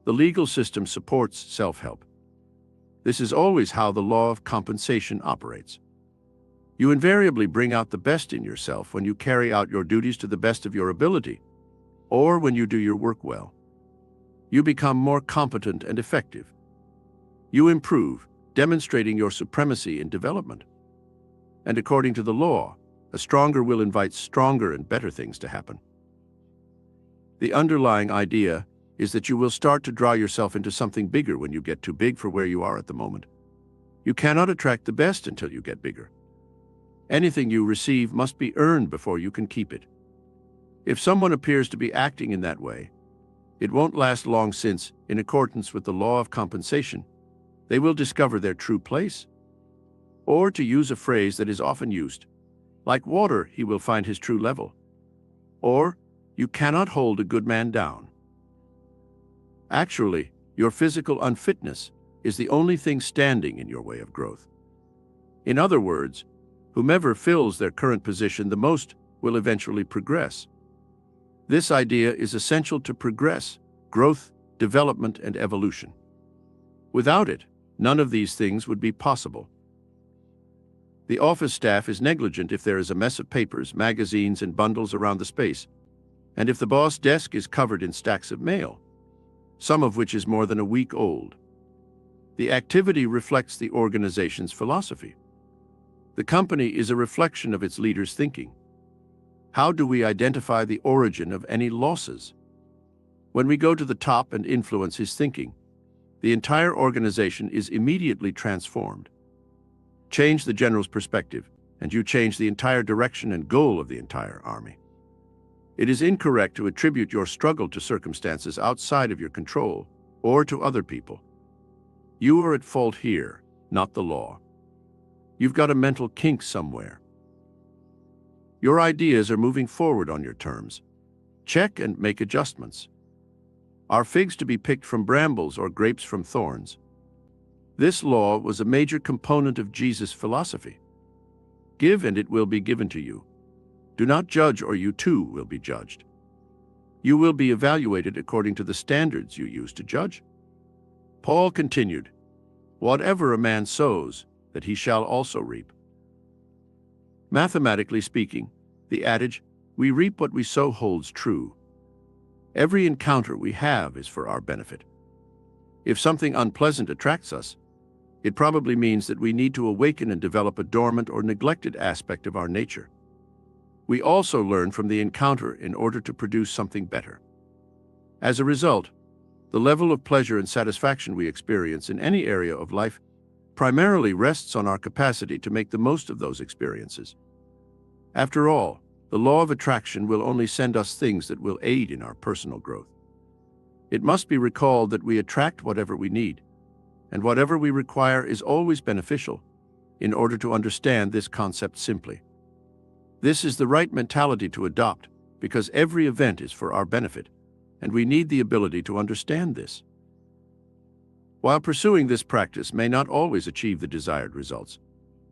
The legal system supports self-help. This is always how the law of compensation operates. You invariably bring out the best in yourself when you carry out your duties to the best of your ability, or when you do your work well. You become more competent and effective. You improve, demonstrating your supremacy in development. And according to the law, a stronger will invite stronger and better things to happen. The underlying idea is that you will start to draw yourself into something bigger when you get too big for where you are at the moment. You cannot attract the best until you get bigger. Anything you receive must be earned before you can keep it. If someone appears to be acting in that way, it won't last long since, in accordance with the law of compensation, they will discover their true place. Or, to use a phrase that is often used, like water, he will find his true level. Or, you cannot hold a good man down. Actually, your physical unfitness is the only thing standing in your way of growth. In other words, whomever fills their current position the most will eventually progress. This idea is essential to progress, growth, development, and evolution. Without it, none of these things would be possible. The office staff is negligent if there is a mess of papers, magazines, and bundles around the space, and if the boss desk is covered in stacks of mail, some of which is more than a week old. The activity reflects the organization's philosophy. The company is a reflection of its leaders' thinking. How do we identify the origin of any losses? When we go to the top and influence his thinking, the entire organization is immediately transformed. Change the general's perspective, and you change the entire direction and goal of the entire army. It is incorrect to attribute your struggle to circumstances outside of your control or to other people. You are at fault here, not the law. You've got a mental kink somewhere. Your ideas are moving forward on your terms. Check and make adjustments. Are figs to be picked from brambles or grapes from thorns? This law was a major component of Jesus' philosophy. Give and it will be given to you. Do not judge or you too will be judged. You will be evaluated according to the standards you use to judge. Paul continued, "Whatever a man sows, that he shall also reap." Mathematically speaking, the adage, "we reap what we sow," holds true. Every encounter we have is for our benefit. If something unpleasant attracts us, It probably means that we need to awaken and develop a dormant or neglected aspect of our nature. We also learn from the encounter in order to produce something better. As a result, the level of pleasure and satisfaction we experience in any area of life primarily rests on our capacity to make the most of those experiences. After all, the law of attraction will only send us things that will aid in our personal growth. It must be recalled that we attract whatever we need, and whatever we require is always beneficial, in order to understand this concept simply. This is the right mentality to adopt, because every event is for our benefit, and we need the ability to understand this. While pursuing this practice may not always achieve the desired results,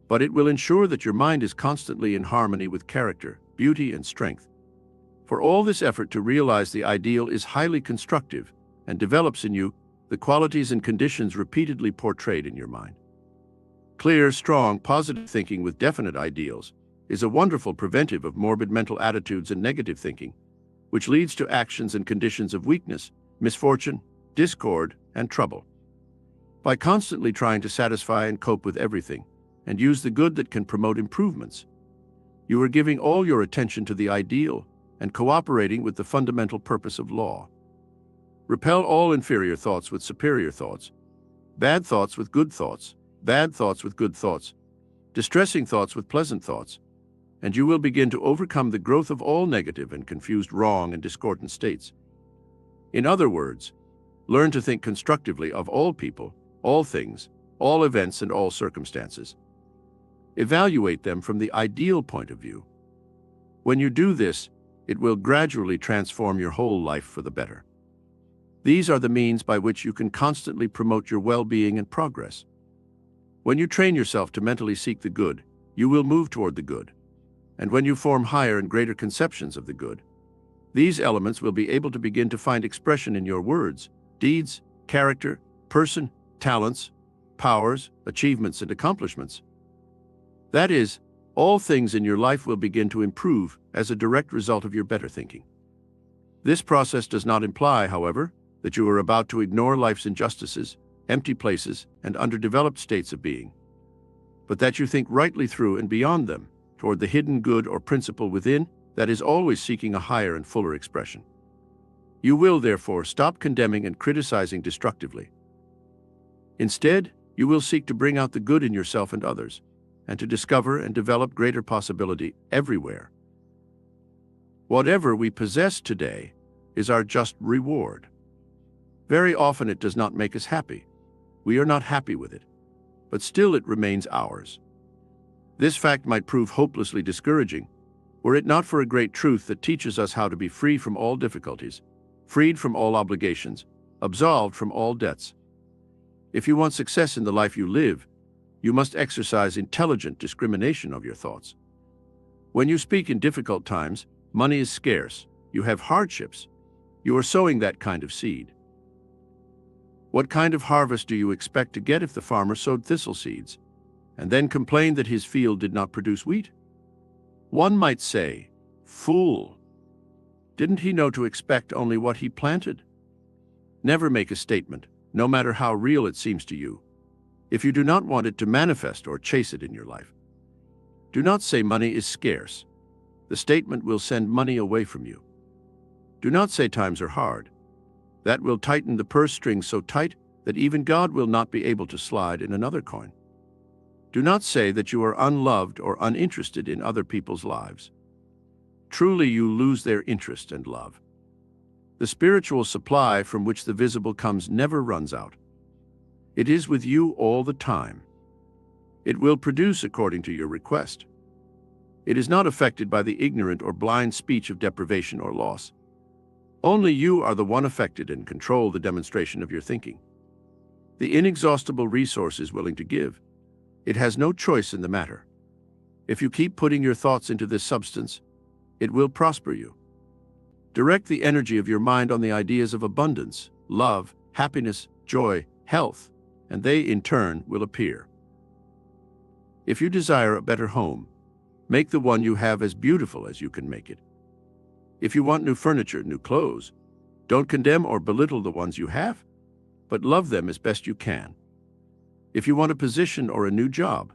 but it will ensure that your mind is constantly in harmony with character, beauty, and strength. For all this effort to realize the ideal is highly constructive and develops in you the qualities and conditions repeatedly portrayed in your mind. Clear, strong, positive thinking with definite ideals is a wonderful preventive of morbid mental attitudes and negative thinking, which leads to actions and conditions of weakness, misfortune, discord, and trouble. By constantly trying to satisfy and cope with everything, and use the good that can promote improvements, you are giving all your attention to the ideal and cooperating with the fundamental purpose of law. Repel all inferior thoughts with superior thoughts, bad thoughts with good thoughts, bad thoughts with good thoughts, distressing thoughts with pleasant thoughts, and you will begin to overcome the growth of all negative and confused wrong and discordant states. In other words, learn to think constructively of all people, all things, all events, and all circumstances. Evaluate them from the ideal point of view. When you do this, it will gradually transform your whole life for the better. These are the means by which you can constantly promote your well-being and progress. When you train yourself to mentally seek the good, you will move toward the good. And when you form higher and greater conceptions of the good, these elements will be able to begin to find expression in your words, deeds, character, person, talents, powers, achievements, and accomplishments. That is, all things in your life will begin to improve as a direct result of your better thinking. This process does not imply, however, that you are about to ignore life's injustices, empty places, and underdeveloped states of being, but that you think rightly through and beyond them, toward the hidden good or principle within that is always seeking a higher and fuller expression. You will, therefore, stop condemning and criticizing destructively. Instead, you will seek to bring out the good in yourself and others, and to discover and develop greater possibility everywhere. Whatever we possess today is our just reward. Very often it does not make us happy. We are not happy with it, but still it remains ours. This fact might prove hopelessly discouraging, were it not for a great truth that teaches us how to be free from all difficulties, freed from all obligations, absolved from all debts. If you want success in the life you live, you must exercise intelligent discrimination of your thoughts. When you speak in difficult times, money is scarce, you have hardships, you are sowing that kind of seed. What kind of harvest do you expect to get if the farmer sowed thistle seeds, and then complained that his field did not produce wheat? One might say, "Fool! Didn't he know to expect only what he planted?" Never make a statement, no matter how real it seems to you, if you do not want it to manifest or chase it in your life. Do not say money is scarce. The statement will send money away from you. Do not say times are hard. That will tighten the purse strings so tight that even God will not be able to slide in another coin. Do not say that you are unloved or uninterested in other people's lives. Truly you lose their interest and love. The spiritual supply from which the visible comes never runs out. It is with you all the time. It will produce according to your request. It is not affected by the ignorant or blind speech of deprivation or loss. Only you are the one affected and control the demonstration of your thinking. The inexhaustible resource is willing to give. It has no choice in the matter. If you keep putting your thoughts into this substance, it will prosper you. Direct the energy of your mind on the ideas of abundance, love, happiness, joy, health, and they, in turn, will appear. If you desire a better home, make the one you have as beautiful as you can make it. If you want new furniture, new clothes, don't condemn or belittle the ones you have, but love them as best you can. If you want a position or a new job,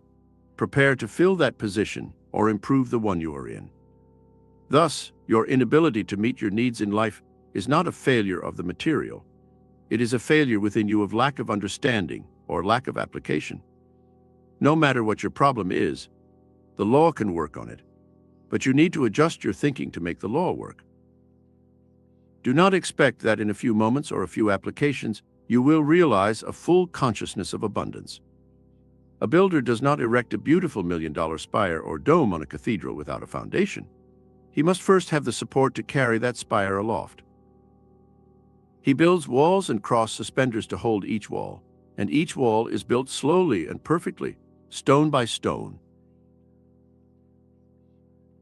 prepare to fill that position or improve the one you are in. Thus, your inability to meet your needs in life is not a failure of the material. It is a failure within you of lack of understanding or lack of application. No matter what your problem is, the law can work on it, but you need to adjust your thinking to make the law work. Do not expect that in a few moments or a few applications, you will realize a full consciousness of abundance. A builder does not erect a beautiful million-dollar spire or dome on a cathedral without a foundation. He must first have the support to carry that spire aloft. He builds walls and cross suspenders to hold each wall, and each wall is built slowly and perfectly, stone by stone.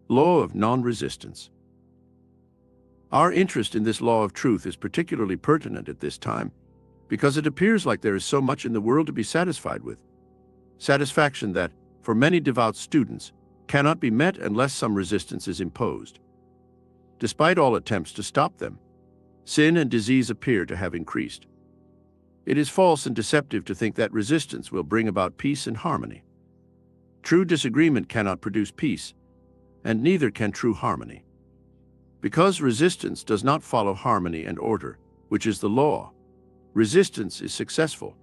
Law of non-resistance. Our interest in this law of truth is particularly pertinent at this time because it appears like there is so much in the world to be satisfied with. Satisfaction that, for many devout students, cannot be met unless some resistance is imposed. Despite all attempts to stop them, sin and disease appear to have increased. It is false and deceptive to think that resistance will bring about peace and harmony. True disagreement cannot produce peace, and neither can true harmony. Because resistance does not follow harmony and order, which is the law, resistance is successful.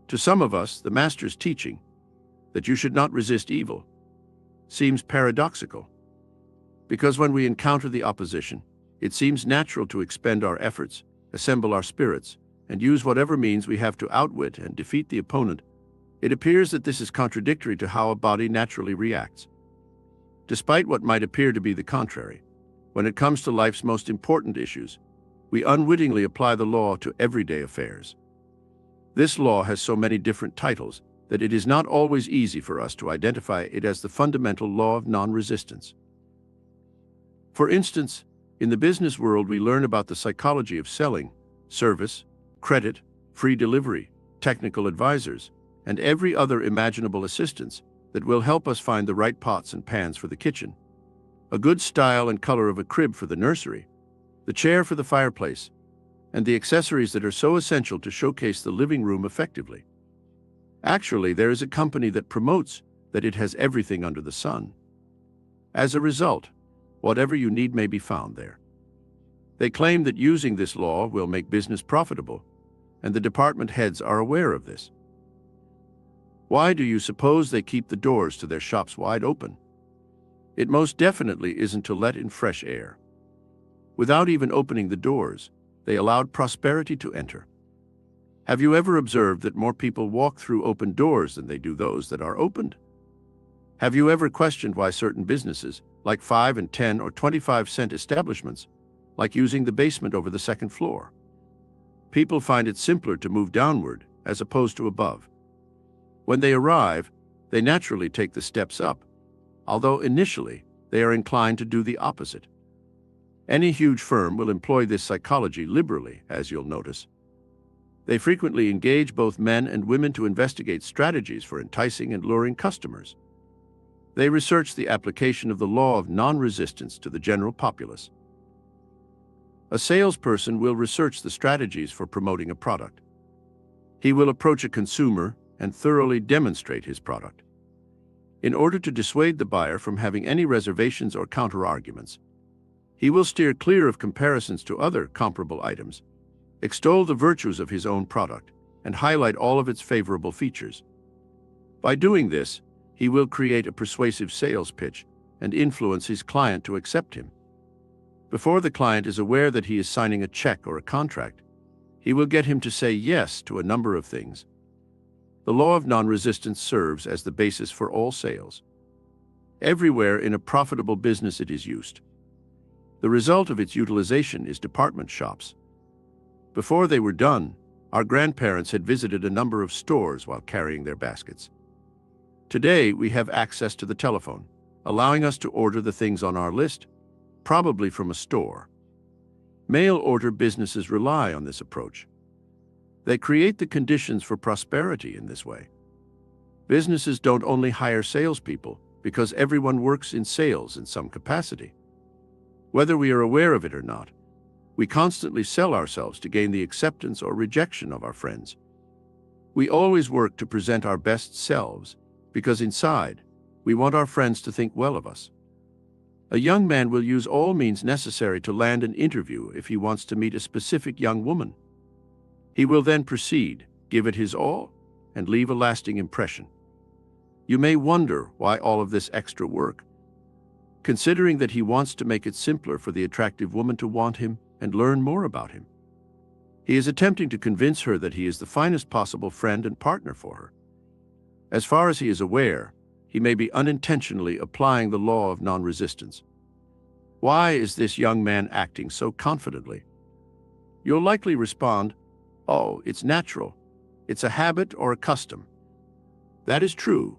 To some of us, the Master's teaching, that you should not resist evil, seems paradoxical. Because when we encounter the opposition, it seems natural to expend our efforts, assemble our spirits, and use whatever means we have to outwit and defeat the opponent. It appears that this is contradictory to how a body naturally reacts. Despite what might appear to be the contrary, when it comes to life's most important issues, we unwittingly apply the law to everyday affairs. This law has so many different titles that it is not always easy for us to identify it as the fundamental law of non-resistance. For instance, in the business world we learn about the psychology of selling, service, credit, free delivery, technical advisors, and every other imaginable assistance that will help us find the right pots and pans for the kitchen, a good style and color of a crib for the nursery, the chair for the fireplace, and the accessories that are so essential to showcase the living room effectively. Actually, there is a company that promotes that it has everything under the sun. As a result, whatever you need may be found there. They claim that using this law will make business profitable, and the department heads are aware of this. Why do you suppose they keep the doors to their shops wide open? It most definitely isn't to let in fresh air. Without even opening the doors, they allowed prosperity to enter. Have you ever observed that more people walk through open doors than they do those that are opened? Have you ever questioned why certain businesses, like 5 and 10 or 25-cent establishments, like using the basement over the second floor? People find it simpler to move downward as opposed to above. When they arrive, they naturally take the steps up, although initially they are inclined to do the opposite. Any huge firm will employ this psychology liberally, as you'll notice. They frequently engage both men and women to investigate strategies for enticing and luring customers. They research the application of the law of non-resistance to the general populace. A salesperson will research the strategies for promoting a product. He will approach a consumer and thoroughly demonstrate his product. In order to dissuade the buyer from having any reservations or counter-arguments, he will steer clear of comparisons to other comparable items, extol the virtues of his own product, and highlight all of its favorable features. By doing this, he will create a persuasive sales pitch and influence his client to accept him. Before the client is aware that he is signing a check or a contract, he will get him to say yes to a number of things. The law of non-resistance serves as the basis for all sales. Everywhere in a profitable business it is used. The result of its utilization is department shops. Before they were done, our grandparents had visited a number of stores while carrying their baskets. Today, we have access to the telephone, allowing us to order the things on our list, probably from a store. Mail-order businesses rely on this approach. They create the conditions for prosperity in this way. Businesses don't only hire salespeople because everyone works in sales in some capacity. Whether we are aware of it or not, we constantly sell ourselves to gain the acceptance or rejection of our friends. We always work to present our best selves, because inside, we want our friends to think well of us. A young man will use all means necessary to land an interview if he wants to meet a specific young woman. He will then proceed, give it his all, and leave a lasting impression. You may wonder why all of this extra work. Considering that he wants to make it simpler for the attractive woman to want him and learn more about him. He is attempting to convince her that he is the finest possible friend and partner for her. As far as he is aware, he may be unintentionally applying the law of non-resistance. Why is this young man acting so confidently? You'll likely respond, "Oh, it's natural. It's a habit or a custom." That is true,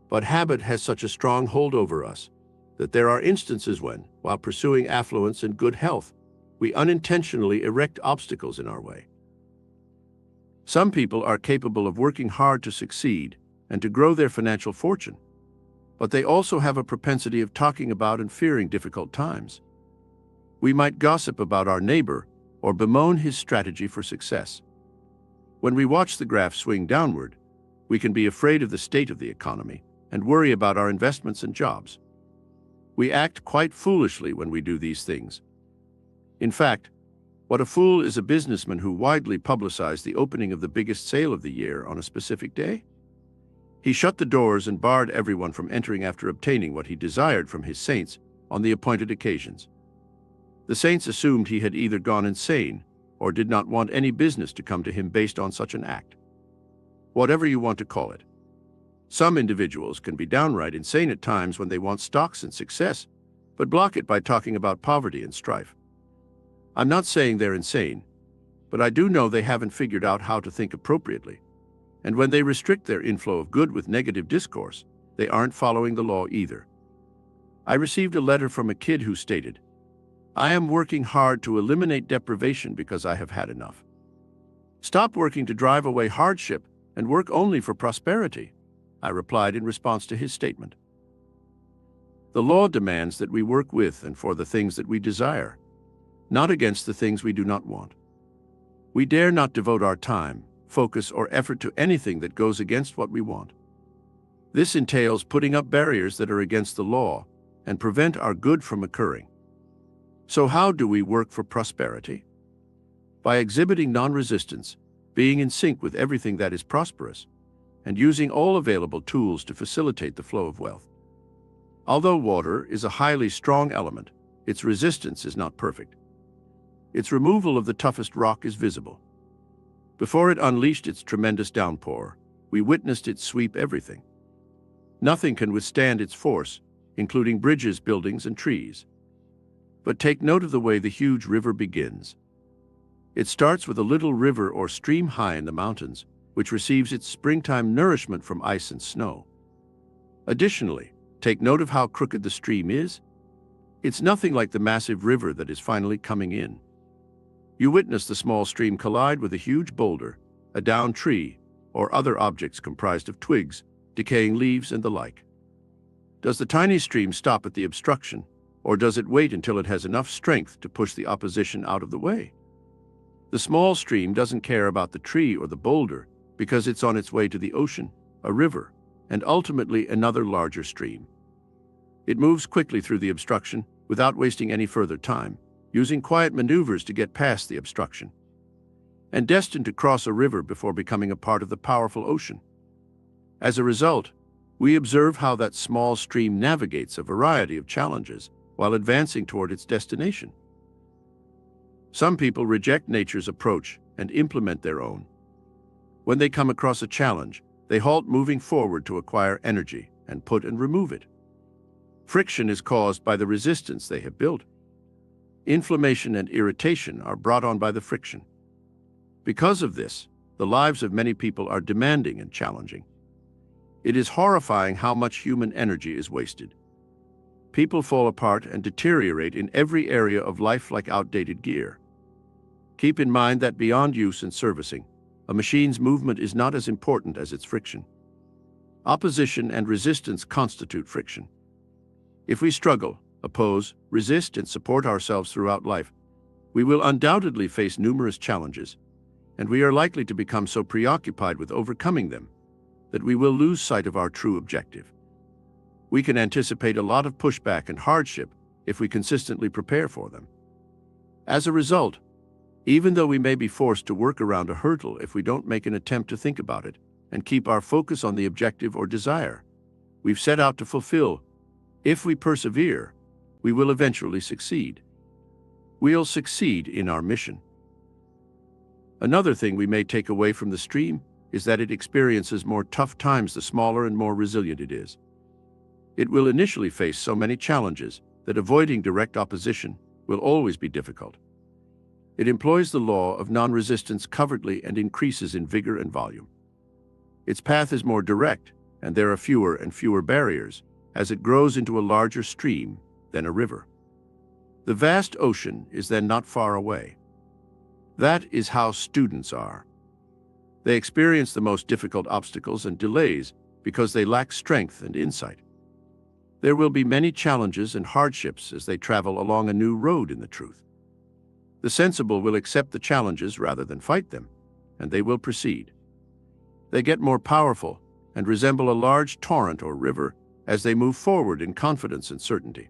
but habit has such a strong hold over us that there are instances when, while pursuing affluence and good health, we unintentionally erect obstacles in our way. Some people are capable of working hard to succeed and to grow their financial fortune, but they also have a propensity of talking about and fearing difficult times. We might gossip about our neighbor or bemoan his strategy for success. When we watch the graph swing downward, we can be afraid of the state of the economy and worry about our investments and jobs. We act quite foolishly when we do these things. In fact, what a fool is a businessman who widely publicized the opening of the biggest sale of the year on a specific day? He shut the doors and barred everyone from entering after obtaining what he desired from his saints on the appointed occasions. The saints assumed he had either gone insane or did not want any business to come to him based on such an act. Whatever you want to call it. Some individuals can be downright insane at times when they want stocks and success, but block it by talking about poverty and strife. I'm not saying they're insane, but I do know they haven't figured out how to think appropriately. And when they restrict their inflow of good with negative discourse, they aren't following the law either. I received a letter from a kid who stated, "I am working hard to eliminate deprivation because I have had enough. Stop working to drive away hardship and work only for prosperity," I replied in response to his statement. The law demands that we work with and for the things that we desire, not against the things we do not want. We dare not devote our time, focus, or effort to anything that goes against what we want. This entails putting up barriers that are against the law and prevent our good from occurring. So how do we work for prosperity? By exhibiting non-resistance, being in sync with everything that is prosperous, and using all available tools to facilitate the flow of wealth. Although water is a highly strong element, its resistance is not perfect. Its removal of the toughest rock is visible. Before it unleashed its tremendous downpour, we witnessed it sweep everything. Nothing can withstand its force, including bridges, buildings, and trees. But take note of the way the huge river begins. It starts with a little river or stream high in the mountains, which receives its springtime nourishment from ice and snow. Additionally, take note of how crooked the stream is. It's nothing like the massive river that is finally coming in. You witness the small stream collide with a huge boulder, a downed tree, or other objects comprised of twigs, decaying leaves, and the like. Does the tiny stream stop at the obstruction, or does it wait until it has enough strength to push the opposition out of the way? The small stream doesn't care about the tree or the boulder because it's on its way to the ocean, a river, and ultimately another larger stream. It moves quickly through the obstruction without wasting any further time, using quiet maneuvers to get past the obstruction, and destined to cross a river before becoming a part of the powerful ocean. As a result, we observe how that small stream navigates a variety of challenges while advancing toward its destination. Some people reject nature's approach and implement their own. When they come across a challenge, they halt moving forward to acquire energy and put and remove it. Friction is caused by the resistance they have built. Inflammation and irritation are brought on by the friction. Because of this, the lives of many people are demanding and challenging. It is horrifying how much human energy is wasted. People fall apart and deteriorate in every area of life like outdated gear. Keep in mind that beyond use and servicing, a machine's movement is not as important as its friction. Opposition and resistance constitute friction. If we struggle, oppose, resist, and support ourselves throughout life, we will undoubtedly face numerous challenges. and we are likely to become so preoccupied with overcoming them that we will lose sight of our true objective. We can anticipate a lot of pushback and hardship if we consistently prepare for them. As a result, even though we may be forced to work around a hurdle if we don't make an attempt to think about it and keep our focus on the objective or desire we've set out to fulfill, if we persevere, we will eventually succeed. We'll succeed in our mission. Another thing we may take away from the stream is that it experiences more tough times the smaller and more resilient it is. It will initially face so many challenges that avoiding direct opposition will always be difficult. It employs the law of non-resistance covertly and increases in vigor and volume. Its path is more direct, and there are fewer and fewer barriers as it grows into a larger stream than a river. The vast ocean is then not far away. That is how students are. They experience the most difficult obstacles and delays because they lack strength and insight. There will be many challenges and hardships as they travel along a new road in the truth. The sensible will accept the challenges rather than fight them, and they will proceed. They get more powerful and resemble a large torrent or river as they move forward in confidence and certainty.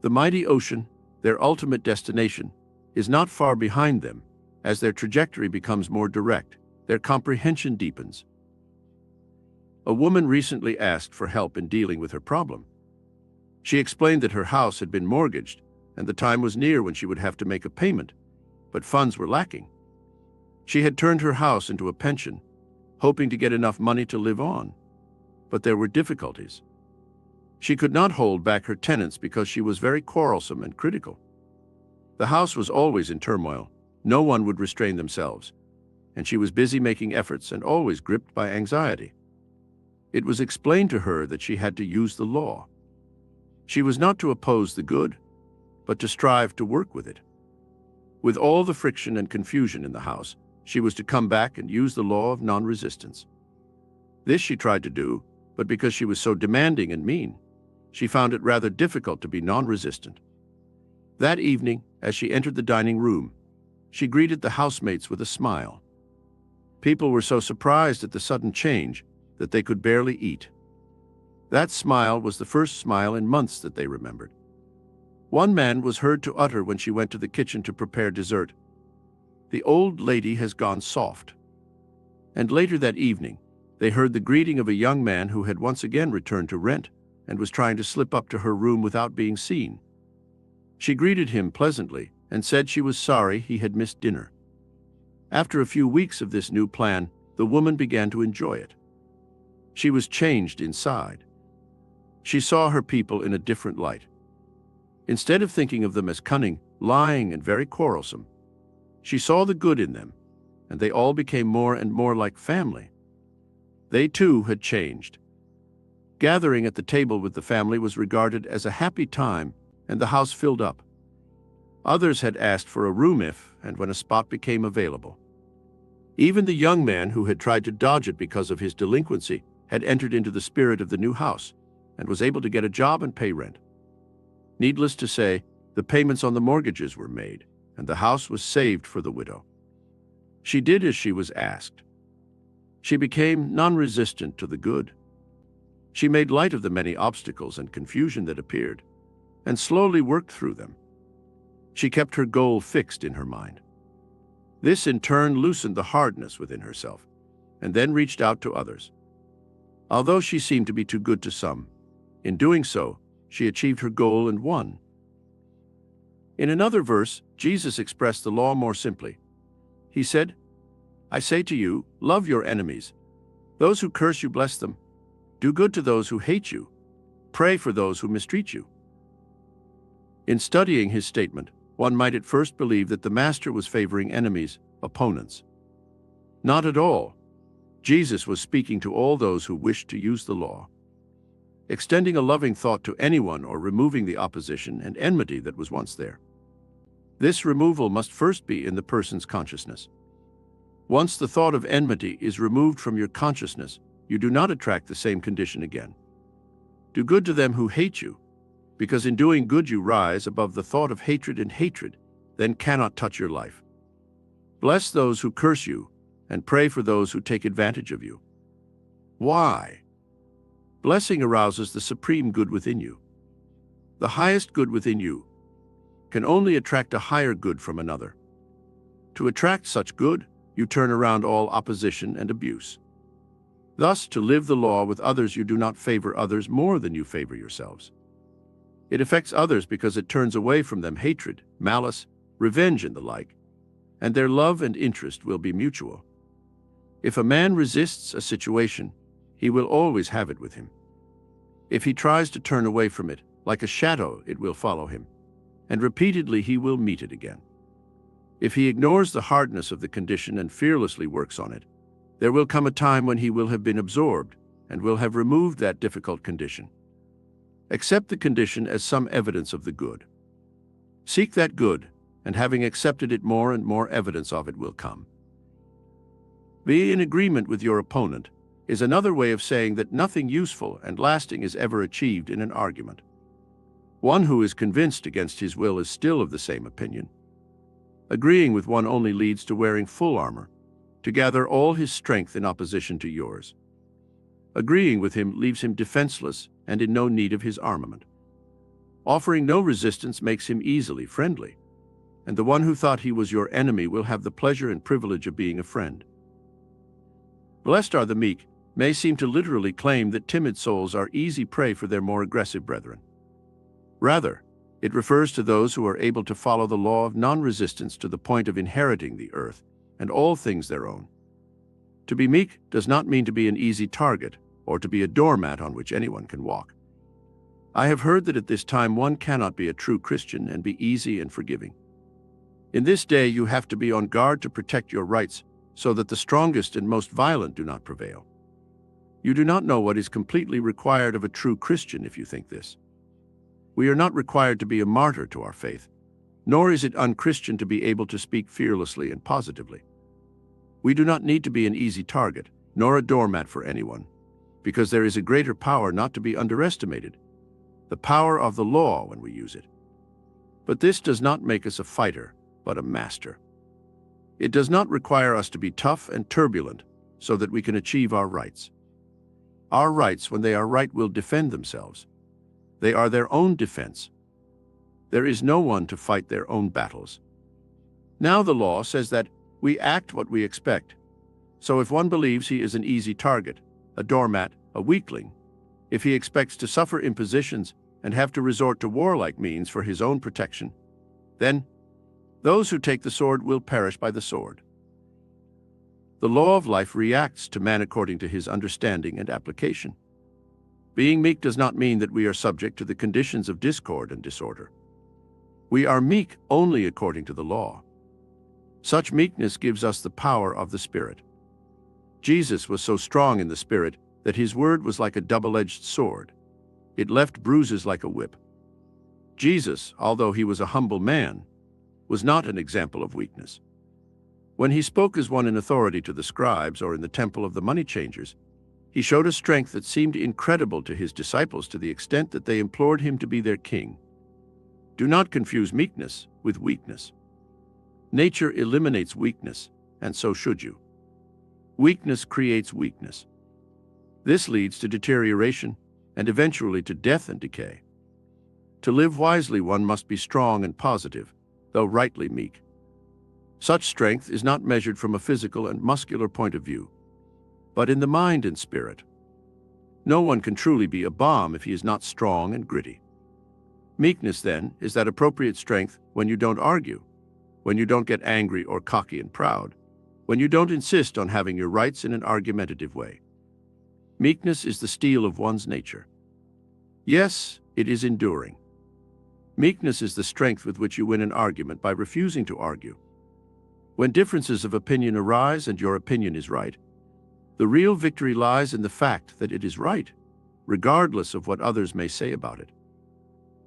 The mighty ocean, their ultimate destination, is not far behind them. As their trajectory becomes more direct, their comprehension deepens. A woman recently asked for help in dealing with her problem. She explained that her house had been mortgaged and the time was near when she would have to make a payment, but funds were lacking. She had turned her house into a pension, hoping to get enough money to live on, but there were difficulties. She could not hold back her tenants because she was very quarrelsome and critical. The house was always in turmoil. No one would restrain themselves, and she was busy making efforts and always gripped by anxiety. It was explained to her that she had to use the law. She was not to oppose the good, but to strive to work with it. With all the friction and confusion in the house, she was to come back and use the law of non-resistance. This she tried to do, but because she was so demanding and mean, she found it rather difficult to be non-resistant. That evening, as she entered the dining room, she greeted the housemates with a smile. People were so surprised at the sudden change that they could barely eat. That smile was the first smile in months that they remembered. One man was heard to utter when she went to the kitchen to prepare dessert, "The old lady has gone soft." And later that evening, they heard the greeting of a young man who had once again returned to rent and was trying to slip up to her room without being seen. She greeted him pleasantly and said she was sorry he had missed dinner. After a few weeks of this new plan, the woman began to enjoy it. She was changed inside. She saw her people in a different light. Instead of thinking of them as cunning, lying, and very quarrelsome, she saw the good in them, and they all became more and more like family. They too had changed. Gathering at the table with the family was regarded as a happy time, and the house filled up. Others had asked for a room if and when a spot became available. Even the young man who had tried to dodge it because of his delinquency had entered into the spirit of the new house and was able to get a job and pay rent. Needless to say, the payments on the mortgages were made, and the house was saved for the widow. She did as she was asked. She became non-resistant to the good. She made light of the many obstacles and confusion that appeared, and slowly worked through them. She kept her goal fixed in her mind. This in turn loosened the hardness within herself, and then reached out to others. Although she seemed to be too good to some, in doing so, she achieved her goal and won. In another verse, Jesus expressed the law more simply. He said, "I say to you, love your enemies. Those who curse you, bless them. Do good to those who hate you. Pray for those who mistreat you." In studying his statement, one might at first believe that the Master was favoring enemies, opponents. Not at all. Jesus was speaking to all those who wished to use the law, extending a loving thought to anyone or removing the opposition and enmity that was once there. This removal must first be in the person's consciousness. Once the thought of enmity is removed from your consciousness, you do not attract the same condition again. Do good to them who hate you, because in doing good you rise above the thought of hatred, and hatred then cannot touch your life. Bless those who curse you, and pray for those who take advantage of you. Why? Blessing arouses the supreme good within you. The highest good within you can only attract a higher good from another. To attract such good, you turn around all opposition and abuse. Thus, to live the law with others, you do not favor others more than you favor yourselves. It affects others because it turns away from them hatred, malice, revenge, and the like, and their love and interest will be mutual. If a man resists a situation, he will always have it with him. If he tries to turn away from it, like a shadow, it will follow him, and repeatedly he will meet it again. If he ignores the hardness of the condition and fearlessly works on it, there will come a time when he will have been absorbed and will have removed that difficult condition. Accept the condition as some evidence of the good. Seek that good, and having accepted it, more and more evidence of it will come. Be in agreement with your opponent is another way of saying that nothing useful and lasting is ever achieved in an argument. One who is convinced against his will is still of the same opinion. Agreeing with one only leads to wearing full armor, to gather all his strength in opposition to yours. Agreeing with him leaves him defenseless and in no need of his armament. Offering no resistance makes him easily friendly, and the one who thought he was your enemy will have the pleasure and privilege of being a friend. Blessed are the meek may seem to literally claim that timid souls are easy prey for their more aggressive brethren. Rather, it refers to those who are able to follow the law of non-resistance to the point of inheriting the earth and all things their own. To be meek does not mean to be an easy target or to be a doormat on which anyone can walk. I have heard that at this time one cannot be a true Christian and be easy and forgiving. In this day you have to be on guard to protect your rights so that the strongest and most violent do not prevail. You do not know what is completely required of a true Christian if you think this. We are not required to be a martyr to our faith, nor is it unchristian to be able to speak fearlessly and positively. We do not need to be an easy target, nor a doormat for anyone, because there is a greater power not to be underestimated, the power of the law when we use it. But this does not make us a fighter, but a master. It does not require us to be tough and turbulent so that we can achieve our rights. Our rights, when they are right, will defend themselves. They are their own defense. There is no one to fight their own battles. Now the law says that we act what we expect. So if one believes he is an easy target, a doormat, a weakling, if he expects to suffer impositions and have to resort to warlike means for his own protection, then those who take the sword will perish by the sword. The law of life reacts to man according to his understanding and application. Being meek does not mean that we are subject to the conditions of discord and disorder. We are meek only according to the law. Such meekness gives us the power of the Spirit. Jesus was so strong in the Spirit that his word was like a double-edged sword. It left bruises like a whip. Jesus, although he was a humble man, was not an example of weakness. When he spoke as one in authority to the scribes or in the temple of the money changers, he showed a strength that seemed incredible to his disciples to the extent that they implored him to be their king. Do not confuse meekness with weakness. Nature eliminates weakness, and so should you. Weakness creates weakness. This leads to deterioration and eventually to death and decay. To live wisely, one must be strong and positive, though rightly meek. Such strength is not measured from a physical and muscular point of view, but in the mind and spirit. No one can truly be a bomb if he is not strong and gritty. Meekness, then, is that appropriate strength when you don't argue, when you don't get angry or cocky and proud, when you don't insist on having your rights in an argumentative way. Meekness is the steel of one's nature. Yes, it is enduring. Meekness is the strength with which you win an argument by refusing to argue. When differences of opinion arise and your opinion is right, the real victory lies in the fact that it is right, regardless of what others may say about it.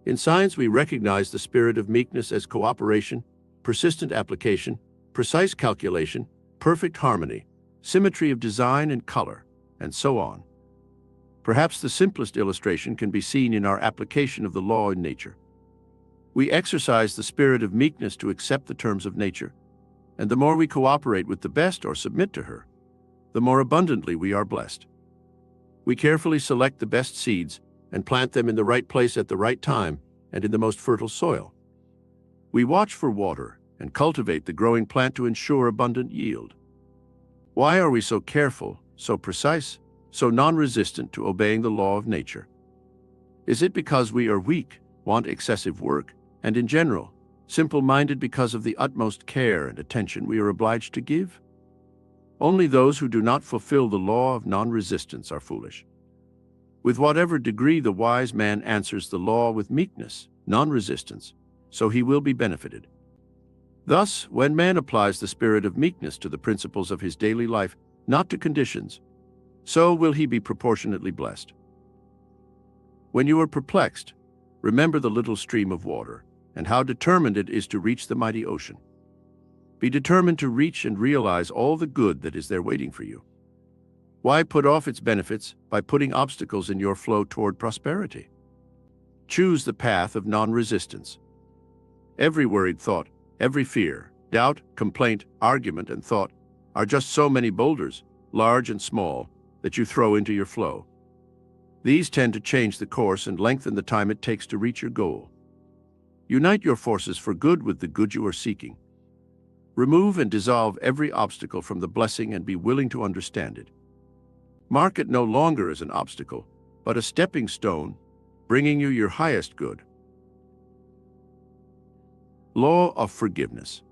In science, we recognize the spirit of meekness as cooperation, persistent application, precise calculation, perfect harmony, symmetry of design and color, and so on. Perhaps the simplest illustration can be seen in our application of the law in nature. We exercise the spirit of meekness to accept the terms of nature, and the more we cooperate with the best or submit to her, the more abundantly we are blessed. We carefully select the best seeds and plant them in the right place at the right time and in the most fertile soil. We watch for water and cultivate the growing plant to ensure abundant yield. Why are we so careful, so precise, so non-resistant to obeying the law of nature? Is it because we are weak, want excessive work, and in general, simple-minded because of the utmost care and attention we are obliged to give? Only those who do not fulfill the law of non-resistance are foolish. With whatever degree the wise man answers the law with meekness, non-resistance, so he will be benefited. Thus, when man applies the spirit of meekness to the principles of his daily life, not to conditions, so will he be proportionately blessed. When you are perplexed, remember the little stream of water, and how determined it is to reach the mighty ocean. Be determined to reach and realize all the good that is there waiting for you. Why put off its benefits by putting obstacles in your flow toward prosperity? Choose the path of non-resistance. Every worried thought, every fear, doubt, complaint, argument, and thought are just so many boulders, large and small, that you throw into your flow. These tend to change the course and lengthen the time it takes to reach your goal. Unite your forces for good with the good you are seeking. Remove and dissolve every obstacle from the blessing and be willing to understand it. Mark it no longer as an obstacle, but a stepping stone, bringing you your highest good. Law of forgiveness.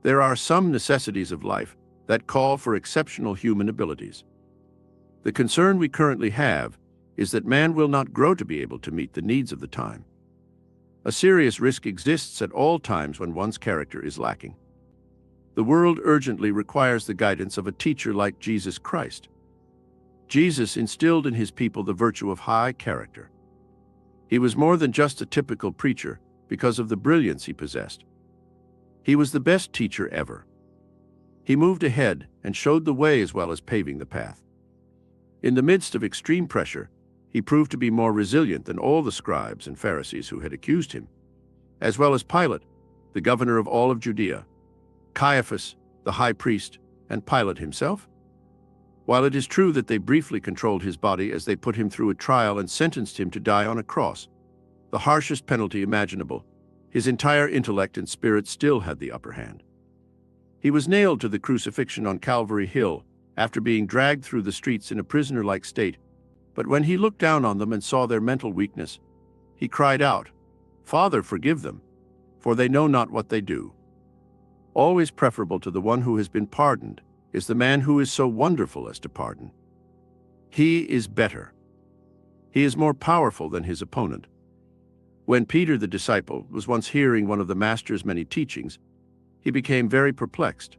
There are some necessities of life that call for exceptional human abilities. The concern we currently have is that man will not grow to be able to meet the needs of the time. A serious risk exists at all times when one's character is lacking. The world urgently requires the guidance of a teacher like Jesus Christ. Jesus instilled in his people the virtue of high character. He was more than just a typical preacher because of the brilliance he possessed. He was the best teacher ever. He moved ahead and showed the way as well as paving the path. In the midst of extreme pressure, he proved to be more resilient than all the scribes and Pharisees who had accused him, as well as Pilate, the governor of all of Judea, Caiaphas, the high priest, and Pilate himself. While it is true that they briefly controlled his body as they put him through a trial and sentenced him to die on a cross, the harshest penalty imaginable, his entire intellect and spirit still had the upper hand. He was nailed to the crucifixion on Calvary Hill after being dragged through the streets in a prisoner-like state, but when he looked down on them and saw their mental weakness, he cried out, "Father, forgive them, for they know not what they do." Always preferable to the one who has been pardoned is the man who is so wonderful as to pardon. He is better. He is more powerful than his opponent. When Peter the disciple was once hearing one of the Master's many teachings, he became very perplexed.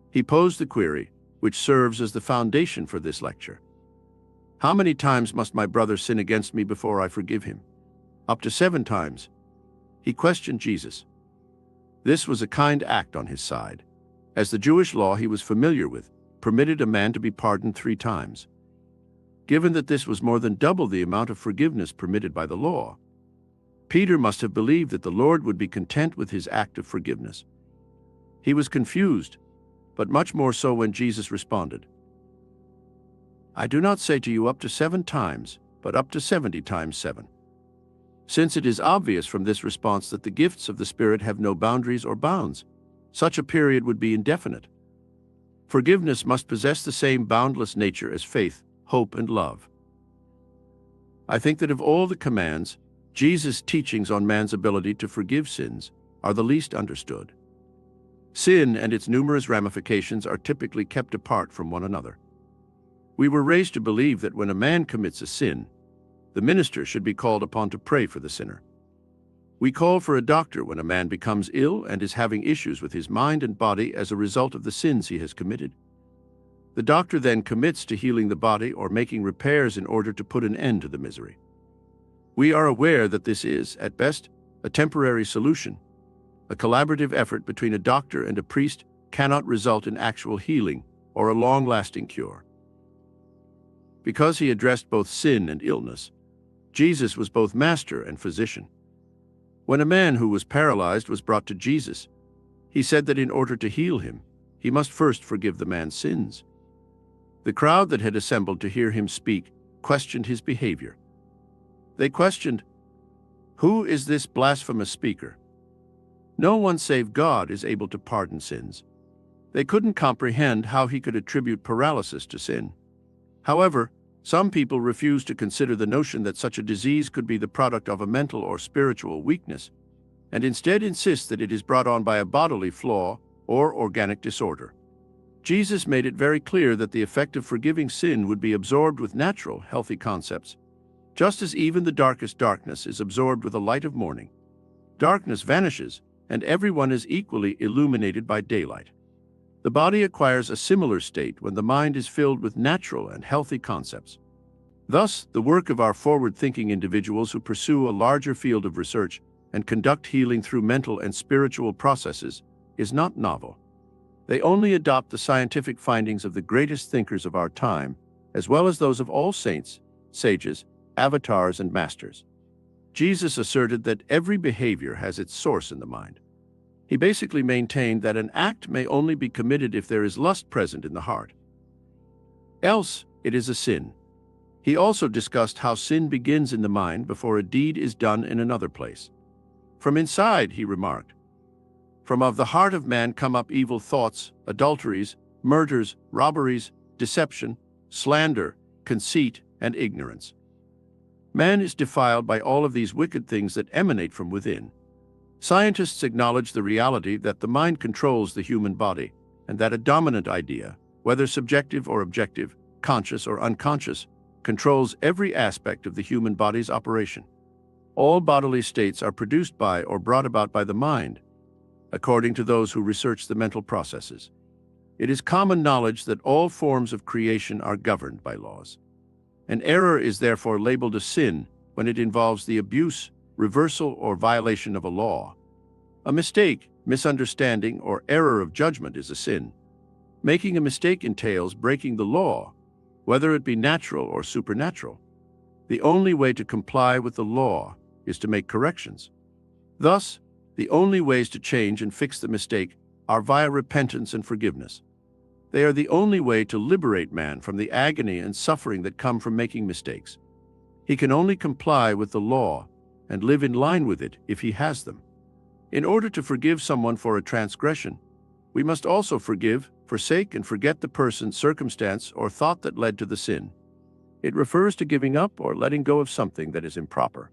He posed the query, which serves as the foundation for this lecture. How many times must my brother sin against me before I forgive him? Up to 7 times. He questioned Jesus. This was a kind act on his side, as the Jewish law he was familiar with permitted a man to be pardoned 3 times. Given that this was more than double the amount of forgiveness permitted by the law, Peter must have believed that the Lord would be content with his act of forgiveness. He was confused, but much more so when Jesus responded, "I do not say to you up to 7 times, but up to 70 times 7. Since it is obvious from this response that the gifts of the Spirit have no boundaries or bounds, such a period would be indefinite. Forgiveness must possess the same boundless nature as faith, hope, and love. I think that of all the commands, Jesus' teachings on man's ability to forgive sins are the least understood. Sin and its numerous ramifications are typically kept apart from one another. We were raised to believe that when a man commits a sin, the minister should be called upon to pray for the sinner. We call for a doctor when a man becomes ill and is having issues with his mind and body as a result of the sins he has committed. The doctor then commits to healing the body or making repairs in order to put an end to the misery. We are aware that this is, at best, a temporary solution. A collaborative effort between a doctor and a priest cannot result in actual healing or a long-lasting cure. Because he addressed both sin and illness, Jesus was both master and physician. When a man who was paralyzed was brought to Jesus, He said that in order to heal him, he must first forgive the man's sins. The crowd that had assembled to hear him speak questioned his behavior. They questioned, "Who is this blasphemous speaker? No one save God is able to pardon sins." They couldn't comprehend how he could attribute paralysis to sin. However, some people refused to consider the notion that such a disease could be the product of a mental or spiritual weakness, and instead insist that it is brought on by a bodily flaw or organic disorder. Jesus made it very clear that the effect of forgiving sin would be absorbed with natural, healthy concepts, just as even the darkest darkness is absorbed with the light of morning. Darkness vanishes, and everyone is equally illuminated by daylight. The body acquires a similar state when the mind is filled with natural and healthy concepts. Thus, the work of our forward-thinking individuals who pursue a larger field of research and conduct healing through mental and spiritual processes is not novel. They only adopt the scientific findings of the greatest thinkers of our time, as well as those of all saints, sages, avatars, and masters. Jesus asserted that every behavior has its source in the mind. He basically maintained that an act may only be committed if there is lust present in the heart. Else, it is a sin. He also discussed how sin begins in the mind before a deed is done in another place. From inside, he remarked, "From of the heart of man come up evil thoughts, adulteries, murders, robberies, deception, slander, conceit, and ignorance." Man is defiled by all of these wicked things that emanate from within. Scientists acknowledge the reality that the mind controls the human body, and that a dominant idea, whether subjective or objective, conscious or unconscious, controls every aspect of the human body's operation. All bodily states are produced by or brought about by the mind, according to those who research the mental processes. It is common knowledge that all forms of creation are governed by laws. An error is therefore labeled a sin when it involves the abuse, reversal, or violation of a law. A mistake, misunderstanding, or error of judgment is a sin. Making a mistake entails breaking the law, whether it be natural or supernatural. The only way to comply with the law is to make corrections. Thus, the only ways to change and fix the mistake are via repentance and forgiveness. They are the only way to liberate man from the agony and suffering that come from making mistakes. He can only comply with the law and live in line with it if he has them. In order to forgive someone for a transgression, we must also forgive, forsake, and forget the person, circumstance, or thought that led to the sin. It refers to giving up or letting go of something that is improper.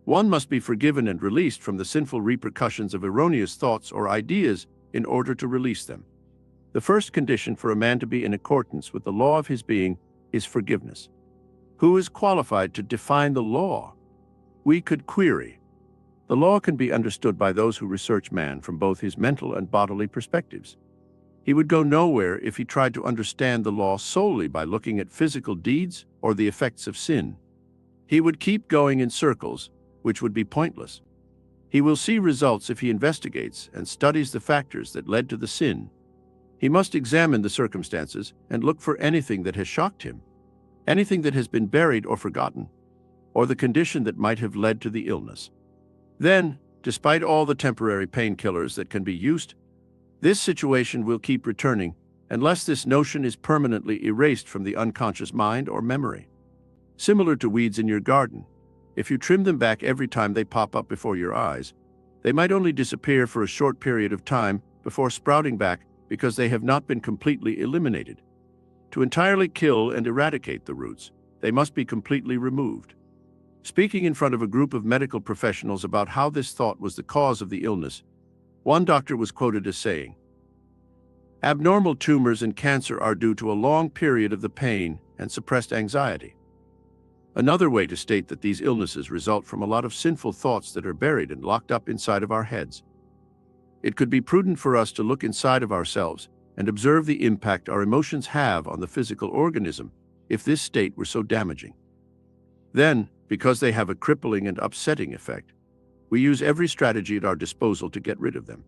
One must be forgiven and released from the sinful repercussions of erroneous thoughts or ideas in order to release them. The first condition for a man to be in accordance with the law of his being is forgiveness. Who is qualified to define the law? We could query. The law can be understood by those who research man from both his mental and bodily perspectives. He would go nowhere if he tried to understand the law solely by looking at physical deeds or the effects of sin. He would keep going in circles, which would be pointless. He will see results if he investigates and studies the factors that led to the sin. He must examine the circumstances and look for anything that has shocked him, anything that has been buried or forgotten, or the condition that might have led to the illness. Then, despite all the temporary painkillers that can be used, this situation will keep returning unless this notion is permanently erased from the unconscious mind or memory. Similar to weeds in your garden, if you trim them back every time they pop up before your eyes, they might only disappear for a short period of time before sprouting back because they have not been completely eliminated. To entirely kill and eradicate the roots, they must be completely removed. Speaking in front of a group of medical professionals about how this thought was the cause of the illness, one doctor was quoted as saying, "Abnormal tumors and cancer are due to a long period of the pain and suppressed anxiety." Another way to state that these illnesses result from a lot of sinful thoughts that are buried and locked up inside of our heads. It could be prudent for us to look inside of ourselves and observe the impact our emotions have on the physical organism if this state were so damaging. Then, because they have a crippling and upsetting effect, we use every strategy at our disposal to get rid of them.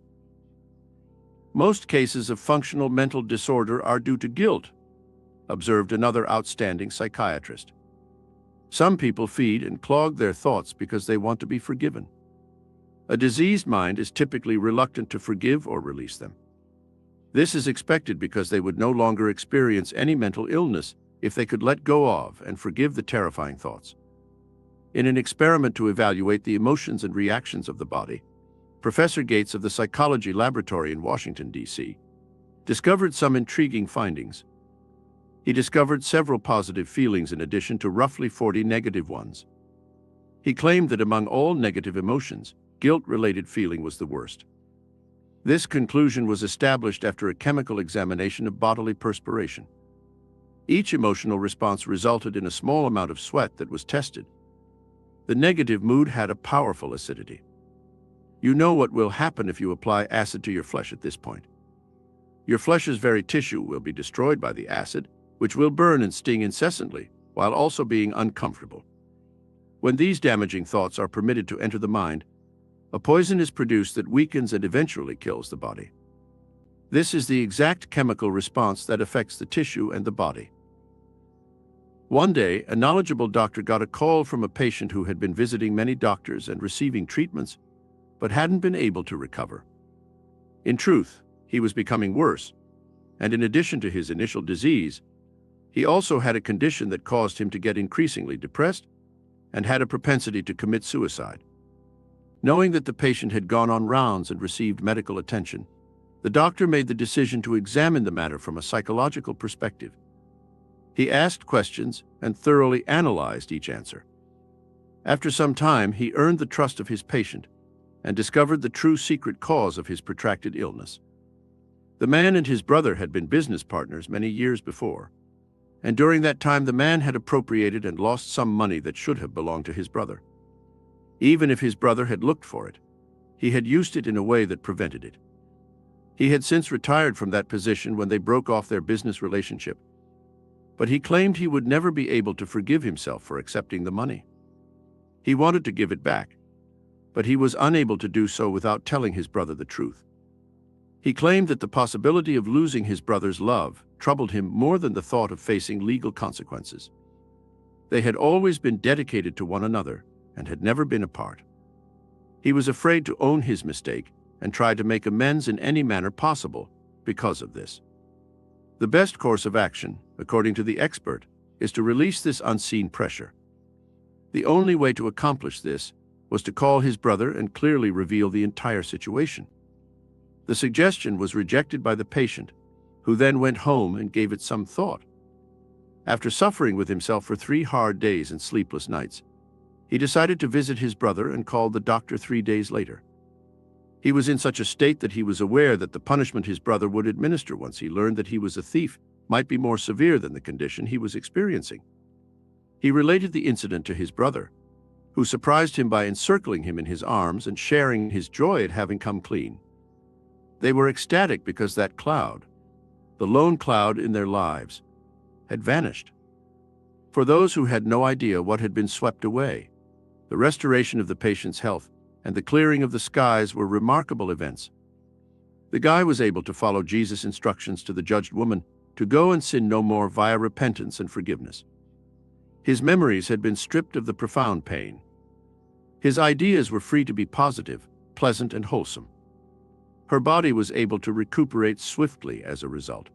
Most cases of functional mental disorder are due to guilt, observed another outstanding psychiatrist. Some people feed and clog their thoughts because they want to be forgiven. A diseased mind is typically reluctant to forgive or release them. This is expected because they would no longer experience any mental illness if they could let go of and forgive the terrifying thoughts. In an experiment to evaluate the emotions and reactions of the body, Professor Gates of the Psychology Laboratory in Washington, D.C., discovered some intriguing findings. He discovered several positive feelings in addition to roughly 40 negative ones. He claimed that among all negative emotions, guilt-related feeling was the worst. This conclusion was established after a chemical examination of bodily perspiration. Each emotional response resulted in a small amount of sweat that was tested. The negative mood had a powerful acidity. You know what will happen if you apply acid to your flesh at this point. Your flesh's very tissue will be destroyed by the acid, which will burn and sting incessantly, while also being uncomfortable. When these damaging thoughts are permitted to enter the mind, a poison is produced that weakens and eventually kills the body. This is the exact chemical response that affects the tissue and the body. One day, a knowledgeable doctor got a call from a patient who had been visiting many doctors and receiving treatments, but hadn't been able to recover. In truth, he was becoming worse, and in addition to his initial disease, he also had a condition that caused him to get increasingly depressed and had a propensity to commit suicide. Knowing that the patient had gone on rounds and received medical attention, the doctor made the decision to examine the matter from a psychological perspective. He asked questions and thoroughly analyzed each answer. After some time, he earned the trust of his patient and discovered the true secret cause of his protracted illness. The man and his brother had been business partners many years before, and during that time the man had appropriated and lost some money that should have belonged to his brother. Even if his brother had looked for it, he had used it in a way that prevented it. He had since retired from that position when they broke off their business relationship, but he claimed he would never be able to forgive himself for accepting the money. He wanted to give it back, but he was unable to do so without telling his brother the truth. He claimed that the possibility of losing his brother's love troubled him more than the thought of facing legal consequences. They had always been dedicated to one another and had never been apart. He was afraid to own his mistake and tried to make amends in any manner possible because of this. The best course of action, according to the expert, is to release this unseen pressure. The only way to accomplish this was to call his brother and clearly reveal the entire situation. The suggestion was rejected by the patient, who then went home and gave it some thought. After suffering with himself for 3 hard days and sleepless nights, he decided to visit his brother and called the doctor 3 days later. He was in such a state that he was aware that the punishment his brother would administer once he learned that he was a thief might be more severe than the condition he was experiencing. He related the incident to his brother, who surprised him by encircling him in his arms and sharing his joy at having come clean. They were ecstatic because that cloud, the lone cloud in their lives, had vanished. For those who had no idea what had been swept away, the restoration of the patient's health and the clearing of the skies were remarkable events. The guy was able to follow Jesus' instructions to the judged woman to go and sin no more via repentance and forgiveness. His memories had been stripped of the profound pain. His ideas were free to be positive, pleasant, and wholesome. Her body was able to recuperate swiftly as a result.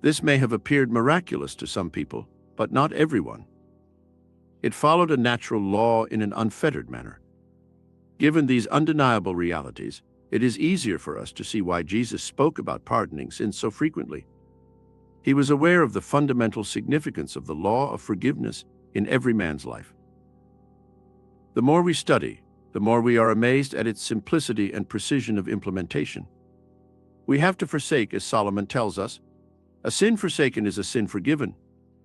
This may have appeared miraculous to some people, but not everyone. It followed a natural law in an unfettered manner. Given these undeniable realities, it is easier for us to see why Jesus spoke about pardoning sins so frequently. He was aware of the fundamental significance of the law of forgiveness in every man's life. The more we study, the more we are amazed at its simplicity and precision of implementation. We have to forsake, as Solomon tells us, a sin forsaken is a sin forgiven.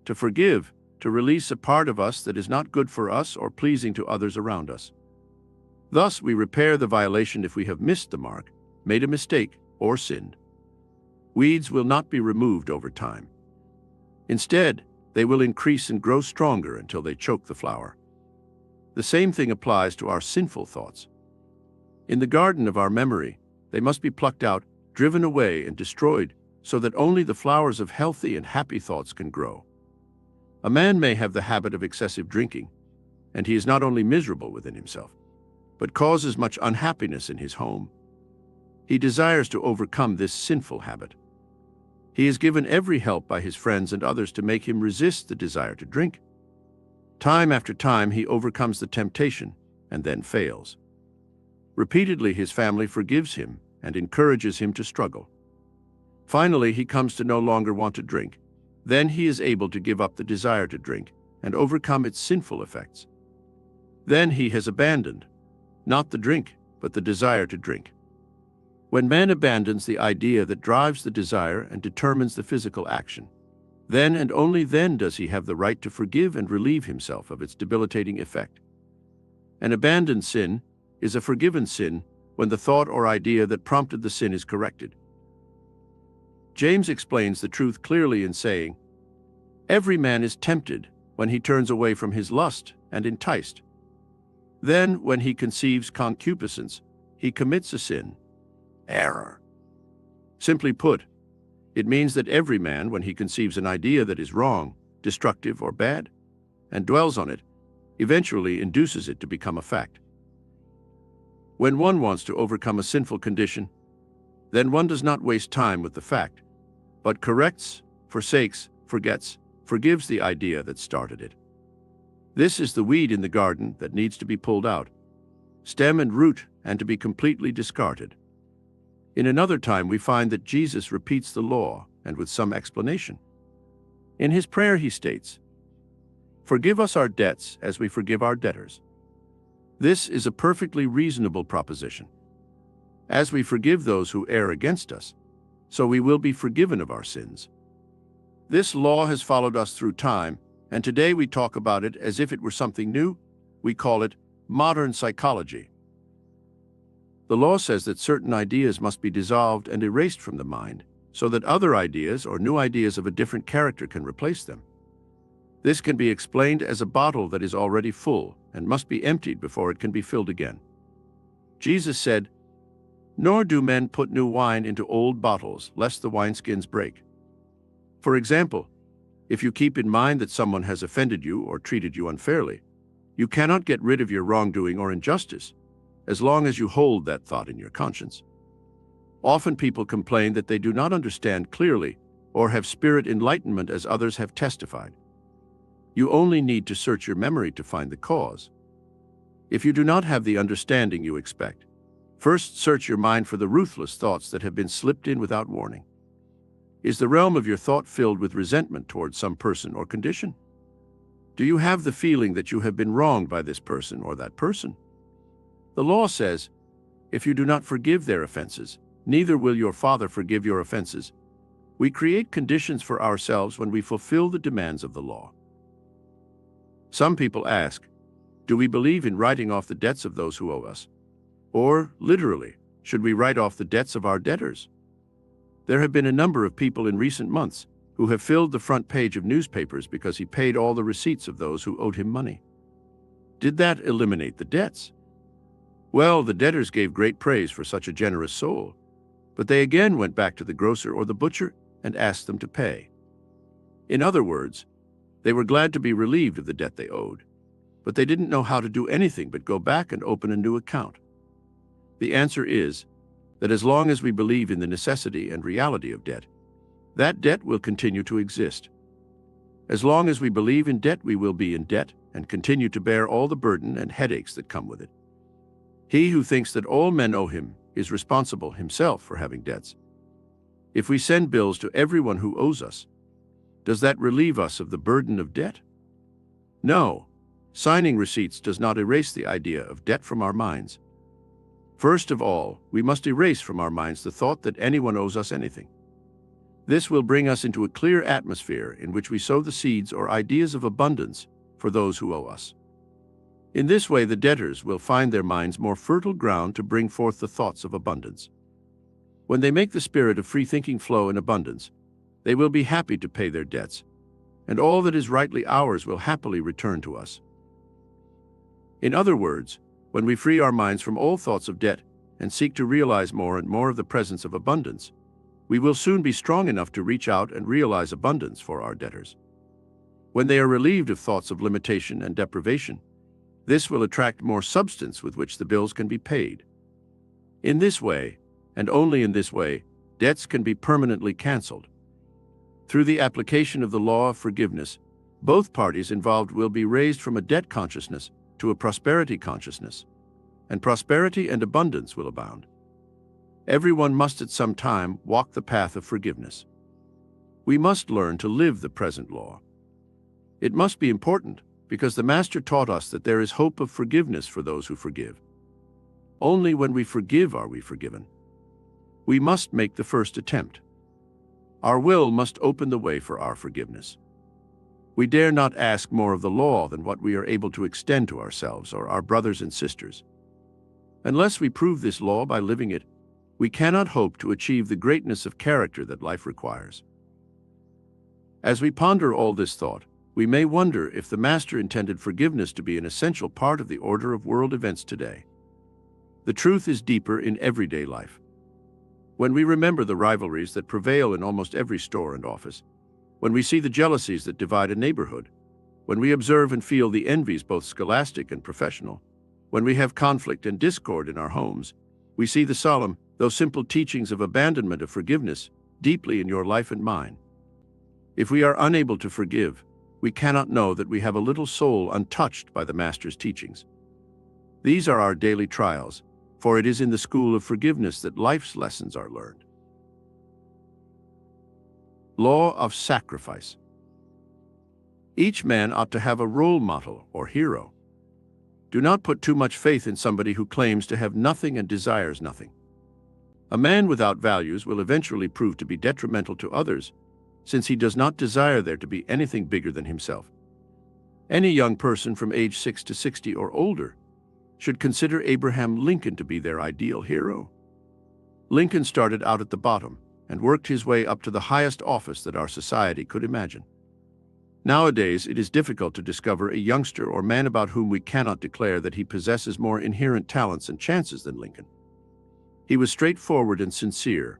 To forgive, to release a part of us that is not good for us or pleasing to others around us. Thus, we repair the violation if we have missed the mark, made a mistake, or sinned. Weeds will not be removed over time. Instead, they will increase and grow stronger until they choke the flower. The same thing applies to our sinful thoughts. In the garden of our memory, they must be plucked out, driven away, and destroyed so that only the flowers of healthy and happy thoughts can grow. A man may have the habit of excessive drinking, and he is not only miserable within himself, but causes much unhappiness in his home. He desires to overcome this sinful habit. He is given every help by his friends and others to make him resist the desire to drink. Time after time he overcomes the temptation and then fails. Repeatedly his family forgives him and encourages him to struggle. Finally he comes to no longer want to drink. Then he is able to give up the desire to drink and overcome its sinful effects. Then he has abandoned, not the drink, but the desire to drink. When man abandons the idea that drives the desire and determines the physical action, then and only then does he have the right to forgive and relieve himself of its debilitating effect. An abandoned sin is a forgiven sin when the thought or idea that prompted the sin is corrected. James explains the truth clearly in saying, "Every man is tempted when he turns away from his lust and enticed. Then, when he conceives concupiscence, he commits a sin." Error. Simply put, it means that every man, when he conceives an idea that is wrong, destructive, or bad, and dwells on it, eventually induces it to become a fact. When one wants to overcome a sinful condition, then one does not waste time with the fact, but corrects, forsakes, forgets, forgives the idea that started it. This is the weed in the garden that needs to be pulled out, stem and root, and to be completely discarded. In another time we find that Jesus repeats the law, and with some explanation. In his prayer he states, "Forgive us our debts as we forgive our debtors." This is a perfectly reasonable proposition. As we forgive those who err against us, so we will be forgiven of our sins. This law has followed us through time, and today we talk about it as if it were something new. We call it modern psychology. The law says that certain ideas must be dissolved and erased from the mind, so that other ideas or new ideas of a different character can replace them. This can be explained as a bottle that is already full and must be emptied before it can be filled again. Jesus said, "Nor do men put new wine into old bottles, lest the wineskins break." For example, if you keep in mind that someone has offended you or treated you unfairly, you cannot get rid of your wrongdoing or injustice, as long as you hold that thought in your conscience. Often people complain that they do not understand clearly or have spirit enlightenment as others have testified. You only need to search your memory to find the cause. If you do not have the understanding you expect, first search your mind for the ruthless thoughts that have been slipped in without warning. Is the realm of your thought filled with resentment towards some person or condition? Do you have the feeling that you have been wronged by this person or that person? The law says, "If you do not forgive their offenses, neither will your Father forgive your offenses." We create conditions for ourselves when we fulfill the demands of the law. Some people ask, do we believe in writing off the debts of those who owe us? Or, literally, should we write off the debts of our debtors? There have been a number of people in recent months who have filled the front page of newspapers because he paid all the receipts of those who owed him money. Did that eliminate the debts? Well, the debtors gave great praise for such a generous soul, but they again went back to the grocer or the butcher and asked them to pay. In other words, they were glad to be relieved of the debt they owed, but they didn't know how to do anything but go back and open a new account. The answer is that as long as we believe in the necessity and reality of debt, that debt will continue to exist. As long as we believe in debt, we will be in debt and continue to bear all the burden and headaches that come with it. He who thinks that all men owe him is responsible himself for having debts. If we send bills to everyone who owes us, does that relieve us of the burden of debt? No. Signing receipts does not erase the idea of debt from our minds. First of all, we must erase from our minds the thought that anyone owes us anything. This will bring us into a clear atmosphere in which we sow the seeds or ideas of abundance for those who owe us. In this way, the debtors will find their minds more fertile ground to bring forth the thoughts of abundance. When they make the spirit of free thinking flow in abundance, they will be happy to pay their debts, and all that is rightly ours will happily return to us. In other words, when we free our minds from all thoughts of debt and seek to realize more and more of the presence of abundance, we will soon be strong enough to reach out and realize abundance for our debtors. When they are relieved of thoughts of limitation and deprivation, This will attract more substance with which the bills can be paid. In this way, and only in this way, debts can be permanently canceled. Through the application of the law of forgiveness, both parties involved will be raised from a debt consciousness to a prosperity consciousness, and prosperity and abundance will abound. Everyone must at some time walk the path of forgiveness. We must learn to live the present law. It must be important because the Master taught us that there is hope of forgiveness for those who forgive. Only when we forgive are we forgiven. We must make the first attempt. Our will must open the way for our forgiveness. We dare not ask more of the law than what we are able to extend to ourselves or our brothers and sisters. Unless we prove this law by living it, we cannot hope to achieve the greatness of character that life requires. As we ponder all this thought, we may wonder if the Master intended forgiveness to be an essential part of the order of world events today. The truth is deeper in everyday life. When we remember the rivalries that prevail in almost every store and office, when we see the jealousies that divide a neighborhood, when we observe and feel the envies both scholastic and professional, when we have conflict and discord in our homes, we see the solemn, though simple teachings of abandonment of forgiveness deeply in your life and mine. If we are unable to forgive, we cannot know that we have a little soul untouched by the Master's teachings. These are our daily trials, for it is in the school of forgiveness that life's lessons are learned. Law of sacrifice. Each man ought to have a role model or hero. Do not put too much faith in somebody who claims to have nothing and desires nothing. A man without values will eventually prove to be detrimental to others, since he does not desire there to be anything bigger than himself. Any young person from age 6 to 60 or older should consider Abraham Lincoln to be their ideal hero. Lincoln started out at the bottom and worked his way up to the highest office that our society could imagine. Nowadays, it is difficult to discover a youngster or man about whom we cannot declare that he possesses more inherent talents and chances than Lincoln. He was straightforward and sincere,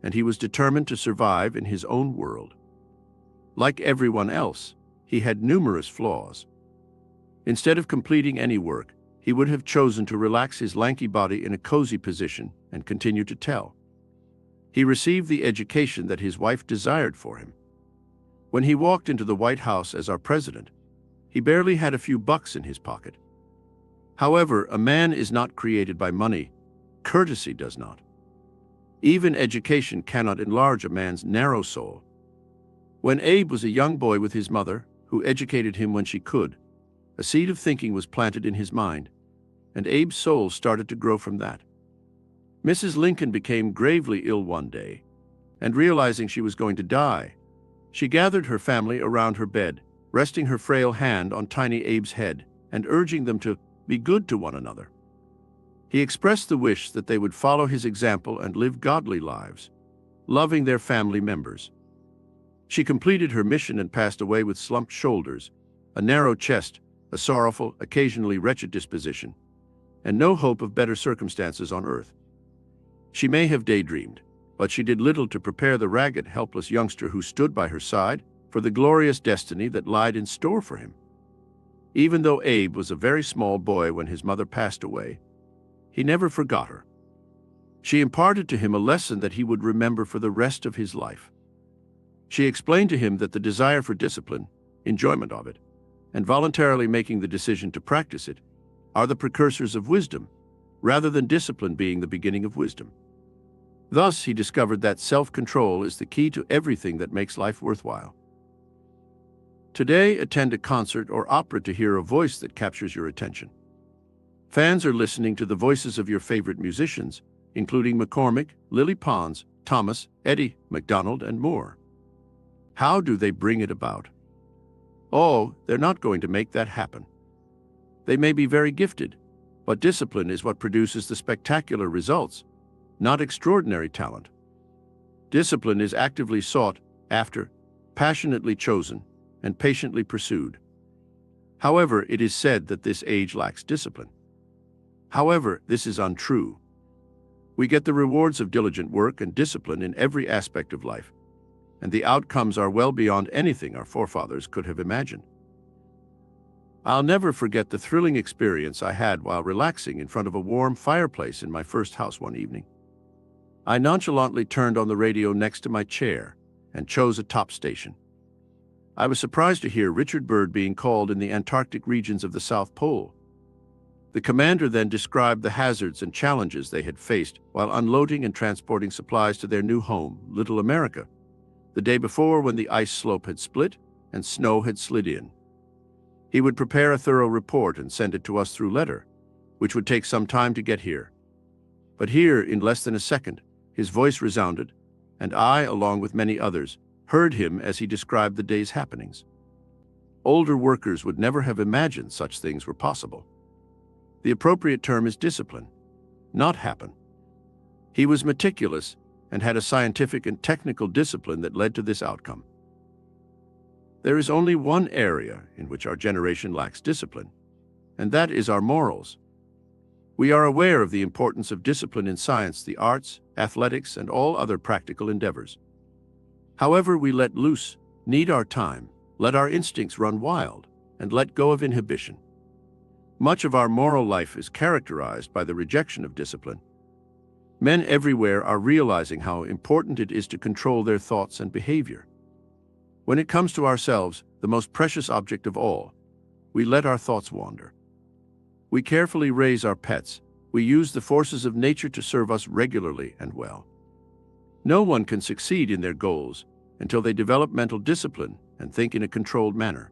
and he was determined to survive in his own world. Like everyone else, he had numerous flaws. Instead of completing any work, he would have chosen to relax his lanky body in a cozy position and continue to tell. He received the education that his wife desired for him. When he walked into the White House as our president, he barely had a few bucks in his pocket. However, a man is not created by money. Courtesy does not. Even education cannot enlarge a man's narrow soul. When Abe was a young boy with his mother, who educated him when she could, a seed of thinking was planted in his mind, and Abe's soul started to grow from that. Mrs. Lincoln became gravely ill one day, and realizing she was going to die, she gathered her family around her bed, resting her frail hand on tiny Abe's head and urging them to be good to one another. He expressed the wish that they would follow his example and live godly lives, loving their family members. She completed her mission and passed away with slumped shoulders, a narrow chest, a sorrowful, occasionally wretched disposition, and no hope of better circumstances on earth. She may have daydreamed, but she did little to prepare the ragged, helpless youngster who stood by her side for the glorious destiny that lied in store for him. Even though Abe was a very small boy when his mother passed away, he never forgot her. She imparted to him a lesson that he would remember for the rest of his life. She explained to him that the desire for discipline, enjoyment of it, and voluntarily making the decision to practice it are the precursors of wisdom, rather than discipline being the beginning of wisdom. Thus, he discovered that self-control is the key to everything that makes life worthwhile. Today, attend a concert or opera to hear a voice that captures your attention. Fans are listening to the voices of your favorite musicians, including McCormick, Lily Pons, Thomas, Eddie, MacDonald, and more. How do they bring it about? Oh, they're not going to make that happen. They may be very gifted, but discipline is what produces the spectacular results, not extraordinary talent. Discipline is actively sought after, passionately chosen, and patiently pursued. However, it is said that this age lacks discipline. However, this is untrue. We get the rewards of diligent work and discipline in every aspect of life, and the outcomes are well beyond anything our forefathers could have imagined. I'll never forget the thrilling experience I had while relaxing in front of a warm fireplace in my first house one evening. I nonchalantly turned on the radio next to my chair and chose a top station. I was surprised to hear Richard Byrd being called in the Antarctic regions of the South Pole. The commander then described the hazards and challenges they had faced while unloading and transporting supplies to their new home, Little America, the day before when the ice slope had split and snow had slid in. He would prepare a thorough report and send it to us through letter, which would take some time to get here. But here, in less than a second, his voice resounded, and I, along with many others, heard him as he described the day's happenings. Older workers would never have imagined such things were possible. The appropriate term is discipline, not happen. He was meticulous and had a scientific and technical discipline that led to this outcome. There is only one area in which our generation lacks discipline, and that is our morals. We are aware of the importance of discipline in science, the arts, athletics, and all other practical endeavors. However, we let loose, need our time, let our instincts run wild, and let go of inhibition. Much of our moral life is characterized by the rejection of discipline. Men everywhere are realizing how important it is to control their thoughts and behavior. When it comes to ourselves, the most precious object of all, we let our thoughts wander. We carefully raise our pets. We use the forces of nature to serve us regularly and well. No one can succeed in their goals until they develop mental discipline and think in a controlled manner.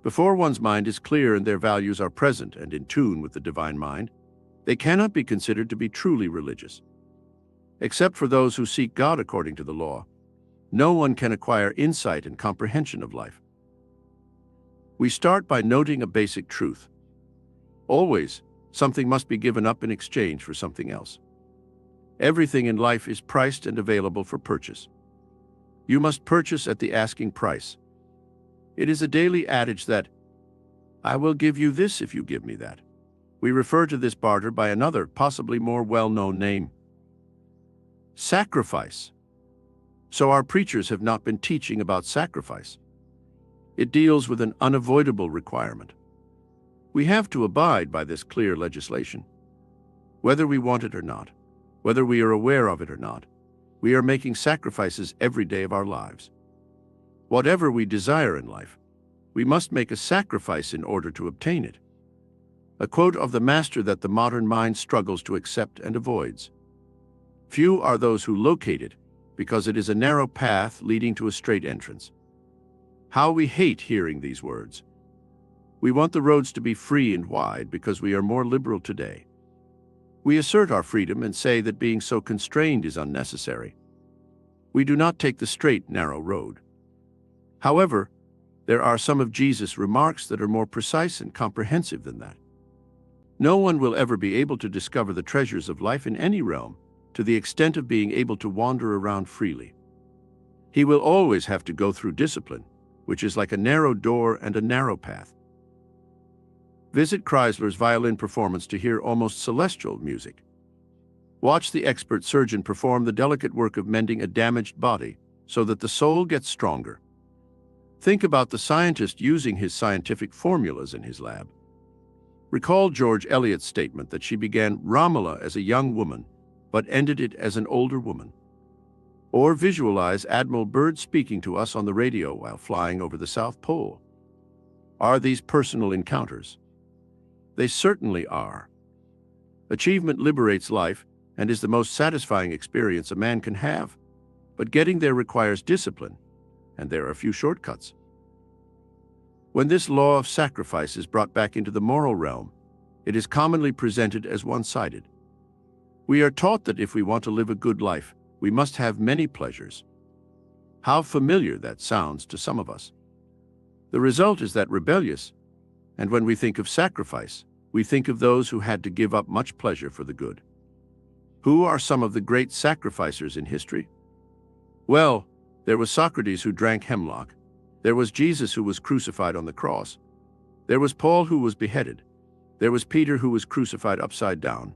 Before one's mind is clear and their values are present and in tune with the divine mind, they cannot be considered to be truly religious. Except for those who seek God according to the law, no one can acquire insight and comprehension of life. We start by noting a basic truth. Always, something must be given up in exchange for something else. Everything in life is priced and available for purchase. You must purchase at the asking price. It is a daily adage that, "I will give you this if you give me that." We refer to this barter by another, possibly more well-known name: sacrifice. So our preachers have not been teaching about sacrifice. It deals with an unavoidable requirement. We have to abide by this clear legislation. Whether we want it or not, whether we are aware of it or not, we are making sacrifices every day of our lives. Whatever we desire in life, we must make a sacrifice in order to obtain it. A quote of the master that the modern mind struggles to accept and avoids. Few are those who locate it, because it is a narrow path leading to a straight entrance. How we hate hearing these words. We want the roads to be free and wide because we are more liberal today. We assert our freedom and say that being so constrained is unnecessary. We do not take the straight, narrow road. However, there are some of Jesus' remarks that are more precise and comprehensive than that. No one will ever be able to discover the treasures of life in any realm to the extent of being able to wander around freely. He will always have to go through discipline, which is like a narrow door and a narrow path. Visit Chrysler's violin performance to hear almost celestial music. Watch the expert surgeon perform the delicate work of mending a damaged body so that the soul gets stronger. Think about the scientist using his scientific formulas in his lab. Recall George Eliot's statement that she began Romola as a young woman, but ended it as an older woman. Or visualize Admiral Byrd speaking to us on the radio while flying over the South Pole. Are these personal encounters? They certainly are. Achievement liberates life and is the most satisfying experience a man can have, but getting there requires discipline, and there are few shortcuts. When this law of sacrifice is brought back into the moral realm, it is commonly presented as one-sided. We are taught that if we want to live a good life, we must have many pleasures. How familiar that sounds to some of us. The result is that rebellious, and when we think of sacrifice, we think of those who had to give up much pleasure for the good. Who are some of the great sacrificers in history? Well, there was Socrates who drank hemlock. There was Jesus who was crucified on the cross. There was Paul who was beheaded. There was Peter who was crucified upside down.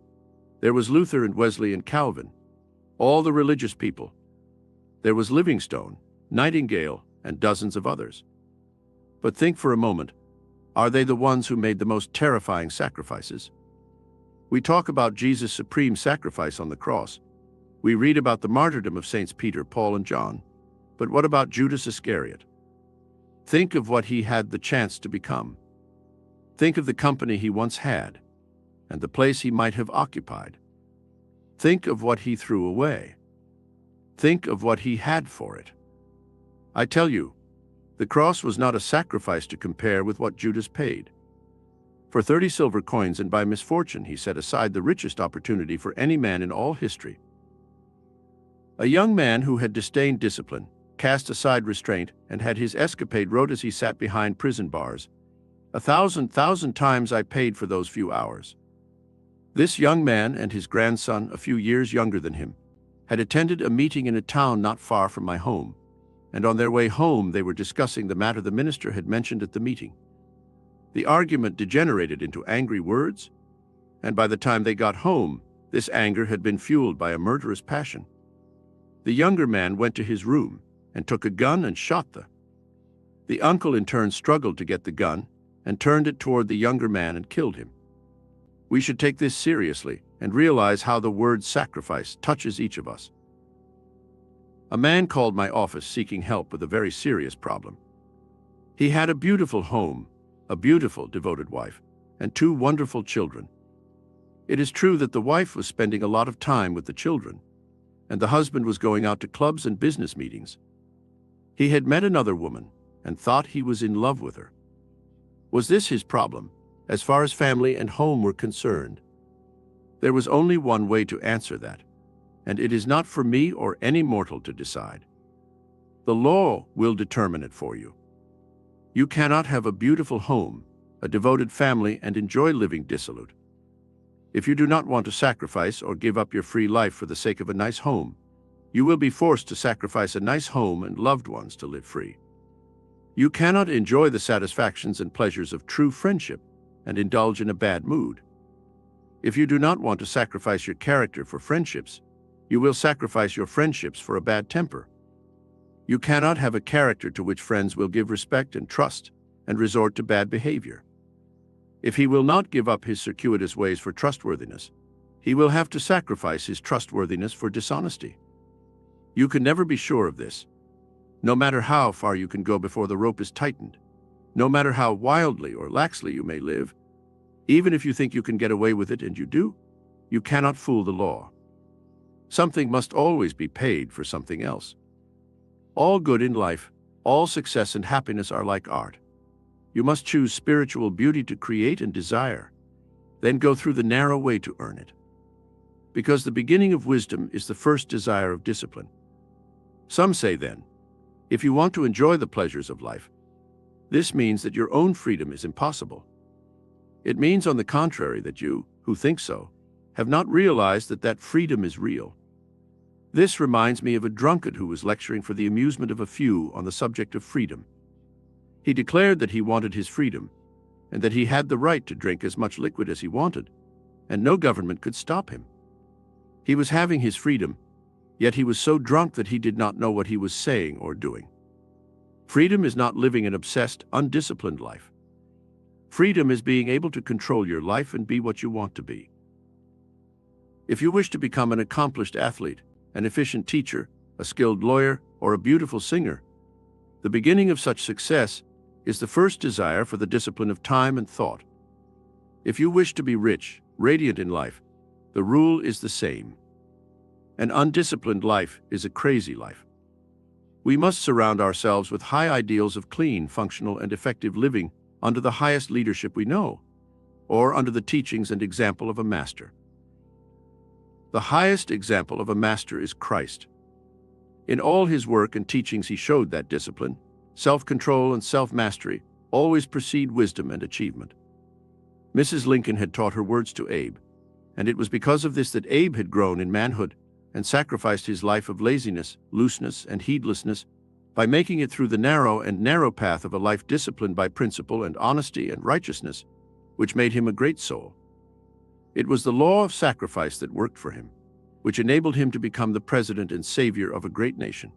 There was Luther and Wesley and Calvin, all the religious people. There was Livingstone, Nightingale, and dozens of others. But think for a moment, Are they the ones who made the most terrifying sacrifices? We talk about Jesus' supreme sacrifice on the cross. We read about the martyrdom of Saints Peter, Paul, and John. But what about Judas Iscariot? Think of what he had the chance to become. Think of the company he once had, and the place he might have occupied. Think of what he threw away. Think of what he had for it. I tell you, the cross was not a sacrifice to compare with what Judas paid. For 30 silver coins and by misfortune he set aside the richest opportunity for any man in all history. A young man who had disdained discipline, cast aside restraint, and had his escapade wrote as he sat behind prison bars, "1,000 times I paid for those few hours." This young man and his grandson, a few years younger than him, had attended a meeting in a town not far from my home, and on their way home they were discussing the matter the minister had mentioned at the meeting. The argument degenerated into angry words, and by the time they got home, this anger had been fueled by a murderous passion. The younger man went to his room and took a gun and shot the uncle in turn struggled to get the gun and turned it toward the younger man and killed him. We should take this seriously and realize how the word sacrifice touches each of us. A man called my office seeking help with a very serious problem. He had a beautiful home, a beautiful, devoted wife, and 2 wonderful children. It is true that the wife was spending a lot of time with the children, and the husband was going out to clubs and business meetings. He had met another woman and thought he was in love with her. Was this his problem, as far as family and home were concerned? There was only one way to answer that, and it is not for me or any mortal to decide. The law will determine it for you. You cannot have a beautiful home, a devoted family, and enjoy living dissolute. If you do not want to sacrifice or give up your free life for the sake of a nice home, you will be forced to sacrifice a nice home and loved ones to live free. You cannot enjoy the satisfactions and pleasures of true friendship and indulge in a bad mood. If you do not want to sacrifice your character for friendships, you will sacrifice your friendships for a bad temper. You cannot have a character to which friends will give respect and trust and resort to bad behavior. If he will not give up his circuitous ways for trustworthiness, he will have to sacrifice his trustworthiness for dishonesty. You can never be sure of this. No matter how far you can go before the rope is tightened, no matter how wildly or laxly you may live, even if you think you can get away with it and you do, you cannot fool the law. Something must always be paid for something else. All good in life, all success and happiness are like art. You must choose spiritual beauty to create and desire, then go through the narrow way to earn it. Because the beginning of wisdom is the first desire of discipline. Some say then, if you want to enjoy the pleasures of life, this means that your own freedom is impossible. It means, on the contrary, that you, who think so, have not realized that freedom is real. This reminds me of a drunkard who was lecturing for the amusement of a few on the subject of freedom. He declared that he wanted his freedom, and that he had the right to drink as much liquid as he wanted, and no government could stop him. He was having his freedom, yet he was so drunk that he did not know what he was saying or doing. Freedom is not living an obsessed, undisciplined life. Freedom is being able to control your life and be what you want to be. If you wish to become an accomplished athlete, an efficient teacher, a skilled lawyer, or a beautiful singer, the beginning of such success is the first desire for the discipline of time and thought. If you wish to be rich, radiant in life, the rule is the same. An undisciplined life is a crazy life. We must surround ourselves with high ideals of clean, functional, and effective living under the highest leadership we know, or under the teachings and example of a master. The highest example of a master is Christ. In all his work and teachings he showed that discipline, self-control, and self-mastery always precede wisdom and achievement. Mrs. Lincoln had taught her words to Abe, and it was because of this that Abe had grown in manhood and sacrificed his life of laziness, looseness, and heedlessness by making it through the narrow path of a life disciplined by principle and honesty and righteousness, which made him a great soul. It was the law of sacrifice that worked for him, which enabled him to become the president and savior of a great nation.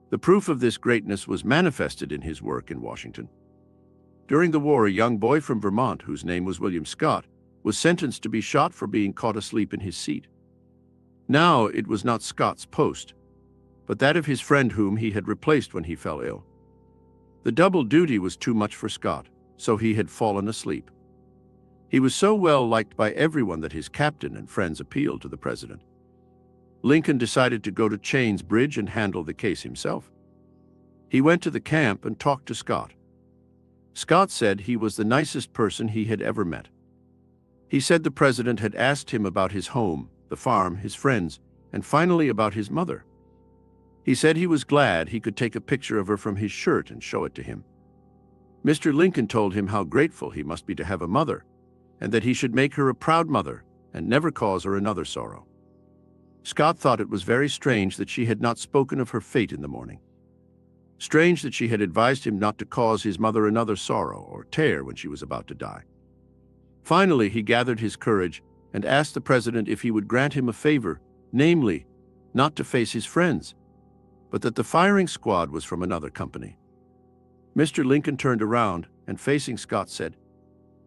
The proof of this greatness was manifested in his work in Washington. During the war, a young boy from Vermont, whose name was William Scott, was sentenced to be shot for being caught asleep in his seat. Now it was not Scott's post, but that of his friend whom he had replaced when he fell ill. The double duty was too much for Scott, so he had fallen asleep. He was so well liked by everyone that his captain and friends appealed to the president. Lincoln decided to go to Chains Bridge and handle the case himself. He went to the camp and talked to Scott. Scott said he was the nicest person he had ever met. He said the president had asked him about his home, the farm, his friends, and finally about his mother. He said he was glad he could take a picture of her from his shirt and show it to him. Mr. Lincoln told him how grateful he must be to have a mother, and that he should make her a proud mother and never cause her another sorrow. Scott thought it was very strange that she had not spoken of her fate in the morning. Strange that she had advised him not to cause his mother another sorrow or tear when she was about to die. Finally, he gathered his courage and asked the president if he would grant him a favor, namely, not to face his friends, but that the firing squad was from another company. Mr. Lincoln turned around and, facing Scott, said,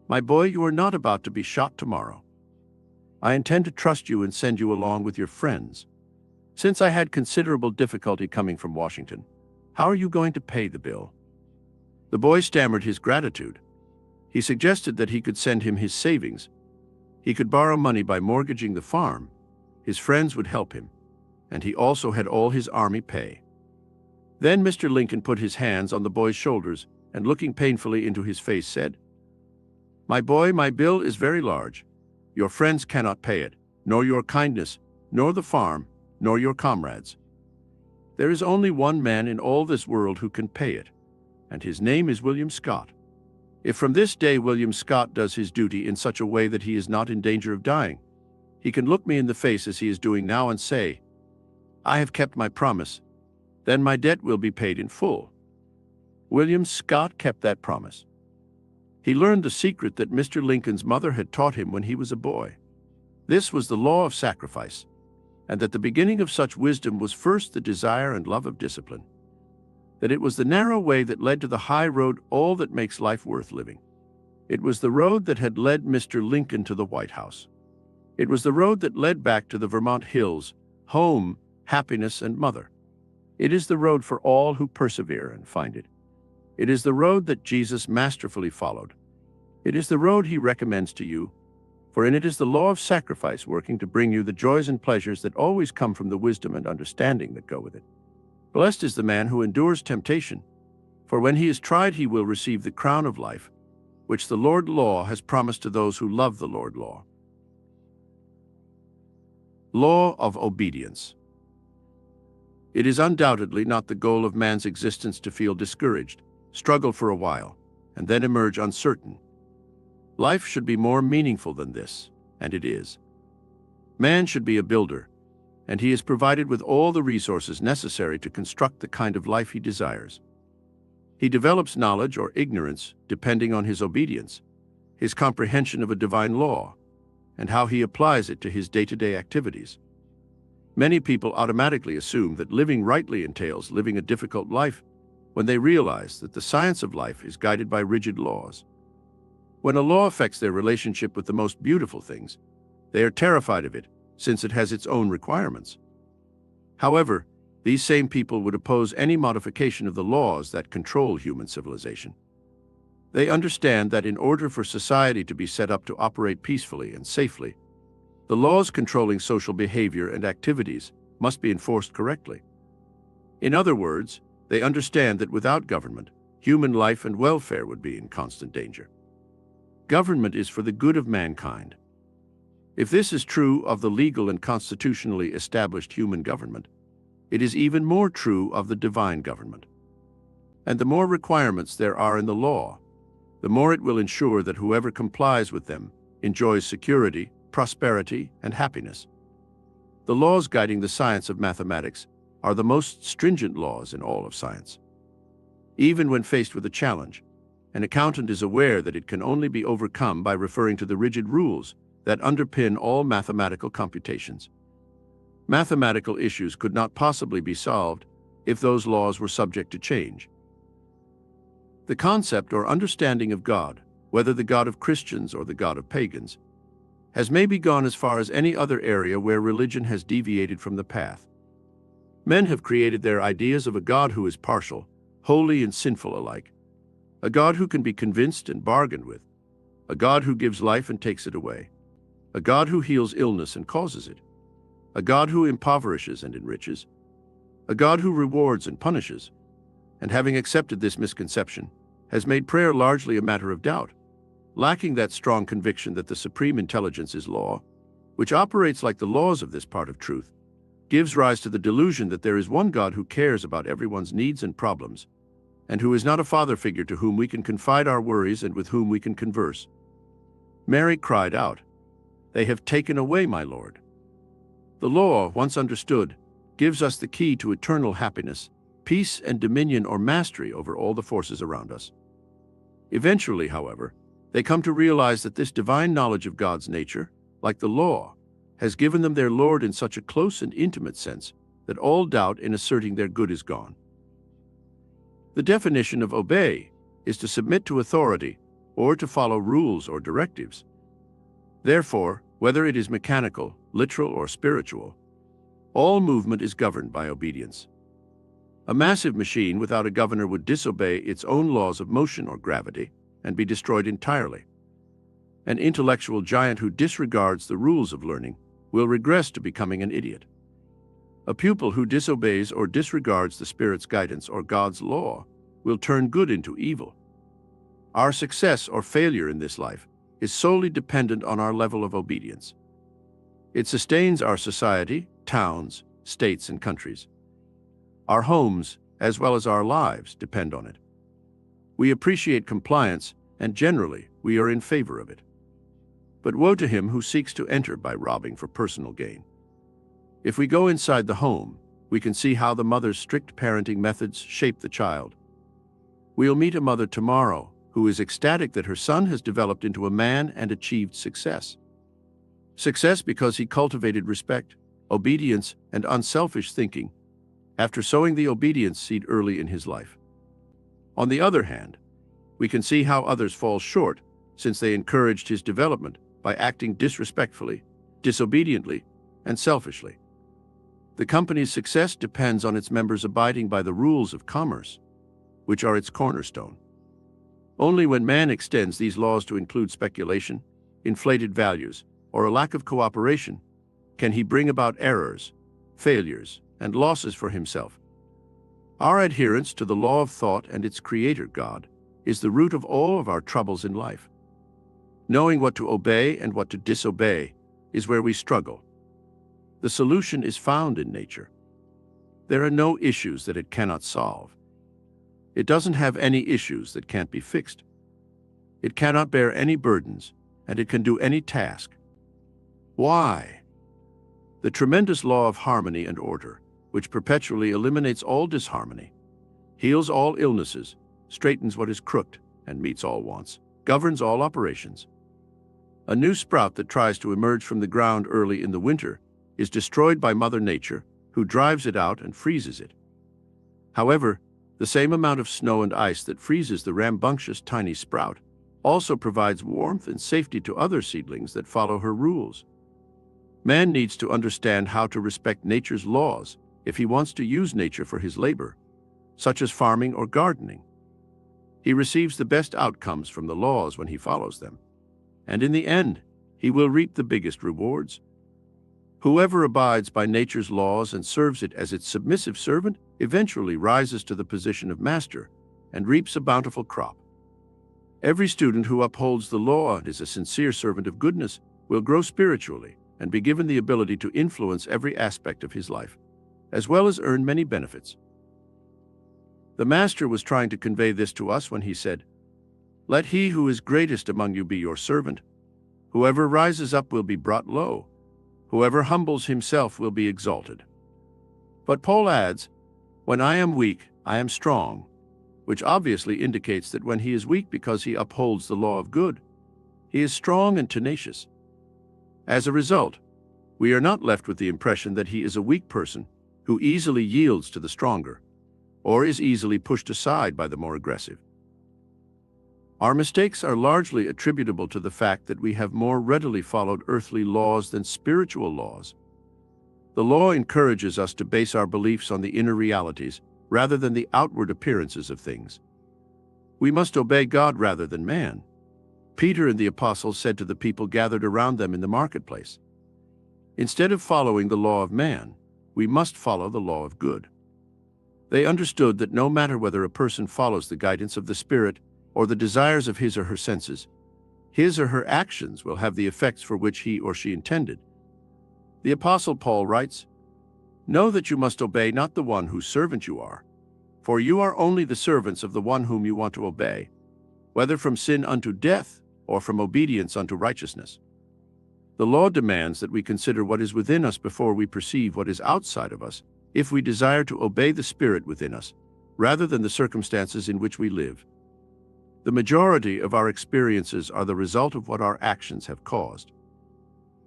"My boy, you are not about to be shot tomorrow. I intend to trust you and send you along with your friends. Since I had considerable difficulty coming from Washington, how are you going to pay the bill?" The boy stammered his gratitude. He suggested that he could send him his savings. He could borrow money by mortgaging the farm. His friends would help him, and he also had all his army pay. Then Mr. Lincoln put his hands on the boy's shoulders and, looking painfully into his face, said, "My boy, my bill is very large. Your friends cannot pay it, nor your kindness, nor the farm, nor your comrades. There is only one man in all this world who can pay it, and his name is William Scott. If from this day William Scott does his duty in such a way that he is not in danger of dying, he can look me in the face as he is doing now and say, 'I have kept my promise,' then my debt will be paid in full." William Scott kept that promise. He learned the secret that Mr. Lincoln's mother had taught him when he was a boy. This was the law of sacrifice, and that the beginning of such wisdom was first the desire and love of discipline. That it was the narrow way that led to the high road, all that makes life worth living. It was the road that had led Mr. Lincoln to the White House. It was the road that led back to the Vermont hills, home, happiness, and mother. It is the road for all who persevere and find it. It is the road that Jesus masterfully followed. It is the road he recommends to you, for in it is the law of sacrifice working to bring you the joys and pleasures that always come from the wisdom and understanding that go with it. Blessed is the man who endures temptation, for when he is tried he will receive the crown of life, which the Lord Law has promised to those who love the Lord Law. Law of obedience. It is undoubtedly not the goal of man's existence to feel discouraged, struggle for a while, and then emerge uncertain. Life should be more meaningful than this, and it is. Man should be a builder, and he is provided with all the resources necessary to construct the kind of life he desires. He develops knowledge or ignorance depending on his obedience, his comprehension of a divine law, and how he applies it to his day-to-day activities. Many people automatically assume that living rightly entails living a difficult life when they realize that the science of life is guided by rigid laws. When a law affects their relationship with the most beautiful things, they are terrified of it, since it has its own requirements. However, these same people would oppose any modification of the laws that control human civilization. They understand that in order for society to be set up to operate peacefully and safely, the laws controlling social behavior and activities must be enforced correctly. In other words, they understand that without government, human life and welfare would be in constant danger. Government is for the good of mankind. If this is true of the legal and constitutionally established human government, it is even more true of the divine government. And the more requirements there are in the law, the more it will ensure that whoever complies with them enjoys security, prosperity, and happiness. The laws guiding the science of mathematics are the most stringent laws in all of science. Even when faced with a challenge, an accountant is aware that it can only be overcome by referring to the rigid rules that underpin all mathematical computations. Mathematical issues could not possibly be solved if those laws were subject to change. The concept or understanding of God, whether the God of Christians or the God of pagans, has maybe gone as far as any other area where religion has deviated from the path. Men have created their ideas of a God who is partial, holy and sinful alike, a God who can be convinced and bargained with, a God who gives life and takes it away, a God who heals illness and causes it, a God who impoverishes and enriches, a God who rewards and punishes, and having accepted this misconception, has made prayer largely a matter of doubt, lacking that strong conviction that the supreme intelligence is law, which operates like the laws of this part of truth, gives rise to the delusion that there is one God who cares about everyone's needs and problems, and who is not a father figure to whom we can confide our worries and with whom we can converse. Mary cried out, "They have taken away my Lord." The law, once understood, gives us the key to eternal happiness, peace and dominion or mastery over all the forces around us. Eventually, however, they come to realize that this divine knowledge of God's nature, like the law, has given them their Lord in such a close and intimate sense that all doubt in asserting their good is gone. The definition of obey is to submit to authority or to follow rules or directives. Therefore, whether it is mechanical, literal, or spiritual, all movement is governed by obedience. A massive machine without a governor would disobey its own laws of motion or gravity and be destroyed entirely. An intellectual giant who disregards the rules of learning will regress to becoming an idiot. A pupil who disobeys or disregards the Spirit's guidance or God's law will turn good into evil. Our success or failure in this life is solely dependent on our level of obedience. It sustains our society, towns, states, and countries. Our homes, as well as our lives, depend on it. We appreciate compliance, and generally, we are in favor of it. But woe to him who seeks to enter by robbing for personal gain. If we go inside the home, we can see how the mother's strict parenting methods shape the child. We'll meet a mother tomorrow who is ecstatic that her son has developed into a man and achieved success. Success because he cultivated respect, obedience, and unselfish thinking after sowing the obedience seed early in his life. On the other hand, we can see how others fall short since they encouraged his development by acting disrespectfully, disobediently, and selfishly. The company's success depends on its members abiding by the rules of commerce, which are its cornerstone. Only when man extends these laws to include speculation, inflated values, or a lack of cooperation can he bring about errors, failures, and losses for himself. Our adherence to the law of thought and its creator, God, is the root of all of our troubles in life. Knowing what to obey and what to disobey is where we struggle. The solution is found in nature. There are no issues that it cannot solve. It doesn't have any issues that can't be fixed. It cannot bear any burdens, and it can do any task. Why? The tremendous law of harmony and order, which perpetually eliminates all disharmony, heals all illnesses, straightens what is crooked, and meets all wants, governs all operations. A new sprout that tries to emerge from the ground early in the winter is destroyed by Mother Nature, who drives it out and freezes it. However, the same amount of snow and ice that freezes the rambunctious tiny sprout also provides warmth and safety to other seedlings that follow her rules. Man needs to understand how to respect nature's laws if he wants to use nature for his labor, such as farming or gardening. He receives the best outcomes from the laws when he follows them, and in the end, he will reap the biggest rewards. Whoever abides by nature's laws and serves it as its submissive servant eventually rises to the position of master and reaps a bountiful crop. Every student who upholds the law and is a sincere servant of goodness will grow spiritually and be given the ability to influence every aspect of his life, as well as earn many benefits. The Master was trying to convey this to us when he said, "Let he who is greatest among you be your servant. Whoever rises up will be brought low. Whoever humbles himself will be exalted." But Paul adds, "When I am weak, I am strong," which obviously indicates that when he is weak because he upholds the law of good, he is strong and tenacious. As a result, we are not left with the impression that he is a weak person who easily yields to the stronger, or is easily pushed aside by the more aggressive. Our mistakes are largely attributable to the fact that we have more readily followed earthly laws than spiritual laws. The law encourages us to base our beliefs on the inner realities rather than the outward appearances of things. We must obey God rather than man. Peter and the apostles said to the people gathered around them in the marketplace, "Instead of following the law of man, we must follow the law of good." They understood that no matter whether a person follows the guidance of the Spirit or the desires of his or her senses, his or her actions will have the effects for which he or she intended. The Apostle Paul writes, "Know that you must obey not the one whose servant you are, for you are only the servants of the one whom you want to obey, whether from sin unto death or from obedience unto righteousness." The law demands that we consider what is within us before we perceive what is outside of us, if we desire to obey the Spirit within us, rather than the circumstances in which we live. The majority of our experiences are the result of what our actions have caused.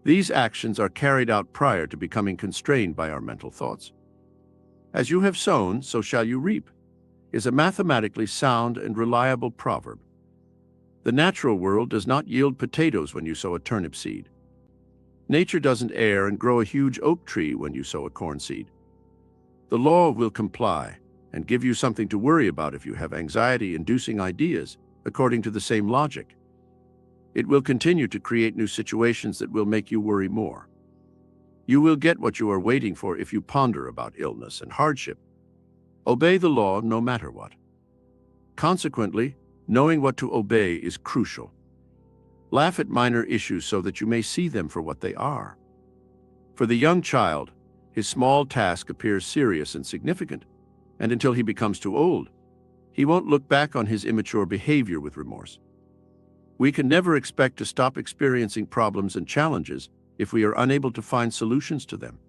These actions are carried out prior to becoming constrained by our mental thoughts. "As you have sown, so shall you reap," is a mathematically sound and reliable proverb. The natural world does not yield potatoes when you sow a turnip seed. Nature doesn't err and grow a huge oak tree when you sow a corn seed. The law will comply and give you something to worry about if you have anxiety-inducing ideas, according to the same logic. It will continue to create new situations that will make you worry more. You will get what you are waiting for if you ponder about illness and hardship. Obey the law no matter what. Consequently, knowing what to obey is crucial. Laugh at minor issues so that you may see them for what they are. For the young child, his small task appears serious and significant, and until he becomes too old, he won't look back on his immature behavior with remorse. We can never expect to stop experiencing problems and challenges if we are unable to find solutions to them.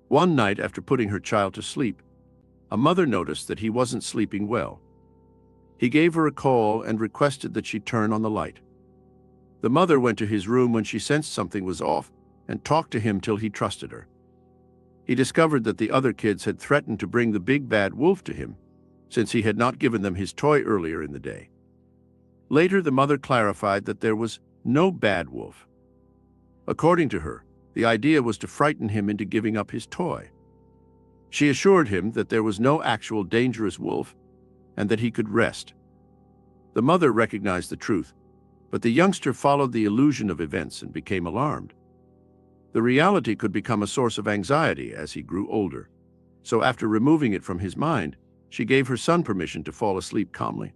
One night after putting her child to sleep, a mother noticed that he wasn't sleeping well. He gave her a call and requested that she turn on the light. The mother went to his room when she sensed something was off and talked to him till he trusted her. He discovered that the other kids had threatened to bring the big bad wolf to him, since he had not given them his toy earlier in the day. Later, the mother clarified that there was no bad wolf. According to her, the idea was to frighten him into giving up his toy. She assured him that there was no actual dangerous wolf and that he could rest. The mother recognized the truth, but the youngster followed the illusion of events and became alarmed. The reality could become a source of anxiety as he grew older, so after removing it from his mind, she gave her son permission to fall asleep calmly.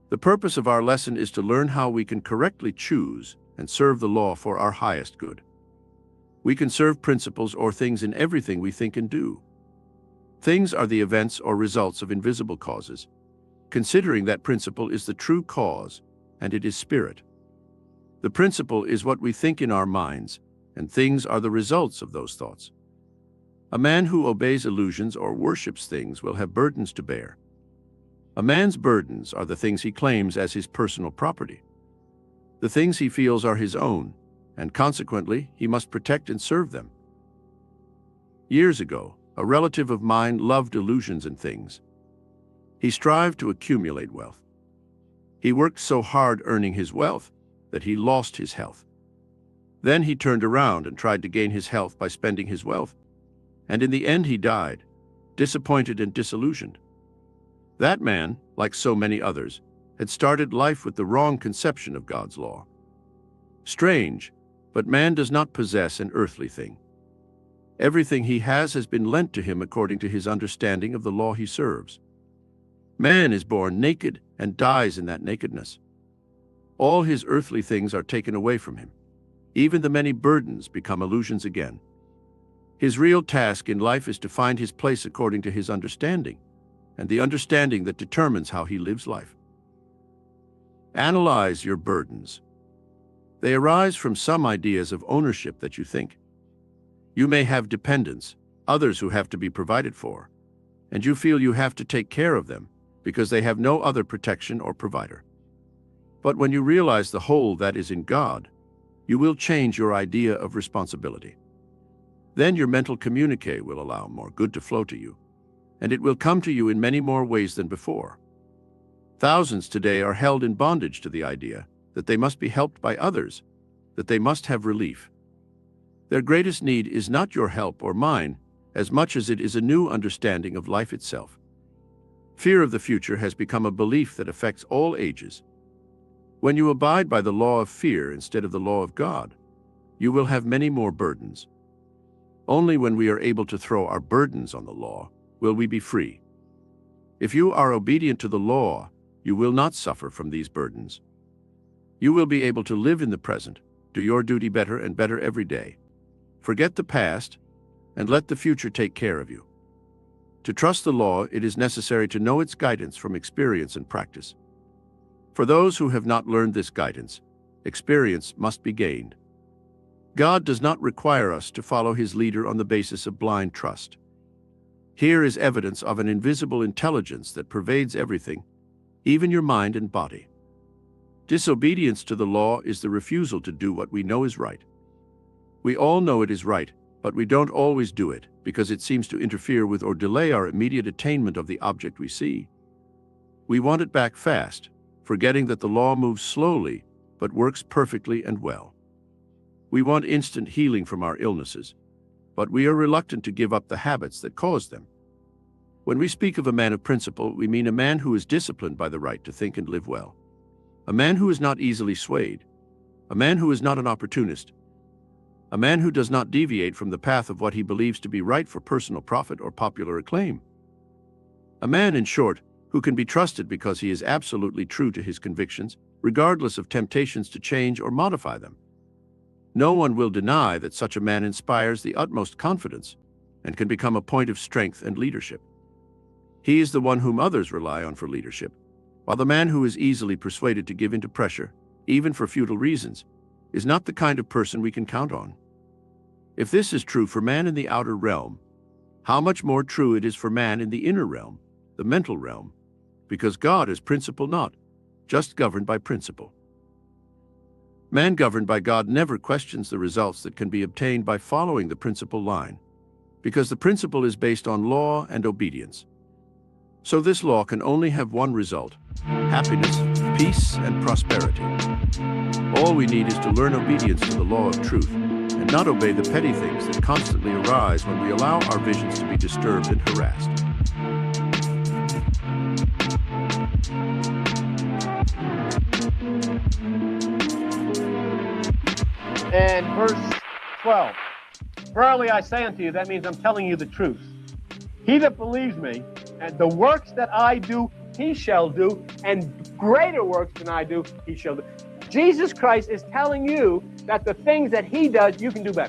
The purpose of our lesson is to learn how we can correctly choose and serve the law for our highest good. We can serve principles or things in everything we think and do. Things are the events or results of invisible causes, considering that principle is the true cause, and it is spirit. The principle is what we think in our minds, and things are the results of those thoughts. A man who obeys illusions or worships things will have burdens to bear. A man's burdens are the things he claims as his personal property. The things he feels are his own, and consequently, he must protect and serve them. Years ago, a relative of mine loved illusions and things. He strived to accumulate wealth. He worked so hard earning his wealth that he lost his health. Then he turned around and tried to gain his health by spending his wealth, and in the end he died, disappointed and disillusioned. That man, like so many others, had started life with the wrong conception of God's law. Strange, but man does not possess an earthly thing. Everything he has been lent to him according to his understanding of the law he serves. Man is born naked and dies in that nakedness. All his earthly things are taken away from him. Even the many burdens become illusions again. His real task in life is to find his place according to his understanding, and the understanding that determines how he lives life. Analyze your burdens. They arise from some ideas of ownership that you think. You may have dependents, others who have to be provided for, and you feel you have to take care of them because they have no other protection or provider. But when you realize the whole that is in God, you will change your idea of responsibility. Then your mental communique will allow more good to flow to you, and it will come to you in many more ways than before. Thousands today are held in bondage to the idea that they must be helped by others, that they must have relief. Their greatest need is not your help or mine, as much as it is a new understanding of life itself. Fear of the future has become a belief that affects all ages. When you abide by the law of fear instead of the law of God, you will have many more burdens. Only when we are able to throw our burdens on the law will we be free. If you are obedient to the law, you will not suffer from these burdens. You will be able to live in the present, do your duty better and better every day. Forget the past, and let the future take care of you. To trust the law, it is necessary to know its guidance from experience and practice. For those who have not learned this guidance, experience must be gained. God does not require us to follow his leader on the basis of blind trust. Here is evidence of an invisible intelligence that pervades everything, even your mind and body. Disobedience to the law is the refusal to do what we know is right. We all know it is right, but we don't always do it because it seems to interfere with or delay our immediate attainment of the object we see. We want it back fast, forgetting that the law moves slowly but works perfectly and well. We want instant healing from our illnesses, but we are reluctant to give up the habits that cause them. When we speak of a man of principle, we mean a man who is disciplined by the right to think and live well, a man who is not easily swayed, a man who is not an opportunist, a man who does not deviate from the path of what he believes to be right for personal profit or popular acclaim. A man, in short, who can be trusted because he is absolutely true to his convictions, regardless of temptations to change or modify them. No one will deny that such a man inspires the utmost confidence and can become a point of strength and leadership. He is the one whom others rely on for leadership, while the man who is easily persuaded to give in to pressure, even for futile reasons, is not the kind of person we can count on. If this is true for man in the outer realm, how much more true it is for man in the inner realm, the mental realm, because God is principle not, just governed by principle. Man governed by God never questions the results that can be obtained by following the principle line, because the principle is based on law and obedience. So this law can only have one result: happiness, peace, and prosperity. All we need is to learn obedience to the law of truth and not obey the petty things that constantly arise when we allow our visions to be disturbed and harassed. And verse 12, verily I say unto you, that means I'm telling you the truth. He that believes me, and the works that I do, he shall do, and greater works than I do, he shall do. Jesus Christ is telling you that the things that he does, you can do better.